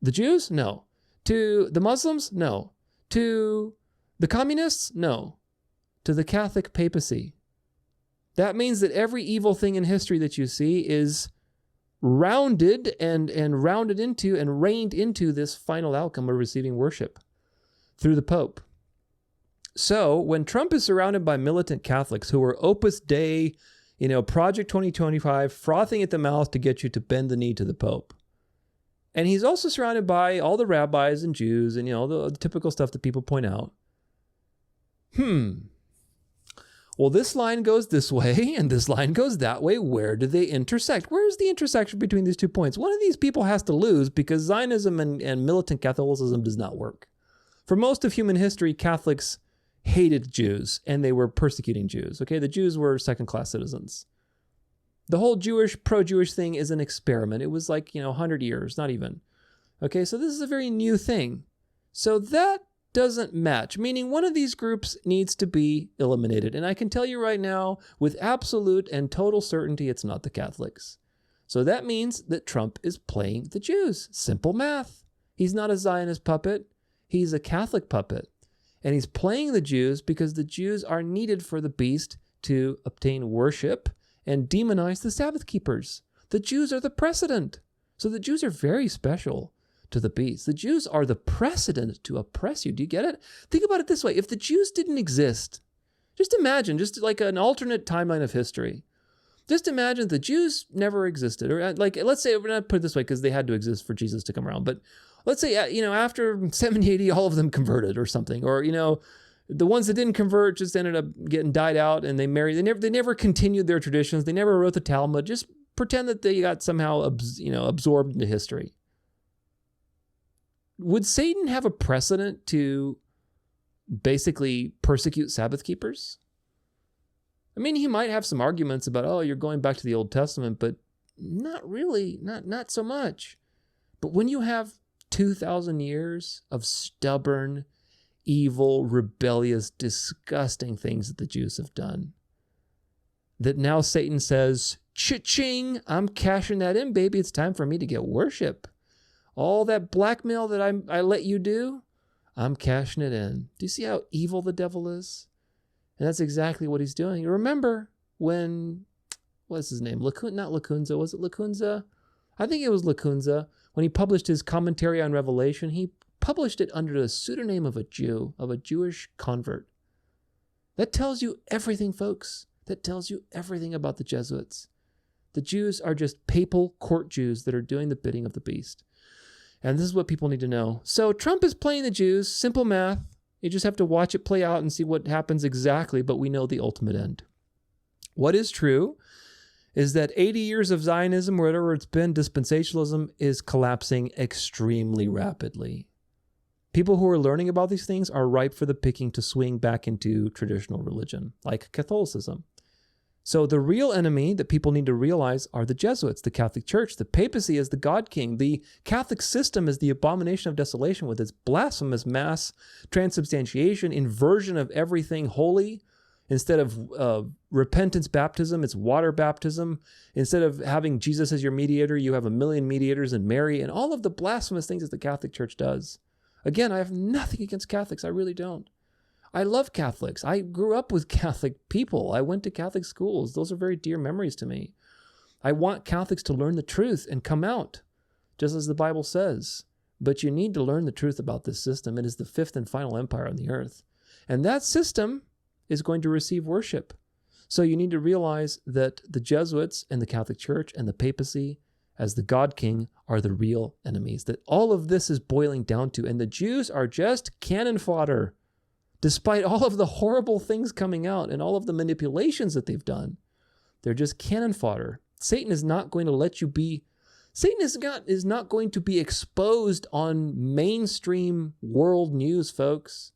the Jews? No. To the Muslims? No. To the communists? No. To the Catholic papacy. That means that every evil thing in history that you see is rounded and rounded into and reined into this final outcome of receiving worship through the Pope. So when Trump is surrounded by militant Catholics who are Opus Dei, Project 2025, frothing at the mouth to get you to bend the knee to the Pope. And he's also surrounded by all the rabbis and Jews and, the typical stuff that people point out. Well, this line goes this way and this line goes that way. Where do they intersect? Where's the intersection between these 2 points? One of these people has to lose because Zionism and militant Catholicism does not work. For most of human history, Catholics hated Jews and they were persecuting Jews. Okay, the Jews were second-class citizens. The whole pro-Jewish thing is an experiment. It was like, 100 years, not even. Okay, so this is a very new thing. So that doesn't match, meaning one of these groups needs to be eliminated. And I can tell you right now, with absolute and total certainty, it's not the Catholics. So that means that Trump is playing the Jews. Simple math. He's not a Zionist puppet. He's a Catholic puppet. And he's playing the Jews because the Jews are needed for the beast to obtain worship and demonize the Sabbath keepers. The Jews are the precedent. So the Jews are very special to the beast. The Jews are the precedent to oppress you. Do you get it? Think about it this way. If the Jews didn't exist, just imagine, just like an alternate timeline of history. Just imagine the Jews never existed. Or let's say, we're not put it this way because they had to exist for Jesus to come around. But let's say, after 70 AD, all of them converted or something. Or, the ones that didn't convert just ended up getting died out and they married. They never continued their traditions. They never wrote the Talmud. Just pretend that they got somehow, absorbed into history. Would Satan have a precedent to basically persecute Sabbath keepers? I mean, he might have some arguments about, you're going back to the Old Testament, but not really, not so much. But when you have 2,000 years of stubborn, evil, rebellious, disgusting things that the Jews have done, that now Satan says, cha-ching, I'm cashing that in, baby. It's time for me to get worship. All that blackmail that I let you do, I'm cashing it in. Do you see how evil the devil is? And that's exactly what he's doing. Remember when, what's his name? Not Lacunza. Was it Lacunza? I think it was Lacunza. When he published his commentary on Revelation, he published it under the pseudonym of a Jew, of a Jewish convert. That tells you everything, folks. That tells you everything about the Jesuits. The Jews are just papal court Jews that are doing the bidding of the beast. And this is what people need to know. So Trump is playing the Jews. Simple math. You just have to watch it play out and see what happens exactly, but we know the ultimate end. What is true is that 80 years of Zionism, or whatever it's been, dispensationalism, is collapsing extremely rapidly. People who are learning about these things are ripe for the picking to swing back into traditional religion, like Catholicism. So the real enemy that people need to realize are the Jesuits, the Catholic Church, the papacy as the God King. The Catholic system is the abomination of desolation with its blasphemous mass transubstantiation, inversion of everything holy. Instead of repentance baptism, it's water baptism. Instead of having Jesus as your mediator, you have a million mediators and Mary, and all of the blasphemous things that the Catholic Church does. Again, I have nothing against Catholics. I really don't. I love Catholics. I grew up with Catholic people. I went to Catholic schools. Those are very dear memories to me. I want Catholics to learn the truth and come out, just as the Bible says. But you need to learn the truth about this system. It is the fifth and final empire on the earth. And that system is going to receive worship. So you need to realize that the Jesuits and the Catholic Church and the papacy as the God King are the real enemies. That all of this is boiling down to. And the Jews are just cannon fodder. Despite all of the horrible things coming out and all of the manipulations that they've done, they're just cannon fodder. Satan is not going to let you be, Satan is not going to be exposed on mainstream world news, folks.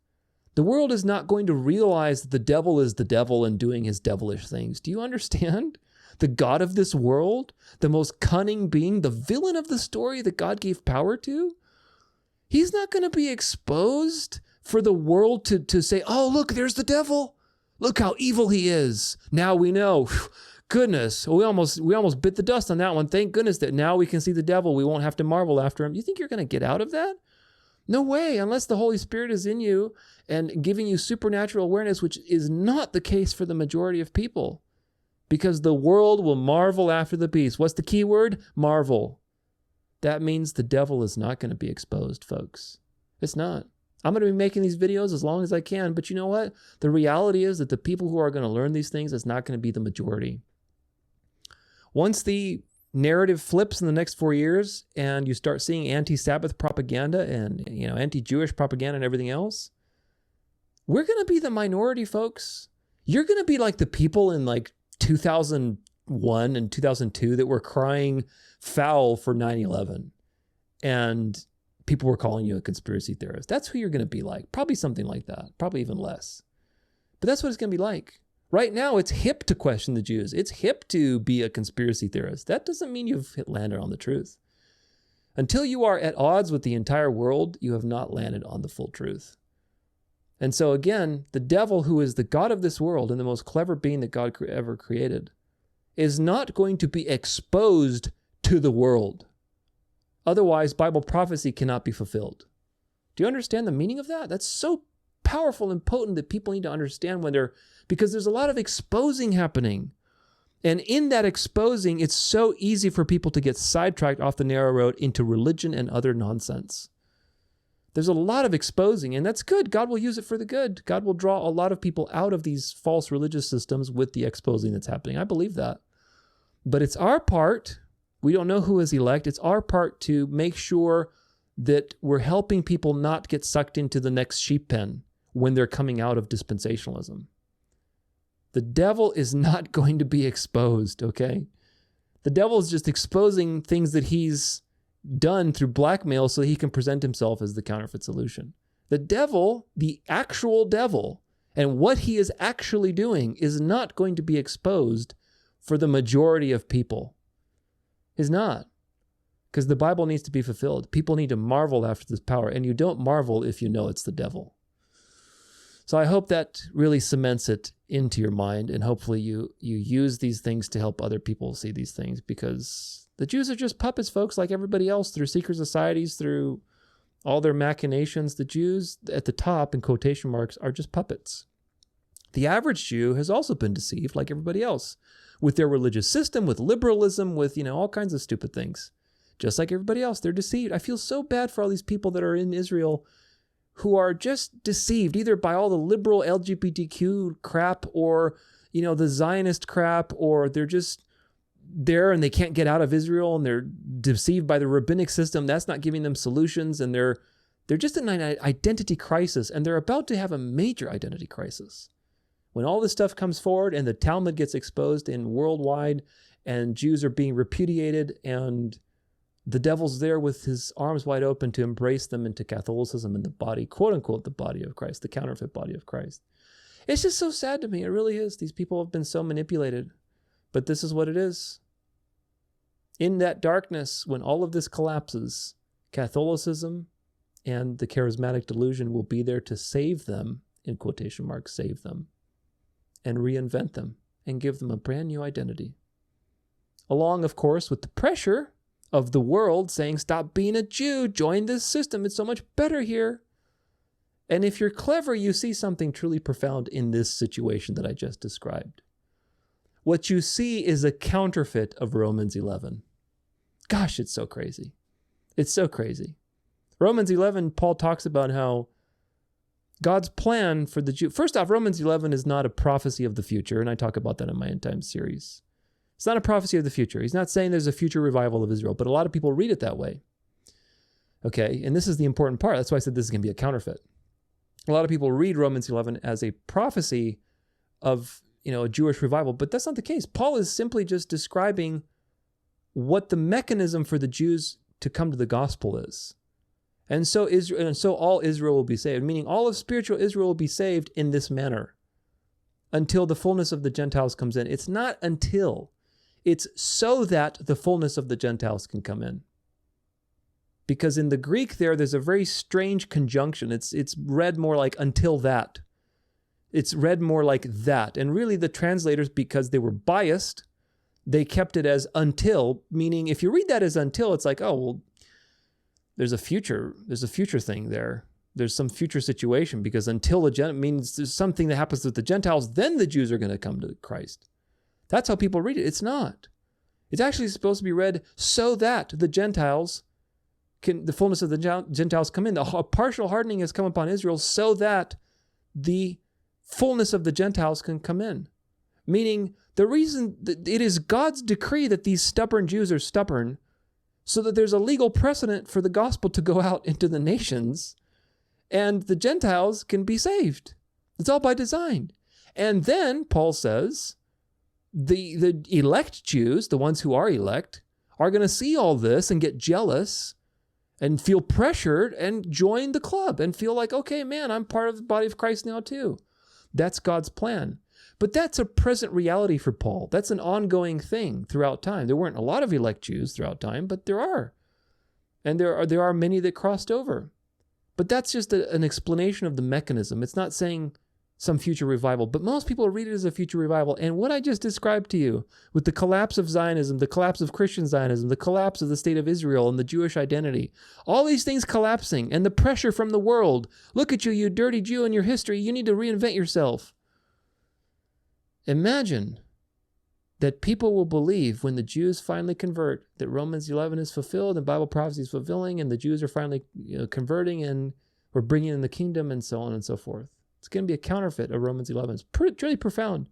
The world is not going to realize that the devil is the devil and doing his devilish things. Do you understand? The God of this world, the most cunning being, the villain of the story that God gave power to, he's not going to be exposed for the world to say, oh, look, there's the devil. Look how evil he is. Now we know. Goodness, we almost bit the dust on that one. Thank goodness that now we can see the devil. We won't have to marvel after him. You think you're going to get out of that? No way, unless the Holy Spirit is in you and giving you supernatural awareness, which is not the case for the majority of people. Because the world will marvel after the beast. What's the key word? Marvel. That means the devil is not going to be exposed, folks. It's not. I'm going to be making these videos as long as I can, but you know what? The reality is that the people who are going to learn these things is not going to be the majority. Once the narrative flips in the next 4 years and you start seeing anti-Sabbath propaganda and anti-Jewish propaganda and everything else, we're going to be the minority, folks. You're going to be like the people in like 2001 and 2002 that were crying foul for 9/11 and people were calling you a conspiracy theorist. That's who you're going to be like. Probably something like that. Probably even less. But that's what it's going to be like. Right now, it's hip to question the Jews. It's hip to be a conspiracy theorist. That doesn't mean you've landed on the truth. Until you are at odds with the entire world, you have not landed on the full truth. And so again, the devil, who is the God of this world and the most clever being that God ever created, is not going to be exposed to the world. Otherwise, Bible prophecy cannot be fulfilled. Do you understand the meaning of that? That's so powerful and potent that people need to understand because there's a lot of exposing happening. And in that exposing, it's so easy for people to get sidetracked off the narrow road into religion and other nonsense. There's a lot of exposing, and that's good. God will use it for the good. God will draw a lot of people out of these false religious systems with the exposing that's happening. I believe that. But it's our part. We don't know who is elect. It's our part to make sure that we're helping people not get sucked into the next sheep pen when they're coming out of dispensationalism. The devil is not going to be exposed, okay? The devil is just exposing things that he's done through blackmail so he can present himself as the counterfeit solution. The devil, the actual devil, and what he is actually doing is not going to be exposed for the majority of people. Is not. Because the Bible needs to be fulfilled. People need to marvel after this power, and you don't marvel if you know it's the devil. So I hope that really cements it into your mind, and hopefully you use these things to help other people see these things, because the Jews are just puppets, folks, like everybody else, through secret societies, through all their machinations. The Jews at the top, in quotation marks, are just puppets. The average Jew has also been deceived like everybody else with their religious system, with liberalism, with, all kinds of stupid things. Just like everybody else, they're deceived. I feel so bad for all these people that are in Israel who are just deceived either by all the liberal LGBTQ crap or, the Zionist crap, or they're just there and they can't get out of Israel and they're deceived by the rabbinic system. That's not giving them solutions, and they're just in an identity crisis, and they're about to have a major identity crisis. When all this stuff comes forward and the Talmud gets exposed in worldwide and Jews are being repudiated, and the devil's there with his arms wide open to embrace them into Catholicism and the body, quote unquote, the body of Christ, the counterfeit body of Christ. It's just so sad to me. It really is. These people have been so manipulated, but this is what it is. In that darkness, when all of this collapses, Catholicism and the charismatic delusion will be there to save them, in quotation marks, save them, and reinvent them and give them a brand new identity. Along, of course, with the pressure of the world saying, stop being a Jew, join this system, it's so much better here. And if you're clever, you see something truly profound in this situation that I just described. What you see is a counterfeit of Romans 11. Gosh, it's so crazy. It's so crazy. Romans 11, Paul talks about how God's plan for the Jew. First off, Romans 11 is not a prophecy of the future, and I talk about that in my End Times series. It's not a prophecy of the future. He's not saying there's a future revival of Israel, but a lot of people read it that way. Okay, and this is the important part. That's why I said this is going to be a counterfeit. A lot of people read Romans 11 as a prophecy of, a Jewish revival, but that's not the case. Paul is simply just describing what the mechanism for the Jews to come to the gospel is. And so all Israel will be saved, meaning all of spiritual Israel will be saved in this manner until the fullness of the Gentiles comes in. It's not until, it's so that the fullness of the Gentiles can come in. Because in the Greek there's a very strange conjunction. It's read more like until that. It's read more like that. And really the translators, because they were biased, they kept it as until, meaning if you read that as until, it's like, oh, well, there's a future thing there. There's some future situation, because until the means there's something that happens with the Gentiles, then the Jews are going to come to Christ. That's how people read it. It's not. It's actually supposed to be read so that the Gentiles the fullness of the Gentiles come in. A partial hardening has come upon Israel so that the fullness of the Gentiles can come in. Meaning, the reason that it is God's decree that these stubborn Jews are stubborn, so that there's a legal precedent for the gospel to go out into the nations, and the Gentiles can be saved. It's all by design. And then, Paul says, the elect Jews, the ones who are elect, are going to see all this and get jealous and feel pressured and join the club and feel like, okay, man, I'm part of the body of Christ now too. That's God's plan. But that's a present reality for Paul. That's an ongoing thing throughout time. There weren't a lot of elect Jews throughout time, but there are. And there are many that crossed over. But that's just an explanation of the mechanism. It's not saying some future revival, but most people read it as a future revival. And what I just described to you with the collapse of Zionism, the collapse of Christian Zionism, the collapse of the state of Israel and the Jewish identity, all these things collapsing, and the pressure from the world. Look at you, you dirty Jew, in your history. You need to reinvent yourself. Imagine that people will believe when the Jews finally convert that Romans 11 is fulfilled and Bible prophecy is fulfilling and the Jews are finally converting and we're bringing in the kingdom and so on and so forth. It's going to be a counterfeit of Romans 11. It's really profound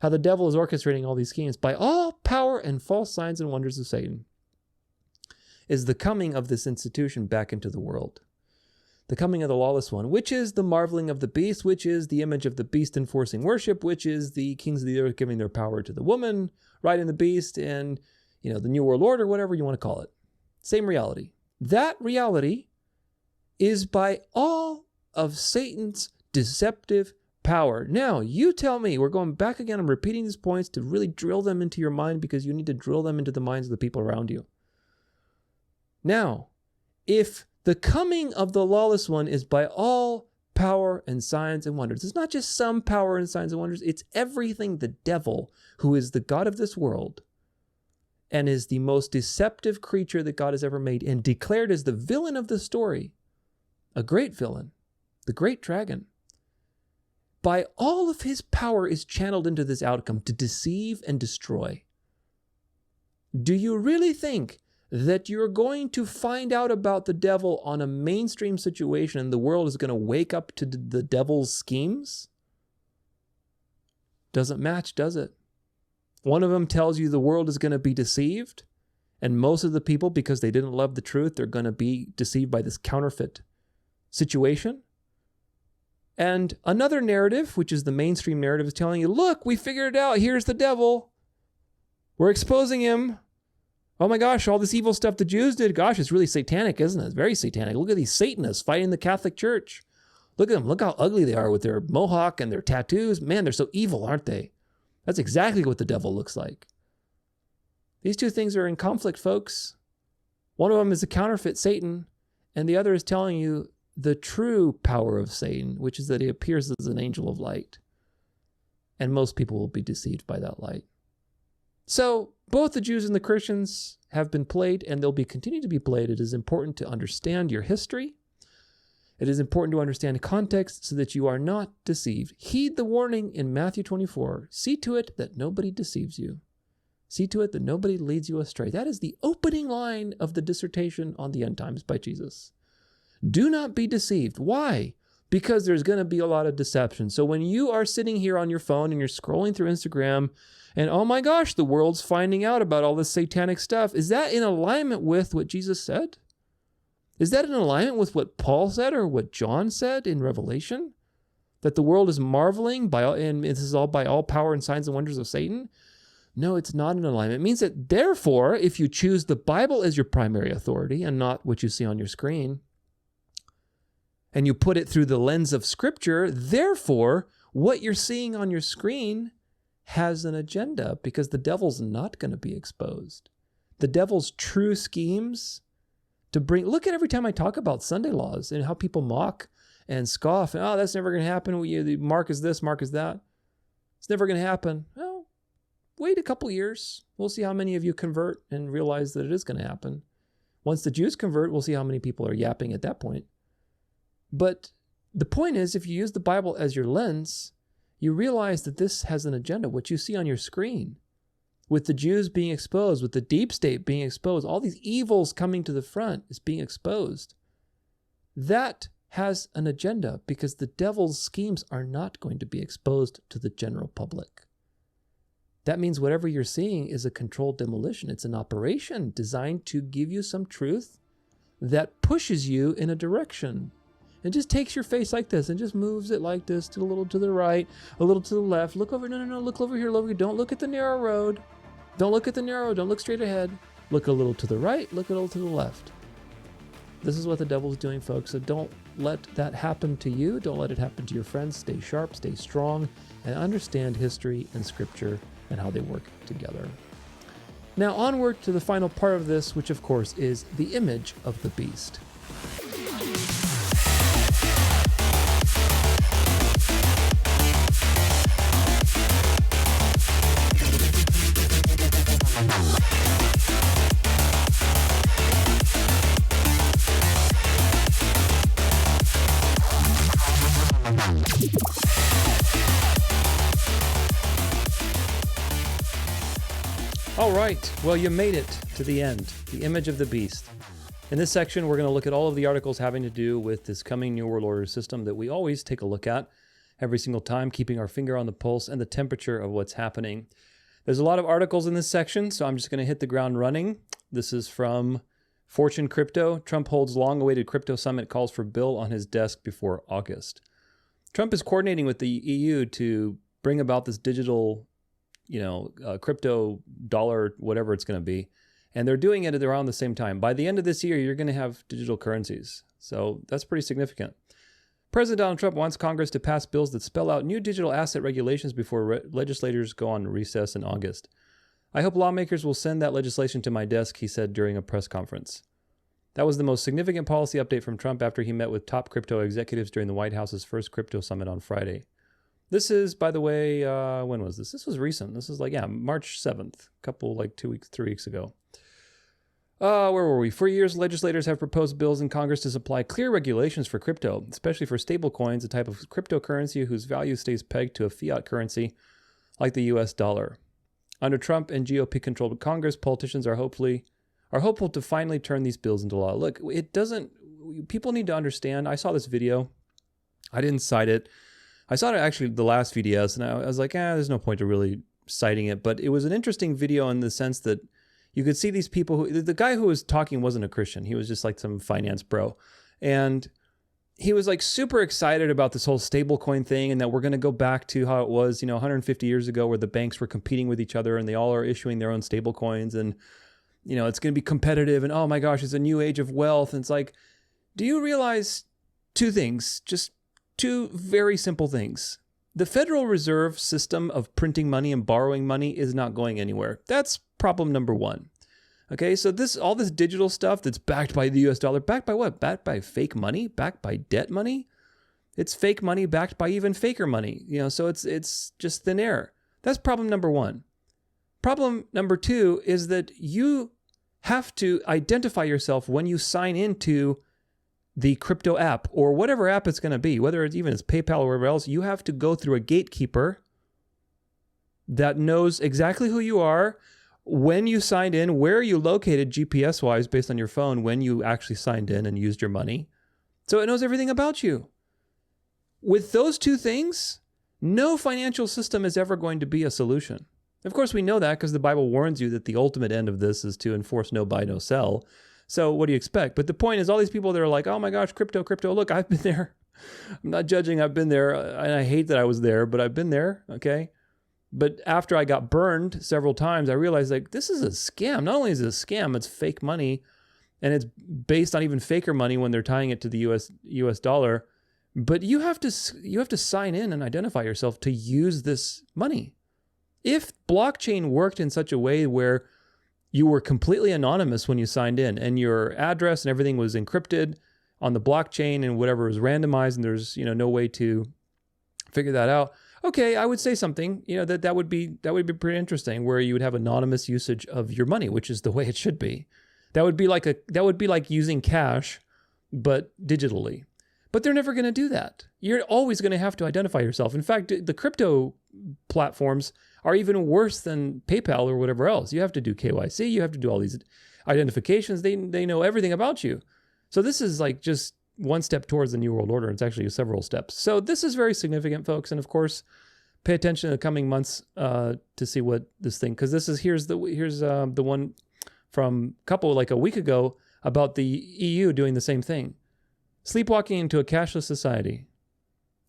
how the devil is orchestrating all these schemes. By all power and false signs and wonders of Satan is the coming of this institution back into the world. The coming of the lawless one, which is the marveling of the beast, which is the image of the beast enforcing worship, which is the kings of the earth giving their power to the woman, riding the beast, and the New World Order, whatever you want to call it. Same reality. That reality is by all of Satan's deceptive power. Now, you tell me, we're going back again, I'm repeating these points to really drill them into your mind because you need to drill them into the minds of the people around you. Now, if the coming of the lawless one is by all power and signs and wonders, it's not just some power and signs and wonders, it's everything the devil, who is the God of this world and is the most deceptive creature that God has ever made and declared as the villain of the story, a great villain, the great dragon, by all of his power is channeled into this outcome to deceive and destroy. Do you really think that you're going to find out about the devil on a mainstream situation and the world is going to wake up to the devil's schemes? Doesn't match, does it? One of them tells you the world is going to be deceived, and most of the people, because they didn't love the truth, they're going to be deceived by this counterfeit situation. And another narrative, which is the mainstream narrative, is telling you, look, we figured it out. Here's the devil. We're exposing him. Oh my gosh, all this evil stuff the Jews did. Gosh, it's really satanic, isn't it? It's very satanic. Look at these Satanists fighting the Catholic Church. Look at them. Look how ugly they are with their mohawk and their tattoos. Man, they're so evil, aren't they? That's exactly what the devil looks like. These two things are in conflict, folks. One of them is a counterfeit Satan, and the other is telling you the true power of Satan, which is that he appears as an angel of light. And most people will be deceived by that light. So both the Jews and the Christians have been played, and they'll be continued to be played. It is important to understand your history. It is important to understand context so that you are not deceived. Heed the warning in Matthew 24. See to it that nobody deceives you. See to it that nobody leads you astray. That is the opening line of the dissertation on the end times by Jesus. Do not be deceived. Why? Because there's going to be a lot of deception. So when you are sitting here on your phone and you're scrolling through Instagram and, oh my gosh, the world's finding out about all this satanic stuff, is that in alignment with what Jesus said? Is that in alignment with what Paul said or what John said in Revelation? That the world is marveling and this is all by all power and signs and wonders of Satan? No, it's not in alignment. It means that therefore, if you choose the Bible as your primary authority and not what you see on your screen, and you put it through the lens of Scripture, therefore, what you're seeing on your screen has an agenda because the devil's not going to be exposed. The devil's true schemes to bring, look at every time I talk about Sunday laws and how people mock and scoff, and, oh, that's never going to happen. Mark is this, Mark is that. It's never going to happen. Well, wait a couple years. We'll see how many of you convert and realize that it is going to happen. Once the Jews convert, we'll see how many people are yapping at that point. But the point is, if you use the Bible as your lens, you realize that this has an agenda. What you see on your screen, with the Jews being exposed, with the deep state being exposed, all these evils coming to the front is being exposed. That has an agenda because the devil's schemes are not going to be exposed to the general public. That means whatever you're seeing is a controlled demolition. It's an operation designed to give you some truth that pushes you in a direction. And just takes your face like this and just moves it like this, to a little to the right, a little to the left. Look over, no, look over here, Don't look at the narrow road. Don't look at the narrow, don't look straight ahead. Look a little to the right, look a little to the left. This is what the devil's doing, folks. So don't let that happen to you. Don't let it happen to your friends. Stay sharp, stay strong, and understand history and Scripture and how they work together. Now onward to the final part of this, which of course is the image of the beast. All right, well, you made it to the end, the image of the beast. In this section, we're going to look at all of the articles having to do with this coming New World Order system that we always take a look at every single time, keeping our finger on the pulse and the temperature of what's happening. There's a lot of articles in this section, so I'm just going to hit the ground running. This is from Fortune Crypto. Trump holds long-awaited crypto summit, calls for bill on his desk before August. Trump is coordinating with the EU to bring about this digital crypto dollar, whatever it's going to be. And they're doing it at around the same time. By the end of this year, you're going to have digital currencies. So that's pretty significant. President Donald Trump wants Congress to pass bills that spell out new digital asset regulations before legislators go on recess in August. I hope lawmakers will send that legislation to my desk, he said during a press conference. That was the most significant policy update from Trump after he met with top crypto executives during the White House's first crypto summit on Friday. This is, by the way, when was this? This was recent. This is March 7th, couple 3 weeks ago. Where were we? For years, legislators have proposed bills in Congress to supply clear regulations for crypto, especially for stablecoins, a type of cryptocurrency whose value stays pegged to a fiat currency like the US dollar. Under Trump and GOP-controlled Congress, politicians are hopeful to finally turn these bills into law. Look, people need to understand. I saw this video. I didn't cite it. I saw it actually the last VDS, and I was like, there's no point to really citing it. But it was an interesting video in the sense that you could see these people the guy who was talking wasn't a Christian. He was just like some finance bro. And he was like super excited about this whole stablecoin thing and that we're going to go back to how it was, 150 years ago where the banks were competing with each other and they all are issuing their own stablecoins and, it's going to be competitive and oh my gosh, it's a new age of wealth. And it's like, do you realize two things, just two very simple things? The Federal Reserve system of printing money and borrowing money is not going anywhere. That's problem number one. Okay, so all this digital stuff that's backed by the US dollar, backed by what? Backed by fake money? Backed by debt money? It's fake money backed by even faker money. So it's just thin air. That's problem number one. Problem number two is that you have to identify yourself when you sign into the crypto app or whatever app it's going to be, whether it's PayPal or wherever else. You have to go through a gatekeeper that knows exactly who you are, when you signed in, where you located GPS-wise based on your phone when you actually signed in and used your money. So it knows everything about you. With those two things, no financial system is ever going to be a solution. Of course, we know that because the Bible warns you that the ultimate end of this is to enforce no buy, no sell. So what do you expect? But the point is all these people that are like, oh my gosh, crypto, look, I've been there. I'm not judging, I've been there. And I hate that I was there, but I've been there, okay? But after I got burned several times, I realized like this is a scam. Not only is it a scam, it's fake money, and it's based on even faker money when they're tying it to the US dollar. But you have to sign in and identify yourself to use this money. If blockchain worked in such a way where you were completely anonymous when you signed in, and your address and everything was encrypted on the blockchain, and whatever was randomized, and there's no way to figure that out. Okay, I would say something, that would be pretty interesting, where you would have anonymous usage of your money, which is the way it should be. That would be like using cash, but digitally. But they're never going to do that. You're always going to have to identify yourself. In fact, the crypto platforms are even worse than PayPal or whatever else. You have to do KYC. You have to do all these identifications. They know everything about you. So this is like just one step towards the New World Order. It's actually several steps. So this is very significant, folks. And of course, pay attention in the coming months to see what this thing, because here's the one from a week ago about the EU doing the same thing. Sleepwalking into a cashless society.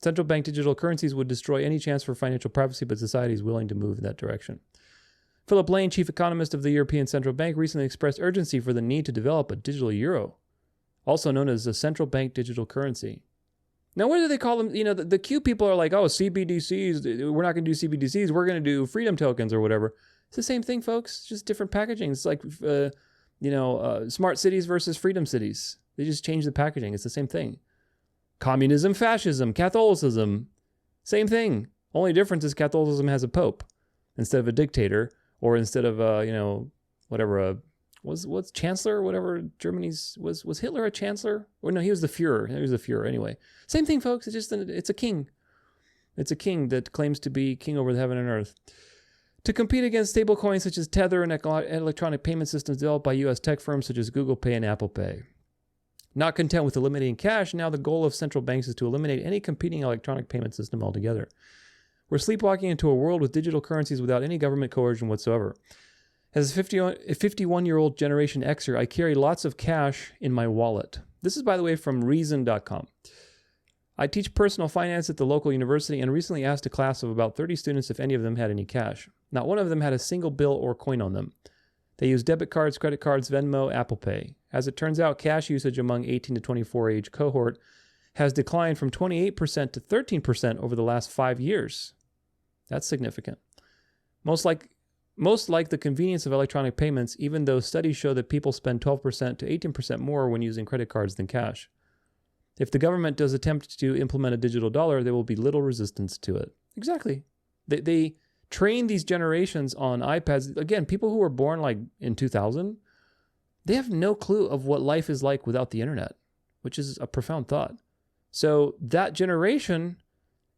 Central bank digital currencies would destroy any chance for financial privacy, but society is willing to move in that direction. Philip Lane, chief economist of the European Central Bank, recently expressed urgency for the need to develop a digital euro, also known as a central bank digital currency. Now, what do they call them? The Q people are like, oh, CBDCs, we're not going to do CBDCs, we're going to do freedom tokens or whatever. It's the same thing, folks, it's just different packaging. It's like, smart cities versus freedom cities. They just change the packaging. It's the same thing. Communism, fascism, Catholicism, same thing. Only difference is Catholicism has a pope instead of a dictator, or instead of what's chancellor, whatever Germany's was Hitler a chancellor? Or no, he was the Führer. He was the Führer anyway. Same thing, folks. It's just it's a king. It's a king that claims to be king over the heaven and earth. To compete against stablecoins such as Tether and electronic payment systems developed by U.S. tech firms such as Google Pay and Apple Pay. Not content with eliminating cash, now the goal of central banks is to eliminate any competing electronic payment system altogether. We're sleepwalking into a world with digital currencies without any government coercion whatsoever. As a 51-year-old Generation Xer, I carry lots of cash in my wallet. This is, by the way, from Reason.com. I teach personal finance at the local university and recently asked a class of about 30 students if any of them had any cash. Not one of them had a single bill or coin on them. They use debit cards, credit cards, Venmo, Apple Pay. As it turns out, cash usage among 18 to 24 age cohort has declined from 28% to 13% over the last 5 years. That's significant. Most like the convenience of electronic payments, even though studies show that people spend 12% to 18% more when using credit cards than cash. If the government does attempt to implement a digital dollar, there will be little resistance to it. Exactly. They train these generations on iPads. Again, people who were born like in 2000, they have no clue of what life is like without the internet, which is a profound thought. So that generation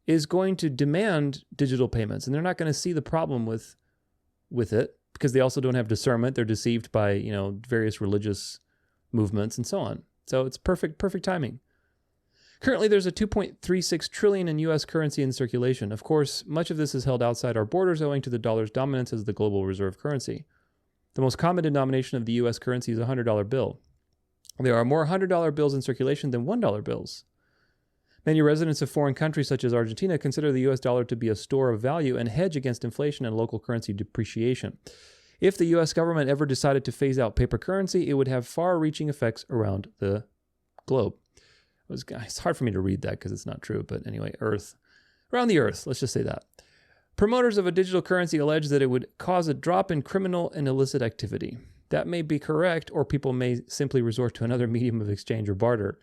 is going to demand digital payments, and they're not going to see the problem with it because they also don't have discernment. They're deceived by, various religious movements and so on. So it's perfect timing. Currently, there's a $2.36 trillion in U.S. currency in circulation. Of course, much of this is held outside our borders owing to the dollar's dominance as the global reserve currency. The most common denomination of the U.S. currency is a $100 bill. There are more $100 bills in circulation than $1 bills. Many residents of foreign countries such as Argentina consider the US dollar to be a store of value and hedge against inflation and local currency depreciation. If the US government ever decided to phase out paper currency, it would have far-reaching effects around the globe. It's hard for me to read that because it's not true, but anyway, around the earth, let's just say that. Promoters of a digital currency allege that it would cause a drop in criminal and illicit activity. That may be correct, or people may simply resort to another medium of exchange or barter.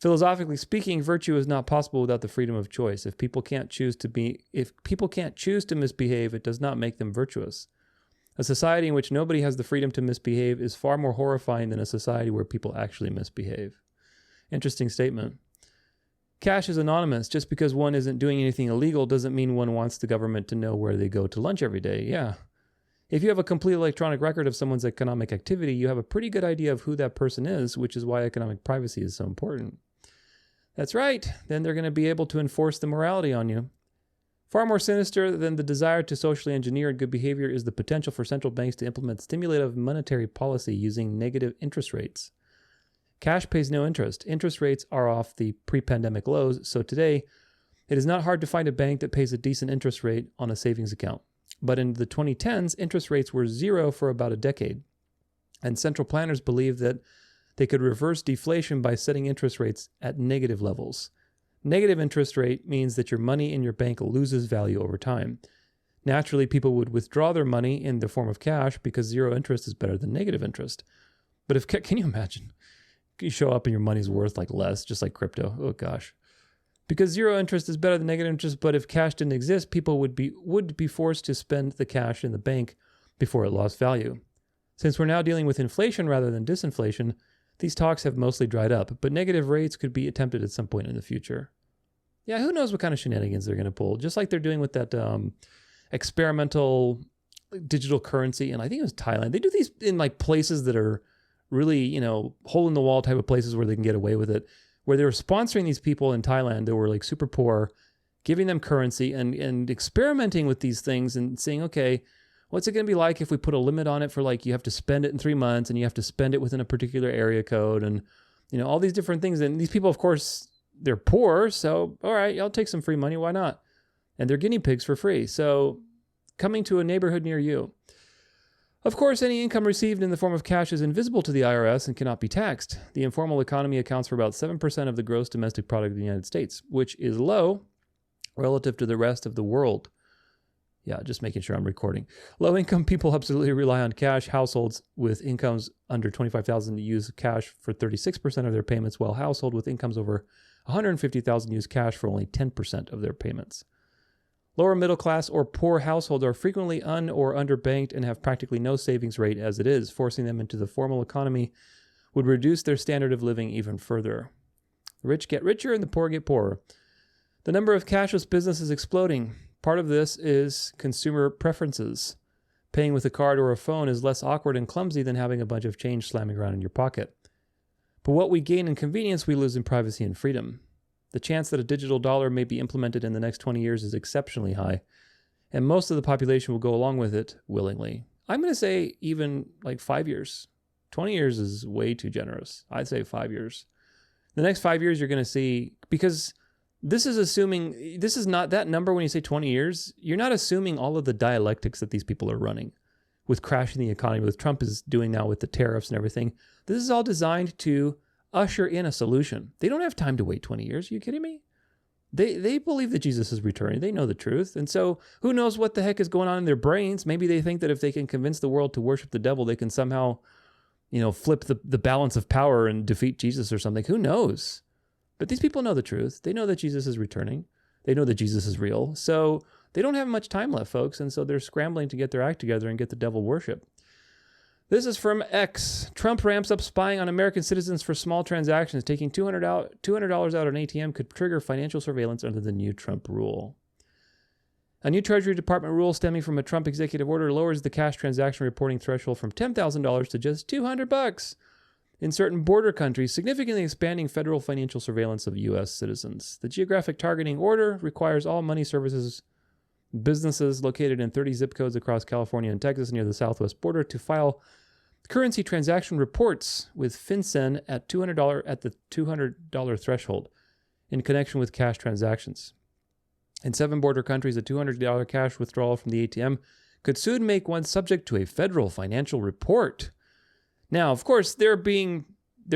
Philosophically speaking, virtue is not possible without the freedom of choice. If people can't choose to misbehave, it does not make them virtuous. A society in which nobody has the freedom to misbehave is far more horrifying than a society where people actually misbehave. Interesting statement. Cash is anonymous. Just because one isn't doing anything illegal doesn't mean one wants the government to know where they go to lunch every day. Yeah. If you have a complete electronic record of someone's economic activity, you have a pretty good idea of who that person is, which is why economic privacy is so important. That's right. Then they're going to be able to enforce the morality on you. Far more sinister than the desire to socially engineer good behavior is the potential for central banks to implement stimulative monetary policy using negative interest rates. Cash pays no interest. Interest rates are off the pre-pandemic lows, so today it is not hard to find a bank that pays a decent interest rate on a savings account. But in the 2010s, interest rates were zero for about a decade, and central planners believed that they could reverse deflation by setting interest rates at negative levels. Negative interest rate means that your money in your bank loses value over time. Naturally, people would withdraw their money in the form of cash because zero interest is better than negative interest. But can you imagine? You show up and your money's worth like less, just like crypto. Oh gosh. Because zero interest is better than negative interest, but if cash didn't exist, people would be forced to spend the cash in the bank before it lost value. Since we're now dealing with inflation rather than disinflation, these talks have mostly dried up, but negative rates could be attempted at some point in the future. Yeah, who knows what kind of shenanigans they're going to pull, just like they're doing with that experimental digital currency, and I think it was Thailand. They do these in like places that are really, hole in the wall type of places where they can get away with it, where they were sponsoring these people in Thailand that were like super poor, giving them currency and experimenting with these things and saying, okay, what's it going to be like if we put a limit on it for like you have to spend it in 3 months and you have to spend it within a particular area code and, all these different things. And these people, of course, they're poor. So, all right, I'll take some free money. Why not? And they're guinea pigs for free. So coming to a neighborhood near you. Of course, any income received in the form of cash is invisible to the IRS and cannot be taxed. The informal economy accounts for about 7% of the gross domestic product of the United States, which is low relative to the rest of the world. Yeah, just making sure I'm recording. Low-income people absolutely rely on cash. Households with incomes under $25,000 use cash for 36% of their payments, while households with incomes over $150,000 use cash for only 10% of their payments. Lower middle class or poor households are frequently or underbanked and have practically no savings rate as it is. Forcing them into the formal economy would reduce their standard of living even further. The rich get richer and the poor get poorer. The number of cashless businesses is exploding. Part of this is consumer preferences. Paying with a card or a phone is less awkward and clumsy than having a bunch of change slamming around in your pocket. But what we gain in convenience, we lose in privacy and freedom. The chance that a digital dollar may be implemented in the next 20 years is exceptionally high, and most of the population will go along with it willingly. I'm going to say even like 5 years. 20 years is way too generous. I'd say 5 years. The next 5 years you're going to see, because this is assuming, this is not that number when you say 20 years, you're not assuming all of the dialectics that these people are running with crashing the economy, with Trump is doing now with the tariffs and everything. This is all designed to usher in a solution. They don't have time to wait 20 years. Are you kidding me? They believe that Jesus is returning. They know the truth. And so who knows what the heck is going on in their brains? Maybe they think that if they can convince the world to worship the devil, they can somehow, flip the balance of power and defeat Jesus or something. Who knows? But these people know the truth. They know that Jesus is returning. They know that Jesus is real. So they don't have much time left, folks. And so they're scrambling to get their act together and get the devil worship. This is from X. Trump ramps up spying on American citizens for small transactions. Taking $200 out an ATM could trigger financial surveillance under the new Trump rule. A new Treasury Department rule stemming from a Trump executive order lowers the cash transaction reporting threshold from $10,000 to just $200 in certain border countries, significantly expanding federal financial surveillance of U.S. citizens. The geographic targeting order requires all money services businesses located in 30 zip codes across California and Texas near the southwest border to file currency transaction reports with FinCEN at the $200 threshold. in connection with cash transactions. In 7 border countries, a $200 cash withdrawal from the ATM could soon make one subject to a federal financial report. Now, of course, they're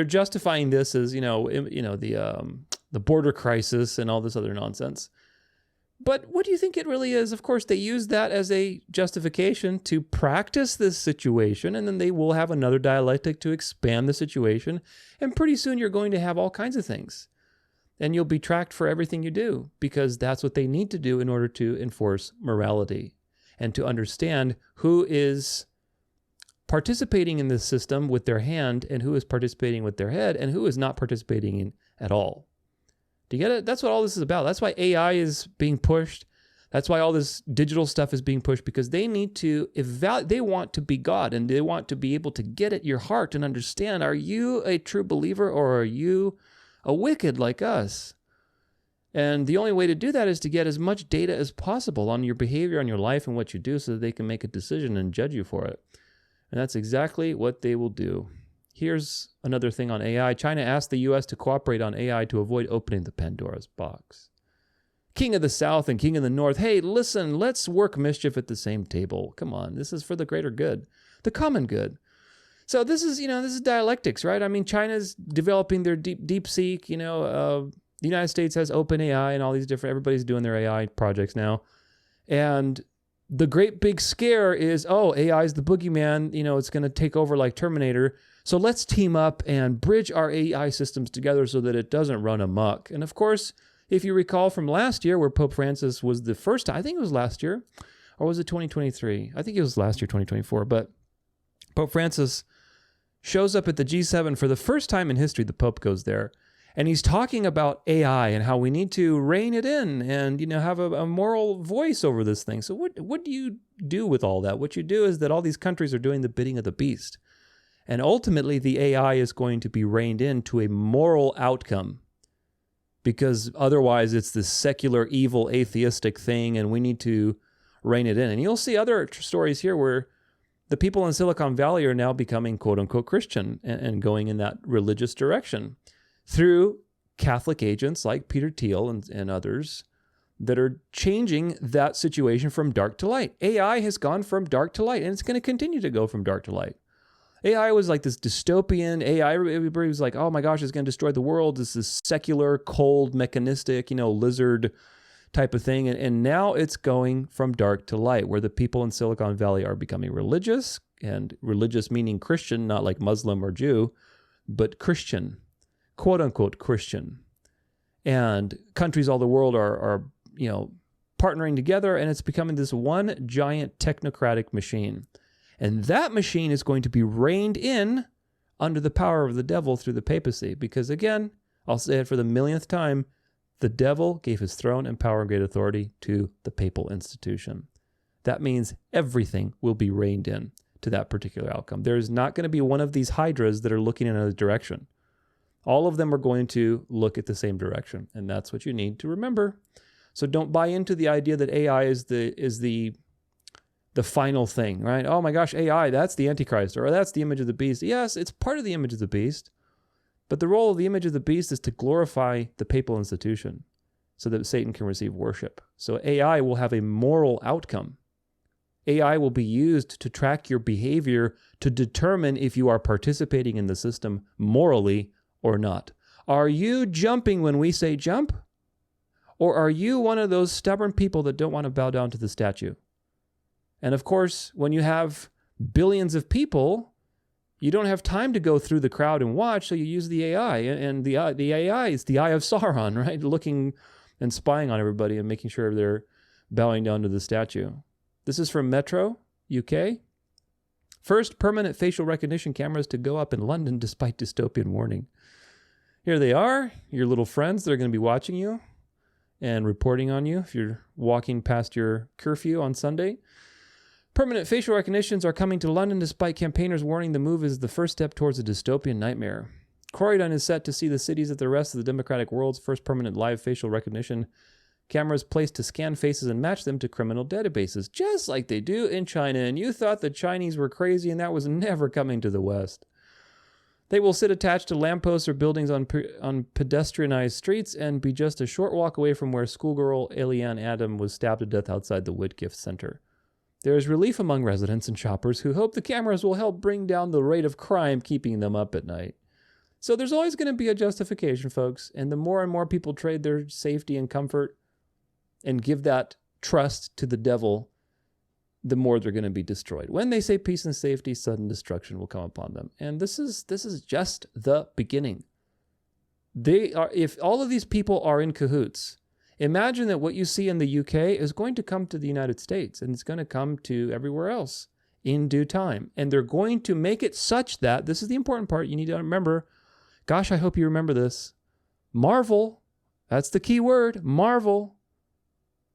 justifying this as, the border crisis and all this other nonsense. But what do you think it really is? Of course, they use that as a justification to practice this situation, and then they will have another dialectic to expand the situation. And pretty soon you're going to have all kinds of things. And you'll be tracked for everything you do, because that's what they need to do in order to enforce morality and to understand who is participating in this system with their hand and who is participating with their head and who is not participating in at all. Do you get it? That's what all this is about. That's why AI is being pushed. That's why all this digital stuff is being pushed, because they need to they want to be God, and they want to be able to get at your heart and understand, are you a true believer or are you a wicked like us? And the only way to do that is to get as much data as possible on your behavior, on your life, and what you do, so that they can make a decision and judge you for it. And that's exactly what they will do. Here's another thing on AI. China asked the U.S. to cooperate on AI to avoid opening the Pandora's box. King of the South and King of the North, hey, listen, let's work mischief at the same table. Come on, this is for the greater good, the common good. So this is dialectics, right? I mean, China's developing their DeepSeek, the United States has OpenAI and all these everybody's doing their AI projects now. And the great big scare is, AI is the boogeyman, it's going to take over like Terminator. So let's team up and bridge our AI systems together so that it doesn't run amok. And of course, if you recall from last year, where Pope Francis was the first time, I think it was last year, or was it 2023? I think it was last year, 2024. But Pope Francis shows up at the G7 for the first time in history. The Pope goes there, and he's talking about AI and how we need to rein it in and, have a moral voice over this thing. So what do you do with all that? What you do is that all these countries are doing the bidding of the beast. And ultimately, the AI is going to be reined in to a moral outcome, because otherwise it's this secular, evil, atheistic thing, and we need to rein it in. And you'll see other stories here where the people in Silicon Valley are now becoming quote-unquote Christian and going in that religious direction through Catholic agents like Peter Thiel and others that are changing that situation from dark to light. AI has gone from dark to light, and it's going to continue to go from dark to light. AI was like this dystopian AI. Everybody was like, oh my gosh, it's going to destroy the world. It's this secular, cold, mechanistic, lizard type of thing. And now it's going from dark to light, where the people in Silicon Valley are becoming religious, and religious meaning Christian, not like Muslim or Jew, but Christian, quote unquote Christian. And countries all over the world are partnering together, and it's becoming this one giant technocratic machine. And that machine is going to be reined in under the power of the devil through the papacy. Because again, I'll say it for the millionth time, the devil gave his throne and power and great authority to the papal institution. That means everything will be reined in to that particular outcome. There's not going to be one of these hydras that are looking in another direction. All of them are going to look at the same direction. And that's what you need to remember. So don't buy into the idea that AI is the final thing, right? Oh my gosh, AI, that's the Antichrist, or that's the image of the beast. Yes, it's part of the image of the beast, but the role of the image of the beast is to glorify the papal institution so that Satan can receive worship. So AI will have a moral outcome. AI will be used to track your behavior to determine if you are participating in the system morally or not. Are you jumping when we say jump? Or are you one of those stubborn people that don't want to bow down to the statue? And of course, when you have billions of people, you don't have time to go through the crowd and watch, so you use the AI. And the AI is the eye of Sauron, right? Looking and spying on everybody and making sure they're bowing down to the statue. This is from Metro, UK. First permanent facial recognition cameras to go up in London despite dystopian warning. Here they are, your little friends that are going to be watching you and reporting on you if you're walking past your curfew on Sunday. Permanent facial recognitions are coming to London despite campaigners warning the move is the first step towards a dystopian nightmare. Croydon is set to see the cities of the rest of the democratic world's first permanent live facial recognition cameras placed to scan faces and match them to criminal databases, just like they do in China. And you thought the Chinese were crazy and that was never coming to the West. They will sit attached to lampposts or buildings on pedestrianized streets and be just a short walk away from where schoolgirl Eliane Adam was stabbed to death outside the Whitgift Center. There is relief among residents and shoppers who hope the cameras will help bring down the rate of crime keeping them up at night. So there's always going to be a justification, folks, and the more and more people trade their safety and comfort and give that trust to the devil, the more they're going to be destroyed. When they say peace and safety, sudden destruction will come upon them. And this is just the beginning. If all of these people are in cahoots, imagine that what you see in the UK is going to come to the United States, and it's going to come to everywhere else in due time. And they're going to make it such that, this is the important part you need to remember, gosh, I hope you remember this, Marvel, that's the key word, Marvel.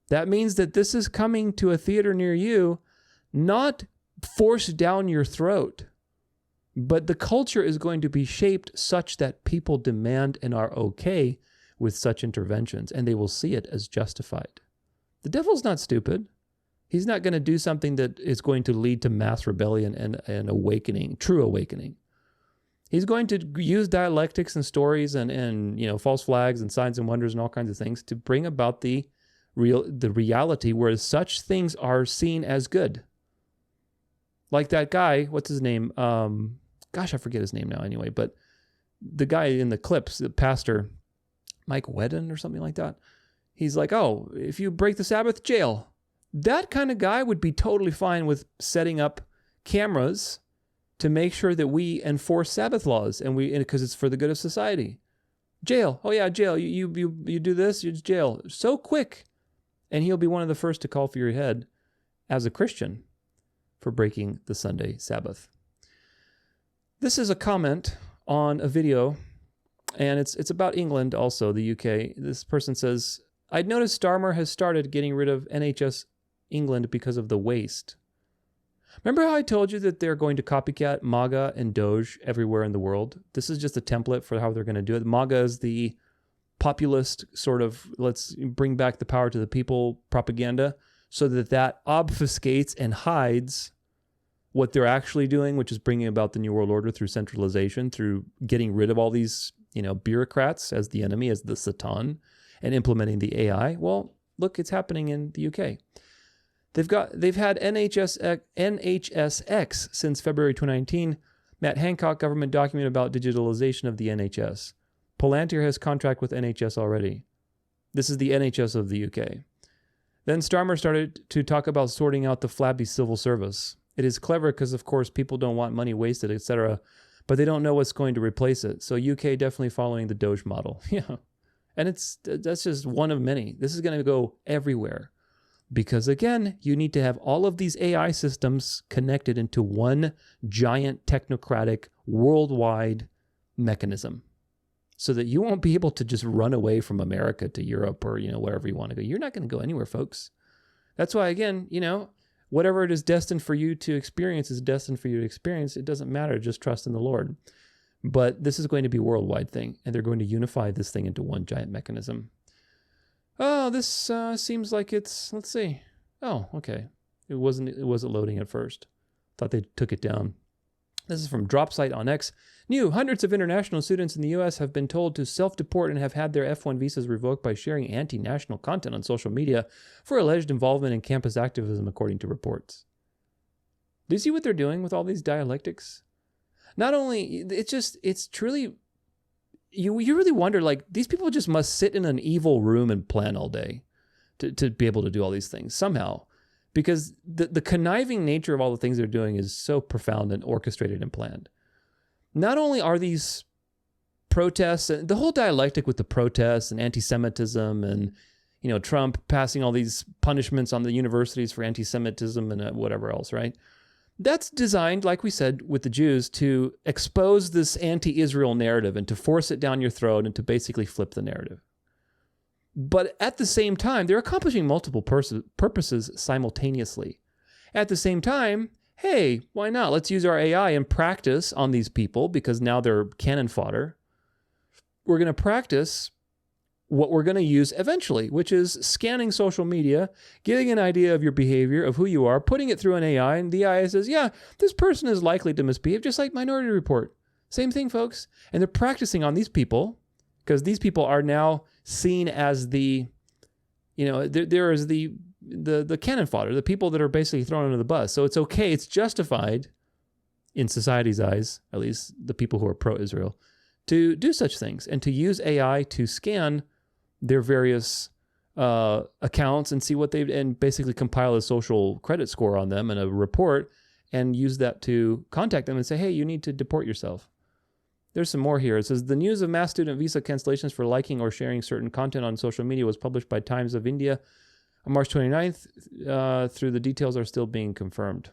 That means that this is coming to a theater near you, not forced down your throat, but the culture is going to be shaped such that people demand and are okay with such interventions, and they will see it as justified. The devil's not stupid. He's not going to do something that is going to lead to mass rebellion and awakening, true awakening. He's going to use dialectics and stories and false flags and signs and wonders and all kinds of things to bring about the reality where such things are seen as good. Like that guy, what's his name? Gosh, I forget his name now anyway, but the guy in the clips, the pastor, Mike Wedden or something like that. He's like, oh, if you break the Sabbath, jail. That kind of guy would be totally fine with setting up cameras to make sure that we enforce Sabbath laws, and because it's for the good of society. Jail. Oh yeah, jail. You do this, it's jail. So quick. And he'll be one of the first to call for your head as a Christian for breaking the Sunday Sabbath. This is a comment on a video, and it's about England also, the UK. This person says, I'd noticed Starmer has started getting rid of NHS England because of the waste. Remember how I told you that they're going to copycat MAGA and Doge everywhere in the world? This is just a template for how they're going to do it. MAGA is the populist sort of, let's bring back the power to the people propaganda, so that obfuscates and hides what they're actually doing, which is bringing about the New World Order through centralization, through getting rid of all these, bureaucrats as the enemy, as the Satan, and implementing the AI. Well, look, it's happening in the UK. They've had NHSX since February 2019. Matt Hancock government document about digitalization of the NHS. Palantir has contract with NHS already. This is the NHS of the UK. Then Starmer started to talk about sorting out the flabby civil service. It is clever because, of course, people don't want money wasted, etc., but they don't know what's going to replace it. So UK definitely following the Doge model. Yeah. And that's just one of many. This is going to go everywhere. Because again, you need to have all of these AI systems connected into one giant technocratic worldwide mechanism, so that you won't be able to just run away from America to Europe or, wherever you want to go. You're not going to go anywhere, folks. That's why, again, whatever it is destined for you to experience is destined for you to experience. It doesn't matter. Just trust in the Lord. But this is going to be a worldwide thing, and they're going to unify this thing into one giant mechanism. Oh, this seems like it's, let's see. Oh, okay. It wasn't loading at first. Thought they took it down. This is from Dropsite on X. New, hundreds of international students in the U.S. have been told to self-deport and have had their F1 visas revoked by sharing anti-national content on social media for alleged involvement in campus activism, according to reports. Do you see what they're doing with all these dialectics? Not only, it's truly... You really wonder, like, these people just must sit in an evil room and plan all day to be able to do all these things somehow, because the conniving nature of all the things they're doing is so profound and orchestrated and planned. Not only are these protests, and the whole dialectic with the protests and anti-Semitism and, Trump passing all these punishments on the universities for anti-Semitism and whatever else, right? That's designed, like we said, with the Jews to expose this anti-Israel narrative and to force it down your throat and to basically flip the narrative. But at the same time, they're accomplishing multiple purposes simultaneously. At the same time, hey, why not? Let's use our AI and practice on these people because now they're cannon fodder. We're going to practice what we're going to use eventually, which is scanning social media, getting an idea of your behavior, of who you are, putting it through an AI, and the AI says, yeah, this person is likely to misbehave, just like Minority Report. Same thing, folks. And they're practicing on these people because these people are now seen as the, there is the cannon fodder, the people that are basically thrown under the bus. So it's okay. It's justified in society's eyes, at least the people who are pro-Israel, to do such things and to use AI to scan their various accounts and see what and basically compile a social credit score on them and a report and use that to contact them and say, hey, you need to deport yourself. There's some more here. It says, the news of mass student visa cancellations for liking or sharing certain content on social media was published by Times of India on March 29th. Through the details are still being confirmed.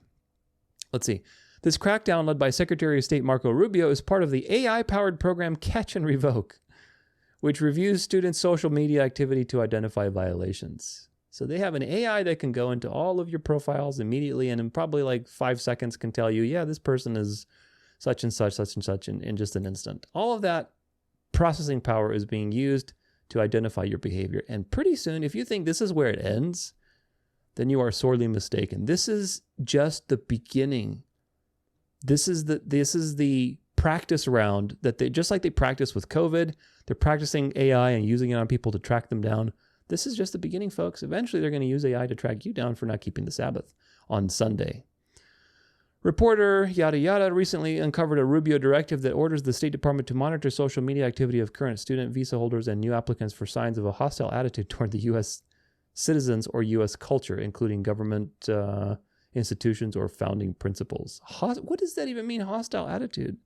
Let's see. This crackdown led by Secretary of State Marco Rubio is part of the AI-powered program Catch and Revoke, which reviews students' social media activity to identify violations. So they have an AI that can go into all of your profiles immediately and in probably like 5 seconds can tell you, yeah, this person is such and such in just an instant. All of that processing power is being used to identify your behavior. And pretty soon, if you think this is where it ends, then you are sorely mistaken. This is just the beginning. This is the practice round that they, just like they practice with COVID, they're practicing AI and using it on people to track them down. This is just the beginning, folks. Eventually, they're going to use AI to track you down for not keeping the Sabbath on Sunday. Reporter yada yada recently uncovered a Rubio directive that orders the State Department to monitor social media activity of current student visa holders and new applicants for signs of a hostile attitude toward the U.S. citizens or U.S. culture, including government institutions or founding principles. What does that even mean, hostile attitude?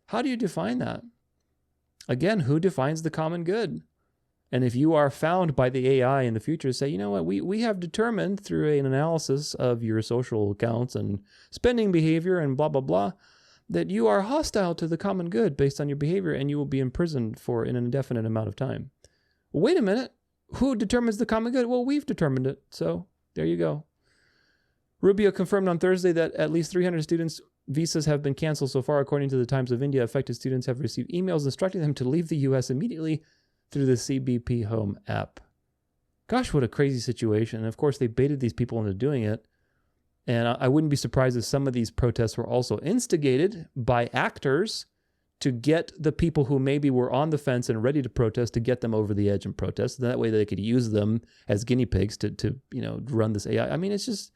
How do you define that? Again, who defines the common good? And if you are found by the AI in the future, say, you know what, we have determined through an analysis of your social accounts and spending behavior and blah, blah, blah, that you are hostile to the common good based on your behavior and you will be imprisoned for an indefinite amount of time. Well, wait a minute. Who determines the common good? Well, we've determined it. So there you go. Rubio confirmed on Thursday that at least 300 students' visas have been canceled so far. According to the Times of India, affected students have received emails instructing them to leave the U.S. immediately through the CBP Home app. Gosh, what a crazy situation. And of course, they baited these people into doing it. And I wouldn't be surprised if some of these protests were also instigated by actors to get the people who maybe were on the fence and ready to protest, to get them over the edge and protest. That way they could use them as guinea pigs to run this AI. I mean, it's just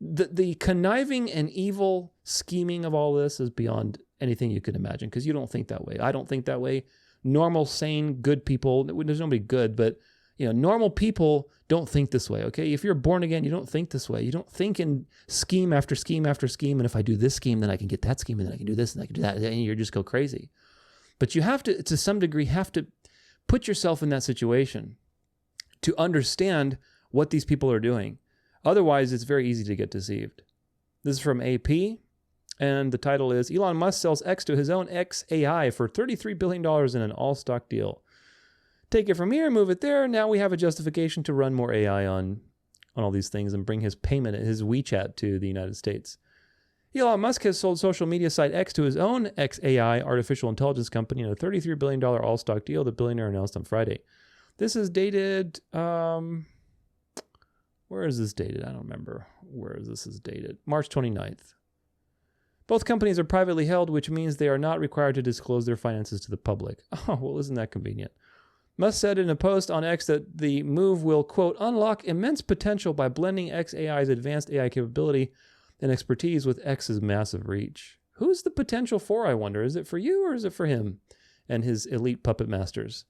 the conniving and evil scheming of all this is beyond anything you could imagine, because you don't think that way. I don't think that way. Normal, sane, good people, there's nobody good, but normal people don't think this way, okay? If you're born again, you don't think this way. You don't think in scheme after scheme after scheme, and if I do this scheme, then I can get that scheme, and then I can do this, and I can do that, and you just go crazy. But you have to some degree, have to put yourself in that situation to understand what these people are doing. Otherwise, it's very easy to get deceived. This is from AP, and the title is, Elon Musk sells X to his own XAI for $33 billion in an all-stock deal. Take it from here, move it there. Now we have a justification to run more AI on all these things and bring his payment, his WeChat, to the United States. Elon Musk has sold social media site X to his own XAI artificial intelligence company in a $33 billion all-stock deal the billionaire announced on Friday. This is dated... where is this dated? I don't remember where this is dated. March 29th. Both companies are privately held, which means they are not required to disclose their finances to the public. Oh, well, isn't that convenient? Musk said in a post on X that the move will, quote, unlock immense potential by blending XAI's advanced AI capability and expertise with X's massive reach. Who's the potential for, I wonder? Is it for you or is it for him and his elite puppet masters?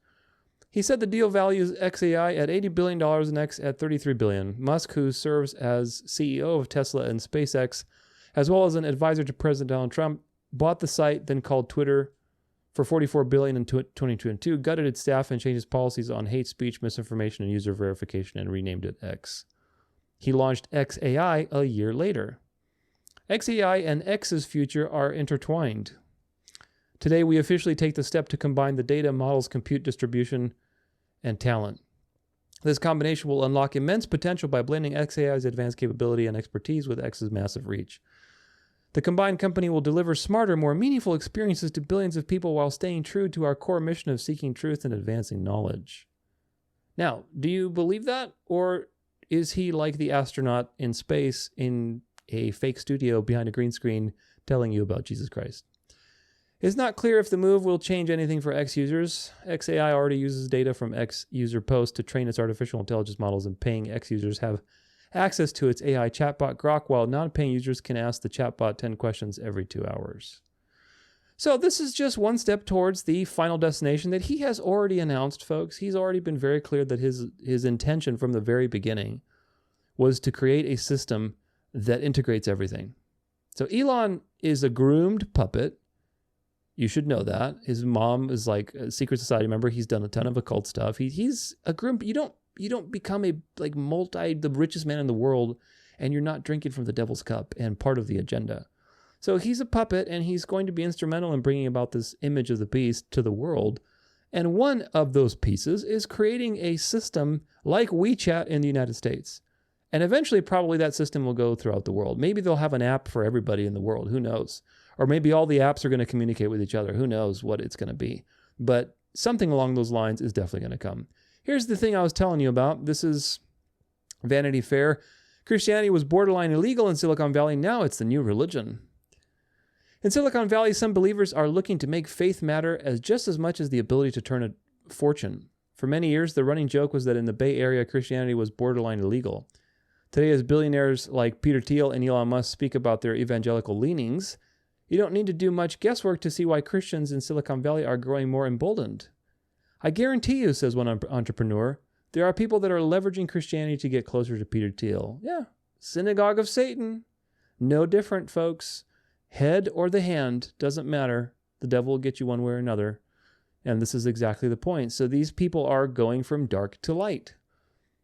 He said the deal values XAI at $80 billion and X at $33 billion. Musk, who serves as CEO of Tesla and SpaceX, as well as an advisor to President Donald Trump, bought the site, then called Twitter, for $44 billion in 2022, gutted its staff and changed its policies on hate speech, misinformation, and user verification, and renamed it X. He launched XAI a year later. XAI and X's future are intertwined. Today, we officially take the step to combine the data, models, compute, distribution, and talent. This combination will unlock immense potential by blending XAI's advanced capability and expertise with X's massive reach. The combined company will deliver smarter, more meaningful experiences to billions of people while staying true to our core mission of seeking truth and advancing knowledge. Now, do you believe that? Or is he like the astronaut in space in a fake studio behind a green screen telling you about Jesus Christ? It's not clear if the move will change anything for X users. XAI already uses data from X user posts to train its artificial intelligence models, and paying X users have access to its AI chatbot Grok, while non-paying users can ask the chatbot 10 questions every 2 hours. So this is just one step towards the final destination that he has already announced, folks. He's already been very clear that his intention from the very beginning was to create a system that integrates everything. So Elon is a groomed puppet. You should know that. His mom is like a secret society member. He's done a ton of occult stuff. He's a groomed. You don't become the richest man in the world, and you're not drinking from the devil's cup and part of the agenda. So he's a puppet, and he's going to be instrumental in bringing about this image of the beast to the world. And one of those pieces is creating a system like WeChat in the United States. And eventually, probably that system will go throughout the world. Maybe they'll have an app for everybody in the world. Who knows? Or maybe all the apps are going to communicate with each other. Who knows what it's going to be? But something along those lines is definitely going to come. Here's the thing I was telling you about. This is Vanity Fair. Christianity was borderline illegal in Silicon Valley. Now it's the new religion. In Silicon Valley, some believers are looking to make faith matter just as much as the ability to turn a fortune. For many years, the running joke was that in the Bay Area, Christianity was borderline illegal. Today, as billionaires like Peter Thiel and Elon Musk speak about their evangelical leanings, you don't need to do much guesswork to see why Christians in Silicon Valley are growing more emboldened. I guarantee you, says one entrepreneur, there are people that are leveraging Christianity to get closer to Peter Thiel. Yeah, synagogue of Satan. No different, folks. Head or the hand, doesn't matter. The devil will get you one way or another. And this is exactly the point. So these people are going from dark to light.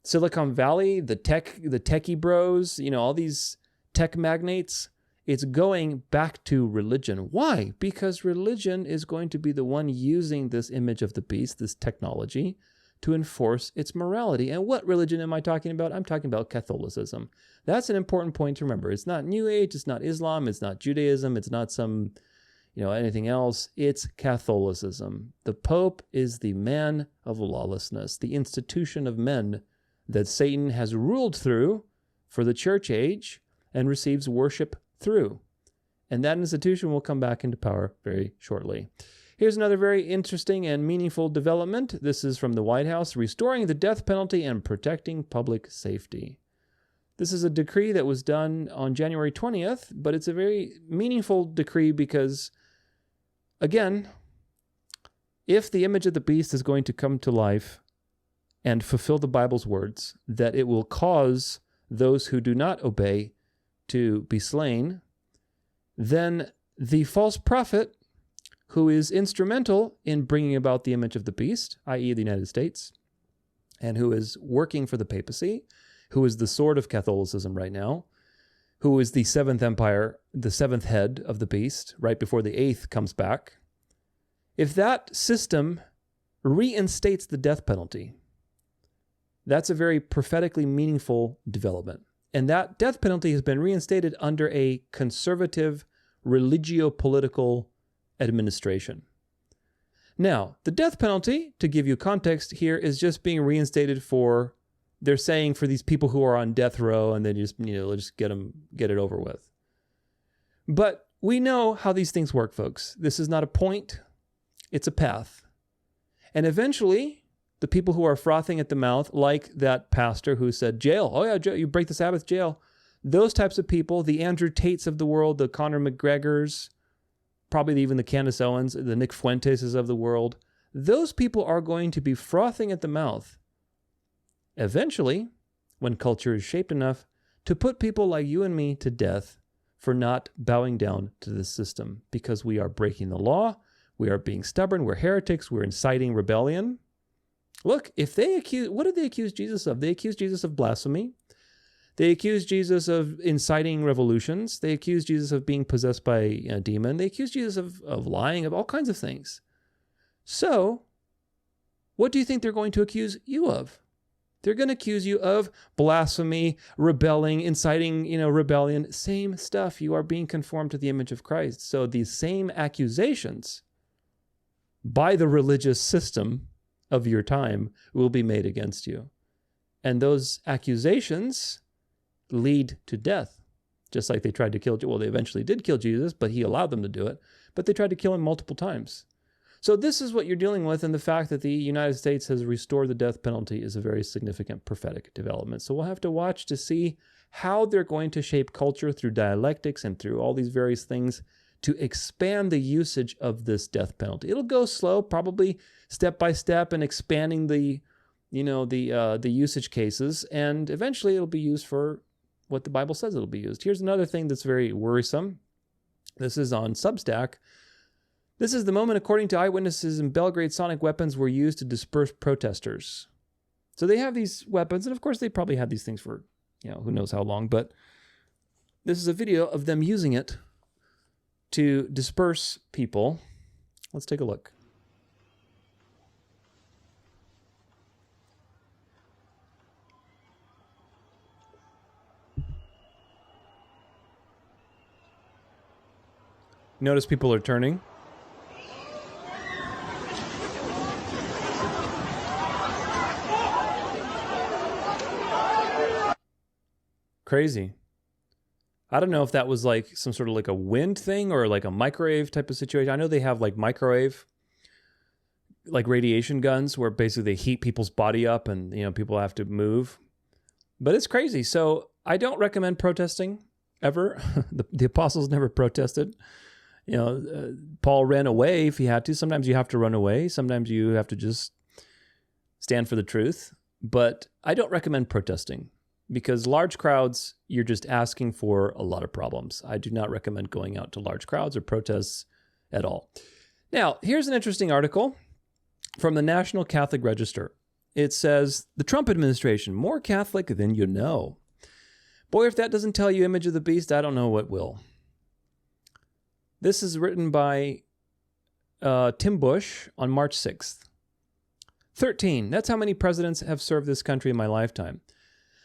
Silicon Valley, the techie bros, all these tech magnates, it's going back to religion. Why? Because religion is going to be the one using this image of the beast, this technology, to enforce its morality. And what religion am I talking about? I'm talking about Catholicism. That's an important point to remember. It's not New Age, it's not Islam, it's not Judaism, it's not some, anything else. It's Catholicism. The Pope is the man of lawlessness, the institution of men that Satan has ruled through for the church age and receives worship through. And that institution will come back into power very shortly. Here's another very interesting and meaningful development. This is from the White House, restoring the death penalty and protecting public safety. This is a decree that was done on January 20th, but it's a very meaningful decree because, again, if the image of the beast is going to come to life and fulfill the Bible's words, that it will cause those who do not obey to be slain, then the false prophet who is instrumental in bringing about the image of the beast, i.e. the United States, and who is working for the papacy, who is the sword of Catholicism right now, who is the seventh empire, the seventh head of the beast, right before the eighth comes back. If that system reinstates the death penalty, that's a very prophetically meaningful development. And that death penalty has been reinstated under a conservative religio-political administration. Now, the death penalty, to give you context here, is just being reinstated for, they're saying for these people who are on death row and they just, just get it over with. But we know how these things work, folks. This is not a point, it's a path. And eventually, the people who are frothing at the mouth, like that pastor who said, jail, oh yeah, you break the Sabbath, jail. Those types of people, the Andrew Tates of the world, the Conor McGregors, probably even the Candace Owens, the Nick Fuenteses of the world, those people are going to be frothing at the mouth eventually, when culture is shaped enough, to put people like you and me to death for not bowing down to the system, because we are breaking the law, we are being stubborn, we're heretics, we're inciting rebellion. Look, what did they accuse Jesus of? They accused Jesus of blasphemy. They accused Jesus of inciting revolutions. They accused Jesus of being possessed by a demon. They accused Jesus of lying, of all kinds of things. So, what do you think they're going to accuse you of? They're going to accuse you of blasphemy, rebelling, inciting, rebellion. Same stuff. You are being conformed to the image of Christ. So these same accusations by the religious system of your time will be made against you. And those accusations lead to death, just like they tried to kill, well, they eventually did kill Jesus, but he allowed them to do it. but they tried to kill him multiple times. So this is what you're dealing with, and the fact that the United States has restored the death penalty is a very significant prophetic development. So we'll have to watch to see how they're going to shape culture through dialectics and through all these various things to expand the usage of this death penalty. It'll go slow, probably step by step, and expanding the usage cases, and eventually it'll be used for what the Bible says it'll be used. Here's another thing that's very worrisome. This is on Substack. This is the moment, according to eyewitnesses, in Belgrade, sonic weapons were used to disperse protesters. So they have these weapons, and of course they probably had these things for, who knows how long, but this is a video of them using it to disperse people. Let's take a look. Notice people are turning. Crazy. I don't know if that was like some sort of like a wind thing or like a microwave type of situation. I know they have like microwave, like radiation guns where basically they heat people's body up and, people have to move. But it's crazy. So I don't recommend protesting ever. The apostles never protested. Paul ran away if he had to. Sometimes you have to run away. Sometimes you have to just stand for the truth. But I don't recommend protesting, because large crowds, you're just asking for a lot of problems. I do not recommend going out to large crowds or protests at all. Now, here's an interesting article from the National Catholic Register. It says, the Trump administration, more Catholic than you know. Boy, if that doesn't tell you image of the beast, I don't know what will. This is written by Tim Bush on March 6th. 13, that's how many presidents have served this country in my lifetime.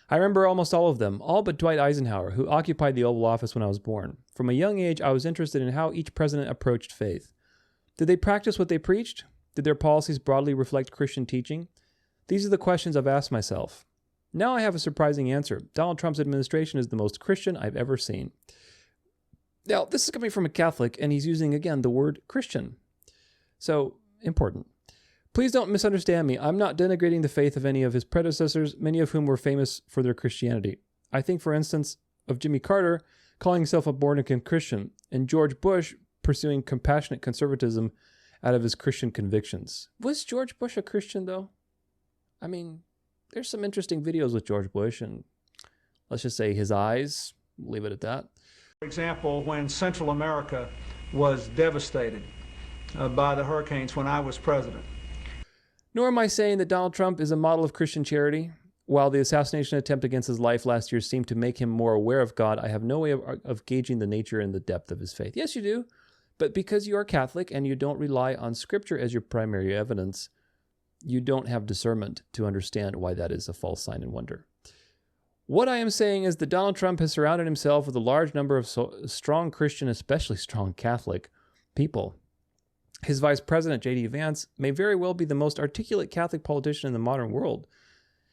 I remember almost all of them, all but Dwight Eisenhower, who occupied the Oval Office when I was born. From a young age, I was interested in how each president approached faith. Did they practice what they preached? Did their policies broadly reflect Christian teaching? These are the questions I've asked myself. Now I have a surprising answer. Donald Trump's administration is the most Christian I've ever seen. Now, this is coming from a Catholic, and he's using, again, the word Christian. So, important. Please don't misunderstand me. I'm not denigrating the faith of any of his predecessors, many of whom were famous for their Christianity. I think, for instance, of Jimmy Carter calling himself a born-again Christian, and George Bush pursuing compassionate conservatism out of his Christian convictions. Was George Bush a Christian, though? I mean, there's some interesting videos with George Bush, and let's just say his eyes, leave it at that. For example, when Central America was devastated by the hurricanes when I was president. Nor am I saying that Donald Trump is a model of Christian charity. While the assassination attempt against his life last year seemed to make him more aware of God, I have no way of gauging the nature and the depth of his faith. Yes, you do. But because you are Catholic and you don't rely on Scripture as your primary evidence, you don't have discernment to understand why that is a false sign and wonder. What I am saying is that Donald Trump has surrounded himself with a large number of strong Christian, especially strong Catholic people. His vice president, J.D. Vance, may very well be the most articulate Catholic politician in the modern world.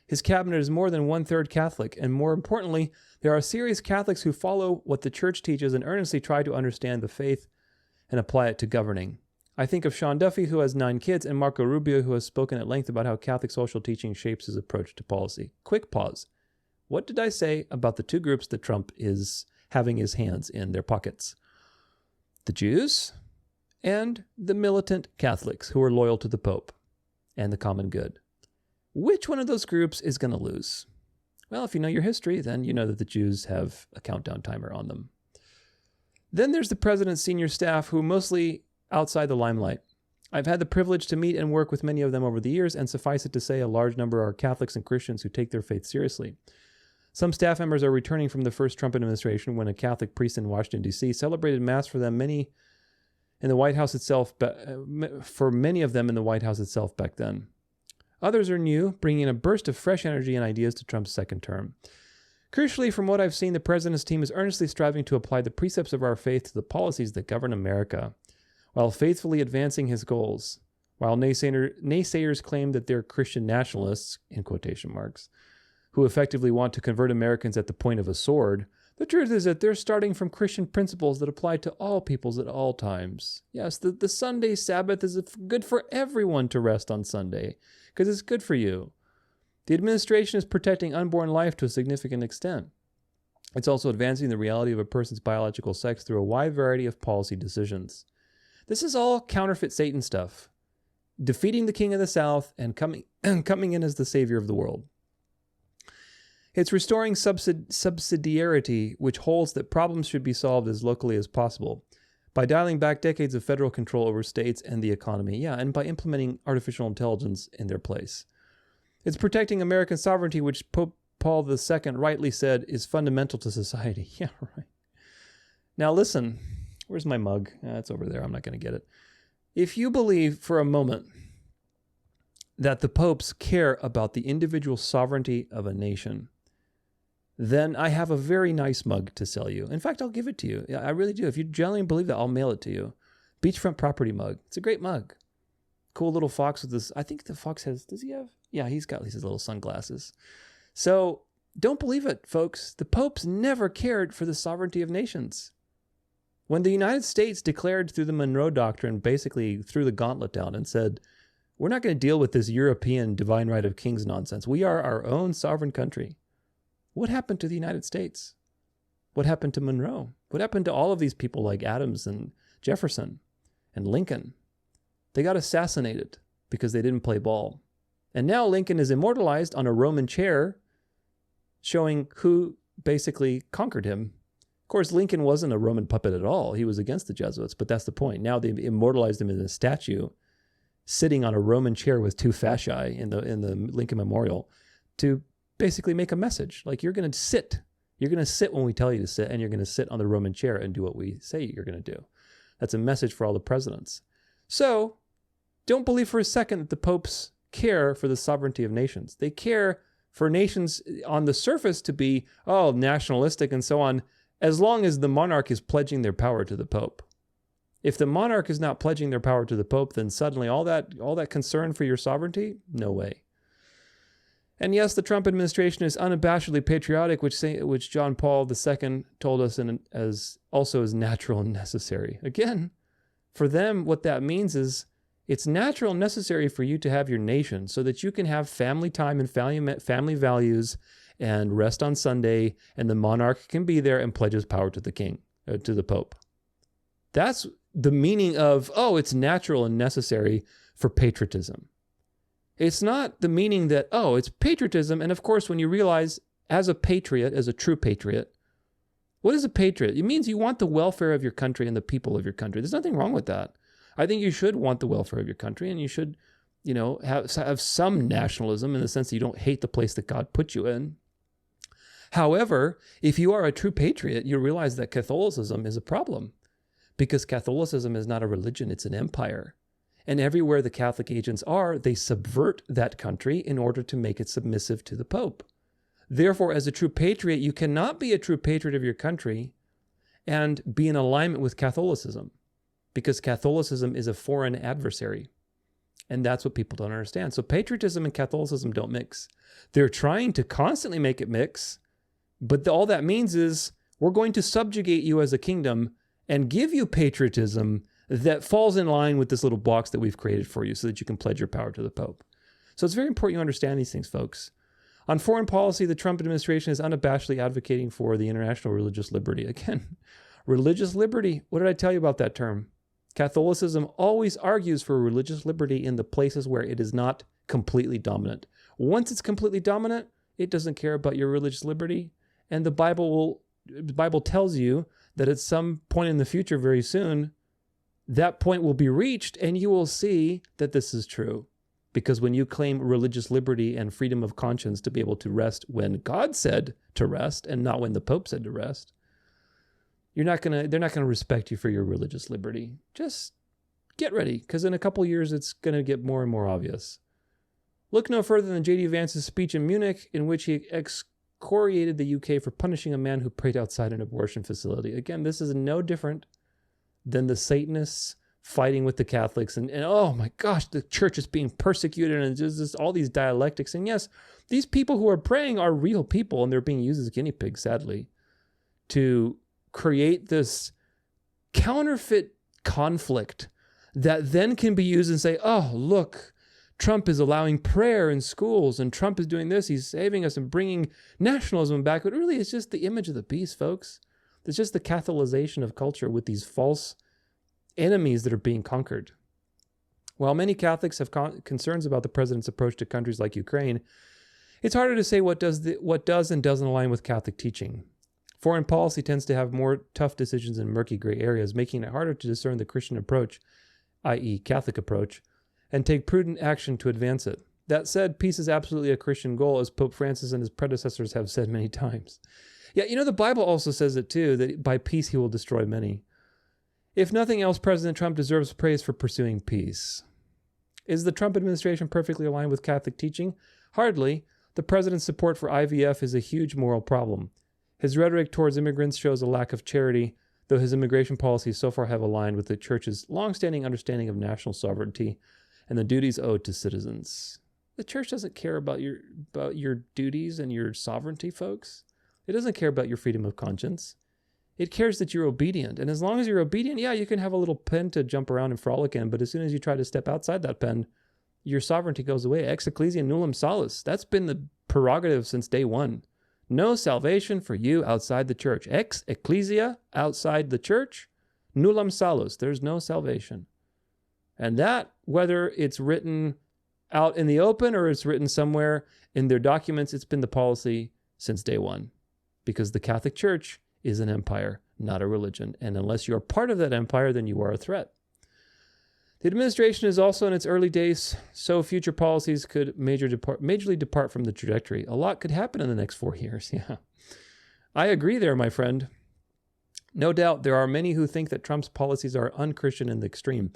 His cabinet is more than one-third Catholic, and more importantly, there are serious Catholics who follow what the Church teaches and earnestly try to understand the faith and apply it to governing. I think of Sean Duffy, who has 9 kids, and Marco Rubio, who has spoken at length about how Catholic social teaching shapes his approach to policy. Quick pause. What did I say about the two groups that Trump is having his hands in their pockets? The Jews and the militant Catholics who are loyal to the Pope and the common good. Which one of those groups is going to lose? Well, if you know your history, then you know that the Jews have a countdown timer on them. Then there's the president's senior staff, who are mostly outside the limelight. I've had the privilege to meet and work with many of them over the years, and suffice it to say, a large number are Catholics and Christians who take their faith seriously. Some staff members are returning from the first Trump administration, when a Catholic priest in Washington, D.C. celebrated Mass for them, in the White House itself, for many of them in the White House itself back then. Others are new, bringing a burst of fresh energy and ideas to Trump's second term. Crucially, from what I've seen, the president's team is earnestly striving to apply the precepts of our faith to the policies that govern America, while faithfully advancing his goals. While naysayers claim that they're Christian nationalists, in quotation marks, who effectively want to convert Americans at the point of a sword, The truth is that they're starting from Christian principles that apply to all peoples at all times. Yes, the Sunday Sabbath is good for everyone to rest on Sunday because it's good for you. The administration is protecting unborn life to a significant extent. It's also advancing the reality of a person's biological sex through a wide variety of policy decisions. This is all counterfeit Satan stuff. Defeating the king of the south and coming in as the savior of the world. It's restoring subsidiarity, which holds that problems should be solved as locally as possible by dialing back decades of federal control over states and the economy. Yeah, and by implementing artificial intelligence in their place. It's protecting American sovereignty, which Pope Paul II rightly said is fundamental to society. Yeah, right. Now listen, where's my mug? It's over there. I'm not going to get it. If you believe for a moment that the popes care about the individual sovereignty of a nation, then I have a very nice mug to sell you. In fact, I'll give it to you. Yeah, I really do. If you genuinely believe that, I'll mail it to you. Beachfront property mug. It's a great mug. Cool little fox with this. I think the fox has, does he have? Yeah, he's got his little sunglasses. So don't believe it, folks. The popes never cared for the sovereignty of nations. When the United States declared through the Monroe Doctrine, basically threw the gauntlet down and said, we're not going to deal with this European divine right of kings nonsense. We are our own sovereign country. What happened to the United States? What happened to Monroe? What happened to all of these people like Adams and Jefferson and Lincoln? They got assassinated because they didn't play ball. And now Lincoln is immortalized on a Roman chair, showing who basically conquered him. Of course, Lincoln wasn't a Roman puppet at all. He was against the Jesuits, but that's the point. Now they've immortalized him in a statue, sitting on a Roman chair with two fasci in the Lincoln Memorial, to basically make a message. Like, you're going to sit. You're going to sit when we tell you to sit, and you're going to sit on the Roman chair and do what we say you're going to do. That's a message for all the presidents. So don't believe for a second that the popes care for the sovereignty of nations. They care for nations on the surface to be, nationalistic and so on, as long as the monarch is pledging their power to the Pope. If the monarch is not pledging their power to the Pope, then suddenly all that concern for your sovereignty, no way. And yes, the Trump administration is unabashedly patriotic, which John Paul II told us as natural and necessary. Again, for them, what that means is it's natural and necessary for you to have your nation so that you can have family time and family values and rest on Sunday, and the monarch can be there and pledge his power to the king, to the Pope. That's the meaning of, it's natural and necessary for patriotism. It's not the meaning that, it's patriotism. And of course, when you realize as a patriot, as a true patriot, what is a patriot? It means you want the welfare of your country and the people of your country. There's nothing wrong with that. I think you should want the welfare of your country, and you should, have some nationalism in the sense that you don't hate the place that God put you in. However, if you are a true patriot, you realize that Catholicism is a problem, because Catholicism is not a religion, it's an empire. And everywhere the Catholic agents are, they subvert that country in order to make it submissive to the Pope. Therefore, as a true patriot, you cannot be a true patriot of your country and be in alignment with Catholicism, because Catholicism is a foreign adversary. And that's what people don't understand. So patriotism and Catholicism don't mix. They're trying to constantly make it mix, but all that means is we're going to subjugate you as a kingdom and give you patriotism that falls in line with this little box that we've created for you so that you can pledge your power to the Pope. So it's very important you understand these things, folks. On foreign policy, the Trump administration is unabashedly advocating for the international religious liberty. Again, religious liberty. What did I tell you about that term? Catholicism always argues for religious liberty in the places where it is not completely dominant. Once it's completely dominant, it doesn't care about your religious liberty. And the Bible tells you that at some point in the future, very soon, that point will be reached, and you will see that this is true. Because when you claim religious liberty and freedom of conscience to be able to rest when God said to rest and not when the Pope said to rest, they're not going to respect you for your religious liberty. Just get ready, because in a couple years, it's going to get more and more obvious. Look no further than J.D. Vance's speech in Munich, in which he excoriated the UK for punishing a man who prayed outside an abortion facility. Again, this is no different than the Satanists fighting with the Catholics. And oh my gosh, the church is being persecuted, and there's just all these dialectics. And yes, these people who are praying are real people, and they're being used as guinea pigs, sadly. to create this counterfeit conflict that then can be used and say, oh, look, Trump is allowing prayer in schools and Trump is doing this. He's saving us and bringing nationalism back. But really, it's just the image of the beast, folks. It's just the Catholicization of culture with these false enemies that are being conquered. While many Catholics have concerns about the president's approach to countries like Ukraine, it's harder to say what does and doesn't align with Catholic teaching. Foreign policy tends to have more tough decisions in murky gray areas, making it harder to discern the Christian approach, i.e. Catholic approach, and take prudent action to advance it. That said, peace is absolutely a Christian goal, as Pope Francis and his predecessors have said many times. Yeah, the Bible also says it too, that by peace he will destroy many. If nothing else, President Trump deserves praise for pursuing peace. Is the Trump administration perfectly aligned with Catholic teaching? Hardly. The president's support for IVF is a huge moral problem. His rhetoric towards immigrants shows a lack of charity, though his immigration policies so far have aligned with the church's long-standing understanding of national sovereignty and the duties owed to citizens. The church doesn't care about your duties and your sovereignty, folks. It doesn't care about your freedom of conscience. It cares that you're obedient. And as long as you're obedient, yeah, you can have a little pen to jump around and frolic in, but as soon as you try to step outside that pen, your sovereignty goes away. Ex ecclesia nullum salus. That's been the prerogative since day one. No salvation for you outside the church. Ex ecclesia, outside the church, nullum salus. There's no salvation. And that, whether it's written out in the open or it's written somewhere in their documents, it's been the policy since day one. Because the Catholic Church is an empire, not a religion. And unless you're part of that empire, then you are a threat. The administration is also in its early days, so future policies could majorly depart from the trajectory. A lot could happen in the next 4 years, yeah. I agree there, my friend. No doubt there are many who think that Trump's policies are unchristian in the extreme.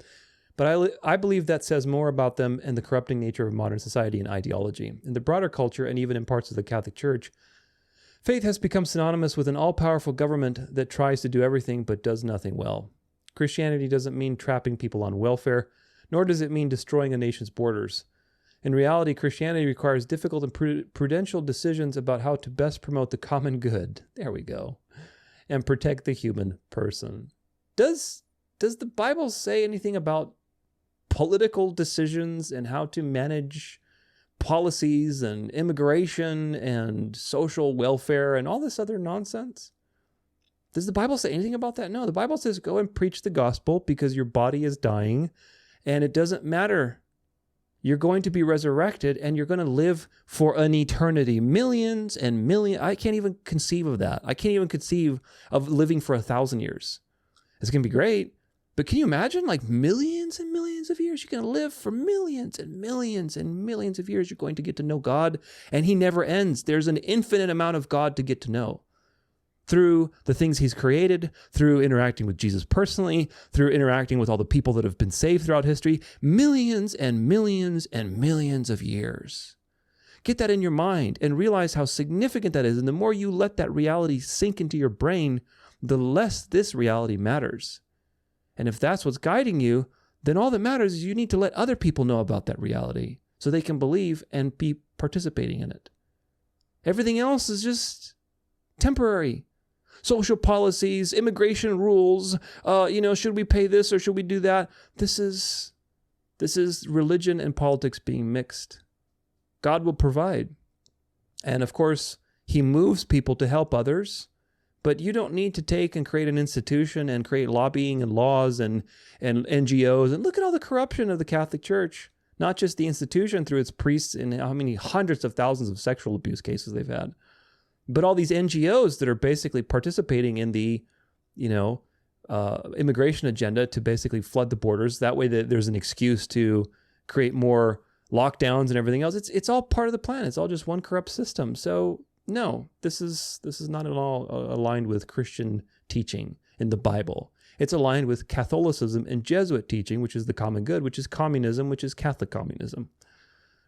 But I believe that says more about them and the corrupting nature of modern society and ideology. In the broader culture, and even in parts of the Catholic Church, faith has become synonymous with an all-powerful government that tries to do everything but does nothing well. Christianity doesn't mean trapping people on welfare, nor does it mean destroying a nation's borders. In reality, Christianity requires difficult and prudential decisions about how to best promote the common good. There we go. And protect the human person. Does the Bible say anything about political decisions and how to manage policies and immigration and social welfare and all this other nonsense? Does the Bible say anything about that? No, the Bible says go and preach the gospel because your body is dying and it doesn't matter. You're going to be resurrected and you're going to live for an eternity. Millions and millions. I can't even conceive of that. I can't even conceive of living for 1,000 years. It's going to be great. But can you imagine like millions and millions of years? You're going to live for millions and millions and millions of years. You're going to get to know God and he never ends. There's an infinite amount of God to get to know through the things he's created, through interacting with Jesus personally, through interacting with all the people that have been saved throughout history. Millions and millions and millions of years. Get that in your mind and realize how significant that is. And the more you let that reality sink into your brain, the less this reality matters. And if that's what's guiding you, then all that matters is you need to let other people know about that reality so they can believe and be participating in it. Everything else is just temporary. Social policies, immigration rules, should we pay this or should we do that? This is religion and politics being mixed. God will provide. And of course, he moves people to help others. But you don't need to take and create an institution and create lobbying and laws and NGOs. And look at all the corruption of the Catholic Church. Not just the institution through its priests and how many hundreds of thousands of sexual abuse cases they've had. But all these NGOs that are basically participating in the, immigration agenda to basically flood the borders. That way that there's an excuse to create more lockdowns and everything else. It's all part of the plan. It's all just one corrupt system. So no, this is not at all aligned with Christian teaching in the Bible. It's aligned with Catholicism and Jesuit teaching, which is the common good, which is communism, which is Catholic communism.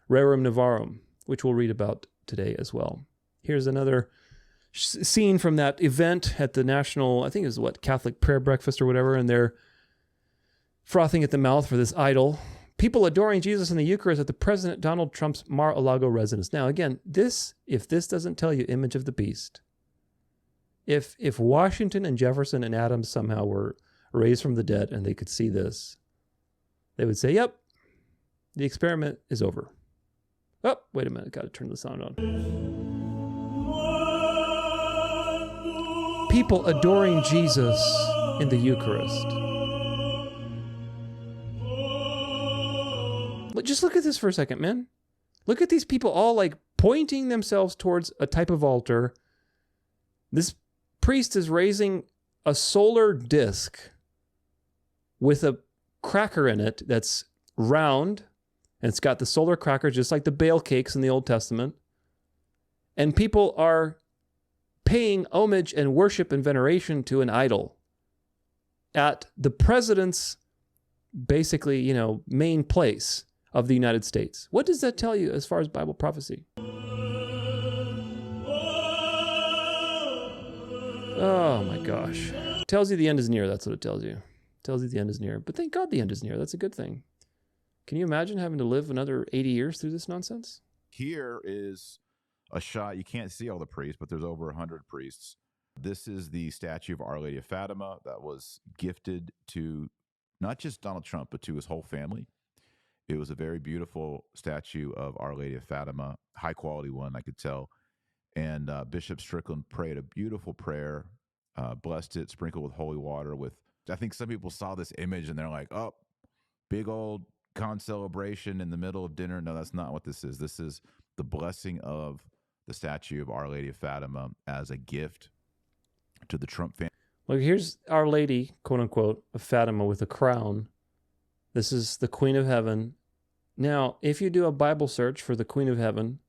Rerum Novarum, which we'll read about today as well. Here's another scene from that event at the National, I think it was Catholic Prayer Breakfast or whatever, and they're frothing at the mouth for this idol. People adoring Jesus in the Eucharist at the President Donald Trump's Mar-a-Lago residence. Now, again, if this doesn't tell you image of the beast, If Washington and Jefferson and Adams somehow were raised from the dead and they could see this, they would say, yep, the experiment is over. Oh, wait a minute, got to turn the sound on. People adoring Jesus in the Eucharist. But just look at this for a second, man. Look at these people all like pointing themselves towards a type of altar. This priest is raising a solar disc with a cracker in it that's round, and it's got the solar cracker just like the Baal cakes in the Old Testament. And people are paying homage and worship and veneration to an idol at the president's basically, main place of the United States. What does that tell you as far as Bible prophecy? Oh my gosh. It tells you the end is near. That's what it tells you. It tells you the end is near. But thank God the end is near. That's a good thing. Can you imagine having to live another 80 years through this nonsense? Here is a shot. You can't see all the priests, but there's over 100 priests. This is the statue of Our Lady of Fatima that was gifted to not just Donald Trump, but to his whole family. It was a very beautiful statue of Our Lady of Fatima, high quality one, I could tell. And Bishop Strickland prayed a beautiful prayer, blessed it, sprinkled with holy water. I think some people saw this image and they're like, oh, big old con celebration in the middle of dinner. No, that's not what this is. This is the blessing of the statue of Our Lady of Fatima as a gift to the Trump family. Look, here's Our Lady, quote unquote, of Fatima with a crown. This is the Queen of Heaven. Now, if you do a Bible search for the Queen of Heaven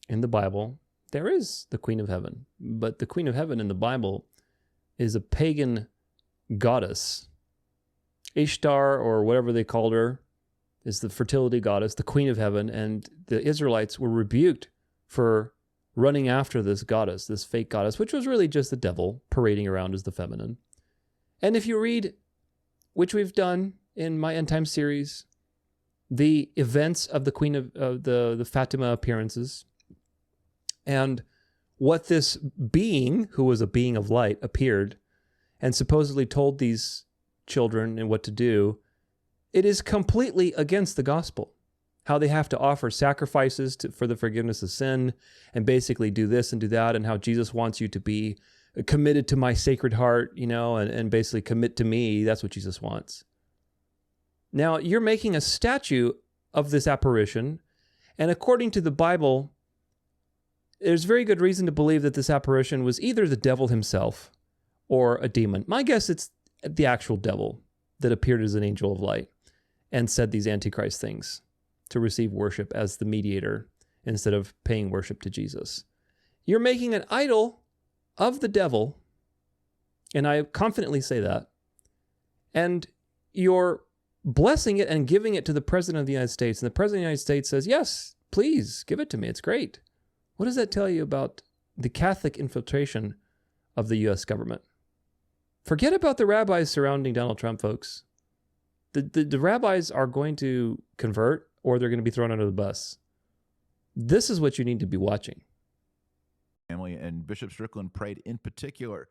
in the Bible, there is the Queen of Heaven. But the Queen of Heaven in the Bible is a pagan goddess. Ishtar, or whatever they called her, is the fertility goddess, the Queen of Heaven. And the Israelites were rebuked for running after this goddess, this fake goddess, which was really just the devil parading around as the feminine. And if you read, which we've done in my End Time series, the events of the Queen of the Fatima appearances, and what this being, who was a being of light, appeared and supposedly told these children and what to do, it is completely against the gospel. How they have to offer sacrifices for the forgiveness of sin and basically do this and do that, and how Jesus wants you to be committed to my sacred heart, and basically commit to me. That's what Jesus wants. Now, you're making a statue of this apparition, and according to the Bible, there's very good reason to believe that this apparition was either the devil himself or a demon. My guess it's the actual devil that appeared as an angel of light and said these Antichrist things to receive worship as the mediator instead of paying worship to Jesus. You're making an idol of the devil, and I confidently say that, and you're blessing it and giving it to the President of the United States, and the President of the United States says, yes, please, give it to me, it's great. What does that tell you about the Catholic infiltration of the U.S. government? Forget about the rabbis surrounding Donald Trump, folks. The rabbis are going to convert, or they're going to be thrown under the bus. This is what you need to be watching. Family, and Bishop Strickland prayed in particular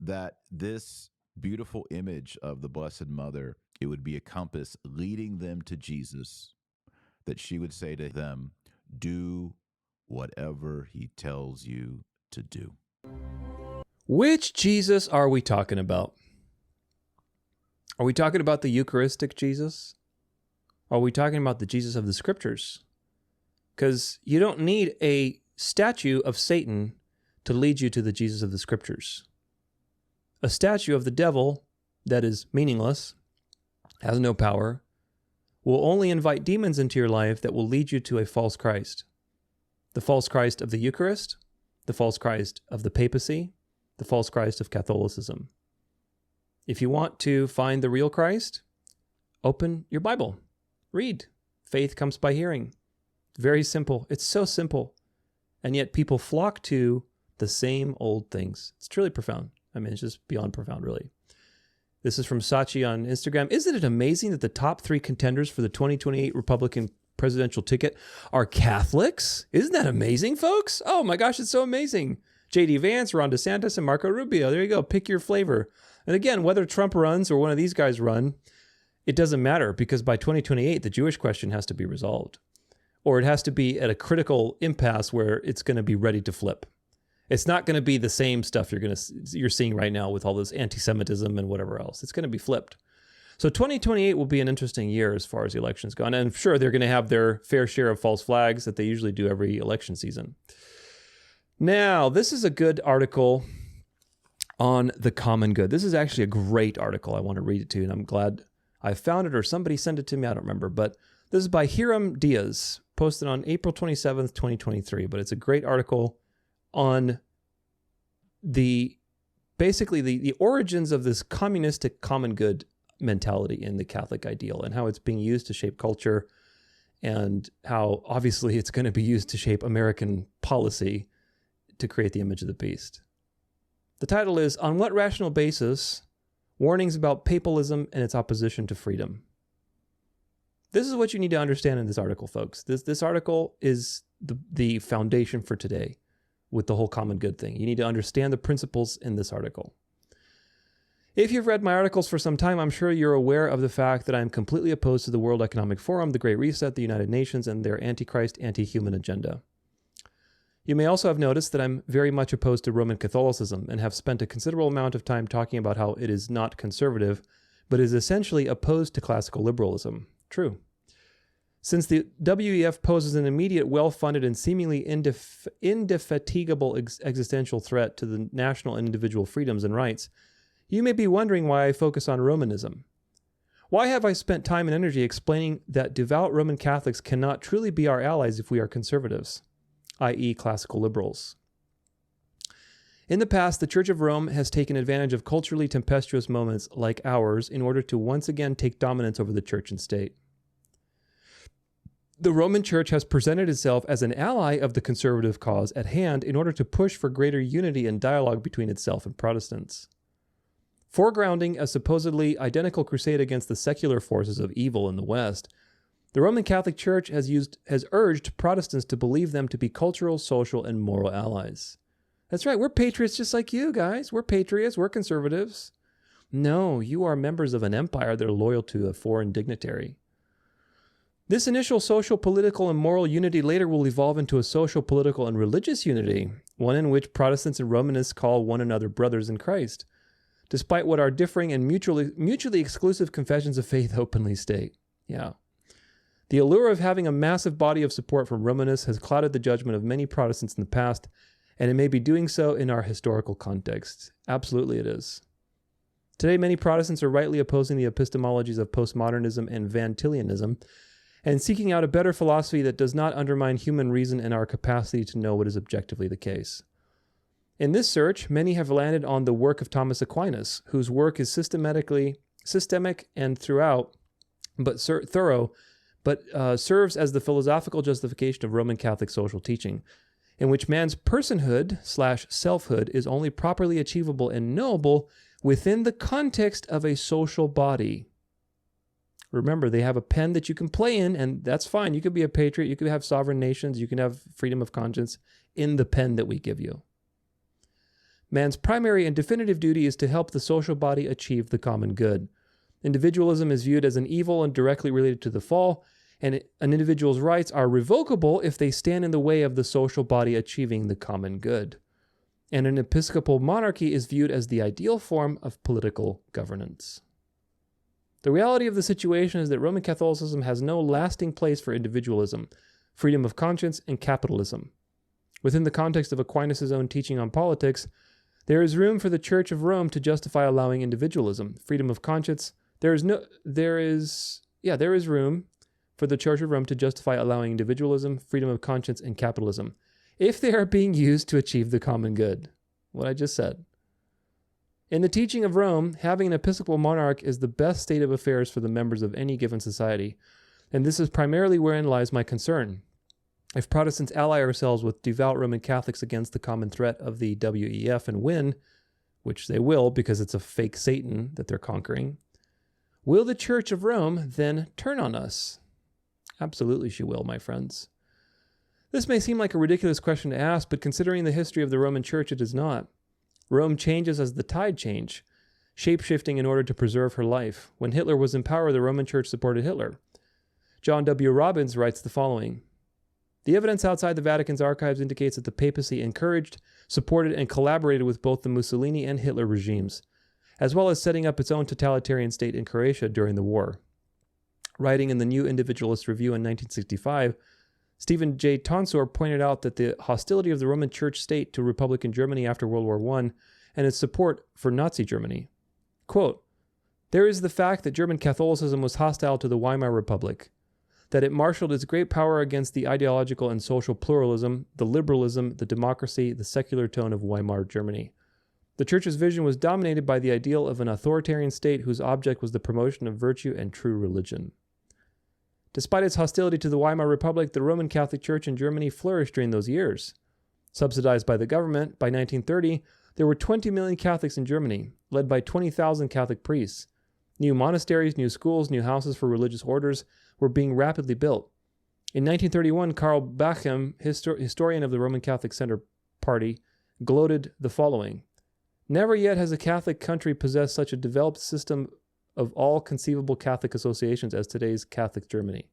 that this beautiful image of the Blessed Mother, it would be a compass leading them to Jesus, that she would say to them, do whatever he tells you to do. Which Jesus are we talking about? Are we talking about the Eucharistic Jesus? Are we talking about the Jesus of the Scriptures? Because you don't need a statue of Satan to lead you to the Jesus of the Scriptures. A statue of the devil that is meaningless, has no power, will only invite demons into your life that will lead you to a false Christ. The false Christ of the Eucharist, the false Christ of the papacy, the false Christ of Catholicism. If you want to find the real Christ, open your Bible. Read. Faith comes by hearing. Very simple. It's so simple. And yet people flock to the same old things. It's truly profound. I mean, it's just beyond profound, really. This is from Sachi on Instagram. Isn't it amazing that the top 3 contenders for the 2028 Republican presidential ticket are Catholics? Isn't that amazing, folks? Oh my gosh, it's so amazing. J.D. Vance, Ron DeSantis, and Marco Rubio. There you go. Pick your flavor. And again, whether Trump runs or one of these guys run, it doesn't matter, because by 2028, the Jewish question has to be resolved. Or it has to be at a critical impasse where it's going to be ready to flip. It's not going to be the same stuff you're seeing right now with all this anti-Semitism and whatever else. It's going to be flipped. So 2028 will be an interesting year as far as the elections go. And I'm sure they're going to have their fair share of false flags that they usually do every election season. Now, this is a good article on the common good. This is actually a great article. I want to read it to you, and I'm glad I found it, or somebody sent it to me. I don't remember. But this is by Hiram Diaz, posted on April 27th, 2023. But it's a great article on basically the origins of this communistic common good mentality in the Catholic ideal, and how it's being used to shape culture, and how obviously it's going to be used to shape American policy to create the image of the beast. The title is, On What Rational Basis? Warnings about Papalism and Its Opposition to Freedom. This is what you need to understand in this article, folks. This article is the foundation for today with the whole common good thing. You need to understand the principles in this article. If you've read my articles for some time, I'm sure you're aware of the fact that I'm completely opposed to the World Economic Forum, the Great Reset, the United Nations, and their antichrist, anti-human agenda. You may also have noticed that I'm very much opposed to Roman Catholicism, and have spent a considerable amount of time talking about how it is not conservative, but is essentially opposed to classical liberalism. True. Since the WEF poses an immediate, well-funded, and seemingly indefatigable existential threat to the national and individual freedoms and rights, you may be wondering why I focus on Romanism. Why have I spent time and energy explaining that devout Roman Catholics cannot truly be our allies if we are conservatives, i.e. classical liberals? In the past, the Church of Rome has taken advantage of culturally tempestuous moments like ours in order to once again take dominance over the church and state. The Roman Church has presented itself as an ally of the conservative cause at hand in order to push for greater unity and dialogue between itself and Protestants. Foregrounding a supposedly identical crusade against the secular forces of evil in the West, the Roman Catholic Church has urged Protestants to believe them to be cultural, social, and moral allies. That's right, we're patriots just like you guys. We're patriots, we're conservatives. No, you are members of an empire that are loyal to a foreign dignitary. This initial social, political, and moral unity later will evolve into a social, political, and religious unity, one in which Protestants and Romanists call one another brothers in Christ, despite what our differing and mutually exclusive confessions of faith openly state. Yeah. The allure of having a massive body of support from Romanists has clouded the judgment of many Protestants in the past, and it may be doing so in our historical context. Absolutely it is. Today, many Protestants are rightly opposing the epistemologies of postmodernism and Van Tillianism, and seeking out a better philosophy that does not undermine human reason and our capacity to know what is objectively the case. In this search, many have landed on the work of Thomas Aquinas, whose work is systemic and thorough, but serves as the philosophical justification of Roman Catholic social teaching, in which man's personhood/selfhood is only properly achievable and knowable within the context of a social body. Remember, they have a pen that you can play in, and that's fine. You could be a patriot, you could have sovereign nations, you can have freedom of conscience in the pen that we give you. Man's primary and definitive duty is to help the social body achieve the common good. Individualism is viewed as an evil and directly related to the fall, and an individual's rights are revocable if they stand in the way of the social body achieving the common good. And an episcopal monarchy is viewed as the ideal form of political governance. The reality of the situation is that Roman Catholicism has no lasting place for individualism, freedom of conscience, and capitalism. Within the context of Aquinas' own teaching on politics, there is room for the Church of Rome to justify allowing individualism, freedom of conscience. There is room for the Church of Rome to justify allowing individualism, freedom of conscience, and capitalism, if they are being used to achieve the common good. What I just said. In the teaching of Rome, having an episcopal monarch is the best state of affairs for the members of any given society, and this is primarily wherein lies my concern. If Protestants ally ourselves with devout Roman Catholics against the common threat of the WEF and win, which they will because it's a fake Satan that they're conquering, will the Church of Rome then turn on us? Absolutely she will, my friends. This may seem like a ridiculous question to ask, but considering the history of the Roman Church, it is not. Rome changes as the tide change, shape-shifting in order to preserve her life. When Hitler was in power, the Roman Church supported Hitler. John W. Robbins writes the following: "The evidence outside the Vatican's archives indicates that the papacy encouraged, supported, and collaborated with both the Mussolini and Hitler regimes, as well as setting up its own totalitarian state in Croatia during the war." Writing in the New Individualist Review in 1965, Stephen J. Tonsor pointed out that the hostility of the Roman Church state to Republican Germany after World War I and its support for Nazi Germany. Quote, "There is the fact that German Catholicism was hostile to the Weimar Republic, that it marshaled its great power against the ideological and social pluralism, the liberalism, the democracy, the secular tone of Weimar Germany. The Church's vision was dominated by the ideal of an authoritarian state whose object was the promotion of virtue and true religion." Despite its hostility to the Weimar Republic, the Roman Catholic Church in Germany flourished during those years. Subsidized by the government, by 1930, there were 20 million Catholics in Germany, led by 20,000 Catholic priests. New monasteries, new schools, new houses for religious orders were being rapidly built. In 1931, Karl Bachem, historian of the Roman Catholic Center Party, gloated the following: "Never yet has a Catholic country possessed such a developed system of all conceivable Catholic associations as today's Catholic Germany."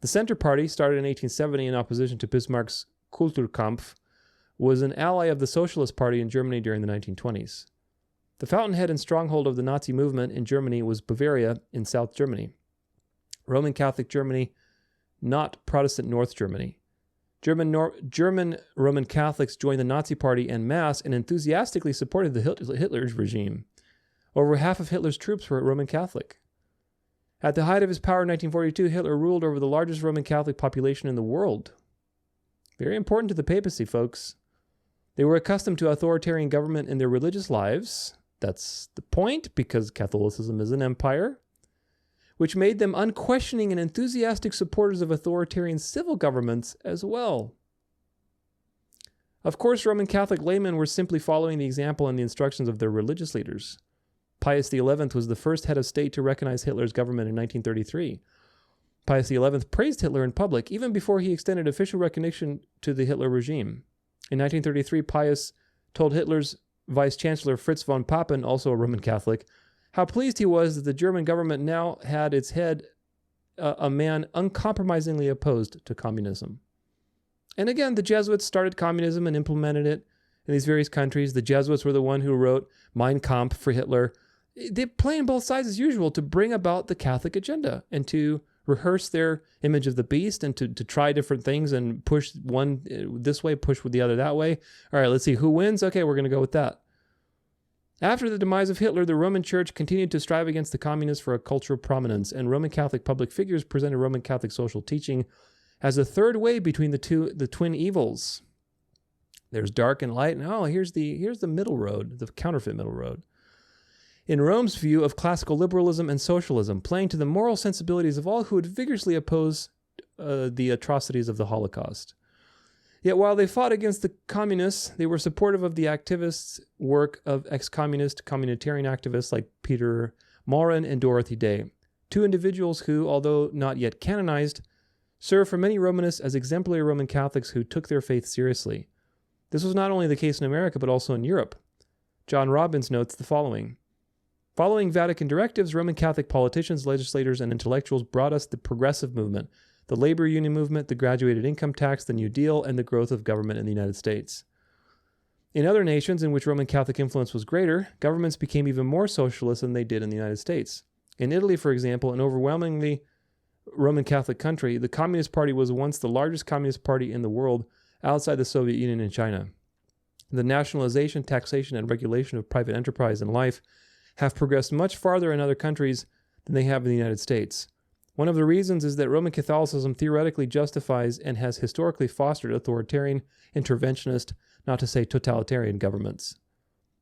The Center Party, started in 1870 in opposition to Bismarck's Kulturkampf, was an ally of the Socialist Party in Germany during the 1920s. The fountainhead and stronghold of the Nazi movement in Germany was Bavaria in South Germany. Roman Catholic Germany, not Protestant North Germany. German Roman Catholics joined the Nazi Party en masse and enthusiastically supported the Hitler's regime. Over half of Hitler's troops were Roman Catholic. At the height of his power in 1942, Hitler ruled over the largest Roman Catholic population in the world. Very important to the papacy, folks. They were accustomed to authoritarian government in their religious lives. That's the point, because Catholicism is an empire, which made them unquestioning and enthusiastic supporters of authoritarian civil governments as well. Of course, Roman Catholic laymen were simply following the example and the instructions of their religious leaders. Pius XI was the first head of state to recognize Hitler's government in 1933. Pius XI praised Hitler in public, even before he extended official recognition to the Hitler regime. In 1933, Pius told Hitler's Vice-Chancellor Fritz von Papen, also a Roman Catholic, how pleased he was that the German government now had its head a man uncompromisingly opposed to communism. And again, the Jesuits started communism and implemented it in these various countries. The Jesuits were the one who wrote Mein Kampf for Hitler. They're playing both sides as usual to bring about the Catholic agenda and to rehearse their image of the beast and to try different things and push one this way, push with the other that way. All right, let's see who wins. Okay, we're going to go with that. After the demise of Hitler, the Roman Church continued to strive against the communists for a cultural prominence, and Roman Catholic public figures presented Roman Catholic social teaching as a third way between the twin evils. There's dark and light, and here's the middle road, the counterfeit middle road. In Rome's view of classical liberalism and socialism, playing to the moral sensibilities of all who would vigorously oppose the atrocities of the Holocaust. Yet while they fought against the communists, they were supportive of the activists' work of ex-communist, communitarian activists like Peter Maurin and Dorothy Day, two individuals who, although not yet canonized, served for many Romanists as exemplary Roman Catholics who took their faith seriously. This was not only the case in America, but also in Europe. John Robbins notes the following: "Following Vatican directives, Roman Catholic politicians, legislators, and intellectuals brought us the progressive movement, the labor union movement, the graduated income tax, the New Deal, and the growth of government in the United States." In other nations in which Roman Catholic influence was greater, governments became even more socialist than they did in the United States. In Italy, for example, an overwhelmingly Roman Catholic country, the Communist Party was once the largest communist party in the world outside the Soviet Union and China. The nationalization, taxation, and regulation of private enterprise and life have progressed much farther in other countries than they have in the United States. One of the reasons is that Roman Catholicism theoretically justifies and has historically fostered authoritarian, interventionist, not to say totalitarian governments.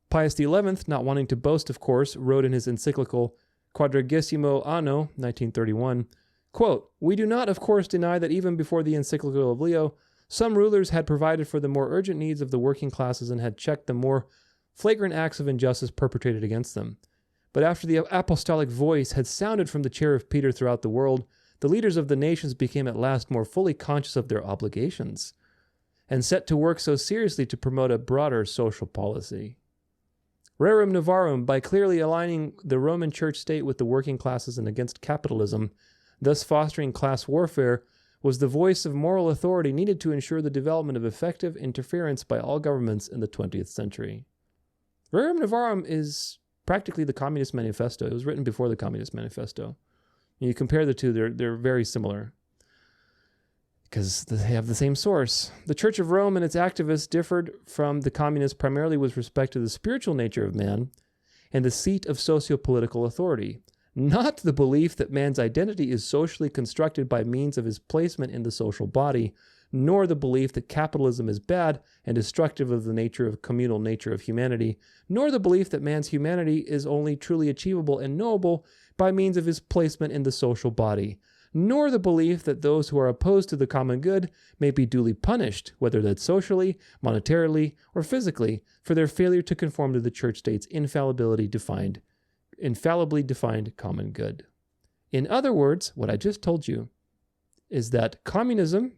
Pius XI, not wanting to boast, of course, wrote in his encyclical Quadragesimo Anno, 1931, quote, "We do not, of course, deny that even before the encyclical of Leo, some rulers had provided for the more urgent needs of the working classes and had checked the more flagrant acts of injustice perpetrated against them. But after the apostolic voice had sounded from the chair of Peter throughout the world, the leaders of the nations became at last more fully conscious of their obligations and set to work so seriously to promote a broader social policy. Rerum Novarum, by clearly aligning the Roman Church state with the working classes and against capitalism, thus fostering class warfare, was the voice of moral authority needed to ensure the development of effective interference by all governments in the 20th century. Rerum Novarum is practically the Communist Manifesto. It was written before the Communist Manifesto. When you compare the two, they're very similar because they have the same source. The Church of Rome and its activists differed from the communists primarily with respect to the spiritual nature of man and the seat of socio-political authority, not the belief that man's identity is socially constructed by means of his placement in the social body, nor the belief that capitalism is bad and destructive of the communal nature of humanity, nor the belief that man's humanity is only truly achievable and knowable by means of his placement in the social body, nor the belief that those who are opposed to the common good may be duly punished, whether that's socially, monetarily, or physically, for their failure to conform to the church state's infallibly defined common good. In other words, what I just told you is that communism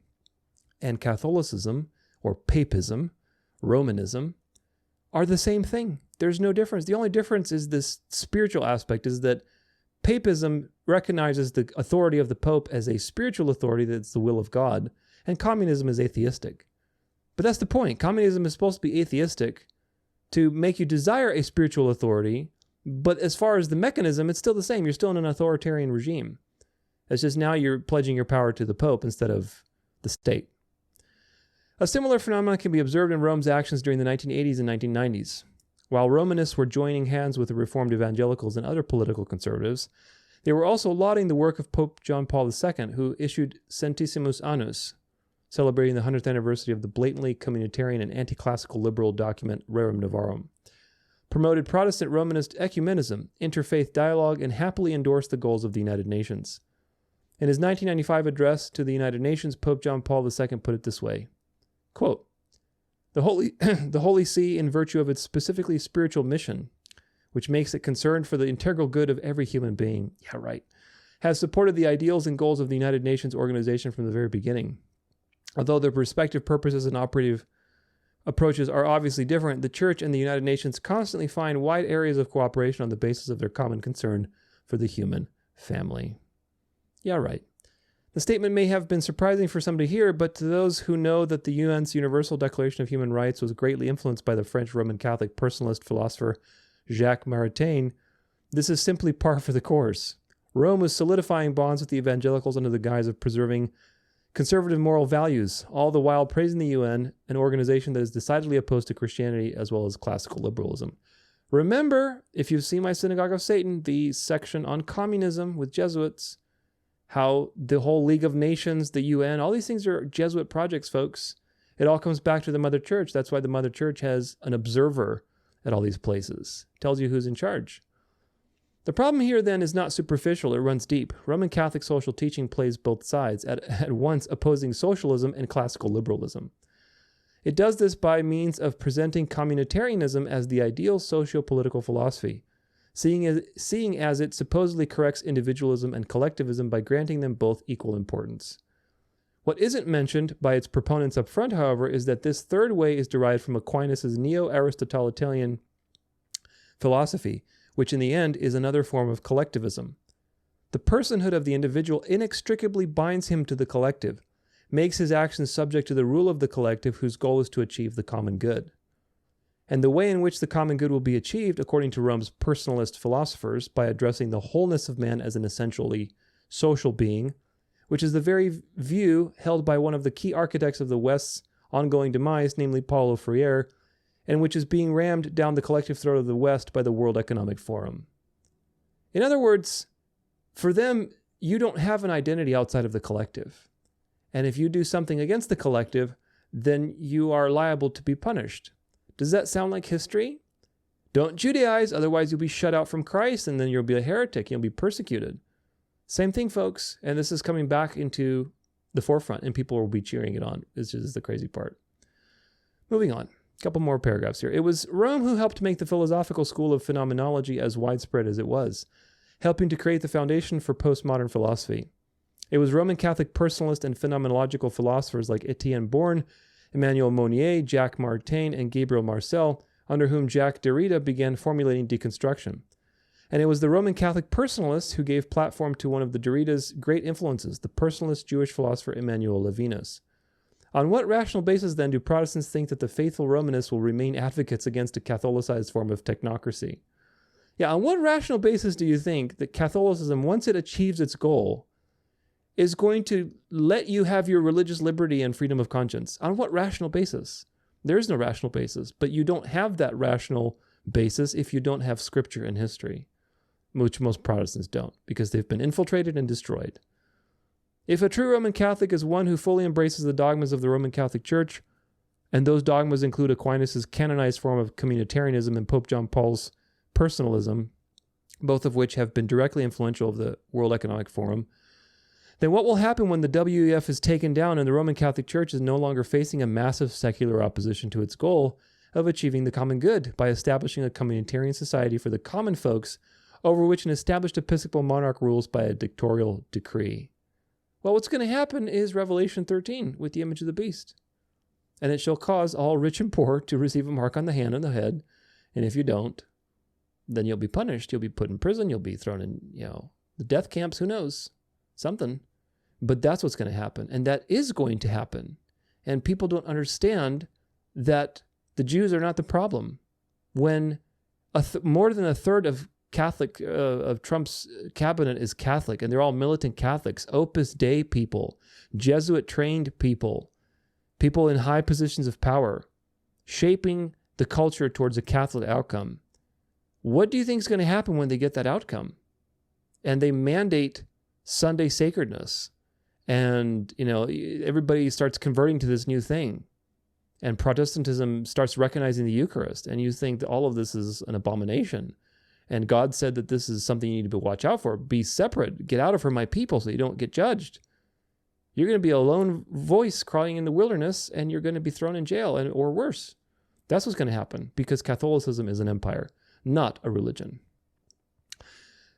and Catholicism, or papism, Romanism, are the same thing. There's no difference. The only difference is this spiritual aspect, is that papism recognizes the authority of the Pope as a spiritual authority that's the will of God, and communism is atheistic. But that's the point. Communism is supposed to be atheistic to make you desire a spiritual authority, but as far as the mechanism, it's still the same. You're still in an authoritarian regime. It's just now you're pledging your power to the Pope instead of the state. A similar phenomenon can be observed in Rome's actions during the 1980s and 1990s. While Romanists were joining hands with the Reformed evangelicals and other political conservatives, they were also lauding the work of Pope John Paul II, who issued Centissimus Annus, celebrating the 100th anniversary of the blatantly communitarian and anti-classical liberal document Rerum Novarum, promoted Protestant Romanist ecumenism, interfaith dialogue, and happily endorsed the goals of the United Nations. In his 1995 address to the United Nations, Pope John Paul II put it this way, quote, the Holy See, in virtue of its specifically spiritual mission, which makes it concerned for the integral good of every human being, has supported the ideals and goals of the United Nations organization from the very beginning. Although their respective purposes and operative approaches are obviously different, the Church and the United Nations constantly find wide areas of cooperation on the basis of their common concern for the human family. Yeah, right. The statement may have been surprising for some to hear, but to those who know that the UN's Universal Declaration of Human Rights was greatly influenced by the French Roman Catholic personalist philosopher Jacques Maritain, this is simply par for the course. Rome was solidifying bonds with the evangelicals under the guise of preserving conservative moral values, all the while praising the UN, an organization that is decidedly opposed to Christianity as well as classical liberalism. Remember, if you've seen my Synagogue of Satan, the section on communism with Jesuits, how the whole League of Nations, the UN, all these things are Jesuit projects, folks. It all comes back to the Mother Church. That's why the Mother Church has an observer at all these places. Tells you who's in charge. The problem here, then, is not superficial. It runs deep. Roman Catholic social teaching plays both sides, at once opposing socialism and classical liberalism. It does this by means of presenting communitarianism as the ideal socio-political philosophy, seeing as it supposedly corrects individualism and collectivism by granting them both equal importance. What isn't mentioned by its proponents up front, however, is that this third way is derived from Aquinas' neo-Aristotelian philosophy, which in the end is another form of collectivism. The personhood of the individual inextricably binds him to the collective, makes his actions subject to the rule of the collective whose goal is to achieve the common good. And the way in which the common good will be achieved, according to Rome's personalist philosophers, by addressing the wholeness of man as an essentially social being, which is the very view held by one of the key architects of the West's ongoing demise, namely Paulo Freire, and which is being rammed down the collective throat of the West by the World Economic Forum. In other words, for them, you don't have an identity outside of the collective. And if you do something against the collective, then you are liable to be punished. Does that sound like history? Don't Judaize, otherwise you'll be shut out from Christ, and then you'll be a heretic, you'll be persecuted. Same thing, folks, and this is coming back into the forefront, and people will be cheering it on. This is the crazy part. Moving on. A couple more paragraphs here. It was Rome who helped make the philosophical school of phenomenology as widespread as it was, helping to create the foundation for postmodern philosophy. It was Roman Catholic personalist and phenomenological philosophers like Etienne Born, Emmanuel Monnier, Jacques Maritain, and Gabriel Marcel, under whom Jacques Derrida began formulating deconstruction. And it was the Roman Catholic personalists who gave platform to one of the Derrida's great influences, the personalist Jewish philosopher Emmanuel Levinas. On what rational basis, then, do Protestants think that the faithful Romanists will remain advocates against a Catholicized form of technocracy? Yeah, on what rational basis do you think that Catholicism, once it achieves its goal, is going to let you have your religious liberty and freedom of conscience? On what rational basis? There is no rational basis, but you don't have that rational basis if you don't have scripture and history, which most Protestants don't, because they've been infiltrated and destroyed. If a true Roman Catholic is one who fully embraces the dogmas of the Roman Catholic Church, and those dogmas include Aquinas' canonized form of communitarianism and Pope John Paul's personalism, both of which have been directly influential of the World Economic Forum, then what will happen when the WEF is taken down and the Roman Catholic Church is no longer facing a massive secular opposition to its goal of achieving the common good by establishing a communitarian society for the common folks over which an established episcopal monarch rules by a dictatorial decree? Well, what's going to happen is Revelation 13 with the image of the beast. And it shall cause all rich and poor to receive a mark on the hand and the head. And if you don't, then you'll be punished. You'll be put in prison. You'll be thrown in, the death camps. Who knows? Something. But that's what's going to happen. And that is going to happen. And people don't understand that the Jews are not the problem. When more than a third of Trump's cabinet is Catholic, and they're all militant Catholics, Opus Dei people, Jesuit-trained people, people in high positions of power, shaping the culture towards a Catholic outcome. What do you think is going to happen when they get that outcome? And they mandate Sunday sacredness, and everybody starts converting to this new thing, and Protestantism starts recognizing the Eucharist, and you think that all of this is an abomination. And God said that this is something you need to watch out for. Be separate. Get out of her, my people, so you don't get judged. You're going to be a lone voice crying in the wilderness, and you're going to be thrown in jail, or worse. That's what's going to happen, because Catholicism is an empire, not a religion.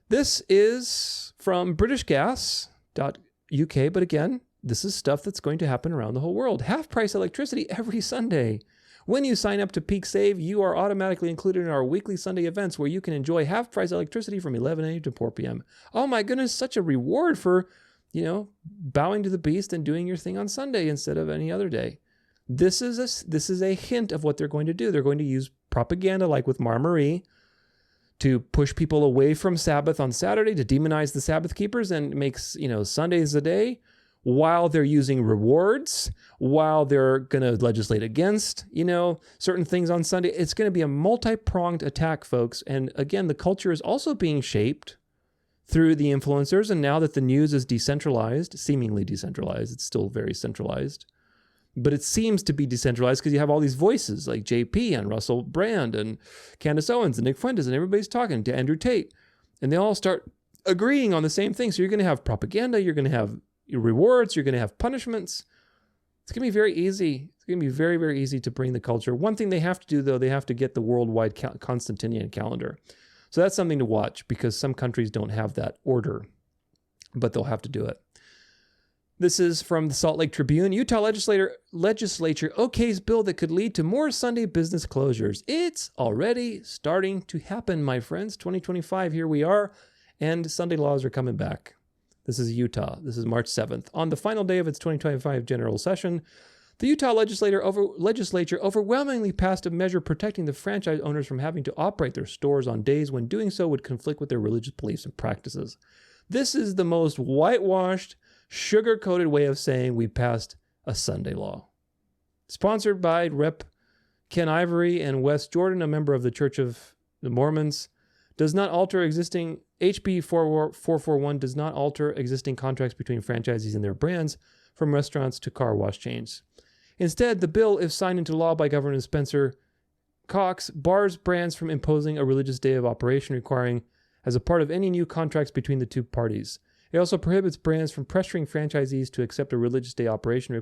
This is from BritishGas.uk, but again, this is stuff that's going to happen around the whole world. Half-price electricity every Sunday. When you sign up to Peak Save, you are automatically included in our weekly Sunday events where you can enjoy half-price electricity from 11 a.m. to 4 p.m. Oh my goodness, such a reward for, bowing to the beast and doing your thing on Sunday instead of any other day. This is a hint of what they're going to do. They're going to use propaganda like with Mar Marie to push people away from Sabbath on Saturday, to demonize the Sabbath keepers and makes, Sundays a day, while they're using rewards, while they're going to legislate against, certain things on Sunday. It's going to be a multi-pronged attack, folks. And again, the culture is also being shaped through the influencers. And now that the news is decentralized, seemingly decentralized, it's still very centralized, but it seems to be decentralized because you have all these voices like JP and Russell Brand and Candace Owens and Nick Fuentes, and everybody's talking to Andrew Tate, and they all start agreeing on the same thing. So you're going to have propaganda, you're going to have rewards, you're going to have punishments. It's going to be very easy. It's going to be very, very easy to bring the culture. One thing they have to do, though, they have to get the worldwide Constantinian calendar. So that's something to watch, because some countries don't have that order, but they'll have to do it. This is from the Salt Lake Tribune. Utah legislature okays bill that could lead to more Sunday business closures. It's already starting to happen, my friends. 2025, here we are, and Sunday laws are coming back. This is Utah. This is March 7th. On the final day of its 2025 general session, the Utah legislature overwhelmingly passed a measure protecting the franchise owners from having to operate their stores on days when doing so would conflict with their religious beliefs and practices. This is the most whitewashed, sugar-coated way of saying we passed a Sunday law. Sponsored by Rep. Ken Ivory and Wes Jordan, a member of the Church of the Mormons, does not alter existing HB 441 does not alter existing contracts between franchisees and their brands, from restaurants to car wash chains. Instead, the bill, if signed into law by Governor Spencer Cox, bars brands from imposing a religious day of operation requiring as a part of any new contracts between the two parties. It also prohibits brands from pressuring franchisees to accept a religious day operation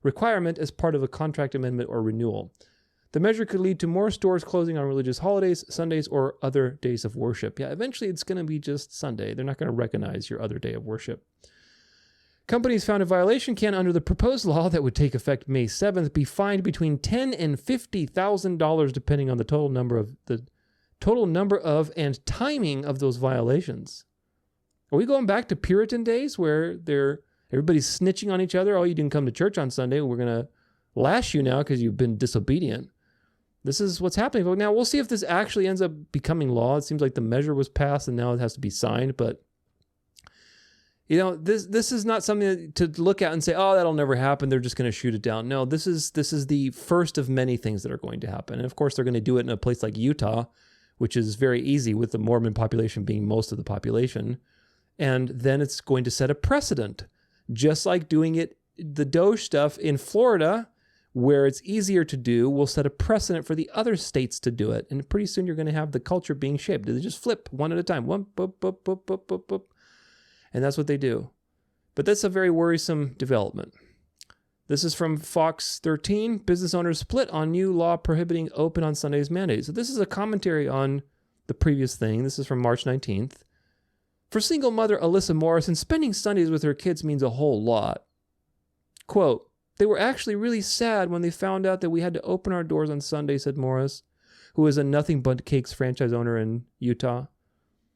requirement as part of a contract amendment or renewal. The measure could lead to more stores closing on religious holidays, Sundays, or other days of worship. Yeah, eventually it's going to be just Sunday. They're not going to recognize your other day of worship. Companies found in violation can, under the proposed law that would take effect May 7th, be fined between $10,000 and $50,000 depending on the total number of and timing of those violations. Are we going back to Puritan days where everybody's snitching on each other? Oh, you didn't come to church on Sunday. We're going to lash you now because you've been disobedient. This is what's happening. Now, we'll see if this actually ends up becoming law. It seems like the measure was passed and now it has to be signed. But, you know, this is not something to look at and say, oh, that'll never happen. They're just going to shoot it down. No, this is the first of many things that are going to happen. And, of course, they're going to do it in a place like Utah, which is very easy with the Mormon population being most of the population. And then it's going to set a precedent, just like doing it, the Doge stuff in Florida, where it's easier to do, will set a precedent for the other states to do it. And pretty soon you're going to have the culture being shaped. They just flip one at a time. One, boop, boop, boop, boop, boop, boop. And that's what they do. But that's a very worrisome development. This is from Fox 13. Business owners split on new law prohibiting open on Sundays mandate. So this is a commentary on the previous thing. This is from March 19th. For single mother Alyssa Morrison, spending Sundays with her kids means a whole lot. Quote, they were actually really sad when they found out that we had to open our doors on Sunday, said Morris, who is a Nothing But Cakes franchise owner in Utah.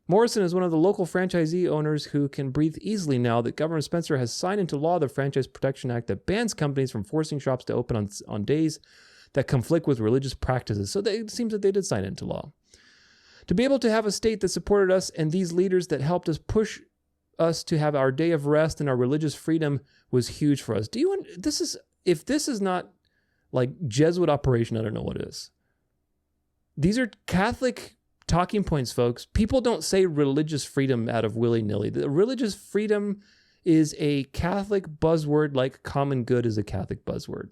Morrison is one of the local franchisee owners who can breathe easily now that Governor Spencer has signed into law the Franchise Protection Act that bans companies from forcing shops to open on days that conflict with religious practices. So it seems that they did sign into law. To be able to have a state that supported us and these leaders that helped us push us to have our day of rest and our religious freedom was huge for us. If this is not like Jesuit operation, I don't know what is. These are Catholic talking points, folks. People don't say religious freedom out of willy-nilly. The religious freedom is a Catholic buzzword, like common good is a Catholic buzzword.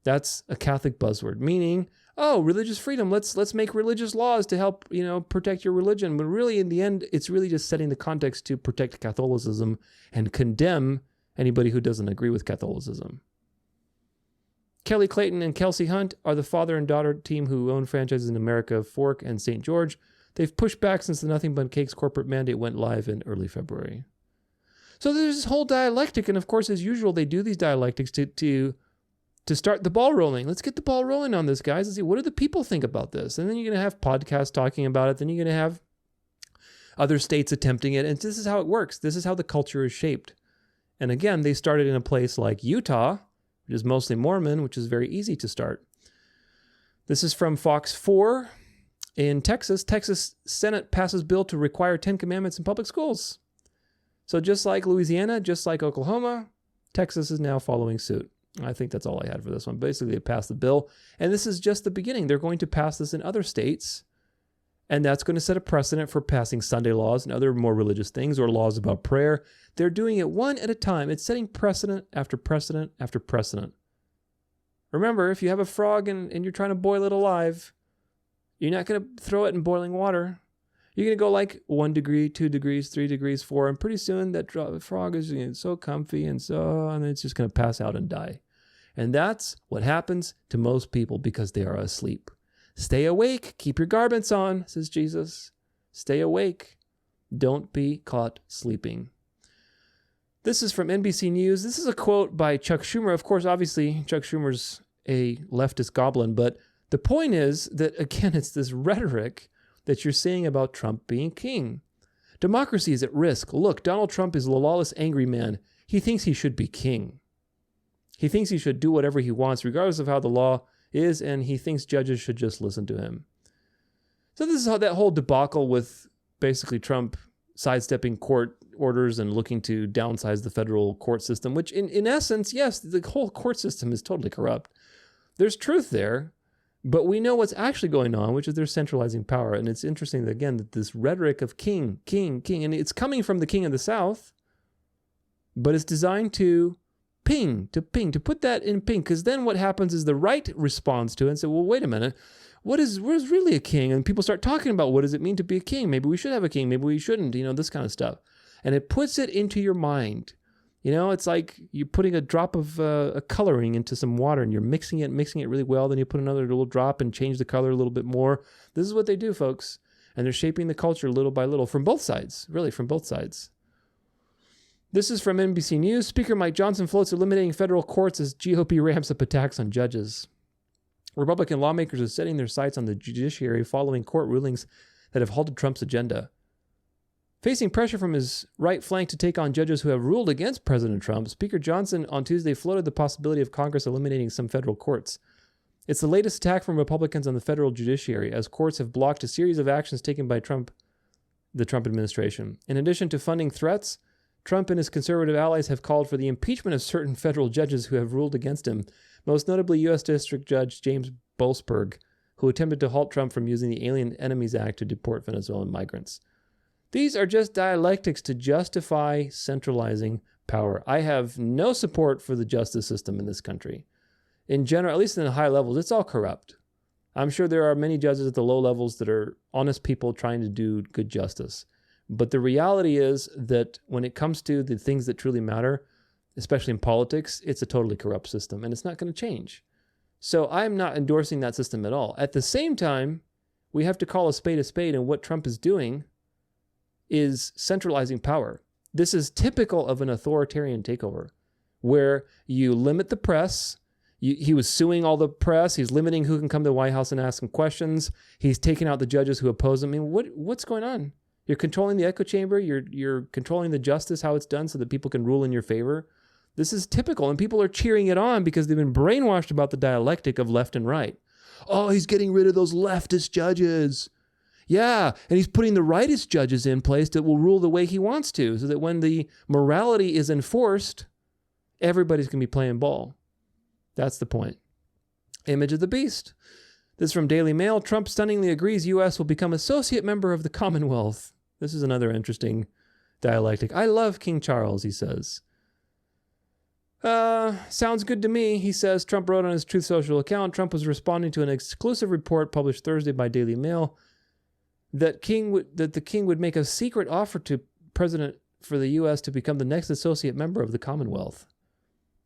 That's a Catholic buzzword, meaning, oh, religious freedom, let's make religious laws to help, protect your religion. But really, in the end, it's really just setting the context to protect Catholicism and condemn anybody who doesn't agree with Catholicism. Kelly Clayton and Kelsey Hunt are the father and daughter team who own franchises in America, Fork and St. George. They've pushed back since the Nothing But Cakes corporate mandate went live in early February. So there's this whole dialectic, and of course, as usual, they do these dialectics to start the ball rolling. Let's get the ball rolling on this, guys, and see what do the people think about this. And then you're going to have podcasts talking about it. Then you're going to have other states attempting it. And this is how it works. This is how the culture is shaped. And again, they started in a place like Utah, which is mostly Mormon, which is very easy to start. This is from Fox 4 in Texas. Texas Senate passes bill to require 10 Commandments in public schools. So just like Louisiana, just like Oklahoma, Texas is now following suit. I think that's all I had for this one. Basically, they passed the bill, and this is just the beginning. They're going to pass this in other states, and that's going to set a precedent for passing Sunday laws and other more religious things or laws about prayer. They're doing it one at a time. It's setting precedent after precedent after precedent. Remember, if you have a frog and you're trying to boil it alive, you're not going to throw it in boiling water. You're going to go like 1 degree, 2 degrees, 3 degrees, 4, and pretty soon that frog is so comfy and it's just going to pass out and die. And that's what happens to most people because they are asleep. Stay awake. Keep your garments on, says Jesus. Stay awake. Don't be caught sleeping. This is from NBC News. This is a quote by Chuck Schumer. Of course, obviously, Chuck Schumer's a leftist goblin, but the point is that, again, it's this rhetoric that you're saying about Trump being king. Democracy is at risk. Look, Donald Trump is a lawless, angry man. He thinks he should be king. He thinks he should do whatever he wants, regardless of how the law is, and he thinks judges should just listen to him. So this is how that whole debacle with basically Trump sidestepping court orders and looking to downsize the federal court system, which in essence, yes, the whole court system is totally corrupt. There's truth there. But we know what's actually going on, which is they're centralizing power. And it's interesting, that, again, that this rhetoric of king, king, king, and it's coming from the king of the South, but it's designed to put that in ping. Because then what happens is the right responds to it and say, well, wait a minute, what is really a king? And people start talking about what does it mean to be a king? Maybe we should have a king. Maybe we shouldn't, this kind of stuff. And it puts it into your mind. It's like you're putting a drop of a coloring into some water and you're mixing it really well. Then you put another little drop and change the color a little bit more. This is what they do, folks. And they're shaping the culture little by little from both sides, really from both sides. This is from NBC News. Speaker Mike Johnson floats eliminating federal courts as GOP ramps up attacks on judges. Republican lawmakers are setting their sights on the judiciary following court rulings that have halted Trump's agenda. Facing pressure from his right flank to take on judges who have ruled against President Trump, Speaker Johnson on Tuesday floated the possibility of Congress eliminating some federal courts. It's the latest attack from Republicans on the federal judiciary, as courts have blocked a series of actions taken by the Trump administration. In addition to funding threats, Trump and his conservative allies have called for the impeachment of certain federal judges who have ruled against him, most notably U.S. District Judge James Boasberg, who attempted to halt Trump from using the Alien Enemies Act to deport Venezuelan migrants. These are just dialectics to justify centralizing power. I have no support for the justice system in this country. In general, at least in the high levels, it's all corrupt. I'm sure there are many judges at the low levels that are honest people trying to do good justice. But the reality is that when it comes to the things that truly matter, especially in politics, it's a totally corrupt system, and it's not going to change. So I'm not endorsing that system at all. At the same time, we have to call a spade, and what Trump is doing is centralizing power. This is typical of an authoritarian takeover, where you limit the press. He was suing all the press. He's limiting who can come to the White House and ask him questions. He's taking out the judges who oppose him. I mean, what's going on? You're controlling the echo chamber. You're controlling the justice, how it's done, so that people can rule in your favor. This is typical, and people are cheering it on because they've been brainwashed about the dialectic of left and right. Oh, he's getting rid of those leftist judges. Yeah, and he's putting the rightist judges in place that will rule the way he wants to, so that when the morality is enforced, everybody's going to be playing ball. That's the point. Image of the beast. This is from Daily Mail. Trump stunningly agrees U.S. will become associate member of the Commonwealth. This is another interesting dialectic. I love King Charles, he says. Sounds good to me, he says. Trump wrote on his Truth Social account. Trump was responding to an exclusive report published Thursday by Daily Mail that the king would make a secret offer to President for the U.S. to become the next associate member of the Commonwealth.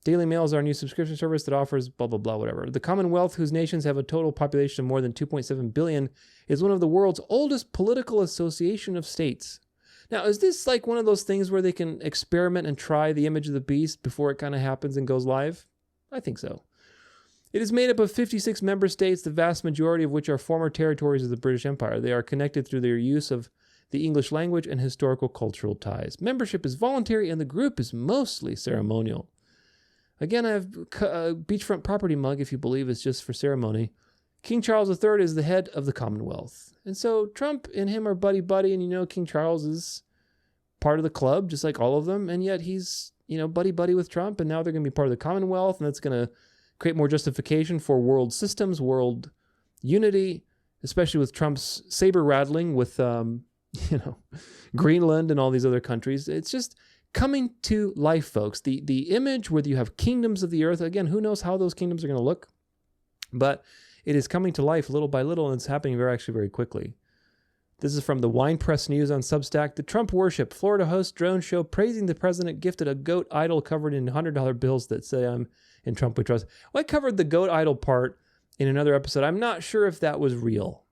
Daily Mail is our new subscription service that offers blah, blah, blah, whatever. The Commonwealth, whose nations have a total population of more than 2.7 billion, is one of the world's oldest political association of states. Now, is this like one of those things where they can experiment and try the image of the beast before it kind of happens and goes live? I think so. It is made up of 56 member states, the vast majority of which are former territories of the British Empire. They are connected through their use of the English language and historical cultural ties. Membership is voluntary and the group is mostly ceremonial. Again, I have a beachfront property mug, if you believe it's just for ceremony. King Charles III is the head of the Commonwealth. And so Trump and him are buddy-buddy, and you know King Charles is part of the club, just like all of them, and yet he's, buddy-buddy with Trump, and now they're going to be part of the Commonwealth, and that's going to create more justification for world systems, world unity, especially with Trump's saber-rattling with, Greenland and all these other countries. It's just coming to life, folks. The image where you have kingdoms of the earth, again, who knows how those kingdoms are going to look, but it is coming to life little by little, and it's happening very quickly. This is from the Wine Press News on Substack. The Trump worship. Florida host drone show praising the president gifted a goat idol covered in $100 bills that say I'm in Trump we trust. Well, I covered the goat idol part in another episode. I'm not sure if that was real.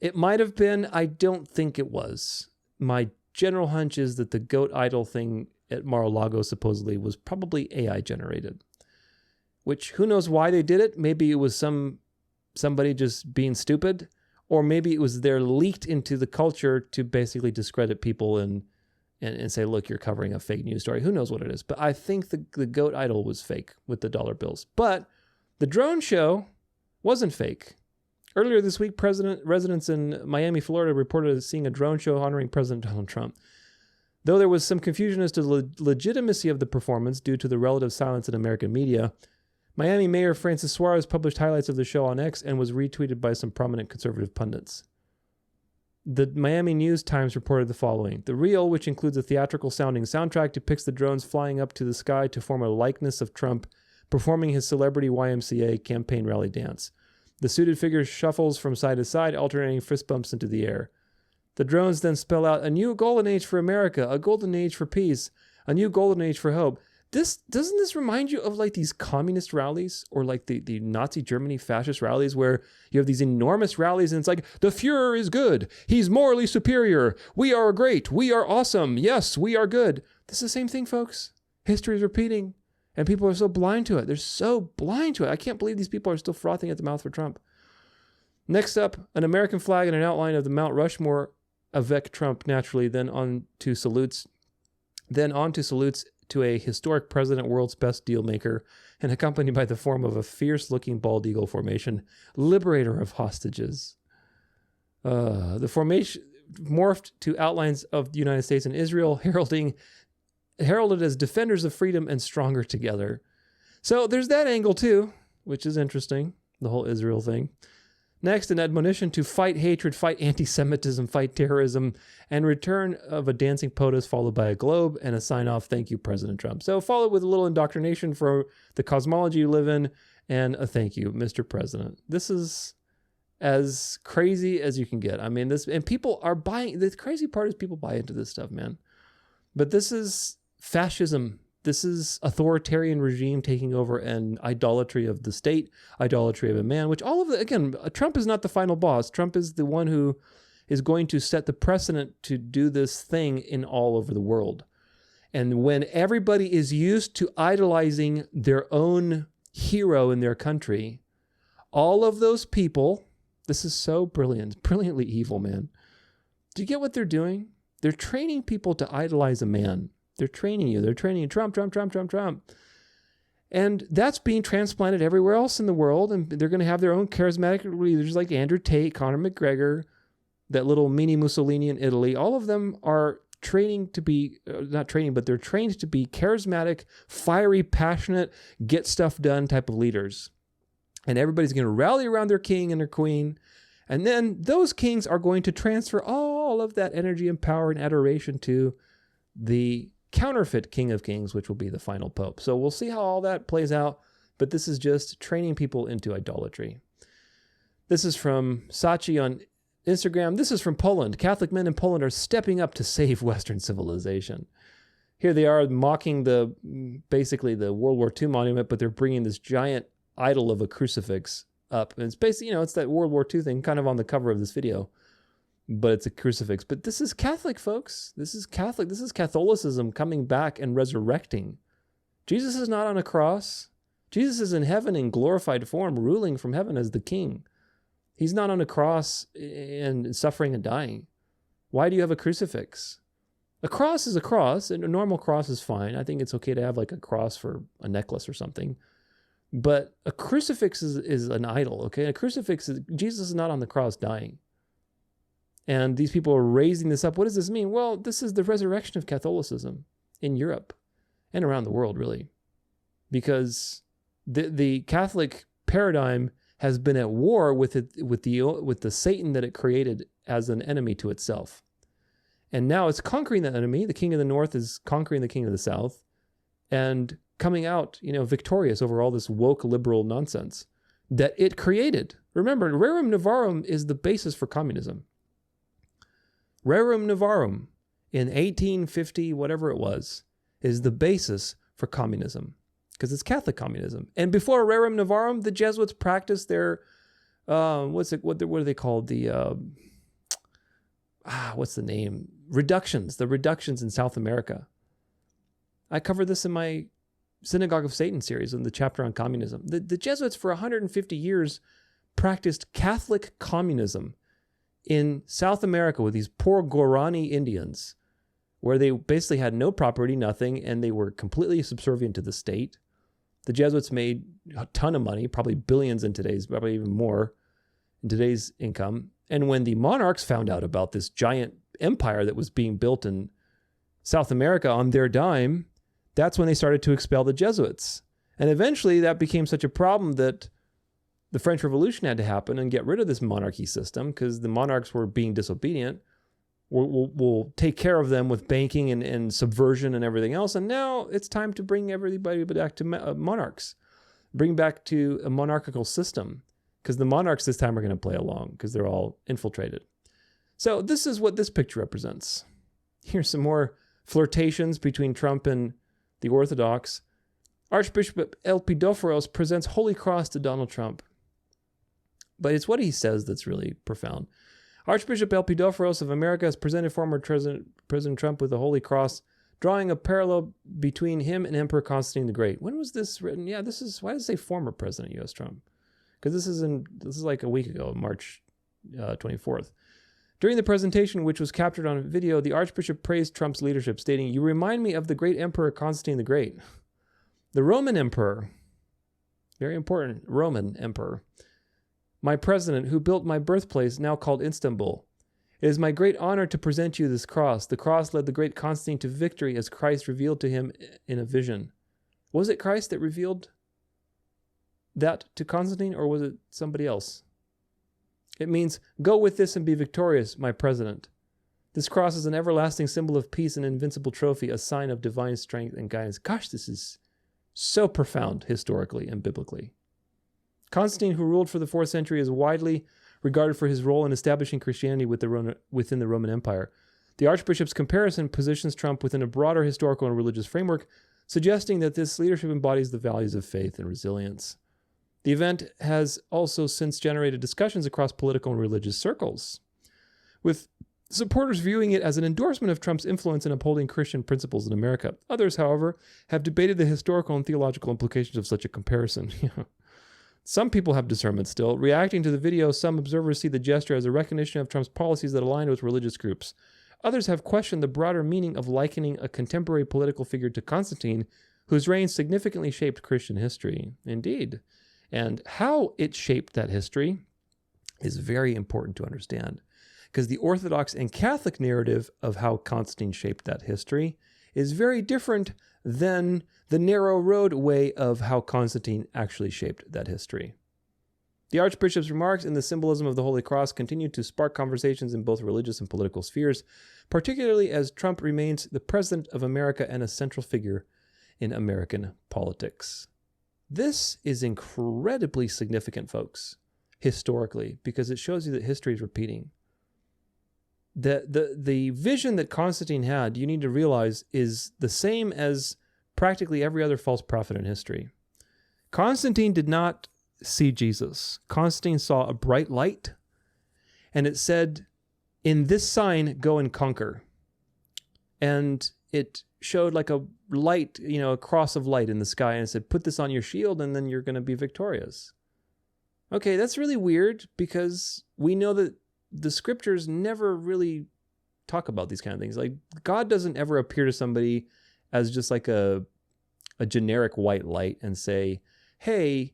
It might have been. I don't think it was. My general hunch is that the goat idol thing at Mar-a-Lago supposedly was probably AI generated, which who knows why they did it. Maybe it was somebody just being stupid, or maybe it was they're leaked into the culture to basically discredit people and say, look, you're covering a fake news story. Who knows what it is? But I think the goat idol was fake with the dollar bills. But the drone show wasn't fake. Earlier this week, residents in Miami, Florida reported seeing a drone show honoring President Donald Trump. Though there was some confusion as to the legitimacy of the performance due to the relative silence in American media, Miami Mayor Francis Suarez published highlights of the show on X and was retweeted by some prominent conservative pundits. The Miami News Times reported the following. The reel, which includes a theatrical-sounding soundtrack, depicts the drones flying up to the sky to form a likeness of Trump performing his celebrity YMCA campaign rally dance. The suited figure shuffles from side to side, alternating fist bumps into the air. The drones then spell out a new golden age for America, a golden age for peace, a new golden age for hope. Doesn't this remind you of like these communist rallies or like the Nazi Germany fascist rallies where you have these enormous rallies and it's like, the Fuhrer is good. He's morally superior. We are great. We are awesome. Yes, we are good. This is the same thing, folks. History is repeating, and people are so blind to it. They're so blind to it. I can't believe these people are still frothing at the mouth for Trump. Next up, an American flag and an outline of the Mount Rushmore avec Trump, naturally, then on to salutes to a historic president, world's best deal maker, and accompanied by the form of a fierce-looking bald eagle formation, liberator of hostages. The formation morphed to outlines of the United States and Israel, heralded as defenders of freedom and stronger together. So there's that angle too, which is interesting, the whole Israel thing. Next, an admonition to fight hatred, fight anti-Semitism, fight terrorism, and return of a dancing POTUS followed by a globe and a sign-off, thank you, President Trump. So followed with a little indoctrination for the cosmology you live in and a thank you, Mr. President. This is as crazy as you can get. I mean, this, and people are buying, the crazy part is people buy into this stuff, man. But this is fascism. This is authoritarian regime taking over and idolatry of the state, idolatry of a man, which all of the, again, Trump is not the final boss. Trump is the one who is going to set the precedent to do this thing in all over the world. And when everybody is used to idolizing their own hero in their country, all of those people, this is so brilliant, brilliantly evil, man. Do you get what they're doing? They're training people to idolize a man. They're training you. They're training Trump. And that's being transplanted everywhere else in the world. And they're going to have their own charismatic leaders like Andrew Tate, Conor McGregor, that little mini Mussolini in Italy. All of them are training to be, not training, but they're trained to be charismatic, fiery, passionate, get stuff done type of leaders. And everybody's going to rally around their king and their queen. And then those kings are going to transfer all of that energy and power and adoration to the counterfeit King of Kings, which will be the final pope. So we'll see how all that plays out, but this is just training people into idolatry. This is from Sachi on Instagram. This is from Poland. Catholic men in Poland are stepping up to save Western civilization. Here they are mocking basically the World War II monument, but they're bringing this giant idol of a crucifix up. And it's basically, it's that World War II thing kind of on the cover of this video. But it's a crucifix. But this is Catholic, folks. This is Catholic. This is Catholicism coming back and resurrecting. Jesus is not on a cross. Jesus is in heaven in glorified form, ruling from heaven as the king. He's not on a cross and suffering and dying. Why do you have a crucifix? A cross is a cross, and a normal cross is fine. I think it's okay to have like a cross for a necklace or something. But a crucifix is an idol, okay? A crucifix Jesus is not on the cross dying. And these people are raising this up. What does this mean? Well, this is the resurrection of Catholicism in Europe and around the world, really. Because the Catholic paradigm has been at war with the Satan that it created as an enemy to itself. And now it's conquering that enemy. The king of the north is conquering the king of the south and coming out, victorious over all this woke liberal nonsense that it created. Remember, Rerum Novarum is the basis for communism. Rerum Novarum in 1850, whatever it was, is the basis for communism because it's Catholic communism. And before Rerum Novarum, the Jesuits practiced their, what are they called? What's the name? Reductions, the reductions in South America. I covered this in my Synagogue of Satan series in the chapter on communism. The Jesuits for 150 years practiced Catholic communism in South America with these poor Guarani Indians, where they basically had no property, nothing, and they were completely subservient to the state. The Jesuits made a ton of money, probably billions in today's, probably even more in today's income. And when the monarchs found out about this giant empire that was being built in South America on their dime, that's when they started to expel the Jesuits. And eventually that became such a problem that the French Revolution had to happen and get rid of this monarchy system because the monarchs were being disobedient. We'll take care of them with banking and subversion and everything else. And now it's time to bring everybody back to monarchs. Bring back to a monarchical system because the monarchs this time are going to play along because they're all infiltrated. So this is what this picture represents. Here's some more flirtations between Trump and the Orthodox. Archbishop Elpidophoros presents Holy Cross to Donald Trump. But it's what he says that's really profound. Archbishop Elpidophoros of America has presented former President Trump with the Holy Cross drawing a parallel between him and Emperor Constantine the Great. When was this written? Yeah, this is, why does it say former President U.S. Trump? Because this is like a week ago, March 24th. During the presentation, which was captured on video, the Archbishop praised Trump's leadership, stating, "You remind me of the great Emperor Constantine the Great, the Roman Emperor, very important, Roman Emperor, my president, who built my birthplace, now called Istanbul. It is my great honor to present you this cross. The cross led the great Constantine to victory as Christ revealed to him in a vision." Was it Christ that revealed that to Constantine, or was it somebody else? It means, "Go with this and be victorious, my president." This cross is an everlasting symbol of peace, an invincible trophy, a sign of divine strength and guidance. Gosh, this is so profound historically and biblically. Constantine, who ruled for the 4th century, is widely regarded for his role in establishing Christianity within the Roman Empire. The Archbishop's comparison positions Trump within a broader historical and religious framework, suggesting that this leadership embodies the values of faith and resilience. The event has also since generated discussions across political and religious circles, with supporters viewing it as an endorsement of Trump's influence in upholding Christian principles in America. Others, however, have debated the historical and theological implications of such a comparison. Some people have discernment still. Reacting to the video, some observers see the gesture as a recognition of Trump's policies that align with religious groups. Others have questioned the broader meaning of likening a contemporary political figure to Constantine, whose reign significantly shaped Christian history. Indeed. And how it shaped that history is very important to understand, because the Orthodox and Catholic narrative of how Constantine shaped that history is very different than the narrow road way of how Constantine actually shaped that history. The Archbishop's remarks and the symbolism of the Holy Cross continue to spark conversations in both religious and political spheres, particularly as Trump remains the President of America and a central figure in American politics. This is incredibly significant, folks, historically, because it shows you that history is repeating. The vision that Constantine had, you need to realize, is the same as practically every other false prophet in history. Constantine did not see Jesus. Constantine saw a bright light, and it said, "In this sign, go and conquer." And it showed like a light, a cross of light in the sky, and it said, "Put this on your shield, and then you're going to be victorious." Okay, that's really weird, because we know that the scriptures never really talk about these kind of things. Like, God doesn't ever appear to somebody as just like a generic white light and say, "Hey,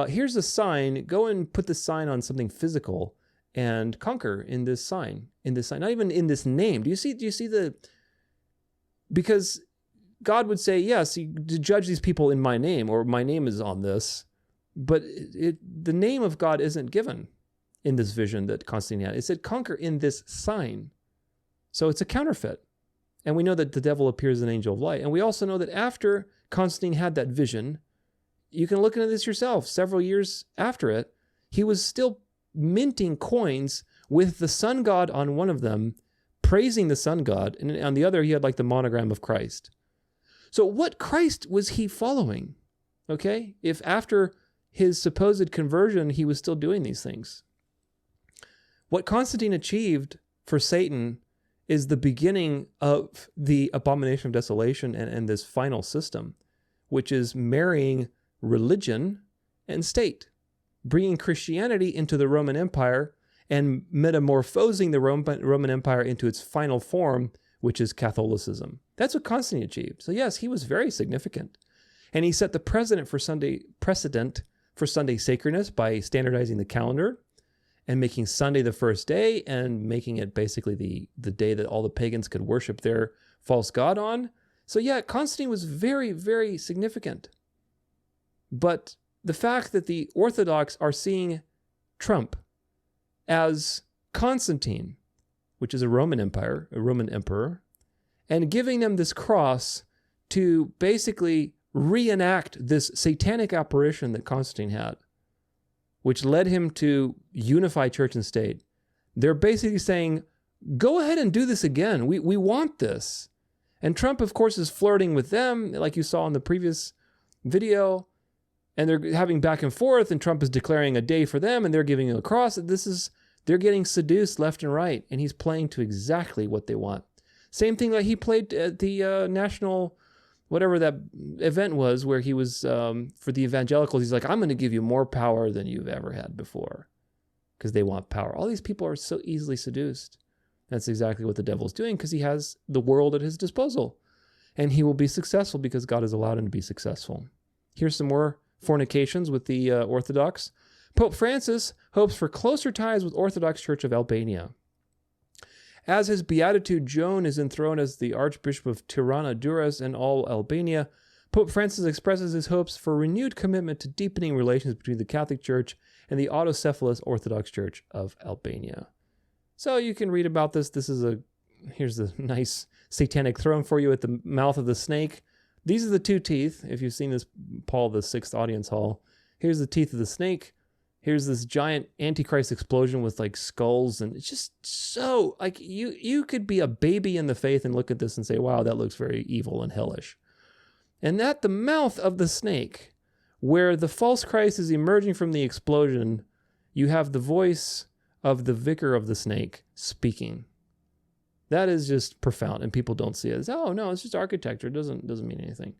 here's a sign, go and put the sign on something physical and conquer in this sign, not even in this name." Do you see the, because God would say, "Yes, you judge these people in my name," or "My name is on this," but the name of God isn't given in this vision that Constantine had. It said, "Conquer in this sign." So it's a counterfeit. And we know that the devil appears as an angel of light. And we also know that after Constantine had that vision, you can look into this yourself, several years after it, he was still minting coins with the sun god on one of them, praising the sun god, and on the other he had like the monogram of Christ. So what Christ was he following? Okay, if after his supposed conversion he was still doing these things. What Constantine achieved for Satan is the beginning of the abomination of desolation and this final system, which is marrying religion and state, bringing Christianity into the Roman Empire and metamorphosing the Roman Empire into its final form, which is Catholicism. That's what Constantine achieved. So yes, he was very significant. And he set the precedent for Sunday sacredness by standardizing the calendar and making Sunday the first day and making it basically the day that all the pagans could worship their false god on. So yeah, Constantine was very, very significant. But the fact that the Orthodox are seeing Trump as Constantine, which is a Roman emperor, and giving them this cross to basically reenact this satanic apparition that Constantine had, which led him to unify church and state. They're basically saying, go ahead and do this again. We want this. And Trump, of course, is flirting with them, like you saw in the previous video. And they're having back and forth, and Trump is declaring a day for them, and they're giving him a cross. They're getting seduced left and right, and he's playing to exactly what they want. Same thing that he played at the national, whatever that event was, where he was, for the evangelicals, he's like, I'm going to give you more power than you've ever had before. Because they want power. All these people are so easily seduced. That's exactly what the devil's doing, because he has the world at his disposal. And he will be successful because God has allowed him to be successful. Here's some more fornications with the Orthodox. Pope Francis hopes for closer ties with Orthodox Church of Albania. As his beatitude, Joan is enthroned as the Archbishop of Tirana, Durrës, and all Albania. Pope Francis expresses his hopes for renewed commitment to deepening relations between the Catholic Church and the autocephalous Orthodox Church of Albania. So you can read about this. Here's the nice satanic throne for you at the mouth of the snake. These are the two teeth. If you've seen this Paul VI audience hall, here's the teeth of the snake. Here's this giant Antichrist explosion with like skulls, and it's just so like you could be a baby in the faith and look at this and say, wow, that looks very evil and hellish. And at the mouth of the snake, where the false Christ is emerging from the explosion, you have the voice of the vicar of the snake speaking. That is just profound, and people don't see it. It's, oh no, it's just architecture. It doesn't mean anything.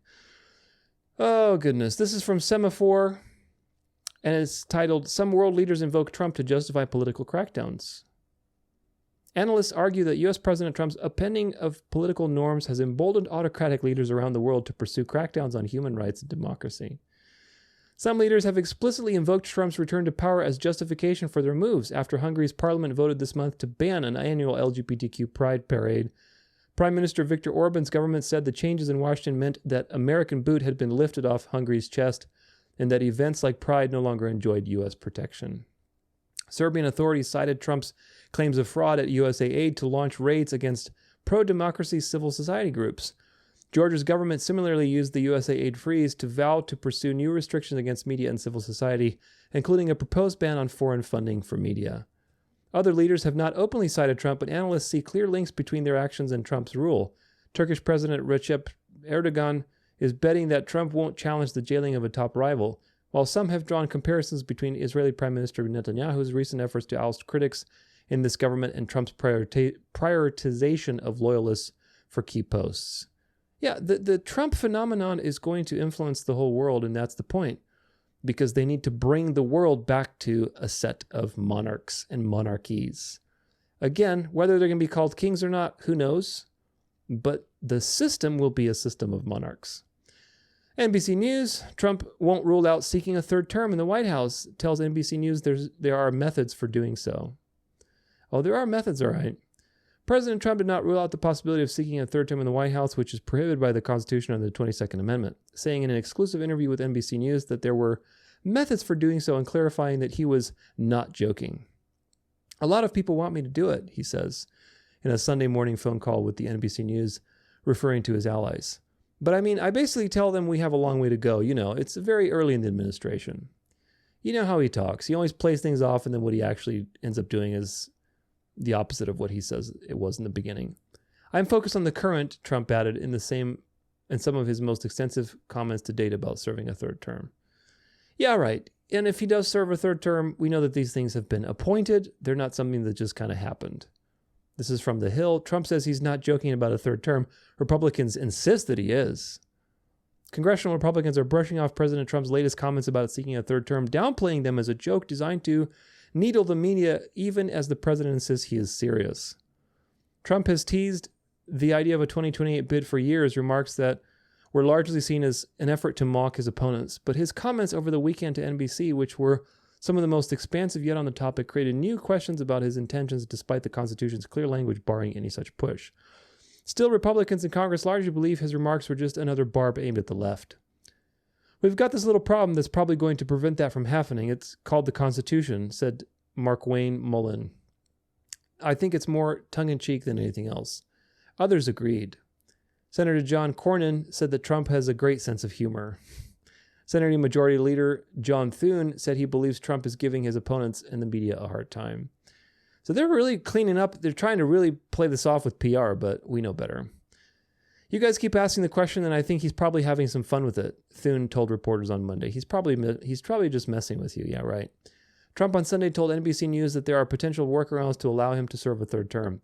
Oh goodness, this is from Semaphore, and it's titled, Some World Leaders Invoke Trump to Justify Political Crackdowns. Analysts argue that U.S. President Trump's upending of political norms has emboldened autocratic leaders around the world to pursue crackdowns on human rights and democracy. Some leaders have explicitly invoked Trump's return to power as justification for their moves after Hungary's parliament voted this month to ban an annual LGBTQ pride parade. Prime Minister Viktor Orban's government said the changes in Washington meant that American boot had been lifted off Hungary's chest and that events like Pride no longer enjoyed U.S. protection. Serbian authorities cited Trump's claims of fraud at USA aid to launch raids against pro-democracy civil society groups. Georgia's government similarly used the USA aid freeze to vow to pursue new restrictions against media and civil society, including a proposed ban on foreign funding for media. Other leaders have not openly cited Trump, but analysts see clear links between their actions and Trump's rule. Turkish President Recep Erdogan is betting that Trump won't challenge the jailing of a top rival, while some have drawn comparisons between Israeli Prime Minister Netanyahu's recent efforts to oust critics in this government and Trump's prioritization of loyalists for key posts. Yeah, the Trump phenomenon is going to influence the whole world, and that's the point, because they need to bring the world back to a set of monarchs and monarchies. Again, whether they're going to be called kings or not, who knows? But the system will be a system of monarchs. NBC News, Trump won't rule out seeking a third term in the White House, tells NBC News there are methods for doing so. Oh, there are methods, all right. President Trump did not rule out the possibility of seeking a third term in the White House, which is prohibited by the Constitution under the 22nd Amendment, saying in an exclusive interview with NBC News that there were methods for doing so and clarifying that he was not joking. A lot of people want me to do it, he says, in a Sunday morning phone call with the NBC News, referring to his allies. But I mean, I basically tell them we have a long way to go. You know, it's very early in the administration. You know how he talks. He always plays things off, and then what he actually ends up doing is the opposite of what he says it was in the beginning. I'm focused on the current, Trump added in some of his most extensive comments to date about serving a third term. Yeah, right. And if he does serve a third term, we know that these things have been appointed. They're not something that just kind of happened. This is from The Hill. Trump says he's not joking about a third term. Republicans insist that he is. Congressional Republicans are brushing off President Trump's latest comments about seeking a third term, downplaying them as a joke designed to needle the media, even as the president insists he is serious. Trump has teased the idea of a 2028 bid for years, remarks that were largely seen as an effort to mock his opponents. But his comments over the weekend to NBC, which were some of the most expansive yet on the topic, created new questions about his intentions despite the Constitution's clear language barring any such push. Still, Republicans in Congress largely believe his remarks were just another barb aimed at the left. We've got this little problem that's probably going to prevent that from happening. It's called the Constitution, said Mark Wayne Mullen. I think it's more tongue-in-cheek than anything else. Others agreed. Senator John Cornyn said that Trump has a great sense of humor. Senator Majority Leader John Thune said he believes Trump is giving his opponents and the media a hard time. So they're really cleaning up. They're trying to really play this off with PR, but we know better. You guys keep asking the question, and I think he's probably having some fun with it, Thune told reporters on Monday. He's probably just messing with you. Yeah, right. Trump on Sunday told NBC News that there are potential workarounds to allow him to serve a third term.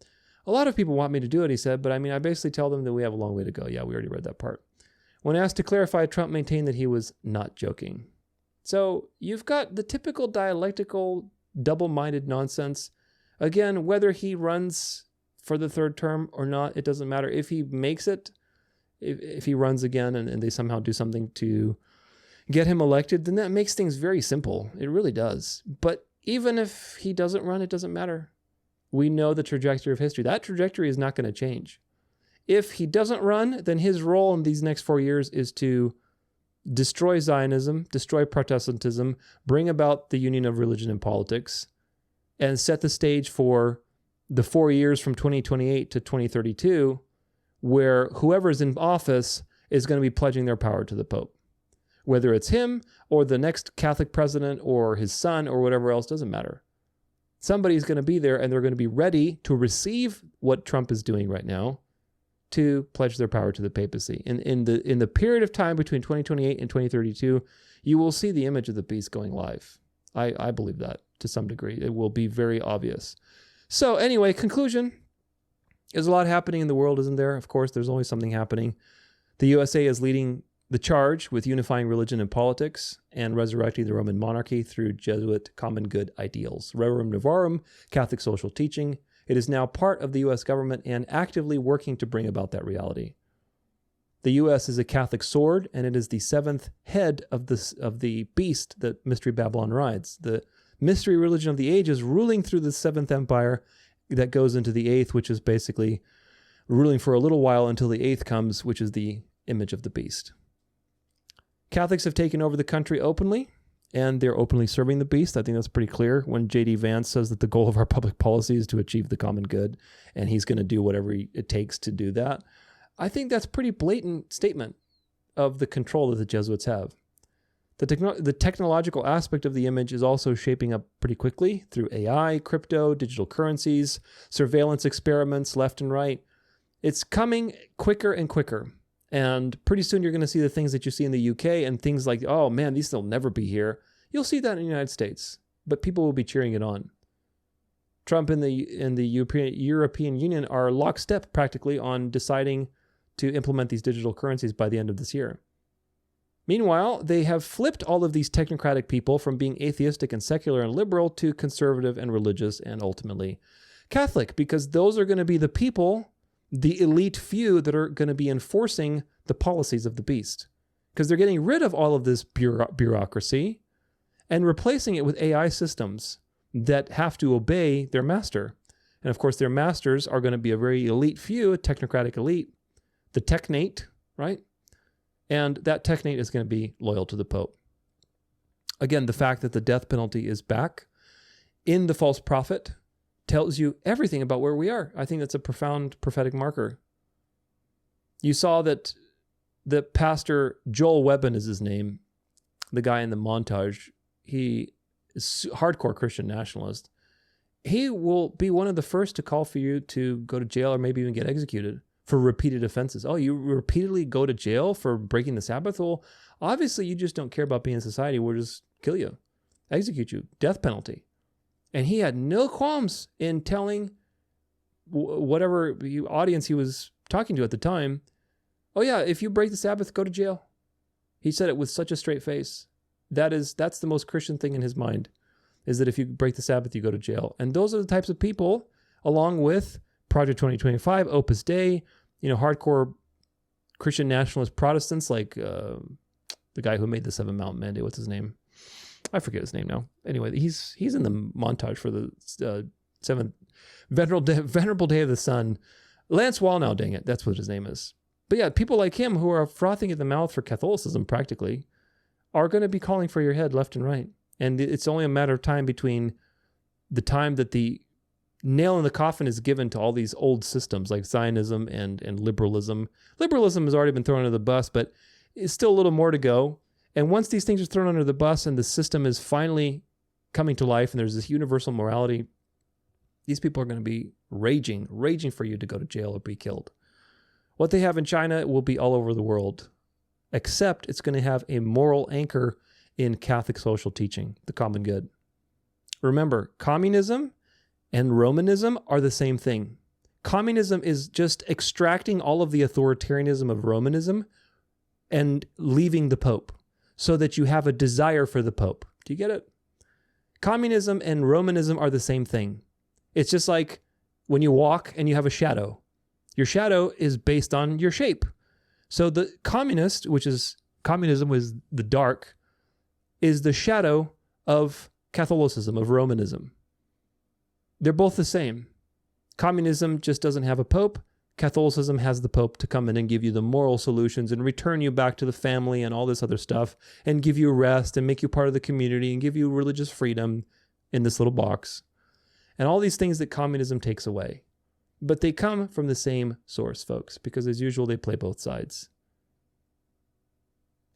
A lot of people want me to do it, he said, but I mean, I basically tell them that we have a long way to go. Yeah, we already read that part. When asked to clarify, Trump maintained that he was not joking. So you've got the typical dialectical, double-minded nonsense. Again, whether he runs for the third term or not, it doesn't matter. If he makes it, if he runs again and they somehow do something to get him elected, then that makes things very simple. It really does. But even if he doesn't run, it doesn't matter. We know the trajectory of history. That trajectory is not going to change. If he doesn't run, then his role in these next 4 years is to destroy Zionism, destroy Protestantism, bring about the union of religion and politics, and set the stage for the 4 years from 2028 to 2032, where whoever is in office is going to be pledging their power to the Pope. Whether it's him or the next Catholic president or his son or whatever else, doesn't matter. Somebody's going to be there and they're going to be ready to receive what Trump is doing right now to pledge their power to the papacy. In the period of time between 2028 and 2032, you will see the image of the beast going live. I believe that to some degree. It will be very obvious. So anyway, conclusion. There's a lot happening in the world, isn't there? Of course, there's always something happening. The USA is leading the charge with unifying religion and politics and resurrecting the Roman monarchy through Jesuit common good ideals. Rerum Novarum, Catholic social teaching. It is now part of the U.S. government and actively working to bring about that reality. The U.S. is a Catholic sword, and it is the seventh head of the beast that Mystery Babylon rides. The mystery religion of the ages ruling through the seventh empire that goes into the eighth, which is basically ruling for a little while until the eighth comes, which is the image of the beast. Catholics have taken over the country openly, and they're openly serving the beast. I think that's pretty clear when J.D. Vance says that the goal of our public policy is to achieve the common good, and he's going to do whatever it takes to do that. I think that's a pretty blatant statement of the control that the Jesuits have. The technological aspect of the image is also shaping up pretty quickly through AI, crypto, digital currencies, surveillance experiments left and right. It's coming quicker and quicker. And pretty soon you're going to see the things that you see in the UK and things like, oh man, these will never be here. You'll see that in the United States, but people will be cheering it on. Trump and the European Union are lockstep practically on deciding to implement these digital currencies by the end of this year. Meanwhile, they have flipped all of these technocratic people from being atheistic and secular and liberal to conservative and religious and ultimately Catholic, because those are going to be the people, the elite few that are going to be enforcing the policies of the beast, because they're getting rid of all of this bureaucracy and replacing it with AI systems that have to obey their master. And of course, their masters are going to be a very elite few, a technocratic elite, the technate, right? And that technate is going to be loyal to the Pope. Again, the fact that the death penalty is back in the false prophet tells you everything about where we are. I think that's a profound prophetic marker. You saw that the pastor, Joel Webbin is his name, the guy in the montage, he is a hardcore Christian nationalist. He will be one of the first to call for you to go to jail or maybe even get executed for repeated offenses. Oh, you repeatedly go to jail for breaking the Sabbath? Well, obviously you just don't care about being in society. We'll just kill you, execute you, death penalty. And he had no qualms in telling whatever audience he was talking to at the time, oh yeah, if you break the Sabbath, go to jail. He said it with such a straight face. That's the most Christian thing in his mind, is that if you break the Sabbath, you go to jail. And those are the types of people, along with Project 2025, Opus Dei, hardcore Christian nationalist Protestants like the guy who made the Seven Mountain Mandate. What's his name? I forget his name now. Anyway, he's in the montage for the seventh Venerable Day of the Sun. Lance Wallnau, dang it, that's what his name is. But yeah, people like him who are frothing at the mouth for Catholicism practically are going to be calling for your head left and right. And it's only a matter of time between the time that the nail in the coffin is given to all these old systems like Zionism and liberalism. Liberalism has already been thrown under the bus, but it's still a little more to go. And once these things are thrown under the bus and the system is finally coming to life and there's this universal morality, these people are going to be raging for you to go to jail or be killed. What they have in China will be all over the world, except it's going to have a moral anchor in Catholic social teaching, the common good. Remember, communism and Romanism are the same thing. Communism is just extracting all of the authoritarianism of Romanism and leaving the Pope so that you have a desire for the Pope. Do you get it? Communism and Romanism are the same thing. It's just like when you walk and you have a shadow. Your shadow is based on your shape. So the communist, which is communism was the dark, is the shadow of Catholicism, of Romanism. They're both the same. Communism just doesn't have a pope. Catholicism has the pope to come in and give you the moral solutions and return you back to the family and all this other stuff and give you rest and make you part of the community and give you religious freedom in this little box. And all these things that communism takes away. But they come from the same source, folks, because as usual, they play both sides.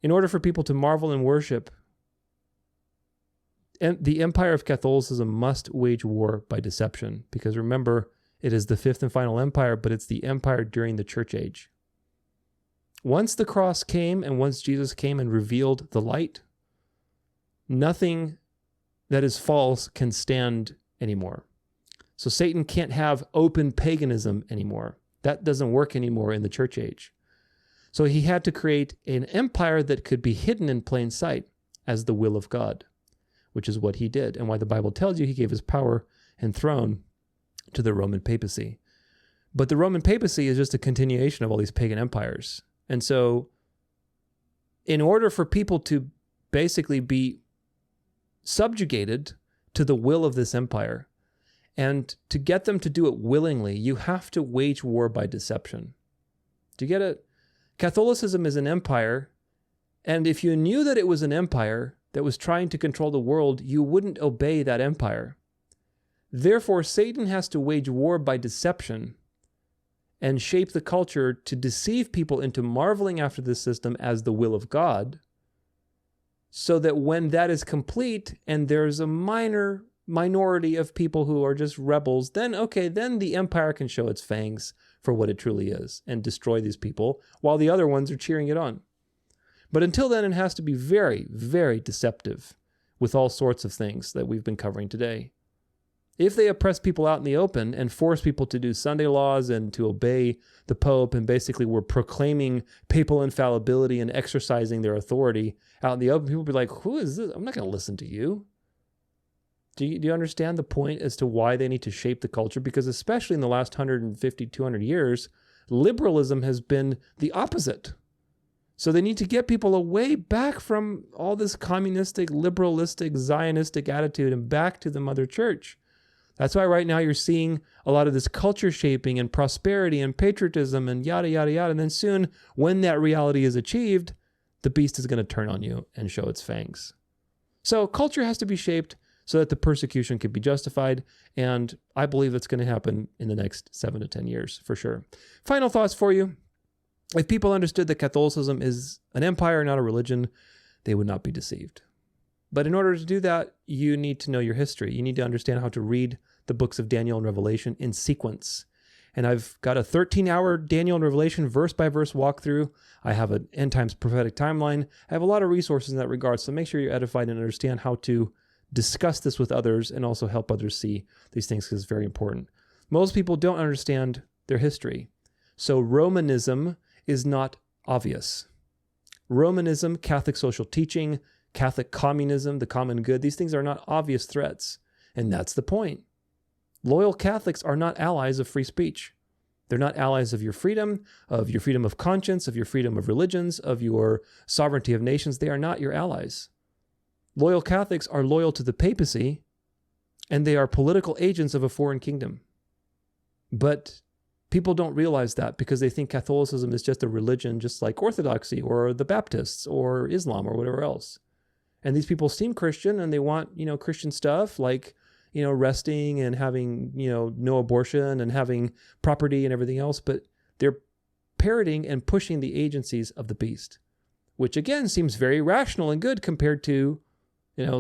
In order for people to marvel and worship, the empire of Catholicism must wage war by deception, because remember, it is the fifth and final empire, but it's the empire during the church age. Once the cross came and once Jesus came and revealed the light, nothing that is false can stand anymore. So Satan can't have open paganism anymore. That doesn't work anymore in the church age. So he had to create an empire that could be hidden in plain sight as the will of God, which is what he did, and why the Bible tells you he gave his power and throne to the Roman papacy. But the Roman papacy is just a continuation of all these pagan empires. And so in order for people to basically be subjugated to the will of this empire, and to get them to do it willingly, you have to wage war by deception. Do you get it? Catholicism is an empire, and if you knew that it was an empire that was trying to control the world, you wouldn't obey that empire. Therefore, Satan has to wage war by deception and shape the culture to deceive people into marveling after this system as the will of God, so that when that is complete and there's a minority of people who are just rebels, then the empire can show its fangs for what it truly is and destroy these people while the other ones are cheering it on. But until then, it has to be very, very deceptive with all sorts of things that we've been covering today. If they oppress people out in the open and force people to do Sunday laws and to obey the Pope, and basically were proclaiming papal infallibility and exercising their authority out in the open, people will be like, who is this? I'm not going to listen to you. Do you understand the point as to why they need to shape the culture? Because especially in the last 150, 200 years, liberalism has been the opposite. So they need to get people away back from all this communistic, liberalistic, Zionistic attitude and back to the mother church. That's why right now you're seeing a lot of this culture shaping and prosperity and patriotism and yada, yada, yada. And then soon, when that reality is achieved, the beast is going to turn on you and show its fangs. So culture has to be shaped so that the persecution can be justified. And I believe that's going to happen in the next 7 to 10 years for sure. Final thoughts for you. If people understood that Catholicism is an empire, not a religion, they would not be deceived. But in order to do that, you need to know your history. You need to understand how to read the books of Daniel and Revelation in sequence. And I've got a 13-hour Daniel and Revelation verse-by-verse walkthrough. I have an end times prophetic timeline. I have a lot of resources in that regard, so make sure you're edified and understand how to discuss this with others and also help others see these things, because it's very important. Most people don't understand their history. So Romanism is not obvious. Romanism, Catholic social teaching, Catholic communism, the common good, these things are not obvious threats. And that's the point. Loyal Catholics are not allies of free speech. They're not allies of your freedom of conscience, of your freedom of religions, of your sovereignty of nations. They are not your allies. Loyal Catholics are loyal to the papacy, and they are political agents of a foreign kingdom. But people don't realize that because they think Catholicism is just a religion, just like Orthodoxy or the Baptists or Islam or whatever else. And these people seem Christian and they want, Christian stuff like, resting and having, no abortion and having property and everything else. But they're parroting and pushing the agencies of the beast, which again seems very rational and good compared to,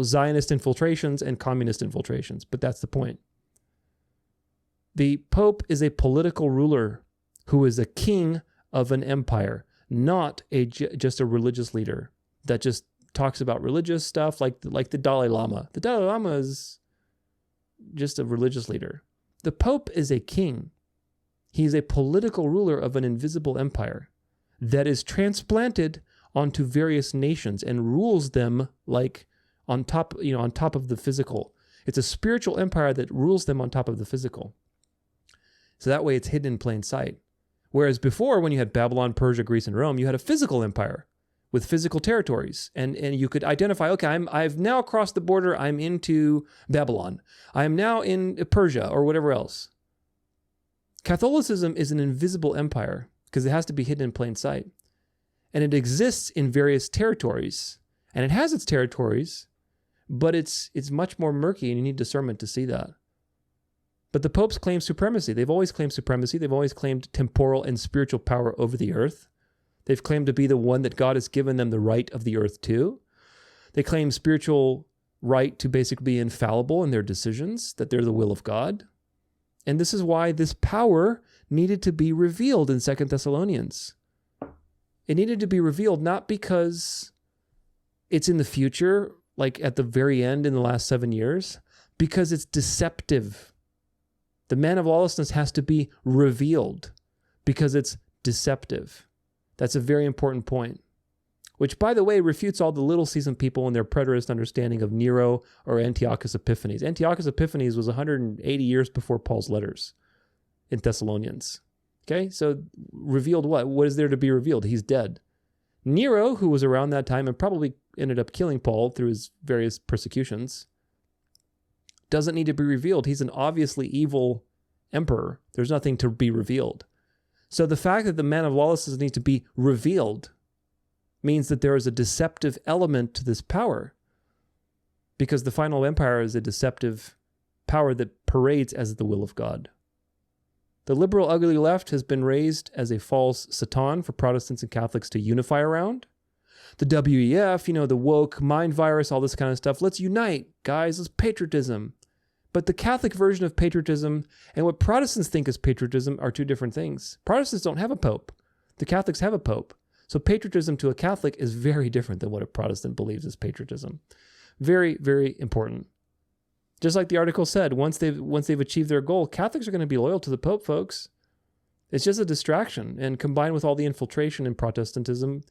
Zionist infiltrations and communist infiltrations. But that's the point. The Pope is a political ruler who is a king of an empire, not just a religious leader that just talks about religious stuff like the Dalai Lama. The Dalai Lama is just a religious leader. The Pope is a king. He's a political ruler of an invisible empire that is transplanted onto various nations and rules them like on top of the physical. It's a spiritual empire that rules them on top of the physical. So that way it's hidden in plain sight. Whereas before, when you had Babylon, Persia, Greece, and Rome, you had a physical empire with physical territories. And you could identify, okay, I've now crossed the border, I'm into Babylon. I am now in Persia or whatever else. Catholicism is an invisible empire because it has to be hidden in plain sight. And it exists in various territories. And it has its territories, but it's much more murky, and you need discernment to see that. But the popes claim supremacy. They've always claimed supremacy. They've always claimed temporal and spiritual power over the earth. They've claimed to be the one that God has given them the right of the earth to. They claim spiritual right to basically be infallible in their decisions, that they're the will of God. And this is why this power needed to be revealed in 2 Thessalonians. It needed to be revealed not because it's in the future, like at the very end in the last 7 years, because it's deceptive. The man of lawlessness has to be revealed because it's deceptive. That's a very important point, which, by the way, refutes all the little season people and their preterist understanding of Nero or Antiochus Epiphanes. Antiochus Epiphanes was 180 years before Paul's letters in Thessalonians. Okay, so revealed what? What is there to be revealed? He's dead. Nero, who was around that time and probably ended up killing Paul through his various persecutions, doesn't need to be revealed. He's an obviously evil emperor. There's nothing to be revealed. So the fact that the man of lawlessness needs to be revealed means that there is a deceptive element to this power, because the final empire is a deceptive power that parades as the will of God. The liberal ugly left has been raised as a false Satan for Protestants and Catholics to unify around. The WEF, the woke mind virus, all this kind of stuff. Let's unite, guys. Let's patriotism. But the Catholic version of patriotism and what Protestants think is patriotism are two different things. Protestants don't have a pope. The Catholics have a pope. So patriotism to a Catholic is very different than what a Protestant believes is patriotism. Very, very important. Just like the article said, once they've achieved their goal, Catholics are going to be loyal to the Pope, folks. It's just a distraction. And combined with all the infiltration in Protestantism,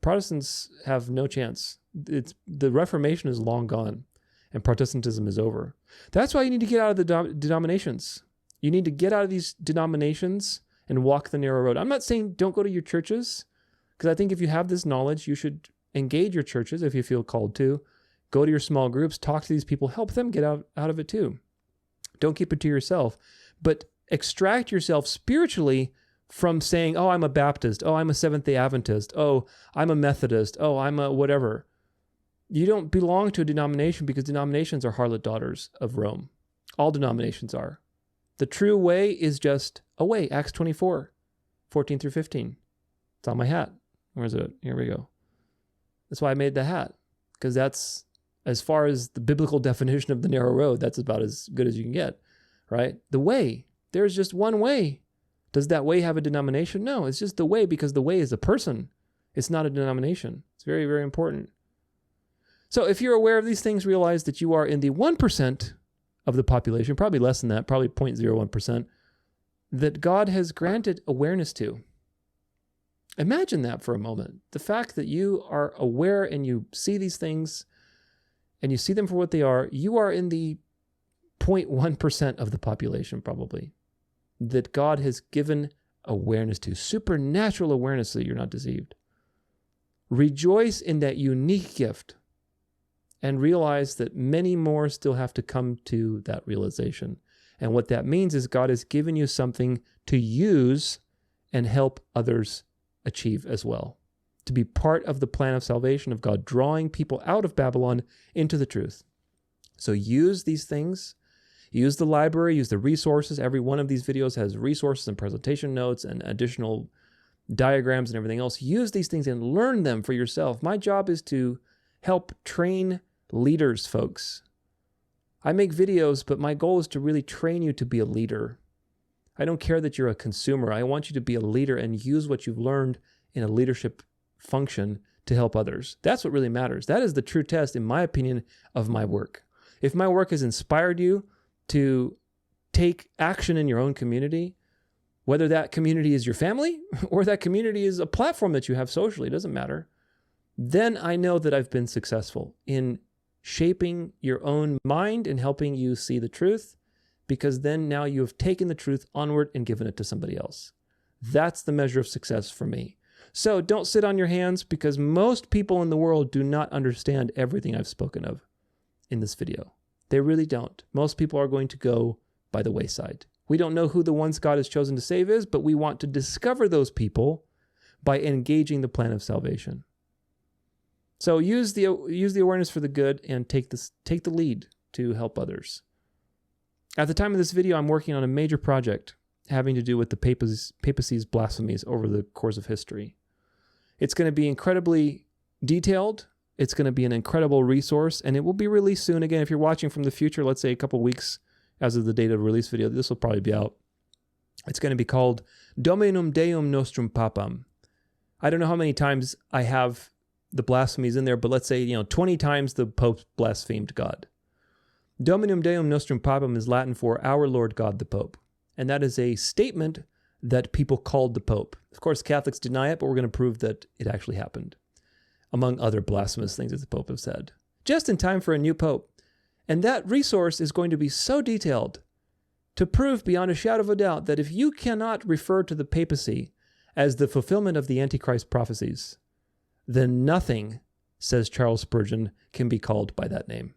Protestants have no chance. The Reformation is long gone, and Protestantism is over. That's why you need to get out of the denominations. You need to get out of these denominations and walk the narrow road. I'm not saying don't go to your churches, because I think if you have this knowledge, you should engage your churches if you feel called to. Go to your small groups, talk to these people, help them get out of it too. Don't keep it to yourself, but extract yourself spiritually from saying, oh, I'm a Baptist. Oh, I'm a Seventh-day Adventist. Oh, I'm a Methodist. Oh, I'm a whatever. You don't belong to a denomination because denominations are harlot daughters of Rome. All denominations are. The true way is just a way. Acts 24, 14 through 15. It's on my hat. Where is it? Here we go. That's why I made the hat, because that's, as far as the biblical definition of the narrow road, that's about as good as you can get, right? The way. There's just one way. Does that way have a denomination? No, it's just the way, because the way is a person. It's not a denomination. It's very, very important. So if you're aware of these things, realize that you are in the 1% of the population, probably less than that, probably 0.01%, that God has granted awareness to. Imagine that for a moment. The fact that you are aware and you see these things and you see them for what they are, you are in the 0.1% of the population probably that God has given awareness to, supernatural awareness, so you're not deceived. Rejoice in that unique gift and realize that many more still have to come to that realization. And what that means is God has given you something to use and help others achieve as well. To be part of the plan of salvation of God, drawing people out of Babylon into the truth. So use these things. Use the library, use the resources. Every one of these videos has resources and presentation notes and additional diagrams and everything else. Use these things and learn them for yourself. My job is to help train leaders, folks. I make videos, but my goal is to really train you to be a leader. I don't care that you're a consumer. I want you to be a leader and use what you've learned in a leadership function to help others. That's what really matters. That is the true test, in my opinion, of my work. If my work has inspired you to take action in your own community, Whether that community is your family or that community is a platform that you have socially, it doesn't matter. Then I know that I've been successful in shaping your own mind and helping you see the truth, because then now you have taken the truth onward and given it to somebody else. That's the measure of success for me. So don't sit on your hands, because most people in the world do not understand everything I've spoken of in this video. They really don't. Most people are going to go by the wayside. We don't know who the ones God has chosen to save is, but we want to discover those people by engaging the plan of salvation. So use the awareness for the good and take the lead to help others. At the time of this video, I'm working on a major project having to do with the papacy's blasphemies over the course of history. It's going to be incredibly detailed. It's going to be an incredible resource, and it will be released soon. Again, if you're watching from the future, let's say a couple weeks as of the date of release video, this will probably be out. It's going to be called Dominum Deum Nostrum Papam. I don't know how many times I have the blasphemies in there, but let's say, 20 times the Pope blasphemed God. Dominum Deum Nostrum Papam is Latin for our Lord God the Pope. And that is a statement that people called the Pope. Of course, Catholics deny it, but we're going to prove that it actually happened, among other blasphemous things that the Pope has said, just in time for a new Pope. And that resource is going to be so detailed to prove beyond a shadow of a doubt that if you cannot refer to the papacy as the fulfillment of the Antichrist prophecies, then nothing, says Charles Spurgeon, can be called by that name.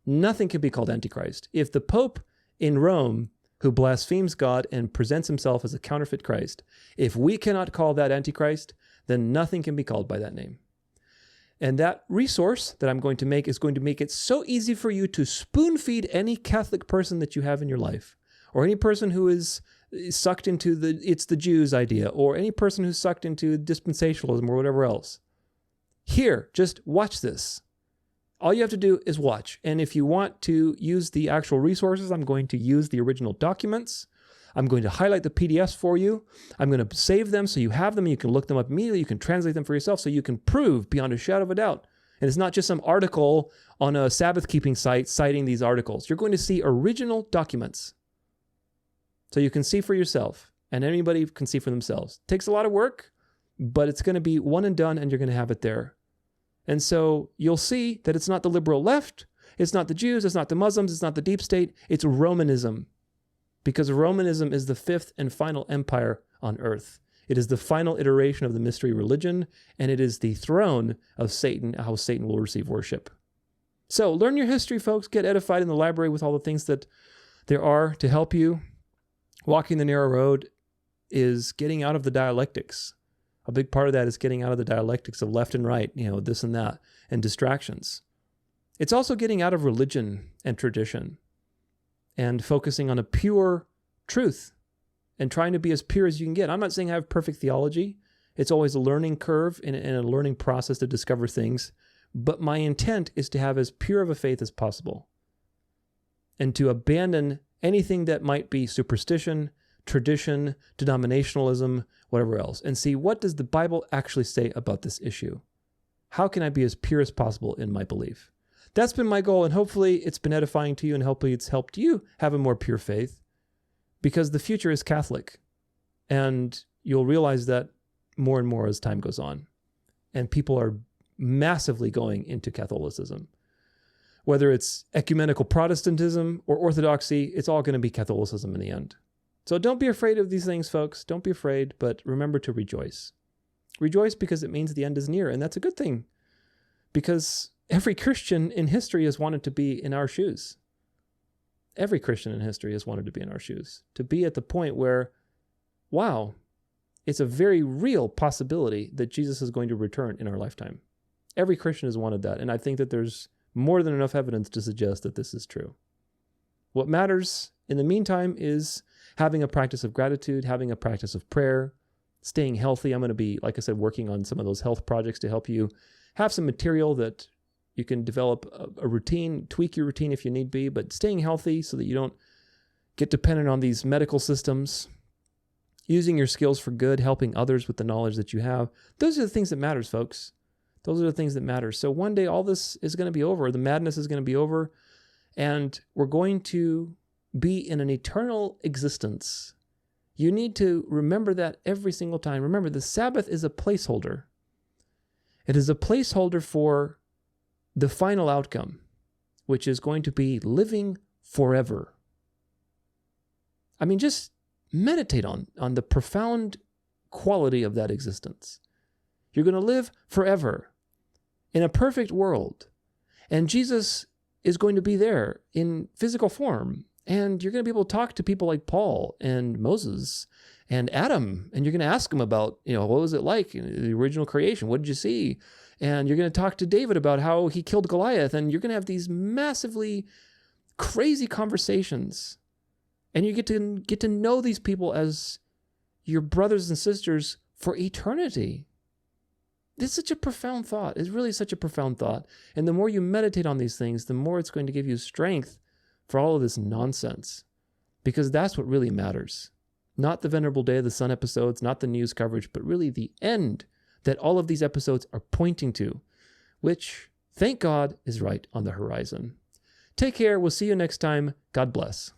Nothing can be called Antichrist. If the Pope in Rome, who blasphemes God and presents himself as a counterfeit Christ, if we cannot call that Antichrist, then nothing can be called by that name. And that resource that I'm going to make is going to make it so easy for you to spoon feed any Catholic person that you have in your life, or any person who is sucked into it's the Jews idea, or any person who's sucked into dispensationalism or whatever else. Here, just watch this. All you have to do is watch. And if you want to use the actual resources, I'm going to use the original documents. I'm going to highlight the PDFs for you. I'm going to save them so you have them. You can look them up immediately. You can translate them for yourself so you can prove beyond a shadow of a doubt. And it's not just some article on a Sabbath keeping site citing these articles. You're going to see original documents so you can see for yourself, and anybody can see for themselves. It takes a lot of work, but it's going to be one and done, and you're going to have it there. And so you'll see that it's not the liberal left, it's not the Jews, it's not the Muslims, it's not the deep state, it's Romanism. Because Romanism is the fifth and final empire on earth. It is the final iteration of the mystery religion, and it is the throne of Satan, how Satan will receive worship. So learn your history, folks. Get edified in the library with all the things that there are to help you. Walking the narrow road is getting out of the dialectics. A big part of that is getting out of the dialectics of left and right, this and that, and distractions. It's also getting out of religion and tradition and focusing on a pure truth and trying to be as pure as you can get. I'm not saying I have perfect theology. It's always a learning curve and a learning process to discover things. But my intent is to have as pure of a faith as possible and to abandon anything that might be superstition, tradition, denominationalism, whatever else, and see, what does the Bible actually say about this issue? How can I be as pure as possible in my belief? That's been my goal, and hopefully it's been edifying to you, and hopefully it's helped you have a more pure faith, because the future is Catholic, and you'll realize that more and more as time goes on, and people are massively going into Catholicism. Whether it's ecumenical Protestantism or Orthodoxy, it's all going to be Catholicism in the end. So don't be afraid of these things, folks. Don't be afraid, but remember to rejoice. Rejoice because it means the end is near, and that's a good thing. Because every Christian in history has wanted to be in our shoes. Every Christian in history has wanted to be in our shoes. To be at the point where, wow, it's a very real possibility that Jesus is going to return in our lifetime. Every Christian has wanted that, and I think that there's more than enough evidence to suggest that this is true. What matters in the meantime is having a practice of gratitude, having a practice of prayer, staying healthy. I'm going to be, like I said, working on some of those health projects to help you have some material that you can develop a routine, tweak your routine if you need be, but staying healthy so that you don't get dependent on these medical systems, using your skills for good, helping others with the knowledge that you have. Those are the things that matters, folks. Those are the things that matter. So one day all this is going to be over. The madness is going to be over, and we're going to be in an eternal existence You need to remember that every single time. Remember, the Sabbath is a placeholder. It is a placeholder for the final outcome, which is going to be living forever. I mean, just meditate on the profound quality of that existence. You're going to live forever in a perfect world, and Jesus is going to be there in physical form, and you're going to be able to talk to people like Paul and Moses and Adam, and you're going to ask them about, what was it like in the original creation? What did you see? And you're going to talk to David about how he killed Goliath, and you're going to have these massively crazy conversations, and you get to know these people as your brothers and sisters for eternity. It's such a profound thought. It's really such a profound thought. And the more you meditate on these things, the more it's going to give you strength for all of this nonsense. Because that's what really matters. Not the Venerable Day of the Sun episodes, not the news coverage, but really the end that all of these episodes are pointing to, which, thank God, is right on the horizon. Take care. We'll see you next time. God bless.